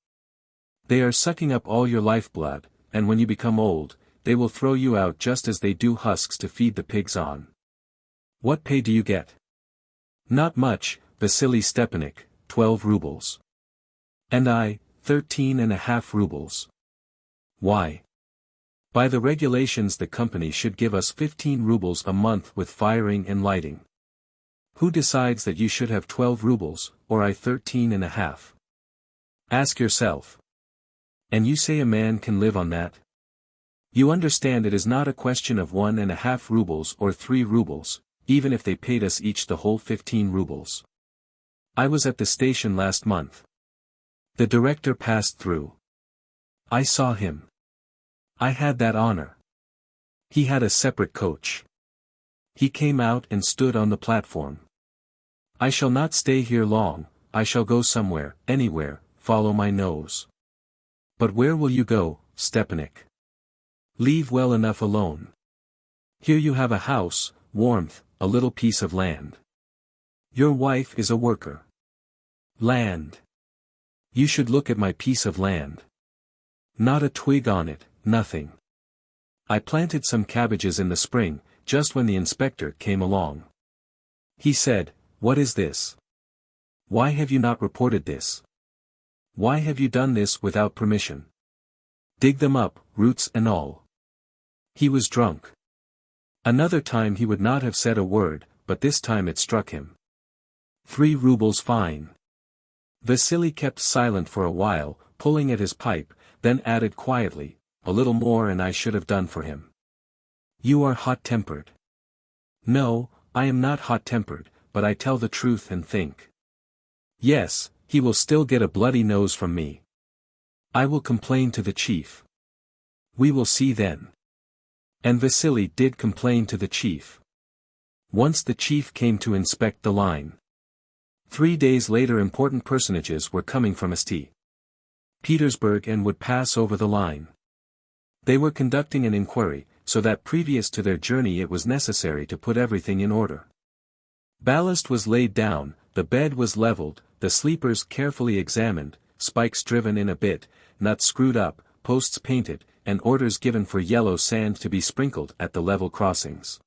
They are sucking up all your lifeblood, and when you become old, they will throw you out just as they do husks to feed the pigs on. What pay do you get?" "Not much, Vasily Stepanych, 12 rubles. And I, 13.5 rubles. "Why? By the regulations the company should give us 15 rubles a month with firing and lighting. Who decides that you should have 12 rubles, or I 13.5? Ask yourself. And you say a man can live on that? You understand it is not a question of 1.5 rubles or 3 rubles, even if they paid us each the whole 15 rubles. I was at the station last month. The director passed through. I saw him. I had that honor. He had a separate coach. He came out and stood on the platform. I shall not stay here long, I shall go somewhere, anywhere, follow my nose." "But where will you go, Stepanych? Leave well enough alone. Here you have a house, warmth, a little piece of land. Your wife is a worker. Land. You should look at my piece of land. Not a twig on it, nothing. I planted some cabbages in the spring, just when the inspector came along. He said, 'What is this? Why have you not reported this? Why have you done this without permission? Dig them up, roots and all. He was drunk. Another time he would not have said a word, but this time it struck him. 3 rubles fine. Vasily kept silent for a while, pulling at his pipe, then added quietly, a little more and I should have done for him. You are hot-tempered. No, I am not hot-tempered, but I tell the truth and think. Yes, he will still get a bloody nose from me. I will complain to the chief. We will see then. And Vasily did complain to the chief. Once the chief came to inspect the line. 3 days later important personages were coming from St. Petersburg and would pass over the line. They were conducting an inquiry, so that previous to their journey it was necessary to put everything in order. Ballast was laid down, the bed was leveled, the sleepers carefully examined, spikes driven in a bit, nuts screwed up, posts painted, and orders given for yellow sand to be sprinkled at the level crossings.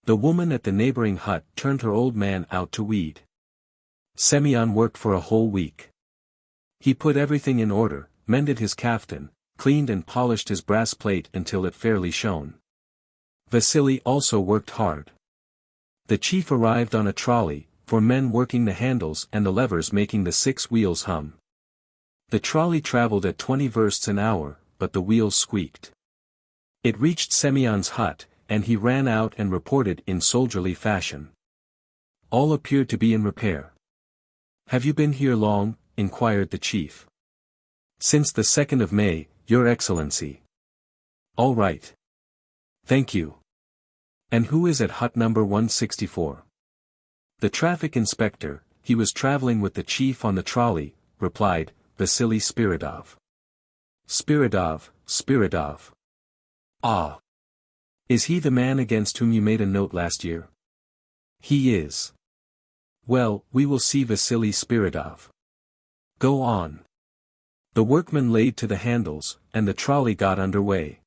The woman at the neighboring hut turned her old man out to weed. Semyon worked for a whole week. He put everything in order, mended his kaftan, cleaned and polished his brass plate until it fairly shone. Vasily also worked hard. The chief arrived on a trolley, 4 men working the handles and the levers making the 6 wheels hum. The trolley traveled at 20 versts an hour, but the wheels squeaked. It reached Semyon's hut, and he ran out and reported in soldierly fashion. All appeared to be in repair. Have you been here long? Inquired the chief. Since the 2nd of May, Your Excellency. All right. Thank you. And who is at hut number 164? The traffic inspector, he was traveling with the chief on the trolley, replied, Vasily Spiridov. Spiridov. Ah. Is he the man against whom you made a note last year? He is. Well, we will see Vasily Spiridov. Go on. The workmen laid to the handles, and the trolley got under way.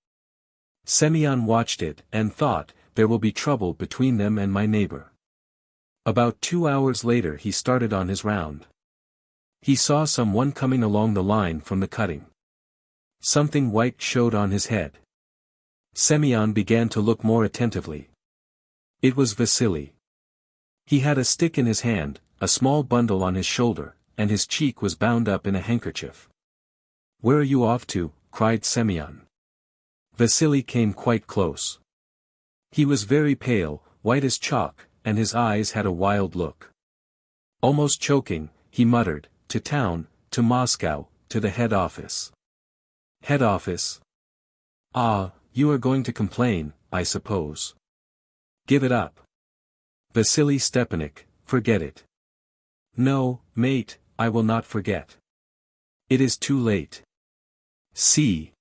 Semyon watched it, and thought, there will be trouble between them and my neighbor. About 2 hours later he started on his round. He saw someone coming along the line from the cutting. Something white showed on his head. Semyon began to look more attentively. It was Vasily. He had a stick in his hand, a small bundle on his shoulder, and his cheek was bound up in a handkerchief. Where are you off to? Cried Semyon. Vasily came quite close. He was very pale, white as chalk, and his eyes had a wild look. Almost choking, he muttered, to town, to Moscow, to the head office. Head office? Ah, you are going to complain, I suppose. Give it up. Vasily Stepanych, forget it. No, mate, I will not forget. It is too late. See.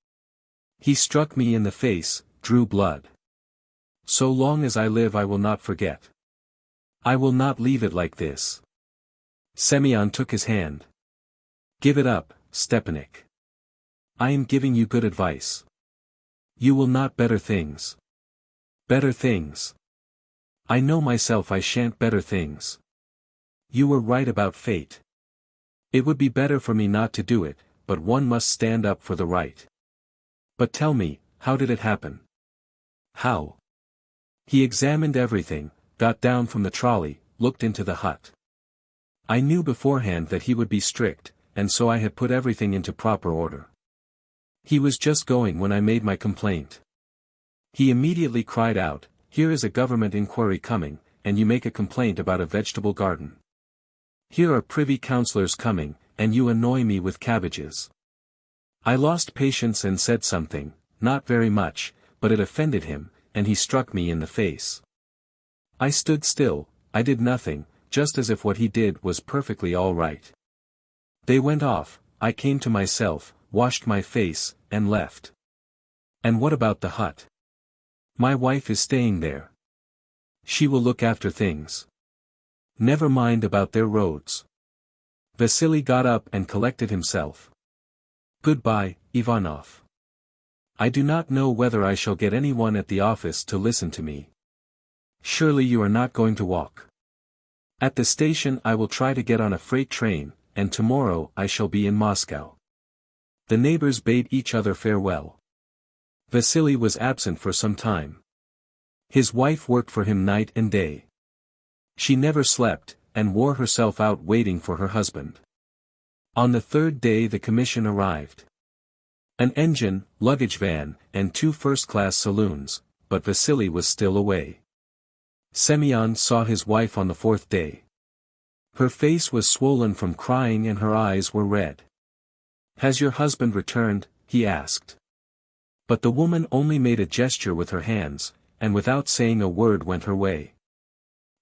He struck me in the face, drew blood. So long as I live I will not forget. I will not leave it like this. Semyon took his hand. Give it up, Stepanych. I am giving you good advice. You will not better things. Better things. I know myself I shan't better things. You were right about fate. It would be better for me not to do it, but one must stand up for the right. But tell me, how did it happen? How? He examined everything, got down from the trolley, looked into the hut. I knew beforehand that he would be strict, and so I had put everything into proper order. He was just going when I made my complaint. He immediately cried out, here is a government inquiry coming, and you make a complaint about a vegetable garden. Here are privy councillors coming, and you annoy me with cabbages. I lost patience and said something, not very much, but it offended him, and he struck me in the face. I stood still, I did nothing, just as if what he did was perfectly all right. They went off, I came to myself, washed my face, and left. And what about the hut? My wife is staying there. She will look after things. Never mind about their roads. Vasily got up and collected himself. Goodbye, Ivanov. I do not know whether I shall get anyone at the office to listen to me. Surely you are not going to walk. At the station I will try to get on a freight train, and tomorrow I shall be in Moscow. The neighbors bade each other farewell. Vasily was absent for some time. His wife worked for him night and day. She never slept, and wore herself out waiting for her husband. On the third day the commission arrived. An engine, luggage van, and 2 first-class saloons, but Vasily was still away. Semyon saw his wife on the 4th day. Her face was swollen from crying and her eyes were red. "Has your husband returned?" he asked. But the woman only made a gesture with her hands, and without saying a word went her way.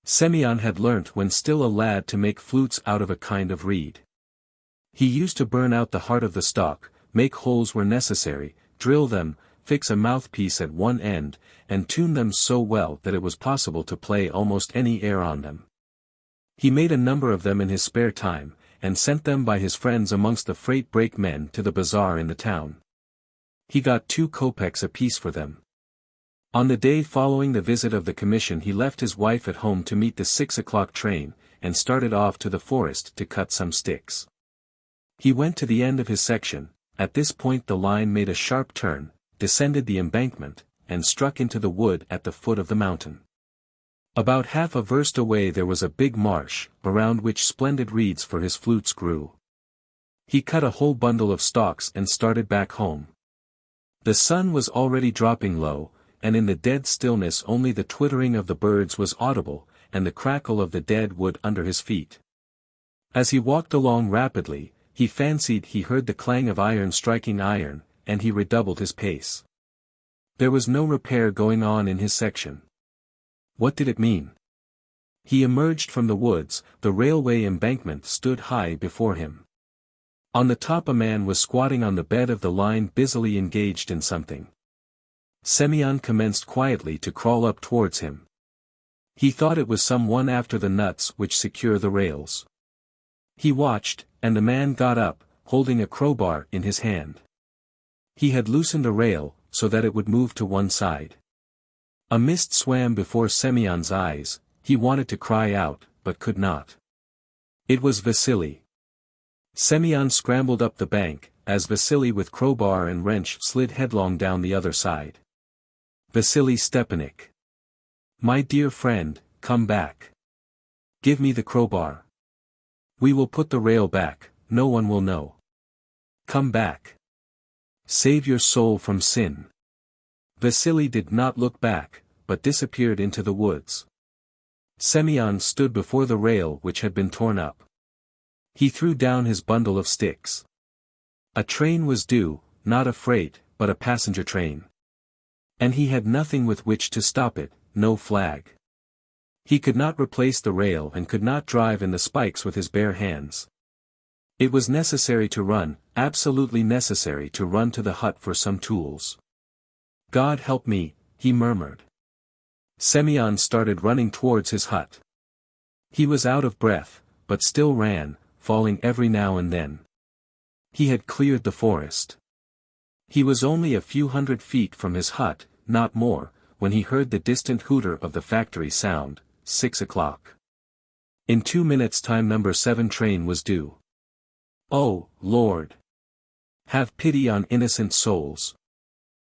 Semyon had learnt when still a lad to make flutes out of a kind of reed. He used to burn out the heart of the stalk, make holes where necessary, drill them, fix a mouthpiece at one end, and tune them so well that it was possible to play almost any air on them. He made a number of them in his spare time, and sent them by his friends amongst the freight brakemen to the bazaar in the town. He got 2 kopecks apiece for them. On the day following the visit of the commission he left his wife at home to meet the 6 o'clock train, and started off to the forest to cut some sticks. He went to the end of his section. At this point the line made a sharp turn, descended the embankment, and struck into the wood at the foot of the mountain. About half a verst away there was a big marsh, around which splendid reeds for his flutes grew. He cut a whole bundle of stalks and started back home. The sun was already dropping low, and in the dead stillness only the twittering of the birds was audible, and the crackle of the dead wood under his feet. As he walked along rapidly, he fancied he heard the clang of iron striking iron, and he redoubled his pace. There was no repair going on in his section. What did it mean? He emerged from the woods, the railway embankment stood high before him. On the top a man was squatting on the bed of the line busily engaged in something. Semyon commenced quietly to crawl up towards him. He thought it was some one after the nuts which secure the rails. He watched, and the man got up, holding a crowbar in his hand. He had loosened a rail, so that it would move to one side. A mist swam before Semyon's eyes. He wanted to cry out, but could not. It was Vasily. Semyon scrambled up the bank, as Vasily with crowbar and wrench slid headlong down the other side. "Vasily Stepanych. My dear friend, come back. Give me the crowbar. We will put the rail back, no one will know. Come back. Save your soul from sin." Vasily did not look back, but disappeared into the woods. Semyon stood before the rail which had been torn up. He threw down his bundle of sticks. A train was due, not a freight, but a passenger train. And he had nothing with which to stop it, no flag. He could not replace the rail and could not drive in the spikes with his bare hands. It was necessary to run, absolutely necessary to run to the hut for some tools. "God help me," he murmured. Semyon started running towards his hut. He was out of breath, but still ran, falling every now and then. He had cleared the forest. He was only a few hundred feet from his hut, not more, when he heard the distant hooter of the factory sound, 6 o'clock. In 2 minutes' time number 7 train was due. "Oh, Lord! Have pity on innocent souls."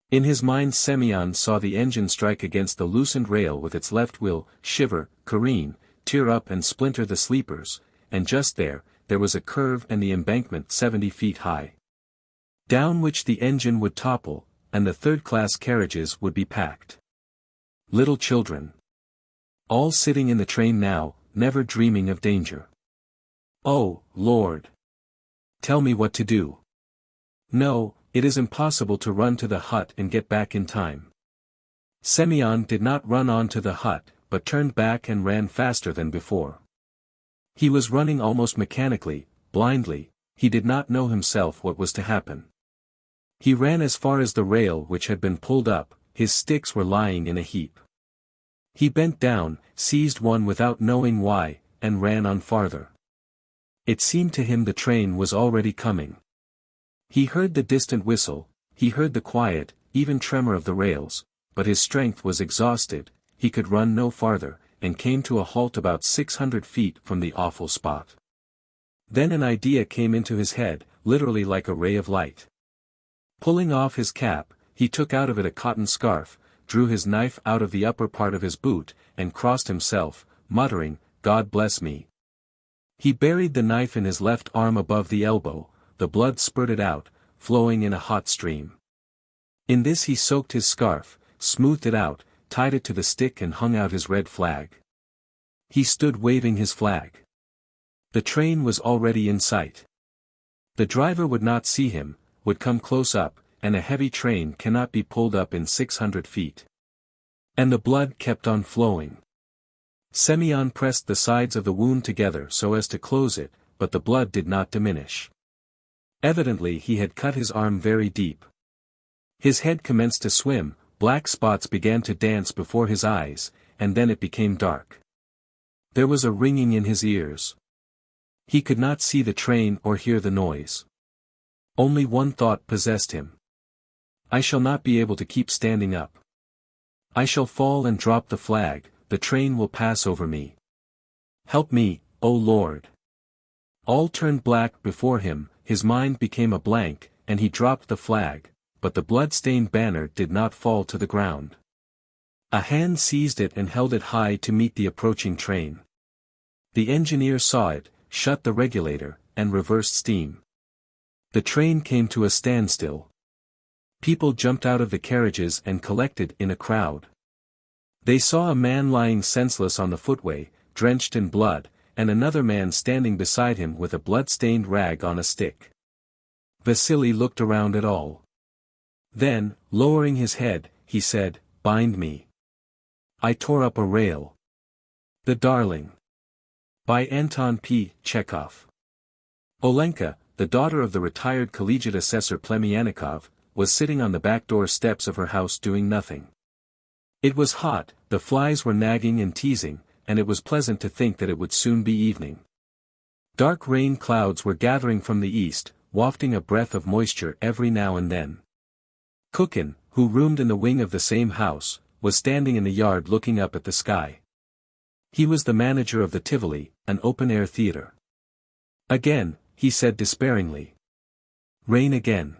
In his mind Semyon saw the engine strike against the loosened rail with its left wheel, shiver, careen, tear up and splinter the sleepers, and just there was a curve and the embankment 70 feet high, down which the engine would topple, and the third-class carriages would be packed. Little children. All sitting in the train now, never dreaming of danger. "Oh, Lord! Tell me what to do. No, it is impossible to run to the hut and get back in time." Semyon did not run on to the hut, but turned back and ran faster than before. He was running almost mechanically, blindly, he did not know himself what was to happen. He ran as far as the rail which had been pulled up, his sticks were lying in a heap. He bent down, seized one without knowing why, and ran on farther. It seemed to him the train was already coming. He heard the distant whistle, he heard the quiet, even tremor of the rails, but his strength was exhausted, he could run no farther, and came to a halt about 600 feet from the awful spot. Then an idea came into his head, literally like a ray of light. Pulling off his cap, he took out of it a cotton scarf, drew his knife out of the upper part of his boot, and crossed himself, muttering, "God bless me." He buried the knife in his left arm above the elbow, the blood spurted out, flowing in a hot stream. In this he soaked his scarf, smoothed it out, tied it to the stick and hung out his red flag. He stood waving his flag. The train was already in sight. The driver would not see him, would come close up, and a heavy train cannot be pulled up in 600 feet. And the blood kept on flowing. Semyon pressed the sides of the wound together so as to close it, but the blood did not diminish. Evidently he had cut his arm very deep. His head commenced to swim, black spots began to dance before his eyes, and then it became dark. There was a ringing in his ears. He could not see the train or hear the noise. Only one thought possessed him. I shall not be able to keep standing up. I shall fall and drop the flag, the train will pass over me. Help me, O Lord. All turned black before him, his mind became a blank, and he dropped the flag, but the blood-stained banner did not fall to the ground. A hand seized it and held it high to meet the approaching train. The engineer saw it, shut the regulator, and reversed steam. The train came to a standstill. People jumped out of the carriages and collected in a crowd. They saw a man lying senseless on the footway, drenched in blood, and another man standing beside him with a blood-stained rag on a stick. Vasily looked around at all. Then, lowering his head, he said, "Bind me." I tore up a rail. The Darling. By Anton Chekhov. Olenka, the daughter of the retired collegiate assessor Plemianikov, was sitting on the back door steps of her house doing nothing. It was hot, the flies were nagging and teasing, and it was pleasant to think that it would soon be evening. Dark rain clouds were gathering from the east, wafting a breath of moisture every now and then. Kukin, who roomed in the wing of the same house, was standing in the yard looking up at the sky. He was the manager of the Tivoli, an open-air theater. Again, he said despairingly. Rain again.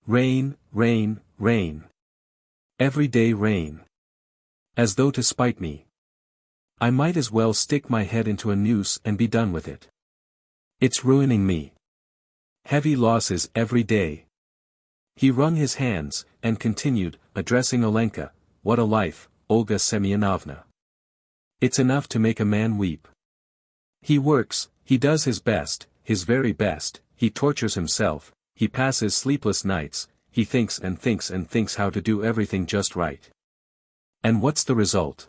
Rain, rain, rain. Every day rain. As though to spite me. I might as well stick my head into a noose and be done with it. It's ruining me. Heavy losses every day. He wrung his hands, and continued, addressing Olenka, "What a life, Olga Semyonovna. It's enough to make a man weep. He works, he does his best, his very best, he tortures himself, he passes sleepless nights, he thinks and thinks and thinks how to do everything just right. And what's the result?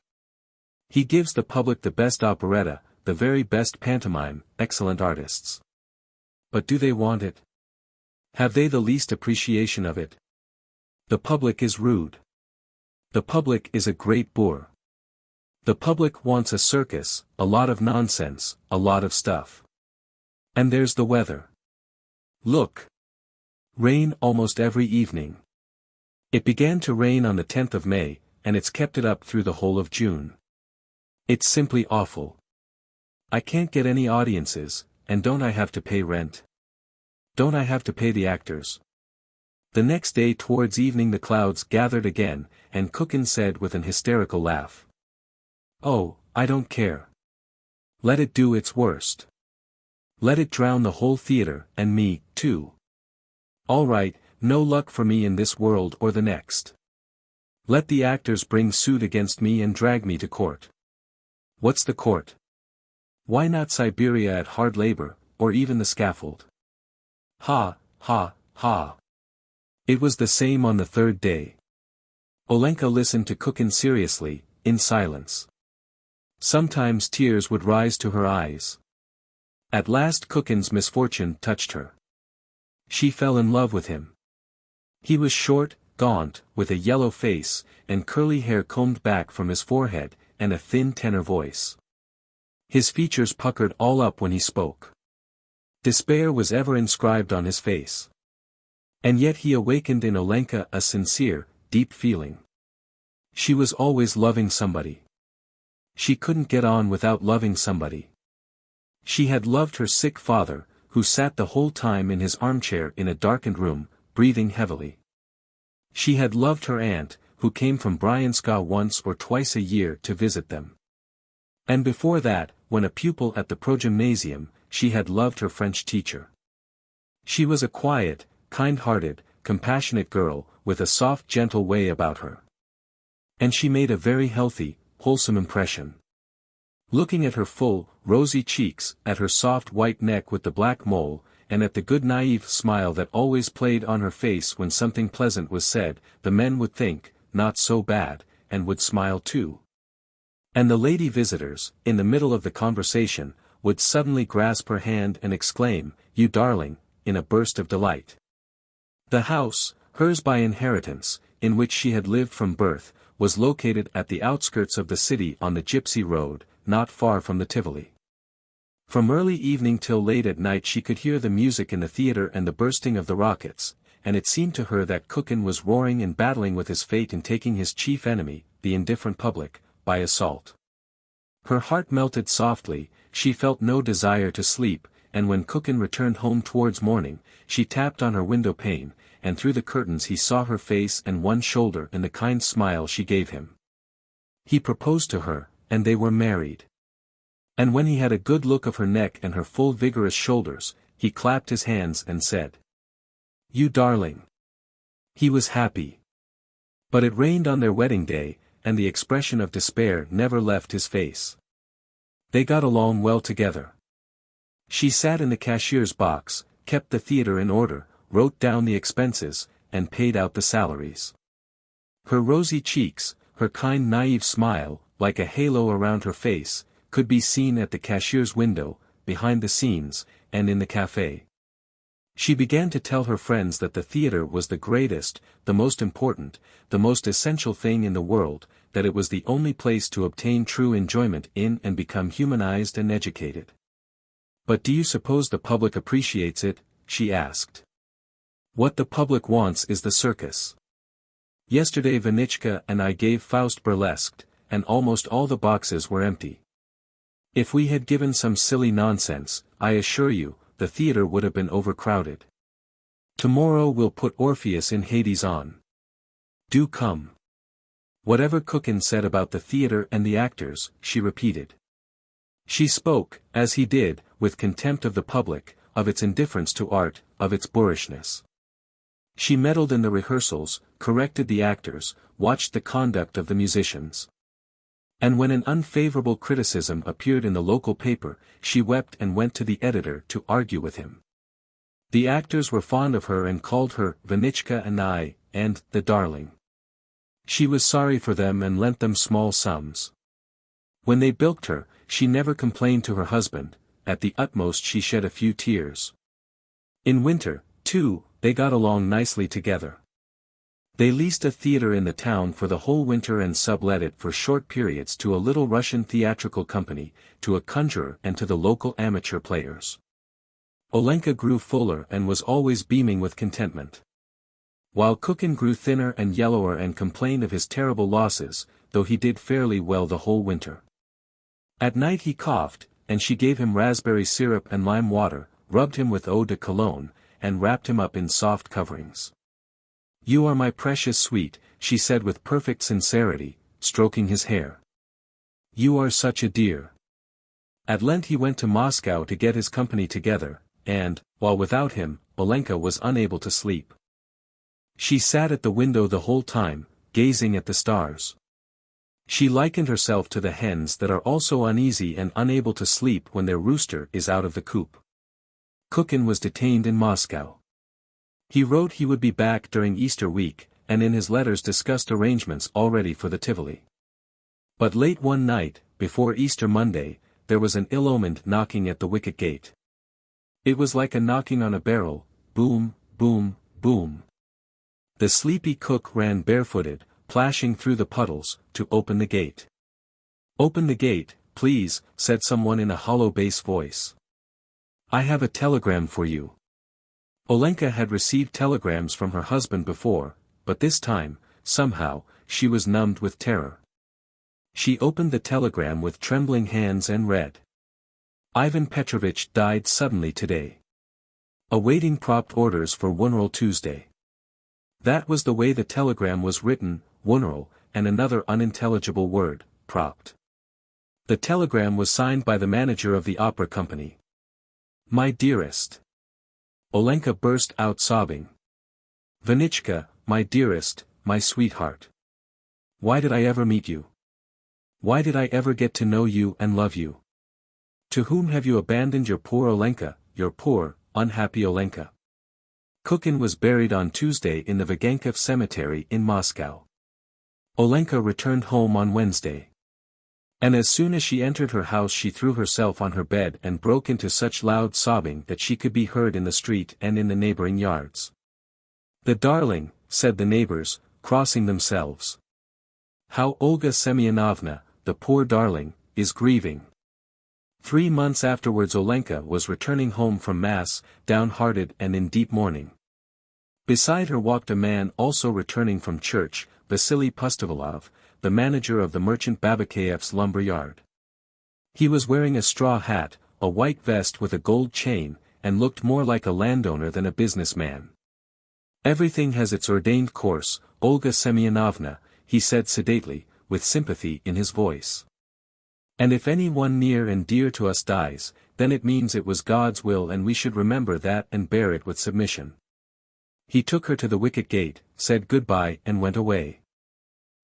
He gives the public the best operetta, the very best pantomime, excellent artists. But do they want it? Have they the least appreciation of it? The public is rude. The public is a great boor. The public wants a circus, a lot of nonsense, a lot of stuff. And there's the weather. Look. Rain almost every evening. It began to rain on the 10th of May, and it's kept it up through the whole of June. It's simply awful. I can't get any audiences, and don't I have to pay rent? Don't I have to pay the actors? The next day towards evening the clouds gathered again, and Kukin said with an hysterical laugh. Oh, I don't care. Let it do its worst. Let it drown the whole theater, and me, too. All right, no luck for me in this world or the next. Let the actors bring suit against me and drag me to court. What's the court? Why not Siberia at hard labor, or even the scaffold? Ha, ha, ha. It was the same on the third day. Olenka listened to Kukin seriously, in silence. Sometimes tears would rise to her eyes. At last Kukin's misfortune touched her. She fell in love with him. He was short, gaunt, with a yellow face, and curly hair combed back from his forehead, and a thin tenor voice. His features puckered all up when he spoke. Despair was ever inscribed on his face. And yet he awakened in Olenka a sincere, deep feeling. She was always loving somebody. She couldn't get on without loving somebody. She had loved her sick father, who sat the whole time in his armchair in a darkened room, breathing heavily. She had loved her aunt, who came from Bryanska once or twice a year to visit them. And before that, when a pupil at the progymnasium, she had loved her French teacher. She was a quiet, kind-hearted, compassionate girl, with a soft gentle way about her. And she made a very healthy, wholesome impression. Looking at her full, rosy cheeks, at her soft white neck with the black mole, and at the good naive smile that always played on her face when something pleasant was said, the men would think, not so bad, and would smile too. And the lady visitors, in the middle of the conversation, would suddenly grasp her hand and exclaim, "You darling," in a burst of delight. The house, hers by inheritance, in which she had lived from birth, was located at the outskirts of the city on the Gypsy Road, not far from the Tivoli. From early evening till late at night she could hear the music in the theater and the bursting of the rockets, and it seemed to her that Kukin was roaring and battling with his fate in taking his chief enemy, the indifferent public, by assault. Her heart melted softly, she felt no desire to sleep, and when Kukin returned home towards morning, she tapped on her window pane, and through the curtains he saw her face and one shoulder and the kind smile she gave him. He proposed to her, and they were married. And when he had a good look of her neck and her full vigorous shoulders, he clapped his hands and said, "You darling." He was happy. But it rained on their wedding day, and the expression of despair never left his face. They got along well together. She sat in the cashier's box, kept the theater in order, wrote down the expenses, and paid out the salaries. Her rosy cheeks, her kind naive smile, like a halo around her face, could be seen at the cashier's window, behind the scenes, and in the café. She began to tell her friends that the theater was the greatest, the most important, the most essential thing in the world, that it was the only place to obtain true enjoyment in and become humanized and educated. "But do you suppose the public appreciates it?" she asked. "What the public wants is the circus. Yesterday Vanichka and I gave Faust burlesqued, and almost all the boxes were empty. If we had given some silly nonsense, I assure you, the theater would have been overcrowded. Tomorrow we'll put Orpheus in Hades on. Do come." Whatever Kukin said about the theater and the actors, she repeated. She spoke, as he did, with contempt of the public, of its indifference to art, of its boorishness. She meddled in the rehearsals, corrected the actors, watched the conduct of the musicians. And when an unfavorable criticism appeared in the local paper, she wept and went to the editor to argue with him. The actors were fond of her and called her Vanichka and I, and the darling. She was sorry for them and lent them small sums. When they bilked her, she never complained to her husband, at the utmost she shed a few tears. In winter, too, they got along nicely together. They leased a theater in the town for the whole winter and sublet it for short periods to a little Russian theatrical company, to a conjurer and to the local amateur players. Olenka grew fuller and was always beaming with contentment. While Kukin grew thinner and yellower and complained of his terrible losses, though he did fairly well the whole winter. At night he coughed, and she gave him raspberry syrup and lime water, rubbed him with eau de cologne, and wrapped him up in soft coverings. "You are my precious sweet," she said with perfect sincerity, stroking his hair. "You are such a dear." At Lent he went to Moscow to get his company together, and, while without him, Olenka was unable to sleep. She sat at the window the whole time, gazing at the stars. She likened herself to the hens that are also uneasy and unable to sleep when their rooster is out of the coop. Kukin was detained in Moscow. He wrote he would be back during Easter week, and in his letters discussed arrangements already for the Tivoli. But late one night, before Easter Monday, there was an ill-omened knocking at the wicket gate. It was like a knocking on a barrel, boom, boom, boom. The sleepy cook ran barefooted, plashing through the puddles, to open the gate. "Open the gate, please," said someone in a hollow bass voice. "I have a telegram for you." Olenka had received telegrams from her husband before, but this time, somehow, she was numbed with terror. She opened the telegram with trembling hands and read. Ivan Petrovich died suddenly today. Awaiting prompt orders for funeral Tuesday. That was the way the telegram was written, funeral, and another unintelligible word, propt. The telegram was signed by the manager of the opera company. My dearest. Olenka burst out sobbing. Vanichka, my dearest, my sweetheart. Why did I ever meet you? Why did I ever get to know you and love you? To whom have you abandoned your poor Olenka, your poor, unhappy Olenka? Kukin was buried on Tuesday in the Vagankiv cemetery in Moscow. Olenka returned home on Wednesday. And as soon as she entered her house she threw herself on her bed and broke into such loud sobbing that she could be heard in the street and in the neighboring yards. The darling, said the neighbors, crossing themselves. How Olga Semyonovna, the poor darling, is grieving. 3 months afterwards Olenka was returning home from mass, downhearted and in deep mourning. Beside her walked a man also returning from church, Vasily Pustovalov, the manager of the merchant Babakayev's lumber yard. He was wearing a straw hat, a white vest with a gold chain, and looked more like a landowner than a businessman. Everything has its ordained course, Olga Semyonovna, he said sedately, with sympathy in his voice. And if any one near and dear to us dies, then it means it was God's will and we should remember that and bear it with submission. He took her to the wicket gate, said goodbye and went away.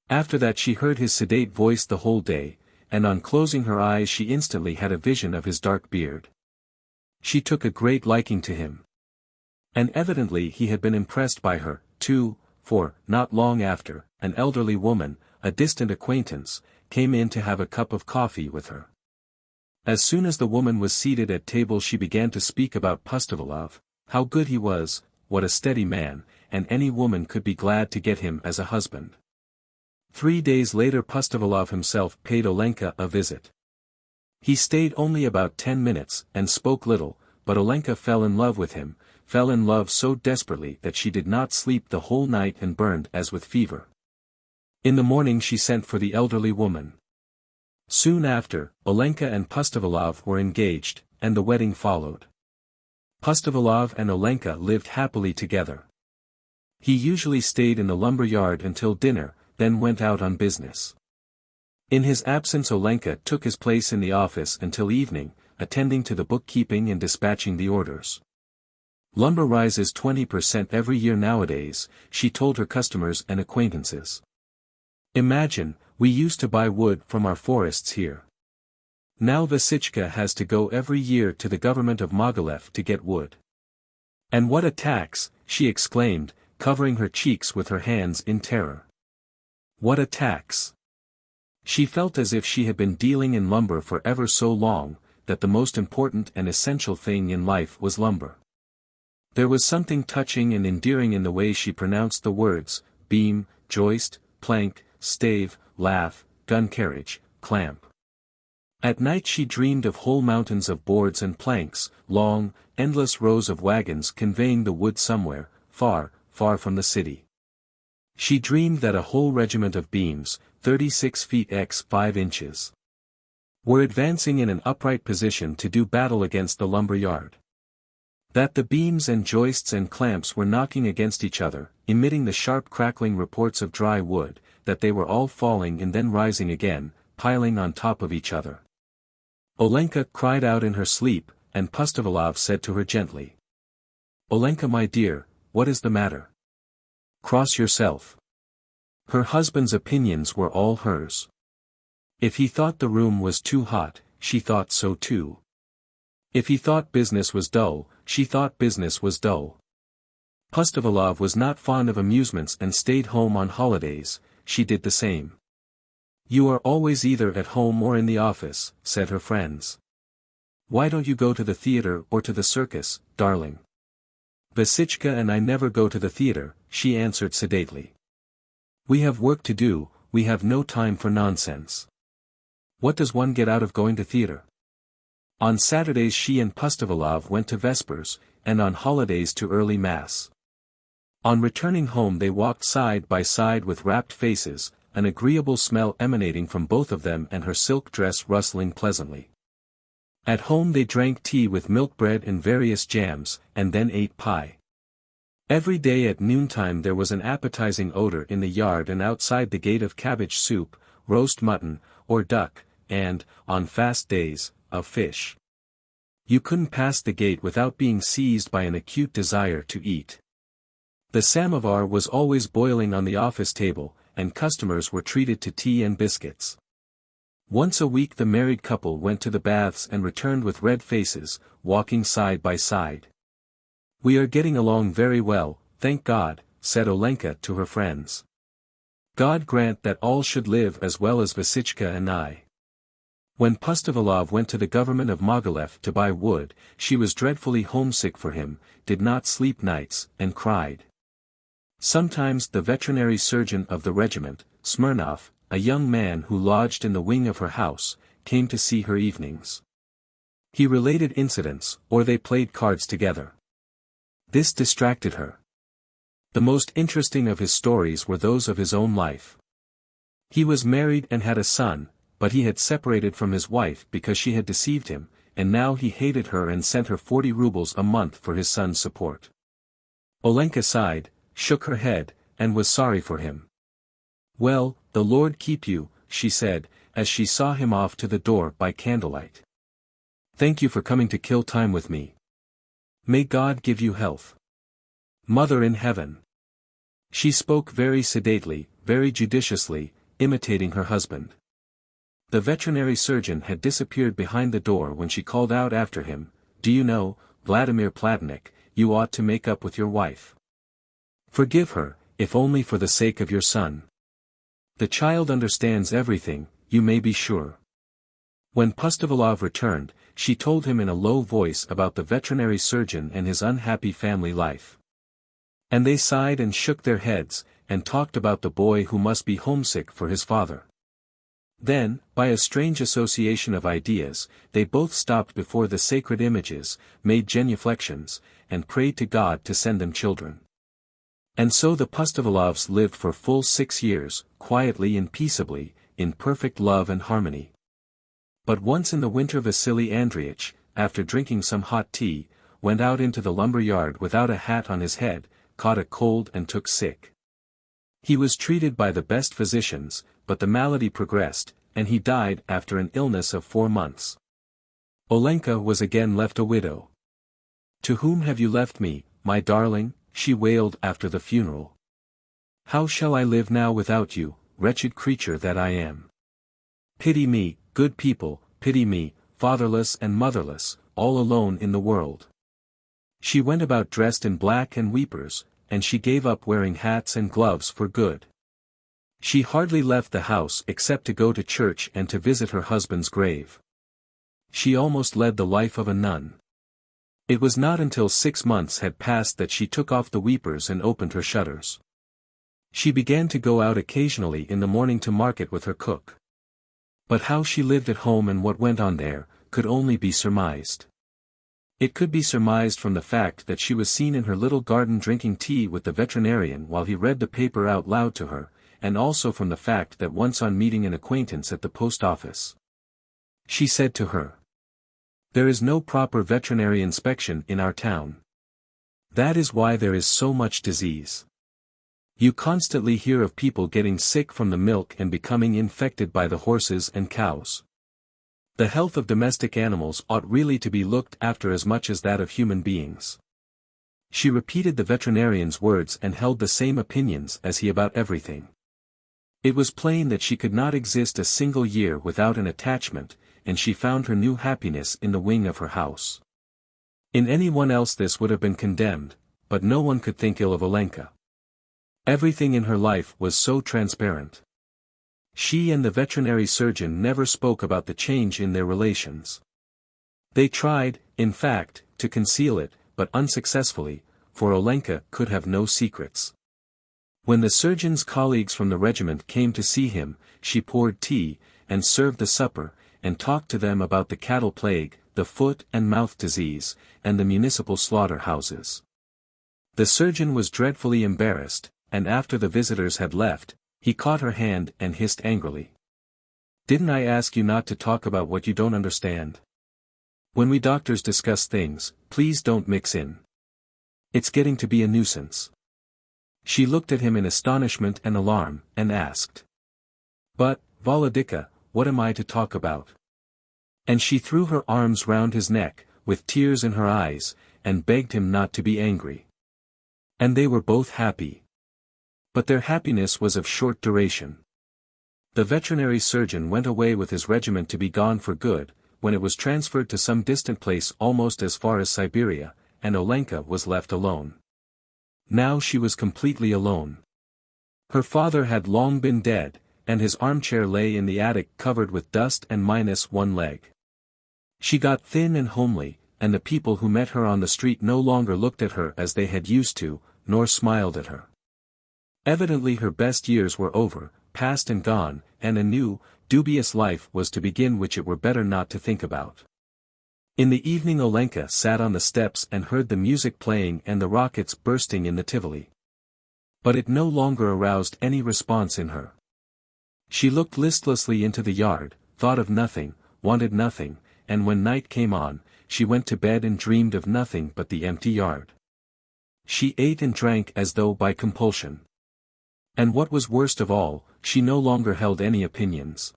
After that she heard his sedate voice the whole day, and on closing her eyes she instantly had a vision of his dark beard. She took a great liking to him. And evidently he had been impressed by her, too, for, not long after, an elderly woman, a distant acquaintance, came in to have a cup of coffee with her. As soon as the woman was seated at table she began to speak about Pustovalov, how good he was, what a steady man, and any woman could be glad to get him as a husband. 3 days later Pustovalov himself paid Olenka a visit. He stayed only about 10 minutes, and spoke little, but Olenka fell in love with him, fell in love so desperately that she did not sleep the whole night and burned as with fever. In the morning she sent for the elderly woman. Soon after, Olenka and Pustovalov were engaged, and the wedding followed. Pustovalov and Olenka lived happily together. He usually stayed in the lumber yard until dinner, then went out on business. In his absence Olenka took his place in the office until evening, attending to the bookkeeping and dispatching the orders. Lumber rises 20% every year nowadays, she told her customers and acquaintances. Imagine, we used to buy wood from our forests here. Now Vasichka has to go every year to the government of Mogilev to get wood. And what a tax, she exclaimed, covering her cheeks with her hands in terror. What a tax! She felt as if she had been dealing in lumber for ever so long, that the most important and essential thing in life was lumber. There was something touching and endearing in the way she pronounced the words, beam, joist, plank, stave, lath, gun carriage, clamp. At night she dreamed of whole mountains of boards and planks, long, endless rows of wagons conveying the wood somewhere, far, far from the city. She dreamed that a whole regiment of beams, 36 feet x 5 inches, were advancing in an upright position to do battle against the lumber yard. That the beams and joists and clamps were knocking against each other, emitting the sharp crackling reports of dry wood, that they were all falling and then rising again, piling on top of each other. Olenka cried out in her sleep, and Pustovalov said to her gently, "Olenka my dear, what is the matter? Cross yourself." Her husband's opinions were all hers. If he thought the room was too hot, she thought so too. If he thought business was dull, she thought business was dull. Pustovalov was not fond of amusements and stayed home on holidays, she did the same. "You are always either at home or in the office," said her friends. "Why don't you go to the theater or to the circus, darling?" "Vasichka and I never go to the theater," she answered sedately. "We have work to do, we have no time for nonsense. What does one get out of going to theater?" On Saturdays she and Pustovalov went to vespers, and on holidays to early mass. On returning home they walked side by side with rapt faces, an agreeable smell emanating from both of them and her silk dress rustling pleasantly. At home they drank tea with milk bread and various jams, and then ate pie. Every day at noontime there was an appetizing odor in the yard and outside the gate of cabbage soup, roast mutton, or duck, and, on fast days, of fish. You couldn't pass the gate without being seized by an acute desire to eat. The samovar was always boiling on the office table, and customers were treated to tea and biscuits. Once a week the married couple went to the baths and returned with red faces, walking side by side. "We are getting along very well, thank God," said Olenka to her friends. "God grant that all should live as well as Vasichka and I." When Pustovalov went to the government of Mogilev to buy wood, she was dreadfully homesick for him, did not sleep nights, and cried. Sometimes the veterinary surgeon of the regiment, Smirnov, a young man who lodged in the wing of her house, came to see her evenings. He related incidents, or they played cards together. This distracted her. The most interesting of his stories were those of his own life. He was married and had a son, but he had separated from his wife because she had deceived him, and now he hated her and sent her 40 rubles a month for his son's support. Olenka sighed, shook her head, and was sorry for him. "Well, the Lord keep you," she said, as she saw him off to the door by candlelight. "Thank you for coming to kill time with me. May God give you health. Mother in heaven." She spoke very sedately, very judiciously, imitating her husband. The veterinary surgeon had disappeared behind the door when she called out after him, "Do you know, Vladimir Platonych, you ought to make up with your wife. Forgive her, if only for the sake of your son. The child understands everything, you may be sure." When Pustovalov returned, she told him in a low voice about the veterinary surgeon and his unhappy family life. And they sighed and shook their heads, and talked about the boy who must be homesick for his father. Then, by a strange association of ideas, they both stopped before the sacred images, made genuflections, and prayed to God to send them children. And so the Pustovalovs lived for full 6 years, quietly and peaceably, in perfect love and harmony. But once in the winter Vasily Andreich, after drinking some hot tea, went out into the lumber yard without a hat on his head, caught a cold and took sick. He was treated by the best physicians, but the malady progressed, and he died after an illness of 4 months. Olenka was again left a widow. "To whom have you left me, my darling?" she wailed after the funeral. "How shall I live now without you, wretched creature that I am? Pity me, good people, pity me, fatherless and motherless, all alone in the world." She went about dressed in black and weepers, and she gave up wearing hats and gloves for good. She hardly left the house except to go to church and to visit her husband's grave. She almost led the life of a nun. It was not until 6 months had passed that she took off the weepers and opened her shutters. She began to go out occasionally in the morning to market with her cook. But how she lived at home and what went on there, could only be surmised. It could be surmised from the fact that she was seen in her little garden drinking tea with the veterinarian while he read the paper out loud to her, and also from the fact that once on meeting an acquaintance at the post office, she said to her, "There is no proper veterinary inspection in our town. That is why there is so much disease. You constantly hear of people getting sick from the milk and becoming infected by the horses and cows. The health of domestic animals ought really to be looked after as much as that of human beings." She repeated the veterinarian's words and held the same opinions as he about everything. It was plain that she could not exist a single year without an attachment, and she found her new happiness in the wing of her house. In anyone else this would have been condemned, but no one could think ill of Olenka. Everything in her life was so transparent. She and the veterinary surgeon never spoke about the change in their relations. They tried, in fact, to conceal it, but unsuccessfully, for Olenka could have no secrets. When the surgeon's colleagues from the regiment came to see him, she poured tea, and served the supper, and talked to them about the cattle plague, the foot and mouth disease, and the municipal slaughter-houses. The surgeon was dreadfully embarrassed, and after the visitors had left, he caught her hand and hissed angrily. "Didn't I ask you not to talk about what you don't understand? When we doctors discuss things, please don't mix in. It's getting to be a nuisance. She looked at him in astonishment and alarm, and asked. But, Volodika, what am I to talk about? And she threw her arms round his neck, with tears in her eyes, and begged him not to be angry. And they were both happy. But their happiness was of short duration. The veterinary surgeon went away with his regiment to be gone for good, when it was transferred to some distant place almost as far as Siberia, and Olenka was left alone. Now she was completely alone. Her father had long been dead, and his armchair lay in the attic covered with dust and minus one leg. She got thin and homely, and the people who met her on the street no longer looked at her as they had used to, nor smiled at her. Evidently her best years were over, past and gone, and a new, dubious life was to begin which it were better not to think about. In the evening Olenka sat on the steps and heard the music playing and the rockets bursting in the Tivoli. But it no longer aroused any response in her. She looked listlessly into the yard, thought of nothing, wanted nothing, and when night came on, she went to bed and dreamed of nothing but the empty yard. She ate and drank as though by compulsion. And what was worst of all, she no longer held any opinions.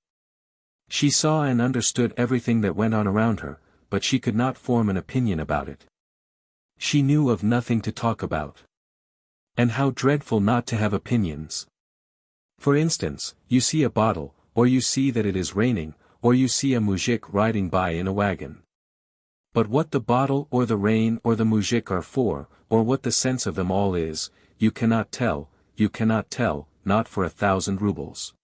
She saw and understood everything that went on around her, but she could not form an opinion about it. She knew of nothing to talk about. And how dreadful not to have opinions. For instance, you see a bottle, or you see that it is raining, or you see a mujik riding by in a wagon. But what the bottle or the rain or the mujik are for, or what the sense of them all is, you cannot tell, not for 1,000 rubles.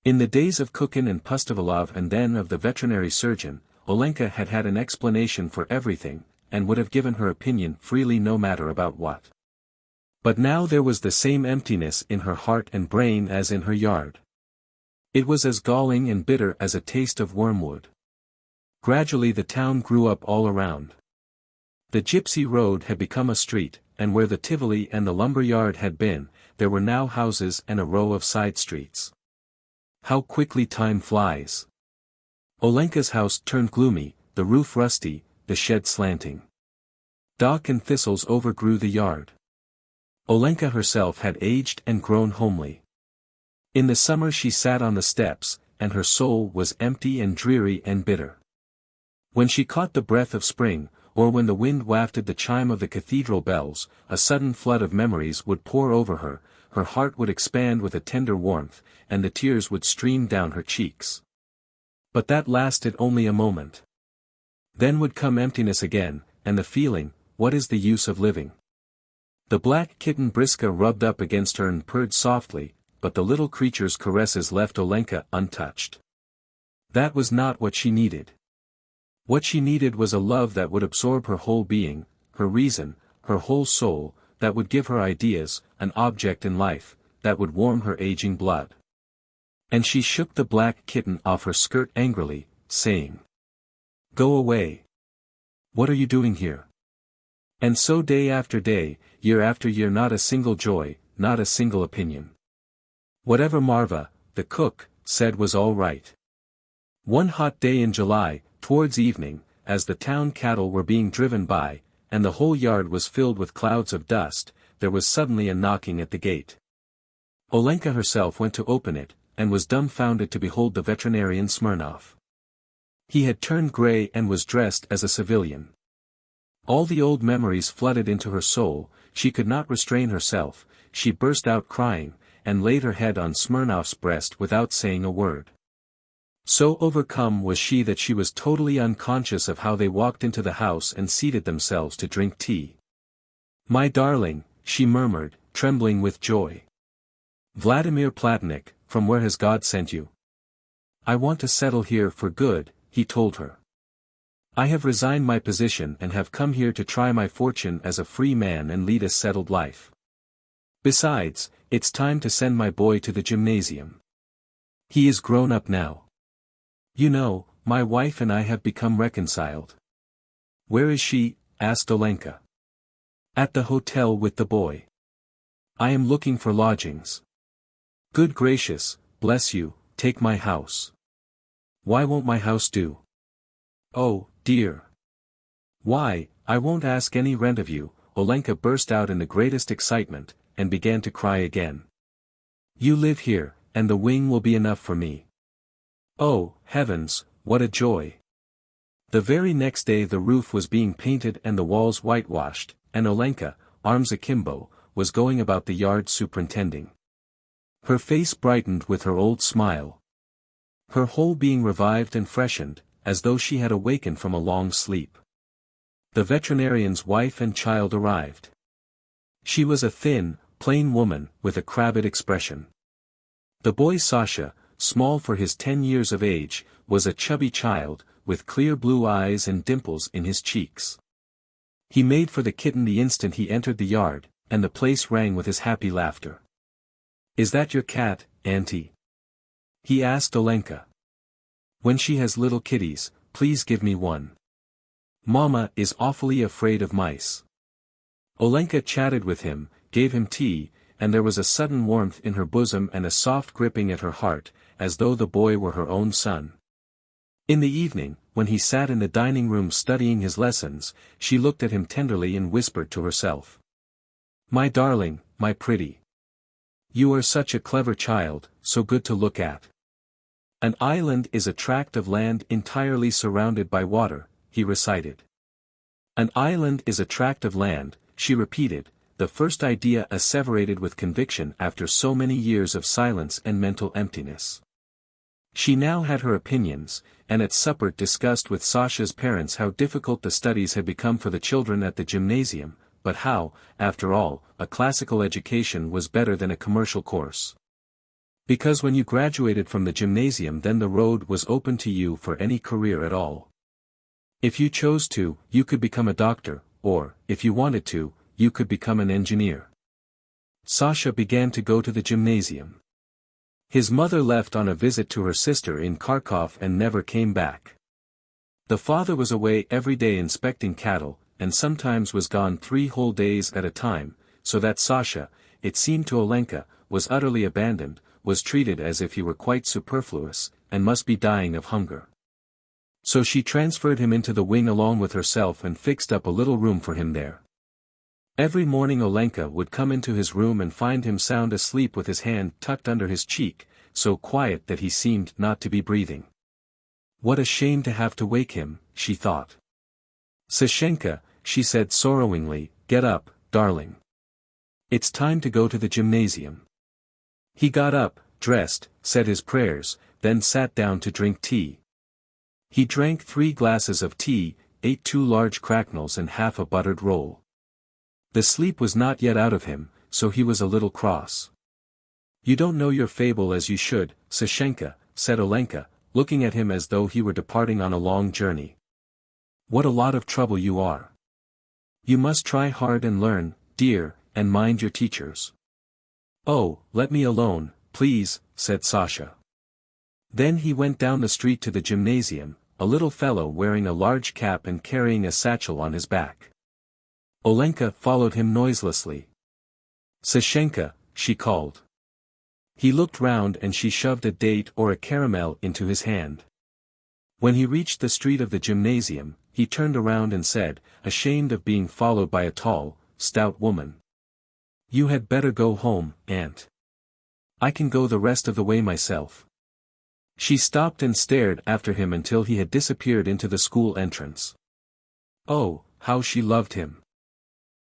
In the days of Kukin and Pustovalov and then of the veterinary surgeon, Olenka had had an explanation for everything, and would have given her opinion freely no matter about what. But now there was the same emptiness in her heart and brain as in her yard. It was as galling and bitter as a taste of wormwood. Gradually the town grew up all around. The gypsy road had become a street, and where the Tivoli and the lumber yard had been, there were now houses and a row of side streets. How quickly time flies! Olenka's house turned gloomy, the roof rusty, the shed slanting. Dock and thistles overgrew the yard. Olenka herself had aged and grown homely. In the summer she sat on the steps, and her soul was empty and dreary and bitter. When she caught the breath of spring, or when the wind wafted the chime of the cathedral bells, a sudden flood of memories would pour over her, her heart would expand with a tender warmth, and the tears would stream down her cheeks. But that lasted only a moment. Then would come emptiness again, and the feeling, what is the use of living? The black kitten Briska rubbed up against her and purred softly, but the little creature's caresses left Olenka untouched. That was not what she needed. What she needed was a love that would absorb her whole being, her reason, her whole soul, that would give her ideas, an object in life, that would warm her aging blood. And she shook the black kitten off her skirt angrily, saying, "Go away. What are you doing here?" And so day after day, year after year, not a single joy, not a single opinion. Whatever Marva, the cook, said was all right. One hot day in July, towards evening, as the town cattle were being driven by, and the whole yard was filled with clouds of dust, there was suddenly a knocking at the gate. Olenka herself went to open it, and was dumbfounded to behold the veterinarian Smirnov. He had turned grey and was dressed as a civilian. All the old memories flooded into her soul, she could not restrain herself, she burst out crying, and laid her head on Smirnov's breast without saying a word. So overcome was she that she was totally unconscious of how they walked into the house and seated themselves to drink tea. "My darling," she murmured, trembling with joy. "Vladimir Platonych, from where has God sent you?" "I want to settle here for good," he told her. "I have resigned my position and have come here to try my fortune as a free man and lead a settled life. Besides, it's time to send my boy to the gymnasium. He is grown up now. You know, my wife and I have become reconciled." "Where is she?" asked Olenka. "At the hotel with the boy. I am looking for lodgings." "Good gracious, bless you, take my house." "Why won't my house do?" Oh, dear. Why, I won't ask any rent of you, Olenka burst out in the greatest excitement, and began to cry again. You live here, and the wing will be enough for me. Oh, heavens, what a joy! The very next day the roof was being painted and the walls whitewashed, and Olenka, arms akimbo, was going about the yard superintending. Her face brightened with her old smile. Her whole being revived and freshened, as though she had awakened from a long sleep. The veterinarian's wife and child arrived. She was a thin, plain woman, with a crabbed expression. The boy Sasha, small for his 10 years of age, was a chubby child, with clear blue eyes and dimples in his cheeks. He made for the kitten the instant he entered the yard, and the place rang with his happy laughter. Is that your cat, Auntie? He asked Olenka. When she has little kitties, please give me one. Mama is awfully afraid of mice. Olenka chatted with him, gave him tea, and there was a sudden warmth in her bosom and a soft gripping at her heart, as though the boy were her own son. In the evening, when he sat in the dining room studying his lessons, she looked at him tenderly and whispered to herself. My darling, my pretty. You are such a clever child, so good to look at. An island is a tract of land entirely surrounded by water, he recited. An island is a tract of land, she repeated, the first idea asseverated with conviction after so many years of silence and mental emptiness. She now had her opinions, and at supper discussed with Sasha's parents how difficult the studies had become for the children at the gymnasium, but how, after all, a classical education was better than a commercial course. Because when you graduated from the gymnasium then the road was open to you for any career at all. If you chose to, you could become a doctor, or, if you wanted to, you could become an engineer. Sasha began to go to the gymnasium. His mother left on a visit to her sister in Kharkov and never came back. The father was away every day inspecting cattle, and sometimes was gone 3 whole days at a time, so that Sasha, it seemed to Olenka, was utterly abandoned, was treated as if he were quite superfluous, and must be dying of hunger. So she transferred him into the wing along with herself and fixed up a little room for him there. Every morning Olenka would come into his room and find him sound asleep with his hand tucked under his cheek, so quiet that he seemed not to be breathing. What a shame to have to wake him, she thought. Sashenka, she said sorrowingly, get up, darling. It's time to go to the gymnasium. He got up, dressed, said his prayers, then sat down to drink tea. He drank 3 glasses of tea, ate 2 large cracknels and half a buttered roll. The sleep was not yet out of him, so he was a little cross. You don't know your fable as you should, Sashenka, said Olenka, looking at him as though he were departing on a long journey. What a lot of trouble you are. You must try hard and learn, dear, and mind your teachers. Oh, let me alone, please, said Sasha. Then he went down the street to the gymnasium, a little fellow wearing a large cap and carrying a satchel on his back. Olenka followed him noiselessly. Sashenka, she called. He looked round and she shoved a date or a caramel into his hand. When he reached the street of the gymnasium, he turned around and said, ashamed of being followed by a tall, stout woman. You had better go home, Aunt. I can go the rest of the way myself. She stopped and stared after him until he had disappeared into the school entrance. Oh, how she loved him.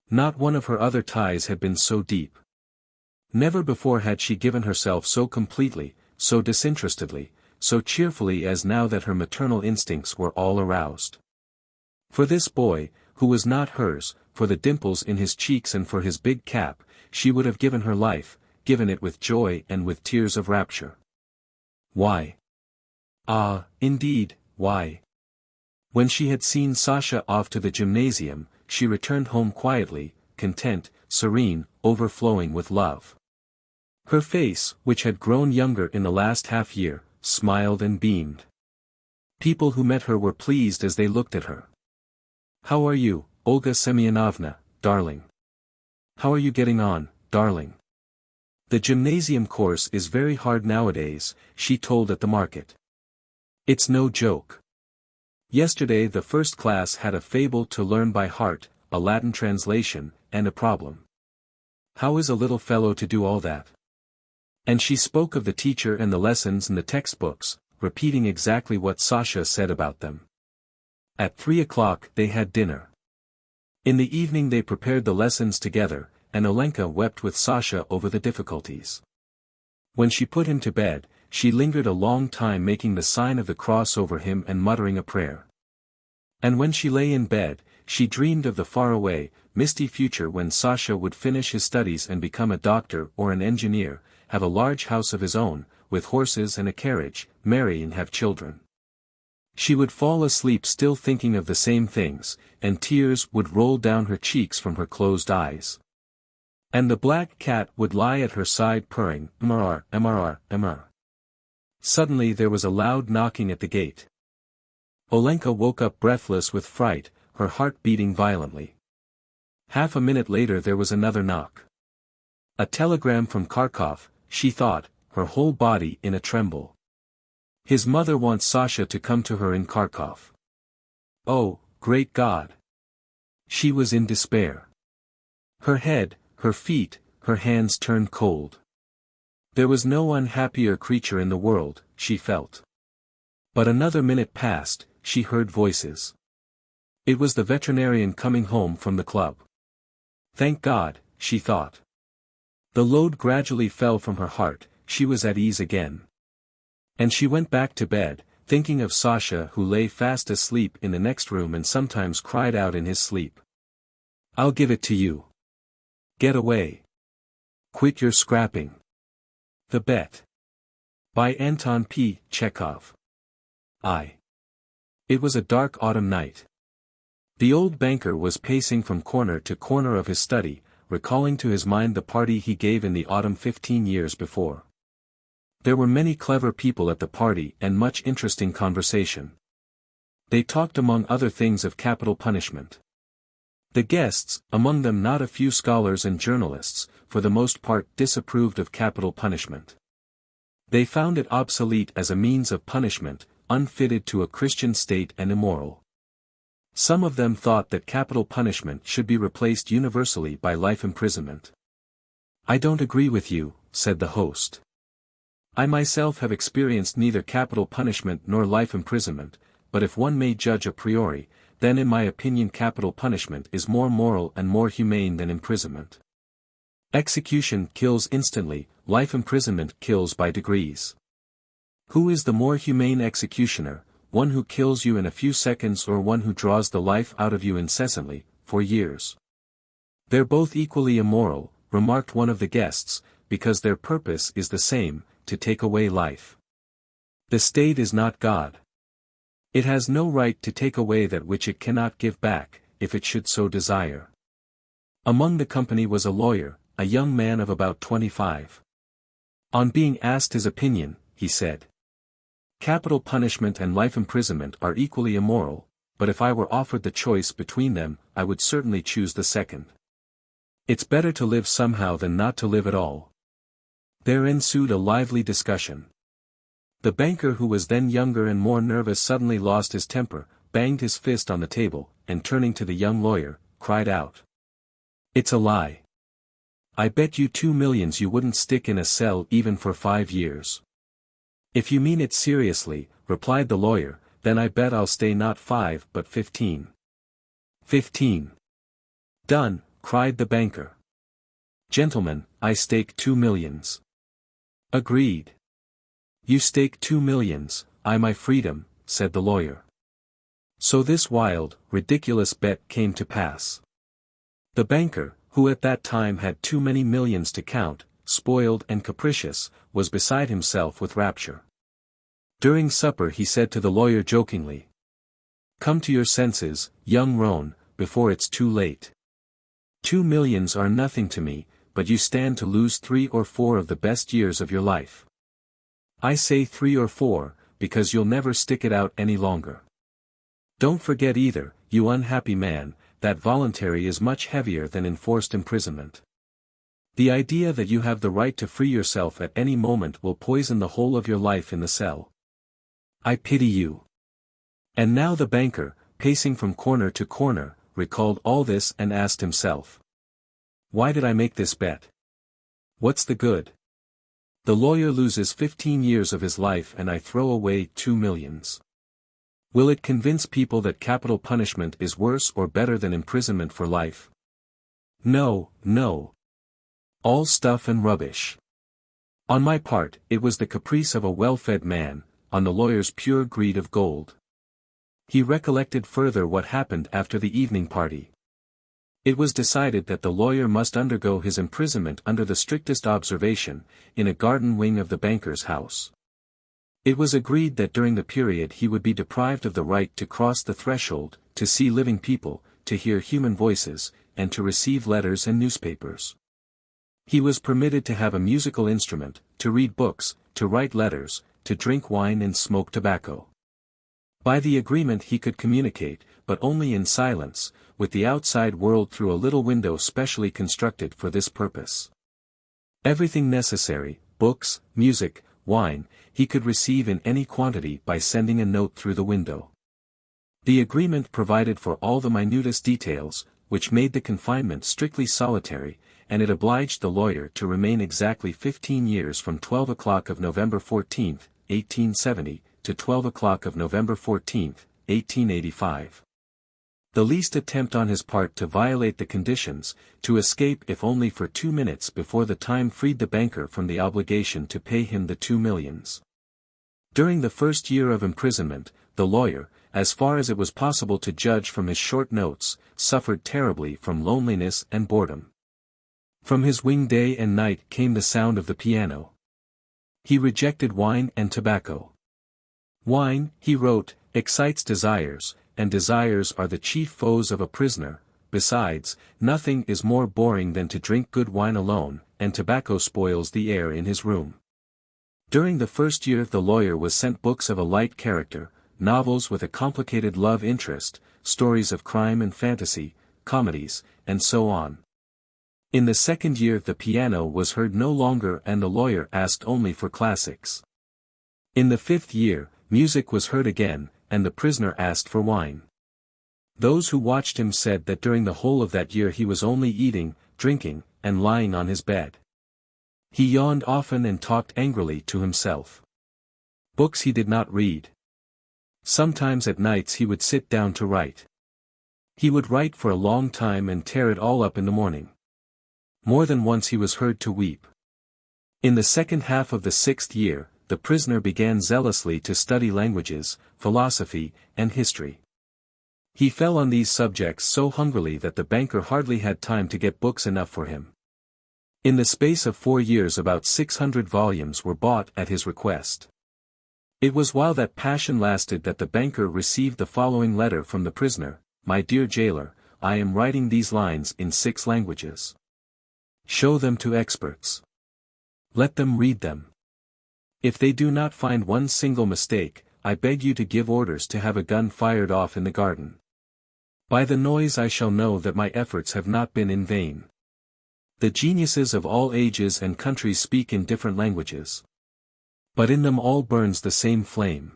Not one of her other ties had been so deep. Never before had she given herself so completely, so disinterestedly, so cheerfully as now that her maternal instincts were all aroused. For this boy, who was not hers, for the dimples in his cheeks and for his big cap, she would have given her life, given it with joy and with tears of rapture. Why? Ah, indeed, why? When she had seen Sasha off to the gymnasium, she returned home quietly, content, serene, overflowing with love. Her face, which had grown younger in the last half-year, smiled and beamed. People who met her were pleased as they looked at her. How are you, Olga Semyonovna, darling? How are you getting on, darling? The gymnasium course is very hard nowadays, she told at the market. It's no joke. Yesterday the first class had a fable to learn by heart, a Latin translation, and a problem. How is a little fellow to do all that? And she spoke of the teacher and the lessons and the textbooks, repeating exactly what Sasha said about them. At 3 o'clock they had dinner. In the evening they prepared the lessons together, and Olenka wept with Sasha over the difficulties. When she put him to bed, she lingered a long time making the sign of the cross over him and muttering a prayer. And when she lay in bed, she dreamed of the faraway, misty future when Sasha would finish his studies and become a doctor or an engineer, have a large house of his own, with horses and a carriage, marry and have children. She would fall asleep still thinking of the same things, and tears would roll down her cheeks from her closed eyes. And the black cat would lie at her side purring, mrr, mrr, mrr. Suddenly there was a loud knocking at the gate. Olenka woke up breathless with fright, her heart beating violently. Half a minute later there was another knock. A telegram from Kharkov, she thought, her whole body in a tremble. His mother wants Sasha to come to her in Kharkov. Oh, great God! She was in despair. Her head, her feet, her hands turned cold. There was no unhappier creature in the world, she felt. But another minute passed, she heard voices. It was the veterinarian coming home from the club. Thank God, she thought. The load gradually fell from her heart, she was at ease again. And she went back to bed, thinking of Sasha who lay fast asleep in the next room and sometimes cried out in his sleep. I'll give it to you. Get away. Quit your scrapping. The Bet. By Anton P. Chekhov. It was a dark autumn night. The old banker was pacing from corner to corner of his study, recalling to his mind the party he gave in the autumn 15 years before. There were many clever people at the party and much interesting conversation. They talked among other things of capital punishment. The guests, among them not a few scholars and journalists, for the most part disapproved of capital punishment. They found it obsolete as a means of punishment, unfitted to a Christian state and immoral. Some of them thought that capital punishment should be replaced universally by life imprisonment. I don't agree with you, said the host. I myself have experienced neither capital punishment nor life imprisonment, but if one may judge a priori, then in my opinion capital punishment is more moral and more humane than imprisonment. Execution kills instantly, life imprisonment kills by degrees. Who is the more humane executioner, one who kills you in a few seconds or one who draws the life out of you incessantly, for years? They're both equally immoral, remarked one of the guests, because their purpose is the same, to take away life. The state is not God. It has no right to take away that which it cannot give back, if it should so desire. Among the company was a lawyer, a young man of about 25. On being asked his opinion, he said, capital punishment and life imprisonment are equally immoral, but if I were offered the choice between them, I would certainly choose the second. It's better to live somehow than not to live at all. There ensued a lively discussion. The banker, who was then younger and more nervous, suddenly lost his temper, banged his fist on the table, and turning to the young lawyer, cried out. It's a lie. I bet you 2 millions you wouldn't stick in a cell even for 5 years. If you mean it seriously, replied the lawyer, then I bet I'll stay not 5 but 15. 15. Done, cried the banker. Gentlemen, I stake 2 millions. Agreed. You stake 2 millions, I my freedom, said the lawyer. So this wild, ridiculous bet came to pass. The banker, who at that time had too many millions to count, spoiled and capricious, was beside himself with rapture. During supper he said to the lawyer jokingly, come to your senses, young roan, before it's too late. 2 millions are nothing to me, but you stand to lose 3 or 4 of the best years of your life. I say 3 or 4, because you'll never stick it out any longer. Don't forget either, you unhappy man, that voluntary is much heavier than enforced imprisonment. The idea that you have the right to free yourself at any moment will poison the whole of your life in the cell. I pity you. And now the banker, pacing from corner to corner, recalled all this and asked himself. Why did I make this bet? What's the good? The lawyer loses 15 years of his life and I throw away 2 millions. Will it convince people that capital punishment is worse or better than imprisonment for life? No, no. All stuff and rubbish. On my part, it was the caprice of a well-fed man, on the lawyer's pure greed of gold. He recollected further what happened after the evening party. It was decided that the lawyer must undergo his imprisonment under the strictest observation, in a garden wing of the banker's house. It was agreed that during the period he would be deprived of the right to cross the threshold, to see living people, to hear human voices, and to receive letters and newspapers. He was permitted to have a musical instrument, to read books, to write letters, to drink wine and smoke tobacco. By the agreement he could communicate, but only in silence, with the outside world through a little window specially constructed for this purpose. Everything necessary, books, music, wine, he could receive in any quantity by sending a note through the window. The agreement provided for all the minutest details, which made the confinement strictly solitary, and it obliged the lawyer to remain exactly 15 years from 12 o'clock of November 14, 1870, to 12 o'clock of November 14, 1885. The least attempt on his part to violate the conditions, to escape if only for 2 minutes before the time freed the banker from the obligation to pay him the 2 millions. During the first year of imprisonment, the lawyer, as far as it was possible to judge from his short notes, suffered terribly from loneliness and boredom. From his wing day and night came the sound of the piano. He rejected wine and tobacco. Wine, he wrote, excites desires, and desires are the chief foes of a prisoner. Besides, nothing is more boring than to drink good wine alone, and tobacco spoils the air in his room. During the first year the lawyer was sent books of a light character, novels with a complicated love interest, stories of crime and fantasy, comedies, and so on. In the second year the piano was heard no longer and the lawyer asked only for classics. In the 5th year, music was heard again, and the prisoner asked for wine. Those who watched him said that during the whole of that year he was only eating, drinking, and lying on his bed. He yawned often and talked angrily to himself. Books he did not read. Sometimes at nights he would sit down to write. He would write for a long time and tear it all up in the morning. More than once he was heard to weep. In the second half of the 6th year, the prisoner began zealously to study languages, philosophy, and history. He fell on these subjects so hungrily that the banker hardly had time to get books enough for him. In the space of 4 years about 600 volumes were bought at his request. It was while that passion lasted that the banker received the following letter from the prisoner: My dear jailer, I am writing these lines in 6 languages. Show them to experts. Let them read them. If they do not find one single mistake, I beg you to give orders to have a gun fired off in the garden. By the noise I shall know that my efforts have not been in vain. The geniuses of all ages and countries speak in different languages. But in them all burns the same flame.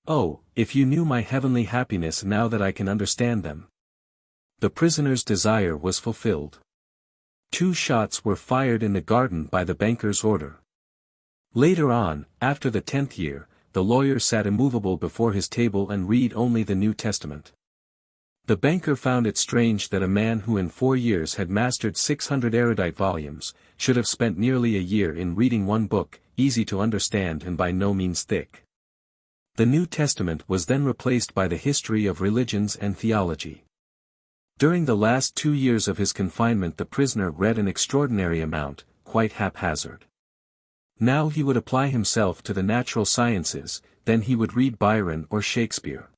Oh, if you knew my heavenly happiness now that I can understand them. The prisoner's desire was fulfilled. 2 shots were fired in the garden by the banker's order. Later on, after the 10th year, the lawyer sat immovable before his table and read only the New Testament. The banker found it strange that a man who in 4 years had mastered 600 erudite volumes, should have spent nearly a year in reading one book, easy to understand and by no means thick. The New Testament was then replaced by the history of religions and theology. During the last 2 years of his confinement the prisoner read an extraordinary amount, quite haphazard. Now he would apply himself to the natural sciences, then he would read Byron or Shakespeare.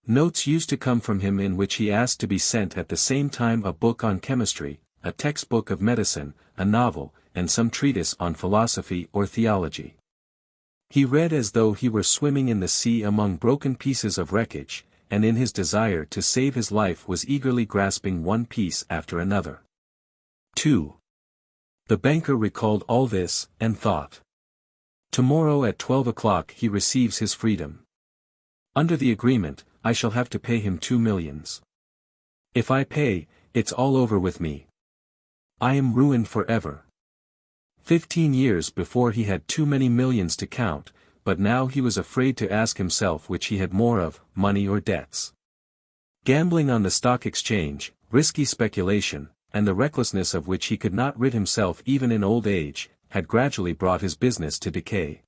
Notes used to come from him in which he asked to be sent at the same time a book on chemistry, a textbook of medicine, a novel, and some treatise on philosophy or theology. He read as though he were swimming in the sea among broken pieces of wreckage, and in his desire to save his life was eagerly grasping one piece after another. 2. The banker recalled all this, and thought. Tomorrow at 12 o'clock he receives his freedom. Under the agreement, I shall have to pay him 2 millions. If I pay, it's all over with me. I am ruined forever. 15 years before he had too many millions to count, but now he was afraid to ask himself which he had more of, money or debts. Gambling on the stock exchange, risky speculation, and the recklessness of which he could not rid himself even in old age, had gradually brought his business to decay.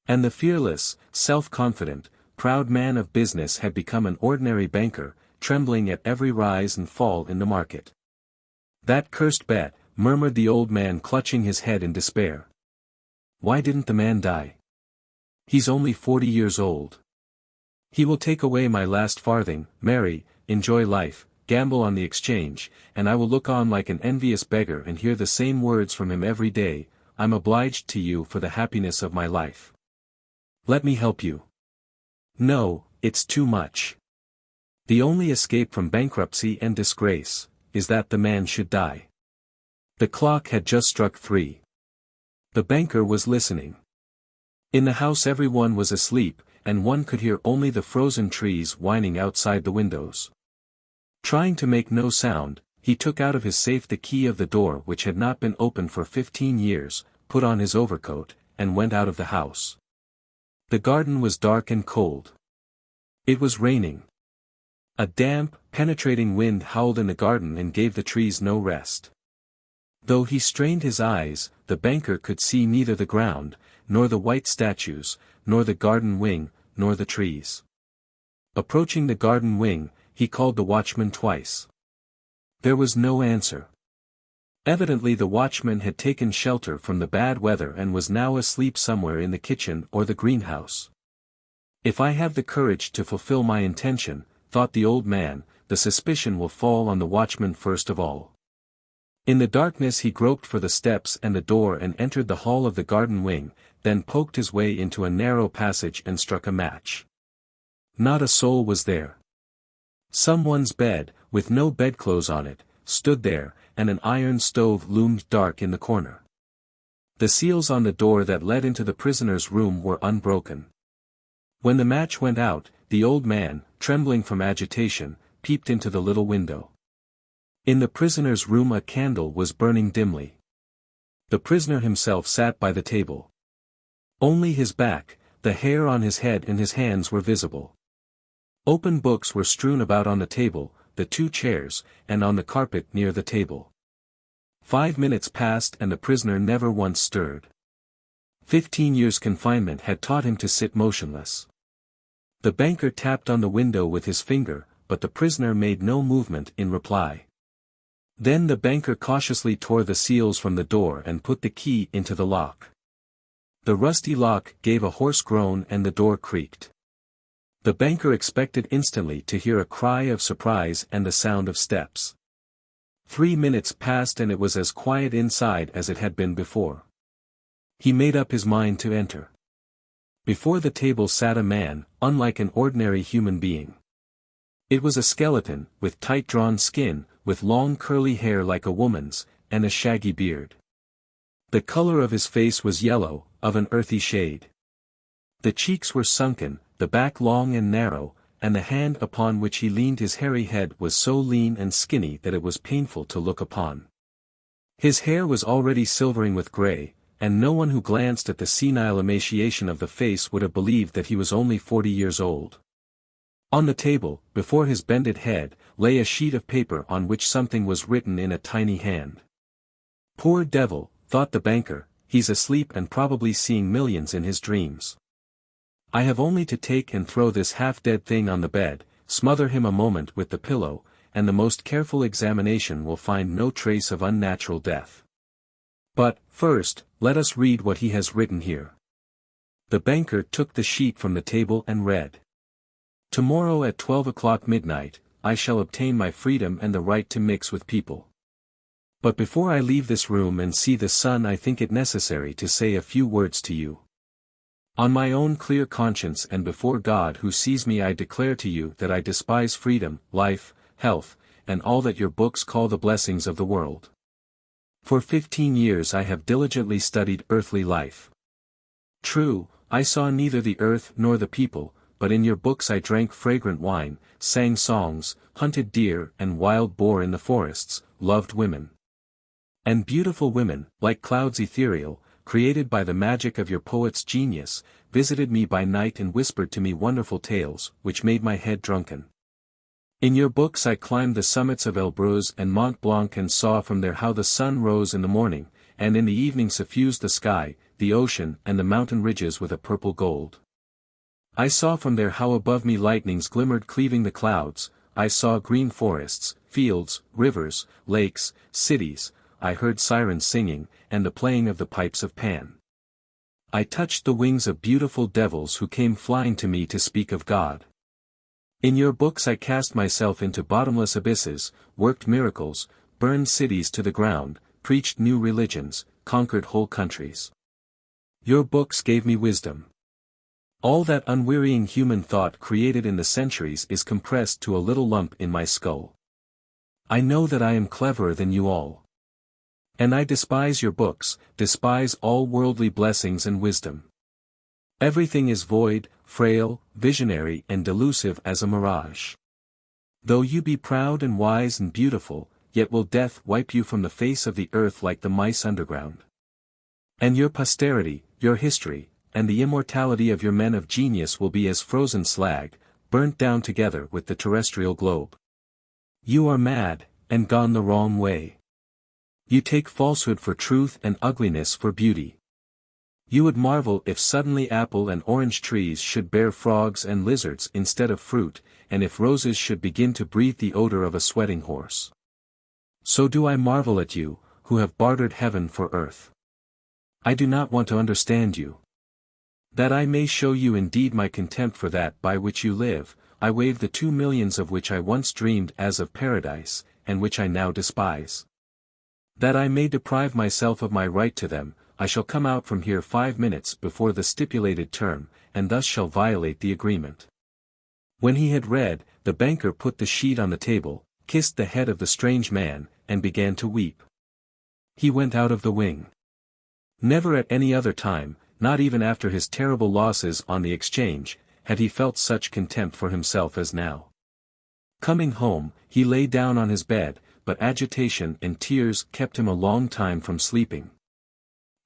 And the fearless, self-confident, proud man of business had become an ordinary banker, trembling at every rise and fall in the market. That cursed bet, murmured the old man, clutching his head in despair. Why didn't the man die? He's only 40 years old. He will take away my last farthing, marry, enjoy life, gamble on the exchange, and I will look on like an envious beggar and hear the same words from him every day, I'm obliged to you for the happiness of my life. Let me help you. No, it's too much. The only escape from bankruptcy and disgrace is that the man should die. The clock had just struck 3. The banker was listening. In the house everyone was asleep, and one could hear only the frozen trees whining outside the windows. Trying to make no sound, he took out of his safe the key of the door which had not been opened for 15 years, put on his overcoat, and went out of the house. The garden was dark and cold. It was raining. A damp, penetrating wind howled in the garden and gave the trees no rest. Though he strained his eyes, the banker could see neither the ground, nor the white statues, nor the garden wing, nor the trees. Approaching the garden wing, he called the watchman twice. There was no answer. Evidently the watchman had taken shelter from the bad weather and was now asleep somewhere in the kitchen or the greenhouse. If I have the courage to fulfill my intention, thought the old man, the suspicion will fall on the watchman first of all. In the darkness he groped for the steps and the door and entered the hall of the garden wing, then poked his way into a narrow passage and struck a match. Not a soul was there. Someone's bed, with no bedclothes on it, stood there, and an iron stove loomed dark in the corner. The seals on the door that led into the prisoner's room were unbroken. When the match went out, the old man, trembling from agitation, peeped into the little window. In the prisoner's room a candle was burning dimly. The prisoner himself sat by the table. Only his back, the hair on his head and his hands were visible. Open books were strewn about on the table, the 2 chairs, and on the carpet near the table. 5 minutes passed and the prisoner never once stirred. 15 years' confinement had taught him to sit motionless. The banker tapped on the window with his finger, but the prisoner made no movement in reply. Then the banker cautiously tore the seals from the door and put the key into the lock. The rusty lock gave a hoarse groan and the door creaked. The banker expected instantly to hear a cry of surprise and the sound of steps. 3 minutes passed and it was as quiet inside as it had been before. He made up his mind to enter. Before the table sat a man, unlike an ordinary human being. It was a skeleton, with tight-drawn skin, with long curly hair like a woman's, and a shaggy beard. The color of his face was yellow, of an earthy shade. The cheeks were sunken, the back long and narrow, and the hand upon which he leaned his hairy head was so lean and skinny that it was painful to look upon. His hair was already silvering with gray, and no one who glanced at the senile emaciation of the face would have believed that he was only 40 years old. On the table, before his bended head, lay a sheet of paper on which something was written in a tiny hand. Poor devil, thought the banker, he's asleep and probably seeing millions in his dreams. I have only to take and throw this half-dead thing on the bed, smother him a moment with the pillow, and the most careful examination will find no trace of unnatural death. But, first, let us read what he has written here. The banker took the sheet from the table and read. Tomorrow at 12 o'clock midnight, I shall obtain my freedom and the right to mix with people. But before I leave this room and see the sun I think it necessary to say a few words to you. On my own clear conscience and before God who sees me I declare to you that I despise freedom, life, health, and all that your books call the blessings of the world. For 15 years I have diligently studied earthly life. True, I saw neither the earth nor the people, but in your books I drank fragrant wine, sang songs, hunted deer and wild boar in the forests, loved women. And beautiful women, like clouds ethereal, created by the magic of your poet's genius, visited me by night and whispered to me wonderful tales, which made my head drunken. In your books I climbed the summits of Elbruz and Mont Blanc and saw from there how the sun rose in the morning, and in the evening suffused the sky, the ocean and the mountain ridges with a purple gold. I saw from there how above me lightnings glimmered cleaving the clouds, I saw green forests, fields, rivers, lakes, cities, I heard sirens singing, and the playing of the pipes of Pan. I touched the wings of beautiful devils who came flying to me to speak of God. In your books I cast myself into bottomless abysses, worked miracles, burned cities to the ground, preached new religions, conquered whole countries. Your books gave me wisdom. All that unwearying human thought created in the centuries is compressed to a little lump in my skull. I know that I am cleverer than you all. And I despise your books, despise all worldly blessings and wisdom. Everything is void, frail, visionary and delusive as a mirage. Though you be proud and wise and beautiful, yet will death wipe you from the face of the earth like the mice underground. And your posterity, your history, and the immortality of your men of genius will be as frozen slag, burnt down together with the terrestrial globe. You are mad, and gone the wrong way. You take falsehood for truth and ugliness for beauty. You would marvel if suddenly apple and orange trees should bear frogs and lizards instead of fruit, and if roses should begin to breathe the odor of a sweating horse. So do I marvel at you, who have bartered heaven for earth. I do not want to understand you. That I may show you indeed my contempt for that by which you live, I waive the 2 millions of which I once dreamed as of paradise, and which I now despise. That I may deprive myself of my right to them, I shall come out from here 5 minutes before the stipulated term, and thus shall violate the agreement. When he had read, the banker put the sheet on the table, kissed the head of the strange man, and began to weep. He went out of the wing. Never at any other time, not even after his terrible losses on the exchange, had he felt such contempt for himself as now. Coming home, he lay down on his bed, but agitation and tears kept him a long time from sleeping.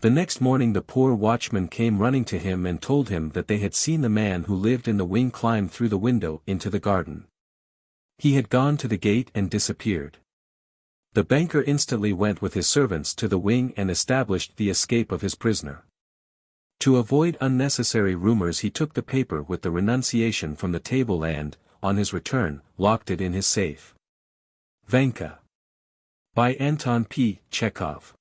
The next morning the poor watchman came running to him and told him that they had seen the man who lived in the wing climb through the window into the garden. He had gone to the gate and disappeared. The banker instantly went with his servants to the wing and established the escape of his prisoner. To avoid unnecessary rumors he took the paper with the renunciation from the table and, on his return, locked it in his safe. Vanka. By Anton P. Chekhov.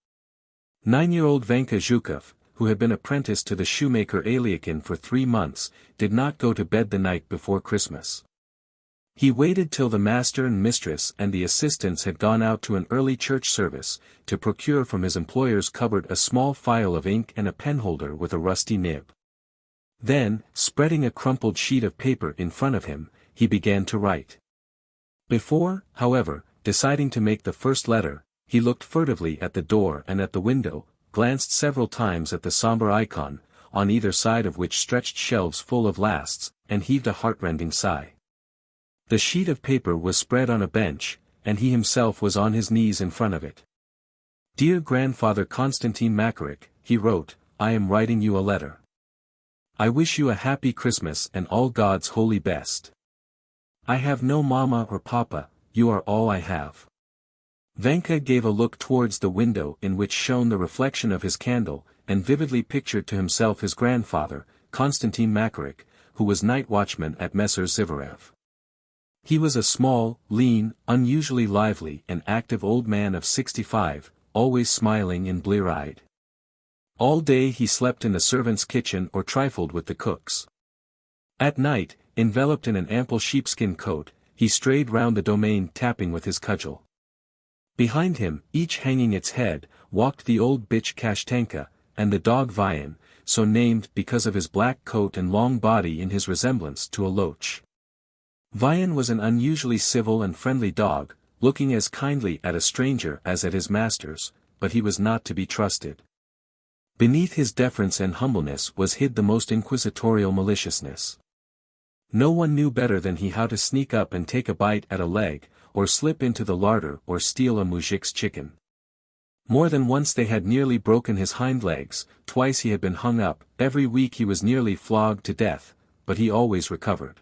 9-year-old Vanka Zhukov, who had been apprenticed to the shoemaker Aliakin for 3 months, did not go to bed the night before Christmas. He waited till the master and mistress and the assistants had gone out to an early church service, to procure from his employer's cupboard a small phial of ink and a penholder with a rusty nib. Then, spreading a crumpled sheet of paper in front of him, he began to write. Before, however, deciding to make the first letter, he looked furtively at the door and at the window, glanced several times at the somber icon, on either side of which stretched shelves full of lasts, and heaved a heartrending sigh. The sheet of paper was spread on a bench, and he himself was on his knees in front of it. Dear Grandfather Konstantin Makarych, he wrote, I am writing you a letter. I wish you a happy Christmas and all God's holy best. I have no mama or papa, you are all I have. Vanka gave a look towards the window in which shone the reflection of his candle, and vividly pictured to himself his grandfather, Konstantin Makarych, who was night watchman at Messrs. Zivarev. He was a small, lean, unusually lively and active old man of 65, always smiling and blear-eyed. All day he slept in the servants' kitchen or trifled with the cooks. At night, enveloped in an ample sheepskin coat, he strayed round the domain tapping with his cudgel. Behind him, each hanging its head, walked the old bitch Kashtanka, and the dog VIII, so named because of his black coat and long body in his resemblance to a loach. VIII was an unusually civil and friendly dog, looking as kindly at a stranger as at his masters, but he was not to be trusted. Beneath his deference and humbleness was hid the most inquisitorial maliciousness. No one knew better than he how to sneak up and take a bite at a leg, or slip into the larder or steal a muzhik's chicken. More than once they had nearly broken his hind legs, twice he had been hung up, every week he was nearly flogged to death, but he always recovered.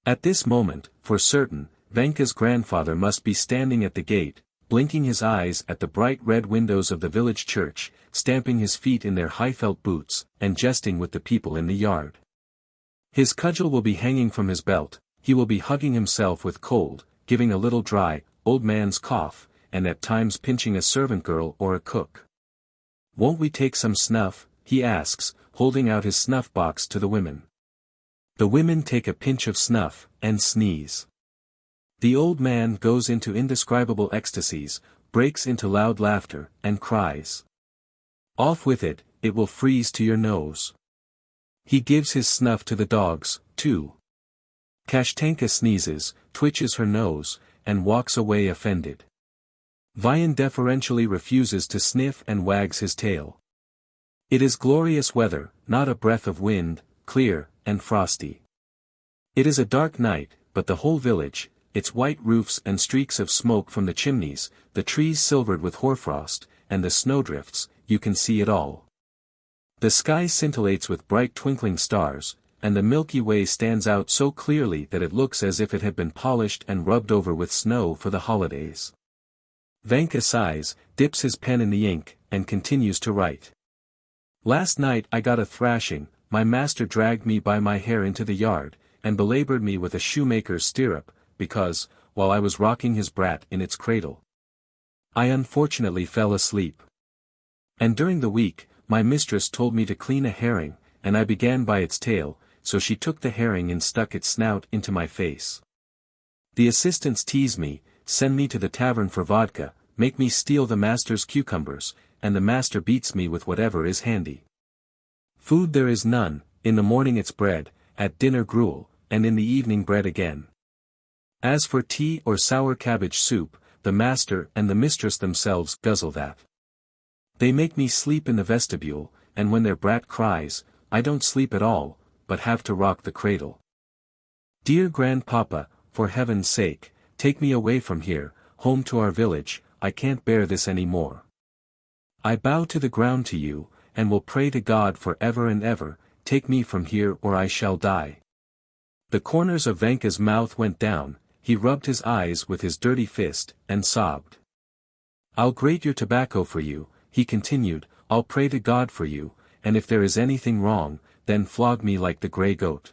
At this moment, for certain, Vanka's grandfather must be standing at the gate, blinking his eyes at the bright red windows of the village church, stamping his feet in their high felt boots, and jesting with the people in the yard. His cudgel will be hanging from his belt, he will be hugging himself with cold, giving a little dry, old man's cough, and at times pinching a servant girl or a cook. "Won't we take some snuff?" he asks, holding out his snuff box to the women. The women take a pinch of snuff, and sneeze. The old man goes into indescribable ecstasies, breaks into loud laughter, and cries. "Off with it, it will freeze to your nose." He gives his snuff to the dogs, too. Kashtanka sneezes, twitches her nose, and walks away offended. Vian deferentially refuses to sniff and wags his tail. It is glorious weather, not a breath of wind, clear, and frosty. It is a dark night, but the whole village, its white roofs and streaks of smoke from the chimneys, the trees silvered with hoarfrost, and the snowdrifts, you can see it all. The sky scintillates with bright twinkling stars, and the Milky Way stands out so clearly that it looks as if it had been polished and rubbed over with snow for the holidays. Vanka sighs, dips his pen in the ink, and continues to write. "Last night I got a thrashing. My master dragged me by my hair into the yard, and belabored me with a shoemaker's stirrup, because, while I was rocking his brat in its cradle, I unfortunately fell asleep. And during the week, my mistress told me to clean a herring, and I began by its tail, so she took the herring and stuck its snout into my face. The assistants tease me, send me to the tavern for vodka, make me steal the master's cucumbers, and the master beats me with whatever is handy. Food there is none, in the morning it's bread, at dinner gruel, and in the evening bread again. As for tea or sour cabbage soup, the master and the mistress themselves guzzle that. They make me sleep in the vestibule, and when their brat cries, I don't sleep at all, but have to rock the cradle. Dear grandpapa, for heaven's sake, take me away from here, home to our village, I can't bear this any more. I bow to the ground to you, and will pray to God for ever and ever, take me from here or I shall die." The corners of Vanka's mouth went down, he rubbed his eyes with his dirty fist, and sobbed. "I'll grate your tobacco for you," he continued, "I'll pray to God for you, and if there is anything wrong, then flog me like the grey goat.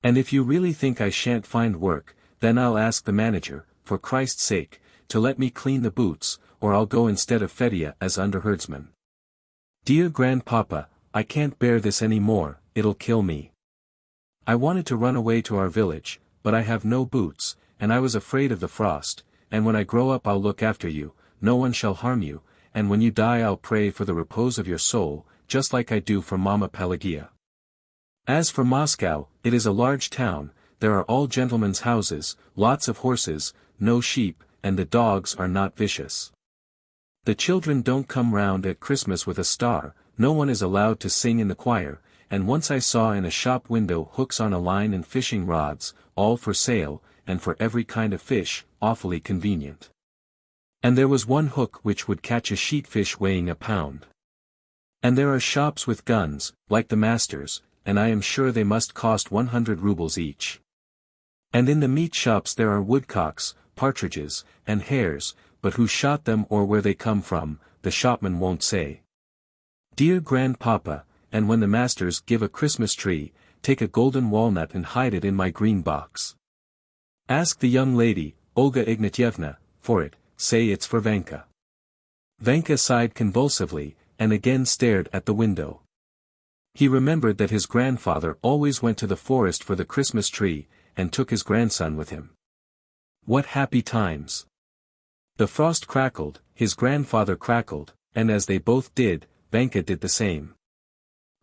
And if you really think I shan't find work, then I'll ask the manager, for Christ's sake, to let me clean the boots, or I'll go instead of Fedya as underherdsman. Dear grandpapa, I can't bear this any more, it'll kill me. I wanted to run away to our village, but I have no boots, and I was afraid of the frost, and when I grow up I'll look after you, no one shall harm you, and when you die I'll pray for the repose of your soul, just like I do for Mama Pelagia. As for Moscow, it is a large town, there are all gentlemen's houses, lots of horses, no sheep, and the dogs are not vicious. The children don't come round at Christmas with a star, no one is allowed to sing in the choir, and once I saw in a shop window hooks on a line and fishing rods, all for sale, and for every kind of fish, awfully convenient. And there was one hook which would catch a sheatfish weighing a pound. And there are shops with guns, like the master's, and I am sure they must cost 100 rubles each. And in the meat shops there are woodcocks, partridges, and hares, but who shot them or where they come from, the shopman won't say. Dear grandpapa, and when the masters give a Christmas tree, take a golden walnut and hide it in my green box. Ask the young lady, Olga Ignatyevna, for it, say it's for Vanka. Vanka sighed convulsively, and again stared at the window. He remembered that his grandfather always went to the forest for the Christmas tree, and took his grandson with him. What happy times! The frost crackled, his grandfather crackled, and as they both did, Vanka did the same.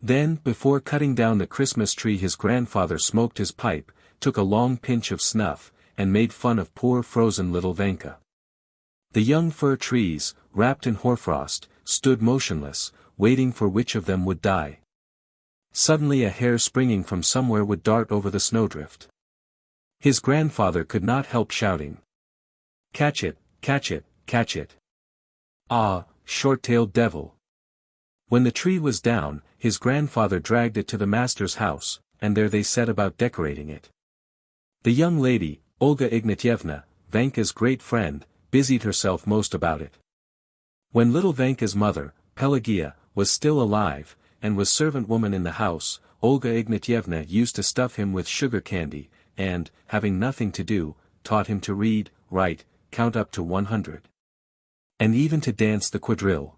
Then, before cutting down the Christmas tree, his grandfather smoked his pipe, took a long pinch of snuff, and made fun of poor frozen little Vanka. The young fir trees, wrapped in hoarfrost, stood motionless, waiting for which of them would die. Suddenly a hare springing from somewhere would dart over the snowdrift. His grandfather could not help shouting. "Catch it, catch it, catch it! Ah, short-tailed devil!" When the tree was down, his grandfather dragged it to the master's house, and there they set about decorating it. The young lady, Olga Ignatyevna, Vanka's great friend, busied herself most about it. When little Vanka's mother, Pelagia, was still alive, and was servant woman in the house, Olga Ignatyevna used to stuff him with sugar candy, and, having nothing to do, taught him to read, write, count up to 100. And even to dance the quadrille.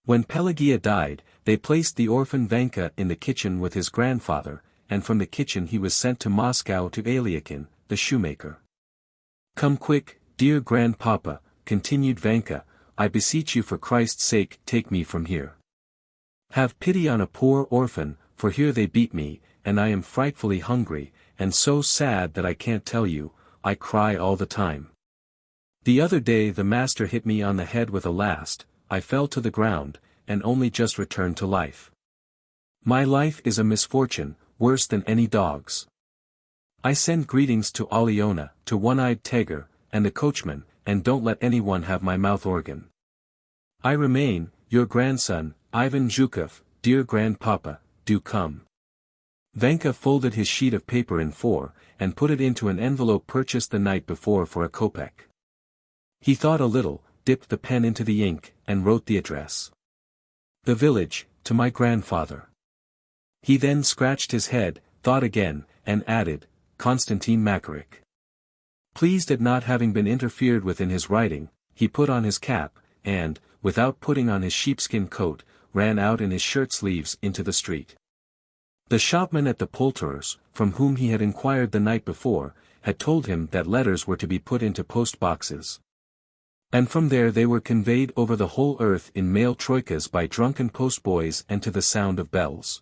When Pelagia died, they placed the orphan Vanka in the kitchen with his grandfather, and from the kitchen he was sent to Moscow to Aliakin, the shoemaker. "Come quick, dear grandpapa," continued Vanka, "I beseech you for Christ's sake take me from here. Have pity on a poor orphan, for here they beat me, and I am frightfully hungry, and so sad that I can't tell you, I cry all the time. The other day the master hit me on the head with a last, I fell to the ground, and only just returned to life. My life is a misfortune, worse than any dog's. I send greetings to Aliona, to One-Eyed Tiger, and the coachman, and don't let anyone have my mouth organ. I remain, your grandson, Ivan Zhukov, dear grandpapa, do come." Vanka folded his sheet of paper in four, and put it into an envelope purchased the night before for a kopeck. He thought a little, dipped the pen into the ink, and wrote the address. "The village, to my grandfather." He then scratched his head, thought again, and added, "Konstantin Makarych." Pleased at not having been interfered with in his writing, he put on his cap, and, without putting on his sheepskin coat, ran out in his shirt-sleeves into the street. The shopman at the poulterer's, from whom he had inquired the night before, had told him that letters were to be put into post-boxes. And from there they were conveyed over the whole earth in mail troikas by drunken postboys and to the sound of bells.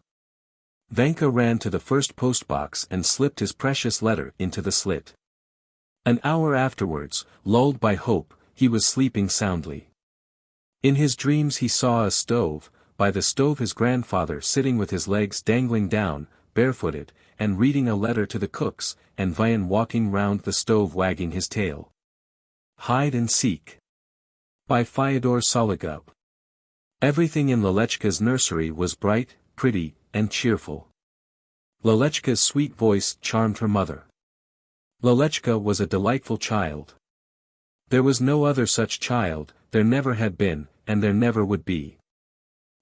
Vanka ran to the first postbox and slipped his precious letter into the slit. An hour afterwards, lulled by hope, he was sleeping soundly. In his dreams he saw a stove, by the stove his grandfather sitting with his legs dangling down, barefooted, and reading a letter to the cooks, and Vian walking round the stove wagging his tail. Hide and Seek. By Fyodor Sologub. Everything in Lalechka's nursery was bright, pretty, and cheerful. Lalechka's sweet voice charmed her mother. Lalechka was a delightful child. There was no other such child, there never had been, and there never would be.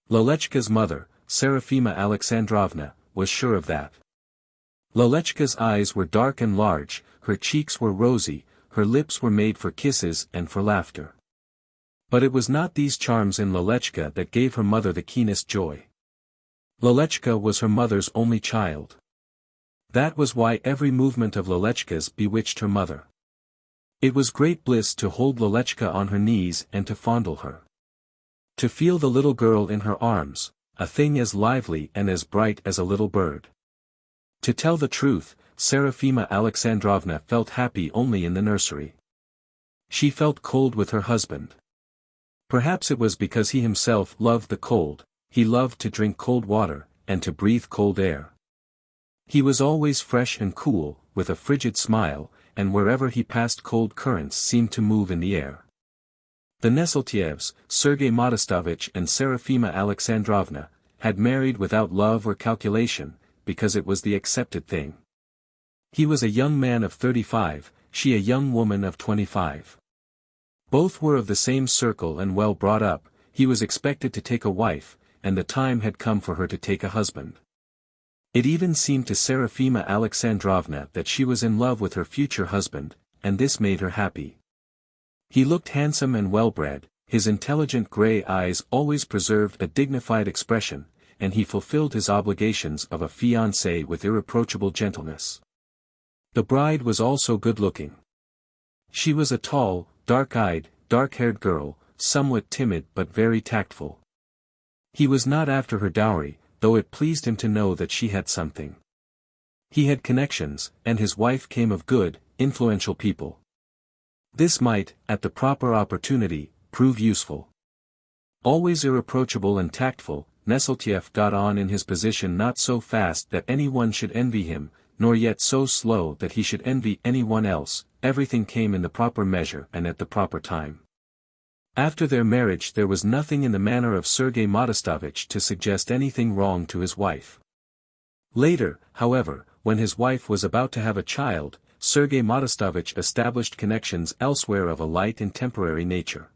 Lalechka's mother, Serafima Alexandrovna, was sure of that. Lalechka's eyes were dark and large, her cheeks were rosy, her lips were made for kisses and for laughter. But it was not these charms in Lalechka that gave her mother the keenest joy. Lalechka was her mother's only child. That was why every movement of Lalechka's bewitched her mother. It was great bliss to hold Lalechka on her knees and to fondle her. To feel the little girl in her arms, a thing as lively and as bright as a little bird. To tell the truth, Serafima Alexandrovna felt happy only in the nursery. She felt cold with her husband. Perhaps it was because he himself loved the cold, he loved to drink cold water, and to breathe cold air. He was always fresh and cool, with a frigid smile, and wherever he passed cold currents seemed to move in the air. The Neseltievs, Sergei Modestovich and Serafima Alexandrovna, had married without love or calculation, because it was the accepted thing. He was a young man of 35, she a young woman of 25. Both were of the same circle and well brought up, he was expected to take a wife, and the time had come for her to take a husband. It even seemed to Serafima Alexandrovna that she was in love with her future husband, and this made her happy. He looked handsome and well-bred, his intelligent grey eyes always preserved a dignified expression, and he fulfilled his obligations of a fiancé with irreproachable gentleness. The bride was also good-looking. She was a tall, dark-eyed, dark-haired girl, somewhat timid but very tactful. He was not after her dowry, though it pleased him to know that she had something. He had connections, and his wife came of good, influential people. This might, at the proper opportunity, prove useful. Always irreproachable and tactful, Neseltiev got on in his position not so fast that anyone should envy him, nor yet so slow that he should envy anyone else. Everything came in the proper measure and at the proper time. After their marriage there was nothing in the manner of Sergei Modestovich to suggest anything wrong to his wife. Later, however, when his wife was about to have a child, Sergei Modestovich established connections elsewhere of a light and temporary nature.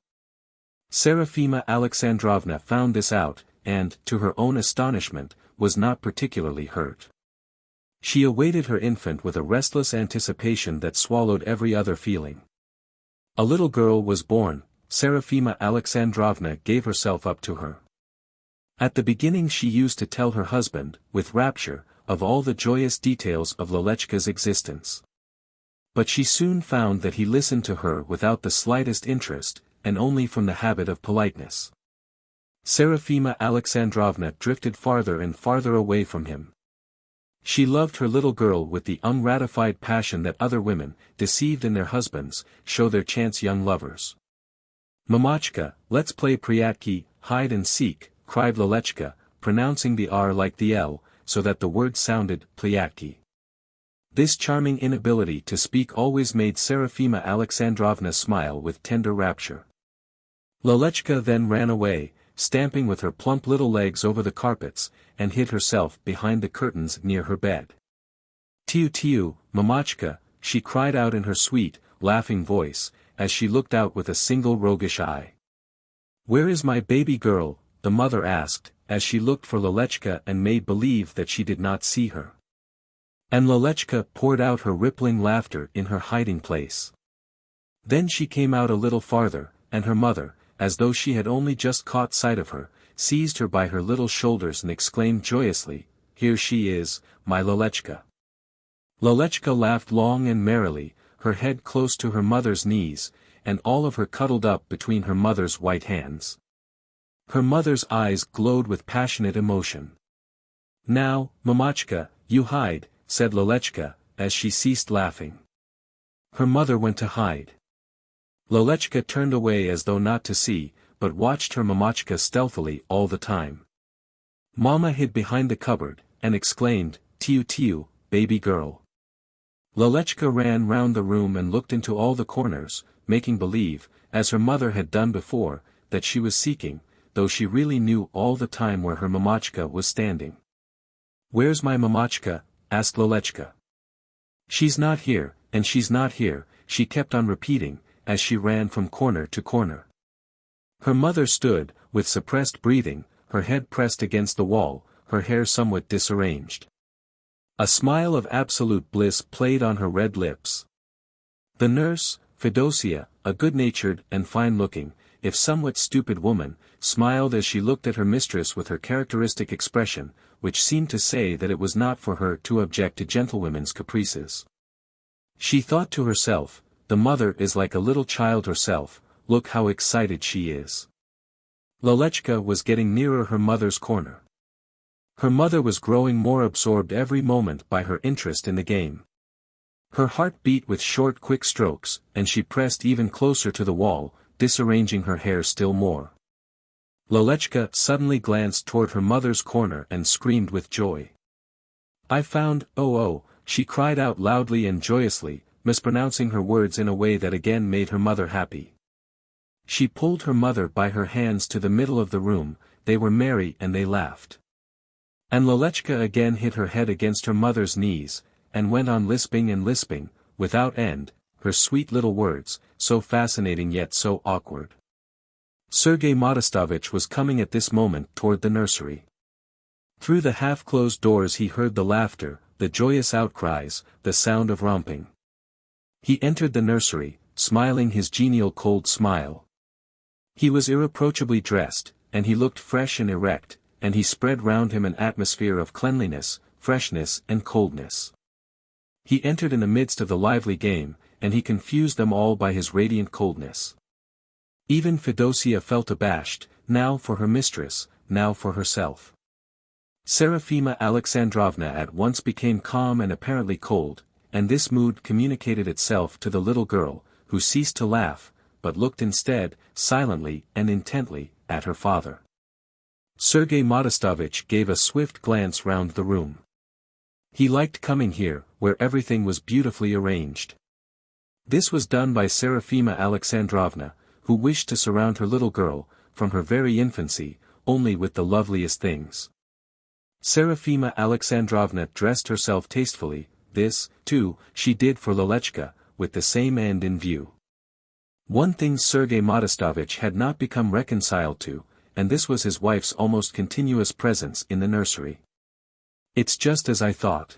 Serafima Alexandrovna found this out, and, to her own astonishment, was not particularly hurt. She awaited her infant with a restless anticipation that swallowed every other feeling. A little girl was born. Serafima Alexandrovna gave herself up to her. At the beginning she used to tell her husband, with rapture, of all the joyous details of Lelechka's existence. But she soon found that he listened to her without the slightest interest, and only from the habit of politeness. Serafima Alexandrovna drifted farther and farther away from him. She loved her little girl with the ungratified passion that other women, deceived in their husbands, show their chance young lovers. "Mamachka, let's play priatki, hide and seek," cried Lelechka, pronouncing the R like the L, so that the word sounded pliatki. This charming inability to speak always made Serafima Alexandrovna smile with tender rapture. Lelechka then ran away, stamping with her plump little legs over the carpets, and hid herself behind the curtains near her bed. "Tiu tiu, mamachka," she cried out in her sweet, laughing voice, as she looked out with a single roguish eye. "Where is my baby girl?" the mother asked, as she looked for Lelechka and made believe that she did not see her. And Lelechka poured out her rippling laughter in her hiding place. Then she came out a little farther, and her mother, as though she had only just caught sight of her, seized her by her little shoulders and exclaimed joyously, "Here she is, my Lelechka." Lelechka laughed long and merrily, her head close to her mother's knees, and all of her cuddled up between her mother's white hands. Her mother's eyes glowed with passionate emotion. "Now, mamachka, you hide," said Lelechka, as she ceased laughing. Her mother went to hide. Lelechka turned away as though not to see, but watched her mamachka stealthily all the time. Mama hid behind the cupboard, and exclaimed, "Tiu tiu, baby girl." Lelechka ran round the room and looked into all the corners, making believe, as her mother had done before, that she was seeking, though she really knew all the time where her mamachka was standing. "Where's my mamachka?" asked Lelechka. "She's not here, and she's not here," she kept on repeating, as she ran from corner to corner. Her mother stood, with suppressed breathing, her head pressed against the wall, her hair somewhat disarranged. A smile of absolute bliss played on her red lips. The nurse, Fedosia, a good-natured and fine-looking, if somewhat stupid woman, smiled as she looked at her mistress with her characteristic expression, which seemed to say that it was not for her to object to gentlewomen's caprices. She thought to herself, "The mother is like a little child herself, look how excited she is." Lelechka was getting nearer her mother's corner. Her mother was growing more absorbed every moment by her interest in the game. Her heart beat with short quick strokes, and she pressed even closer to the wall, disarranging her hair still more. Lelechka suddenly glanced toward her mother's corner and screamed with joy. "I found, oh," she cried out loudly and joyously, mispronouncing her words in a way that again made her mother happy. She pulled her mother by her hands to the middle of the room, they were merry and they laughed. And Lelechka again hid her head against her mother's knees, and went on lisping and lisping, without end, her sweet little words, so fascinating yet so awkward. Sergei Modestovich was coming at this moment toward the nursery. Through the half-closed doors he heard the laughter, the joyous outcries, the sound of romping. He entered the nursery, smiling his genial cold smile. He was irreproachably dressed, and he looked fresh and erect, and he spread round him an atmosphere of cleanliness, freshness and coldness. He entered in the midst of the lively game, and he confused them all by his radiant coldness. Even Fedosia felt abashed, now for her mistress, now for herself. Serafima Alexandrovna at once became calm and apparently cold, and this mood communicated itself to the little girl, who ceased to laugh, but looked instead, silently and intently, at her father. Sergei Modestovich gave a swift glance round the room. He liked coming here, where everything was beautifully arranged. This was done by Serafima Alexandrovna, who wished to surround her little girl, from her very infancy, only with the loveliest things. Serafima Alexandrovna dressed herself tastefully. This, too, she did for Lelechka, with the same end in view. One thing Sergei Modestovich had not become reconciled to, and this was his wife's almost continuous presence in the nursery. "It's just as I thought.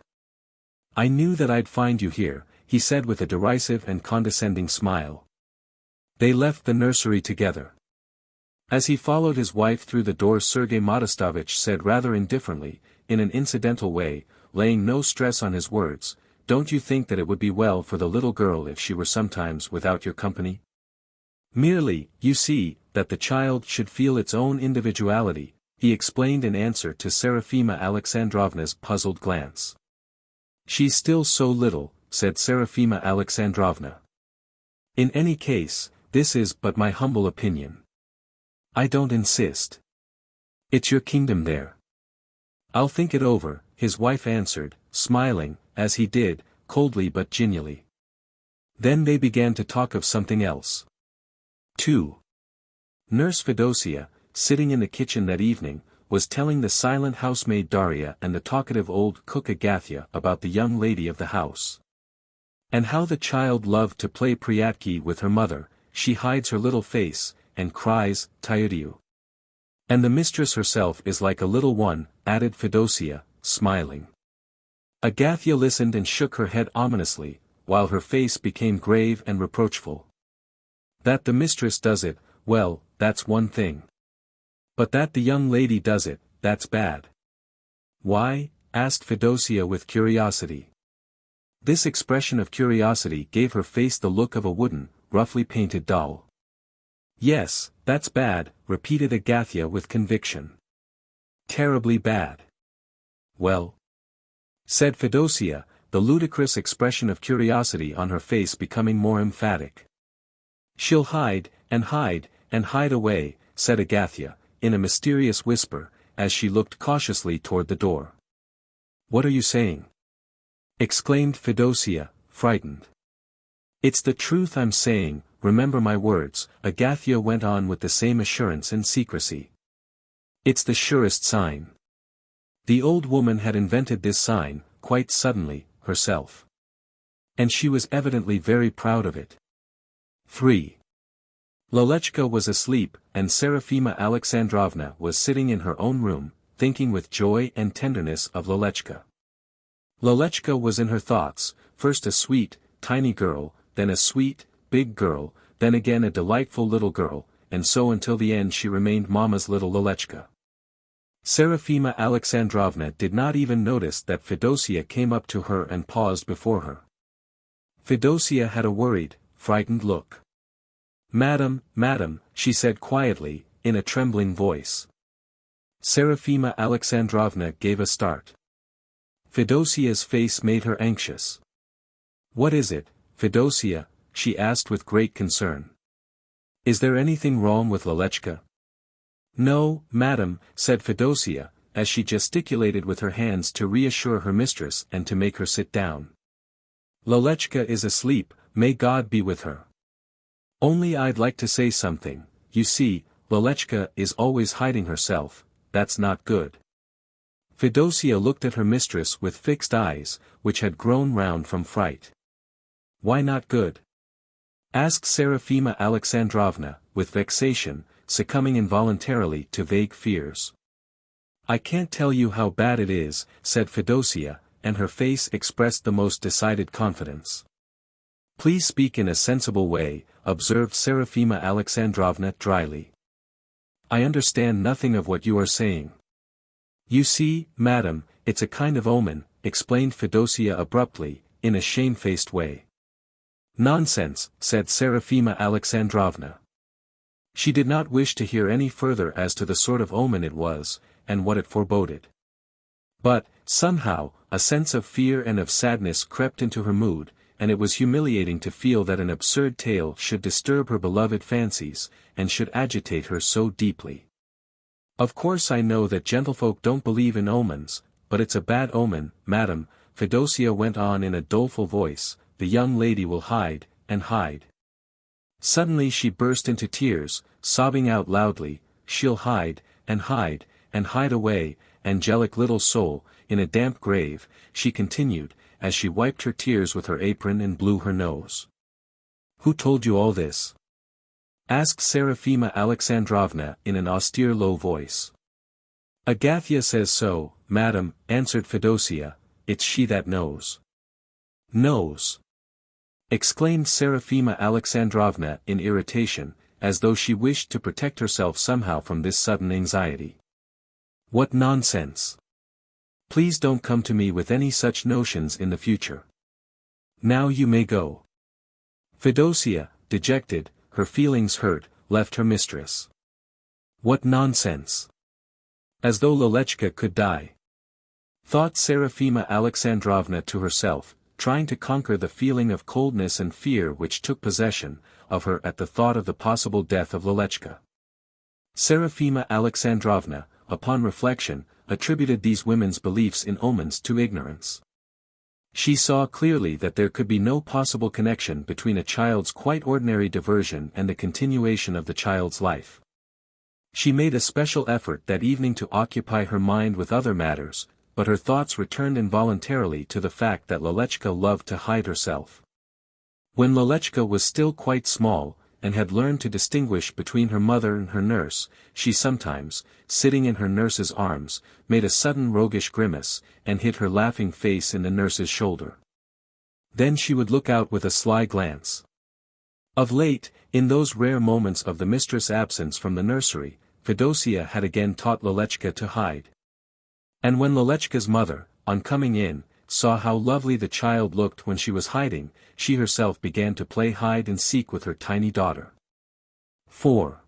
I knew that I'd find you here," he said with a derisive and condescending smile. They left the nursery together. As he followed his wife through the door, Sergei Modestovich said rather indifferently, in an incidental way, laying no stress on his words, "Don't you think that it would be well for the little girl if she were sometimes without your company? Merely, you see, that the child should feel its own individuality," he explained in answer to Serafima Alexandrovna's puzzled glance. "She's still so little," said Serafima Alexandrovna. "In any case, this is but my humble opinion. I don't insist. It's your kingdom there." "I'll think it over," his wife answered, smiling, as he did, coldly but genially. Then they began to talk of something else. 2. Nurse Fedosia, sitting in the kitchen that evening, was telling the silent housemaid Daria and the talkative old cook Agathia about the young lady of the house. And how the child loved to play priatki with her mother. She hides her little face, and cries, "Tayudiu." And the mistress herself is like a little one, added Fedosia, smiling. Agathia listened and shook her head ominously, while her face became grave and reproachful. That the mistress does it, well, that's one thing. But that the young lady does it, that's bad. "Why?" asked Fedosia with curiosity. This expression of curiosity gave her face the look of a wooden, roughly painted doll. "Yes, that's bad," repeated Agathia with conviction. "Terribly bad." "Well?" said Fedosia, the ludicrous expression of curiosity on her face becoming more emphatic. "She'll hide, and hide, and hide away," said Agathia, in a mysterious whisper, as she looked cautiously toward the door. "What are you saying?" exclaimed Fedosia, frightened. "It's the truth I'm saying, remember my words," Agathia went on with the same assurance and secrecy. "It's the surest sign." The old woman had invented this sign, quite suddenly, herself. And she was evidently very proud of it. 3. Lelechka was asleep, and Serafima Alexandrovna was sitting in her own room, thinking with joy and tenderness of Lelechka. Lelechka was in her thoughts, first a sweet, tiny girl, then a sweet, big girl, then again a delightful little girl, and so until the end she remained Mama's little Lelechka. Serafima Alexandrovna did not even notice that Fedosia came up to her and paused before her. Fedosia had a worried, frightened look. "Madam, madam," she said quietly, in a trembling voice. Serafima Alexandrovna gave a start. Fedosia's face made her anxious. "What is it, Fedosia?" she asked with great concern. "Is there anything wrong with Lelechka?" "No, madam," said Fedosia, as she gesticulated with her hands to reassure her mistress and to make her sit down. "Lelechka is asleep, may God be with her. Only I'd like to say something. You see, Lelechka is always hiding herself, that's not good." Fedosia looked at her mistress with fixed eyes, which had grown round from fright. "Why not good?" asked Serafima Alexandrovna, with vexation, succumbing involuntarily to vague fears. "I can't tell you how bad it is," said Fedosia, and her face expressed the most decided confidence. "Please speak in a sensible way," observed Serafima Alexandrovna dryly. "I understand nothing of what you are saying." "You see, madam, it's a kind of omen," explained Fedosia abruptly, in a shamefaced way. "Nonsense," said Serafima Alexandrovna. She did not wish to hear any further as to the sort of omen it was, and what it foreboded. But, somehow, a sense of fear and of sadness crept into her mood, and it was humiliating to feel that an absurd tale should disturb her beloved fancies, and should agitate her so deeply. Of course I know that gentlefolk don't believe in omens, but it's a bad omen, madam, Fedosia went on in a doleful voice, the young lady will hide, and hide. Suddenly she burst into tears, sobbing out loudly, she'll hide, and hide, and hide away, angelic little soul, in a damp grave, she continued, as she wiped her tears with her apron and blew her nose. Who told you all this? Asked Seraphima Alexandrovna in an austere low voice. Agathia says so, madam, answered Fedosia, it's she that knows. Knows? Exclaimed Seraphima Alexandrovna in irritation, as though she wished to protect herself somehow from this sudden anxiety. What nonsense! Please don't come to me with any such notions in the future. Now you may go. Fedosia, dejected, her feelings hurt, left her mistress. What nonsense! As though Lelechka could die. Thought Seraphima Alexandrovna to herself, trying to conquer the feeling of coldness and fear which took possession of her at the thought of the possible death of Lelechka. Seraphima Alexandrovna, upon reflection, attributed these women's beliefs in omens to ignorance. She saw clearly that there could be no possible connection between a child's quite ordinary diversion and the continuation of the child's life. She made a special effort that evening to occupy her mind with other matters, but her thoughts returned involuntarily to the fact that Lelechka loved to hide herself. When Lelechka was still quite small, and had learned to distinguish between her mother and her nurse, she sometimes, sitting in her nurse's arms, made a sudden roguish grimace, and hid her laughing face in the nurse's shoulder. Then she would look out with a sly glance. Of late, in those rare moments of the mistress' absence from the nursery, Fedosia had again taught Lelechka to hide. And when Lelechka's mother, on coming in, saw how lovely the child looked when she was hiding, she herself began to play hide and seek with her tiny daughter. 4.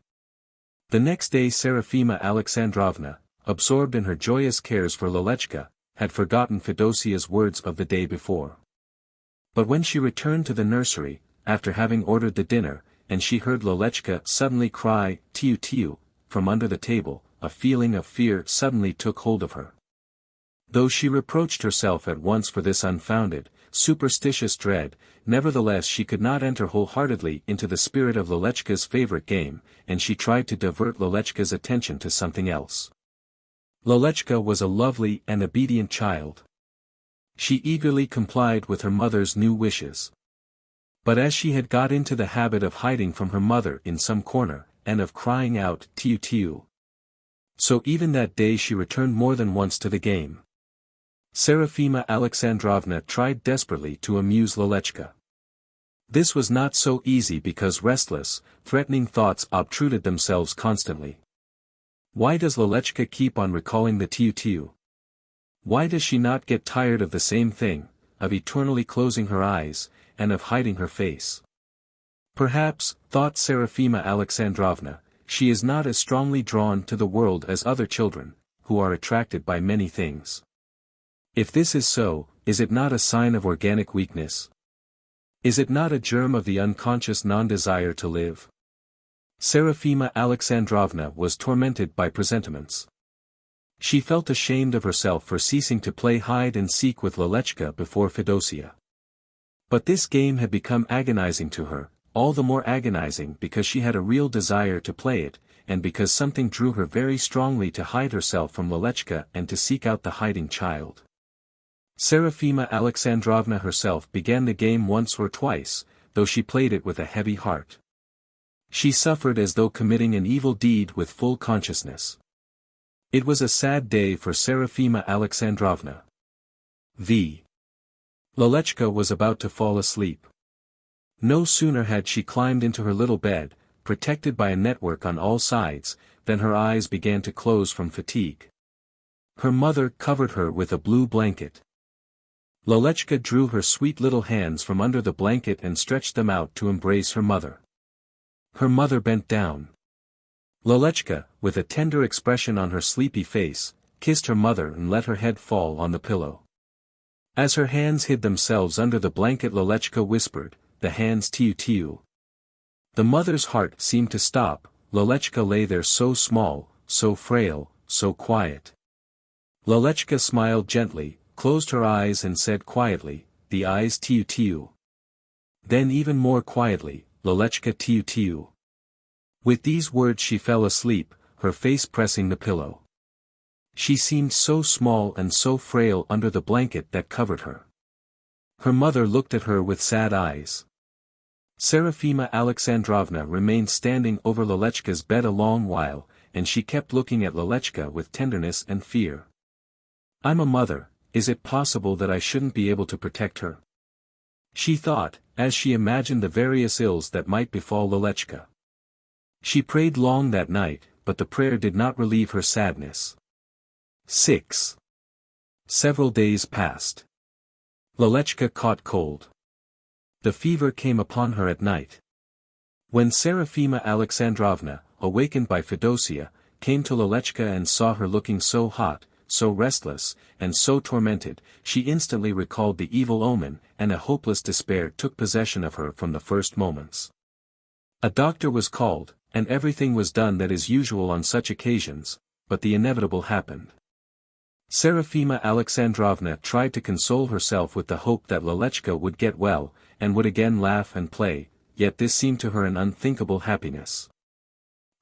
The next day Seraphima Alexandrovna, absorbed in her joyous cares for Lelechka, had forgotten Fedosia's words of the day before. But when she returned to the nursery, after having ordered the dinner, and she heard Lelechka suddenly cry, "Tiu tiu," from under the table, a feeling of fear suddenly took hold of her. Though she reproached herself at once for this unfounded, superstitious dread, nevertheless she could not enter wholeheartedly into the spirit of Lelechka's favorite game, and she tried to divert Lelechka's attention to something else. Lelechka was a lovely and obedient child. She eagerly complied with her mother's new wishes. But as she had got into the habit of hiding from her mother in some corner, and of crying out "Tiu tiu," so even that day she returned more than once to the game. Seraphima Alexandrovna tried desperately to amuse Lelechka. This was not so easy because restless, threatening thoughts obtruded themselves constantly. Why does Lelechka keep on recalling the "Tiu tiu"? Why does she not get tired of the same thing, of eternally closing her eyes, and of hiding her face? Perhaps, thought Seraphima Alexandrovna, she is not as strongly drawn to the world as other children, who are attracted by many things. If this is so, is it not a sign of organic weakness? Is it not a germ of the unconscious non-desire to live? Seraphima Alexandrovna was tormented by presentiments. She felt ashamed of herself for ceasing to play hide and seek with Lelechka before Fedosia. But this game had become agonizing to her, all the more agonizing because she had a real desire to play it, and because something drew her very strongly to hide herself from Lelechka and to seek out the hiding child. Seraphima Alexandrovna herself began the game once or twice, though she played it with a heavy heart. She suffered as though committing an evil deed with full consciousness. It was a sad day for Seraphima Alexandrovna. Lelechka was about to fall asleep. No sooner had she climbed into her little bed, protected by a network on all sides, than her eyes began to close from fatigue. Her mother covered her with a blue blanket. Lelechka drew her sweet little hands from under the blanket and stretched them out to embrace her mother. Her mother bent down. Lelechka, with a tender expression on her sleepy face, kissed her mother and let her head fall on the pillow. As her hands hid themselves under the blanket, Lelechka whispered, "The hands "Tiu tiu." The mother's heart seemed to stop. Lelechka lay there so small, so frail, so quiet. Lalechka smiled gently, closed her eyes and said quietly, "The eyes tiu-tiu." Then even more quietly, "Lalechka tiu-tiu." With these words she fell asleep, her face pressing the pillow. She seemed so small and so frail under the blanket that covered her. Her mother looked at her with sad eyes. Serafima Alexandrovna remained standing over Lalechka's bed a long while, and she kept looking at Lalechka with tenderness and fear. "I'm a mother, is it possible that I shouldn't be able to protect her?" she thought, as she imagined the various ills that might befall Lalechka. She prayed long that night, but the prayer did not relieve her sadness. 6. Several days passed. Lalechka caught cold. The fever came upon her at night. When Serafima Alexandrovna, awakened by Fedosia, came to Lalechka and saw her looking so hot, so restless, and so tormented, she instantly recalled the evil omen, and a hopeless despair took possession of her from the first moments. A doctor was called, and everything was done that is usual on such occasions, but the inevitable happened. Serafima Alexandrovna tried to console herself with the hope that Lalechka would get well, and would again laugh and play, yet this seemed to her an unthinkable happiness.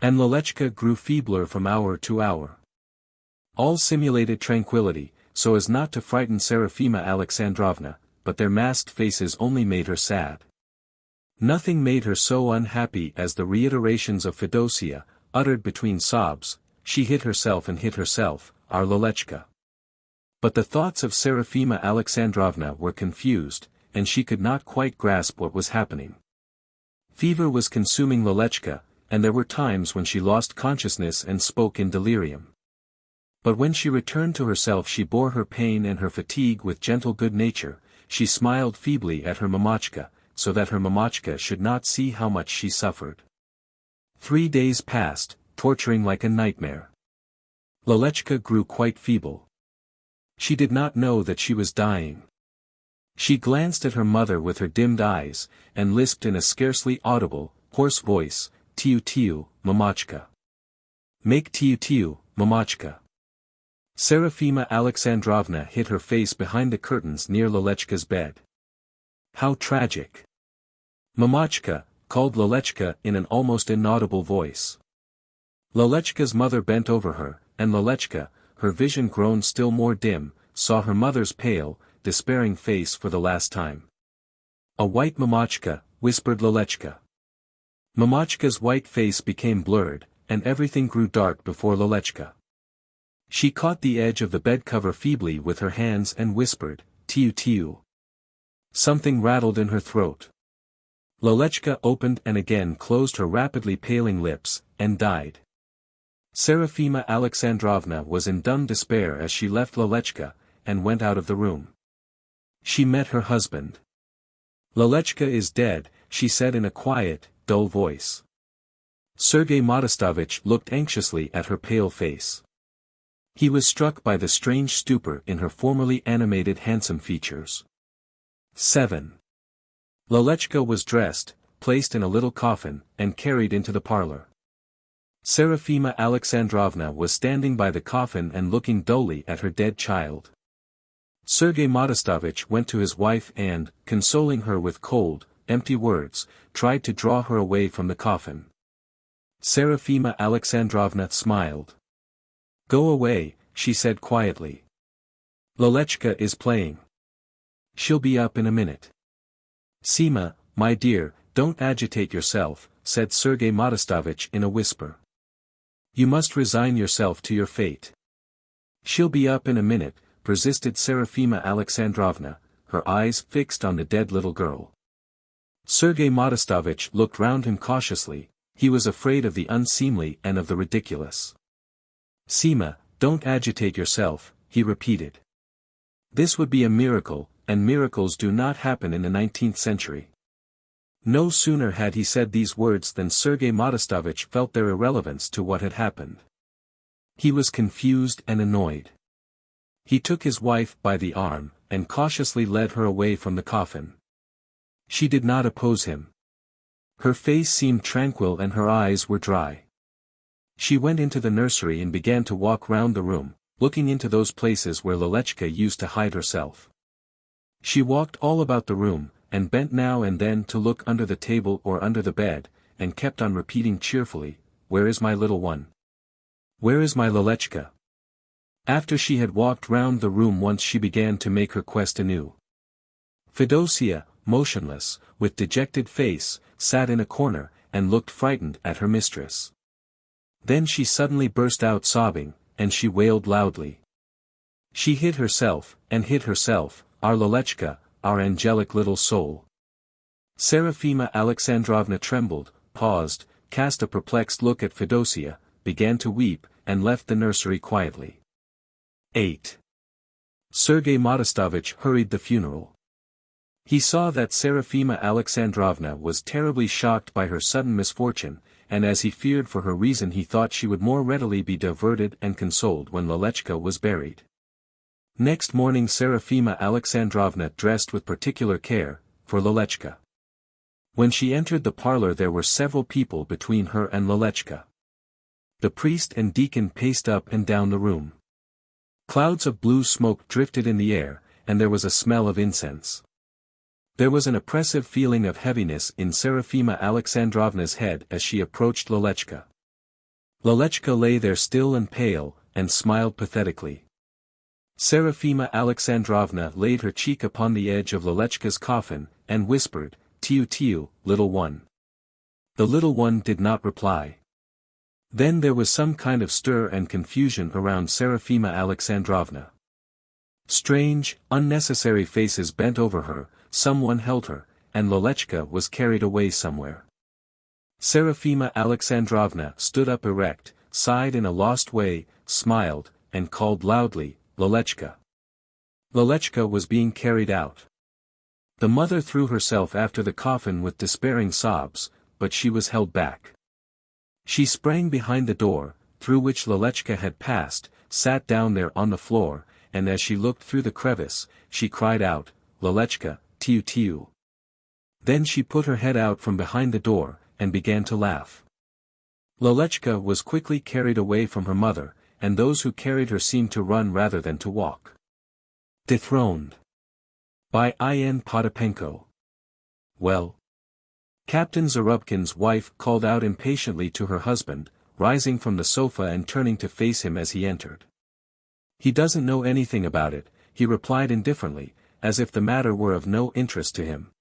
And Lalechka grew feebler from hour to hour. All simulated tranquility, so as not to frighten Serafima Alexandrovna, but their masked faces only made her sad. Nothing made her so unhappy as the reiterations of Fedosia, uttered between sobs, "She hit herself and hit herself, our Lalechka." But the thoughts of Serafima Alexandrovna were confused, and she could not quite grasp what was happening. Fever was consuming Lalechka, and there were times when she lost consciousness and spoke in delirium. But when she returned to herself she bore her pain and her fatigue with gentle good nature, she smiled feebly at her mamachka, so that her mamachka should not see how much she suffered. 3 days passed, torturing like a nightmare. Lalechka grew quite feeble. She did not know that she was dying. She glanced at her mother with her dimmed eyes, and lisped in a scarcely audible, hoarse voice, "Tiu-tiu, mamachka. Make tiu-tiu, mamachka." Serafima Alexandrovna hid her face behind the curtains near Lalechka's bed. How tragic! "Mamachka," called Lalechka in an almost inaudible voice. Lalechka's mother bent over her, and Lalechka, her vision grown still more dim, saw her mother's pale, despairing face for the last time. "A white mamachka," whispered Lalechka. Mamachka's white face became blurred, and everything grew dark before Lalechka. She caught the edge of the bed cover feebly with her hands and whispered, "Tiu-tiu." Something rattled in her throat. Lalechka opened and again closed her rapidly paling lips, and died. Serafima Alexandrovna was in dumb despair as she left Lalechka, and went out of the room. She met her husband. "Lalechka is dead," she said in a quiet, dull voice. Sergei Modestovich looked anxiously at her pale face. He was struck by the strange stupor in her formerly animated handsome features. 7. Lalechka was dressed, placed in a little coffin, and carried into the parlor. Serafima Alexandrovna was standing by the coffin and looking dully at her dead child. Sergei Modestovich went to his wife and, consoling her with cold, empty words, tried to draw her away from the coffin. Serafima Alexandrovna smiled. "Go away," she said quietly. "Lalechka is playing. She'll be up in a minute." "Sima, my dear, don't agitate yourself," said Sergei Modestovich in a whisper. "You must resign yourself to your fate." "She'll be up in a minute," persisted Serafima Alexandrovna, her eyes fixed on the dead little girl. Sergei Modestovich looked round him cautiously, he was afraid of the unseemly and of the ridiculous. "Sima, don't agitate yourself," he repeated. This would be a miracle, and miracles do not happen in the 19th century. No sooner had he said these words than Sergei Modestovich felt their irrelevance to what had happened. He was confused and annoyed. He took his wife by the arm, and cautiously led her away from the coffin. She did not oppose him. Her face seemed tranquil and her eyes were dry. She went into the nursery and began to walk round the room, looking into those places where Lelechka used to hide herself. She walked all about the room, and bent now and then to look under the table or under the bed, and kept on repeating cheerfully, "Where is my little one? Where is my Lelechka?" After she had walked round the room once she began to make her quest anew. Fedosia, motionless, with dejected face, sat in a corner, and looked frightened at her mistress. Then she suddenly burst out sobbing, and she wailed loudly. She hid herself, our Lelechka, our angelic little soul. Seraphima Alexandrovna trembled, paused, cast a perplexed look at Fedosia, began to weep, and left the nursery quietly. 8. Sergei Modestovich hurried the funeral. He saw that Seraphima Alexandrovna was terribly shocked by her sudden misfortune, and as he feared for her reason he thought she would more readily be diverted and consoled when Lelechka was buried. Next morning Seraphima Alexandrovna dressed with particular care, for Lelechka. When she entered the parlor there were several people between her and Lelechka. The priest and deacon paced up and down the room. Clouds of blue smoke drifted in the air, and there was a smell of incense. There was an oppressive feeling of heaviness in Seraphima Alexandrovna's head as she approached Lelechka. Lelechka lay there still and pale, and smiled pathetically. Seraphima Alexandrovna laid her cheek upon the edge of Lelechka's coffin, and whispered, "Tiu tiu, little one." The little one did not reply. Then there was some kind of stir and confusion around Seraphima Alexandrovna. Strange, unnecessary faces bent over her, someone held her, and Lelechka was carried away somewhere. Seraphima Alexandrovna stood up erect, sighed in a lost way, smiled, and called loudly, "Lelechka." Lelechka was being carried out. The mother threw herself after the coffin with despairing sobs, but she was held back. She sprang behind the door, through which Lelechka had passed, sat down there on the floor, and as she looked through the crevice, she cried out, "Lelechka, tiu tiu." Then she put her head out from behind the door, and began to laugh. Lelechka was quickly carried away from her mother, and those who carried her seemed to run rather than to walk. Dethroned. By I.N. Potapenko. Well? Captain Zarubkin's wife called out impatiently to her husband, rising from the sofa and turning to face him as he entered. "He doesn't know anything about it," he replied indifferently, as if the matter were of no interest to him.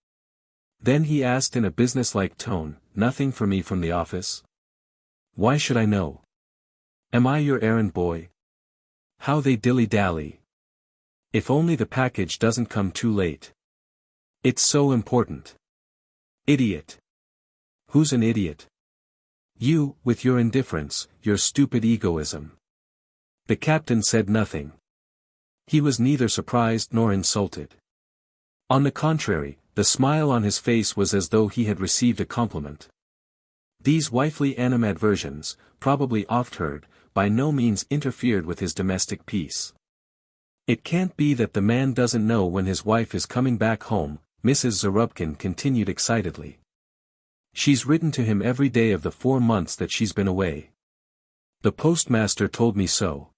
Then he asked in a businesslike tone, "Nothing for me from the office?" "Why should I know? Am I your errand boy?" How they dilly-dally. If only the package doesn't come too late. It's so important. Idiot. Who's an idiot? You, with your indifference, your stupid egoism. The captain said nothing. He was neither surprised nor insulted. On the contrary, the smile on his face was as though he had received a compliment. These wifely animadversions, probably oft heard, by no means interfered with his domestic peace. "It can't be that the man doesn't know when his wife is coming back home," Mrs. Zarubkin continued excitedly. "She's written to him every day of the 4 months that she's been away. The postmaster told me so.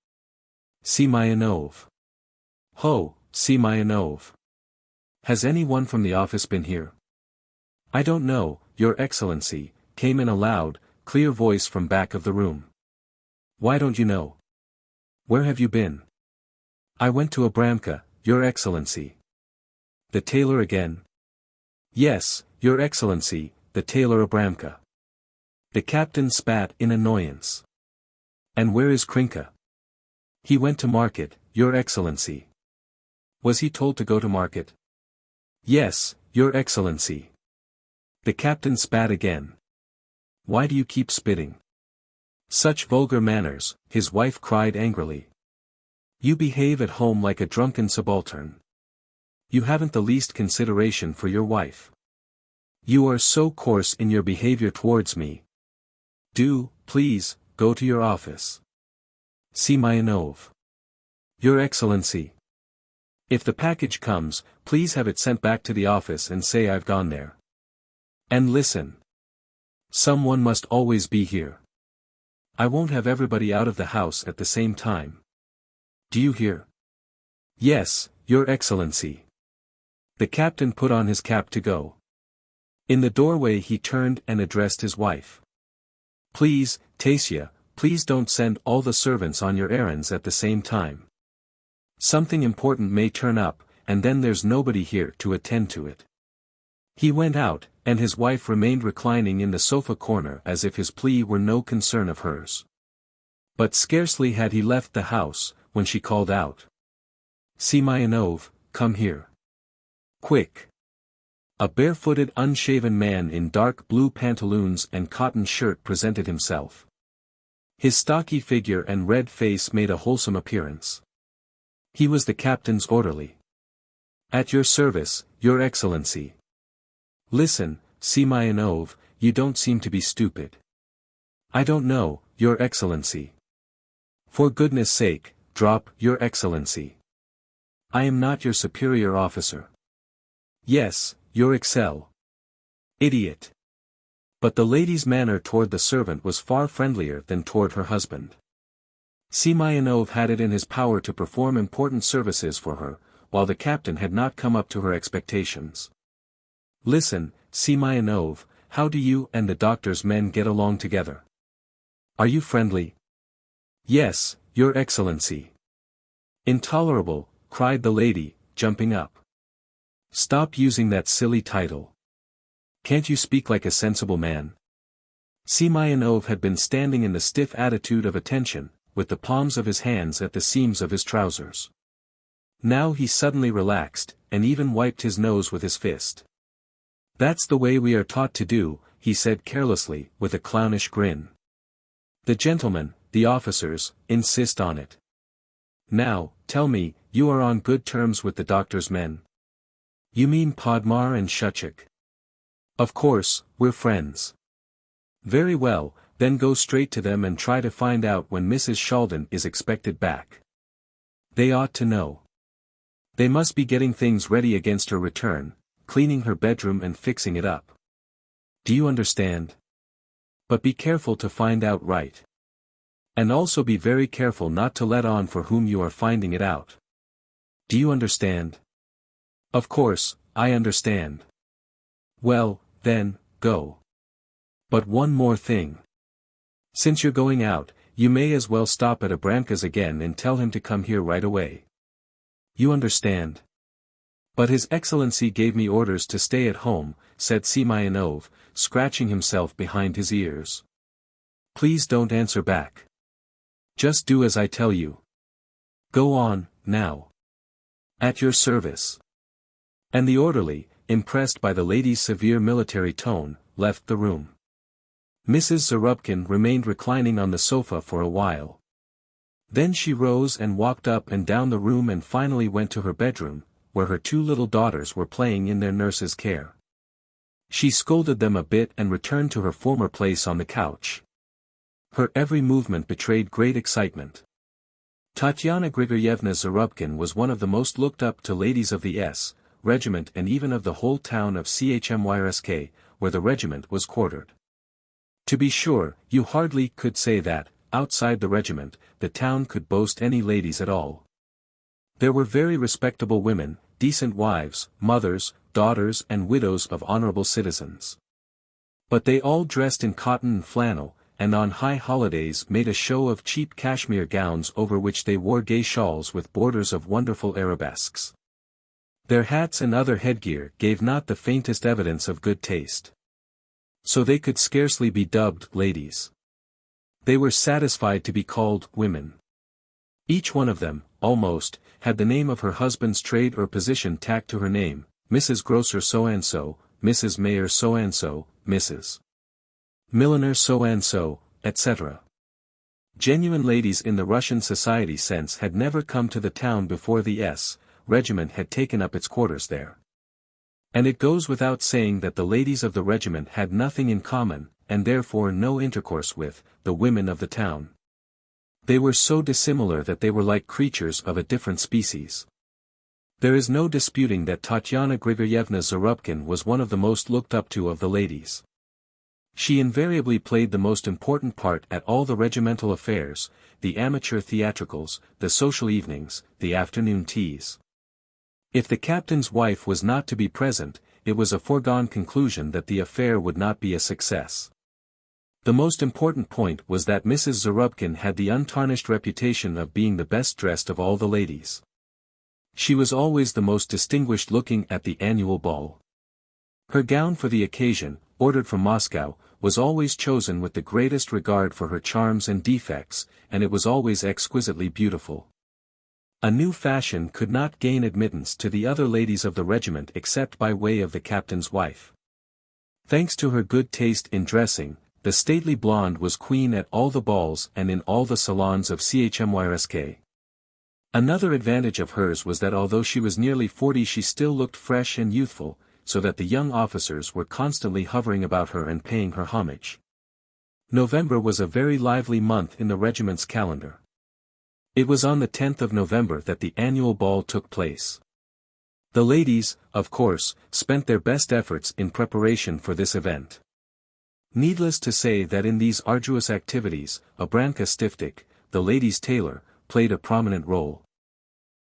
Simayanov. Ho, Simayanov. Has anyone from the office been here?" "I don't know, Your Excellency," came in a loud, clear voice from back of the room. "Why don't you know? Where have you been?" "I went to Abramka, Your Excellency." "The tailor again?" "Yes, Your Excellency, the tailor Abramka." The captain spat in annoyance. "And where is Krinka?" "He went to market, Your Excellency." "Was he told to go to market?" "Yes, Your Excellency." The captain spat again. "Why do you keep spitting?" "Such vulgar manners," his wife cried angrily. "You behave at home like a drunken subaltern. You haven't the least consideration for your wife. You are so coarse in your behavior towards me. Do, please, go to your office." Simayanov. "Your Excellency. If the package comes, please have it sent back to the office and say I've gone there. And listen. Someone must always be here. I won't have everybody out of the house at the same time. Do you hear? Yes, Your Excellency. The captain put on his cap to go. In the doorway he turned and addressed his wife. Please, Tasia, please don't send all the servants on your errands at the same time. Something important may turn up, and then there's nobody here to attend to it. He went out, and his wife remained reclining in the sofa corner as if his plea were no concern of hers. But scarcely had he left the house, when she called out. Semyonov, come here. Quick. A barefooted unshaven man in dark blue pantaloons and cotton shirt presented himself. His stocky figure and red face made a wholesome appearance. He was the captain's orderly. At your service, Your Excellency. Listen, Semyonov, you don't seem to be stupid. I don't know, Your Excellency. For goodness sake, drop Your Excellency. I am not your superior officer. Yes, Your Excel. Idiot. But the lady's manner toward the servant was far friendlier than toward her husband. Semyonov had it in his power to perform important services for her, while the captain had not come up to her expectations. Listen, Semyonov, how do you and the doctor's men get along together? Are you friendly? Yes, Your Excellency. Intolerable, cried the lady, jumping up. Stop using that silly title. Can't you speak like a sensible man? Semyonov had been standing in the stiff attitude of attention, with the palms of his hands at the seams of his trousers. Now he suddenly relaxed, and even wiped his nose with his fist. That's the way we are taught to do, he said carelessly, with a clownish grin. The gentlemen, the officers, insist on it. Now, tell me, you are on good terms with the doctor's men? You mean Podmar and Shchuk? Of course, we're friends. Very well, then go straight to them and try to find out when Mrs. Shalden is expected back. They ought to know. They must be getting things ready against her return, cleaning her bedroom and fixing it up. Do you understand? But be careful to find out right. And also be very careful not to let on for whom you are finding it out. Do you understand? Of course, I understand. Well, then, go. But one more thing. Since you're going out, you may as well stop at Abramka's again and tell him to come here right away. You understand? But His Excellency gave me orders to stay at home, said Semyonov, scratching himself behind his ears. Please don't answer back. Just do as I tell you. Go on, now. At your service. And the orderly, impressed by the lady's severe military tone, left the room. Mrs. Zarubkin remained reclining on the sofa for a while. Then she rose and walked up and down the room and finally went to her bedroom, where her two little daughters were playing in their nurse's care. She scolded them a bit and returned to her former place on the couch. Her every movement betrayed great excitement. Tatyana Grigoryevna Zarubkin was one of the most looked up to ladies of the S. Regiment and even of the whole town of Chmyrsk, where the regiment was quartered. To be sure, you hardly could say that, outside the regiment, the town could boast any ladies at all. There were very respectable women, decent wives, mothers, daughters and widows of honorable citizens. But they all dressed in cotton and flannel, and on high holidays made a show of cheap cashmere gowns over which they wore gay shawls with borders of wonderful arabesques. Their hats and other headgear gave not the faintest evidence of good taste. So they could scarcely be dubbed ladies. They were satisfied to be called women. Each one of them, almost, had the name of her husband's trade or position tacked to her name, Mrs. Grocer so-and-so, Mrs. Mayor so-and-so, Mrs. Milliner so-and-so, etc. Genuine ladies in the Russian society sense had never come to the town before the S. Regiment had taken up its quarters there. And it goes without saying that the ladies of the regiment had nothing in common, and therefore no intercourse with, the women of the town. They were so dissimilar that they were like creatures of a different species. There is no disputing that Tatyana Grigoryevna Zarubkin was one of the most looked up to of the ladies. She invariably played the most important part at all the regimental affairs, the amateur theatricals, the social evenings, the afternoon teas. If the captain's wife was not to be present, it was a foregone conclusion that the affair would not be a success. The most important point was that Mrs. Zarubkin had the untarnished reputation of being the best dressed of all the ladies. She was always the most distinguished looking at the annual ball. Her gown for the occasion, ordered from Moscow, was always chosen with the greatest regard for her charms and defects, and it was always exquisitely beautiful. A new fashion could not gain admittance to the other ladies of the regiment except by way of the captain's wife. Thanks to her good taste in dressing, the stately blonde was queen at all the balls and in all the salons of CHMYRSK. Another advantage of hers was that although she was nearly 40 she still looked fresh and youthful, so that the young officers were constantly hovering about her and paying her homage. November was a very lively month in the regiment's calendar. It was on the 10th of November that the annual ball took place. The ladies, of course, spent their best efforts in preparation for this event. Needless to say that in these arduous activities, Abramka Stiftik, the ladies' tailor, played a prominent role.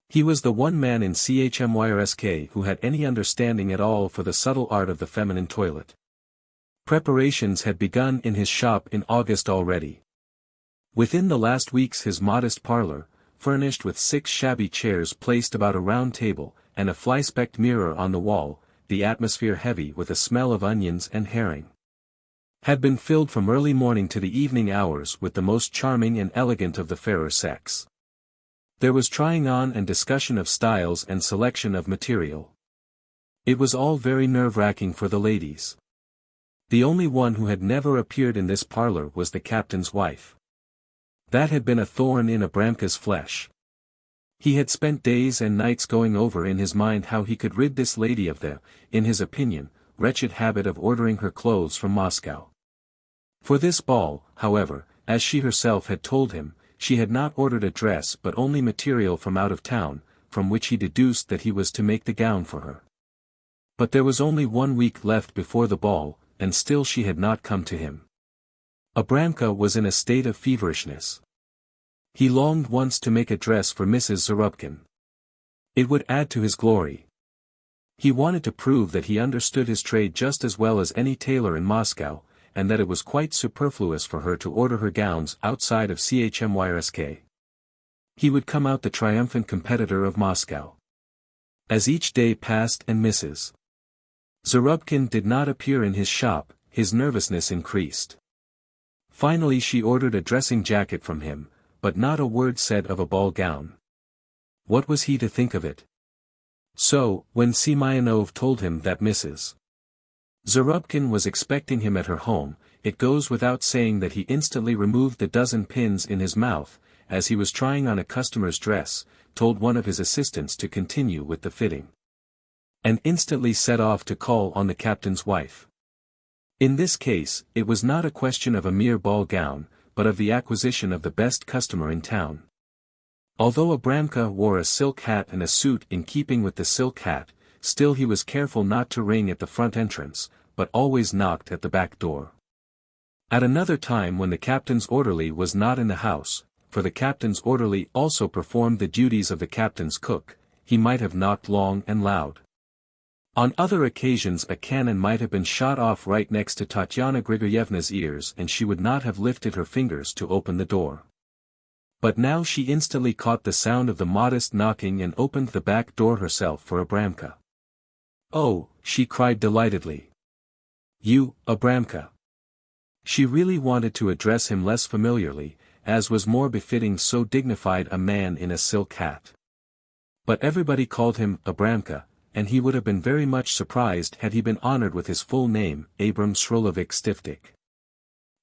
He was the one man in CHMYRSK who had any understanding at all for the subtle art of the feminine toilet. Preparations had begun in his shop in August already. Within the last weeks his modest parlor, furnished with 6 shabby chairs placed about a round table, and a fly-specked mirror on the wall, the atmosphere heavy with a smell of onions and herring, had been filled from early morning to the evening hours with the most charming and elegant of the fairer sex. There was trying on and discussion of styles and selection of material. It was all very nerve-wracking for the ladies. The only one who had never appeared in this parlor was the captain's wife. That had been a thorn in Abramka's flesh. He had spent days and nights going over in his mind how he could rid this lady of the, in his opinion, wretched habit of ordering her clothes from Moscow. For this ball, however, as she herself had told him, she had not ordered a dress but only material from out of town, from which he deduced that he was to make the gown for her. But there was only 1 week left before the ball, and still she had not come to him. Abramka was in a state of feverishness. He longed once to make a dress for Mrs. Zarubkin. It would add to his glory. He wanted to prove that he understood his trade just as well as any tailor in Moscow, and that it was quite superfluous for her to order her gowns outside of CHMYRSK. He would come out the triumphant competitor of Moscow. As each day passed and Mrs. Zarubkin did not appear in his shop, his nervousness increased. Finally she ordered a dressing jacket from him, but not a word said of a ball gown. What was he to think of it? So, when Semyonov told him that Mrs. Zarubkin was expecting him at her home, it goes without saying that he instantly removed the dozen pins in his mouth, as he was trying on a customer's dress, told one of his assistants to continue with the fitting, and instantly set off to call on the captain's wife. In this case, it was not a question of a mere ball gown, but of the acquisition of the best customer in town. Although Abramka wore a silk hat and a suit in keeping with the silk hat, still he was careful not to ring at the front entrance, but always knocked at the back door. At another time when the captain's orderly was not in the house, for the captain's orderly also performed the duties of the captain's cook, he might have knocked long and loud. On other occasions a cannon might have been shot off right next to Tatyana Grigoryevna's ears and she would not have lifted her fingers to open the door. But now she instantly caught the sound of the modest knocking and opened the back door herself for Abramka. "Oh," she cried delightedly. "You, Abramka." She really wanted to address him less familiarly, as was more befitting so dignified a man in a silk hat. But everybody called him Abramka, and he would have been very much surprised had he been honored with his full name, Abram Shrolovic Stiftik.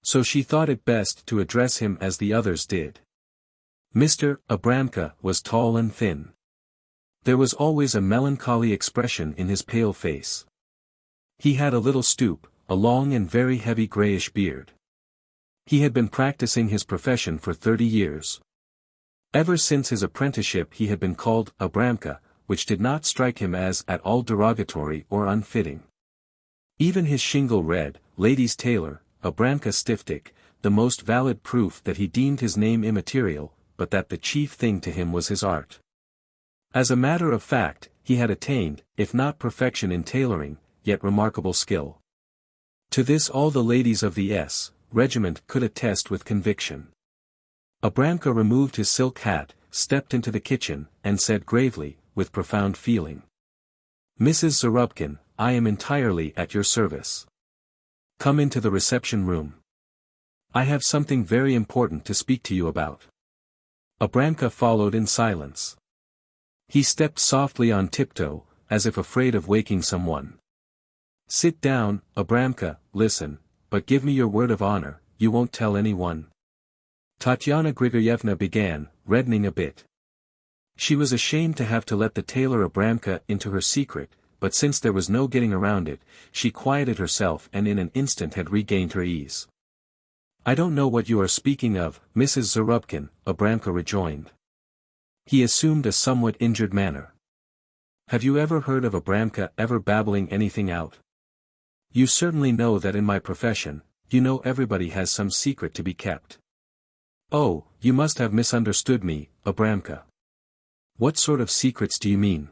So she thought it best to address him as the others did. Mr. Abramka was tall and thin. There was always a melancholy expression in his pale face. He had a little stoop, a long and very heavy grayish beard. He had been practicing his profession for 30 years. Ever since his apprenticeship he had been called Abramka, which did not strike him as at all derogatory or unfitting. Even his shingle read, "Ladies' Tailor," Abramka Stiftik, the most valid proof that he deemed his name immaterial, but that the chief thing to him was his art. As a matter of fact, he had attained, if not perfection in tailoring, yet remarkable skill. To this all the ladies of the S. Regiment could attest with conviction. Abramka removed his silk hat, stepped into the kitchen, and said gravely, with profound feeling. "Mrs. Zarubkin, I am entirely at your service. Come into the reception room. I have something very important to speak to you about." Abramka followed in silence. He stepped softly on tiptoe, as if afraid of waking someone. "Sit down, Abramka, listen, but give me your word of honor, you won't tell anyone?" Tatyana Grigoryevna began, reddening a bit. She was ashamed to have to let the tailor Abramka into her secret, but since there was no getting around it, she quieted herself and in an instant had regained her ease. "I don't know what you are speaking of, Mrs. Zarubkin," Abramka rejoined. He assumed a somewhat injured manner. "Have you ever heard of Abramka ever babbling anything out? You certainly know that in my profession, you know everybody has some secret to be kept." "Oh, you must have misunderstood me, Abramka. What sort of secrets do you mean?"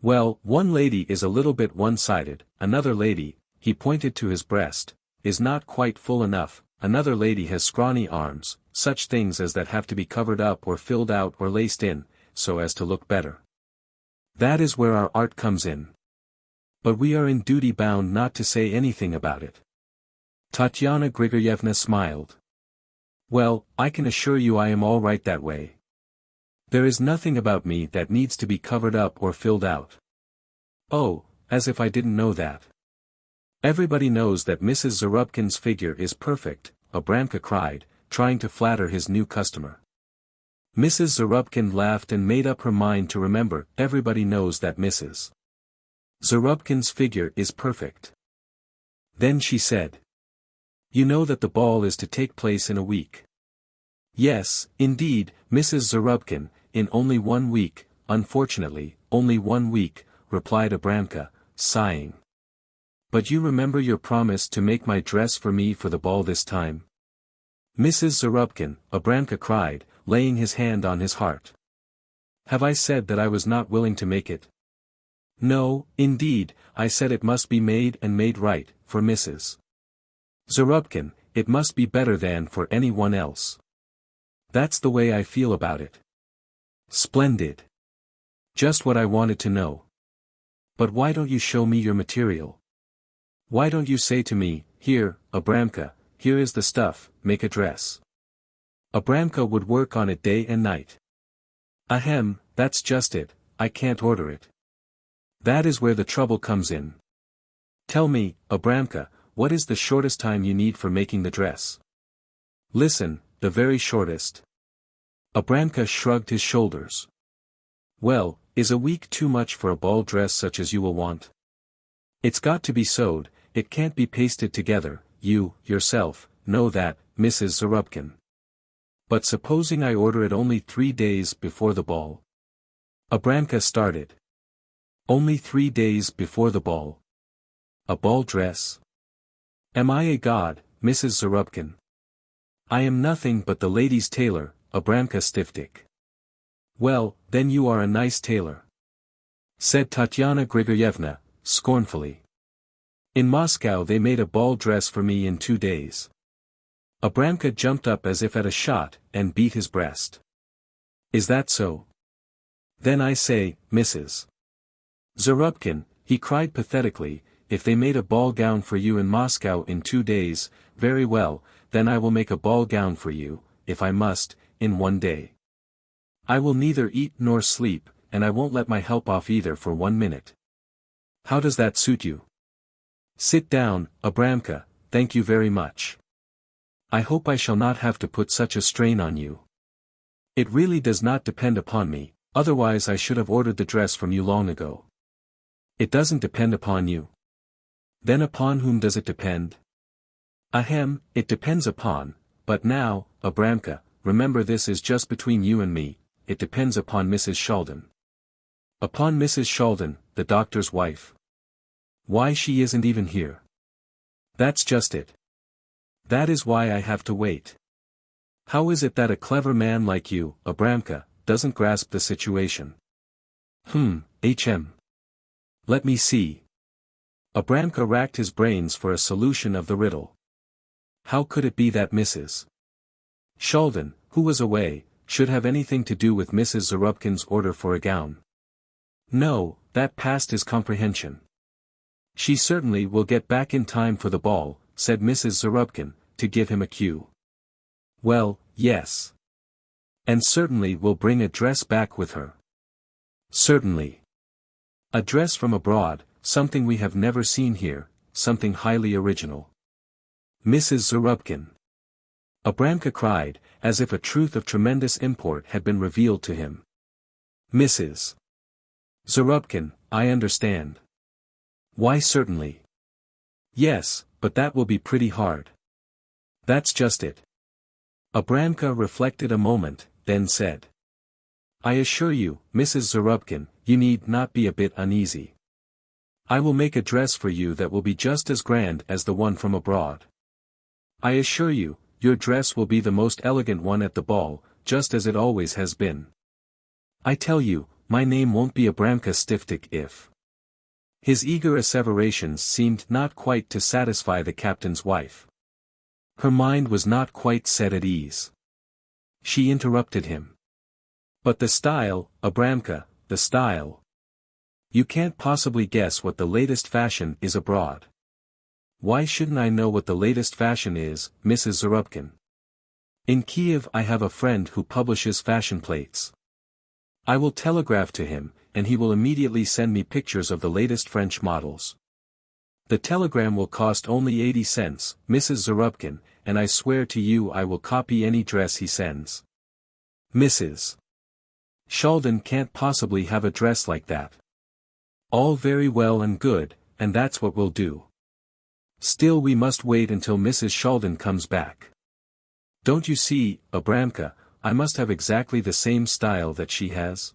"Well, one lady is a little bit one-sided, another lady," he pointed to his breast, "is not quite full enough, another lady has scrawny arms, such things as that have to be covered up or filled out or laced in, so as to look better. That is where our art comes in. But we are in duty bound not to say anything about it." Tatyana Grigoryevna smiled. "Well, I can assure you I am all right that way. There is nothing about me that needs to be covered up or filled out." "Oh, as if I didn't know that. Everybody knows that Mrs. Zarubkin's figure is perfect," Abramka cried, trying to flatter his new customer. Mrs. Zarubkin laughed and made up her mind to remember. "Everybody knows that Mrs. Zarubkin's figure is perfect." Then she said, "You know that the ball is to take place in a week." "Yes, indeed, Mrs. Zarubkin, in only 1 week, unfortunately, only 1 week," replied Abramka, sighing. "But you remember your promise to make my dress for me for the ball this time?" "Mrs. Zarubkin," Abramka cried, laying his hand on his heart. "Have I said that I was not willing to make it? No, indeed, I said it must be made and made right, for Mrs. Zarubkin, it must be better than for anyone else. That's the way I feel about it." "Splendid. Just what I wanted to know. But why don't you show me your material? Why don't you say to me, 'Here, Abramka, here is the stuff, make a dress'?" Abramka would work on it day and night. "Ahem, that's just it, I can't order it. That is where the trouble comes in. Tell me, Abramka, what is the shortest time you need for making the dress?" "Listen, the very shortest." Abramka shrugged his shoulders. "Well, is a week too much for a ball dress such as you will want? It's got to be sewed, it can't be pasted together, you, yourself, know that, Mrs. Zarubkin. But supposing I order it only 3 days before the ball?" Abramka started. "Only 3 days before the ball? A ball dress? Am I a god, Mrs. Zarubkin? I am nothing but the lady's tailor, Abramka Stiftik." "Well, then you are a nice tailor," said Tatyana Grigoryevna, scornfully. "In Moscow they made a ball dress for me in 2 days." Abramka jumped up as if at a shot, and beat his breast. "Is that so? Then I say, Mrs. Zarubkin," he cried pathetically, "if they made a ball gown for you in Moscow in 2 days, very well, then I will make a ball gown for you, if I must, in 1 day. I will neither eat nor sleep, and I won't let my help off either for 1 minute. How does that suit you?" "Sit down, Abramka, thank you very much. I hope I shall not have to put such a strain on you. It really does not depend upon me, otherwise I should have ordered the dress from you long ago." "It doesn't depend upon you? Then upon whom does it depend?" "Ahem, it depends upon, but now, Abramka, remember this is just between you and me, it depends upon Mrs. Shaldin." "Upon Mrs. Shaldin, the doctor's wife? Why she isn't even here." "That's just it. That is why I have to wait. How is it that a clever man like you, Abramka, doesn't grasp the situation? Let me see. Abramka racked his brains for a solution of the riddle. How could it be that Mrs. Shaldin, who was away, should have anything to do with Mrs. Zarubkin's order for a gown? No, that passed his comprehension. She certainly will get back in time for the ball, said Mrs. Zarubkin, to give him a cue. Well, yes. And certainly will bring a dress back with her. Certainly. A dress from abroad, something we have never seen here, something highly original. Mrs. Zarubkin. Abramka cried, as if a truth of tremendous import had been revealed to him. Mrs. Zarubkin, I understand. Why certainly. Yes, but that will be pretty hard. That's just it. Abramka reflected a moment, then said. I assure you, Mrs. Zarubkin, you need not be a bit uneasy. I will make a dress for you that will be just as grand as the one from abroad. I assure you, your dress will be the most elegant one at the ball, just as it always has been. I tell you, my name won't be Abramka Stiftik if. His eager asseverations seemed not quite to satisfy the captain's wife. Her mind was not quite set at ease. She interrupted him. But the style, Abramka, the style. You can't possibly guess what the latest fashion is abroad. Why shouldn't I know what the latest fashion is, Mrs. Zarubkin? In Kiev I have a friend who publishes fashion plates. I will telegraph to him, and he will immediately send me pictures of the latest French models. The telegram will cost only 80 cents, Mrs. Zarubkin, and I swear to you I will copy any dress he sends. Mrs. Shaldin can't possibly have a dress like that. All very well and good, and that's what we'll do. Still we must wait until Mrs. Shaldin comes back. Don't you see, Abramka, I must have exactly the same style that she has?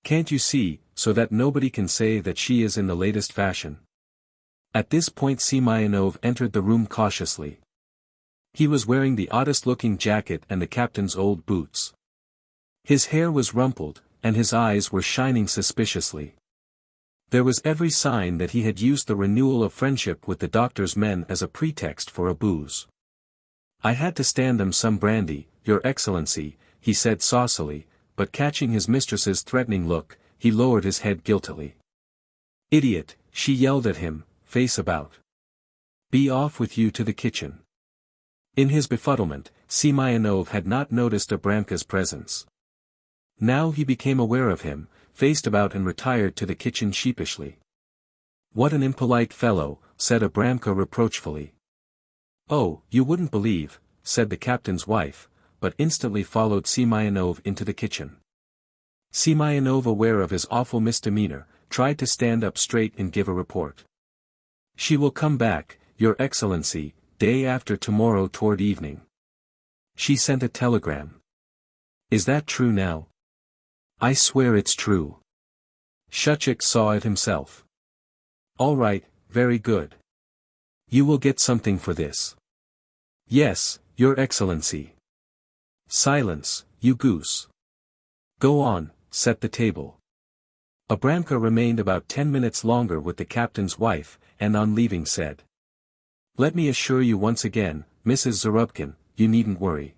Can't you see, so that nobody can say that she is in the latest fashion? At this point Semyonov entered the room cautiously. He was wearing the oddest-looking jacket and the captain's old boots. His hair was rumpled, and his eyes were shining suspiciously. There was every sign that he had used the renewal of friendship with the doctor's men as a pretext for a booze. I had to stand them some brandy, Your Excellency, he said saucily, but catching his mistress's threatening look, he lowered his head guiltily. Idiot, she yelled at him, face about. Be off with you to the kitchen. In his befuddlement, Semyonov had not noticed Abramka's presence. Now he became aware of him, faced about and retired to the kitchen sheepishly. What an impolite fellow, said Abramka reproachfully. Oh, you wouldn't believe, said the captain's wife, but instantly followed Semyonov into the kitchen. Semyonov, aware of his awful misdemeanor, tried to stand up straight and give a report. She will come back, Your Excellency, day after tomorrow toward evening. She sent a telegram. Is that true now? I swear it's true. Shchuk saw it himself. All right, very good. You will get something for this. Yes, Your Excellency. Silence, you goose. Go on, set the table. Abramka remained about 10 minutes longer with the captain's wife, and on leaving said. Let me assure you once again, Mrs. Zarubkin, you needn't worry.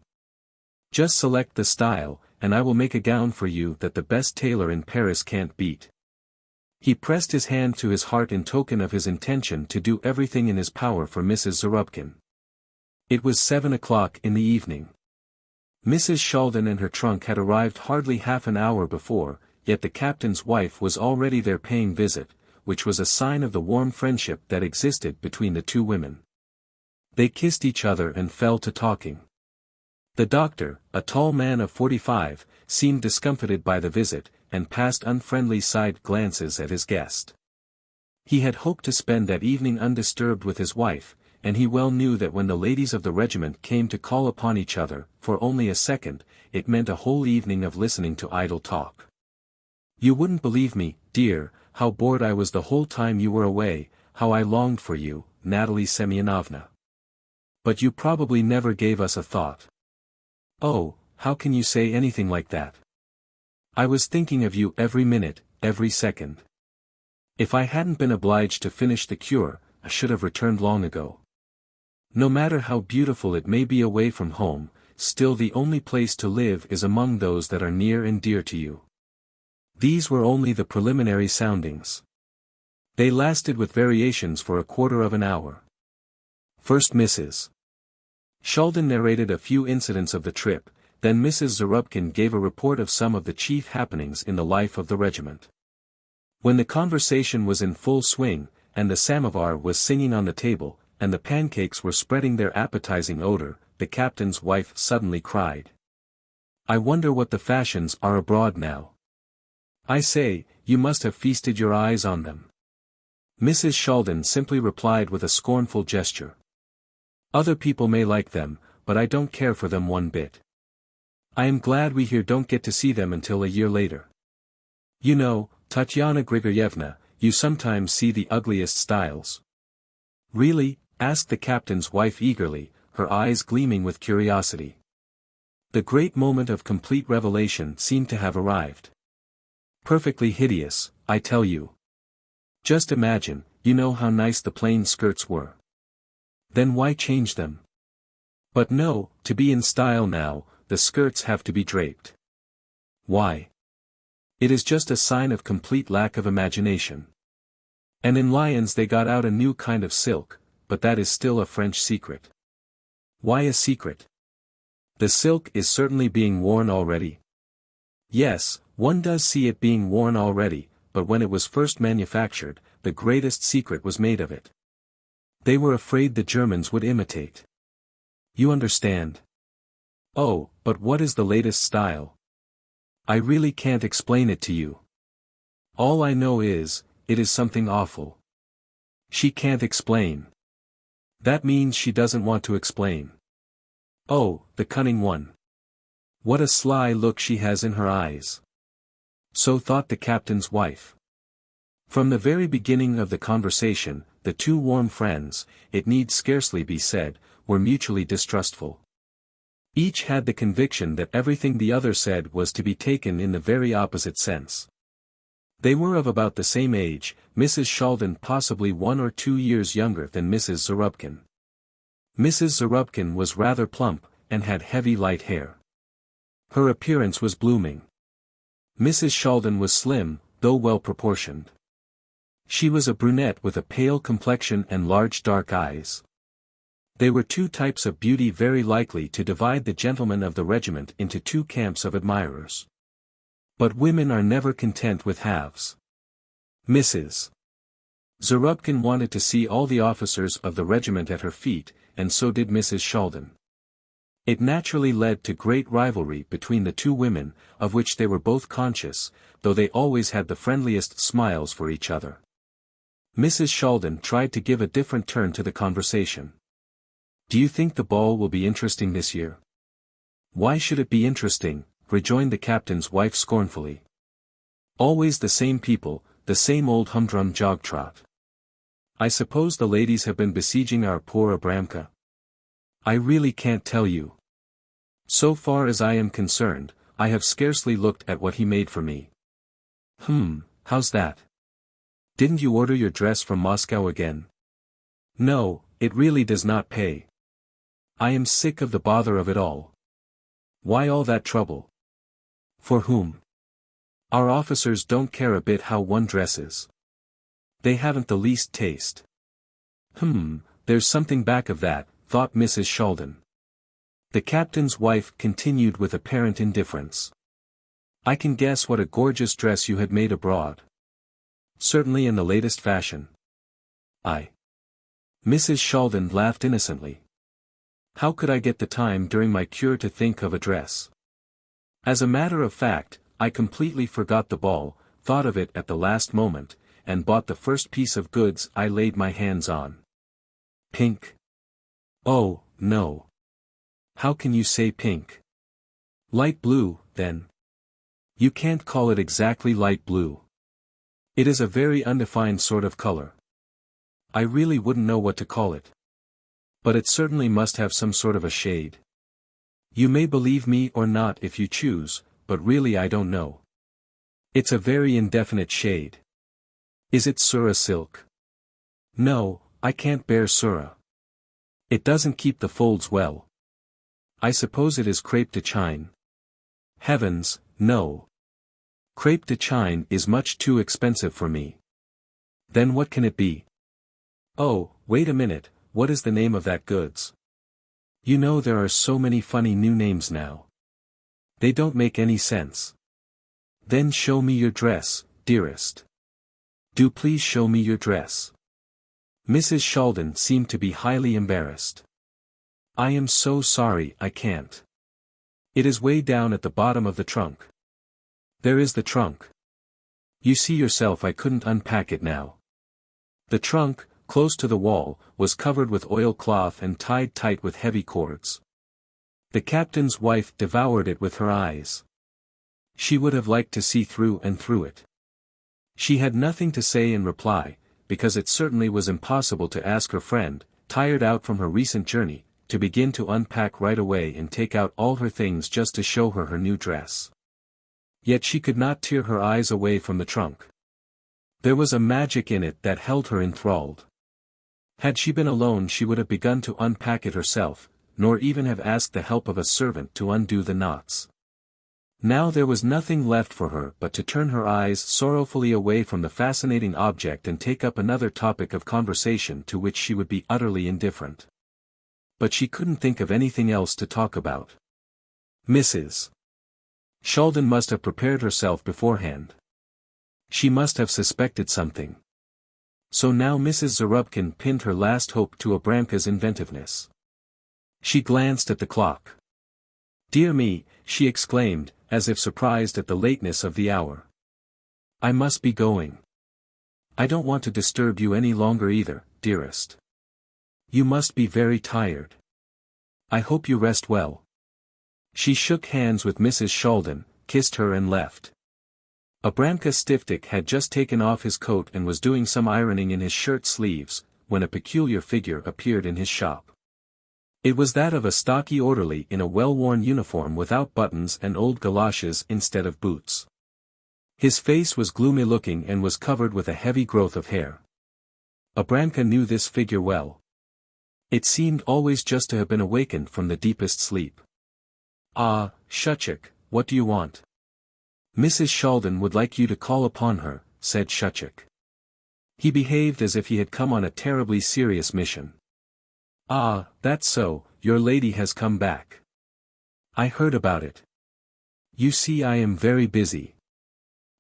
Just select the style, and I will make a gown for you that the best tailor in Paris can't beat. He pressed his hand to his heart in token of his intention to do everything in his power for Mrs. Zarubkin. It was 7 o'clock in the evening. Mrs. Shaldin and her trunk had arrived hardly half an hour before, yet the captain's wife was already there paying visit, which was a sign of the warm friendship that existed between the two women. They kissed each other and fell to talking. The doctor, a tall man of 45, seemed discomfited by the visit, and passed unfriendly side glances at his guest. He had hoped to spend that evening undisturbed with his wife, and he well knew that when the ladies of the regiment came to call upon each other, for only a second, it meant a whole evening of listening to idle talk. You wouldn't believe me, dear, how bored I was the whole time you were away, how I longed for you, Natalie Semyonovna. But you probably never gave us a thought. Oh, how can you say anything like that? I was thinking of you every minute, every second. If I hadn't been obliged to finish the cure, I should have returned long ago. No matter how beautiful it may be away from home, still the only place to live is among those that are near and dear to you. These were only the preliminary soundings. They lasted with variations for a quarter of an hour. First Mrs. Sheldon narrated a few incidents of the trip, then Mrs. Zarubkin gave a report of some of the chief happenings in the life of the regiment. When the conversation was in full swing, and the samovar was singing on the table, and the pancakes were spreading their appetizing odor, the captain's wife suddenly cried. "I wonder what the fashions are abroad now. I say, you must have feasted your eyes on them." Mrs. Sheldon simply replied with a scornful gesture. "Other people may like them, but I don't care for them one bit. I am glad we here don't get to see them until a year later. You know, Tatyana Grigoryevna, you sometimes see the ugliest styles." "Really?" asked the captain's wife eagerly, her eyes gleaming with curiosity. The great moment of complete revelation seemed to have arrived. "Perfectly hideous, I tell you. Just imagine, you know how nice the plain skirts were. Then why change them? But no, to be in style now, the skirts have to be draped. Why? It is just a sign of complete lack of imagination. And in Lyons they got out a new kind of silk, but that is still a French secret." "Why a secret? The silk is certainly being worn already." "Yes, one does see it being worn already, but when it was first manufactured, the greatest secret was made of it. They were afraid the Germans would imitate. You understand?" "Oh, but what is the latest style? I really can't explain it to you. All I know is, it is something awful." "She can't explain. That means she doesn't want to explain. Oh, the cunning one. What a sly look she has in her eyes." So thought the captain's wife. From the very beginning of the conversation, the two warm friends, it need scarcely be said, were mutually distrustful. Each had the conviction that everything the other said was to be taken in the very opposite sense. They were of about the same age, Mrs. Sheldon possibly 1 or 2 years younger than Mrs. Zarubkin. Mrs. Zarubkin was rather plump, and had heavy light hair. Her appearance was blooming. Mrs. Sheldon was slim, though well proportioned. She was a brunette with a pale complexion and large dark eyes. They were two types of beauty very likely to divide the gentlemen of the regiment into two camps of admirers. But women are never content with halves. Mrs. Zarubkin wanted to see all the officers of the regiment at her feet, and so did Mrs. Sheldon. It naturally led to great rivalry between the two women, of which they were both conscious, though they always had the friendliest smiles for each other. Mrs. Sheldon tried to give a different turn to the conversation. "Do you think the ball will be interesting this year?" "Why should it be interesting?" rejoined the captain's wife scornfully. "Always the same people, the same old humdrum jog-trot. I suppose the ladies have been besieging our poor Abramka?" "I really can't tell you. So far as I am concerned, I have scarcely looked at what he made for me." How's that? Didn't you order your dress from Moscow again?" "No, it really does not pay. I am sick of the bother of it all." "Why all that trouble? For whom? Our officers don't care a bit how one dresses. They haven't the least taste." There's something back of that," thought Mrs. Sheldon. The captain's wife continued with apparent indifference. "I can guess what a gorgeous dress you had made abroad. Certainly in the latest fashion." Mrs. Sheldon laughed innocently. "How could I get the time during my cure to think of a dress? As a matter of fact, I completely forgot the ball, thought of it at the last moment, and bought the first piece of goods I laid my hands on." "Pink?" "Oh, no. How can you say pink? Light blue, then." "You can't call it exactly light blue. It is a very undefined sort of color. I really wouldn't know what to call it. But it certainly must have some sort of a shade. You may believe me or not if you choose, but really I don't know. It's a very indefinite shade. Is it surah silk? No, I can't bear surah. It doesn't keep the folds well. I suppose it is crepe de chine. Heavens, no. Crepe de chine is much too expensive for me. Then what can it be? Oh, wait a minute, what is the name of that goods? You know there are so many funny new names now. They don't make any sense. Then show me your dress, dearest. Do please show me your dress. Mrs. Sheldon seemed to be highly embarrassed. I am so sorry I can't. It is way down at the bottom of the trunk. There is the trunk. You see yourself I couldn't unpack it now. The trunk, close to the wall, was covered with oilcloth and tied tight with heavy cords. The captain's wife devoured it with her eyes. She would have liked to see through and through it. She had nothing to say in reply, because it certainly was impossible to ask her friend, tired out from her recent journey, to begin to unpack right away and take out all her things just to show her new dress. Yet she could not tear her eyes away from the trunk. There was a magic in it that held her enthralled. Had she been alone she would have begun to unpack it herself, nor even have asked the help of a servant to undo the knots. Now there was nothing left for her but to turn her eyes sorrowfully away from the fascinating object and take up another topic of conversation to which she would be utterly indifferent. But she couldn't think of anything else to talk about. Mrs. Sheldon must have prepared herself beforehand. She must have suspected something. So now Mrs. Zarubkin pinned her last hope to Abramka's inventiveness. She glanced at the clock. Dear me, she exclaimed, as if surprised at the lateness of the hour. I must be going. I don't want to disturb you any longer either, dearest. You must be very tired. I hope you rest well. She shook hands with Mrs. Sheldon, kissed her and left. Abramka Stiftik had just taken off his coat and was doing some ironing in his shirt sleeves, when a peculiar figure appeared in his shop. It was that of a stocky orderly in a well-worn uniform without buttons and old galoshes instead of boots. His face was gloomy-looking and was covered with a heavy growth of hair. Abramka knew this figure well. It seemed always just to have been awakened from the deepest sleep. Ah, Shchuk, what do you want? Mrs. Sheldon would like you to call upon her, said Shchuk. He behaved as if he had come on a terribly serious mission. Ah, that's so, your lady has come back. I heard about it. You see I am very busy.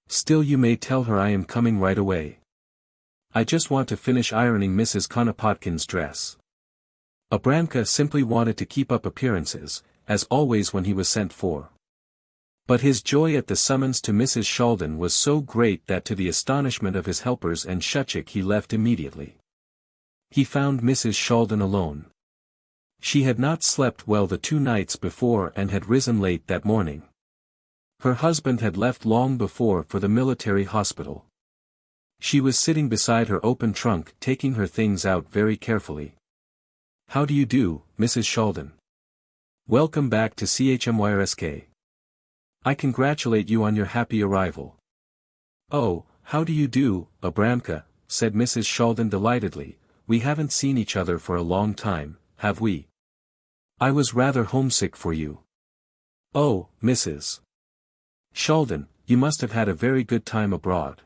Still you may tell her I am coming right away. I just want to finish ironing Mrs. Konopatkin's dress. Abramka simply wanted to keep up appearances, as always when he was sent for. But his joy at the summons to Mrs. Sheldon was so great that to the astonishment of his helpers and Shchuk he left immediately. He found Mrs. Sheldon alone. She had not slept well the 2 nights before and had risen late that morning. Her husband had left long before for the military hospital. She was sitting beside her open trunk taking her things out very carefully. How do you do, Mrs. Sheldon? Welcome back to CHMYRSK. I congratulate you on your happy arrival. Oh, how do you do, Abramka, said Mrs. Sheldon delightedly. We haven't seen each other for a long time, have we? I was rather homesick for you. Oh, Mrs. Sheldon, you must have had a very good time abroad.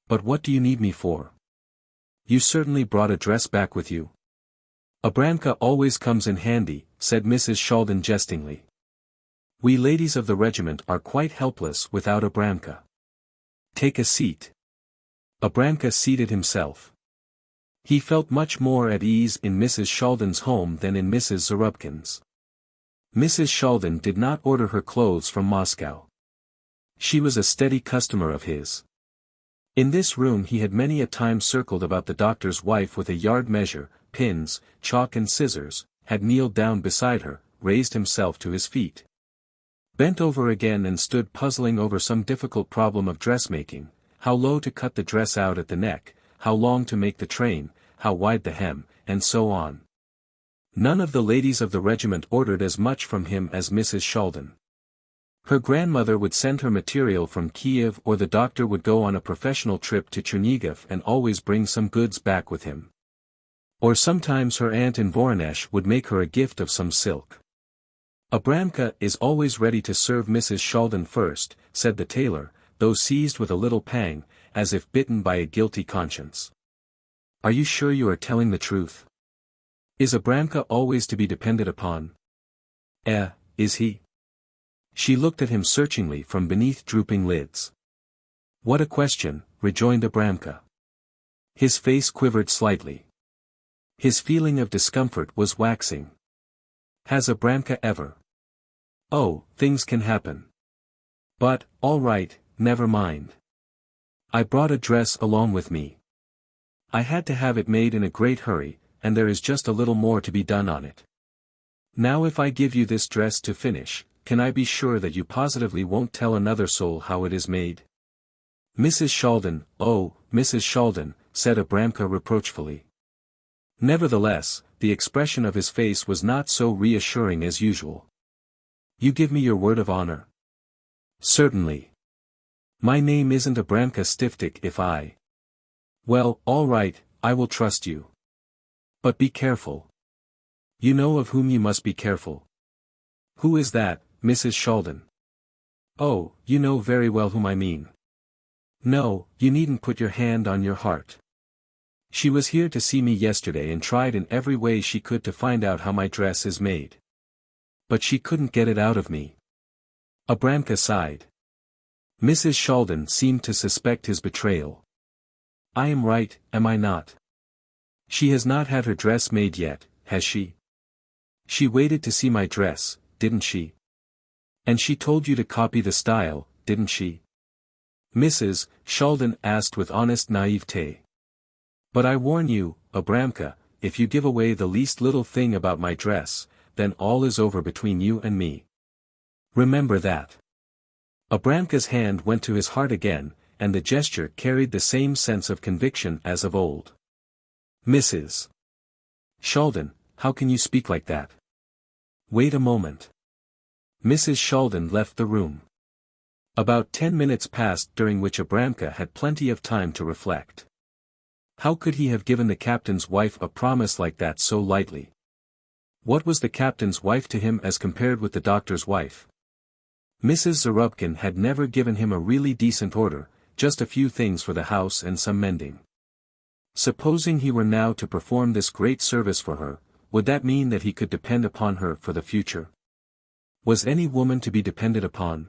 But what do you need me for? You certainly brought a dress back with you. Abramka always comes in handy, said Mrs. Sheldon jestingly. We ladies of the regiment are quite helpless without Abramka. Take a seat. Abramka seated himself. He felt much more at ease in Mrs. Sheldon's home than in Mrs. Zarubkin's. Mrs. Sheldon did not order her clothes from Moscow. She was a steady customer of his. In this room he had many a time circled about the doctor's wife with a yard measure, pins, chalk and scissors, had kneeled down beside her, raised himself to his feet, bent over again and stood puzzling over some difficult problem of dressmaking, how low to cut the dress out at the neck, how long to make the train, how wide the hem, and so on. None of the ladies of the regiment ordered as much from him as Mrs. Shaldin. Her grandmother would send her material from Kiev, or the doctor would go on a professional trip to Chernihiv and always bring some goods back with him. Or sometimes her aunt in Voronezh would make her a gift of some silk. "Abramka is always ready to serve Mrs. Shaldin first," said the tailor, though seized with a little pang, as if bitten by a guilty conscience. "Are you sure you are telling the truth? Is Abramka always to be depended upon?" Is he?" She looked at him searchingly from beneath drooping lids. "What a question," rejoined Abramka. His face quivered slightly. His feeling of discomfort was waxing. "Has Abramka ever?" "Oh, things can happen. But, all right, never mind. I brought a dress along with me. I had to have it made in a great hurry, and there is just a little more to be done on it. Now if I give you this dress to finish, can I be sure that you positively won't tell another soul how it is made?" "Mrs. Shaldin, oh, Mrs. Shaldin," said Abramka reproachfully. Nevertheless, the expression of his face was not so reassuring as usual. "You give me your word of honor?" "Certainly. My name isn't Abramka Stiftik if I—" "Well, all right, I will trust you. But be careful. You know of whom you must be careful." "Who is that, Mrs. Shaldin?" "Oh, you know very well whom I mean. No, you needn't put your hand on your heart. She was here to see me yesterday and tried in every way she could to find out how my dress is made. But she couldn't get it out of me." Abramka sighed. Mrs. Shaldin seemed to suspect his betrayal. "I am right, am I not? She has not had her dress made yet, has she? She waited to see my dress, didn't she? And she told you to copy the style, didn't she?" Mrs. Shaldin asked with honest naivete. "But I warn you, Abramka, if you give away the least little thing about my dress, then all is over between you and me. Remember that." Abramka's hand went to his heart again, and the gesture carried the same sense of conviction as of old. "Mrs. Shaldin, how can you speak like that? Wait a moment." Mrs. Shaldin left the room. About 10 minutes passed, during which Abramka had plenty of time to reflect. How could he have given the captain's wife a promise like that so lightly? What was the captain's wife to him as compared with the doctor's wife? Mrs. Zarubkin had never given him a really decent order, just a few things for the house and some mending. Supposing he were now to perform this great service for her, would that mean that he could depend upon her for the future? Was any woman to be depended upon?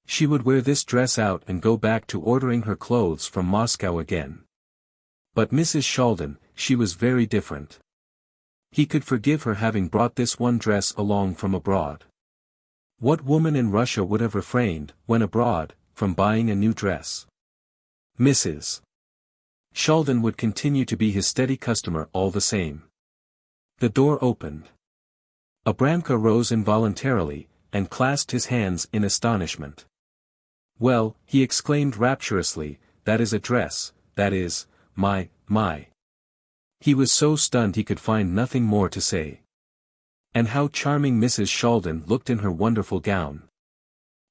She would wear this dress out and go back to ordering her clothes from Moscow again. But Mrs. Shaldin, she was very different. He could forgive her having brought this one dress along from abroad. What woman in Russia would have refrained, when abroad, from buying a new dress? Mrs. Shaldin would continue to be his steady customer all the same. The door opened. Abramka rose involuntarily, and clasped his hands in astonishment. "Well," he exclaimed rapturously, "that is a dress, that is, my. He was so stunned he could find nothing more to say. And how charming Mrs. Shaldin looked in her wonderful gown.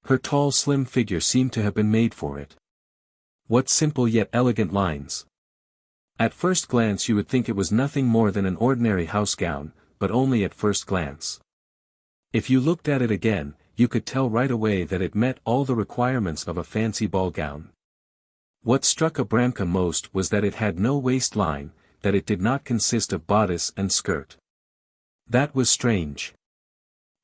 Her tall slim figure seemed to have been made for it. What simple yet elegant lines. At first glance you would think it was nothing more than an ordinary house gown, but only at first glance. If you looked at it again, you could tell right away that it met all the requirements of a fancy ball gown. What struck Abramka most was that it had no waistline, that it did not consist of bodice and skirt. That was strange.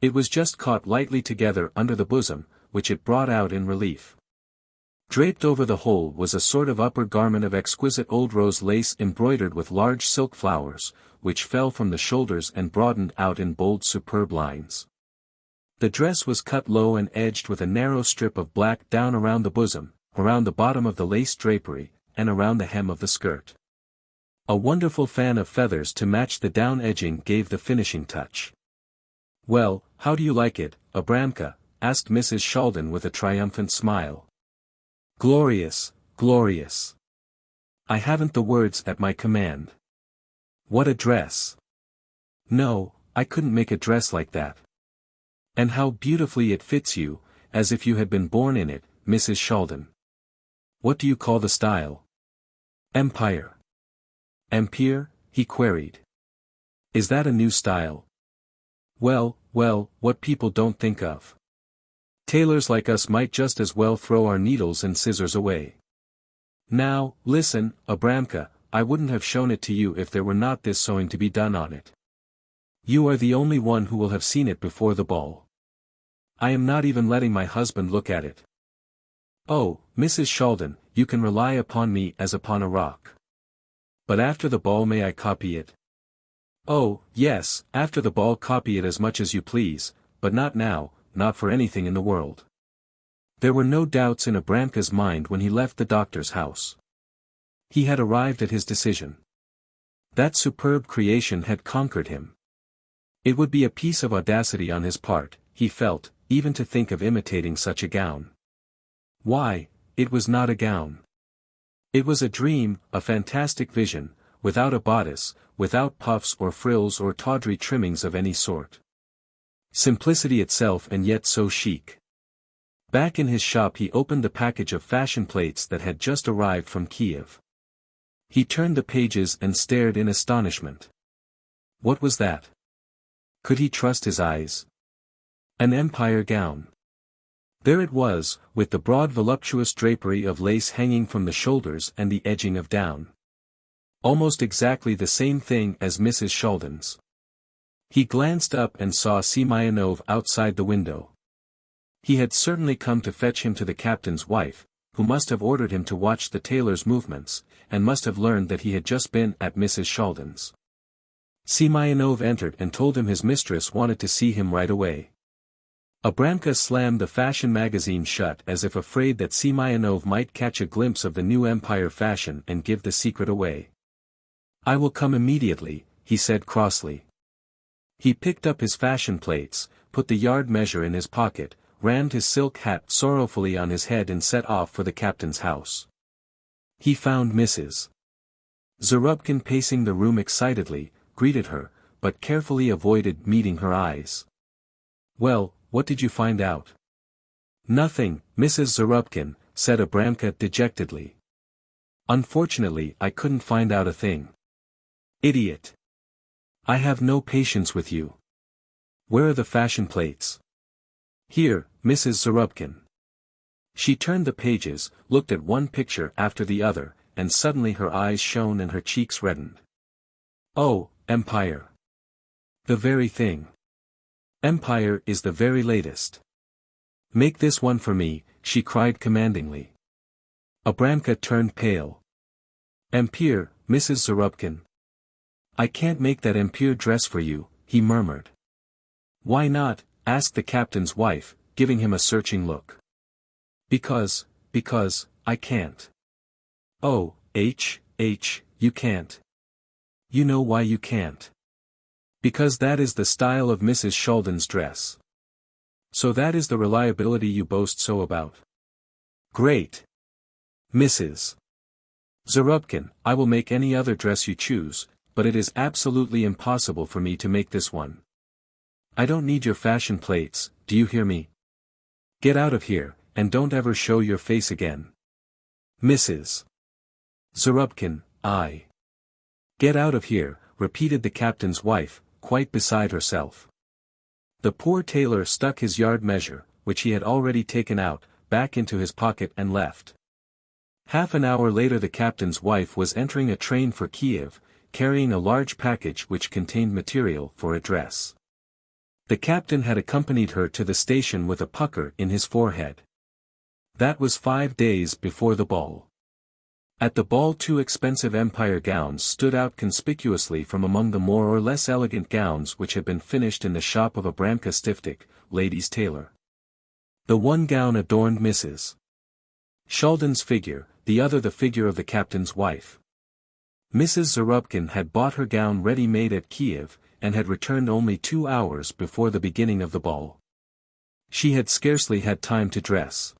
It was just caught lightly together under the bosom, which it brought out in relief. Draped over the whole was a sort of upper garment of exquisite old rose lace embroidered with large silk flowers, which fell from the shoulders and broadened out in bold superb lines. The dress was cut low and edged with a narrow strip of black down around the bosom, around the bottom of the lace drapery, and around the hem of the skirt. A wonderful fan of feathers to match the down edging gave the finishing touch. "Well, how do you like it, Abramka?" asked Mrs. Shaldin with a triumphant smile. "Glorious, glorious. I haven't the words at my command. What a dress! No, I couldn't make a dress like that. And how beautifully it fits you, as if you had been born in it, Mrs. Sheldon. What do you call the style? Empire. Empire? He queried. Is that a new style? Well, what people don't think of. Tailors like us might just as well throw our needles and scissors away. Now, listen, Abramka, I wouldn't have shown it to you if there were not this sewing to be done on it. You are the only one who will have seen it before the ball. I am not even letting my husband look at it. Oh, Mrs. Sheldon, you can rely upon me as upon a rock. But after the ball may I copy it? Oh, yes, after the ball copy it as much as you please, but not now, not for anything in the world. There were no doubts in Abramka's mind when he left the doctor's house. He had arrived at his decision. That superb creation had conquered him. It would be a piece of audacity on his part, he felt, even to think of imitating such a gown. Why, it was not a gown. It was a dream, a fantastic vision, without a bodice, without puffs or frills or tawdry trimmings of any sort. Simplicity itself and yet so chic. Back in his shop he opened the package of fashion plates that had just arrived from Kiev. He turned the pages and stared in astonishment. What was that? Could he trust his eyes? An empire gown. There it was, with the broad voluptuous drapery of lace hanging from the shoulders and the edging of down. Almost exactly the same thing as Mrs. Sheldon's. He glanced up and saw Semyonov outside the window. He had certainly come to fetch him to the captain's wife, who must have ordered him to watch the tailor's movements, and must have learned that he had just been at Mrs. Sheldon's. Semyonov entered and told him his mistress wanted to see him right away. Abramka slammed the fashion magazine shut as if afraid that Semyonov might catch a glimpse of the new empire fashion and give the secret away. I will come immediately, he said crossly. He picked up his fashion plates, put the yard measure in his pocket, rammed his silk hat sorrowfully on his head and set off for the captain's house. He found Mrs. Zarubkin pacing the room excitedly, greeted her, but carefully avoided meeting her eyes. Well, what did you find out? Nothing, Mrs. Zarubkin, said Abramka dejectedly. Unfortunately I couldn't find out a thing. Idiot. I have no patience with you. Where are the fashion plates? Here, Mrs. Zarubkin. She turned the pages, looked at one picture after the other, and suddenly her eyes shone and her cheeks reddened. Oh, empire. The very thing. Empire is the very latest. Make this one for me, she cried commandingly. Abramka turned pale. Empire, Mrs. Zarubkin. I can't make that empire dress for you, he murmured. Why not? Asked the captain's wife, giving him a searching look. Because, I can't. Oh, you can't. You know why you can't. Because that is the style of Mrs. Sheldon's dress. So that is the reliability you boast so about. Great. Mrs. Zarubkin, I will make any other dress you choose, but it is absolutely impossible for me to make this one. I don't need your fashion plates, do you hear me? Get out of here, and don't ever show your face again. Mrs. Zarubkin, I. Get out of here, repeated the captain's wife, quite beside herself. The poor tailor stuck his yard measure, which he had already taken out, back into his pocket and left. Half an hour later the captain's wife was entering a train for Kiev, carrying a large package which contained material for a dress. The captain had accompanied her to the station with a pucker in his forehead. That was 5 days before the ball. At the ball 2 expensive empire gowns stood out conspicuously from among the more or less elegant gowns which had been finished in the shop of Abramka Stiftik, ladies' tailor. The one gown adorned Mrs. Sheldon's figure, the other the figure of the captain's wife. Mrs. Zarubkin had bought her gown ready-made at Kiev, and had returned only 2 hours before the beginning of the ball. She had scarcely had time to dress.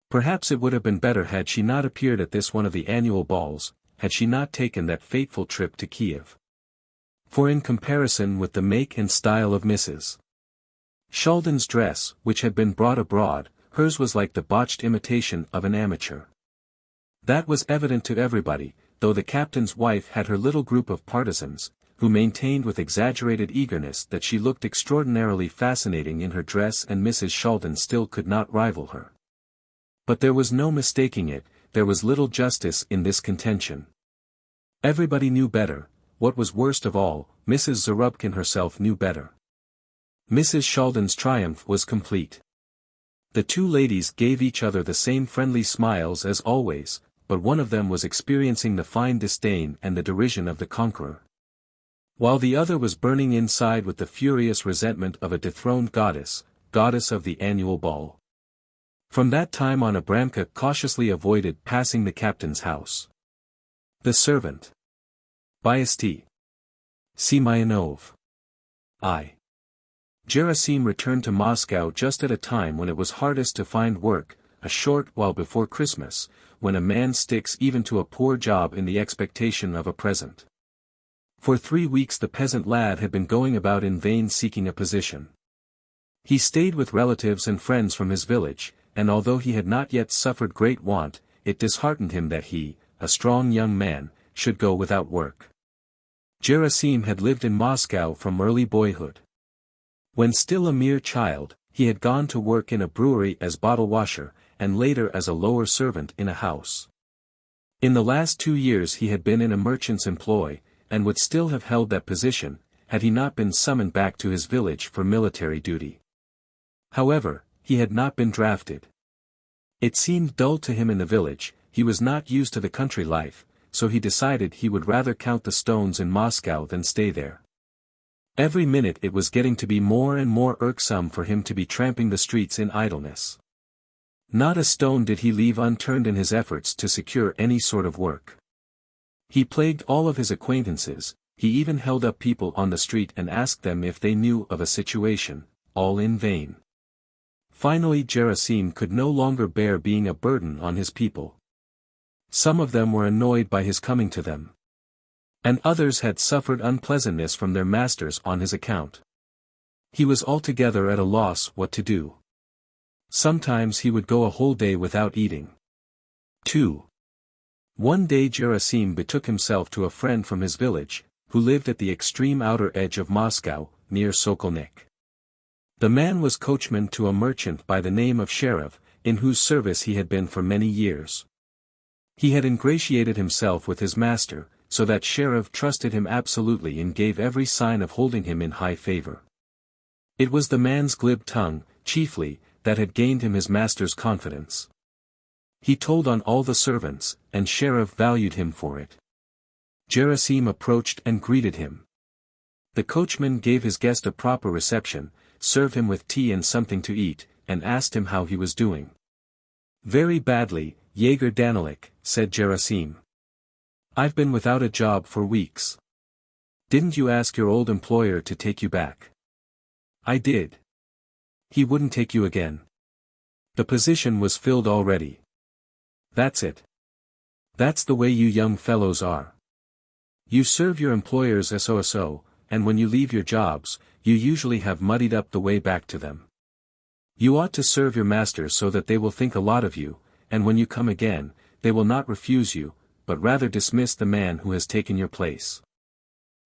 Perhaps it would have been better had she not appeared at this one of the annual balls, had she not taken that fateful trip to Kiev. For in comparison with the make and style of Mrs. Sheldon's dress, which had been brought abroad, hers was like the botched imitation of an amateur. That was evident to everybody, though the captain's wife had her little group of partisans, who maintained with exaggerated eagerness that she looked extraordinarily fascinating in her dress, and Mrs. Sheldon still could not rival her. But there was no mistaking it, there was little justice in this contention. Everybody knew better. What was worst of all, Mrs. Zarubkin herself knew better. Mrs. Sheldon's triumph was complete. The two ladies gave each other the same friendly smiles as always, but one of them was experiencing the fine disdain and the derision of the conqueror, while the other was burning inside with the furious resentment of a dethroned goddess of the annual ball. From that time on Abramka cautiously avoided passing the captain's house. The servant. By St. Semyonov. I. Gerasim returned to Moscow just at a time when it was hardest to find work, a short while before Christmas, when a man sticks even to a poor job in the expectation of a present. For 3 weeks the peasant lad had been going about in vain seeking a position. He stayed with relatives and friends from his village, and although he had not yet suffered great want, it disheartened him that he, a strong young man, should go without work. Gerasim had lived in Moscow from early boyhood. When still a mere child, he had gone to work in a brewery as bottle washer, and later as a lower servant in a house. In the last 2 years he had been in a merchant's employ, and would still have held that position, had he not been summoned back to his village for military duty. However, he had not been drafted. It seemed dull to him in the village, he was not used to the country life, so he decided he would rather count the stones in Moscow than stay there. Every minute it was getting to be more and more irksome for him to be tramping the streets in idleness. Not a stone did he leave unturned in his efforts to secure any sort of work. He plagued all of his acquaintances, he even held up people on the street and asked them if they knew of a situation, all in vain. Finally Gerasim could no longer bear being a burden on his people. Some of them were annoyed by his coming to them, and others had suffered unpleasantness from their masters on his account. He was altogether at a loss what to do. Sometimes he would go a whole day without eating. 2. One day Gerasim betook himself to a friend from his village, who lived at the extreme outer edge of Moscow, near Sokolnik. The man was coachman to a merchant by the name of Sheriff, in whose service he had been for many years. He had ingratiated himself with his master, so that Sheriff trusted him absolutely and gave every sign of holding him in high favor. It was the man's glib tongue, chiefly, that had gained him his master's confidence. He told on all the servants, and Sheriff valued him for it. Gerasim approached and greeted him. The coachman gave his guest a proper reception, served him with tea and something to eat, and asked him how he was doing. "Very badly, Yegor Danilik," said Gerasim. "I've been without a job for weeks." "Didn't you ask your old employer to take you back?" "I did." "He wouldn't take you again. The position was filled already." "That's it. That's the way you young fellows are. You serve your employers so, and when you leave your jobs, you usually have muddied up the way back to them. You ought to serve your masters so that they will think a lot of you, and when you come again, they will not refuse you, but rather dismiss the man who has taken your place.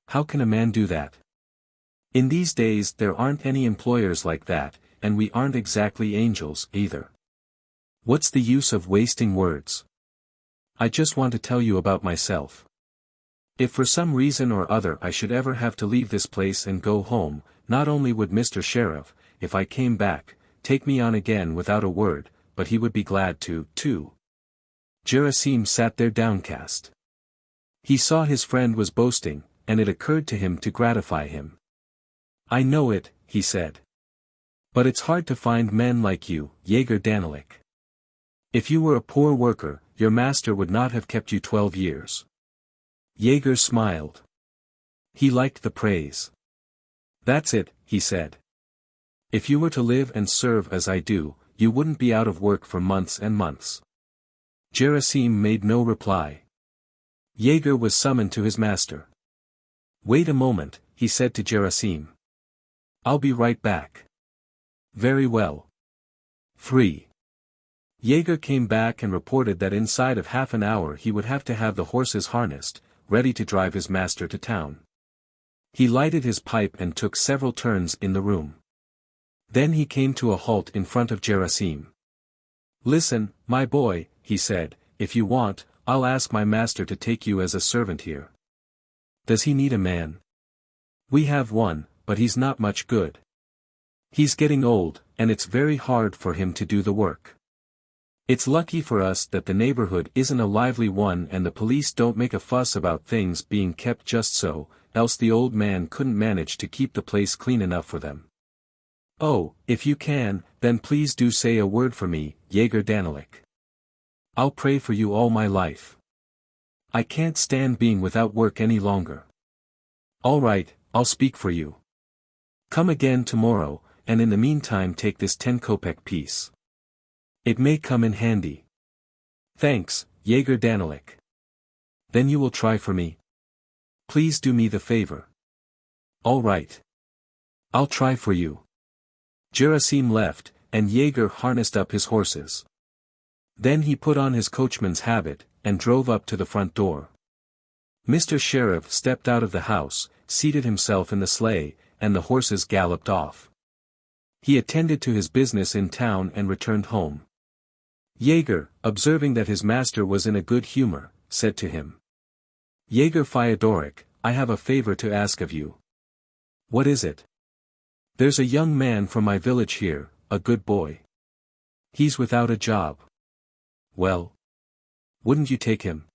How can a man do that? In these days there aren't any employers like that, and we aren't exactly angels, either. What's the use of wasting words? I just want to tell you about myself. If for some reason or other I should ever have to leave this place and go home, not only would Mr. Sheriff, if I came back, take me on again without a word, but he would be glad to, too." Gerasim sat there downcast. He saw his friend was boasting, and it occurred to him to gratify him. "I know it," he said. "But it's hard to find men like you, Yegor Danilik. If you were a poor worker, your master would not have kept you 12 years. Yegor smiled. He liked the praise. "That's it," he said. "If you were to live and serve as I do, you wouldn't be out of work for months and months." Gerasim made no reply. Yegor was summoned to his master. Wait a moment, he said to Gerasim. I'll be right back. Very well. 3. Jaeger came back and reported that inside of half an hour he would have to have the horses harnessed, ready to drive his master to town. He lighted his pipe and took several turns in the room. Then he came to a halt in front of Gerasim. Listen, my boy, he said, if you want, I'll ask my master to take you as a servant here. Does he need a man? We have one, but he's not much good. He's getting old, and it's very hard for him to do the work. It's lucky for us that the neighborhood isn't a lively one and the police don't make a fuss about things being kept just so, else the old man couldn't manage to keep the place clean enough for them. Oh, if you can, then please do say a word for me, Jaeger Daniluk. I'll pray for you all my life. I can't stand being without work any longer. All right, I'll speak for you. Come again tomorrow, and in the meantime take this 10 kopeck piece. It may come in handy. Thanks, Jaeger Daniluk. Then you will try for me? Please do me the favor. All right. I'll try for you. Gerasim left, and Jaeger harnessed up his horses. Then he put on his coachman's habit, and drove up to the front door. Mr. Sheriff stepped out of the house, seated himself in the sleigh, and the horses galloped off. He attended to his business in town and returned home. Jaeger, observing that his master was in a good humor, said to him. Jaeger Fyodorich, I have a favor to ask of you. What is it? There's a young man from my village here, a good boy. He's without a job. Well? Wouldn't you take him?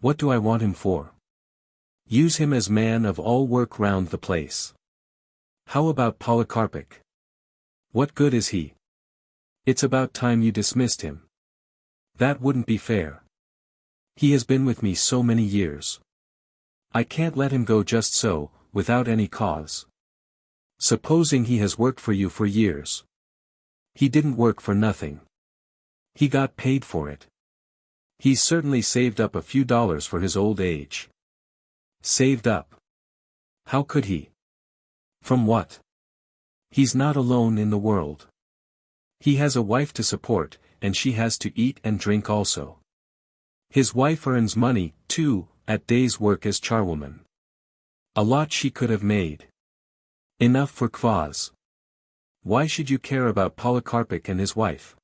What do I want him for? Use him as man of all work round the place. How about Polikarpych? What good is he? It's about time you dismissed him. That wouldn't be fair. He has been with me so many years. I can't let him go just so, without any cause. Supposing he has worked for you for years. He didn't work for nothing. He got paid for it. He's certainly saved up a few dollars for his old age. Saved up? How could he? From what? He's not alone in the world. He has a wife to support, and she has to eat and drink also. His wife earns money, too, at day's work as charwoman. A lot she could have made. Enough for Kvaz. Why should you care about Polikarpych and his wife?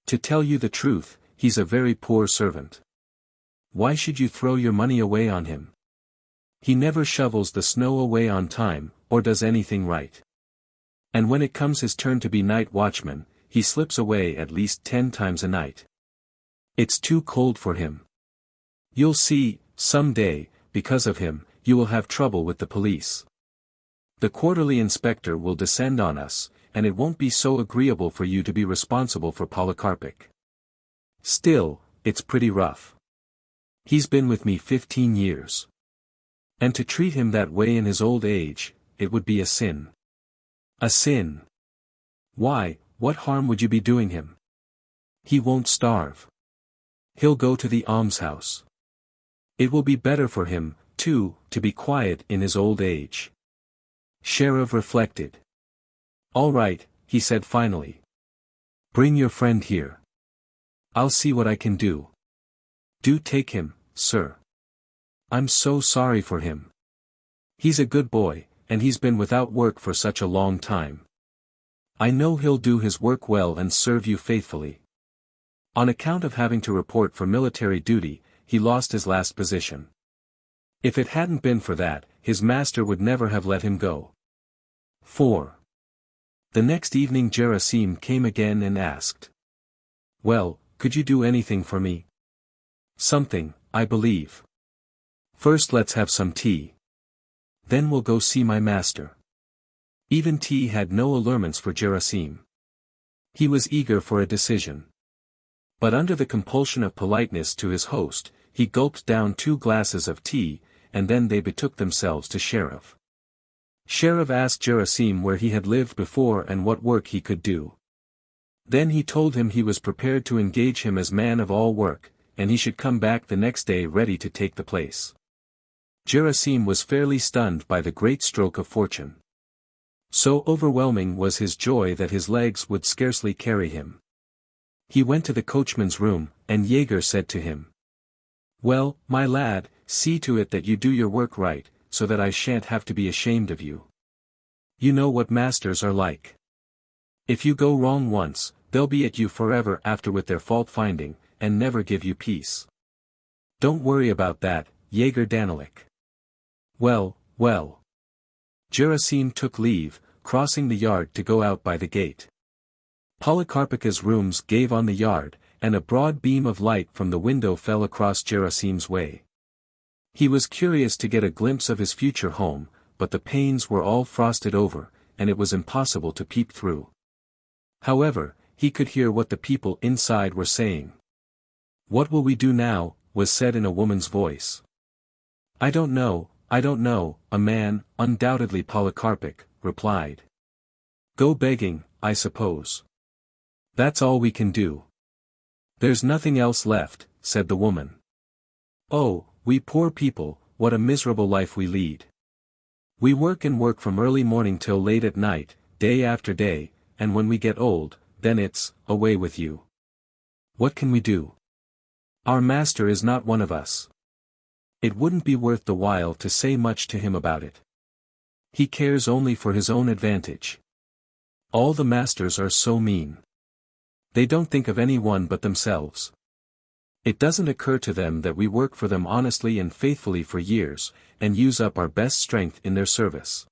To tell you the truth, he's a very poor servant. Why should you throw your money away on him? He never shovels the snow away on time, or does anything right. And when it comes his turn to be night watchman, he slips away at least 10 times a night. It's too cold for him. You'll see, some day, because of him, you will have trouble with the police. The quarterly inspector will descend on us, and it won't be so agreeable for you to be responsible for Polikarpych. Still, it's pretty rough. He's been with me 15 years. And to treat him that way in his old age, it would be a sin. A sin. Why, what harm would you be doing him? He won't starve. He'll go to the almshouse. It will be better for him, too, to be quiet in his old age. Sheriff reflected. All right, he said finally. Bring your friend here. I'll see what I can do. Do take him, sir. I'm so sorry for him. He's a good boy, and he's been without work for such a long time. I know he'll do his work well and serve you faithfully. On account of having to report for military duty, he lost his last position. If it hadn't been for that, his master would never have let him go. 4. The next evening Gerasim came again and asked. Well, could you do anything for me? Something, I believe. First let's have some tea. Then we'll go see my master. Even tea had no allurements for Gerasim. He was eager for a decision. But under the compulsion of politeness to his host, he gulped down 2 glasses of tea, and then they betook themselves to Sheriff. Sheriff asked Gerasim where he had lived before and what work he could do. Then he told him he was prepared to engage him as man of all work, and he should come back the next day ready to take the place. Gerasim was fairly stunned by the great stroke of fortune. So overwhelming was his joy that his legs would scarcely carry him. He went to the coachman's room, and Jaeger said to him, "Well, my lad, see to it that you do your work right, so that I shan't have to be ashamed of you. You know what masters are like. If you go wrong once, they'll be at you forever after with their fault-finding, and never give you peace. Don't worry about that, Jaeger Daniluk." Well, well. Gerasim took leave, crossing the yard to go out by the gate. Polikarpika's rooms gave on the yard, and a broad beam of light from the window fell across Gerasim's way. He was curious to get a glimpse of his future home, but the panes were all frosted over, and it was impossible to peep through. However, he could hear what the people inside were saying. "What will we do now?" was said in a woman's voice. I don't know," a man, undoubtedly Polikarpik, replied. "Go begging, I suppose. That's all we can do." "There's nothing else left," said the woman. "Oh, we poor people, what a miserable life we lead. We work and work from early morning till late at night, day after day, and when we get old, then it's, away with you. What can we do? Our master is not one of us. It wouldn't be worth the while to say much to him about it. He cares only for his own advantage. All the masters are so mean. They don't think of any one but themselves. It doesn't occur to them that we work for them honestly and faithfully for years, and use up our best strength in their service.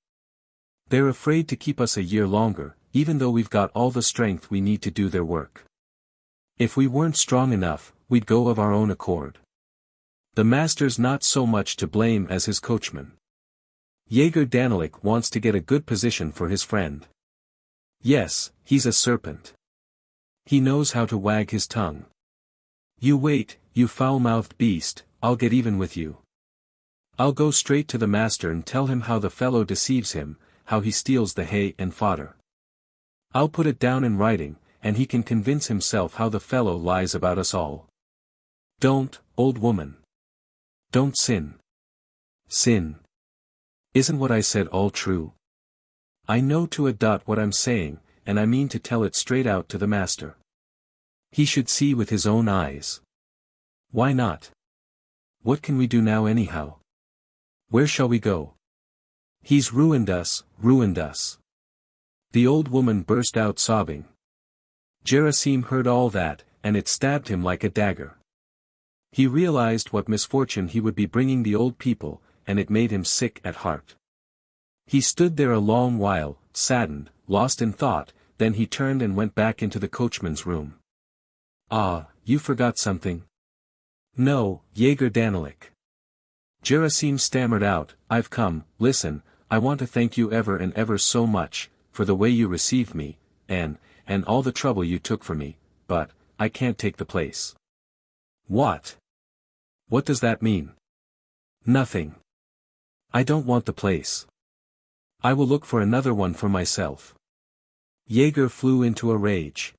They're afraid to keep us a year longer, even though we've got all the strength we need to do their work. If we weren't strong enough, we'd go of our own accord. The master's not so much to blame as his coachman. Jaeger Daniluk wants to get a good position for his friend. Yes, he's a serpent. He knows how to wag his tongue. You wait, you foul-mouthed beast, I'll get even with you. I'll go straight to the master and tell him how the fellow deceives him, how he steals the hay and fodder. I'll put it down in writing, and he can convince himself how the fellow lies about us all. Don't, old woman. Don't sin. Sin. Isn't what I said all true? I know to a dot what I'm saying, and I mean to tell it straight out to the master. He should see with his own eyes. Why not? What can we do now anyhow? Where shall we go? He's ruined us, ruined us. The old woman burst out sobbing. Gerasim heard all that, and it stabbed him like a dagger. He realized what misfortune he would be bringing the old people, and it made him sick at heart. He stood there a long while, saddened, lost in thought, then he turned and went back into the coachman's room. Ah, you forgot something? No, Jaeger Daniluk. Gerasim stammered out, I've come, listen, I want to thank you ever and ever so much, for the way you received me, and all the trouble you took for me, but, I can't take the place. What? What does that mean? Nothing. I don't want the place. I will look for another one for myself. Jaeger flew into a rage.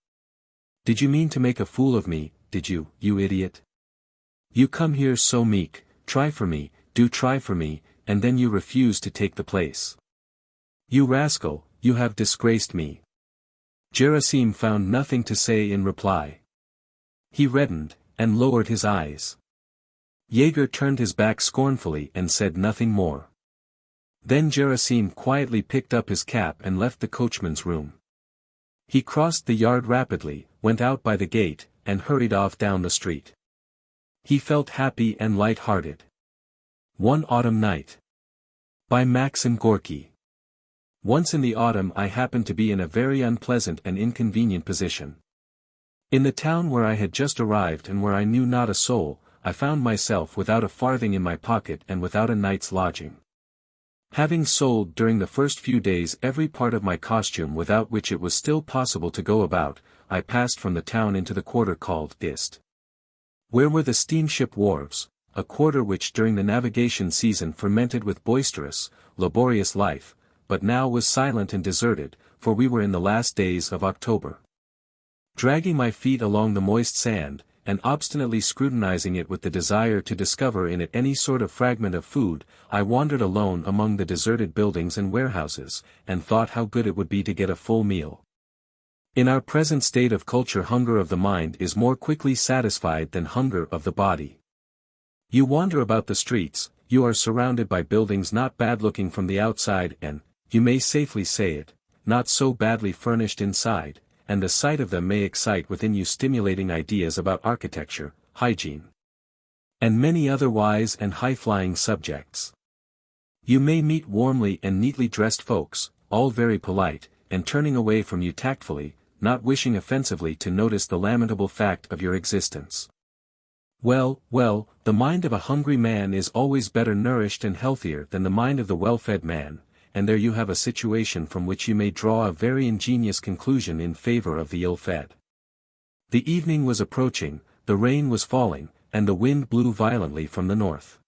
Did you mean to make a fool of me, did you, you idiot? You come here so meek, try for me, do try for me, and then you refuse to take the place. You rascal, you have disgraced me. Gerasim found nothing to say in reply. He reddened, and lowered his eyes. Jaeger turned his back scornfully and said nothing more. Then Gerasim quietly picked up his cap and left the coachman's room. He crossed the yard rapidly, went out by the gate, and hurried off down the street. He felt happy and light-hearted. One Autumn Night. By Maxim Gorky. Once in the autumn I happened to be in a very unpleasant and inconvenient position. In the town where I had just arrived and where I knew not a soul, I found myself without a farthing in my pocket and without a night's lodging. Having sold during the first few days every part of my costume without which it was still possible to go about, I passed from the town into the quarter called Ist. Where were the steamship wharves, a quarter which during the navigation season fermented with boisterous, laborious life, but now was silent and deserted, for we were in the last days of October. Dragging my feet along the moist sand, and obstinately scrutinizing it with the desire to discover in it any sort of fragment of food, I wandered alone among the deserted buildings and warehouses, and thought how good it would be to get a full meal. In our present state of culture, hunger of the mind is more quickly satisfied than hunger of the body. You wander about the streets, you are surrounded by buildings not bad-looking from the outside and, you may safely say it, not so badly furnished inside, and the sight of them may excite within you stimulating ideas about architecture, hygiene, and many other wise and high-flying subjects. You may meet warmly and neatly dressed folks, all very polite, and turning away from you tactfully, not wishing offensively to notice the lamentable fact of your existence. Well, the mind of a hungry man is always better nourished and healthier than the mind of the well-fed man, and there you have a situation from which you may draw a very ingenious conclusion in favor of the ill-fed. The evening was approaching, the rain was falling, and the wind blew violently from the north.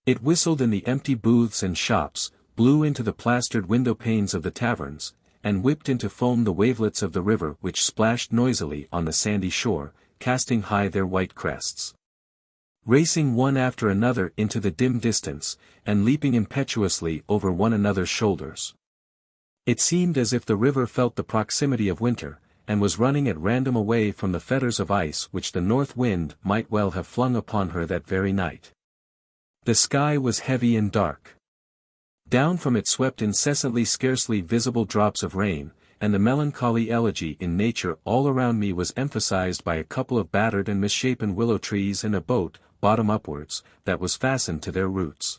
It whistled in the empty booths and shops, blew into the plastered window panes of the taverns, and whipped into foam the wavelets of the river which splashed noisily on the sandy shore, casting high their white crests, racing one after another into the dim distance, and leaping impetuously over one another's shoulders. It seemed as if the river felt the proximity of winter, and was running at random away from the fetters of ice which the north wind might well have flung upon her that very night. The sky was heavy and dark. Down from it swept incessantly scarcely visible drops of rain, and the melancholy elegy in nature all around me was emphasized by a couple of battered and misshapen willow trees and a boat, bottom upwards, that was fastened to their roots.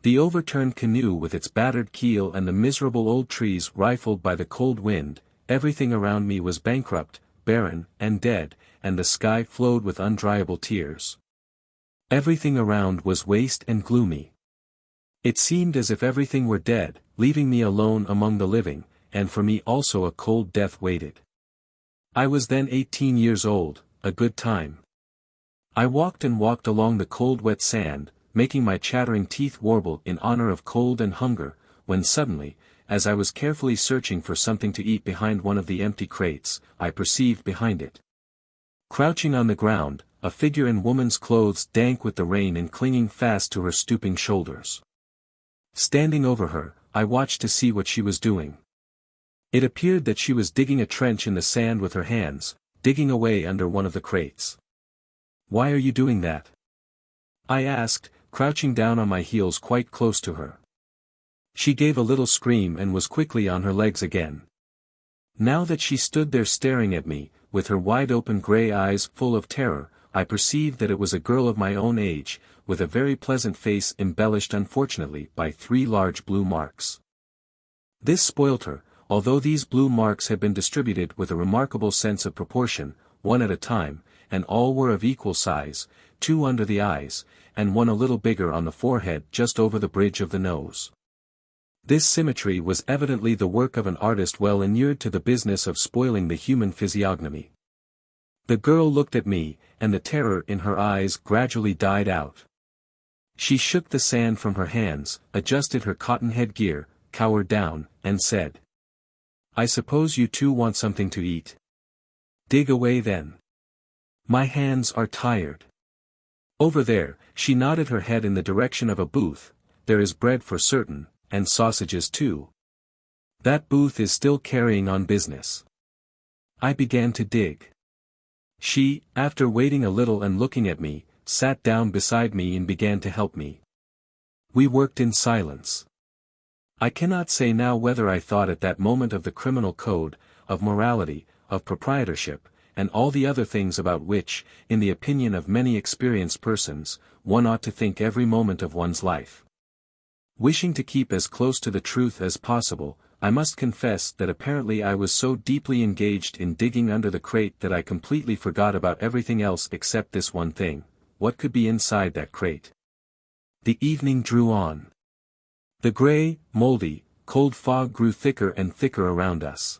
The overturned canoe with its battered keel and the miserable old trees rifled by the cold wind, everything around me was bankrupt, barren, and dead, and the sky flowed with undryable tears. Everything around was waste and gloomy. It seemed as if everything were dead, leaving me alone among the living, and for me also a cold death waited. I was then 18 years old, a good time. I walked and walked along the cold wet sand, making my chattering teeth warble in honor of cold and hunger, when suddenly, as I was carefully searching for something to eat behind one of the empty crates, I perceived behind it, crouching on the ground, a figure in woman's clothes dank with the rain and clinging fast to her stooping shoulders. Standing over her, I watched to see what she was doing. It appeared that she was digging a trench in the sand with her hands, digging away under one of the crates. "Why are you doing that?" I asked, crouching down on my heels quite close to her. She gave a little scream and was quickly on her legs again. Now that she stood there staring at me, with her wide-open grey eyes full of terror, I perceived that it was a girl of my own age, with a very pleasant face embellished unfortunately by 3 large blue marks. This spoilt her, although these blue marks had been distributed with a remarkable sense of proportion, one at a time, and all were of equal size, 2 under the eyes, and 1 a little bigger on the forehead just over the bridge of the nose. This symmetry was evidently the work of an artist well inured to the business of spoiling the human physiognomy. The girl looked at me, and the terror in her eyes gradually died out. She shook the sand from her hands, adjusted her cotton headgear, cowered down, and said, "I suppose you too want something to eat? Dig away then. My hands are tired. Over there," she nodded her head in the direction of a booth, "there is bread for certain, and sausages too. That booth is still carrying on business." I began to dig. She, after waiting a little and looking at me, sat down beside me and began to help me. We worked in silence. I cannot say now whether I thought at that moment of the criminal code, of morality, of proprietorship, and all the other things about which, in the opinion of many experienced persons, one ought to think every moment of one's life. Wishing to keep as close to the truth as possible, I must confess that apparently I was so deeply engaged in digging under the crate that I completely forgot about everything else except this one thing: what could be inside that crate? The evening drew on. The grey, mouldy, cold fog grew thicker and thicker around us.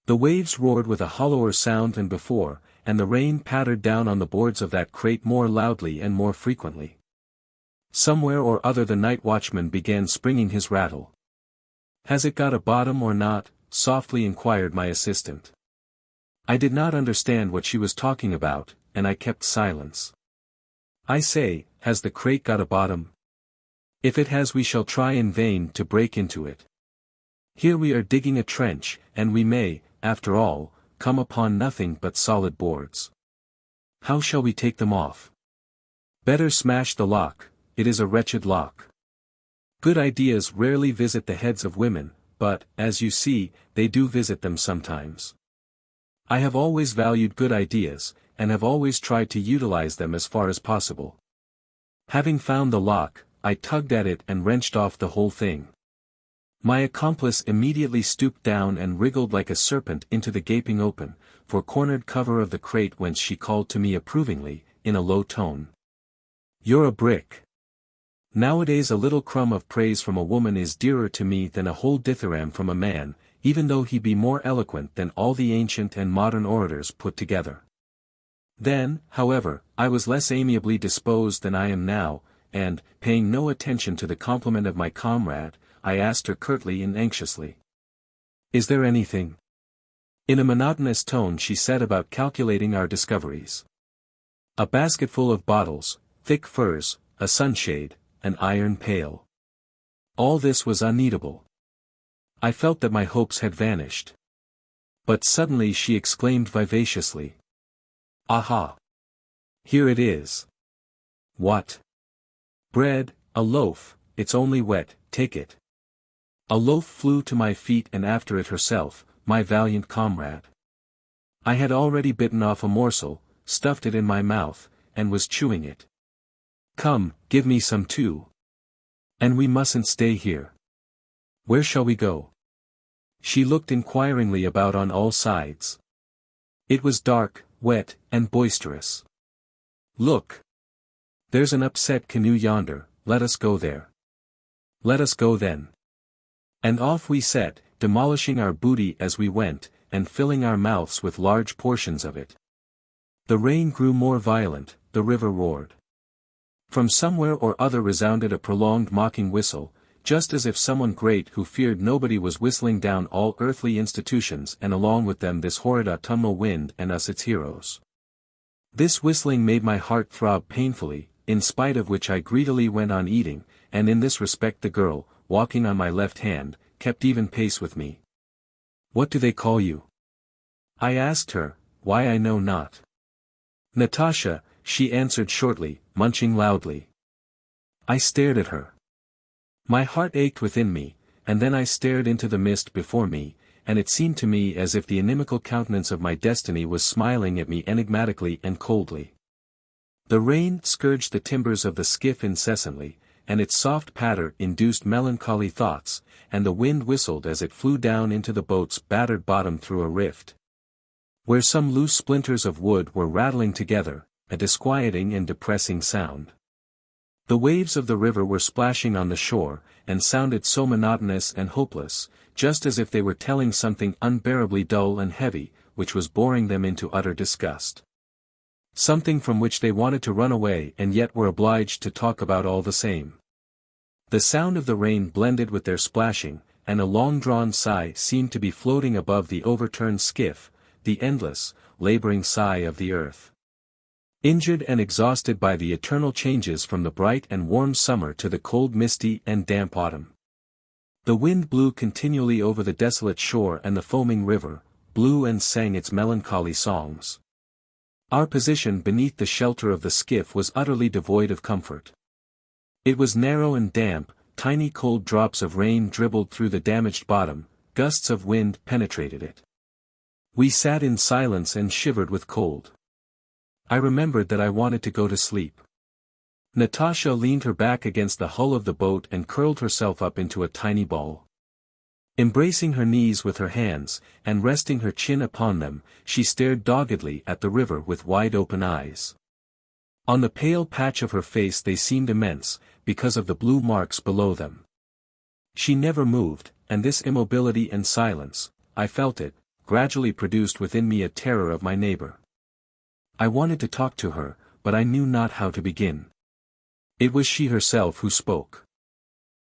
The waves roared with a hollower sound than before, and the rain pattered down on the boards of that crate more loudly and more frequently. Somewhere or other the night watchman began springing his rattle. "Has it got a bottom or not?" softly inquired my assistant. I did not understand what she was talking about, and I kept silence. I say, has the crate got a bottom? If it has, we shall try in vain to break into it. Here we are digging a trench, and we may, after all, come upon nothing but solid boards. How shall we take them off? Better smash the lock, it is a wretched lock. Good ideas rarely visit the heads of women, but, as you see, they do visit them sometimes. I have always valued good ideas, and have always tried to utilize them as far as possible. Having found the lock, I tugged at it and wrenched off the whole thing. My accomplice immediately stooped down and wriggled like a serpent into the gaping open, four-cornered cover of the crate, whence she called to me approvingly, in a low tone. "You're a brick." Nowadays a little crumb of praise from a woman is dearer to me than a whole dithyramb from a man, even though he be more eloquent than all the ancient and modern orators put together. Then, however, I was less amiably disposed than I am now, and, paying no attention to the compliment of my comrade, I asked her curtly and anxiously. "Is there anything?" In a monotonous tone she set about calculating our discoveries. A basketful of bottles, thick furs, a sunshade, an iron pail. All this was uneatable. I felt that my hopes had vanished. But suddenly she exclaimed vivaciously. "Aha! Here it is." "What?" "Bread, a loaf, it's only wet, take it." A loaf flew to my feet and after it herself, my valiant comrade. I had already bitten off a morsel, stuffed it in my mouth, and was chewing it. "Come, give me some too. And we mustn't stay here. Where shall we go?" She looked inquiringly about on all sides. It was dark, wet, and boisterous. "Look! There's an upset canoe yonder, let us go there." "Let us go then." And off we set, demolishing our booty as we went, and filling our mouths with large portions of it. The rain grew more violent, the river roared. From somewhere or other resounded a prolonged mocking whistle, just as if someone great who feared nobody was whistling down all earthly institutions and along with them this horrid autumnal wind and us its heroes. This whistling made my heart throb painfully, in spite of which I greedily went on eating, and in this respect the girl, walking on my left hand, kept even pace with me. "What do they call you?" I asked her, why I know not. "Natasha," she answered shortly, munching loudly. I stared at her. My heart ached within me, and then I stared into the mist before me, and it seemed to me as if the inimical countenance of my destiny was smiling at me enigmatically and coldly. The rain scourged the timbers of the skiff incessantly, and its soft patter induced melancholy thoughts, and the wind whistled as it flew down into the boat's battered bottom through a rift, where some loose splinters of wood were rattling together, a disquieting and depressing sound. The waves of the river were splashing on the shore, and sounded so monotonous and hopeless, just as if they were telling something unbearably dull and heavy, which was boring them into utter disgust. Something from which they wanted to run away and yet were obliged to talk about all the same. The sound of the rain blended with their splashing, and a long-drawn sigh seemed to be floating above the overturned skiff, the endless, laboring sigh of the earth. Injured and exhausted by the eternal changes from the bright and warm summer to the cold misty and damp autumn. The wind blew continually over the desolate shore and the foaming river, blew and sang its melancholy songs. Our position beneath the shelter of the skiff was utterly devoid of comfort. It was narrow and damp, tiny cold drops of rain dribbled through the damaged bottom, gusts of wind penetrated it. We sat in silence and shivered with cold. I remembered that I wanted to go to sleep. Natasha leaned her back against the hull of the boat and curled herself up into a tiny ball. Embracing her knees with her hands, and resting her chin upon them, she stared doggedly at the river with wide-open eyes. On the pale patch of her face they seemed immense, because of the blue marks below them. She never moved, and this immobility and silence, I felt it, gradually produced within me a terror of my neighbor. I wanted to talk to her, but I knew not how to begin. It was she herself who spoke.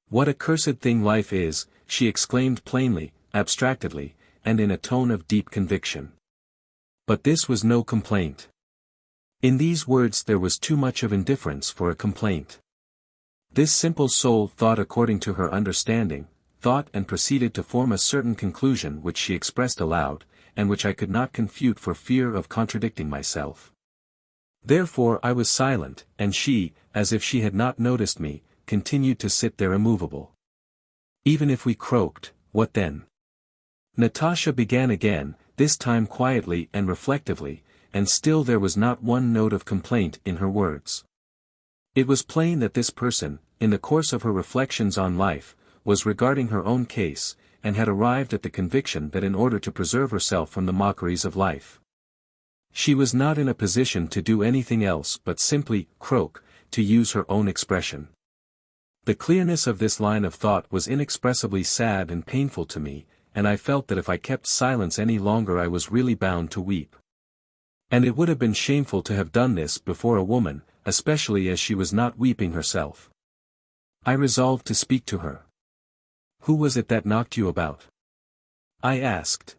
"What a cursed thing life is," she exclaimed plainly, abstractedly, and in a tone of deep conviction. But this was no complaint. In these words there was too much of indifference for a complaint. This simple soul thought according to her understanding, thought and proceeded to form a certain conclusion which she expressed aloud, and which I could not confute for fear of contradicting myself. Therefore I was silent, and she, as if she had not noticed me, continued to sit there immovable. Even if we croaked, what then? Natasha began again, this time quietly and reflectively, and still there was not one note of complaint in her words. It was plain that this person, in the course of her reflections on life, was regarding her own case, and had arrived at the conviction that in order to preserve herself from the mockeries of life, she was not in a position to do anything else but simply croak, to use her own expression. The clearness of this line of thought was inexpressibly sad and painful to me, and I felt that if I kept silence any longer I was really bound to weep. And it would have been shameful to have done this before a woman, especially as she was not weeping herself. I resolved to speak to her. "Who was it that knocked you about?" I asked.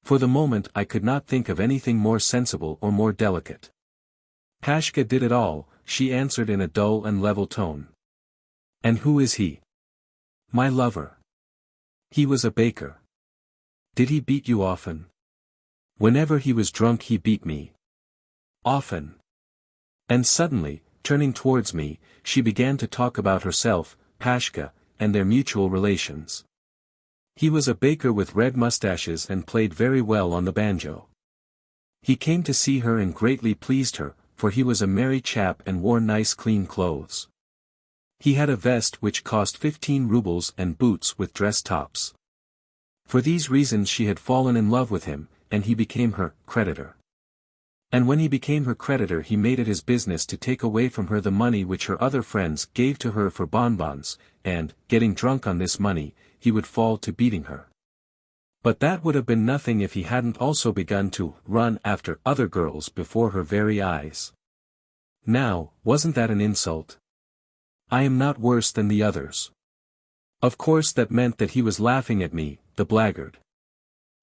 For the moment I could not think of anything more sensible or more delicate. "Pashka did it all," she answered in a dull and level tone. "And who is he?" "My lover. He was a baker." "Did he beat you often?" "Whenever he was drunk he beat me." "Often." And suddenly, turning towards me, she began to talk about herself, Pashka, and their mutual relations. "He was a baker with red mustaches and played very well on the banjo. He came to see her and greatly pleased her, for he was a merry chap and wore nice clean clothes. He had a vest which cost 15 rubles and boots with dress tops. For these reasons she had fallen in love with him, and he became her creditor. And when he became her creditor he made it his business to take away from her the money which her other friends gave to her for bonbons, and, getting drunk on this money, he would fall to beating her. But that would have been nothing if he hadn't also begun to run after other girls before her very eyes. Now, wasn't that an insult? I am not worse than the others. Of course that meant that he was laughing at me, the blackguard.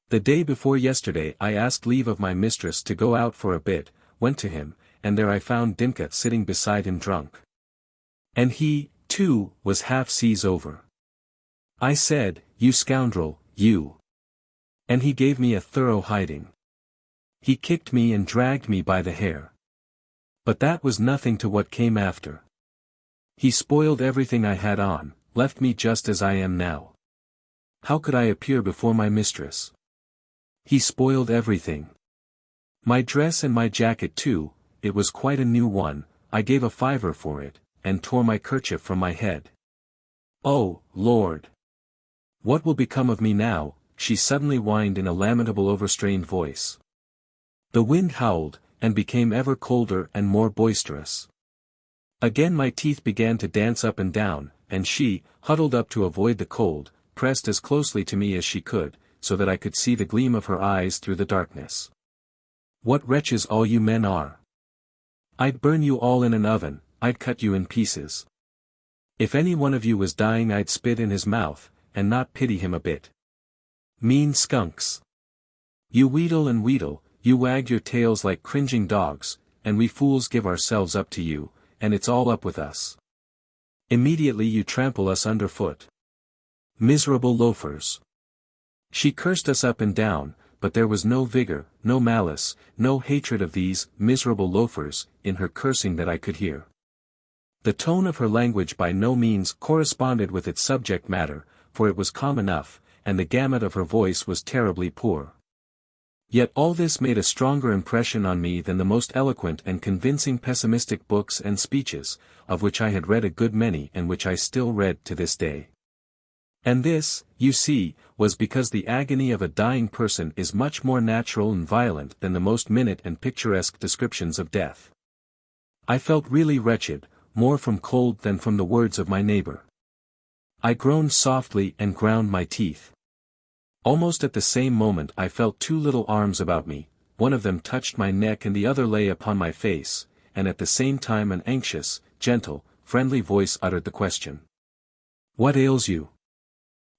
The day before yesterday I asked leave of my mistress to go out for a bit, went to him, and there I found Dimka sitting beside him drunk. And he, too, was half seas over. I said, "You scoundrel, you." And he gave me a thorough hiding. He kicked me and dragged me by the hair. But that was nothing to what came after. He spoiled everything I had on, left me just as I am now. How could I appear before my mistress? He spoiled everything. My dress and my jacket too, it was quite a new one, I gave a fiver for it, and tore my kerchief from my head. Oh, Lord! What will become of me now? She suddenly whined in a lamentable overstrained voice. The wind howled, and became ever colder and more boisterous. Again my teeth began to dance up and down, and she, huddled up to avoid the cold, pressed as closely to me as she could, so that I could see the gleam of her eyes through the darkness. "What wretches all you men are! I'd burn you all in an oven, I'd cut you in pieces. If any one of you was dying I'd spit in his mouth, and not pity him a bit. Mean skunks! You wheedle and wheedle, you wag your tails like cringing dogs, and we fools give ourselves up to you, and it's all up with us. Immediately you trample us underfoot. Miserable loafers!" She cursed us up and down, but there was no vigor, no malice, no hatred of these miserable loafers in her cursing that I could hear. The tone of her language by no means corresponded with its subject matter, for it was calm enough, and the gamut of her voice was terribly poor. Yet all this made a stronger impression on me than the most eloquent and convincing pessimistic books and speeches, of which I had read a good many and which I still read to this day. And this, you see, was because the agony of a dying person is much more natural and violent than the most minute and picturesque descriptions of death. I felt really wretched, more from cold than from the words of my neighbor. I groaned softly and ground my teeth. Almost at the same moment I felt two little arms about me, one of them touched my neck and the other lay upon my face, and at the same time an anxious, gentle, friendly voice uttered the question. "What ails you?"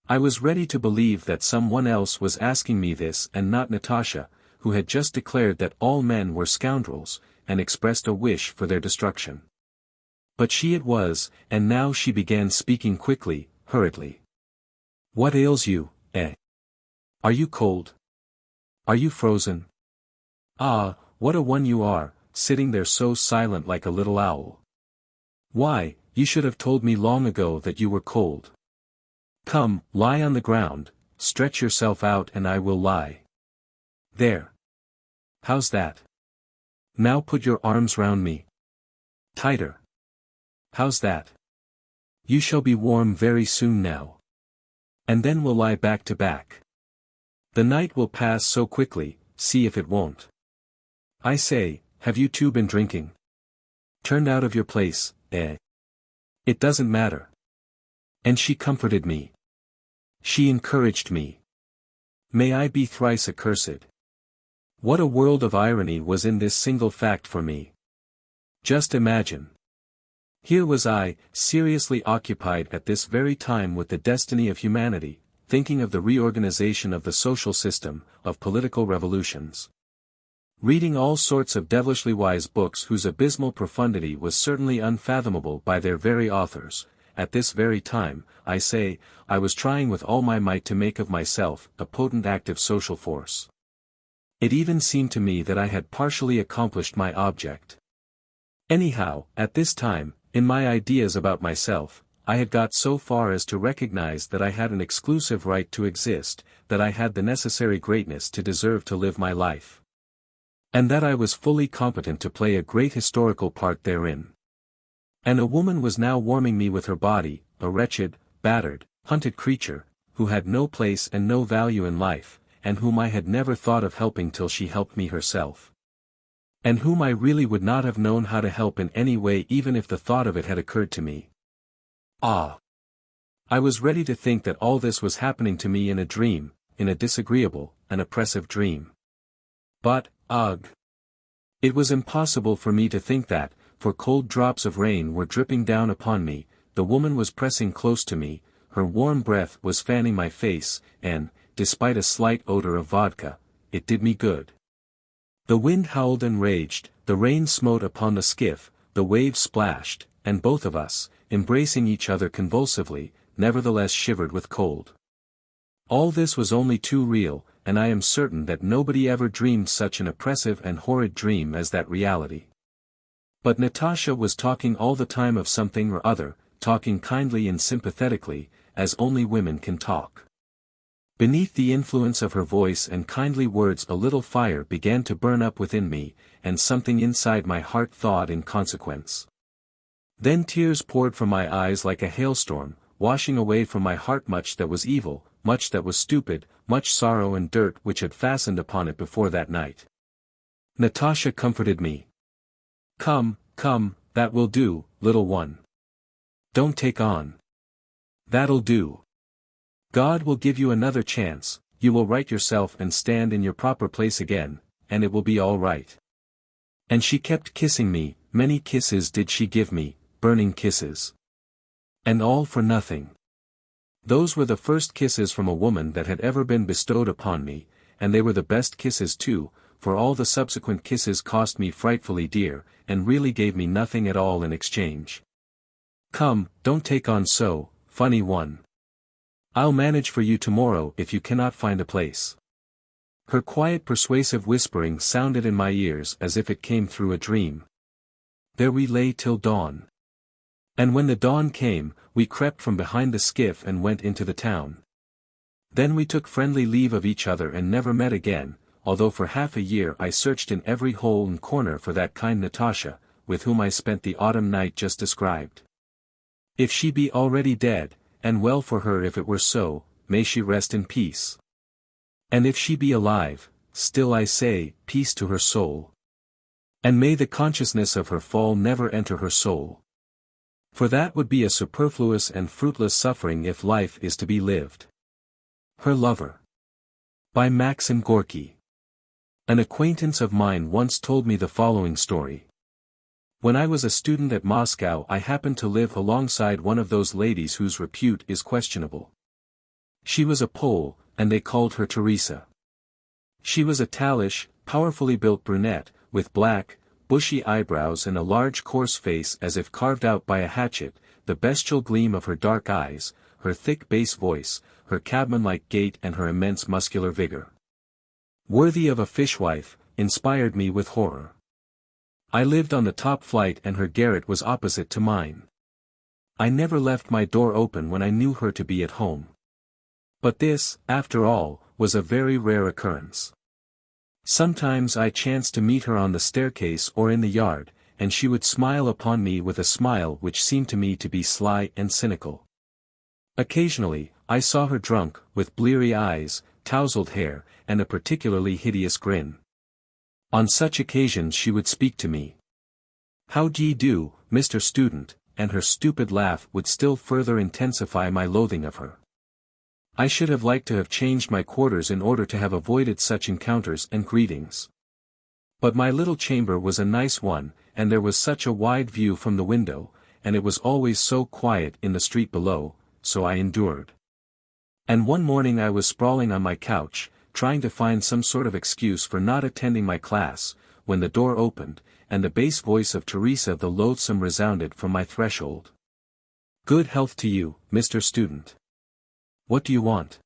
I was ready to believe that some one else was asking me this and not Natasha, who had just declared that all men were scoundrels, and expressed a wish for their destruction. But she it was, and now she began speaking quickly, hurriedly. "What ails you, eh? Are you cold? Are you frozen? Ah, what a one you are, sitting there so silent like a little owl. Why, you should have told me long ago that you were cold. Come, lie on the ground, stretch yourself out and I will lie. There. How's that? Now put your arms round me. Tighter. How's that? You shall be warm very soon now. And then we'll lie back to back. The night will pass so quickly, see if it won't. I say, have you two been drinking? Turned out of your place, eh? It doesn't matter." And she comforted me. She encouraged me. May I be thrice accursed. What a world of irony was in this single fact for me. Just imagine. Here was I, seriously occupied at this very time with the destiny of humanity, thinking of the reorganization of the social system, of political revolutions. Reading all sorts of devilishly wise books whose abysmal profundity was certainly unfathomable by their very authors. At this very time, I say, I was trying with all my might to make of myself a potent active social force. It even seemed to me that I had partially accomplished my object. Anyhow, at this time, in my ideas about myself, I had got so far as to recognize that I had an exclusive right to exist, that I had the necessary greatness to deserve to live my life. And that I was fully competent to play a great historical part therein. And a woman was now warming me with her body, a wretched, battered, hunted creature, who had no place and no value in life, and whom I had never thought of helping till she helped me herself. And whom I really would not have known how to help in any way even if the thought of it had occurred to me. Ah! I was ready to think that all this was happening to me in a dream, in a disagreeable, an oppressive dream. But, ugh! It was impossible for me to think that, for cold drops of rain were dripping down upon me, the woman was pressing close to me, her warm breath was fanning my face, and, despite a slight odor of vodka, it did me good. The wind howled and raged, the rain smote upon the skiff, the waves splashed, and both of us, embracing each other convulsively, nevertheless shivered with cold. All this was only too real, and I am certain that nobody ever dreamed such an oppressive and horrid dream as that reality. But Natasha was talking all the time of something or other, talking kindly and sympathetically, as only women can talk. Beneath the influence of her voice and kindly words a little fire began to burn up within me, and something inside my heart thawed in consequence. Then tears poured from my eyes like a hailstorm, washing away from my heart much that was evil, much that was stupid, much sorrow and dirt which had fastened upon it before that night. Natasha comforted me. Come, come, that will do, little one. Don't take on. That'll do. God will give you another chance, you will right yourself and stand in your proper place again, and it will be all right. And she kept kissing me, many kisses did she give me, burning kisses. And all for nothing. Those were the first kisses from a woman that had ever been bestowed upon me, and they were the best kisses too, for all the subsequent kisses cost me frightfully dear, and really gave me nothing at all in exchange. Come, don't take on so, funny one. I'll manage for you tomorrow if you cannot find a place. Her quiet persuasive whispering sounded in my ears as if it came through a dream. There we lay till dawn. And when the dawn came, we crept from behind the skiff and went into the town. Then we took friendly leave of each other and never met again, although for half a year I searched in every hole and corner for that kind Natasha, with whom I spent the autumn night just described. If she be already dead, and well for her if it were so, may she rest in peace. And if she be alive, still I say, peace to her soul. And may the consciousness of her fall never enter her soul. For that would be a superfluous and fruitless suffering if life is to be lived. Her Lover. By Maxim Gorky. An acquaintance of mine once told me the following story. When I was a student at Moscow I happened to live alongside one of those ladies whose repute is questionable. She was a Pole, and they called her Teresa. She was a tallish, powerfully built brunette, with black, bushy eyebrows and a large coarse face as if carved out by a hatchet, the bestial gleam of her dark eyes, her thick bass voice, her cabman-like gait and her immense muscular vigor. Worthy of a fishwife, inspired me with horror. I lived on the top flight and her garret was opposite to mine. I never left my door open when I knew her to be at home. But this, after all, was a very rare occurrence. Sometimes I chanced to meet her on the staircase or in the yard, and she would smile upon me with a smile which seemed to me to be sly and cynical. Occasionally, I saw her drunk, with bleary eyes, tousled hair, and a particularly hideous grin. On such occasions she would speak to me. "How d'ye do, Mr. Student?" and her stupid laugh would still further intensify my loathing of her. I should have liked to have changed my quarters in order to have avoided such encounters and greetings. But my little chamber was a nice one, and there was such a wide view from the window, and it was always so quiet in the street below, so I endured. And one morning I was sprawling on my couch, trying to find some sort of excuse for not attending my class, when the door opened, and the bass voice of Teresa the Loathsome resounded from my threshold. "Good health to you, Mr. Student. What do you want?"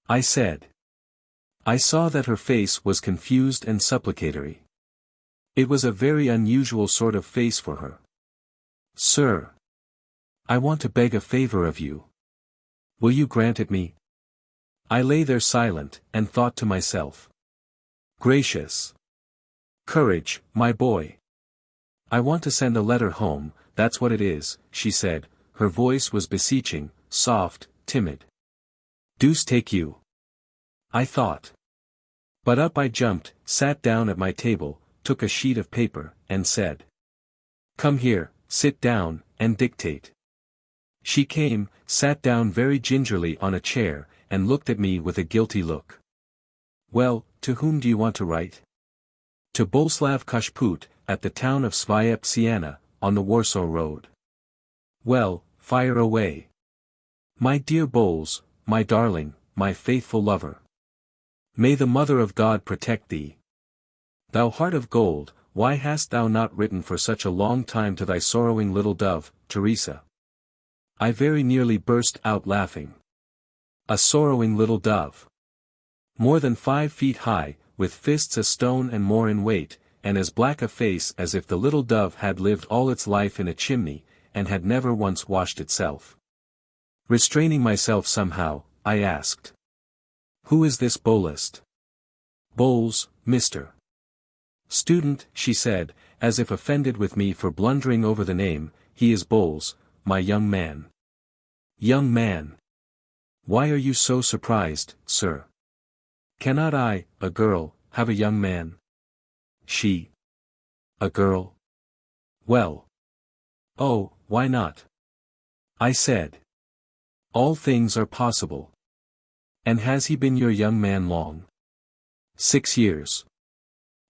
I said. I saw that her face was confused and supplicatory. It was a very unusual sort of face for her. "Sir, I want to beg a favor of you. Will you grant it me?" I lay there silent, and thought to myself. Gracious! Courage, my boy! "I want to send a letter home, that's what it is," she said. Her voice was beseeching, soft, timid. "Deuce take you!" I thought. But up I jumped, sat down at my table, took a sheet of paper, and said, "Come here, sit down, and dictate." She came, sat down very gingerly on a chair, and looked at me with a guilty look. "Well, to whom do you want to write?" "To Boleslav Koshput, at the town of Svieptsiana, on the Warsaw Road." "Well, fire away." "My dear Boles, my darling, my faithful lover. May the Mother of God protect thee. Thou heart of gold, why hast thou not written for such a long time to thy sorrowing little dove, Teresa?" I very nearly burst out laughing. A sorrowing little dove. More than 5 feet high, with fists a stone and more in weight, and as black a face as if the little dove had lived all its life in a chimney, and had never once washed itself. Restraining myself somehow, I asked, "Who is this Bolest?" "Boles, Mr. Student," she said, as if offended with me for blundering over the name. "He is Boles, my young man." "Young man? Why are you so surprised, sir? Cannot I, a girl, have a young man?" "She? A girl? Well. Oh, why not?" I said. "All things are possible. And has he been your young man long?" 6 years.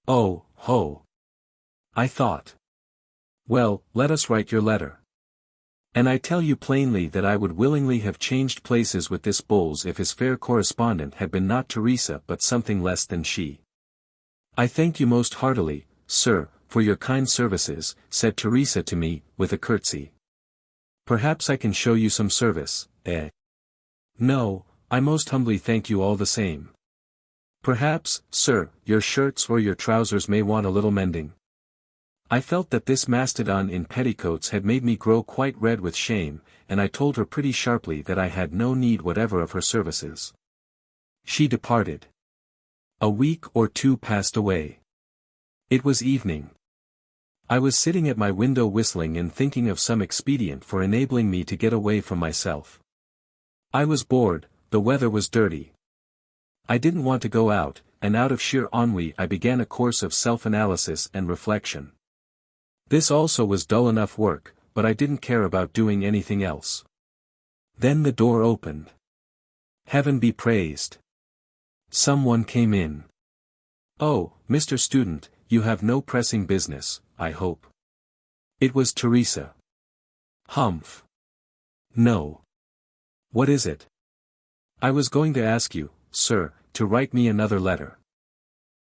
"Oh, ho!" I thought. "Well, let us write your letter. And I tell you plainly that I would willingly have changed places with this Boles if his fair correspondent had been not Teresa but something less than she." "I thank you most heartily, sir, for your kind services," said Teresa to me, with a curtsy. "Perhaps I can show you some service, eh?" "No, I most humbly thank you all the same." "Perhaps, sir, your shirts or your trousers may want a little mending." I felt that this mastodon in petticoats had made me grow quite red with shame, and I told her pretty sharply that I had no need whatever of her services. She departed. A week or 2 passed away. It was evening. I was sitting at my window whistling and thinking of some expedient for enabling me to get away from myself. I was bored, the weather was dirty. I didn't want to go out, and out of sheer ennui I began a course of self-analysis and reflection. This also was dull enough work, but I didn't care about doing anything else. Then the door opened. Heaven be praised! Someone came in. "Oh, Mr. Student, you have no pressing business, I hope." It was Teresa. "Humph. No. What is it?" "I was going to ask you, sir, to write me another letter."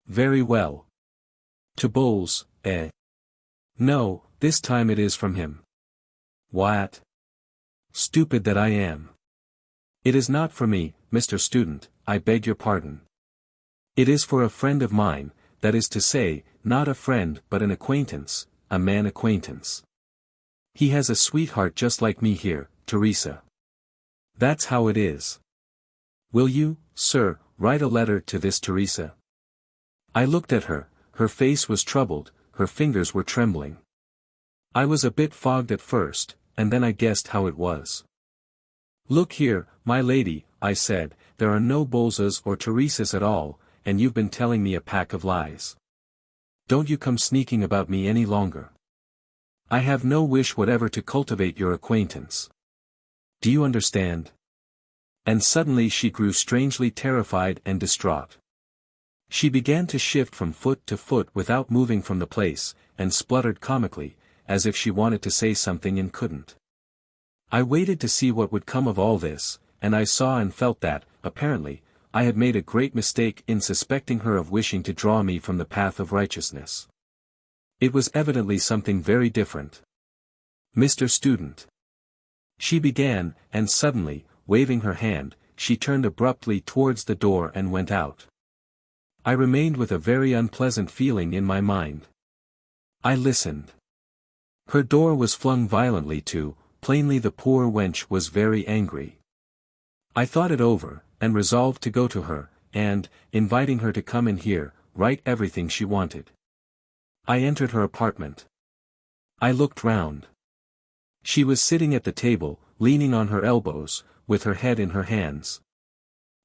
Very well. To Bowles, eh? No, this time it is from him. What? Stupid that I am. It is not for me, Mr. Student, I beg your pardon. It is for a friend of mine, that is to say, not a friend but an acquaintance, a man acquaintance. He has a sweetheart just like me here, Teresa. That's how it is. Will you, sir, write a letter to this Teresa? I looked at her, her face was troubled, her fingers were trembling. I was a bit fogged at first, and then I guessed how it was. Look here, my lady, I said, there are no Bowleses or Teresas at all, and you've been telling me a pack of lies. Don't you come sneaking about me any longer. I have no wish whatever to cultivate your acquaintance. Do you understand? And suddenly she grew strangely terrified and distraught. She began to shift from foot to foot without moving from the place, and spluttered comically, as if she wanted to say something and couldn't. I waited to see what would come of all this, and I saw and felt that, apparently, I had made a great mistake in suspecting her of wishing to draw me from the path of righteousness. It was evidently something very different. Mr. Student. She began, and suddenly, waving her hand, she turned abruptly towards the door and went out. I remained with a very unpleasant feeling in my mind. I listened. Her door was flung violently to, plainly the poor wench was very angry. I thought it over, and resolved to go to her, and, inviting her to come in here, write everything she wanted. I entered her apartment. I looked round. She was sitting at the table, leaning on her elbows, with her head in her hands.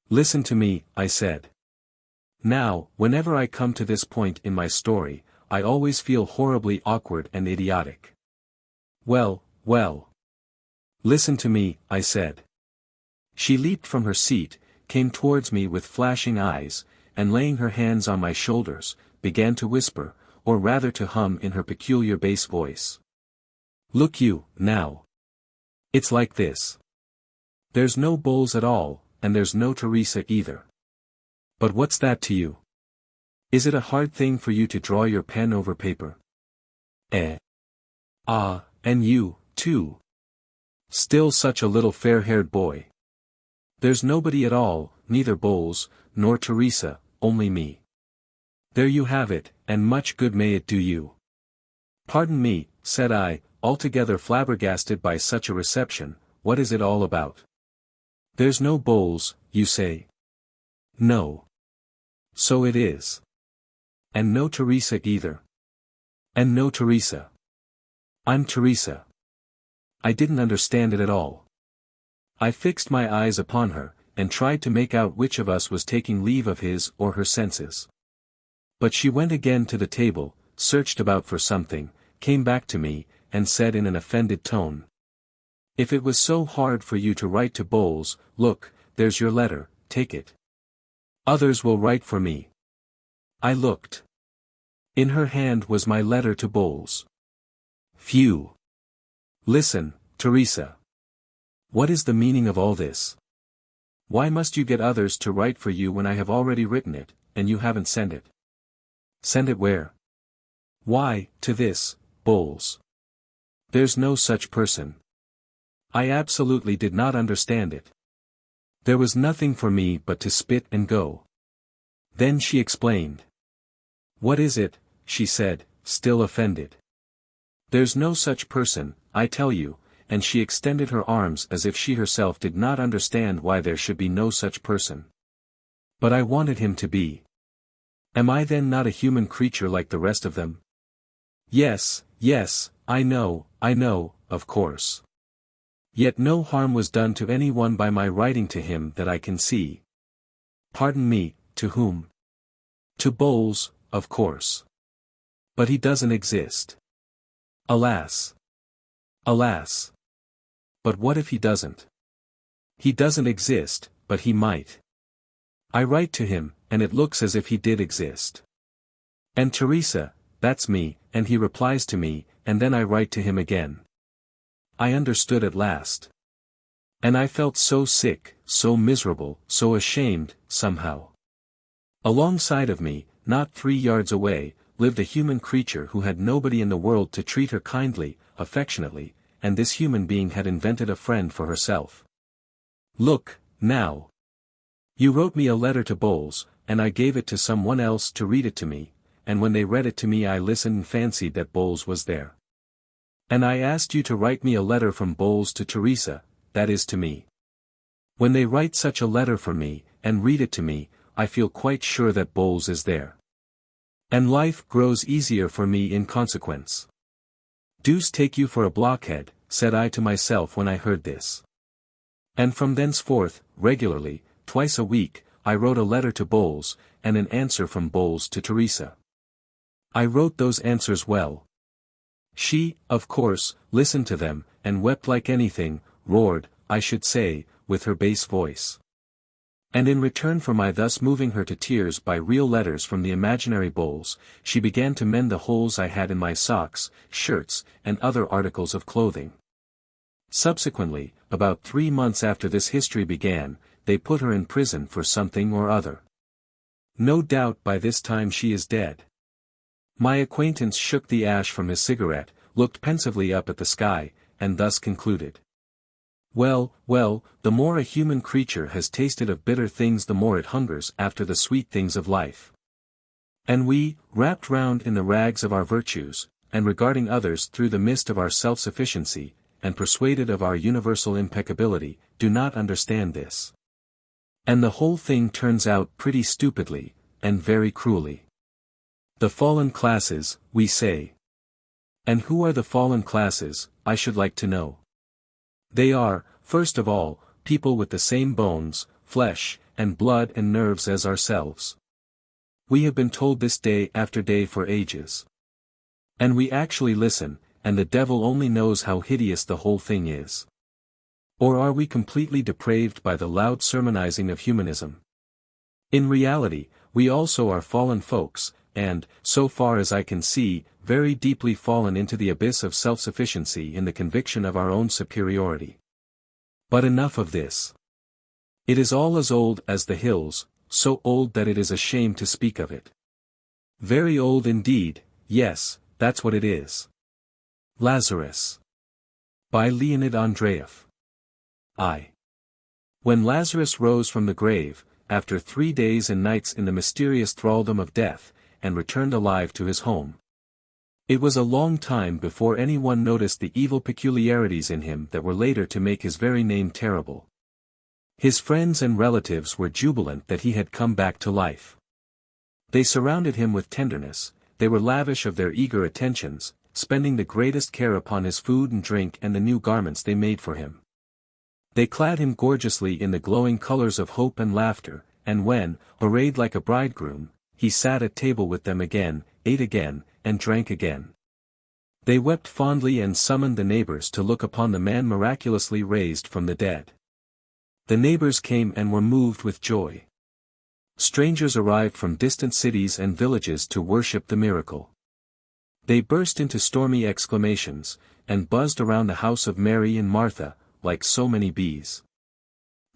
Listen to me, I said. Now, whenever I come to this point in my story, I always feel horribly awkward and idiotic. Well, well. Listen to me, I said. She leaped from her seat, came towards me with flashing eyes, and laying her hands on my shoulders, began to whisper, or rather to hum in her peculiar bass voice. Look you, now. It's like this. There's no Bowles at all, and there's no Teresa either. But what's that to you? Is it a hard thing for you to draw your pen over paper? Eh? Ah, and you, too. Still such a little fair-haired boy. There's nobody at all, neither Bowles, nor Teresa, only me. There you have it, and much good may it do you. Pardon me, said I, altogether flabbergasted by such a reception, what is it all about? There's no Bowles, you say? No. So it is. And no Teresa either. And no Teresa. I'm Teresa. I didn't understand it at all. I fixed my eyes upon her, and tried to make out which of us was taking leave of his or her senses. But she went again to the table, searched about for something, came back to me, and said in an offended tone. If it was so hard for you to write to Bowles, look, there's your letter, take it. Others will write for me. I looked. In her hand was my letter to Bowles. Phew. Listen, Teresa. What is the meaning of all this? Why must you get others to write for you when I have already written it, and you haven't sent it? Send it where? Why, to this, Bowles. There's no such person. I absolutely did not understand it. There was nothing for me but to spit and go. Then she explained. What is it? She said, still offended. There's no such person, I tell you, and she extended her arms as if she herself did not understand why there should be no such person. But I wanted him to be. Am I then not a human creature like the rest of them? Yes, yes, I know, of course. Yet no harm was done to any one by my writing to him that I can see. Pardon me, to whom? To Bowles, of course. But he doesn't exist. Alas. Alas. But what if he doesn't? He doesn't exist, but he might. I write to him, and it looks as if he did exist. And Teresa, that's me, and he replies to me, and then I write to him again. I understood at last. And I felt so sick, so miserable, so ashamed, somehow. Alongside of me, not 3 yards away, lived a human creature who had nobody in the world to treat her kindly, affectionately, and this human being had invented a friend for herself. Look, now. You wrote me a letter to Bowles, and I gave it to someone else to read it to me, and when they read it to me I listened and fancied that Bowles was there. And I asked you to write me a letter from Bowles to Teresa, that is to me. When they write such a letter for me, and read it to me, I feel quite sure that Bowles is there. And life grows easier for me in consequence. Deuce take you for a blockhead, said I to myself when I heard this. And from thenceforth, regularly, twice a week, I wrote a letter to Bowles, and an answer from Bowles to Teresa. I wrote those answers well. She, of course, listened to them, and wept like anything, roared, I should say, with her bass voice. And in return for my thus moving her to tears by real letters from the imaginary Bowles, she began to mend the holes I had in my socks, shirts, and other articles of clothing. Subsequently, about 3 months after this history began, they put her in prison for something or other. No doubt by this time she is dead. My acquaintance shook the ash from his cigarette, looked pensively up at the sky, and thus concluded. Well, well, the more a human creature has tasted of bitter things the more it hungers after the sweet things of life. And we, wrapped round in the rags of our virtues, and regarding others through the mist of our self-sufficiency, and persuaded of our universal impeccability, do not understand this. And the whole thing turns out pretty stupidly, and very cruelly. The fallen classes, we say. And who are the fallen classes, I should like to know? They are, first of all, people with the same bones, flesh, and blood and nerves as ourselves. We have been told this day after day for ages. And we actually listen, and the devil only knows how hideous the whole thing is. Or are we completely depraved by the loud sermonizing of humanism? In reality, we also are fallen folks, and, so far as I can see, very deeply fallen into the abyss of self-sufficiency in the conviction of our own superiority. But enough of this. It is all as old as the hills, so old that it is a shame to speak of it. Very old indeed, yes, that's what it is. Lazarus. By Leonid Andreyev. When Lazarus rose from the grave, after 3 days and nights in the mysterious thraldom of death, and returned alive to his home. It was a long time before anyone noticed the evil peculiarities in him that were later to make his very name terrible. His friends and relatives were jubilant that he had come back to life. They surrounded him with tenderness, they were lavish of their eager attentions, spending the greatest care upon his food and drink and the new garments they made for him. They clad him gorgeously in the glowing colors of hope and laughter, and when, arrayed like a bridegroom, he sat at table with them again, ate again, and drank again. They wept fondly and summoned the neighbors to look upon the man miraculously raised from the dead. The neighbors came and were moved with joy. Strangers arrived from distant cities and villages to worship the miracle. They burst into stormy exclamations, and buzzed around the house of Mary and Martha, like so many bees.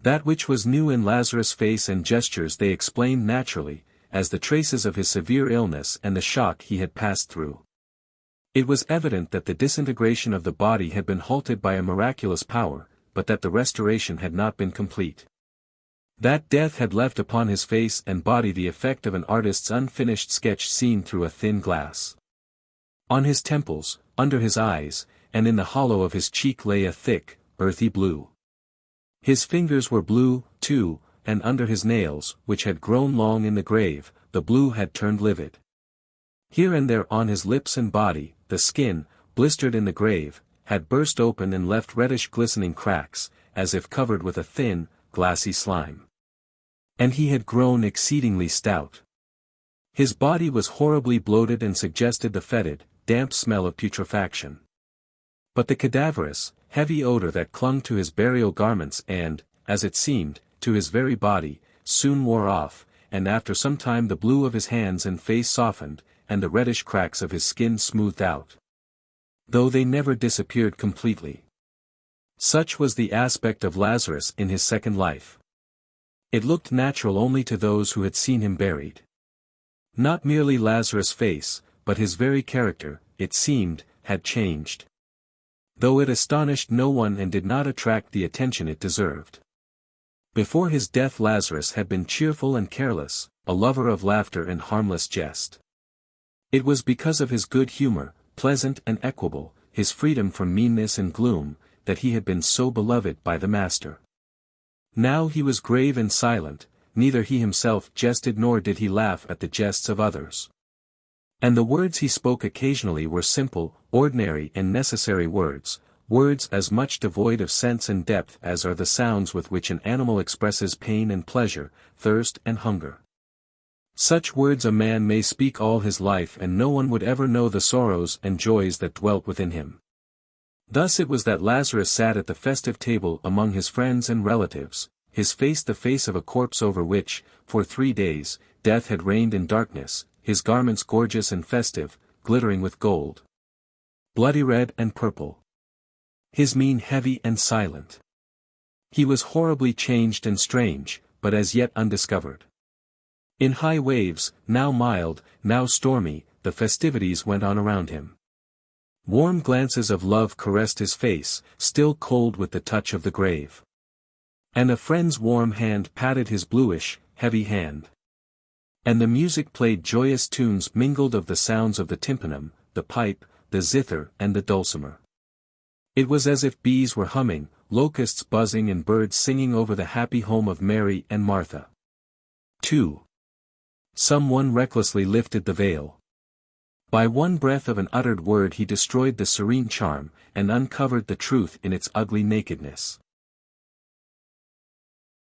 That which was new in Lazarus' face and gestures they explained naturally, as the traces of his severe illness and the shock he had passed through. It was evident that the disintegration of the body had been halted by a miraculous power, but that the restoration had not been complete. That death had left upon his face and body the effect of an artist's unfinished sketch seen through a thin glass. On his temples, under his eyes, and in the hollow of his cheek lay a thick, earthy blue. His fingers were blue, too, and under his nails, which had grown long in the grave, the blue had turned livid. Here and there on his lips and body, the skin, blistered in the grave, had burst open and left reddish glistening cracks, as if covered with a thin, glassy slime. And he had grown exceedingly stout. His body was horribly bloated and suggested the fetid, damp smell of putrefaction. But the cadaverous, heavy odor that clung to his burial garments and, as it seemed, to his very body, soon wore off, and after some time the blue of his hands and face softened, and the reddish cracks of his skin smoothed out. Though they never disappeared completely. Such was the aspect of Lazarus in his second life. It looked natural only to those who had seen him buried. Not merely Lazarus' face, but his very character, it seemed, had changed. Though it astonished no one and did not attract the attention it deserved. Before his death Lazarus had been cheerful and careless, a lover of laughter and harmless jest. It was because of his good humor, pleasant and equable, his freedom from meanness and gloom, that he had been so beloved by the master. Now he was grave and silent, neither he himself jested nor did he laugh at the jests of others. And the words he spoke occasionally were simple, ordinary and necessary words, words as much devoid of sense and depth as are the sounds with which an animal expresses pain and pleasure, thirst and hunger. Such words a man may speak all his life and no one would ever know the sorrows and joys that dwelt within him. Thus it was that Lazarus sat at the festive table among his friends and relatives, his face the face of a corpse over which, for 3 days, death had reigned in darkness, his garments gorgeous and festive, glittering with gold, bloody red and purple. His mien heavy and silent. He was horribly changed and strange, but as yet undiscovered. In high waves, now mild, now stormy, the festivities went on around him. Warm glances of love caressed his face, still cold with the touch of the grave. And a friend's warm hand patted his bluish, heavy hand. And the music played joyous tunes mingled of the sounds of the tympanum, the pipe, the zither and the dulcimer. It was as if bees were humming, locusts buzzing and birds singing over the happy home of Mary and Martha. 2. Someone recklessly lifted the veil. By one breath of an uttered word he destroyed the serene charm, and uncovered the truth in its ugly nakedness.